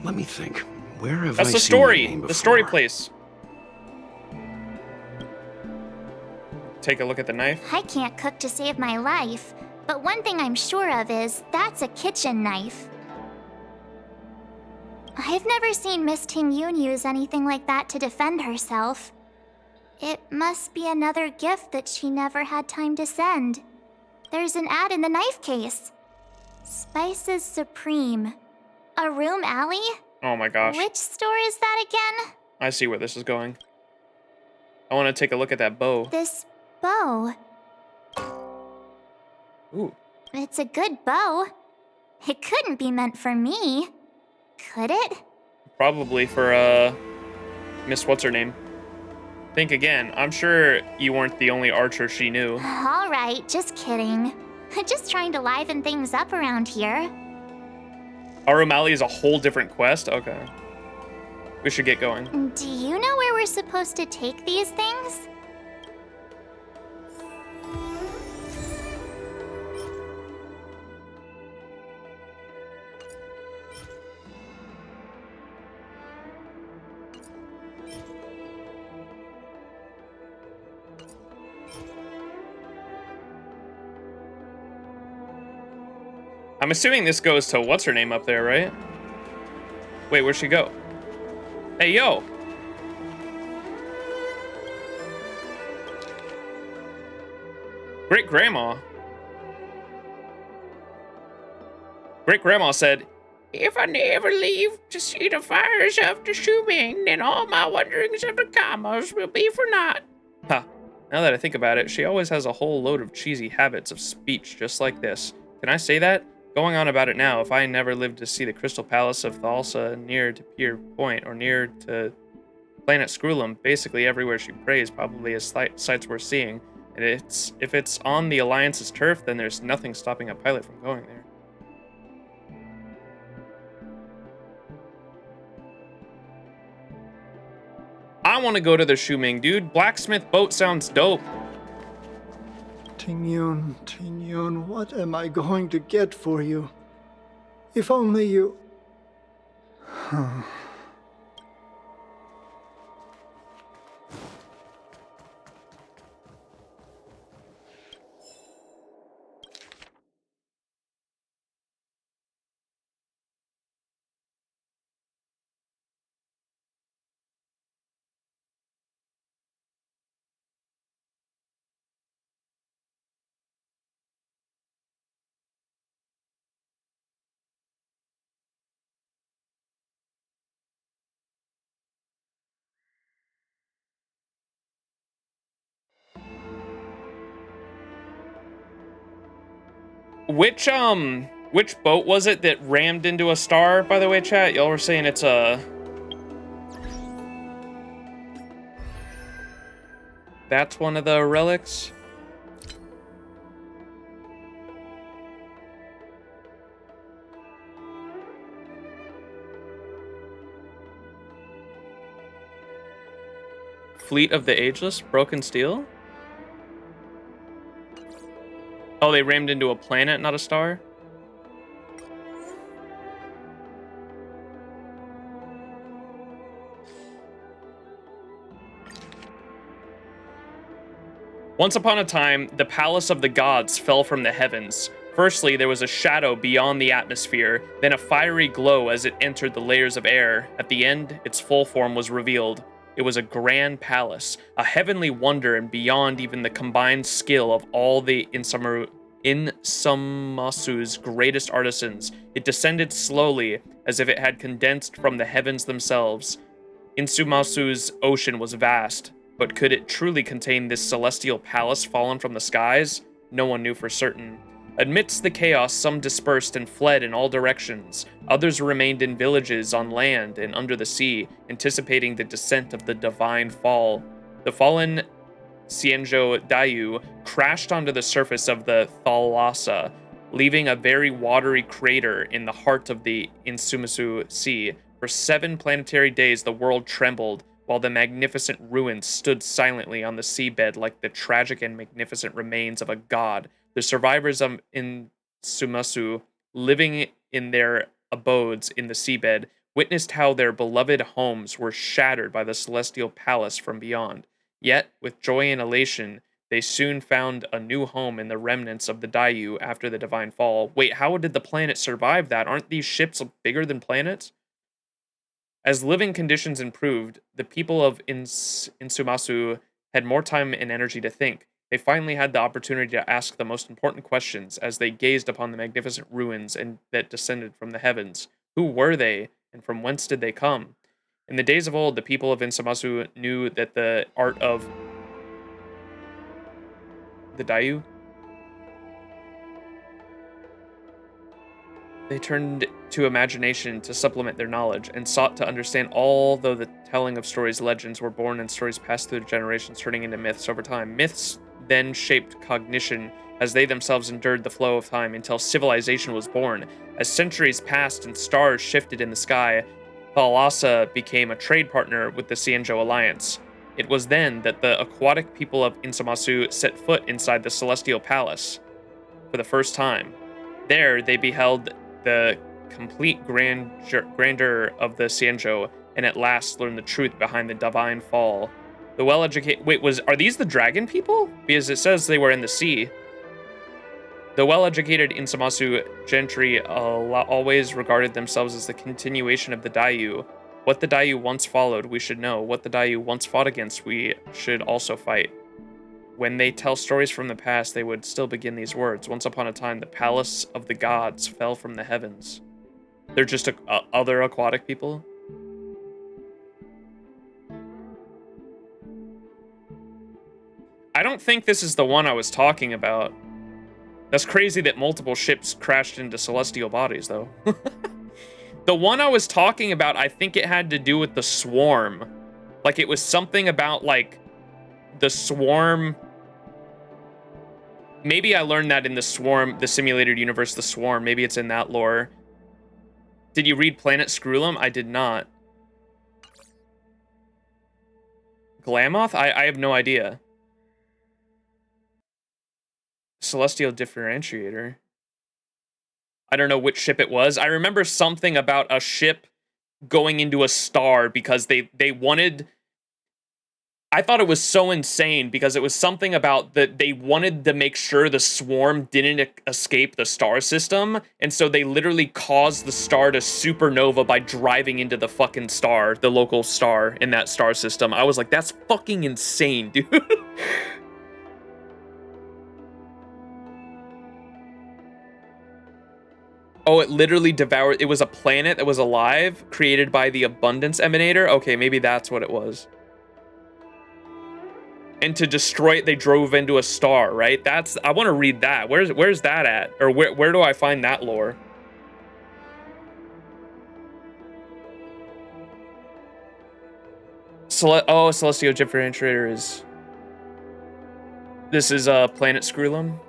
Let me think. Where have I That's the seen that name story. before? The story place. Take a look at the knife. I can't cook to save my life, but one thing I'm sure of is that's a kitchen knife. I've never seen Miss Ting Yun use anything like that to defend herself. It must be another gift that she never had time to send. There's an ad in the knife case. Spices Supreme. A room alley? Oh my gosh. Which store is that again? I see where this is going. I want to take a look at that bow. This bow. Ooh. It's a good bow. It couldn't be meant for me. Could it? Probably for, Miss What's-Her-Name. Think again. I'm sure you weren't the only archer she knew. All right, just kidding. Just trying to liven things up around here. Our O'Malley is a whole different quest? Okay. We should get going. Do you know where we're supposed to take these things? I'm assuming this goes to What's-Her-Name up there, right? Wait, where'd she go? Hey, yo! Great-Grandma. Great-Grandma said, "If I never leave to see the fires of the Shuming, then all my wanderings of the commerce will be for naught." Huh. Now that I think about it, she always has a whole load of cheesy habits of speech just like this. Can I say that? Going on about it now, if I never lived to see the Crystal Palace of Thalsa near to Pier Point or near to Planet Screwlum, basically everywhere she prays probably is sights worth seeing. And if it's on the Alliance's turf, then there's nothing stopping a pilot from going there. I want to go to the Shuming, dude. Blacksmith boat sounds dope. Ting Yun, what am I going to get for you? If only you... Which boat was it that rammed into a star, by the way, chat? Y'all were saying it's a... That's one of the relics? Fleet of the Ageless? Broken Steel? Oh, they rammed into a planet, not a star? Once upon a time, the palace of the gods fell from the heavens. Firstly, there was a shadow beyond the atmosphere, then a fiery glow as it entered the layers of air. At the end, its full form was revealed. It was a grand palace, a heavenly wonder and beyond even the combined skill of all the Insumasu's greatest artisans. It descended slowly, as if it had condensed from the heavens themselves. Insumasu's ocean was vast, but could it truly contain this celestial palace fallen from the skies? No one knew for certain. Amidst the chaos, some dispersed and fled in all directions. Others remained in villages on land and under the sea, anticipating the descent of the divine fall. The fallen XianZhou Luofu crashed onto the surface of the Thalassa, leaving a very watery crater in the heart of the Insumasu Sea. For 7 planetary days, the world trembled, while the magnificent ruins stood silently on the seabed like the tragic and magnificent remains of a god. The survivors of Insumasu, living in their abodes in the seabed, witnessed how their beloved homes were shattered by the celestial palace from beyond. Yet, with joy and elation, they soon found a new home in the remnants of the Daiyu after the divine fall. Wait, how did the planet survive that? Aren't these ships bigger than planets? As living conditions improved, the people of Insumasu had more time and energy to think. They finally had the opportunity to ask the most important questions as they gazed upon the magnificent ruins that descended from the heavens. Who were they, and from whence did they come? In the days of old, the people of Insumasu knew that the art of the Daiyu. They turned to imagination to supplement their knowledge and sought to understand all, though the telling of stories, legends were born and stories passed through the generations, turning into myths over time. Myths then shaped cognition as they themselves endured the flow of time until civilization was born. As centuries passed and stars shifted in the sky, Thalassa became a trade partner with the XianZhou Alliance. It was then that the aquatic people of Insumasu set foot inside the Celestial Palace for the first time. There, they beheld the complete grandeur of the XianZhou and at last learned the truth behind the divine fall. The well-educated... Wait, are these the dragon people? Because it says they were in the sea. The well-educated Insumasu gentry always regarded themselves as the continuation of the Daiyu. What the Daiyu once followed, we should know. What the Daiyu once fought against, we should also fight. When they tell stories from the past, they would still begin these words. Once upon a time, the palace of the gods fell from the heavens. They're just other aquatic people? I don't think this is the one I was talking about. That's crazy that multiple ships crashed into celestial bodies, though. The one I was talking about, I think it had to do with the swarm. Like, it was something about, like, the swarm. Maybe I learned that in the Swarm, the simulated universe, the Swarm. Maybe it's in that lore. Did you read Planet Screwlum? I did not. Glamoth? I have no idea. Celestial Differentiator. I don't know which ship it was. I remember something about a ship going into a star because they wanted... I thought it was so insane because it was something about that they wanted to make sure the swarm didn't escape the star system, and so they literally caused the star to supernova by driving into the fucking star, the local star in that star system. I was like, that's fucking insane, dude. Oh, it literally devoured... It was a planet that was alive, created by the Abundance Emanator? Okay, maybe that's what it was. And to destroy it, they drove into a star, right? That's... I want to read that. Where's that at? Or where do I find that lore? Celestial Differentiator is... This is Planet Screwlum.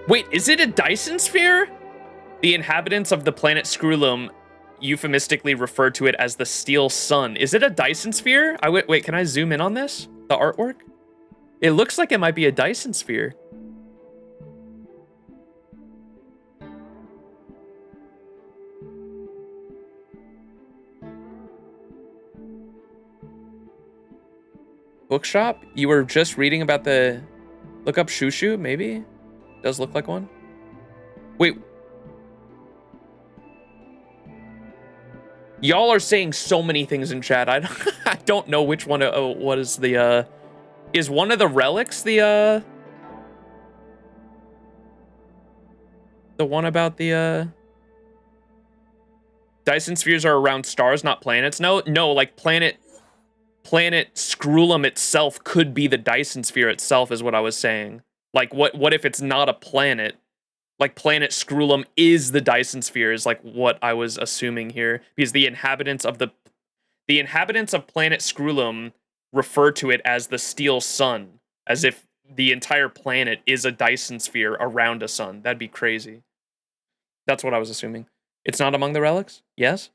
Wait, is it a Dyson sphere? The inhabitants of the planet Screwlum euphemistically refer to it as the Steel Sun. Is it a Dyson sphere? Wait, can I zoom in on this? The artwork? It looks like it might be a Dyson sphere. Bookshop? You were just reading about the... Look up Shushu, maybe? Does look like one. Wait. Y'all are saying so many things in chat. I don't know which one. Oh, what is the... Is one of the relics the one about the... Dyson spheres are around stars, not planets? No, like planet Scrulum itself could be the Dyson sphere itself, is what I was saying. Like, what if it's not a planet? Like, planet Scrulum is the Dyson sphere, is like what I was assuming here, because the inhabitants of planet Scrulum refer to it as the steel sun, as if the entire planet is a Dyson sphere around a sun. That'd be crazy. That's what I was assuming. It's not among the relics? Yes?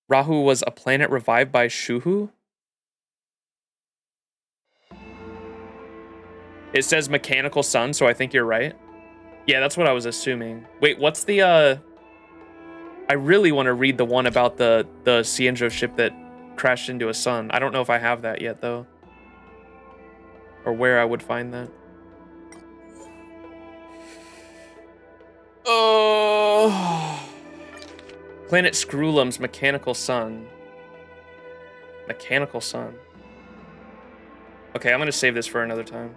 Rahu was a planet revived by Shuhu? It says mechanical sun, so I think you're right. Yeah, that's what I was assuming. Wait, what's the, I really want to read the one about the XianZhou ship that crashed into a sun. I don't know if I have that yet, though. Or where I would find that. Oh... Planet Scrulum's mechanical sun. Mechanical sun. Okay, I'm gonna save this for another time.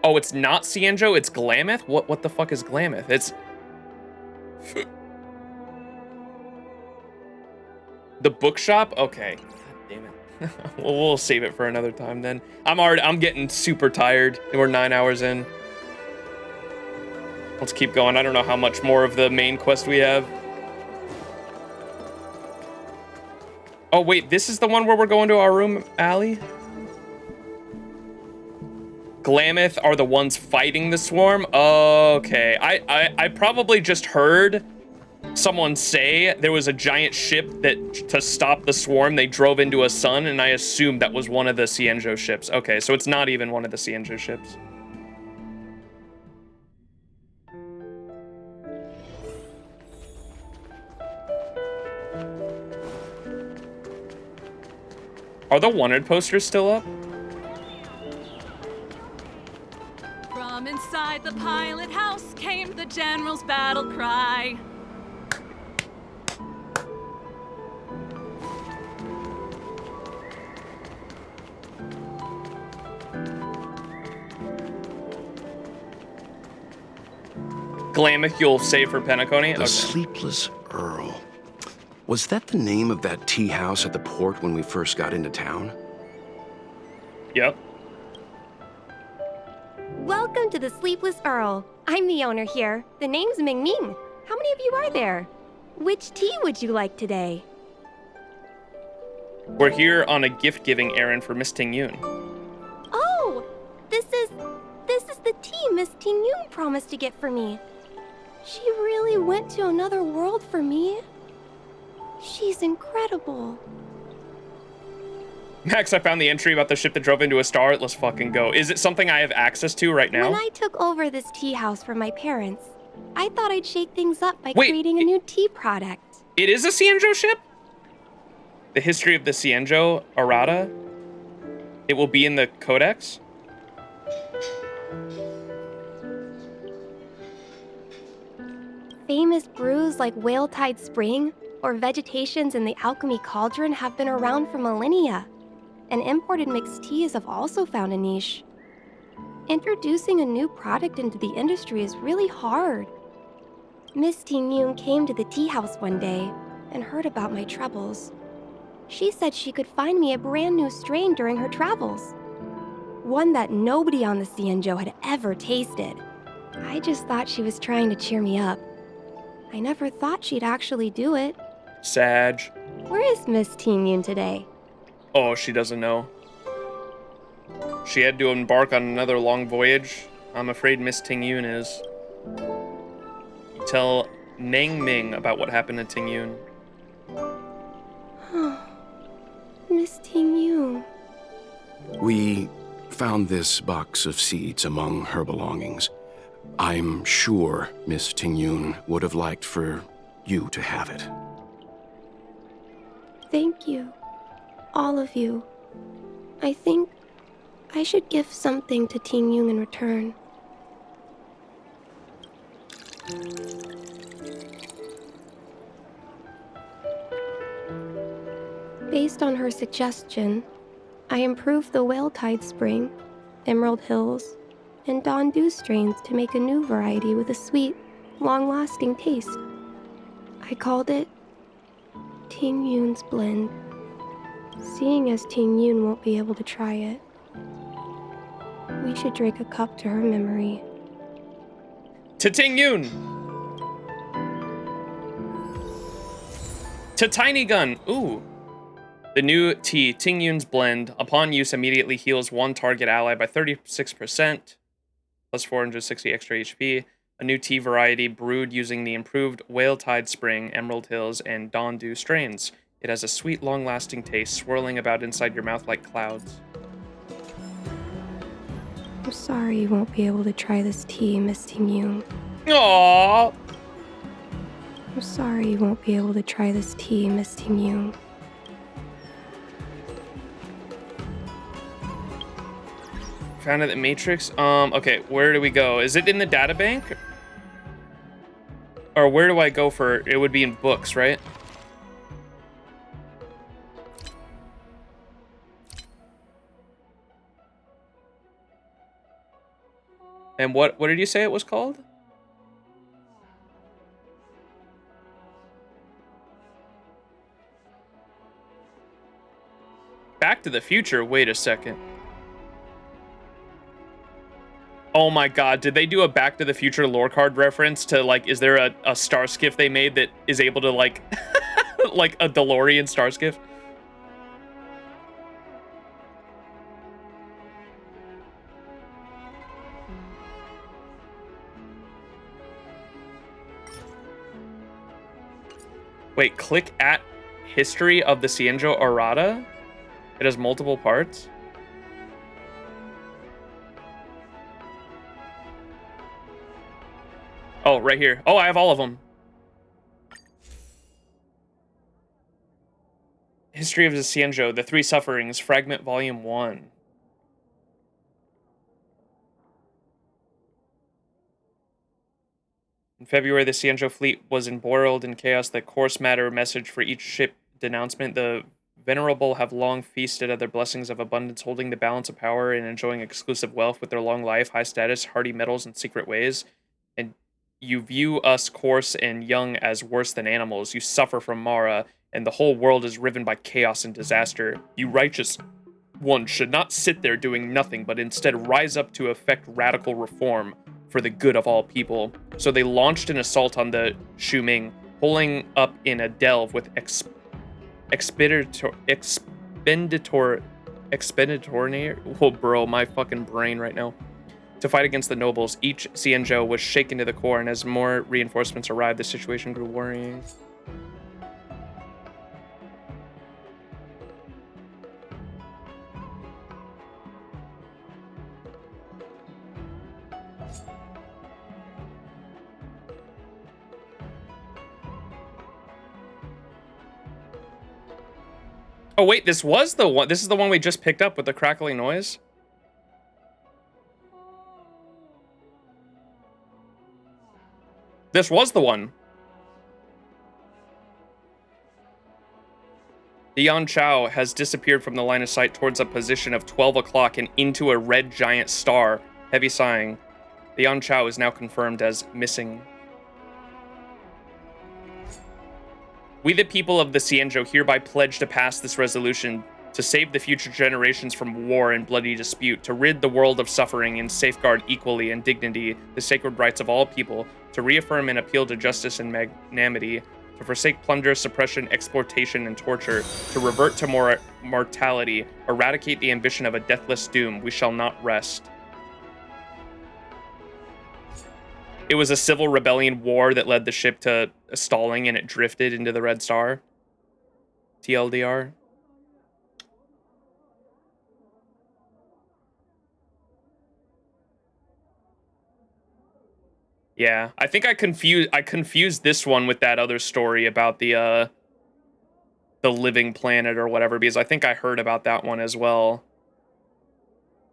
Oh, it's not XianZhou, it's Glamoth? What the fuck is Glamoth? It's... The bookshop? Okay. God damn it. Well, we'll save it for another time then. I'm getting super tired. We're 9 hours in. Let's keep going. I don't know how much more of the main quest we have. Oh, wait, this is the one where we're going to our room alley? Glamoth are the ones fighting the swarm? Okay. I probably just heard someone say there was a giant ship that, to stop the swarm, they drove into a sun, and I assumed that was one of the XianZhou ships. Okay, so it's not even one of the XianZhou ships. Are the wanted posters still up? From inside the pilot house came the general's battle cry. Glamoth you'll save for Penacony? The Sleepless Earl. Was that the name of that tea house at the port when we first got into town? Yep. Welcome to the Sleepless Earl. I'm the owner here. The name's Ming Ming. How many of you are there? Which tea would you like today? We're here on a gift-giving errand for Miss Ting Yun. Oh! This is the tea Miss Ting Yun promised to get for me. She really went to another world for me. She's incredible. Max, I found the entry about the ship that drove into a star. Let's fucking go. Is it something I have access to right now? When I took over this tea house from my parents, I thought I'd shake things up by creating a new tea product. It is a XianZhou ship? The history of the XianZhou errata? It will be in the codex? Famous brews like Whale Tide Spring or vegetations in the Alchemy Cauldron have been around for millennia, and imported mixed teas have also found a niche. Introducing a new product into the industry is really hard. Miss Ting Yun came to the tea house one day and heard about my troubles. She said she could find me a brand new strain during her travels. One that nobody on the XianZhou had ever tasted. I just thought she was trying to cheer me up. I never thought she'd actually do it. Sag. Where is Miss Ting Yun today? Oh, she doesn't know. She had to embark on another long voyage. I'm afraid Miss Ting Yun is. You tell Nang Ming about what happened to Ting Yun. Miss Ting Yun. We found this box of seeds among her belongings. I'm sure Miss Ting Yun would have liked for you to have it. Thank you. All of you. I think I should give something to Ting Yun in return. Based on her suggestion, I improved the Whale Tide Spring, Emerald Hills, and Dawn Dew strains to make a new variety with a sweet, long-lasting taste. I called it Ting Yun's Blend. Seeing as Ting Yun won't be able to try it, we should drink a cup to her memory. To Ting Yun! To Tiny Gun! Ooh. The new tea, Ting Yun's Blend, upon use immediately heals one target ally by 36%, plus 460 extra HP. A new tea variety brewed using the improved Whale Tide Spring, Emerald Hills, and Dawn Dew strains. It has a sweet, long-lasting taste, swirling about inside your mouth like clouds. I'm sorry you won't be able to try this tea, Miss Ting Yun. Aww! I'm sorry you won't be able to try this tea, Miss Ting Yun. Found it in the Matrix? Okay, where do we go? Is it in the databank? Or where do I go for it? Would be in books, right? And what did you say it was called? Back to the Future? Wait a second. Oh my god, did they do a Back to the Future lore card reference to, like, is there a star skiff they made that is able to, like, like a DeLorean star skiff? Wait, click at History of the XianZhou Errata? It has multiple parts? Oh, right here. Oh, I have all of them. History of the XianZhou, The Three Sufferings, Fragment Volume 1. In February, the XianZhou fleet was embroiled in chaos. The course matter message for each ship denouncement. The Venerable have long feasted at their blessings of abundance, holding the balance of power and enjoying exclusive wealth with their long life, high status, hardy metals, and secret ways. And you view us coarse and young as worse than animals. You suffer from Mara, and the whole world is riven by chaos and disaster. You righteous ones should not sit there doing nothing, but instead rise up to effect radical reform for the good of all people. So they launched an assault on the Shuming, pulling up in a delve with expenditor. Oh, bro, my fucking brain right now. To fight against the nobles, each XianZhou was shaken to the core, and as more reinforcements arrived, the situation grew worrying. Oh wait, this was the one. This is the one we just picked up with the crackling noise. This was the one. The Yan Chao has disappeared from the line of sight towards a position of 12 o'clock and into a red giant star. Heavy sighing. The Yan Chao is now confirmed as missing. We, the people of the XianZhou, hereby pledge to pass this resolution to save the future generations from war and bloody dispute, to rid the world of suffering and safeguard equally and dignity the sacred rights of all people, to reaffirm and appeal to justice and magnanimity, to forsake plunder, suppression, exploitation, and torture, to revert to mortality, eradicate the ambition of a deathless doom. We shall not rest. It was a civil rebellion war that led the ship to stalling and it drifted into the Red Star. TLDR. Yeah, I think I confused this one with that other story about the the living planet or whatever, because I think I heard about that one as well.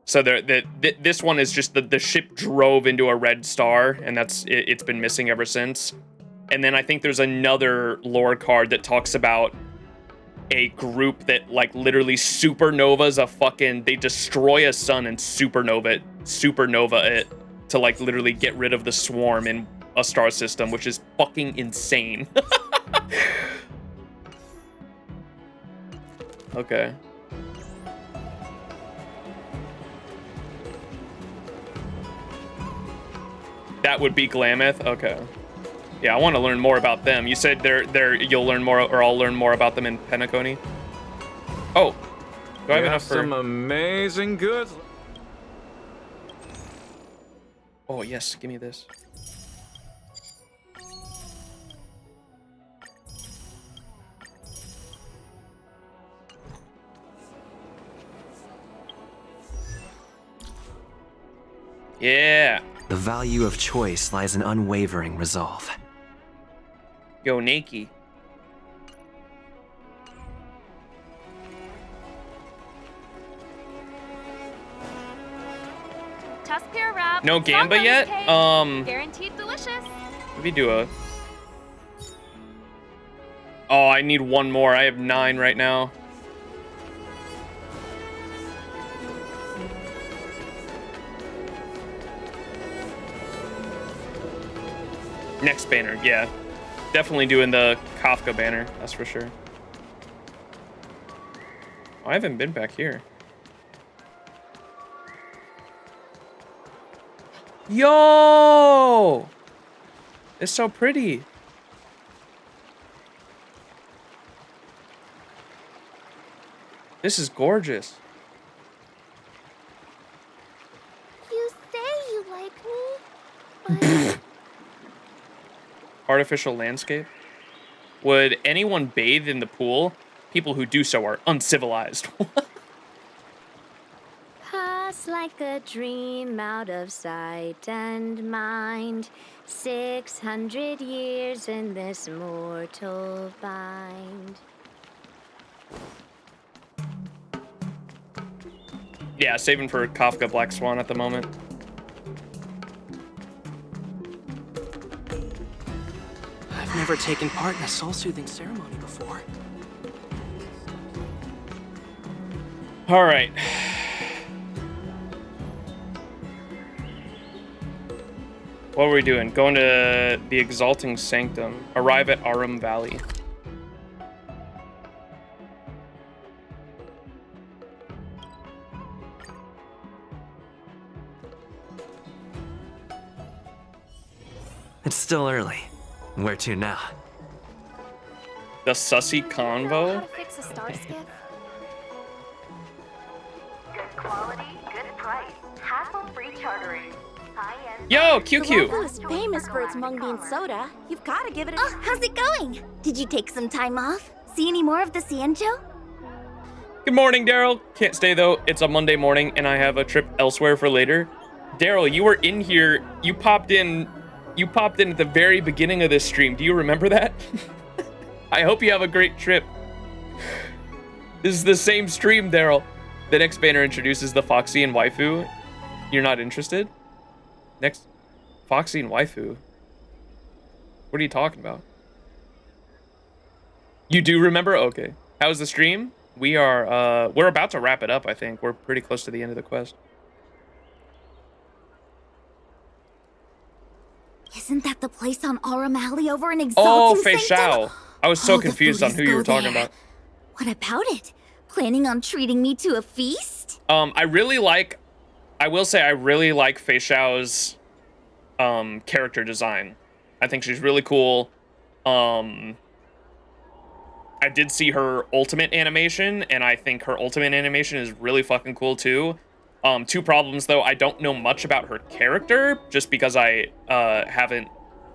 So this one is just the ship drove into a red star, and it's been missing ever since. And then I think there's another lore card that talks about a group that like literally supernovas they destroy a sun and supernova it to like literally get rid of the swarm in a star system, which is fucking insane. Okay. That would be Glameth? Okay. Yeah, I want to learn more about them. You said you'll learn more, or I'll learn more about them in Penacony? Oh. Do I have enough for... some amazing goods. Oh, yes. Give me this. Yeah. The value of choice lies in unwavering resolve. Yo, Nakey. Tuskpear wrap. No Gamba yet? Guaranteed delicious. Maybe do a... Oh, I need one more. I have 9 right now. Next banner, yeah. Definitely doing the Kafka banner, that's for sure. Oh, I haven't been back here. Yo! It's so pretty. This is gorgeous. You say you like me, Artificial landscape. Would anyone bathe in the pool? People who do so are uncivilized. Pass like a dream out of sight and mind. 600 years in this mortal bind. Yeah, saving for Kafka Black Swan at the moment. I've never taken part in a soul-soothing ceremony before. All right. What were we doing? Going to the Exalting Sanctum. Arrive at Arum Valley. It's still early. Where to now? The Sussy Convo? How to fix a star skiff? Good quality, good price. Hassle-free chartering. High-end. Yo, QQ. Luofu is famous for its mung bean soda. You've got to give it a... Oh, how's it going? Did you take some time off? See any more of the XianZhou? Good morning, Daryl. Can't stay though. It's a Monday morning and I have a trip elsewhere for later. Daryl, you were in here. You popped in at the very beginning of this stream. Do you remember that? I hope you have a great trip. This is the same stream, Daryl. The next banner introduces the Foxy and Waifu. You're not interested? Next, Foxy and Waifu. What are you talking about? You do remember? Okay. How's the stream? We're about to wrap it up, I think. We're pretty close to the end of the quest. Isn't that the place on Arum Alley over in Oh, Exalting Fei Sanctum? Xiao. I was so All the confused on foodies who you go were talking there. about. What about it? Planning on treating me to a feast? I will say I really like Fei Xiao's character design. I think she's really cool. I did see her ultimate animation, and I think her ultimate animation is really fucking cool too. 2 problems though, I don't know much about her character, just because I haven't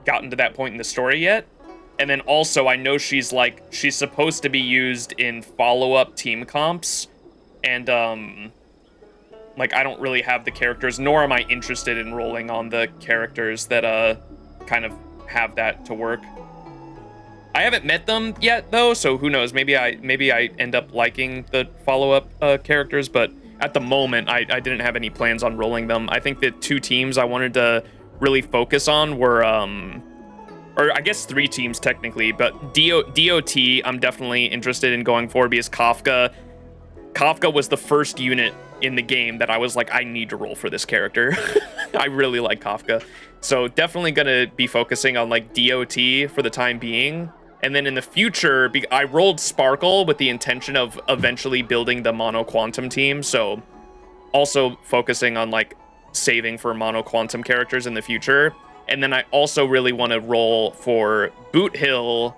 gotten to that point in the story yet. And then also, I know she's supposed to be used in follow-up team comps, and I don't really have the characters, nor am I interested in rolling on the characters that kind of have that to work. I haven't met them yet though, so who knows? Maybe I end up liking the follow-up characters, but at the moment I didn't have any plans on rolling them. I think the 2 teams I wanted to really focus on were or I guess 3 teams technically, but DOT I'm definitely interested in going for because Kafka was the first unit in the game that I was like, I need to roll for this character. I really like Kafka. So definitely gonna be focusing on like DOT for the time being. And then in the future, I rolled Sparkle with the intention of eventually building the Mono Quantum team. So also focusing on like saving for Mono Quantum characters in the future. And then I also really want to roll for Boot Hill,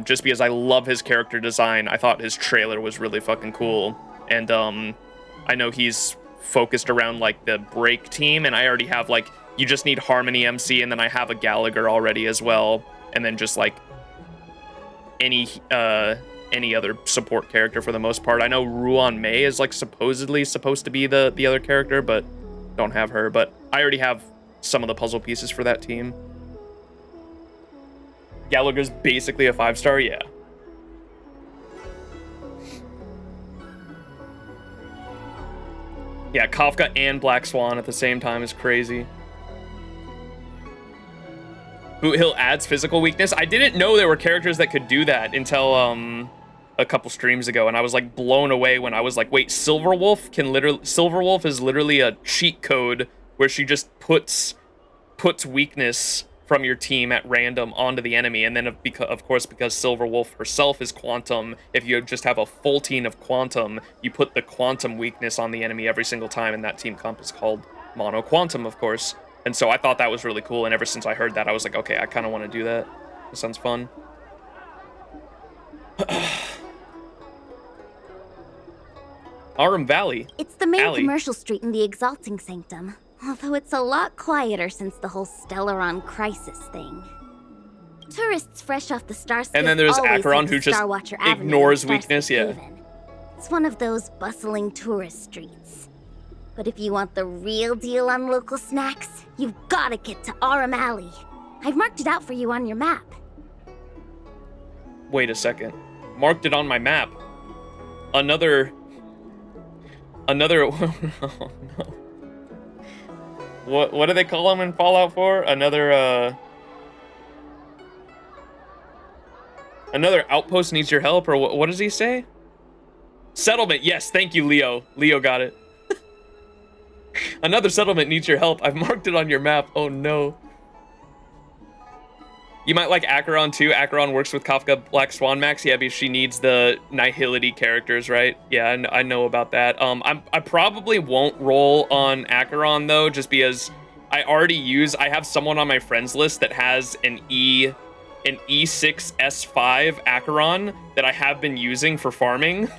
just because I love his character design. I thought his trailer was really fucking cool. And I know he's focused around like the break team, and I already have like, you just need Harmony MC, and then I have a Gallagher already as well. And then just like any other support character for the most part. I know Ruan Mei is like supposedly supposed to be the other character, but don't have her. But I already have some of the puzzle pieces for that team. Gallagher's basically a 5-star, yeah. Yeah, Kafka and Black Swan at the same time is crazy. Boot Hill adds physical weakness. I didn't know there were characters that could do that until a couple streams ago, and I was like blown away when I was like, wait, Silverwolf is literally a cheat code where she just puts weakness from your team at random onto the enemy, and then of course because Silverwolf herself is quantum, if you just have a full team of quantum, you put the quantum weakness on the enemy every single time, and that team comp is called Mono Quantum, of course. And so I thought that was really cool, and ever since I heard that, I was like, okay, I kind of want to do that. That sounds fun. Arum Valley. It's the main Alley. commercial street in the Exalting Sanctum, although it's a lot quieter since the whole Stellaron crisis thing. Tourists fresh off the Starskiff And then there's always Acheron, head who to just Starwatcher Avenue ignores and weakness, Starskip yeah. Haven. It's one of those bustling tourist streets. But if you want the real deal on local snacks, you've gotta get to Arum Alley. I've marked it out for you on your map. Wait a second. Marked it on my map. Another oh no. What do they call them in Fallout 4? Another outpost needs your help, or what does he say? Settlement. Yes, thank you, Leo. Leo got it. Another settlement needs your help. I've marked it on your map. Oh no. You might like Acheron too. Acheron works with Kafka Black Swan Max. Yeah, because she needs the Nihility characters, right? Yeah, I know about that. I probably won't roll on Acheron though, just because I have someone on my friends list that has an E6 S5 Acheron that I have been using for farming.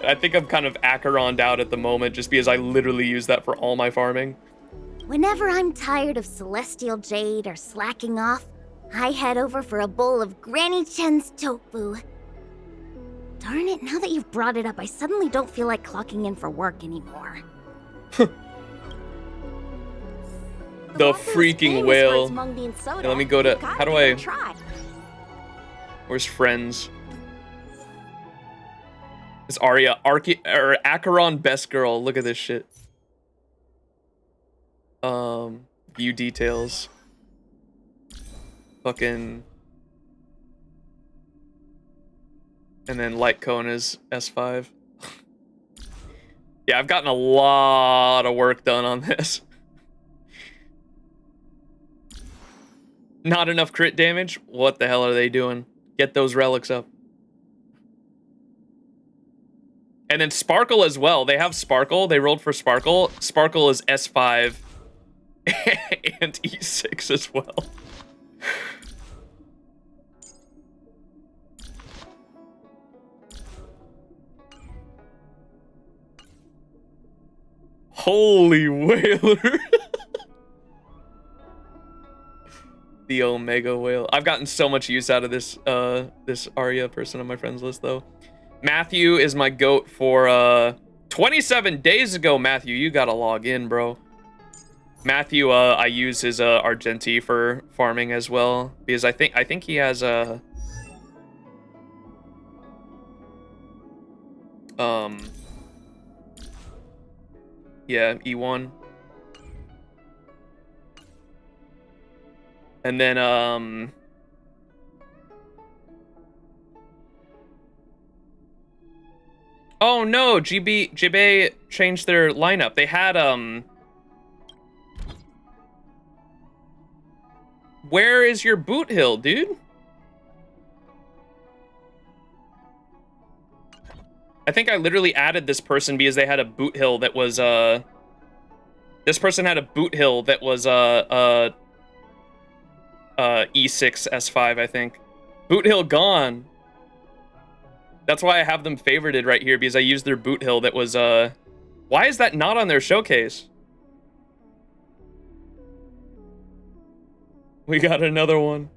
I think I'm kind of Acheroned out at the moment just because I literally use that for all my farming. Whenever I'm tired of Celestial Jade or slacking off, I head over for a bowl of Granny Chen's tofu. Darn it, now that you've brought it up, I suddenly don't feel like clocking in for work anymore. The freaking whale. Yeah, let me go to, how do I, where's friends? It's Arya, Acheron best girl. Look at this shit. View details. Fucking. And then light cone is S5. Yeah, I've gotten a lot of work done on this. Not enough crit damage? What the hell are they doing? Get those relics up. And then Sparkle as well. They have Sparkle. They rolled for Sparkle. Sparkle is S5 and E6 as well. Holy whaler. The Omega whale. I've gotten so much use out of this this Arya person on my friends list though. Matthew is my goat for 27 days ago. Matthew, you gotta log in, bro. Matthew, I use his Argenti for farming as well because I think he has a yeah, E1. And then oh no, GB changed their lineup. They had where is your boot hill, dude? I think I literally added this person because they had a boot hill that was this person had a boot hill that was E6 S5, I think. Boot hill gone. That's why I have them favorited right here, because I used their boot hill that was why is that not on their showcase? We got another one.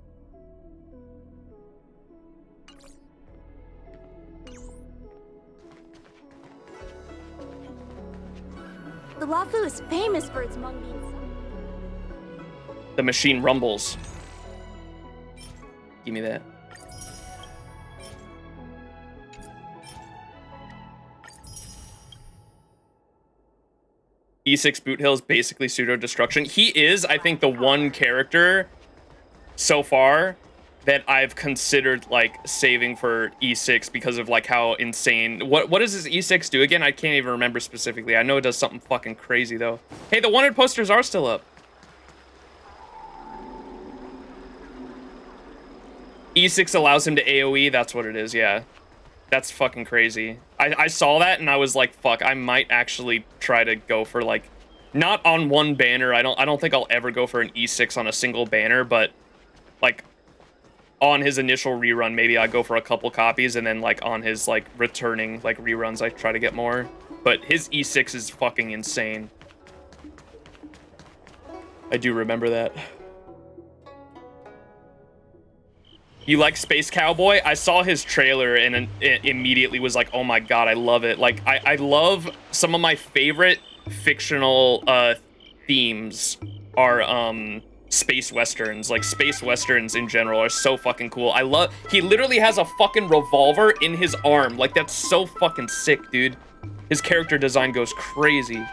The Luofu is famous for its mung beans. The machine rumbles. Give me that. E6 boot hill is basically pseudo destruction. He is, I think, the one character so far that I've considered like saving for E6 because of like how insane. What does this E6 do again? I can't even remember specifically. I know it does something fucking crazy though. Hey, the wanted posters are still up. E6 allows him to AoE. That's what it is. Yeah, that's fucking crazy. I saw that and I was like, fuck. I might actually try to go for like, not on one banner. I don't think I'll ever go for an E6 on a single banner, but like on his initial rerun, maybe I go for a couple copies, and then like on his like returning like reruns, I try to get more. But his E6 is fucking insane. I do remember that. You like Space Cowboy? I saw his trailer and it immediately was like, oh my god, I love it. Like, I love some of my favorite fictional themes are space westerns. Like, space westerns in general are so fucking cool. He literally has a fucking revolver in his arm. Like, that's so fucking sick, dude. His character design goes crazy.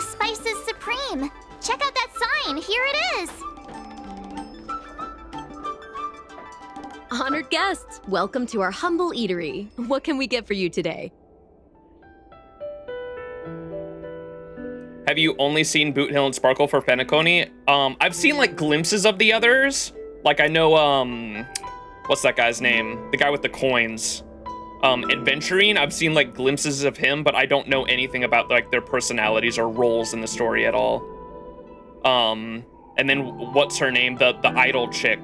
Spice is supreme. Check out that sign. Here it is. Honored guests, welcome to our humble eatery. What can we get for you today? Have you only seen Boot Hill and Sparkle for Penacony? I've seen like glimpses of the others. Like I know, what's that guy's name? The guy with the coins. Adventuring, I've seen like glimpses of him, but I don't know anything about like their personalities or roles in the story at all. And then what's her name? The idol chick.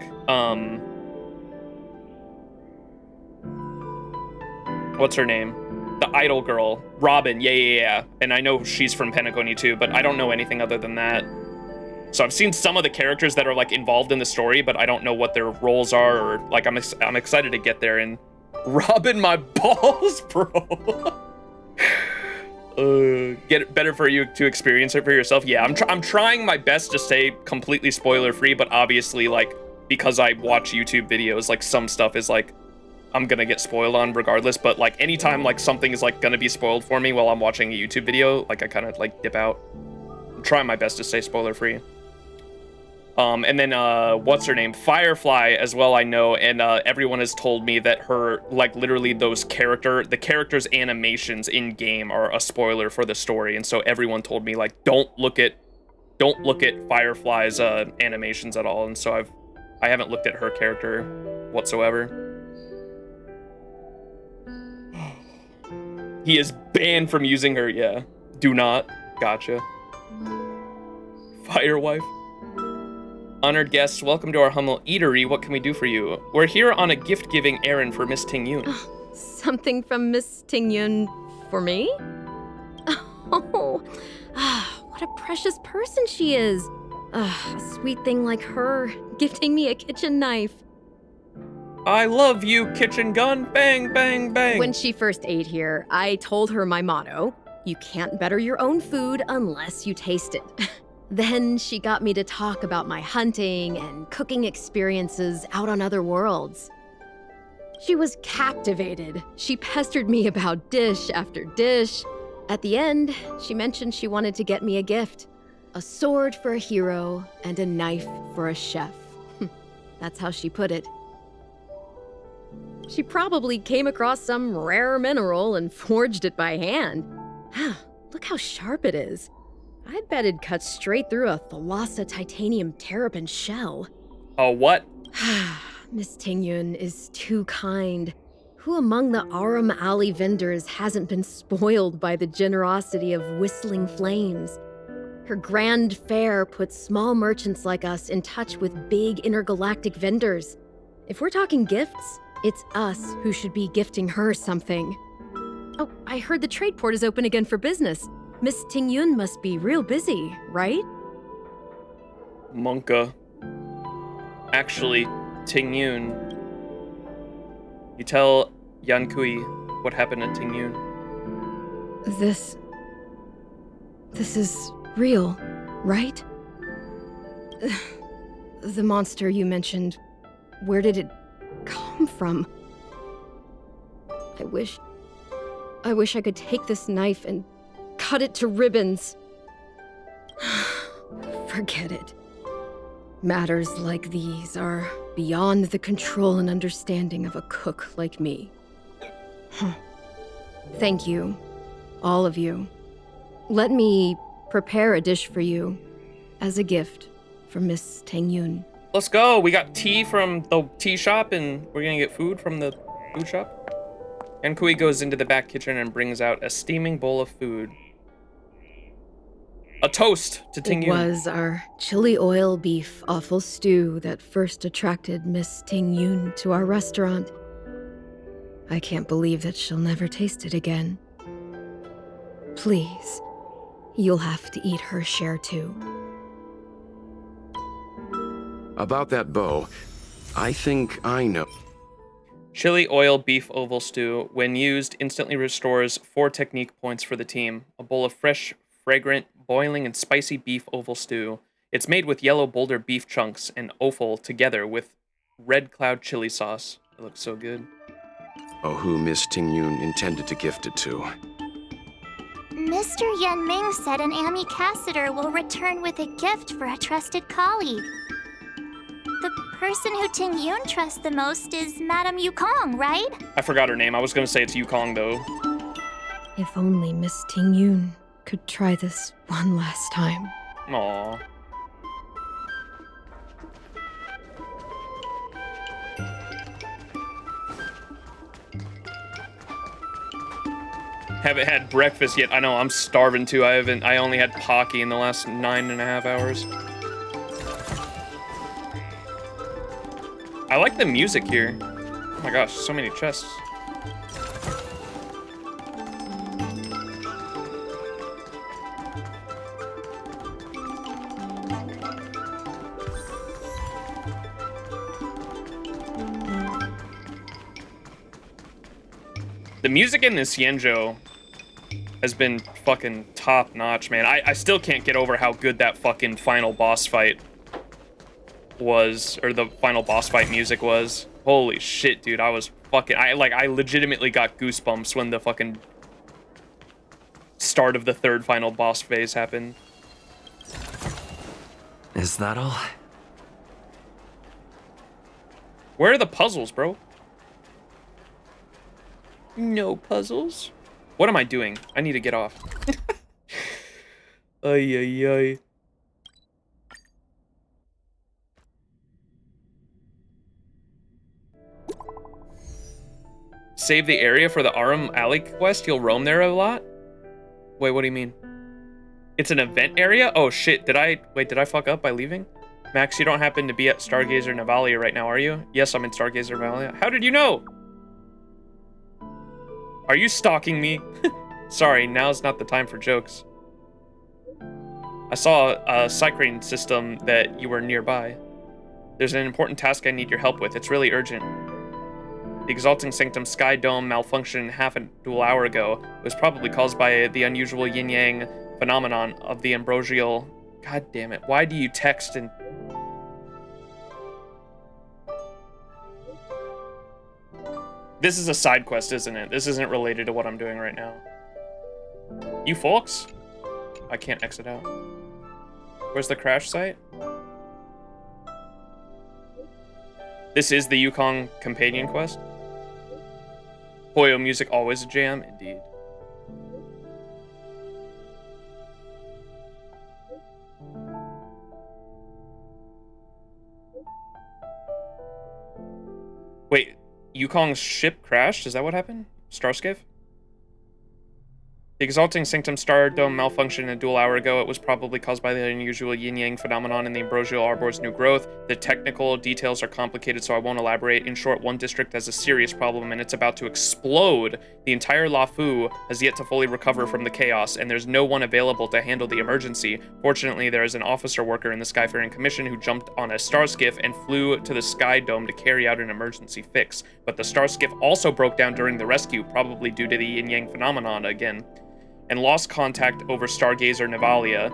What's her name? The idol girl, Robin. Yeah. And I know she's from Penacony too, but I don't know anything other than that. So I've seen some of the characters that are like involved in the story, but I don't know what their roles are, or like I'm excited to get there and Robin my balls, bro. Get it better for you to experience it for yourself. Yeah, I'm trying my best to stay completely spoiler free, but obviously like because I watch YouTube videos, like some stuff is like I'm gonna get spoiled on regardless, but like anytime like something is like gonna be spoiled for me while I'm watching a YouTube video, like I kind of like dip out. I'm trying my best to stay spoiler free. And then what's her name? Firefly as well, I know, and everyone has told me that her like literally the characters' animations in game are a spoiler for the story, and so everyone told me like don't look at Firefly's animations at all, and so I haven't looked at her character whatsoever. He is banned from using her. Yeah, do not. Gotcha. Firewife. Honored guests, welcome to our humble eatery. What can we do for you? We're here on a gift-giving errand for Miss Ting Yun. Something from Miss Ting Yun for me? Oh, what a precious person she is. A sweet thing like her, gifting me a kitchen knife. I love you, kitchen gun. Bang, bang, bang. When she first ate here, I told her my motto: you can't better your own food unless you taste it. Then she got me to talk about my hunting and cooking experiences out on other worlds. She was captivated. She pestered me about dish after dish. At the end, she mentioned she wanted to get me a gift: a sword for a hero and a knife for a chef. That's how she put it. She probably came across some rare mineral and forged it by hand. Look how sharp it is. I bet it'd cut straight through a Thalassa titanium terrapin shell. Oh, what? Miss Tingyun is too kind. Who among the Aram Alley vendors hasn't been spoiled by the generosity of whistling flames? Her grand fare puts small merchants like us in touch with big intergalactic vendors. If we're talking gifts, it's us who should be gifting her something. Oh, I heard the trade port is open again for business. Miss Tingyun must be real busy, right? Monka. Actually, Tingyun. You tell Yankui what happened to Tingyun. This is real, right? The monster you mentioned, where did it come from? I wish I could take this knife and cut it to ribbons. Forget it. Matters like these are beyond the control and understanding of a cook like me. Thank you, all of you. Let me prepare a dish for you as a gift from Miss Tingyun. Let's go. We got tea from the tea shop, and we're gonna get food from the food shop. Yankui goes into the back kitchen and brings out a steaming bowl of food. A toast to Tingyun. It was our chili oil beef offal stew that first attracted Miss Tingyun to our restaurant. I can't believe that she'll never taste it again. Please, you'll have to eat her share too. About that bow, I think I know. Chili oil beef oval stew, when used, instantly restores 4 technique points for the team. A bowl of fresh, fragrant, boiling, and spicy beef oval stew. It's made with yellow boulder beef chunks and offal together with red cloud chili sauce. It looks so good. Oh, who Miss Tingyun intended to gift it to. Mr. Yan Ming said an ambassador will return with a gift for a trusted colleague. The person who Tingyun trusts the most is Madame Yukong, right? I forgot her name. I was gonna say it's Yukong, though. If only Miss Tingyun could try this one last time. Aww. Haven't had breakfast yet. I know, I'm starving too. I only had Pocky in the last 9.5 hours. I like the music here. Oh my gosh, so many chests. The music in this XianZhou has been fucking top notch, man. I still can't get over how good that fucking final boss fight was, or the final boss fight music was. Holy shit, dude. I was fucking, I legitimately got goosebumps when the fucking start of the 3rd final boss phase happened. Is that all? Where are the puzzles, bro? No puzzles. What am I doing? I need to get off. Ay, ay, ay. Save the area for the Aram Alley quest? You'll roam there a lot? Wait, what do you mean? It's an event area? Oh shit, did I fuck up by leaving? Max, you don't happen to be at Stargazer Navalia right now, are you? Yes, I'm in Stargazer Navalia. How did you know? Are you stalking me? Sorry, now's not the time for jokes. I saw a cycling system that you were nearby. There's an important task I need your help with. It's really urgent. The Exalting Sanctum Sky Dome malfunction half a dual hour ago was probably caused by the unusual yin-yang phenomenon of the ambrosial... God damn it, why do you text and... This is a side quest, isn't it? This isn't related to what I'm doing right now. You folks? I can't exit out. Where's the crash site? This is the Yukong companion quest? Poyo music always a jam? Indeed. Wait, Yukong's ship crashed? Is that what happened? Starskiff? The Exalting Sanctum Star Dome malfunctioned a dual hour ago. It was probably caused by the unusual yin-yang phenomenon in the ambrosial arbor's new growth. The technical details are complicated, so I won't elaborate. In short, one district has a serious problem, and it's about to explode. The entire Luofu has yet to fully recover from the chaos, and there's no one available to handle the emergency. Fortunately, there is an officer worker in the Skyfaring Commission who jumped on a star skiff and flew to the Sky Dome to carry out an emergency fix. But the star skiff also broke down during the rescue, probably due to the yin-yang phenomenon again, and lost contact over Stargazer Navalia.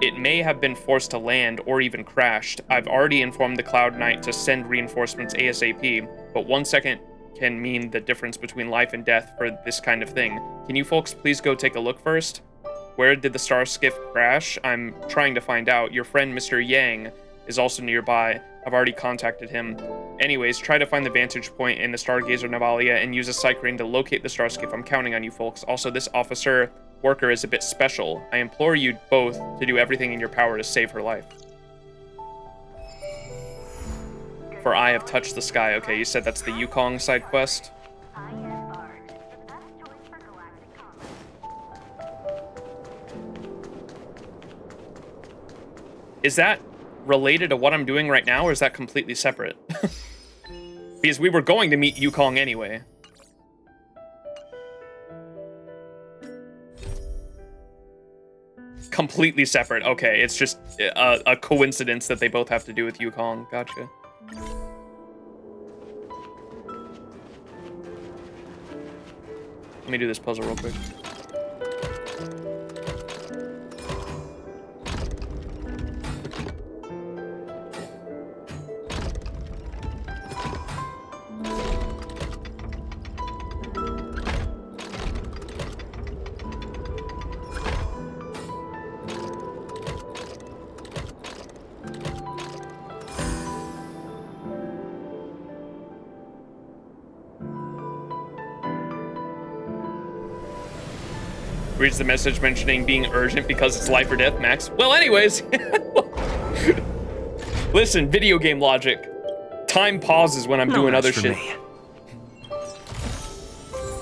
It may have been forced to land or even crashed. I've already informed the Cloud Knight to send reinforcements ASAP, but 1 second can mean the difference between life and death for this kind of thing. Can you folks please go take a look first? Where did the star skiff crash? I'm trying to find out. Your friend Mr. Yang is also nearby. I've already contacted him. Anyways, try to find the vantage point in the Stargazer Navalia and use a psych-ring to locate the star skiff. I'm counting on you folks. Also, this officer worker is a bit special. I implore you both to do everything in your power to save her life. For I have touched the sky. Okay, you said that's the Yukong side quest? Is that related to what I'm doing right now, or is that completely separate? Because we were going to meet Yukong anyway. Completely separate. Okay, it's just a coincidence that they both have to do with Yukong. Gotcha. Let me do this puzzle real quick. Reads the message mentioning being urgent because it's life or death, Max. Well, anyways. Listen, video game logic. Time pauses when I'm doing other shit. Me.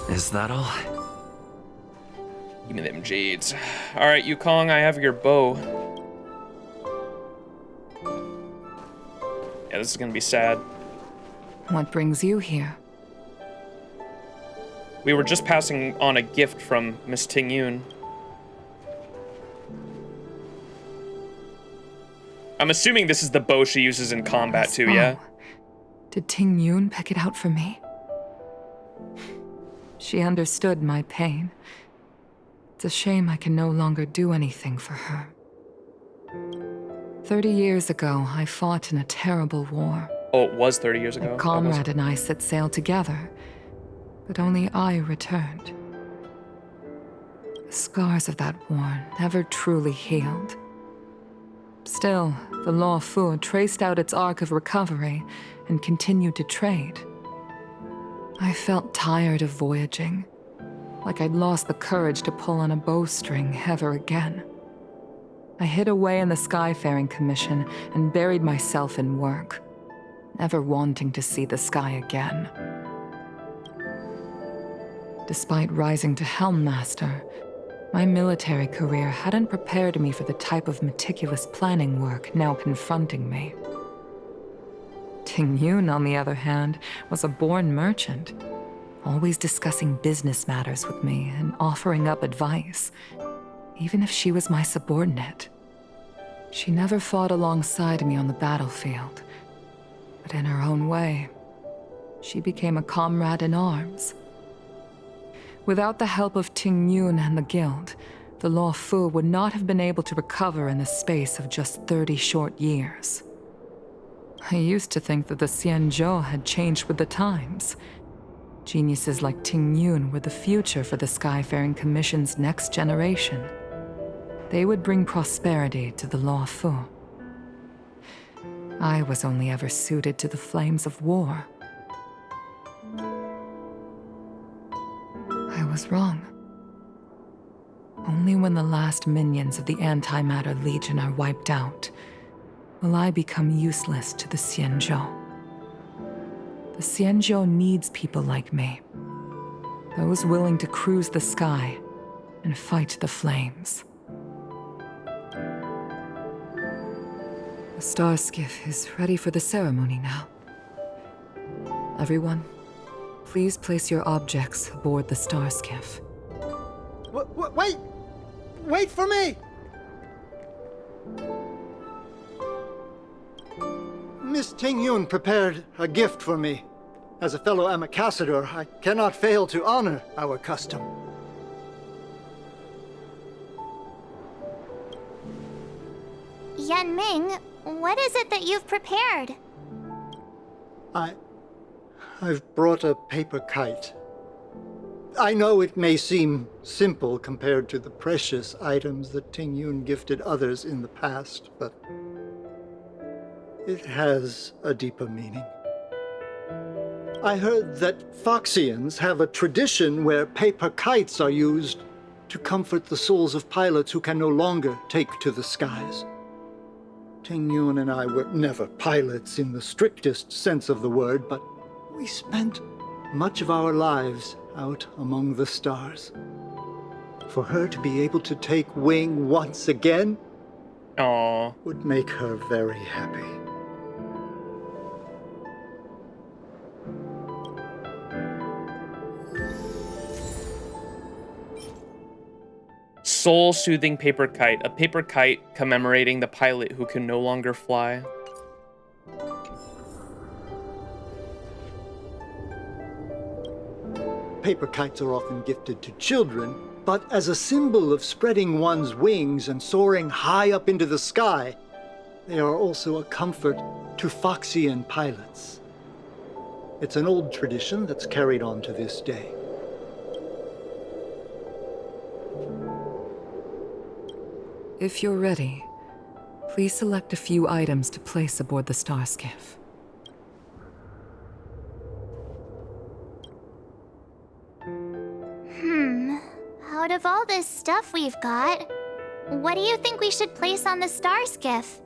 Is that all? Give me them jades. All right, Yukong, I have your bow. Yeah, this is gonna be sad. What brings you here? We were just passing on a gift from Miss Ting Yun. I'm assuming this is the bow she uses in combat too, yeah? Did Ting Yun pick it out for me? She understood my pain. It's a shame I can no longer do anything for her. 30 years ago, I fought in a terrible war. Oh, it was 30 years ago. A comrade and I set sail together, but only I returned. The scars of that war never truly healed. Still, the Luofu traced out its arc of recovery and continued to trade. I felt tired of voyaging, like I'd lost the courage to pull on a bowstring ever again. I hid away in the Skyfaring Commission and buried myself in work, never wanting to see the sky again. Despite rising to Helm Master, my military career hadn't prepared me for the type of meticulous planning work now confronting me. Ting Yun, on the other hand, was a born merchant, always discussing business matters with me and offering up advice, even if she was my subordinate. She never fought alongside me on the battlefield, but in her own way, She became a comrade in arms. Without the help of Ting Yun and the Guild, the Luofu would not have been able to recover in the space of just 30 short years. I used to think that the XianZhou had changed with the times. Geniuses like Ting Yun were the future for the Skyfaring Commission's next generation. They would bring prosperity to the Luofu. I was only ever suited to the flames of war. I was wrong. Only when the last minions of the Antimatter Legion are wiped out will I become useless to the XianZhou. The XianZhou needs people like me. Those willing to cruise the sky and fight the flames. The star skiff is ready for the ceremony now. Everyone, please place your objects aboard the star skiff. Wait! Wait for me! Miss Ting Yun prepared a gift for me. As a fellow ambassador, I cannot fail to honor our custom. Yan Ming, what is it that you've prepared? I've brought a paper kite. I know it may seem simple compared to the precious items that Ting Yun gifted others in the past, but it has a deeper meaning. I heard that Foxians have a tradition where paper kites are used to comfort the souls of pilots who can no longer take to the skies. Ting Yun and I were never pilots in the strictest sense of the word, but we spent much of our lives out among the stars. For her to be able to take wing once again would make her very happy. Soul-soothing paper kite. A paper kite commemorating the pilot who can no longer fly. Paper kites are often gifted to children, but as a symbol of spreading one's wings and soaring high up into the sky, they are also a comfort to Foxian pilots. It's an old tradition that's carried on to this day. If you're ready, please select a few items to place aboard the star skiff. Out of all this stuff we've got, what do you think we should place on the star skiff?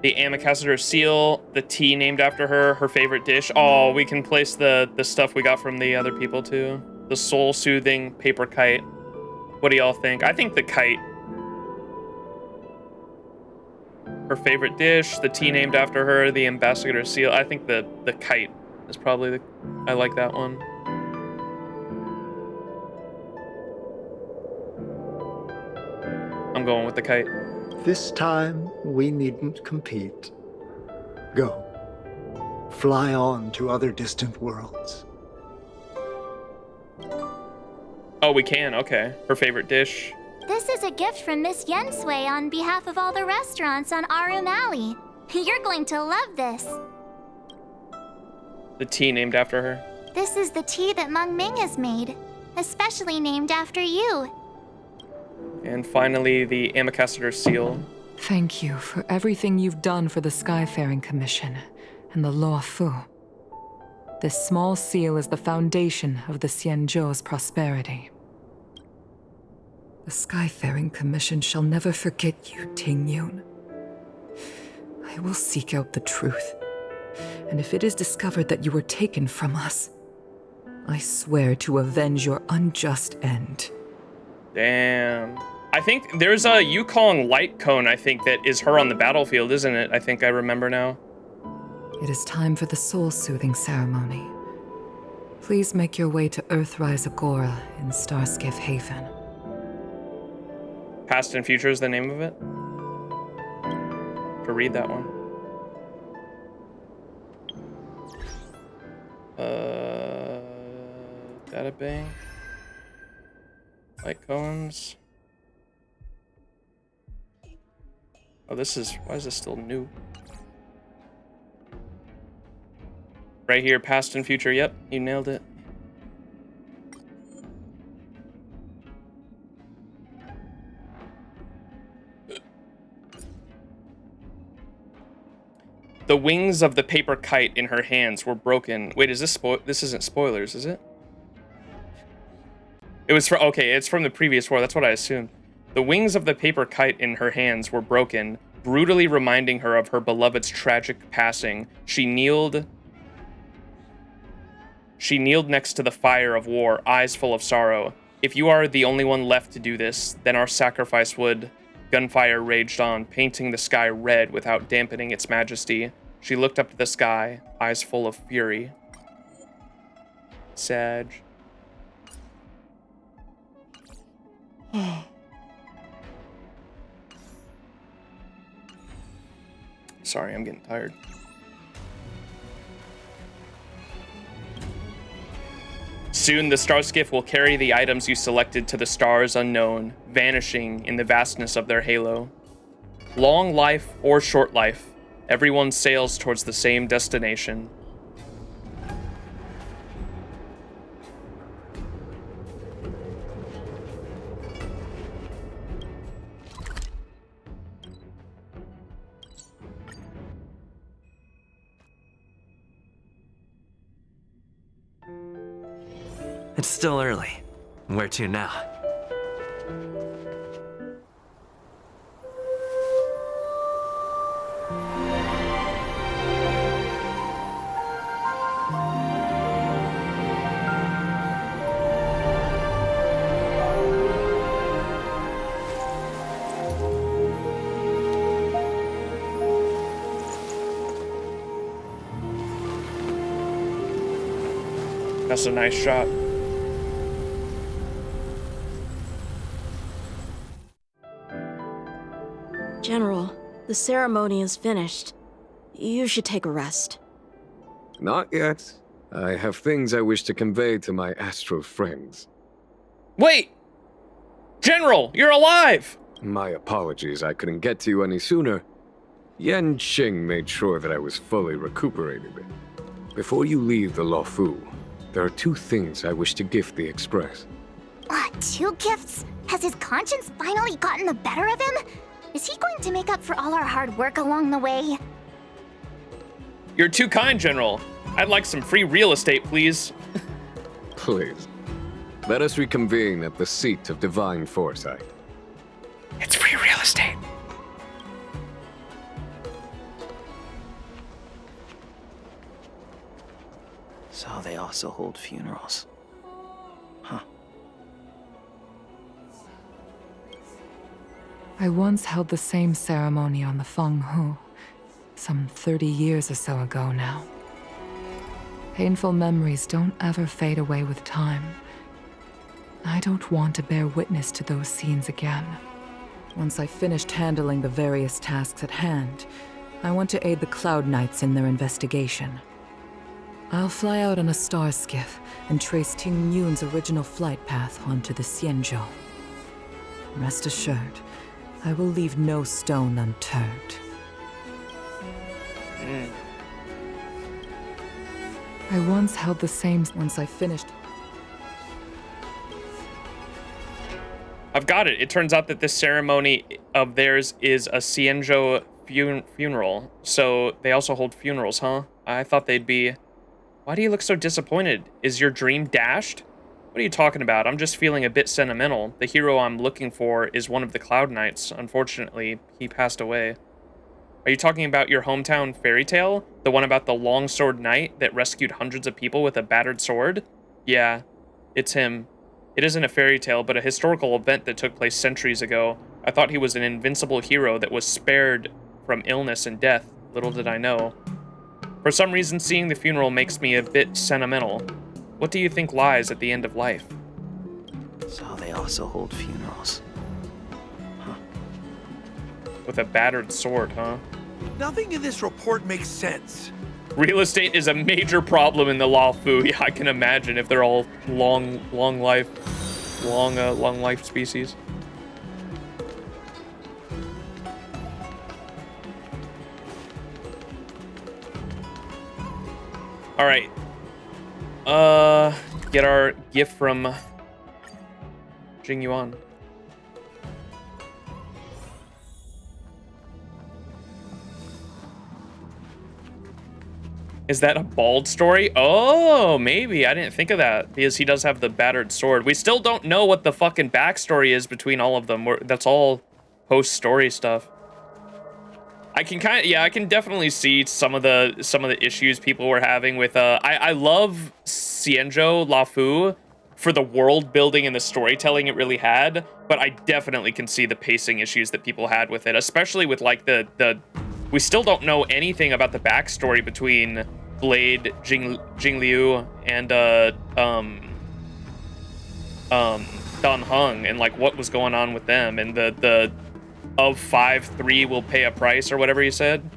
The ambassador seal, the tea named after her, her favorite dish. Oh, we can place the stuff we got from the other people too. The soul-soothing paper kite. What do y'all think? I think the kite. Her favorite dish, the tea named after her, the ambassador seal. I think the kite is probably the... I like that one. I'm going with the kite. This time, we needn't compete. Go. Fly on to other distant worlds. Oh, we can. Okay. Her favorite dish. This is a gift from Miss Yensui on behalf of all the restaurants on Arum Alley. You're going to love this. The tea named after her. This is the tea that Meng Ming has made, especially named after you. And finally, the ambassador seal. Thank you for everything you've done for the Skyfaring Commission and the Luofu. This small seal is the foundation of the XianZhou's prosperity. The Skyfaring Commission shall never forget you, Ting Yun. I will seek out the truth, and if it is discovered that you were taken from us, I swear to avenge your unjust end. Damn. I think there's a Yukong light cone, I think, that is her on the battlefield, isn't it? I think I remember now. It is time for the soul-soothing ceremony. Please make your way to Earthrise Agora in Starskiff Haven. Past and Future is the name of it? To read that one. Data bank. Light cones. Oh, why is this still new? Right here, past and future. Yep, you nailed it. The wings of the paper kite in her hands were broken. Wait, is this this isn't spoilers, is it? It was okay, it's from the previous war. That's what I assumed. The wings of the paper kite in her hands were broken, brutally reminding her of her beloved's tragic passing. She kneeled next to the fire of war, eyes full of sorrow. If you are the only one left to do this, then our sacrifice would... Gunfire raged on, painting the sky red without dampening its majesty. She looked up to the sky, eyes full of fury. Sag. Sorry, I'm getting tired. Soon the star skiff will carry the items you selected to the stars unknown, vanishing in the vastness of their halo. Long life or short life, everyone sails towards the same destination. It's still early. Where to now? That's a nice shot. General, the ceremony is finished. You should take a rest. Not yet. I have things I wish to convey to my astral friends. Wait! General, you're alive! My apologies, I couldn't get to you any sooner. Yan Qing made sure that I was fully recuperated. Before you leave the Luofu, there are two things I wish to gift the Express. Two gifts? Has his conscience finally gotten the better of him? Is he going to make up for all our hard work along the way? You're too kind, General. I'd like some free real estate, please. Please. Let us reconvene at the seat of divine foresight. It's free real estate. So they also hold funerals. Huh. I once held the same ceremony on the Feng Hu, some 30 years or so ago now. Painful memories don't ever fade away with time. I don't want to bear witness to those scenes again. Once I've finished handling the various tasks at hand, I want to aid the Cloud Knights in their investigation. I'll fly out on a star skiff and trace Ting Yun's original flight path onto the XianZhou. Rest assured, I will leave no stone unturned. I once held the same once I finished. I've got it. It turns out that this ceremony of theirs is a XianZhou funeral. So they also hold funerals, huh? I thought they'd be... Why do you look so disappointed? Is your dream dashed? What are you talking about? I'm just feeling a bit sentimental. The hero I'm looking for is one of the Cloud Knights. Unfortunately, he passed away. Are you talking about your hometown fairy tale? The one about the longsword knight that rescued hundreds of people with a battered sword? Yeah, it's him. It isn't a fairy tale, but a historical event that took place centuries ago. I thought he was an invincible hero that was spared from illness and death. Little did I know. For some reason, seeing the funeral makes me a bit sentimental. What do you think lies at the end of life? So they also hold funerals. Huh. With a battered sword, huh? Nothing in this report makes sense. Real estate is a major problem in the Luofu. Yeah, I can imagine if they're all long life species. All right. Get our gift from Jing Yuan. Is that a bald story? Oh, maybe. I didn't think of that because he does have the battered sword. We still don't know what the fucking backstory is between all of them. That's all post-story stuff. I can I can definitely see some of the issues people were having with I love XianZhou Luofu for the world building and the storytelling it really had, but I definitely can see the pacing issues that people had with it, especially with like the we still don't know anything about the backstory between Blade, Jing Liu, and Dan Heng, and like what was going on with them, and the of 5, 3 will pay a price or whatever you said.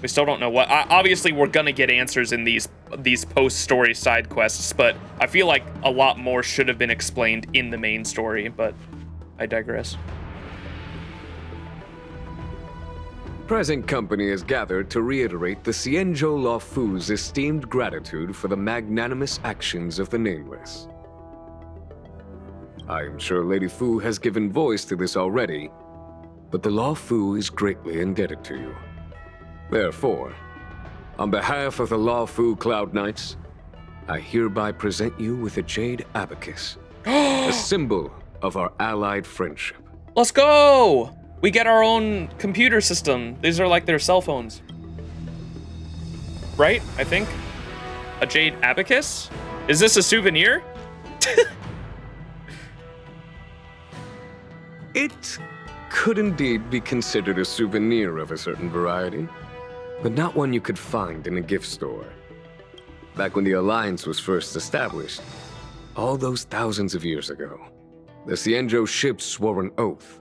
We still don't know what. Obviously, we're gonna get answers in these post-story side quests, but I feel like a lot more should have been explained in the main story. But I digress. Present company is gathered to reiterate the XianZhou Luofu's esteemed gratitude for the magnanimous actions of the Nameless. I am sure Lady Fu has given voice to this already, but the Luofu is greatly indebted to you. Therefore, on behalf of the Luofu Cloud Knights, I hereby present you with a jade abacus, a symbol of our allied friendship. Let's go! We get our own computer system. These are like their cell phones. Right? I think? A jade abacus? Is this a souvenir? It could indeed be considered a souvenir of a certain variety, but not one you could find in a gift store. Back when the Alliance was first established, all those thousands of years ago, the XianZhou ships swore an oath,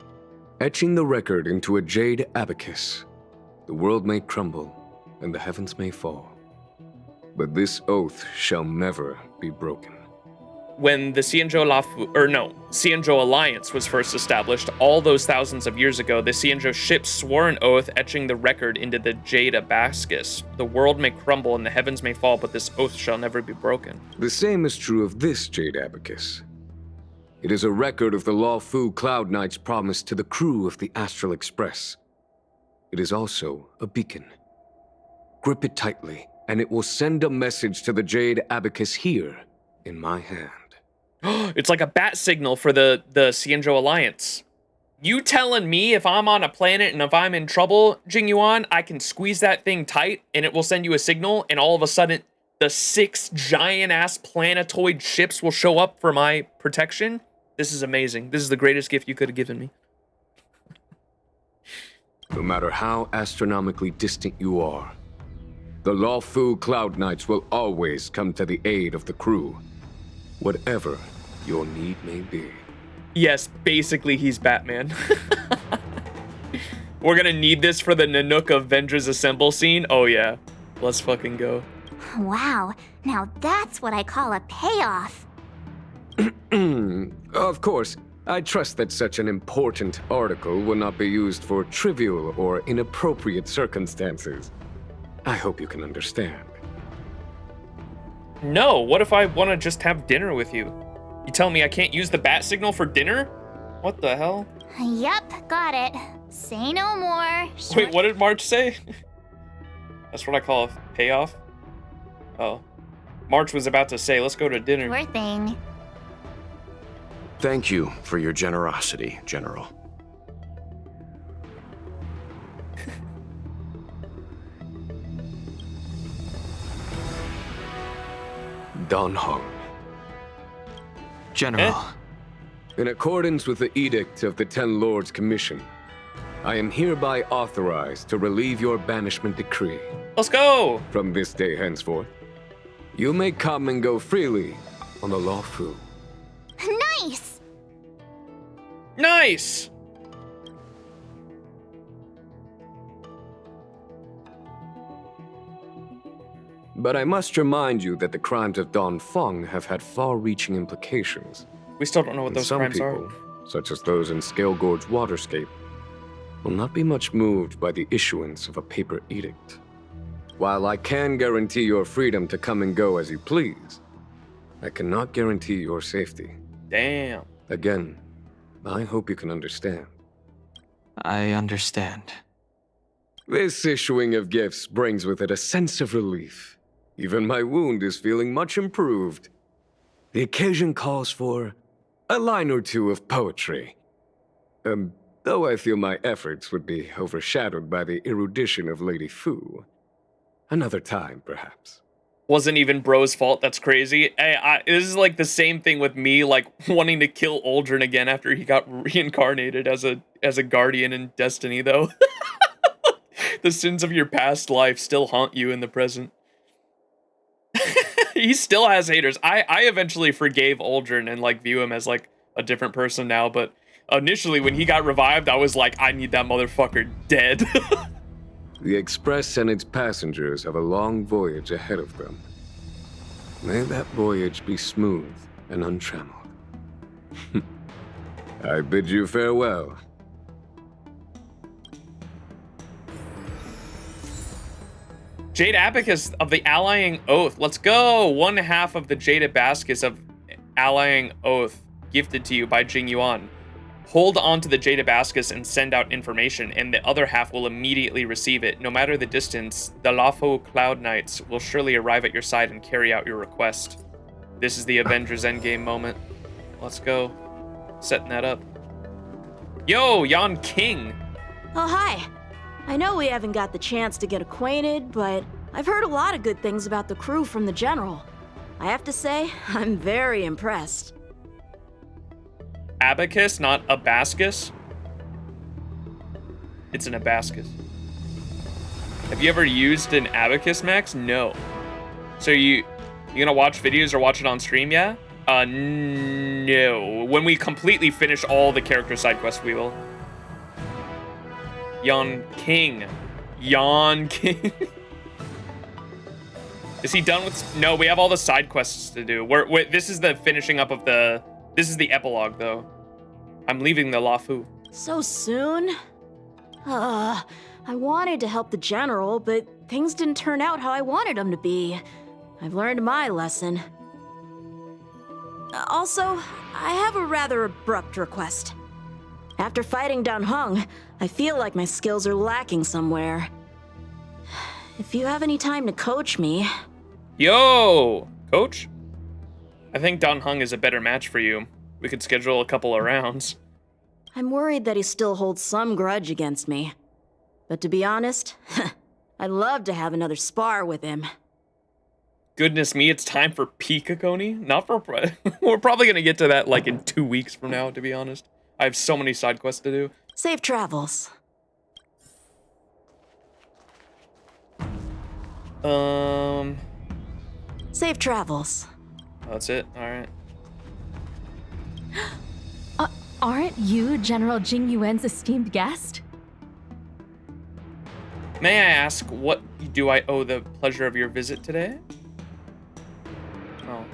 etching the record into a jade abacus. The world may crumble, and the heavens may fall, but this oath shall never be broken. When the XianZhou Alliance was first established, all those thousands of years ago, the XianZhou ships swore an oath etching the record into the jade abacus. The world may crumble and the heavens may fall, but this oath shall never be broken. The same is true of this jade abacus. It is a record of the Luofu Cloud Knight's promise to the crew of the Astral Express. It is also a beacon. Grip it tightly, and it will send a message to the jade abacus here in my hand. It's like a bat signal for the XianZhou Alliance. You telling me if I'm on a planet and if I'm in trouble, Jing Yuan, I can squeeze that thing tight and it will send you a signal, and all of a sudden the 6 giant-ass planetoid ships will show up for my protection? This is amazing. This is the greatest gift you could have given me. No matter how astronomically distant you are, the Luofu Cloud Knights will always come to the aid of the crew, whatever your need may be. Yes, basically he's Batman. We're gonna need this for the Nanook Avengers Assemble scene. Oh yeah, let's fucking go. Wow, now that's what I call a payoff. Of course, I trust that such an important article will not be used for trivial or inappropriate circumstances. I hope you can understand. No, what if I want to just have dinner with you? You tell me I can't use the bat signal for dinner? What the hell? Yep, got it. Say no more. Wait, what did March say? That's what I call a payoff? Oh. March was about to say, let's go to dinner. Sure thing. Thank you for your generosity, General. Dan Heng. General. In accordance with the edict of the Ten Lords Commission, I am hereby authorized to relieve your banishment decree. Let's go! From this day henceforth, you may come and go freely on the Luofu. Nice! Nice! But I must remind you that the crimes of Don Feng have had far-reaching implications. We still don't know what And those some crimes people, are. such as those in Scale Gorge Waterscape, will not be much moved by the issuance of a paper edict. While I can guarantee your freedom to come and go as you please, I cannot guarantee your safety. Damn. Again, I hope you can understand. I understand. This issuing of gifts brings with it a sense of relief. Even my wound is feeling much improved. The occasion calls for a line or two of poetry. Though I feel my efforts would be overshadowed by the erudition of Lady Fu. Another time, perhaps. Wasn't even Bro's fault. That's crazy. This is like the same thing with me, like wanting to kill Aldrin again after he got reincarnated as a guardian in Destiny, though. The sins of your past life still haunt you in the present. He still has haters. I eventually forgave Aldrin and like view him as like a different person now, but initially when he got revived, I was like, I need that motherfucker dead. The Express and its passengers have a long voyage ahead of them. May that voyage be smooth and untrammeled. I bid you farewell. Jade Abacus of the Allying Oath. Let's go! 1/2 of the Jade Abacus of Allying Oath gifted to you by Jing Yuan. Hold on to the Jade Abacus and send out information, and the other half will immediately receive it. No matter the distance, the Luofu Cloud Knights will surely arrive at your side and carry out your request. This is the Avengers Endgame moment. Let's go. Setting that up. Yo, Yan King! Oh, hi. I know we haven't got the chance to get acquainted, but I've heard a lot of good things about the crew from the General. I have to say, I'm very impressed. Abacus, not Abascus? It's an Abascus. Have you ever used an abacus, Max? No. So you gonna watch videos or watch it on stream, yeah? No. When we completely finish all the character side quests, we will. Yon King. Yon King. Is he done with... No, we have all the side quests to do. This is the finishing up of the... This is the epilogue, though. I'm leaving the Luofu. So soon? I wanted to help the General, but things didn't turn out how I wanted them to be. I've learned my lesson. Also, I have a rather abrupt request. After fighting Dan Heng, I feel like my skills are lacking somewhere. If you have any time to coach me... Yo! Coach? I think Dan Heng is a better match for you. We could schedule a couple of rounds. I'm worried that he still holds some grudge against me. But to be honest, I'd love to have another spar with him. Goodness me, it's time for Pikakoni? Not for... We're probably gonna get to that like in 2 weeks from now, to be honest. I have so many side quests to do. Safe travels. Safe travels. That's it? Alright. Aren't you General Jing Yuan's esteemed guest? May I ask, what do I owe the pleasure of your visit today? Oh.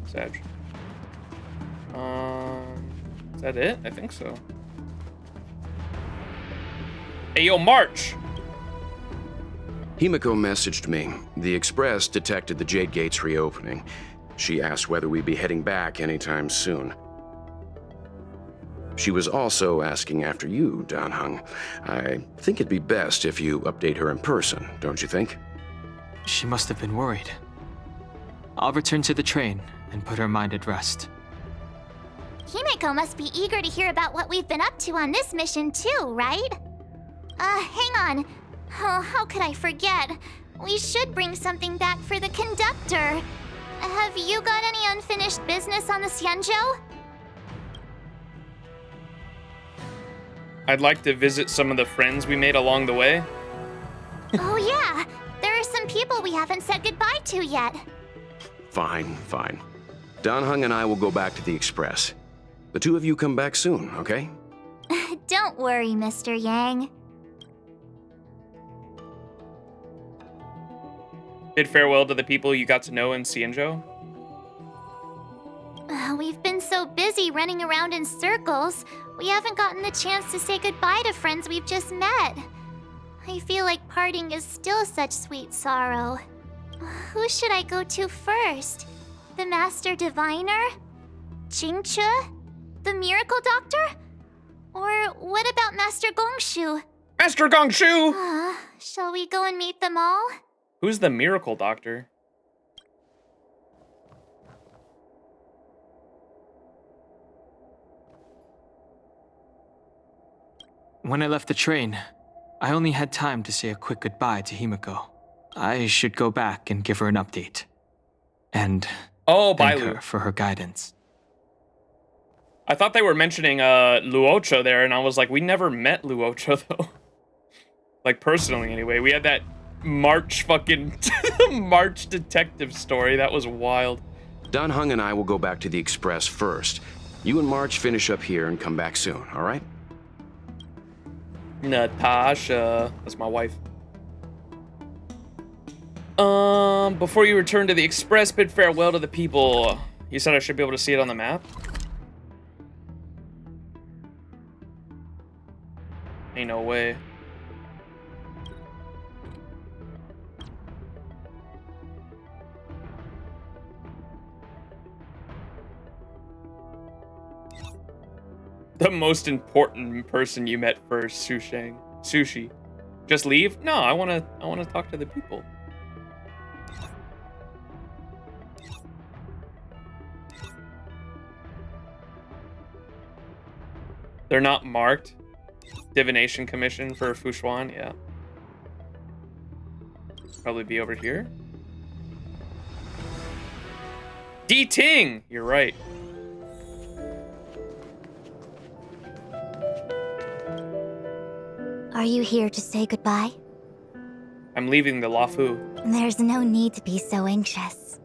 Sag. Is that it? I think so. Hey, yo, March! Himiko messaged me. The Express detected the Jade Gates reopening. She asked whether we'd be heading back anytime soon. She was also asking after you, Dan Heng. I think it'd be best if you update her in person, don't you think? She must have been worried. I'll return to the train and put her mind at rest. Himiko must be eager to hear about what we've been up to on this mission too, right? Hang on. Oh, how could I forget? We should bring something back for the conductor. Have you got any unfinished business on the XianZhou? I'd like to visit some of the friends we made along the way. Oh yeah, there are some people we haven't said goodbye to yet. Fine, fine. Dan Heng and I will go back to the Express. The two of you come back soon, okay? Don't worry, Mr. Yang. Bid farewell to the people you got to know in XianZhou. We've been so busy running around in circles, we haven't gotten the chance to say goodbye to friends we've just met. I feel like parting is still such sweet sorrow. Who should I go to first? The Master Diviner? Jingche? The Miracle Doctor? Or what about Master Gongshu? Master Gongshu! Shall we go and meet them all? Who's the Miracle Doctor? When I left the train, I only had time to say a quick goodbye to Himiko. I should go back and give her an update. And thank her for her guidance. I thought they were mentioning Luofu there, and I was like, we never met Luofu though. Like personally anyway. We had that March fucking March detective story. That was wild. Dan Heng and I will go back to the Express first. You and March finish up here and come back soon, all right? Natasha. That's my wife. Before you return to the Express, bid farewell to the people. You said I should be able to see it on the map? Ain't no way. The most important person you met first, Sushi. Just leave? No, I wanna talk to the people. They're not marked. Divination Commission for Fushuan, yeah. Probably be over here. D-Ting! You're right. Are you here to say goodbye? I'm leaving the Luofu. There's no need to be so anxious.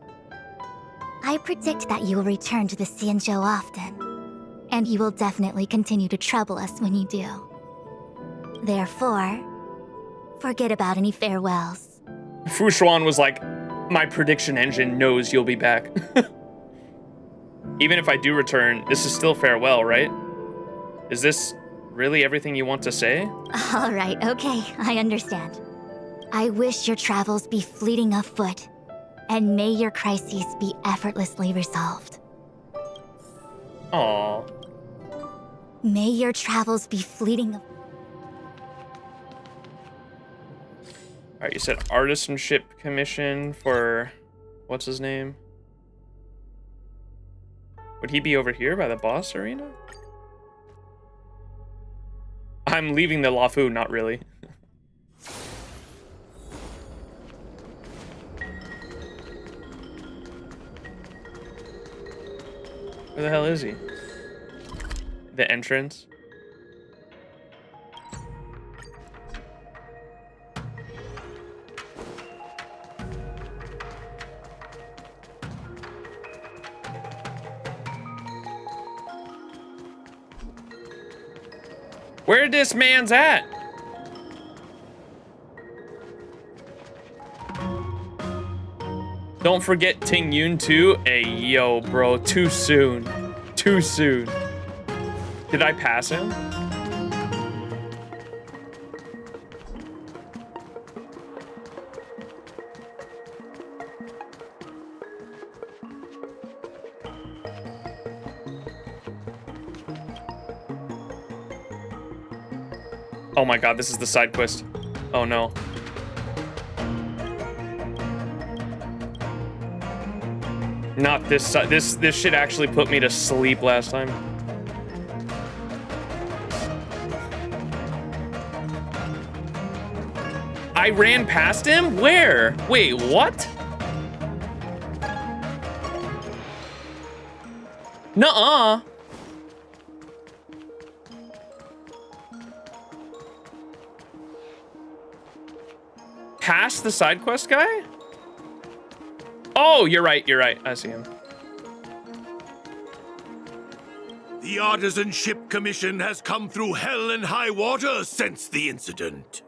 I predict that you will return to the XianZhou often, and you will definitely continue to trouble us when you do. Therefore, forget about any farewells. Fushuan was like, my prediction engine knows you'll be back. Even if I do return, this is still farewell, right? Is this really everything you want to say? All right, okay, I understand. I wish your travels be fleeting of foot, and may your crises be effortlessly resolved. Aww. May your travels be fleeting of... Alright, you said Artisanship Commission for... what's his name? Would he be over here by the boss arena? I'm leaving the Luofu, not really. Where the hell is he? The entrance? Where this man's at? Don't forget Ting Yun too. Hey, yo, bro, too soon. Too soon. Did I pass him? Oh my god, this is the side quest. Oh no. Not this side. This shit actually put me to sleep last time. I ran past him? Where? Wait, what? Nuh-uh. Past the side quest guy? Oh, you're right, I see him. The Artisanship Commission has come through hell and high water since the incident.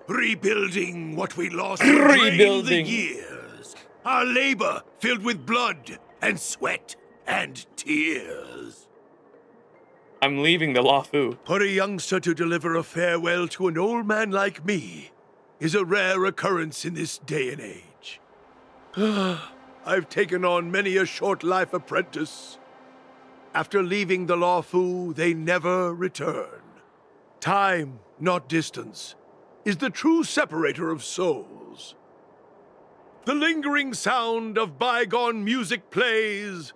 Rebuilding what we lost drained the years. Our labor filled with blood and sweat and tears. I'm leaving the Luofu. For a youngster to deliver a farewell to an old man like me is a rare occurrence in this day and age. I've taken on many a short-life apprentice. After leaving the Luofu, they never return. Time, not distance, is the true separator of souls. The lingering sound of bygone music plays,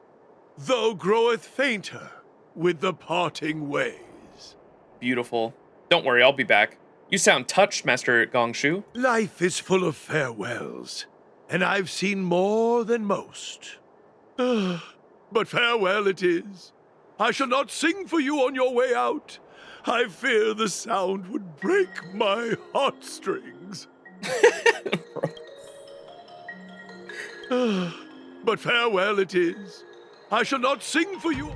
though groweth fainter with the parting ways. Beautiful. Don't worry, I'll be back. You sound touched, Master Gongshu. Life is full of farewells, and I've seen more than most. But farewell it is. I shall not sing for you on your way out. I fear the sound would break my heartstrings. But farewell it is. I shall not sing for you.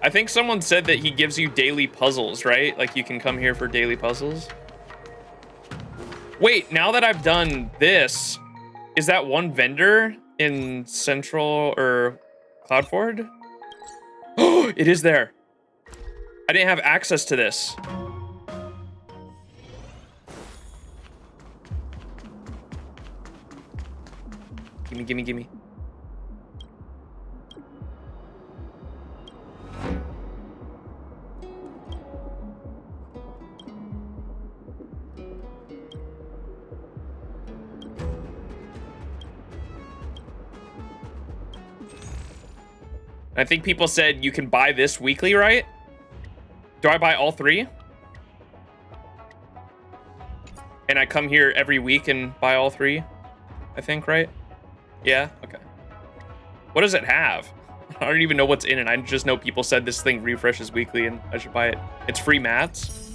I think someone said that he gives you daily puzzles, right? Like you can come here for daily puzzles. Wait, now that I've done this, is that one vendor in Central or Cloudford? Oh, it is there. I didn't have access to this. Gimme, gimme, gimme. I think people said you can buy this weekly, right? Do I buy all 3? And I come here every week and buy all 3, I think, right? Yeah, okay. What does it have? I don't even know what's in it. I just know people said this thing refreshes weekly and I should buy it. It's free mats.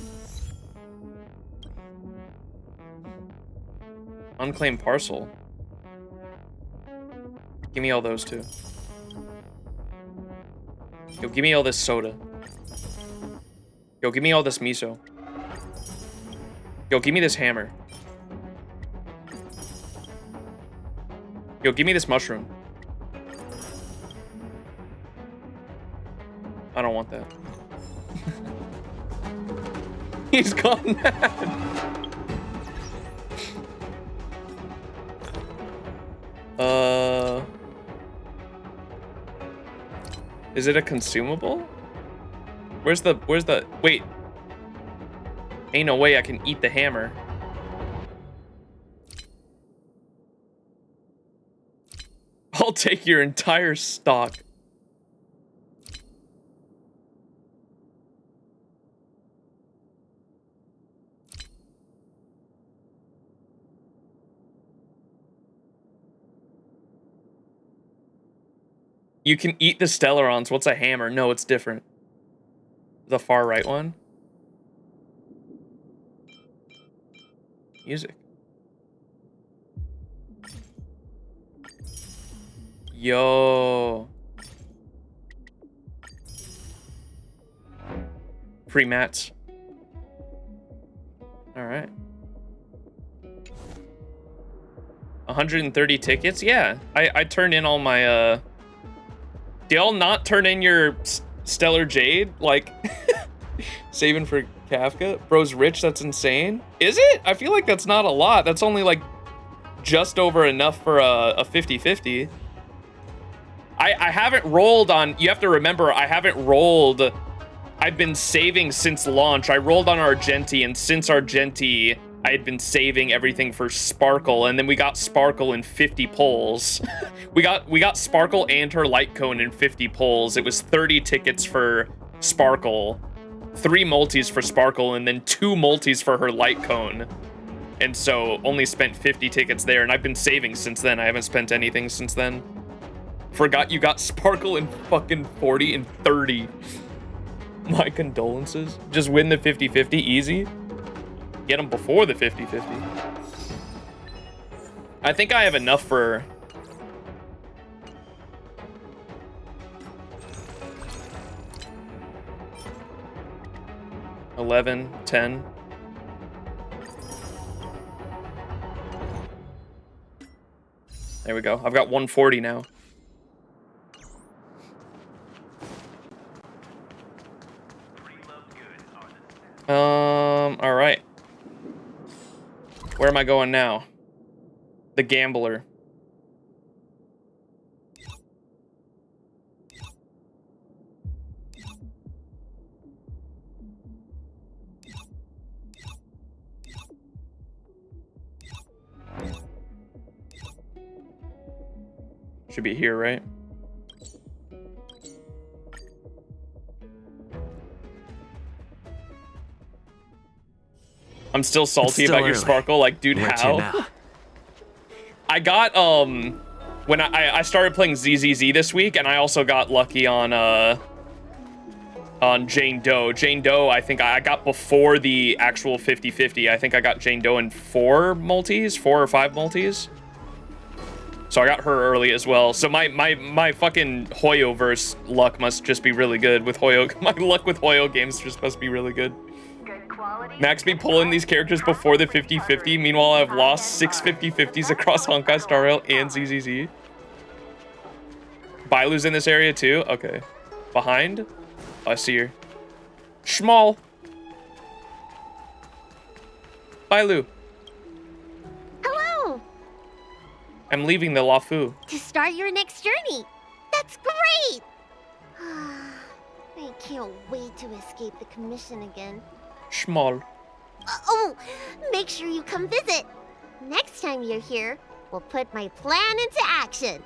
Unclaimed parcel. Give me all those too. Yo, give me all this soda. Yo, give me all this miso. Yo, give me this hammer. Yo, give me this mushroom. I don't want that. He's gone mad. Is it a consumable? Where's the, wait. Ain't no way I can eat the hammer. I'll take your entire stock. You can eat the Stellarons. What's a hammer? No, it's different. The far right one. Music. Yo. Free mats. All right. 130 tickets? Yeah. I turned in all my, do y'all not turn in your Stellar Jade? Like, saving for Kafka? Bro's rich, that's insane. Is it? I feel like that's not a lot. That's only like just over enough for a 50-50. I haven't rolled on, you have to remember, I haven't rolled, I've been saving since launch. I rolled on Argenti, and since Argenti, I had been saving everything for Sparkle, and then we got Sparkle in 50 pulls. we got Sparkle and her light cone in 50 pulls. It was 30 tickets for Sparkle, 3 multis for Sparkle, and then 2 multis for her light cone. And so only spent 50 tickets there, and I've been saving since then. I haven't spent anything since then. Forgot you got Sparkle in fucking 40 and 30. My condolences. Just win the 50-50 easy. Get them before the 50-50. I think I have enough for... $11, $10. There we go. I've got 140 now. All right. Where am I going now? The Gambler. Should be here, right? I'm still salty about your sparkle. Like, dude, how? I got, when I started playing XianZhou this week, and I also got lucky on Jane Doe. Jane Doe, I think I got before the actual 50-50. I think I got Jane Doe in 4 or 5 multis. So I got her early as well. So my fucking Hoyo-verse luck must just be really good with Hoyo. My luck with Hoyo games just must be really good. Max be pulling these characters before the 50-50. Meanwhile, I've lost 6 50-50s across Honkai Star Rail and XianZhou. Bailu's in this area too? Okay. Behind? Oh, I see her. Schmall. Bailu. Hello! I'm leaving the Luofu. To start your next journey. That's great! I can't wait to escape the commission again. Schmall. Oh, make sure you come visit. Next time you're here, we'll put my plan into action.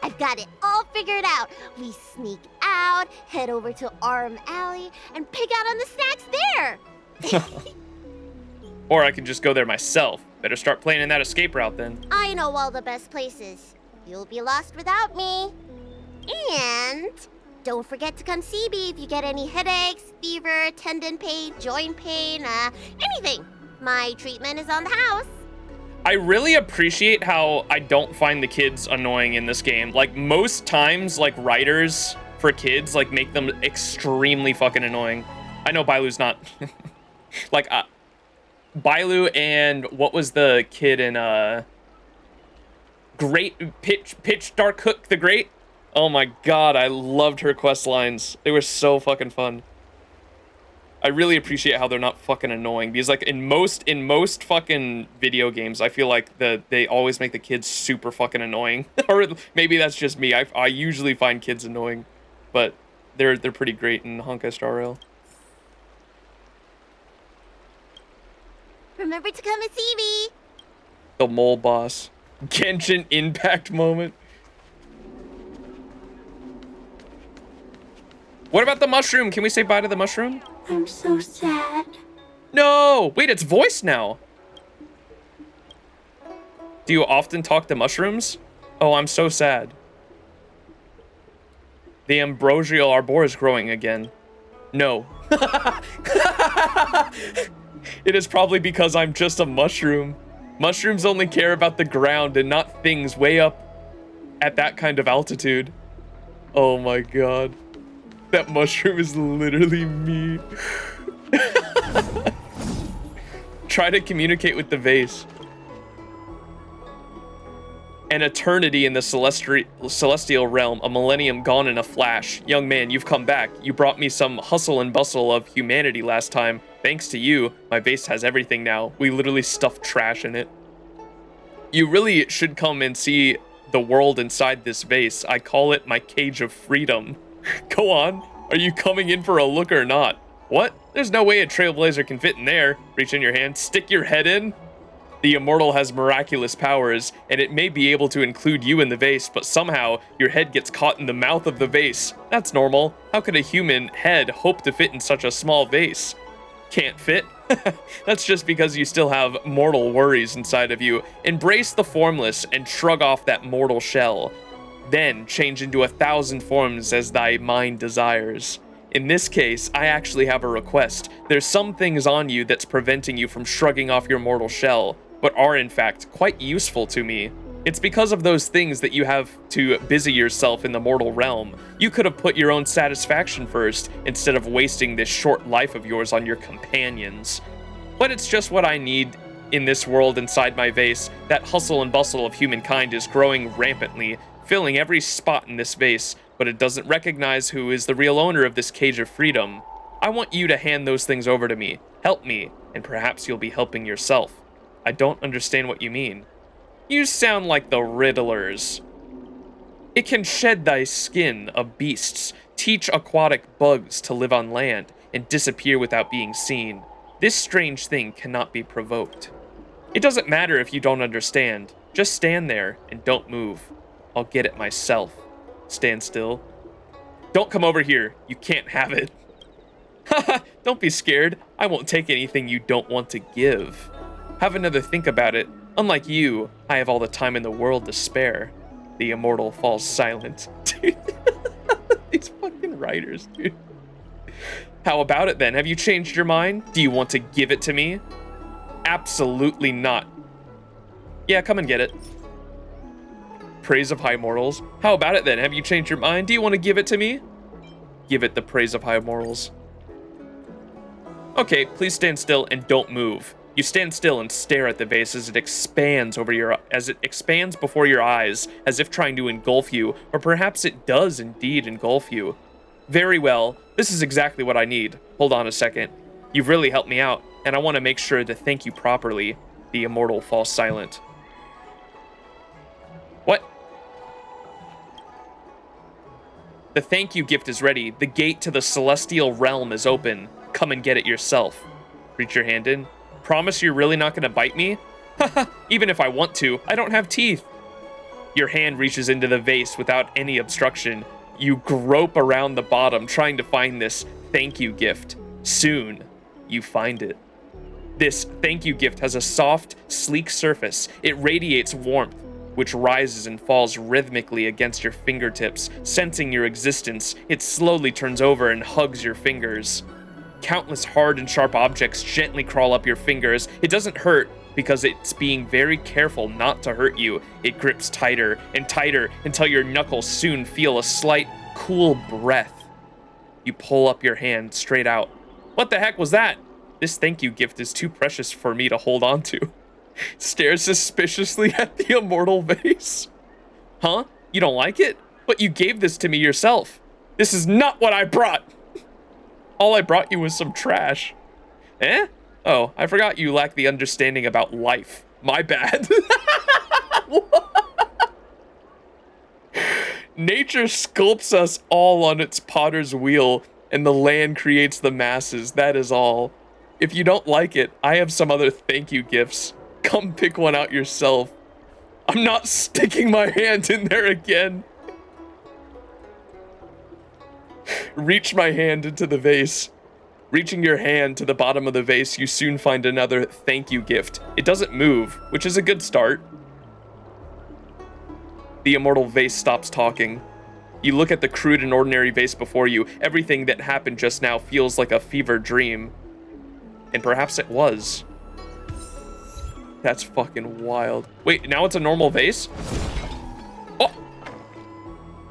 I've got it all figured out. We sneak out, head over to Arm Alley, and pick out on the snacks there. Or I could just go there myself. Better start planning that escape route then. I know all the best places. You'll be lost without me. And don't forget to come see me if you get any headaches, fever, tendon pain, joint pain, anything. My treatment is on the house. I really appreciate how I don't find the kids annoying in this game. Like, most times, like, writers for kids, like, make them extremely fucking annoying. I know Bailu's not... like, Bailu and what was the kid in, Pitch Dark Hook the Great? Oh my god, I loved her quest lines. They were so fucking fun. I really appreciate how they're not fucking annoying, because like in most fucking video games, I feel like they always make the kids super fucking annoying. Or maybe that's just me. I usually find kids annoying, but they're pretty great in Honkai Star Rail. Remember to come and see me. The mole boss. Genshin Impact moment. What about the mushroom? Can we say bye to the mushroom? I'm so sad. No! Wait, it's voiced now. Do you often talk to mushrooms? Oh, I'm so sad. The ambrosial arbor is growing again. No. It is probably because I'm just a mushroom. Mushrooms only care about the ground and not things way up at that kind of altitude. Oh my god. That mushroom is literally me. Try to communicate with the vase. An eternity in the celestial realm, a millennium gone in a flash. Young man, you've come back. You brought me some hustle and bustle of humanity last time. Thanks to you, my vase has everything now. We literally stuffed trash in it. You really should come and see the world inside this vase. I call it my cage of freedom. Go on. Are you coming in for a look or not? What? There's no way a trailblazer can fit in there. Reach in your hand, stick your head in. The immortal has miraculous powers, and it may be able to include you in the vase, but somehow your head gets caught in the mouth of the vase. That's normal. How could a human head hope to fit in such a small vase? Can't fit? That's just because you still have mortal worries inside of you. Embrace the formless and shrug off that mortal shell. Then change into 1,000 forms as thy mind desires. In this case, I actually have a request. There's some things on you that's preventing you from shrugging off your mortal shell, but are in fact quite useful to me. It's because of those things that you have to busy yourself in the mortal realm. You could have put your own satisfaction first, instead of wasting this short life of yours on your companions. But it's just what I need In this world inside my vase, that hustle and bustle of humankind is growing rampantly, filling every spot in this vase, but it doesn't recognize who is the real owner of this cage of freedom. I want you to hand those things over to me. Help me, and perhaps you'll be helping yourself. I don't understand what you mean. You sound like the Riddlers. It can shed thy skin of beasts, teach aquatic bugs to live on land, and disappear without being seen. This strange thing cannot be provoked. It doesn't matter if you don't understand. Just stand there and don't move. I'll get it myself. Stand still. Don't come over here. You can't have it. Haha, don't be scared. I won't take anything you don't want to give. Have another think about it. Unlike you, I have all the time in the world to spare. The immortal falls silent. Dude, these fucking writers, dude. How about it then? Have you changed your mind? Do you want to give it to me? Absolutely not. Yeah, come and get it. Praise of high mortals. How about it then? Have you changed your mind? Do you want to give it to me? Give it the praise of high mortals. Okay, please stand still and don't move. You stand still and stare at the vase as it expands before your eyes, as if trying to engulf you, or perhaps it does indeed engulf you. Very well, this is exactly what I need. Hold on a second. You've really helped me out, and I want to make sure to thank you properly. The immortal falls silent. What? The thank you gift is ready. The gate to the celestial realm is open. Come and get it yourself. Reach your hand in. Promise you're really not gonna bite me? Haha, even if I want to, I don't have teeth. Your hand reaches into the vase without any obstruction. You grope around the bottom trying to find this thank you gift. Soon, you find it. This thank you gift has a soft, sleek surface. It radiates warmth, which rises and falls rhythmically against your fingertips. Sensing your existence, it slowly turns over and hugs your fingers. Countless hard and sharp objects gently crawl up your fingers. It doesn't hurt because it's being very careful not to hurt you. It grips tighter and tighter until your knuckles soon feel a slight, cool breath. You pull up your hand straight out. What the heck was that? This thank you gift is too precious for me to hold on to. Stares suspiciously at the immortal vase. Huh? You don't like it? But you gave this to me yourself. This is not what I brought. All I brought you was some trash. Eh? Oh, I forgot you lack the understanding about life. My bad. Nature sculpts us all on its potter's wheel, and the land creates the masses, that is all. If you don't like it, I have some other thank you gifts. Come pick one out yourself. I'm not sticking my hand in there again. Reach my hand into the vase. Reaching your hand to the bottom of the vase, you soon find another thank you gift. It doesn't move, which is a good start. The immortal vase stops talking. You look at the crude and ordinary vase before you. Everything that happened just now feels like a fever dream. And perhaps it was. That's fucking wild. Wait, now it's a normal vase? Oh!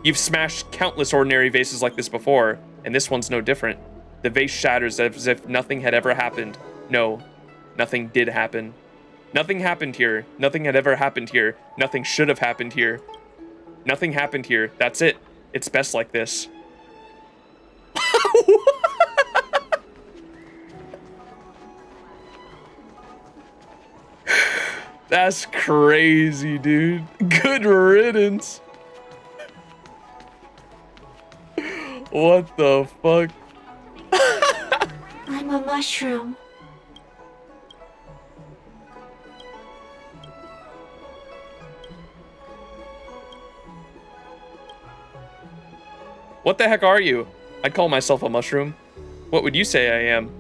You've smashed countless ordinary vases like this before, and this one's no different. The vase shatters as if nothing had ever happened. No, nothing did happen. Nothing happened here. Nothing had ever happened here. Nothing should have happened here. Nothing happened here. That's it. It's best like this. That's crazy, dude. Good riddance. What the fuck? I'm a mushroom. What the heck are you? I'd call myself a mushroom. What would you say I am?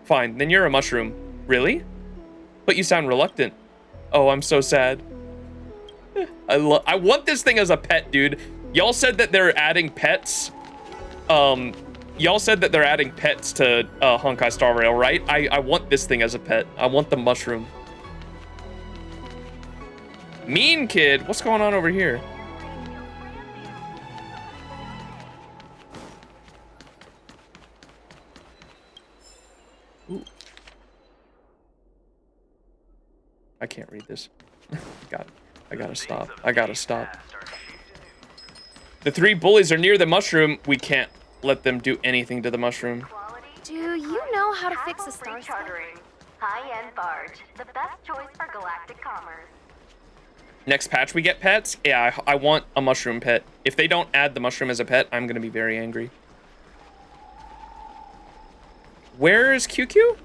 Fine, then you're a mushroom. Really? But you sound reluctant. Oh, I'm so sad. I want this thing as a pet, dude. Y'all said that they're adding pets. Y'all said that they're adding pets to Honkai Star Rail, right? I want this thing as a pet. I want the mushroom. Mean kid, what's going on over here? Ooh. this. I gotta stop. I gotta stop. The 3 bullies are near the mushroom. We can't let them do anything to the mushroom. Do you know how to fix a star Chartering. High-end barge. The best choice for galactic commerce. Next patch we get pets? Yeah, I want a mushroom pet. If they don't add the mushroom as a pet, I'm gonna be very angry. Where is QQ?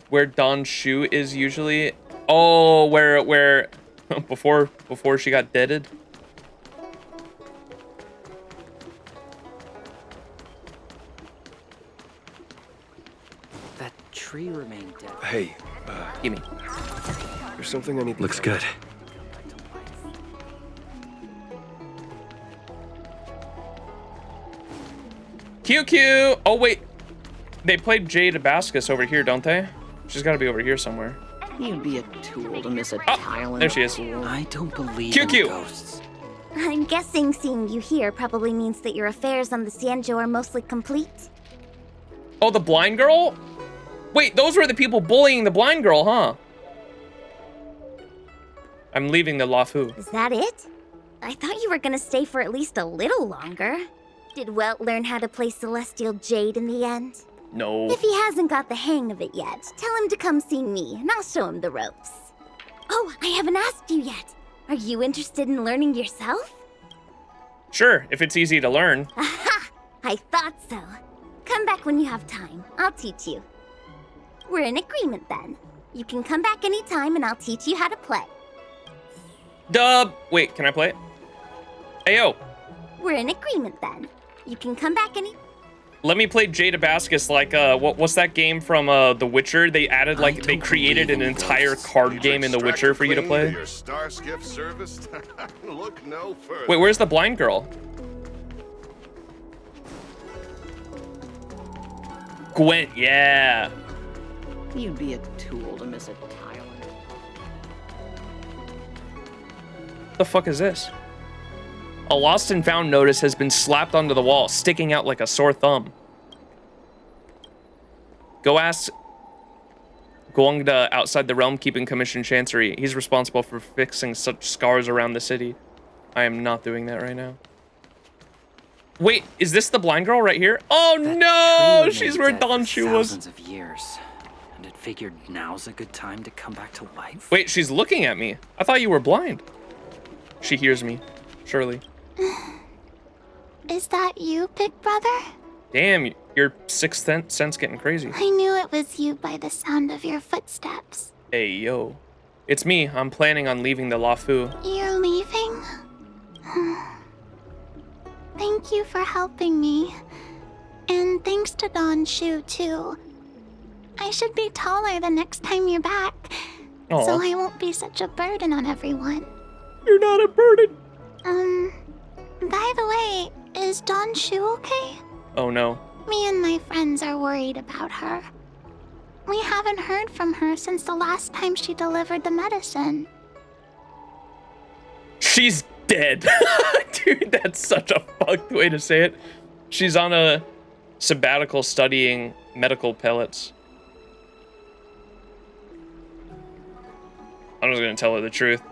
Where Don Shu is usually? Oh, where before she got deaded? That tree remained dead. Hey, gimme. There's something I need. Looks good. QQ! Oh, wait. They played Jade Abascus over here, don't they? She's got to be over here somewhere. You'd be a tool to miss a talent. There she is. I don't believe QQ. in ghosts. I'm guessing seeing you here probably means that your affairs on the XianZhou are mostly complete. Oh, the blind girl? Wait, those were the people bullying the blind girl, huh? I'm leaving the Luofu. Is that it? I thought you were gonna stay for at least a little longer. Did Welt learn how to play Celestial Jade in the end? No. If he hasn't got the hang of it yet, tell him to come see me, and I'll show him the ropes. Oh, I haven't asked you yet. Are you interested in learning yourself? Sure, if it's easy to learn. Aha! I thought so. Come back when you have time. I'll teach you. We're in agreement then. You can come back anytime and I'll teach you how to play. Dub! Wait, can I play it? Ayo! We're in agreement then. You can come back any... Let me play Jade Abascus like, what's that game from, The Witcher? They added, like, they created an entire card game in The Witcher for you to play. Your star skiff serviced? Look no further. Wait, where's the blind girl? Gwent, yeah. You'd be a tool to miss a talent. The fuck is this? A lost and found notice has been slapped onto the wall, sticking out like a sore thumb. Go ask Guangda outside the realm keeping commission chancery. He's responsible for fixing such scars around the city. I am not doing that right now. Wait, is this the blind girl right here? Oh no, she's where Don Shu was. Thousands of years, and it figured now's a good time to come back to life. Wait, she's looking at me. I thought you were blind. She hears me, surely. Is that you, big brother? Damn, your sixth sense getting crazy. I knew it was you by the sound of your footsteps. Hey, yo. It's me. I'm planning on leaving the Luofu. You're leaving? Thank you for helping me. And thanks to Don Shu, too. I should be taller the next time you're back, Aww. so I won't be such a burden on everyone. You're not a burden. By the way, is Don Shu okay? Oh no. Me and my friends are worried about her. We haven't heard from her since the last time she delivered the medicine. She's dead. Dude, that's such a fucked way to say it. She's on a sabbatical studying medical pellets. I'm just gonna tell her the truth.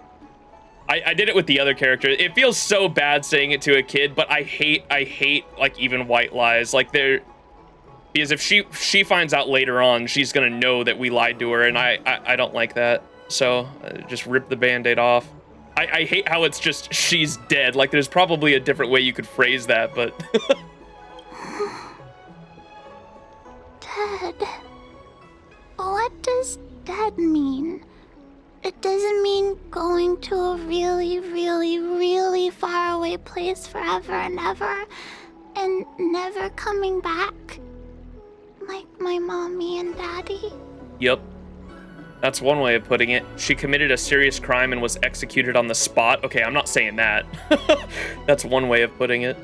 I did it with the other character. It feels so bad saying it to a kid, but I hate like even white lies. Like because if she finds out later on, she's gonna know that we lied to her, and I don't like that. So just rip the band-aid off. I hate how it's just she's dead. Like there's probably a different way you could phrase that, but Dead. What does dead mean? It doesn't mean going to a really, really, really far away place forever and ever, and never coming back, like my mommy and daddy. Yep. That's one way of putting it. She committed a serious crime and was executed on the spot. Okay, I'm not saying that. That's one way of putting it.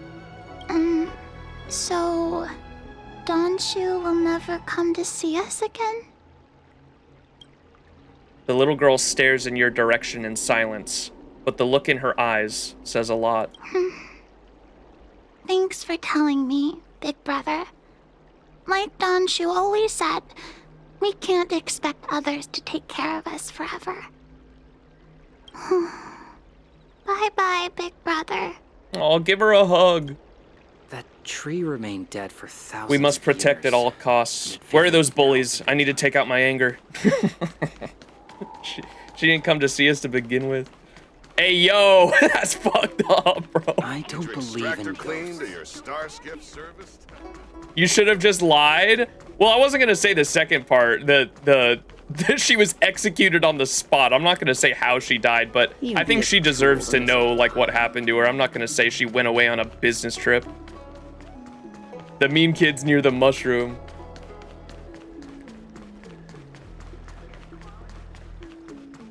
So Don Shu will never come to see us again? The little girl stares in your direction in silence, but the look in her eyes says a lot. Thanks for telling me, XianZhou always said, we can't expect others to take care of us forever. Bye-bye, big brother. I'll give her a hug. That tree remained dead for thousands. We must protect at all costs. Where are those bullies? I need to take out my anger. She didn't come to see us to begin with. Hey, yo, that's fucked up, bro. I don't believe in ghosts. You should have just lied. Well, I wasn't gonna say the second part. The she was executed on the spot. I'm not gonna say how she died, but I think she deserves to know like what happened to her. I'm not gonna say she went away on a business trip. The mean kid's near the mushroom.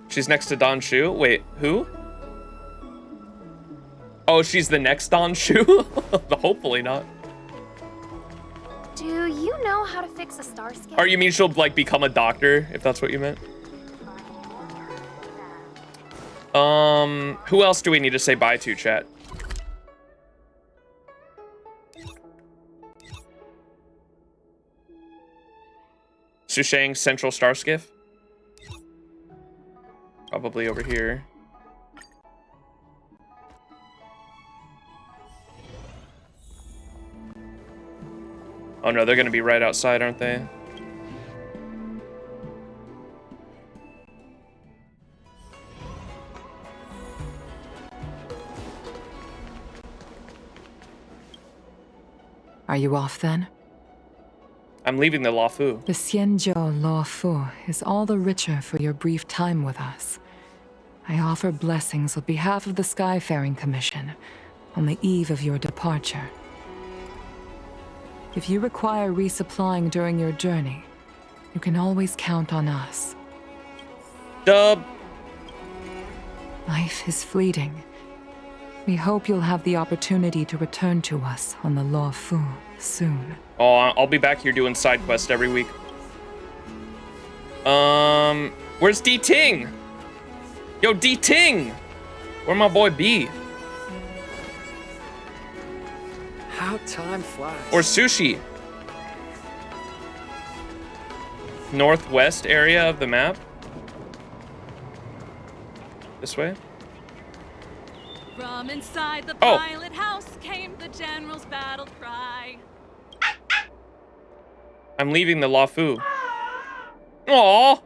She's next to Don Shu. Wait, who? Oh, she's the next Don Shu? Hopefully not. Do you know how to fix a star scan? Or you mean she'll like become a doctor, if that's what you meant? Who else do we need to say bye to, chat? Sushang Central Star Skiff? Probably over here. Oh no, they're gonna be right outside, aren't they? Are you off then? I'm leaving the Luofu. The XianZhou Luofu is all the richer for your brief time with us. I offer blessings on behalf of the Skyfaring Commission on the eve of your departure. If you require resupplying during your journey, you can always count on us. Dub. Life is fleeting. We hope you'll have the opportunity to return to us on the Luofu soon. Oh, I'll be back here doing side quests every week. Where's D Ting? Yo, D Ting! Where my boy B? How time flies. Or Sushi? Northwest area of the map? This way? From inside the pilot house came the general's battle cry. I'm leaving the Luofu. Aww.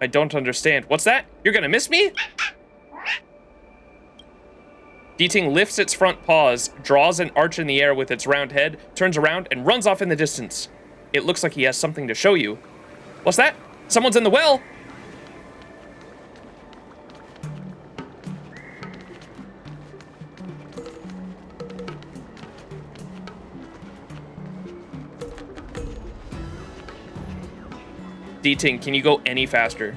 I don't understand. What's that? You're gonna miss me? D-Ting lifts its front paws, draws an arch in the air with its round head, turns around, and runs off in the distance. It looks like he has something to show you. What's that? Someone's in the well! D-Ting, can you go any faster?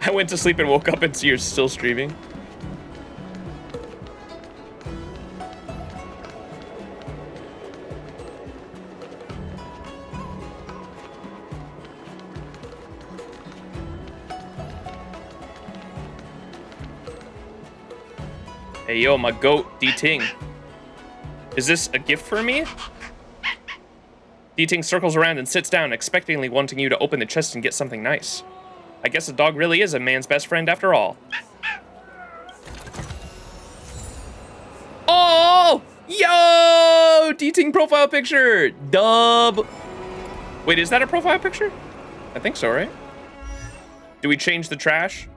I went to sleep and woke up and see you're still streaming. Hey yo, my goat, D-Ting. Is this a gift for me? D-Ting circles around and sits down, expectantly wanting you to open the chest and get something nice. I guess a dog really is a man's best friend after all. Oh! Yo! D-Ting profile picture! Dub! Wait, is that a profile picture? I think so, right? Do we change the trash?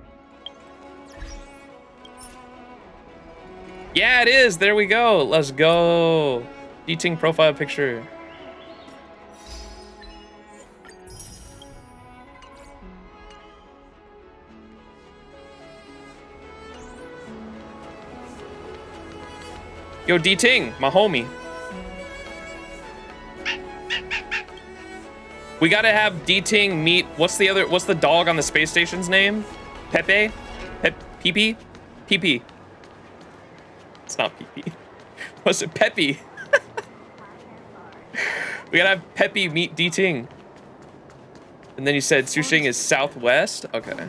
Yeah, it is. There we go. Let's go. D-Ting profile picture. Yo, D-Ting, my homie. We gotta have D-Ting meet, what's the dog on the space station's name? Pepe? Pee-Pee? Pee-Pee. It's not Pee-Pee. What's it? Peppy. We gotta have Peppy meet D-Ting. And then you said Sushing is southwest? Okay.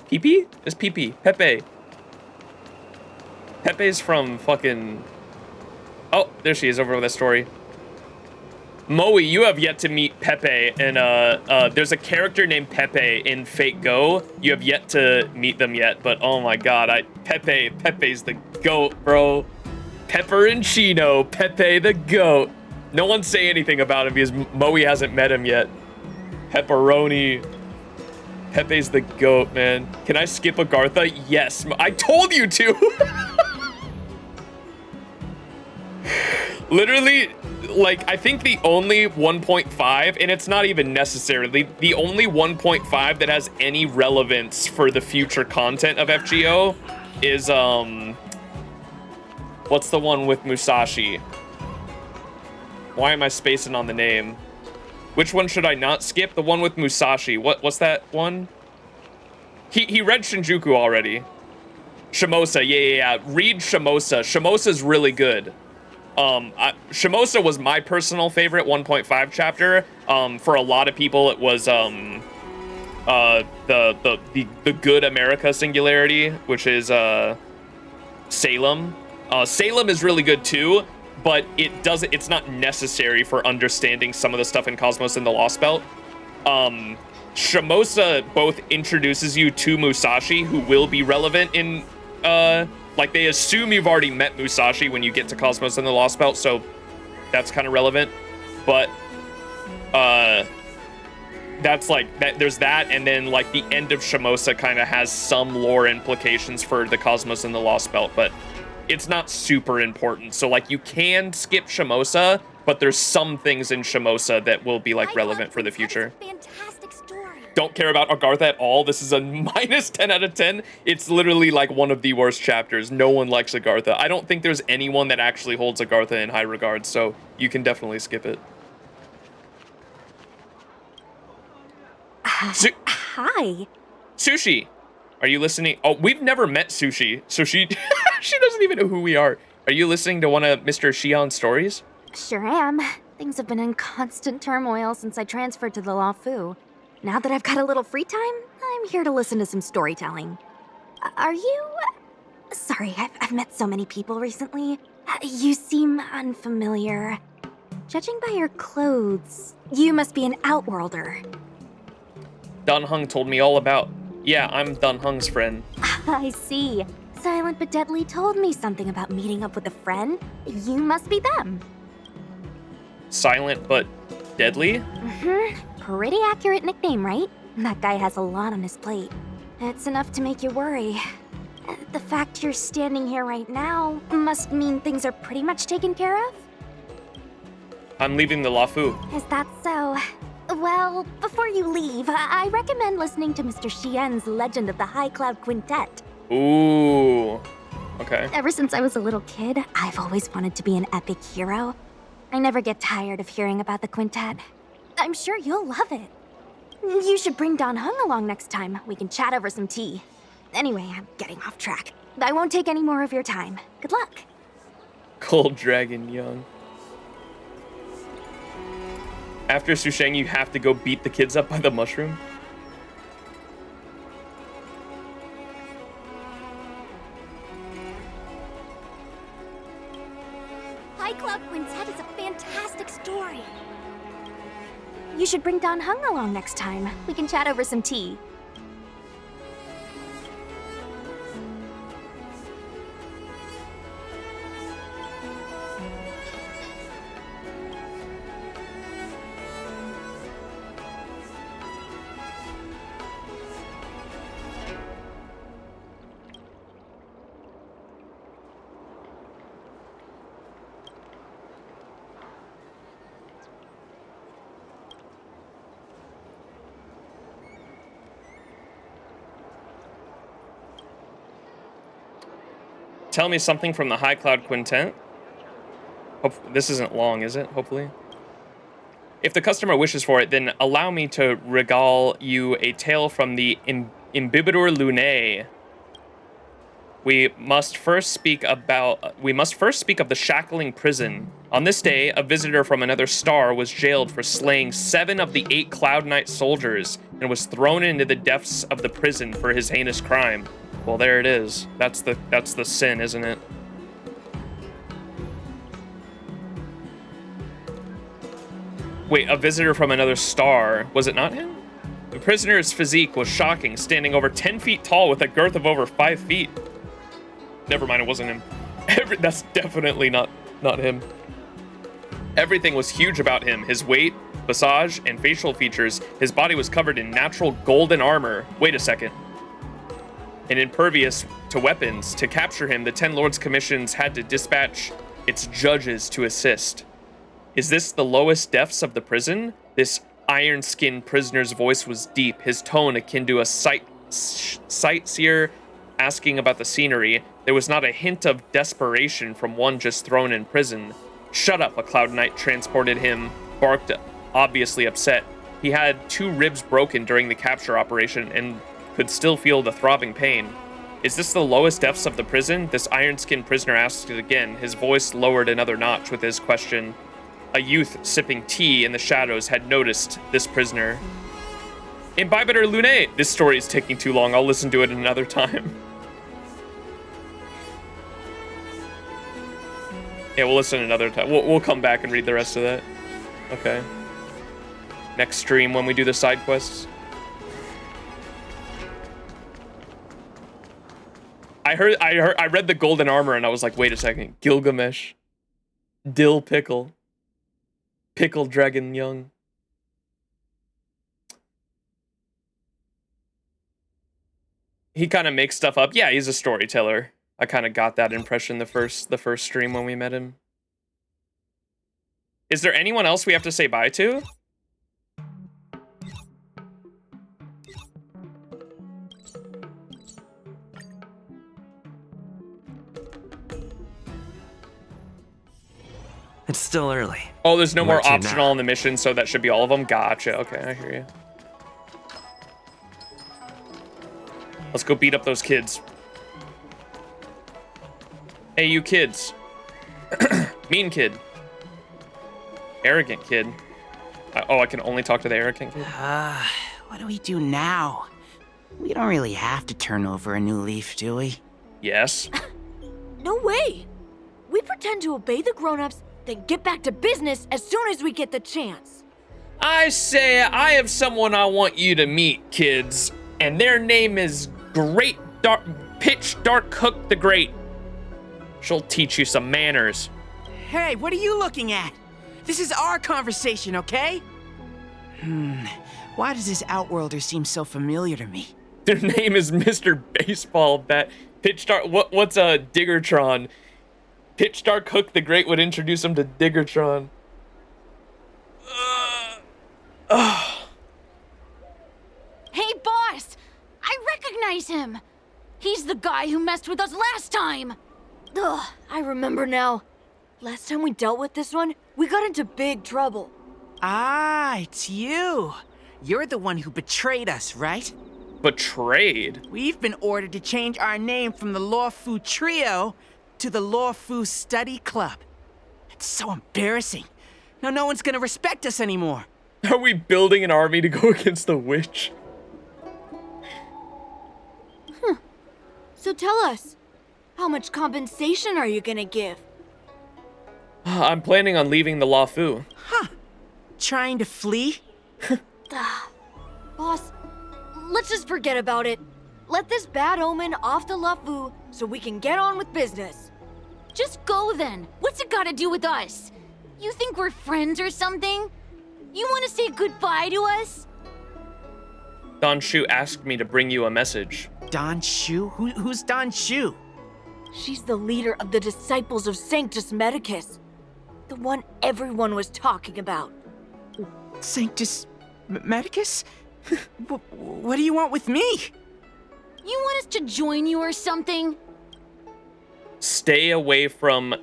PP? It's PP. Pepe. Pepe's from fucking... Oh, there she is over with that story. Moe, you have yet to meet Pepe, and there's a character named Pepe in Fate Go. You have yet to meet them yet, but oh my god, Pepe's the goat, bro. Pepper and Chino, Pepe the goat. No one say anything about him because Moe hasn't met him yet. Pepperoni. Pepe's the goat, man. Can I skip Agartha? Yes, I told you to. Literally, like, I think the only 1.5, and it's not even necessarily, the only 1.5 that has any relevance for the future content of FGO is, what's the one with Musashi? Why am I spacing on the name? Which one should I not skip? The one with Musashi. What's that one? He read Shinjuku already. Shimosa, yeah. Read Shimosa. Shimosa's really good. Shimosa was my personal favorite 1.5 chapter. For a lot of people, it was the good America singularity, which is Salem. Salem is really good too, but it's not necessary for understanding some of the stuff in Cosmos and the Lost Belt. Shimosa both introduces you to Musashi, who will be relevant in like, they assume you've already met Musashi when you get to Cosmos and the Lost Belt, so that's kind of relevant. But that's like that. There's that, and then like the end of Shimosa kind of has some lore implications for the Cosmos and the Lost Belt, but it's not super important. So like you can skip Shimosa, but there's some things in Shimosa that will be like relevant for the future. Don't care about Agartha at all. This is a minus 10 out of 10. It's literally like one of the worst chapters. No one likes Agartha. I don't think there's anyone that actually holds Agartha in high regard, so you can definitely skip it. Hi. Sushi, are you listening? Oh, we've never met Sushi, so she doesn't even know who we are. Are you listening to one of Mr. Xian's stories? Sure am. Things have been in constant turmoil since I transferred to the Luofu. Now that I've got a little free time, I'm here to listen to some storytelling. Are you... Sorry, I've met so many people recently. You seem unfamiliar. Judging by your clothes, you must be an Outworlder. Dan Heng told me all about. Yeah, I'm Dan Heng's friend. I see. Silent but Deadly told me something about meeting up with a friend. You must be them. Silent but Deadly? Mm-hmm. Pretty accurate nickname, right? That guy has a lot on his plate. It's enough to make you worry. The fact you're standing here right now must mean things are pretty much taken care of? I'm leaving the Luofu. Is that so? Well, before you leave, I recommend listening to Mr. Xian's Legend of the High Cloud Quintet. Ooh. Okay. Ever since I was a little kid, I've always wanted to be an epic hero. I never get tired of hearing about the quintet. I'm sure you'll love it. You should bring Dan Heng along next time. We can chat over some tea. Anyway, I'm getting off track. I won't take any more of your time. Good luck. Cold Dragon Young. After Susheng, you have to go beat the kids up by the mushroom? High Cloud Quintet is a fantastic story. You should bring Dan Heng along next time. We can chat over some tea. Tell me something from the High Cloud Quintet. This isn't long, is it? Hopefully. If the customer wishes for it, then allow me to regale you a tale from the Imbibitor Lunae. We must first speak of the shackling prison On this day, a visitor from another star was jailed for slaying 7 of the 8 Cloud Knight soldiers and was thrown into the depths of the prison for his heinous crime. Well, there it is. That's the sin, isn't it? Wait, a visitor from another star. Was it not him? The prisoner's physique was shocking, standing over 10 feet tall with a girth of over 5 feet. Never mind, it wasn't him. That's definitely not him. Everything was huge about him. His weight, visage, and facial features. His body was covered in natural golden armor. Wait a second. And impervious to weapons. To capture him, the 10 Lords Commissions had to dispatch its judges to assist. Is this the lowest depths of the prison? This iron-skinned prisoner's voice was deep, his tone akin to a sightseer asking about the scenery. There was not a hint of desperation from one just thrown in prison. Shut up, a Cloud Knight transported him, barked, obviously upset. He had 2 ribs broken during the capture operation and could still feel the throbbing pain. Is this the lowest depths of the prison? This iron-skinned prisoner asked it again, his voice lowered another notch with his question. A youth sipping tea in the shadows had noticed this prisoner. Imbibiter Lune! This story is taking too long, I'll listen to it another time. Yeah, we'll listen another time. We'll come back and read the rest of that. Okay. Next stream when we do the side quests. I read the golden armor and I was like, wait a second. Gilgamesh. Dill Pickle. Pickle Dragon Young. He kind of makes stuff up. Yeah, he's a storyteller. I kind of got that impression the first stream when we met him. Is there anyone else we have to say bye to? It's still early. Oh, there's no more Where to optional now? in the mission, so that should be all of them? Gotcha. Okay, I hear you. Let's go beat up those kids. Hey, you kids. Mean kid. Arrogant kid. I can only talk to the arrogant kid? What do we do now? We don't really have to turn over a new leaf, do we? Yes. No way! We pretend to obey the grown-ups, then get back to business as soon as we get the chance. I say I have someone I want you to meet, kids, and their name is Pitch Dark Cook the Great. She'll teach you some manners. Hey, what are you looking at? This is our conversation, okay? Why does this Outworlder seem so familiar to me? Their name is Mr. Baseball Bat. Pitch Dark. What's a Diggertron? Pitch Dark Cook the Great would introduce him to Diggertron. Hey, boss! I recognize him! He's the guy who messed with us last time! Ugh, I remember now. Last time we dealt with this one, we got into big trouble. Ah, it's you. You're the one who betrayed us, right? Betrayed? We've been ordered to change our name from the Luofu Trio to the Luofu Study Club. It's so embarrassing. Now no one's gonna respect us anymore. Are we building an army to go against the witch? So tell us, how much compensation are you gonna give? I'm planning on leaving the Luofu. Trying to flee? Boss, let's just forget about it. Let this bad omen off the Luofu so we can get on with business. Just go then. What's it got to do with us? You think we're friends or something? You want to say goodbye to us? Don Shu asked me to bring you a message. Don Shu? Who's Don Shu? She's the leader of the Disciples of Sanctus Medicus. The one everyone was talking about. Sanctus Medicus? What do you want with me? You want us to join you or something? Stay away from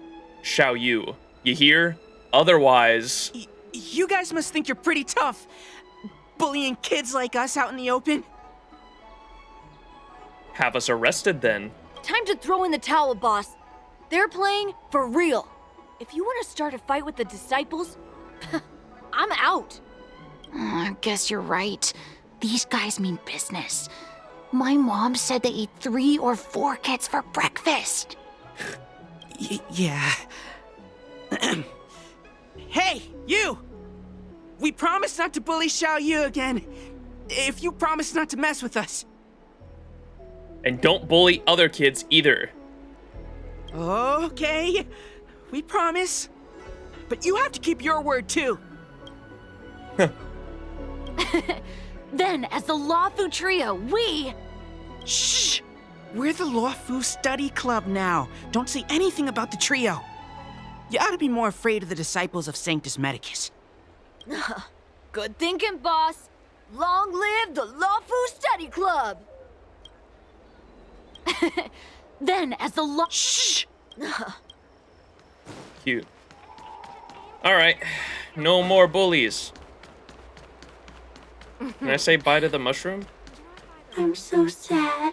Xiao Yu. You hear? Otherwise... You guys must think you're pretty tough. Bullying kids like us out in the open. Have us arrested then. Time to throw in the towel, boss. They're playing for real. If you want to start a fight with the disciples, I'm out. I guess you're right. These guys mean business. My mom said they ate 3 or 4 kids for breakfast. Yeah. Hey, you! We promise not to bully Xiao Yu again. If you promise not to mess with us. And don't bully other kids either. Okay, we promise. But you have to keep your word too. Then, as the Luofu trio, we... Shh! We're the Luofu Study Club now. Don't say anything about the trio. You ought to be more afraid of the disciples of Sanctus Medicus. Good thinking, boss. Long live the Luofu Study Club! Then, as the Shh! Cute. Alright. No more bullies. Can I say bye to the mushroom? I'm so sad.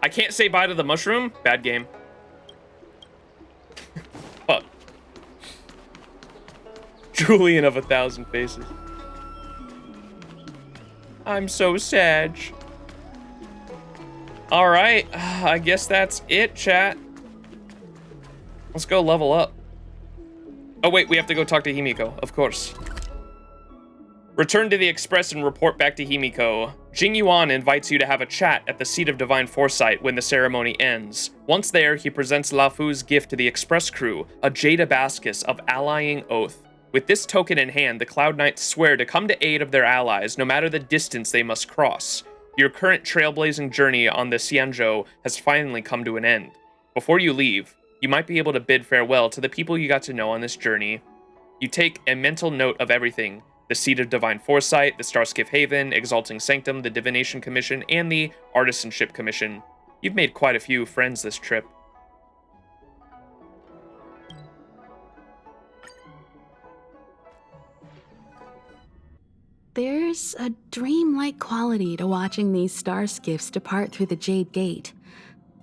I can't say bye to the mushroom? Bad game. Fuck. Julian of 1,000 faces. I'm so sad. Alright, I guess that's it, chat. Let's go level up. Oh wait, we have to go talk to Himiko, of course. Return to the Express and report back to Himiko. Jing Yuan invites you to have a chat at the Seat of Divine Foresight when the ceremony ends. Once there, he presents Luofu's gift to the Express crew, a jade abacus of allying oath. With this token in hand, the Cloud Knights swear to come to aid of their allies, no matter the distance they must cross. Your current trailblazing journey on the XianZhou has finally come to an end. Before you leave, you might be able to bid farewell to the people you got to know on this journey. You take a mental note of everything: the Seat of Divine Foresight, the Starskiff Haven, Exalting Sanctum, the Divination Commission, and the Artisanship Commission. You've made quite a few friends this trip. There's a dreamlike quality to watching these star skiffs depart through the Jade Gate.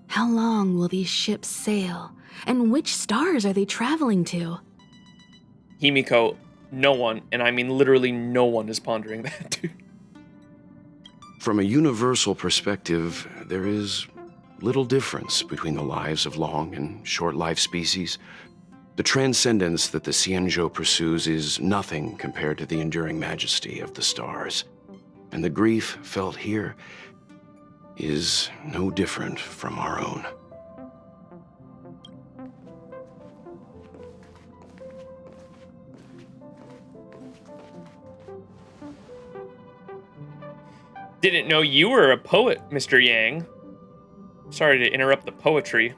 How long will these ships sail? And which stars are they traveling to? Himiko, no one, and I mean literally no one, is pondering that, dude. From a universal perspective, there is little difference between the lives of long and short-lived species. The transcendence that the XianZhou pursues is nothing compared to the enduring majesty of the stars. And the grief felt here is no different from our own. Didn't know you were a poet, Mr. Yang. Sorry to interrupt the poetry.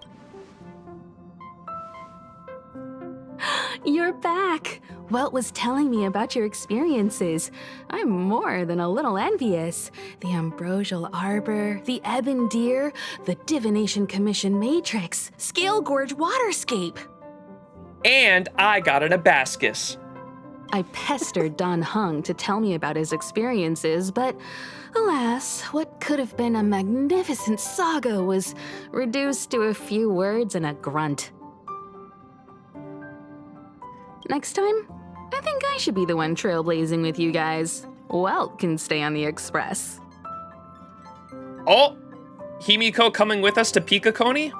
You're back! Welt was telling me about your experiences. I'm more than a little envious. The Ambrosial Arbor, the Ebon Deer, the Divination Commission Matrix, Scale Gorge Waterscape. And I got an abacus. I pestered Don Hung to tell me about his experiences, but alas, what could have been a magnificent saga was reduced to a few words and a grunt. Next time, I think I should be the one trailblazing with you guys. Welt can stay on the Express. Oh, Himiko coming with us to Pikakoni?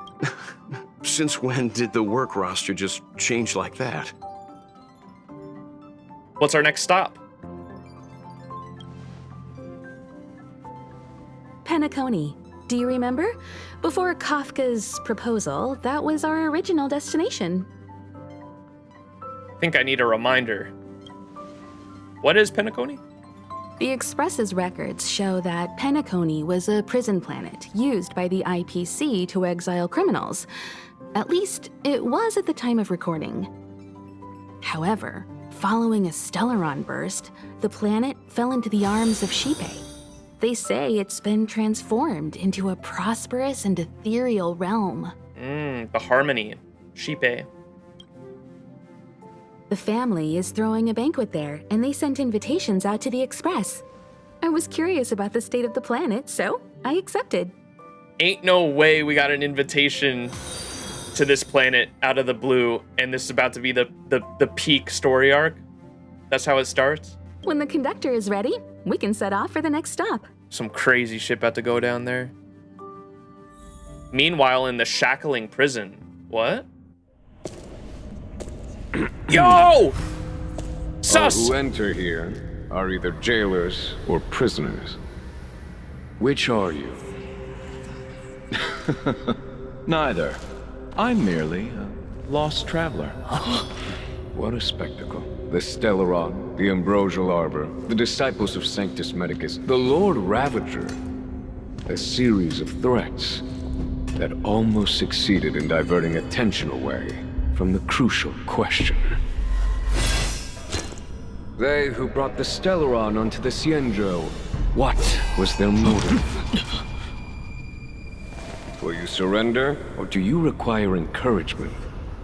Since when did the work roster just change like that? What's our next stop? Penacony. Do you remember? Before Kafka's proposal, that was our original destination. I think I need a reminder. What is Penacony? The Express's records show that Penacony was a prison planet used by the IPC to exile criminals. At least, it was at the time of recording. However, following a Stellaron burst, the planet fell into the arms of Xipe. They say it's been transformed into a prosperous and ethereal realm. The Harmony. Xipe. The family is throwing a banquet there, and they sent invitations out to the Express. I was curious about the state of the planet, so I accepted. Ain't no way we got an invitation to this planet out of the blue, and this is about to be the peak story arc. That's how it starts. When the conductor is ready, we can set off for the next stop. Some crazy shit about to go down there. Meanwhile, in the shackling prison. What? Yo! Sus! All who enter here are either jailers or prisoners. Which are you? Neither. I'm merely a lost traveler. What a spectacle. The Stellaron, the Ambrosial Arbor, the Disciples of Sanctus Medicus, the Lord Ravager. A series of threats that almost succeeded in diverting attention away from the crucial question. They who brought the Stellaron onto the XianZhou, what was their motive? Will you surrender, or do you require encouragement,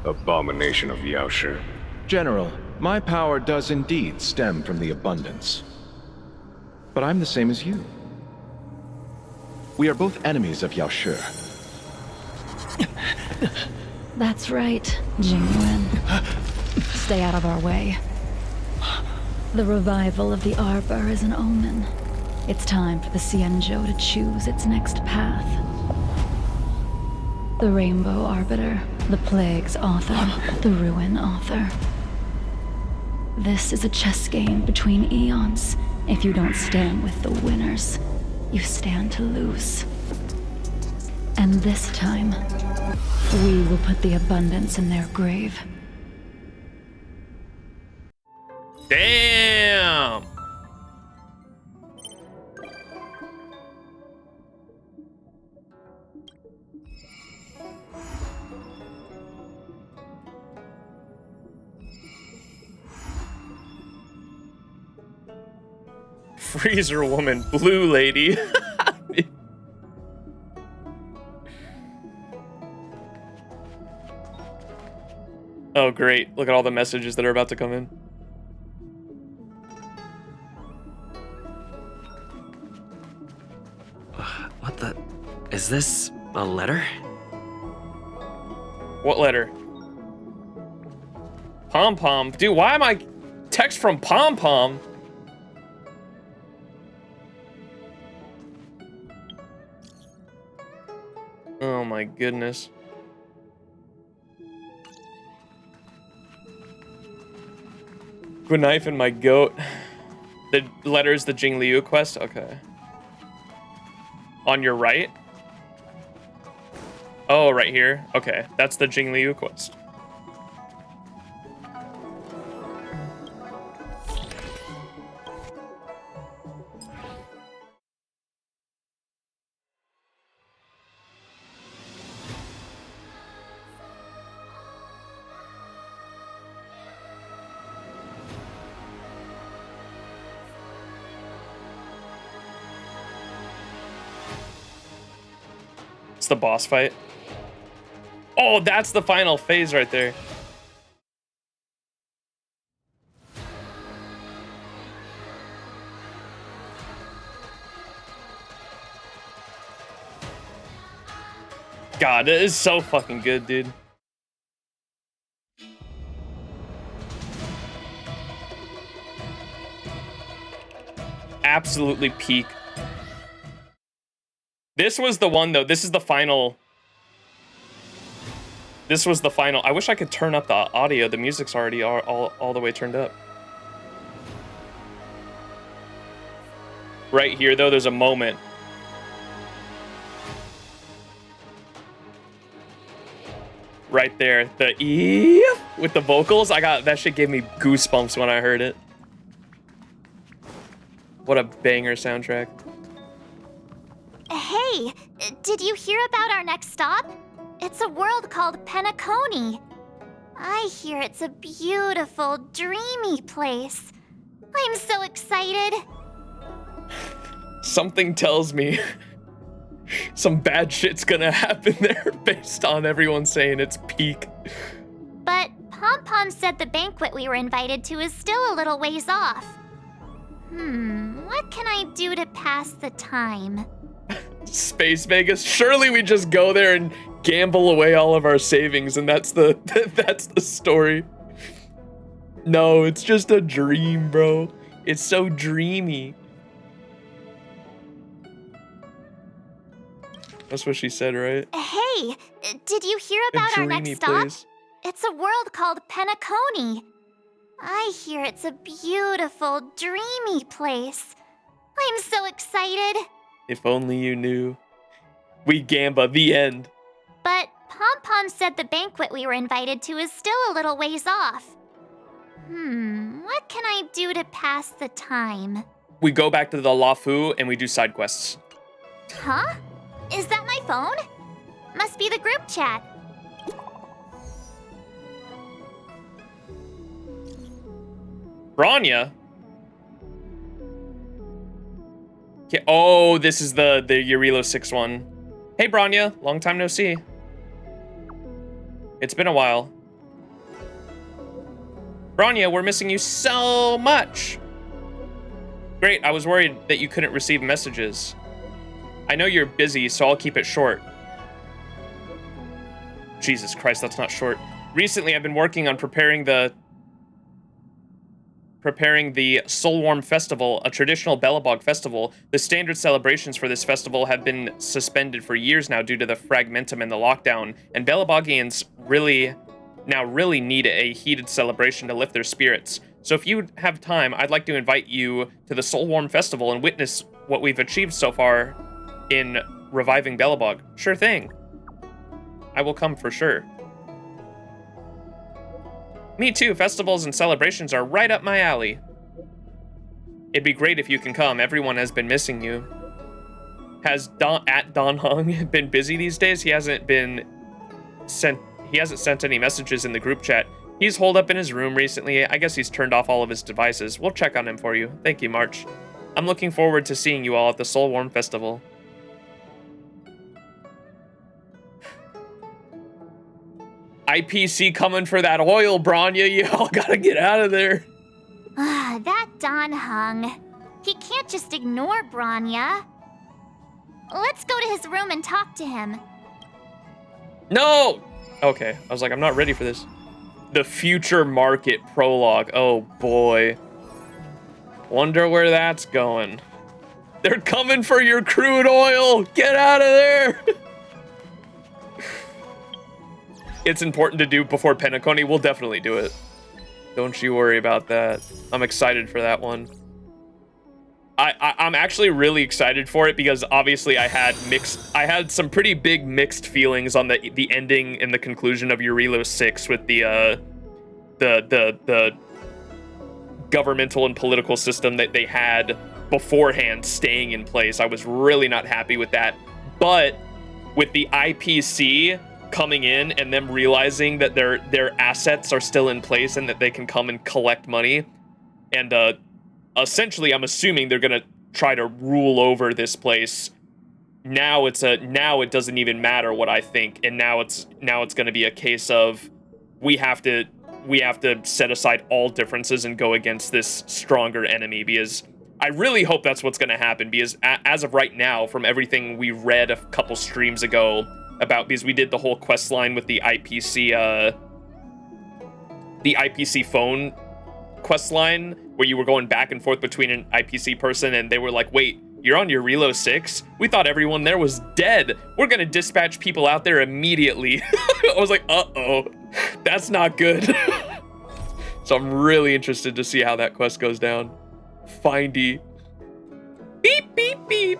abomination of Yaoshi? General, my power does indeed stem from the abundance. But I'm the same as you. We are both enemies of Yaoshi. That's right, Jingyuan. Stay out of our way. The revival of the Arbor is an omen. It's time for the XianZhou to choose its next path. The Rainbow Arbiter, the Plague's author, the Ruin author. This is a chess game between eons. If you don't stand with the winners, you stand to lose. And this time, we will put the abundance in their grave. Damn! Freezer woman, blue lady. Oh, great. Look at all the messages that are about to come in. What the? Is this a letter? What letter? Pom Pom? Dude, why am I text from Pom Pom? Oh my goodness. Good knife and my goat. The letter is the Jing Liu quest? Okay. On your right? Oh, right here? Okay, that's the Jing Liu quest. The boss fight. Oh, that's the final phase right there. God, it is so fucking good, dude. Absolutely peak. This was the one, though. This is the final. This was the final. I wish I could turn up the audio. The music's already all the way turned up. Right here, though, there's a moment. Right there. The E with the vocals. That shit gave me goosebumps when I heard it. What a banger soundtrack. Hey, did you hear about our next stop? It's a world called Penacony. I hear it's a beautiful, dreamy place. I'm so excited. Something tells me some bad shit's gonna happen there based on everyone saying it's peak. But Pom Pom said the banquet we were invited to is still a little ways off. What can I do to pass the time? Space Vegas. Surely we just go there and gamble away all of our savings, and that's the that's the story. No, it's just a dream, bro. It's so dreamy. That's what she said, right? Hey, did you hear A about our dreamy next stop? place. It's a world called Penacony. I hear it's a beautiful, dreamy place. I'm so excited. If only you knew. We gamba, the end. But Pom Pom said the banquet we were invited to is still a little ways off. What can I do to pass the time? We go back to the Luofu and we do side quests. Huh? Is that my phone? Must be the group chat. Branya? Okay, oh, this is the Eurilo 6 one. Hey, Branya. Long time no see. It's been a while. Branya, we're missing you so much. Great, I was worried that you couldn't receive messages. I know you're busy, so I'll keep it short. Jesus Christ, that's not short. Recently, I've been working on preparing the Soulwarm Festival, a traditional Belobog festival. The standard celebrations for this festival have been suspended for years now due to the fragmentum and the lockdown, and Belobogians really need a heated celebration to lift their spirits. So if you have time, I'd like to invite you to the Soulwarm Festival and witness what we've achieved so far in reviving Belobog. Sure thing. I will come for sure. Me too, festivals and celebrations are right up my alley. It'd be great if you can come, everyone has been missing you. Has Don Hung been busy these days? He hasn't sent any messages in the group chat. He's holed up in his room recently. I guess he's turned off all of his devices. We'll check on him for you. Thank you, March. I'm looking forward to seeing you all at the Soulwarm Festival. IPC coming for that oil, Branya. You all gotta get out of there. That Don Hung. He can't just ignore Branya. Let's go to his room and talk to him. No! Okay, I was like, I'm not ready for this. The Future Market prologue. Oh boy. Wonder where that's going. They're coming for your crude oil! Get out of there! It's important to do before Penacony. We'll definitely do it. Don't you worry about that. I'm excited for that one. I'm actually really excited for it because obviously I had some pretty big mixed feelings on the ending and the conclusion of Eurilo 6 with the governmental and political system that they had beforehand staying in place. I was really not happy with that. But with the IPC coming in and them realizing that their assets are still in place and that they can come and collect money, and essentially I'm assuming they're gonna try to rule over this place. Now it doesn't even matter what I think, and now it's gonna be a case of we have to set aside all differences and go against this stronger enemy, because I really hope that's what's gonna happen, because as of right now, from everything we read a couple streams ago about, because we did the whole quest line with the IPC phone quest line where you were going back and forth between an IPC person and they were like, wait, you're on your Eurilo 6? We thought everyone there was dead. We're gonna dispatch people out there immediately. I was like, uh-oh, that's not good. So I'm really interested to see how that quest goes down. Findy. Beep, beep, beep.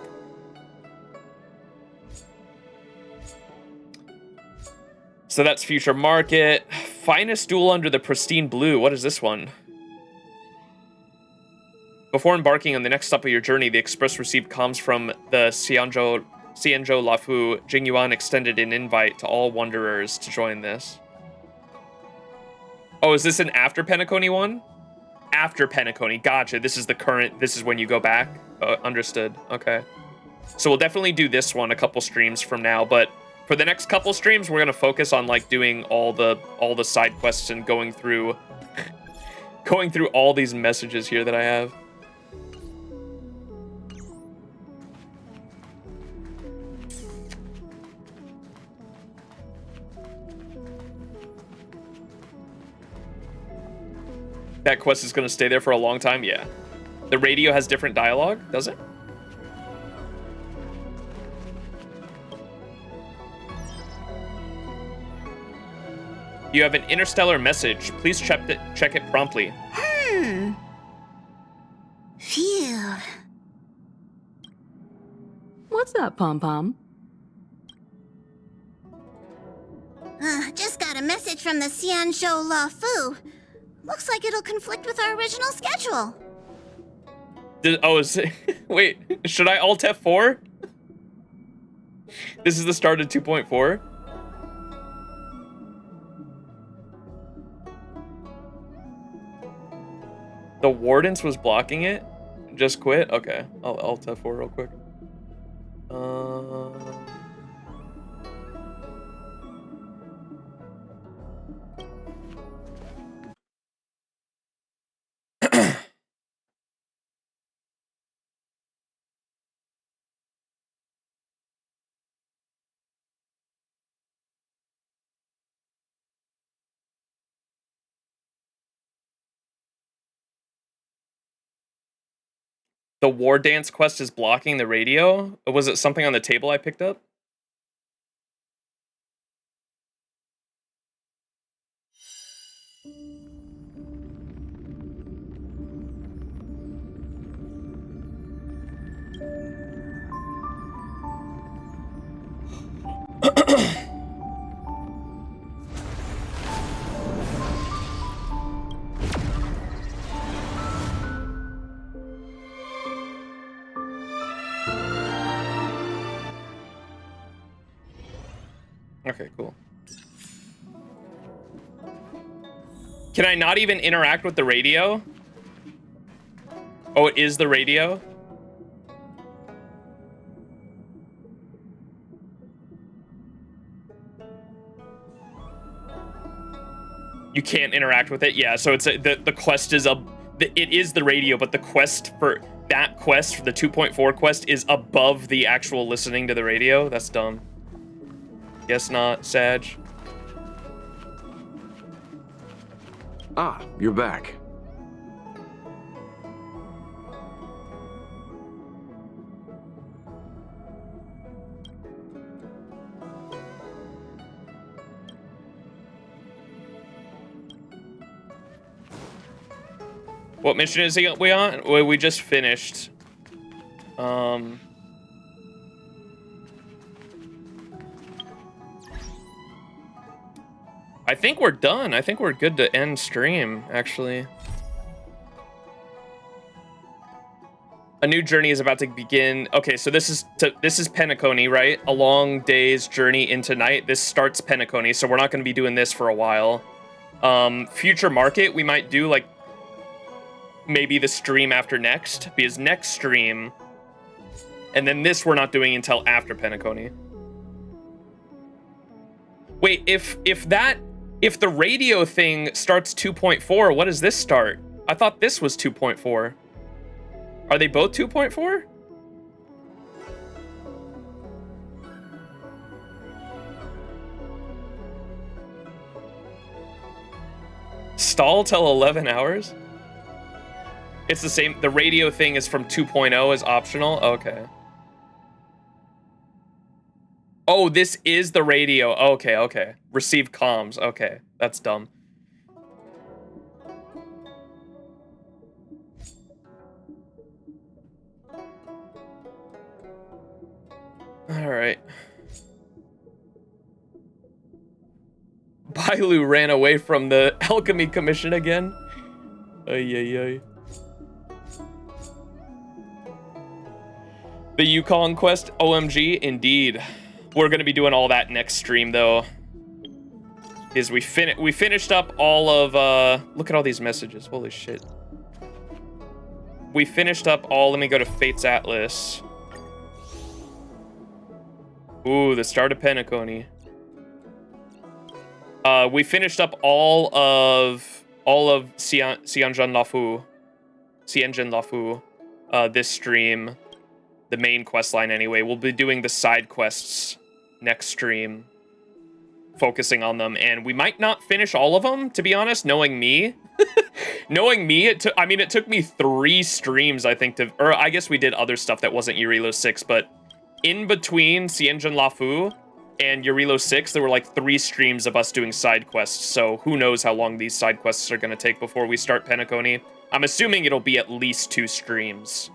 So that's Future Market. Finest duel under the pristine blue. What is this one? Before embarking on the next step of your journey, the Express received comms from the XianZhou Luofu. Jingyuan extended an invite to all wanderers to join this. Oh, is this an after Penacony one? After Penacony. Gotcha. This is the current. This is when you go back. Understood. Okay. So we'll definitely do this one a couple streams from now, but for the next couple streams, we're gonna focus on like doing all the side quests and going through all these messages here that I have. That quest is gonna stay there for a long time? Yeah. The radio has different dialogue, does it? You have an interstellar message. Please check it promptly. Phew. What's up, Pom Pom? Just got a message from the XianZhou Luofu. Looks like it'll conflict with our original schedule. Wait, should I Alt F4? This is the start of 2.4? The Wardens was blocking it? Just quit? Okay, I'll Alt F4 real quick. The War Dance quest is blocking the radio? Was it something on the table I picked up? Okay, cool. Can I not even interact with the radio? Oh, it is the radio? You can't interact with it? Yeah, so it's the quest is it is the radio, but the quest for that quest, for the 2.4 quest, is above the actual listening to the radio? That's dumb. Guess not, Sag. Ah, you're back. What mission is we on? Well, we just finished. I think we're done. I think we're good to end stream, actually. A new journey is about to begin. Okay, so this is Penacony, right? A long day's journey into night. This starts Penacony, so we're not going to be doing this for a while. Future Market, we might do, like, maybe the stream after next, because next stream, and then this we're not doing until after Penacony. Wait, if the radio thing starts 2.4, what does this start? I thought this was 2.4. Are they both 2.4? Stall till 11 hours? It's the same. The radio thing is from 2.0 as optional. Okay. Oh, this is the radio. Okay, okay. Receive comms. Okay, that's dumb. All right. Bailu ran away from the Alchemy Commission again. Ay, ay, ay. The Yukon quest, OMG, indeed. We're gonna be doing all that next stream, though. Is we finished up all of look at all these messages. Holy shit. We finished up all. Let me go to Fate's Atlas. Ooh, the start of Penacony. We finished up all of XianZhou Luofu. This stream. The main quest line anyway. We'll be doing the side quests next stream focusing on them, and we might not finish all of them, to be honest, knowing me. Knowing me, it took me 3 streams, I think, or I guess we did other stuff that wasn't Yurilo 6, but in between XianZhou Luofu and Yurilo 6, there were like 3 streams of us doing side quests, so who knows how long these side quests are going to take before we start Penacony. I'm assuming it'll be at least 2 streams.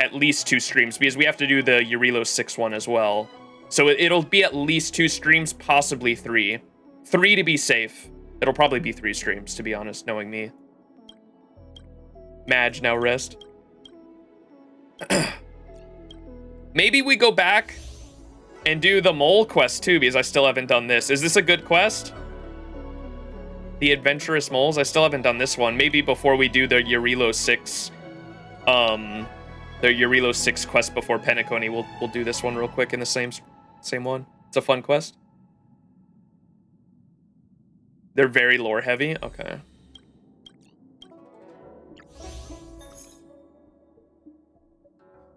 At least 2 streams, because we have to do the Yurilo 6 one as well. So it'll be at least 2 streams, possibly 3. 3 to be safe. It'll probably be 3 streams, to be honest, knowing me. Madge, now rest. Maybe we go back and do the mole quest too, because I still haven't done this. Is this a good quest? The adventurous moles? I still haven't done this one. Maybe before we do the Yurilo 6, the Yurilo 6 quest before Penacony, we'll do this one real quick in the same one. It's a fun quest. They're very lore heavy. Okay.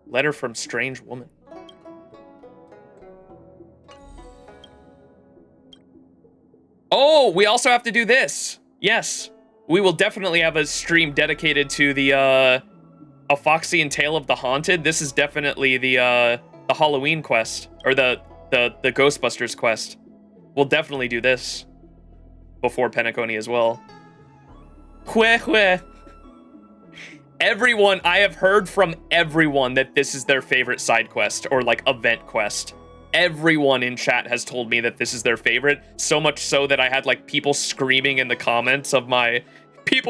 Letter from strange woman. Oh, we also have to do this. Yes. We will definitely have a stream dedicated to the A Foxian Tale of the Haunted. This is definitely the Halloween quest, or the Ghostbusters quest. We'll definitely do this before Penacony as well. Everyone, I have heard from everyone that this is their favorite side quest or like event quest. Everyone in chat has told me that this is their favorite, so much so that I had like people screaming in the comments of my my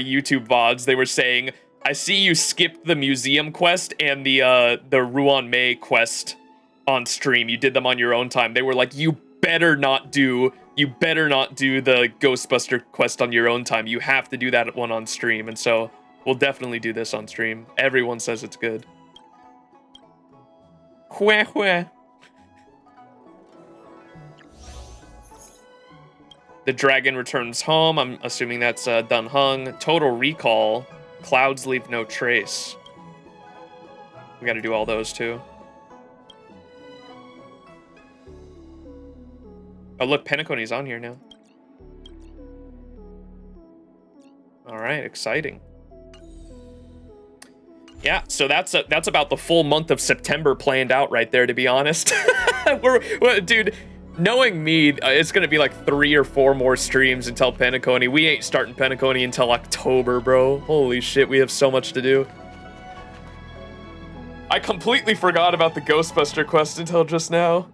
YouTube VODs. They were saying, I see you skipped the museum quest and the Ruan Mei quest on stream. You did them on your own time. They were like, you better not do the Ghostbuster quest on your own time. You have to do that one on stream. And so we'll definitely do this on stream. Everyone says it's good. The dragon returns home. I'm assuming that's Dun Hung. Total Recall. Clouds leave no trace. We gotta do all those too. Oh look, Penacony's on here now. All right, exciting. Yeah, so that's about the full month of September planned out right there, to be honest. Dude, knowing me, it's gonna be like 3 or 4 more streams until Penacony. We ain't starting Penacony until October, bro. Holy shit, we have so much to do. I completely forgot about the Ghostbuster quest until just now.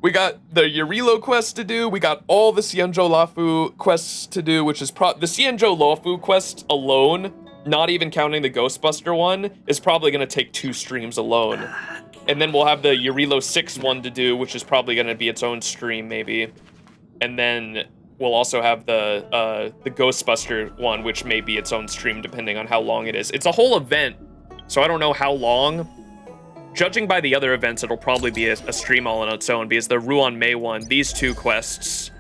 We got the Yurilo quest to do. We got all the XianZhou Luofu quests to do, which is the XianZhou Luofu quest alone, not even counting the Ghostbuster one, is probably going to take 2 streams alone. And then we'll have the Yurilo 6 one to do, which is probably going to be its own stream, maybe. And then we'll also have the Ghostbuster one, which may be its own stream, depending on how long it is. It's a whole event, so I don't know how long. Judging by the other events, it'll probably be a stream all on its own, because the Ruan Mei one, these 2 quests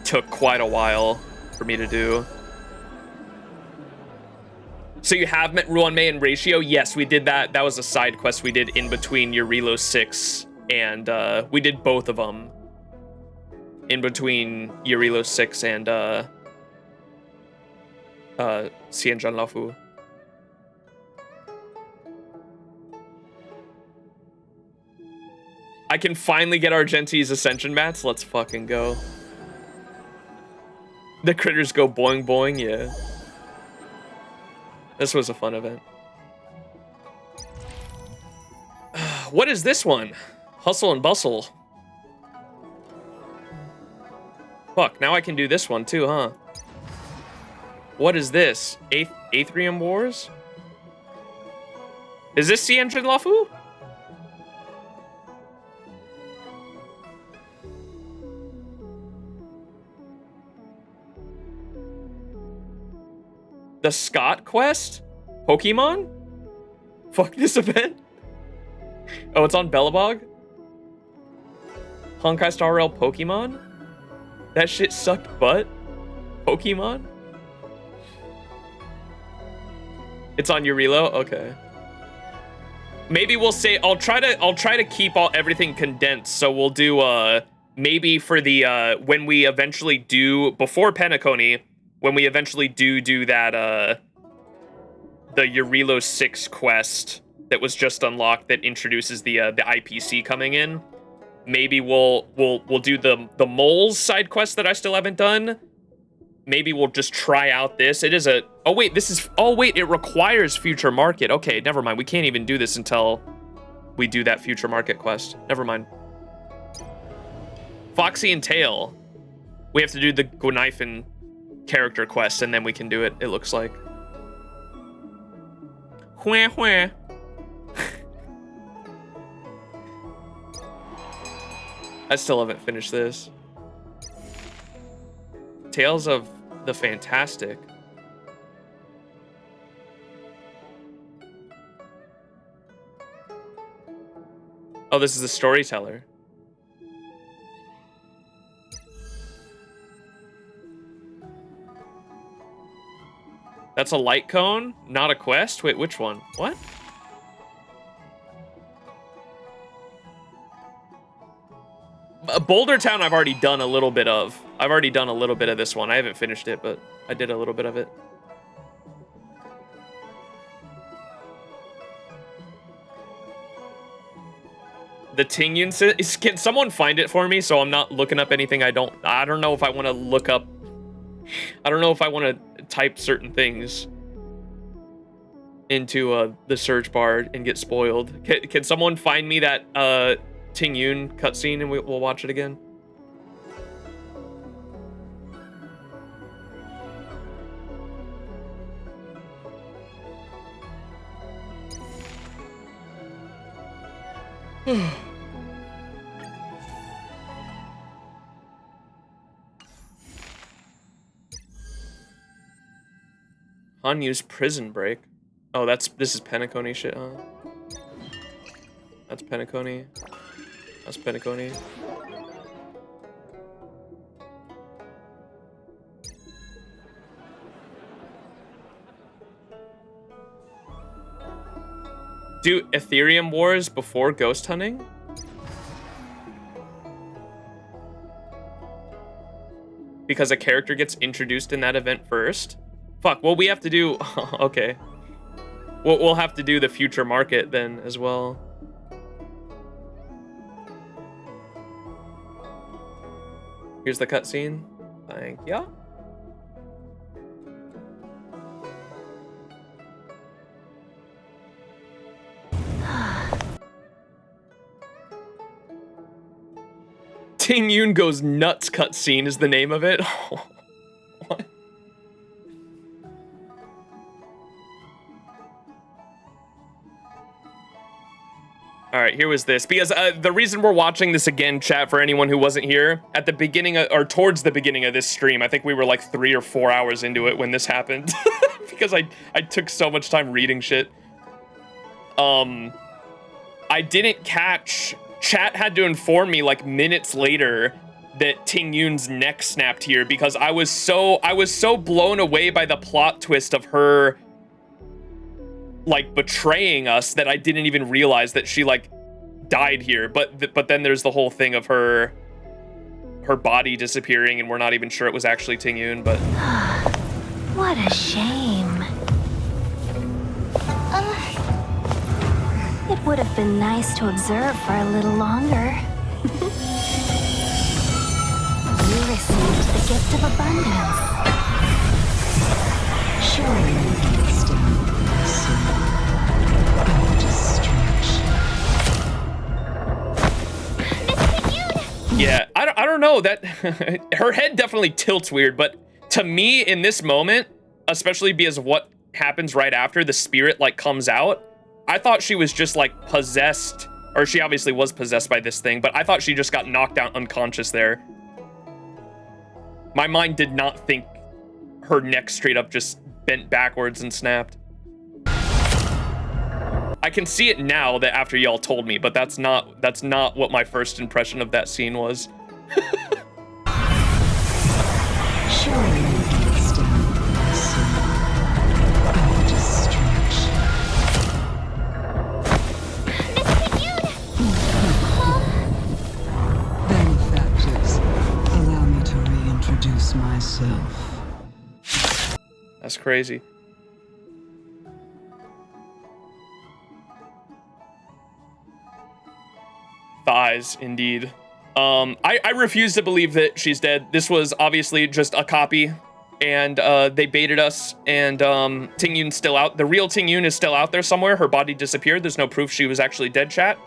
took quite a while for me to do. So you have met Ruan Mei and Ratio? Yes, we did that. That was a side quest we did in between Yurilo 6, and we did both of them in between Yurilo 6 and XianZhou Luofu. I can finally get Argenti's Ascension mats. Let's fucking go. The critters go boing boing, yeah. This was a fun event. What is this one? Hustle and Bustle. Fuck, now I can do this one too, huh? What is this? Aetherium Wars? Is this XianZhou Luofu? The Scott quest? Pokemon? Fuck this event. Oh, it's on Bellabog? Honkai Star Rail Pokemon? That shit sucked butt? Pokemon? It's on Yurilo? Okay. Maybe we'll say I'll try to keep everything condensed. So we'll do maybe for the when we eventually do before Penacony, when we eventually do that the Eurilo 6 quest that was just unlocked that introduces the IPC coming in. Maybe we'll do the moles side quest that I still haven't done. Maybe we'll just try out this. It is a it requires future market. Okay, never mind. We can't even do this until we do that future market quest. Never mind. Foxy and Tail. We have to do the Gwenaifen character quest and then we can do it, it looks like. Hwah, hwah. I still haven't finished this. Tales of the Fantastic. Oh, this is the storyteller. That's a light cone, not a quest? Wait, which one? What? Boulder Town I've already done a little bit of. I've already done a little bit of this one. I haven't finished it, but I did a little bit of it. The Tingyun, can someone find it for me so I'm not looking up anything I don't know if I want to look up. I don't know if I want to type certain things into the search bar and get spoiled. Can someone find me that Tingyun cutscene and we'll watch it again? Hanyu's prison break. Oh, this is Penacony shit, huh? That's Penacony. That's Penacony. Do Ethereum Wars before ghost hunting? Because a character gets introduced in that event first? Fuck, well, we have to do... okay. We'll have to do the future market then as well. Here's the cutscene. Thank ya. Tingyun Goes Nuts cutscene is the name of it. What? All right, here was this. Because the reason we're watching this again, chat, for anyone who wasn't here, at the beginning, or towards the beginning of this stream, I think we were like 3 or 4 hours into it when this happened. Because I took so much time reading shit. I didn't catch... Chat had to inform me like minutes later that Tingyun's neck snapped here because I was so blown away by the plot twist of her like betraying us that I didn't even realize that she like died here. But then there's the whole thing of her body disappearing and we're not even sure it was actually Tingyun, but what a shame. It would have been nice to observe for a little longer. You received the gift of abundance. Surely you can still yeah, I don't know, that her head definitely tilts weird, but to me in this moment, especially because of what happens right after, the spirit like comes out, I thought she was just like possessed, or she obviously was possessed by this thing, but I thought she just got knocked out unconscious there. My mind did not think her neck straight up just bent backwards and snapped. I can see it now that after y'all told me, but that's not what my first impression of that scene was. Surely you can still lost myself. That's crazy. Thighs, indeed. I refuse to believe that she's dead. This was obviously just a copy, and they baited us, and Ting Yun's still out. The real Ting Yun is still out there somewhere. Her body disappeared. There's no proof she was actually dead, chat.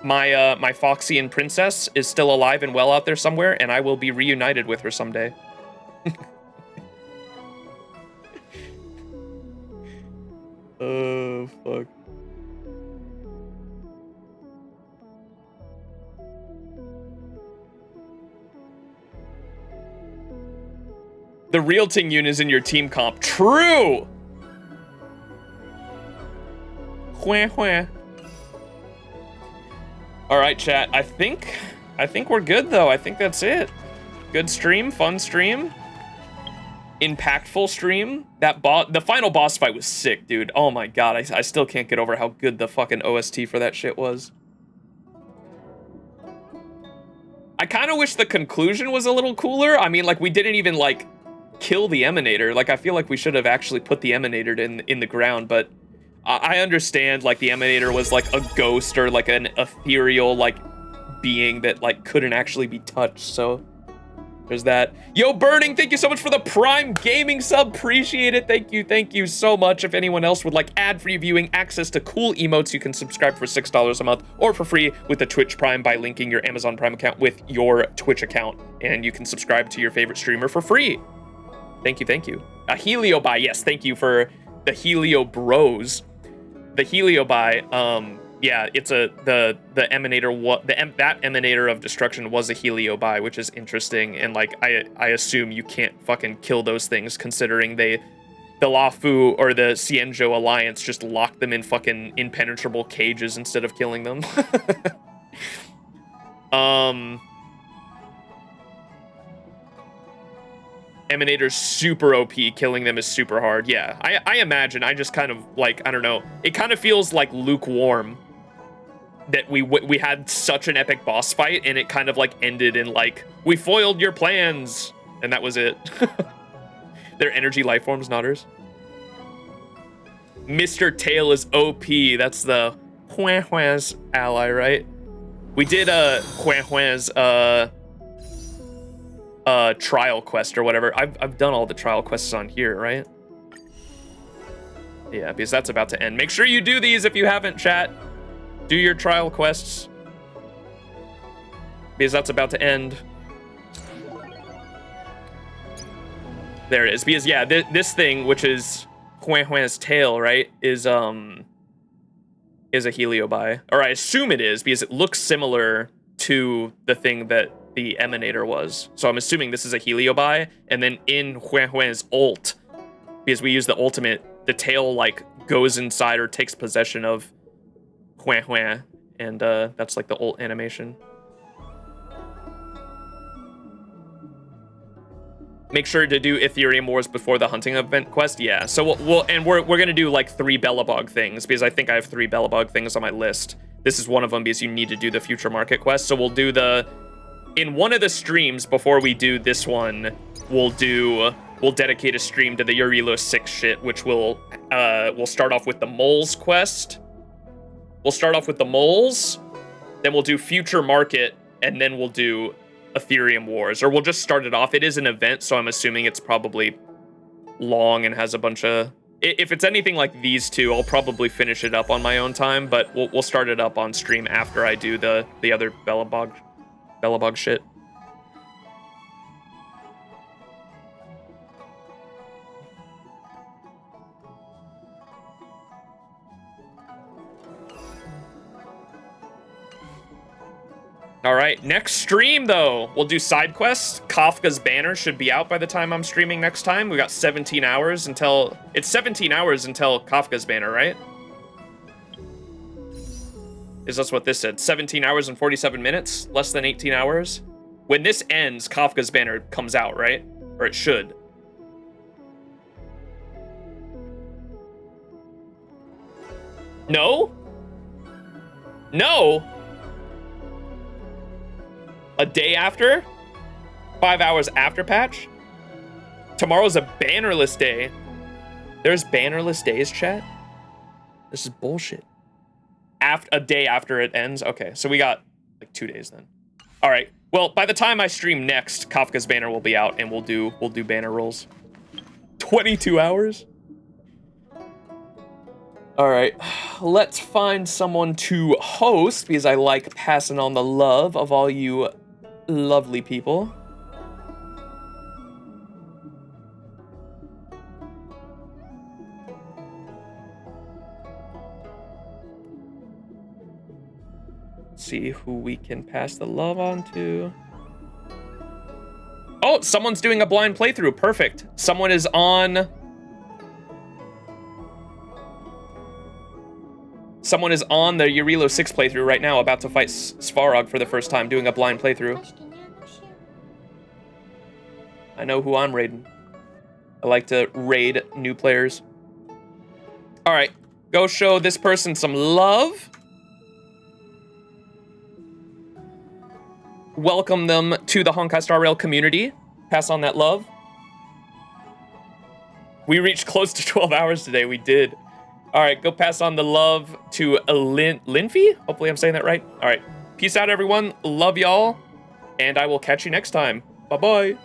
My Foxian princess is still alive and well out there somewhere, and I will be reunited with her someday. Oh, fuck. The real Ting Yun is in your team comp. True! Hwah, hwah. All right, chat. I think we're good, though. I think that's it. Good stream, fun stream. Impactful stream. The final boss fight was sick, dude. Oh my god, I still can't get over how good the fucking OST for that shit was. I kind of wish the conclusion was a little cooler. I mean, like, we didn't even, like, kill the Emanator. Like, I feel like we should have actually put the Emanator in the ground, but I understand, like, the Emanator was, like, a ghost or, like, an ethereal, like, being that, like, couldn't actually be touched, so there's that. Yo, Burning, thank you so much for the Prime Gaming sub. Appreciate it. Thank you so much. If anyone else would like ad-free viewing, access to cool emotes, you can subscribe for $6 a month or for free with the Twitch Prime by linking your Amazon Prime account with your Twitch account. And you can subscribe to your favorite streamer for free. Thank you. A Helio Buy, yes, thank you for the Helio Bros. The Helio Buy, yeah, it's the Emanator, that Emanator of Destruction was a Helio Buy, which is interesting, and like I assume you can't fucking kill those things, considering the Luofu or the XianZhou Alliance just locked them in fucking impenetrable cages instead of killing them. Emanator's super OP, killing them is super hard. Yeah, I imagine. I just kind of like, I don't know. It kind of feels like lukewarm that we had such an epic boss fight and it kind of like ended in like, we foiled your plans, and that was it. They're energy life forms, nodders. Mr. Tail is OP. That's the Hwah Hwah's ally, right? We did Hwah Hwah's trial quest or whatever. I've done all the trial quests on here, right? Yeah, because that's about to end. Make sure you do these if you haven't, chat. Do your trial quests, because that's about to end. There it is. Because yeah, this thing, which is Hwah Hwah's tail, right, is a Helio Buy, or I assume it is, because it looks similar to the thing that the Emanator was. So I'm assuming this is a Helio Buy, and then in Hwah Hwah's ult, because we use the ultimate, the tail like goes inside or takes possession of Hwah Hwah, and that's like the ult animation. Make sure to do Ethereum Wars before the hunting event quest. Yeah, so we're gonna do like 3 Belobog things, because I think I have 3 Belobog things on my list. This is one of them, because you need to do the future market quest. So we'll do in one of the streams before we do this one, we'll dedicate a stream to the Urilo 6 shit, which we'll start off with the moles quest. We'll start off with the moles, then we'll do future market, and then we'll do Ethereum Wars, or we'll just start it off. It is an event, so I'm assuming it's probably long and has a bunch of... If it's anything like these two, I'll probably finish it up on my own time, but we'll start it up on stream after I do the other Belobog shit. All right, next stream, though, we'll do side quests. Kafka's Banner should be out by the time I'm streaming next time. We got 17 hours until... It's 17 hours until Kafka's Banner, right? Is that's what this said. 17 hours and 47 minutes? Less than 18 hours? When this ends, Kafka's Banner comes out, right? Or it should. No? No? A day after? 5 hours after patch? Tomorrow's a bannerless day. There's bannerless days, chat? This is bullshit. A day after it ends? Okay, so we got like 2 days then. All right, well, by the time I stream next, Kafka's banner will be out and we'll do banner rolls. 22 hours? All right, let's find someone to host because I like passing on the love of all you lovely people. See who we can pass the love on to. Oh, someone's doing a blind playthrough. Perfect. Someone is on... Someone is on the Eurilo 6 playthrough right now, about to fight Svarog for the first time, doing a blind playthrough. I know who I'm raiding. I like to raid new players. All right, go show this person some love. Welcome them to the Honkai Star Rail community. Pass on that love. We reached close to 12 hours today. We did. All right, go pass on the love to Linfy. Hopefully I'm saying that right. All right, peace out, everyone. Love y'all, and I will catch you next time. Bye-bye.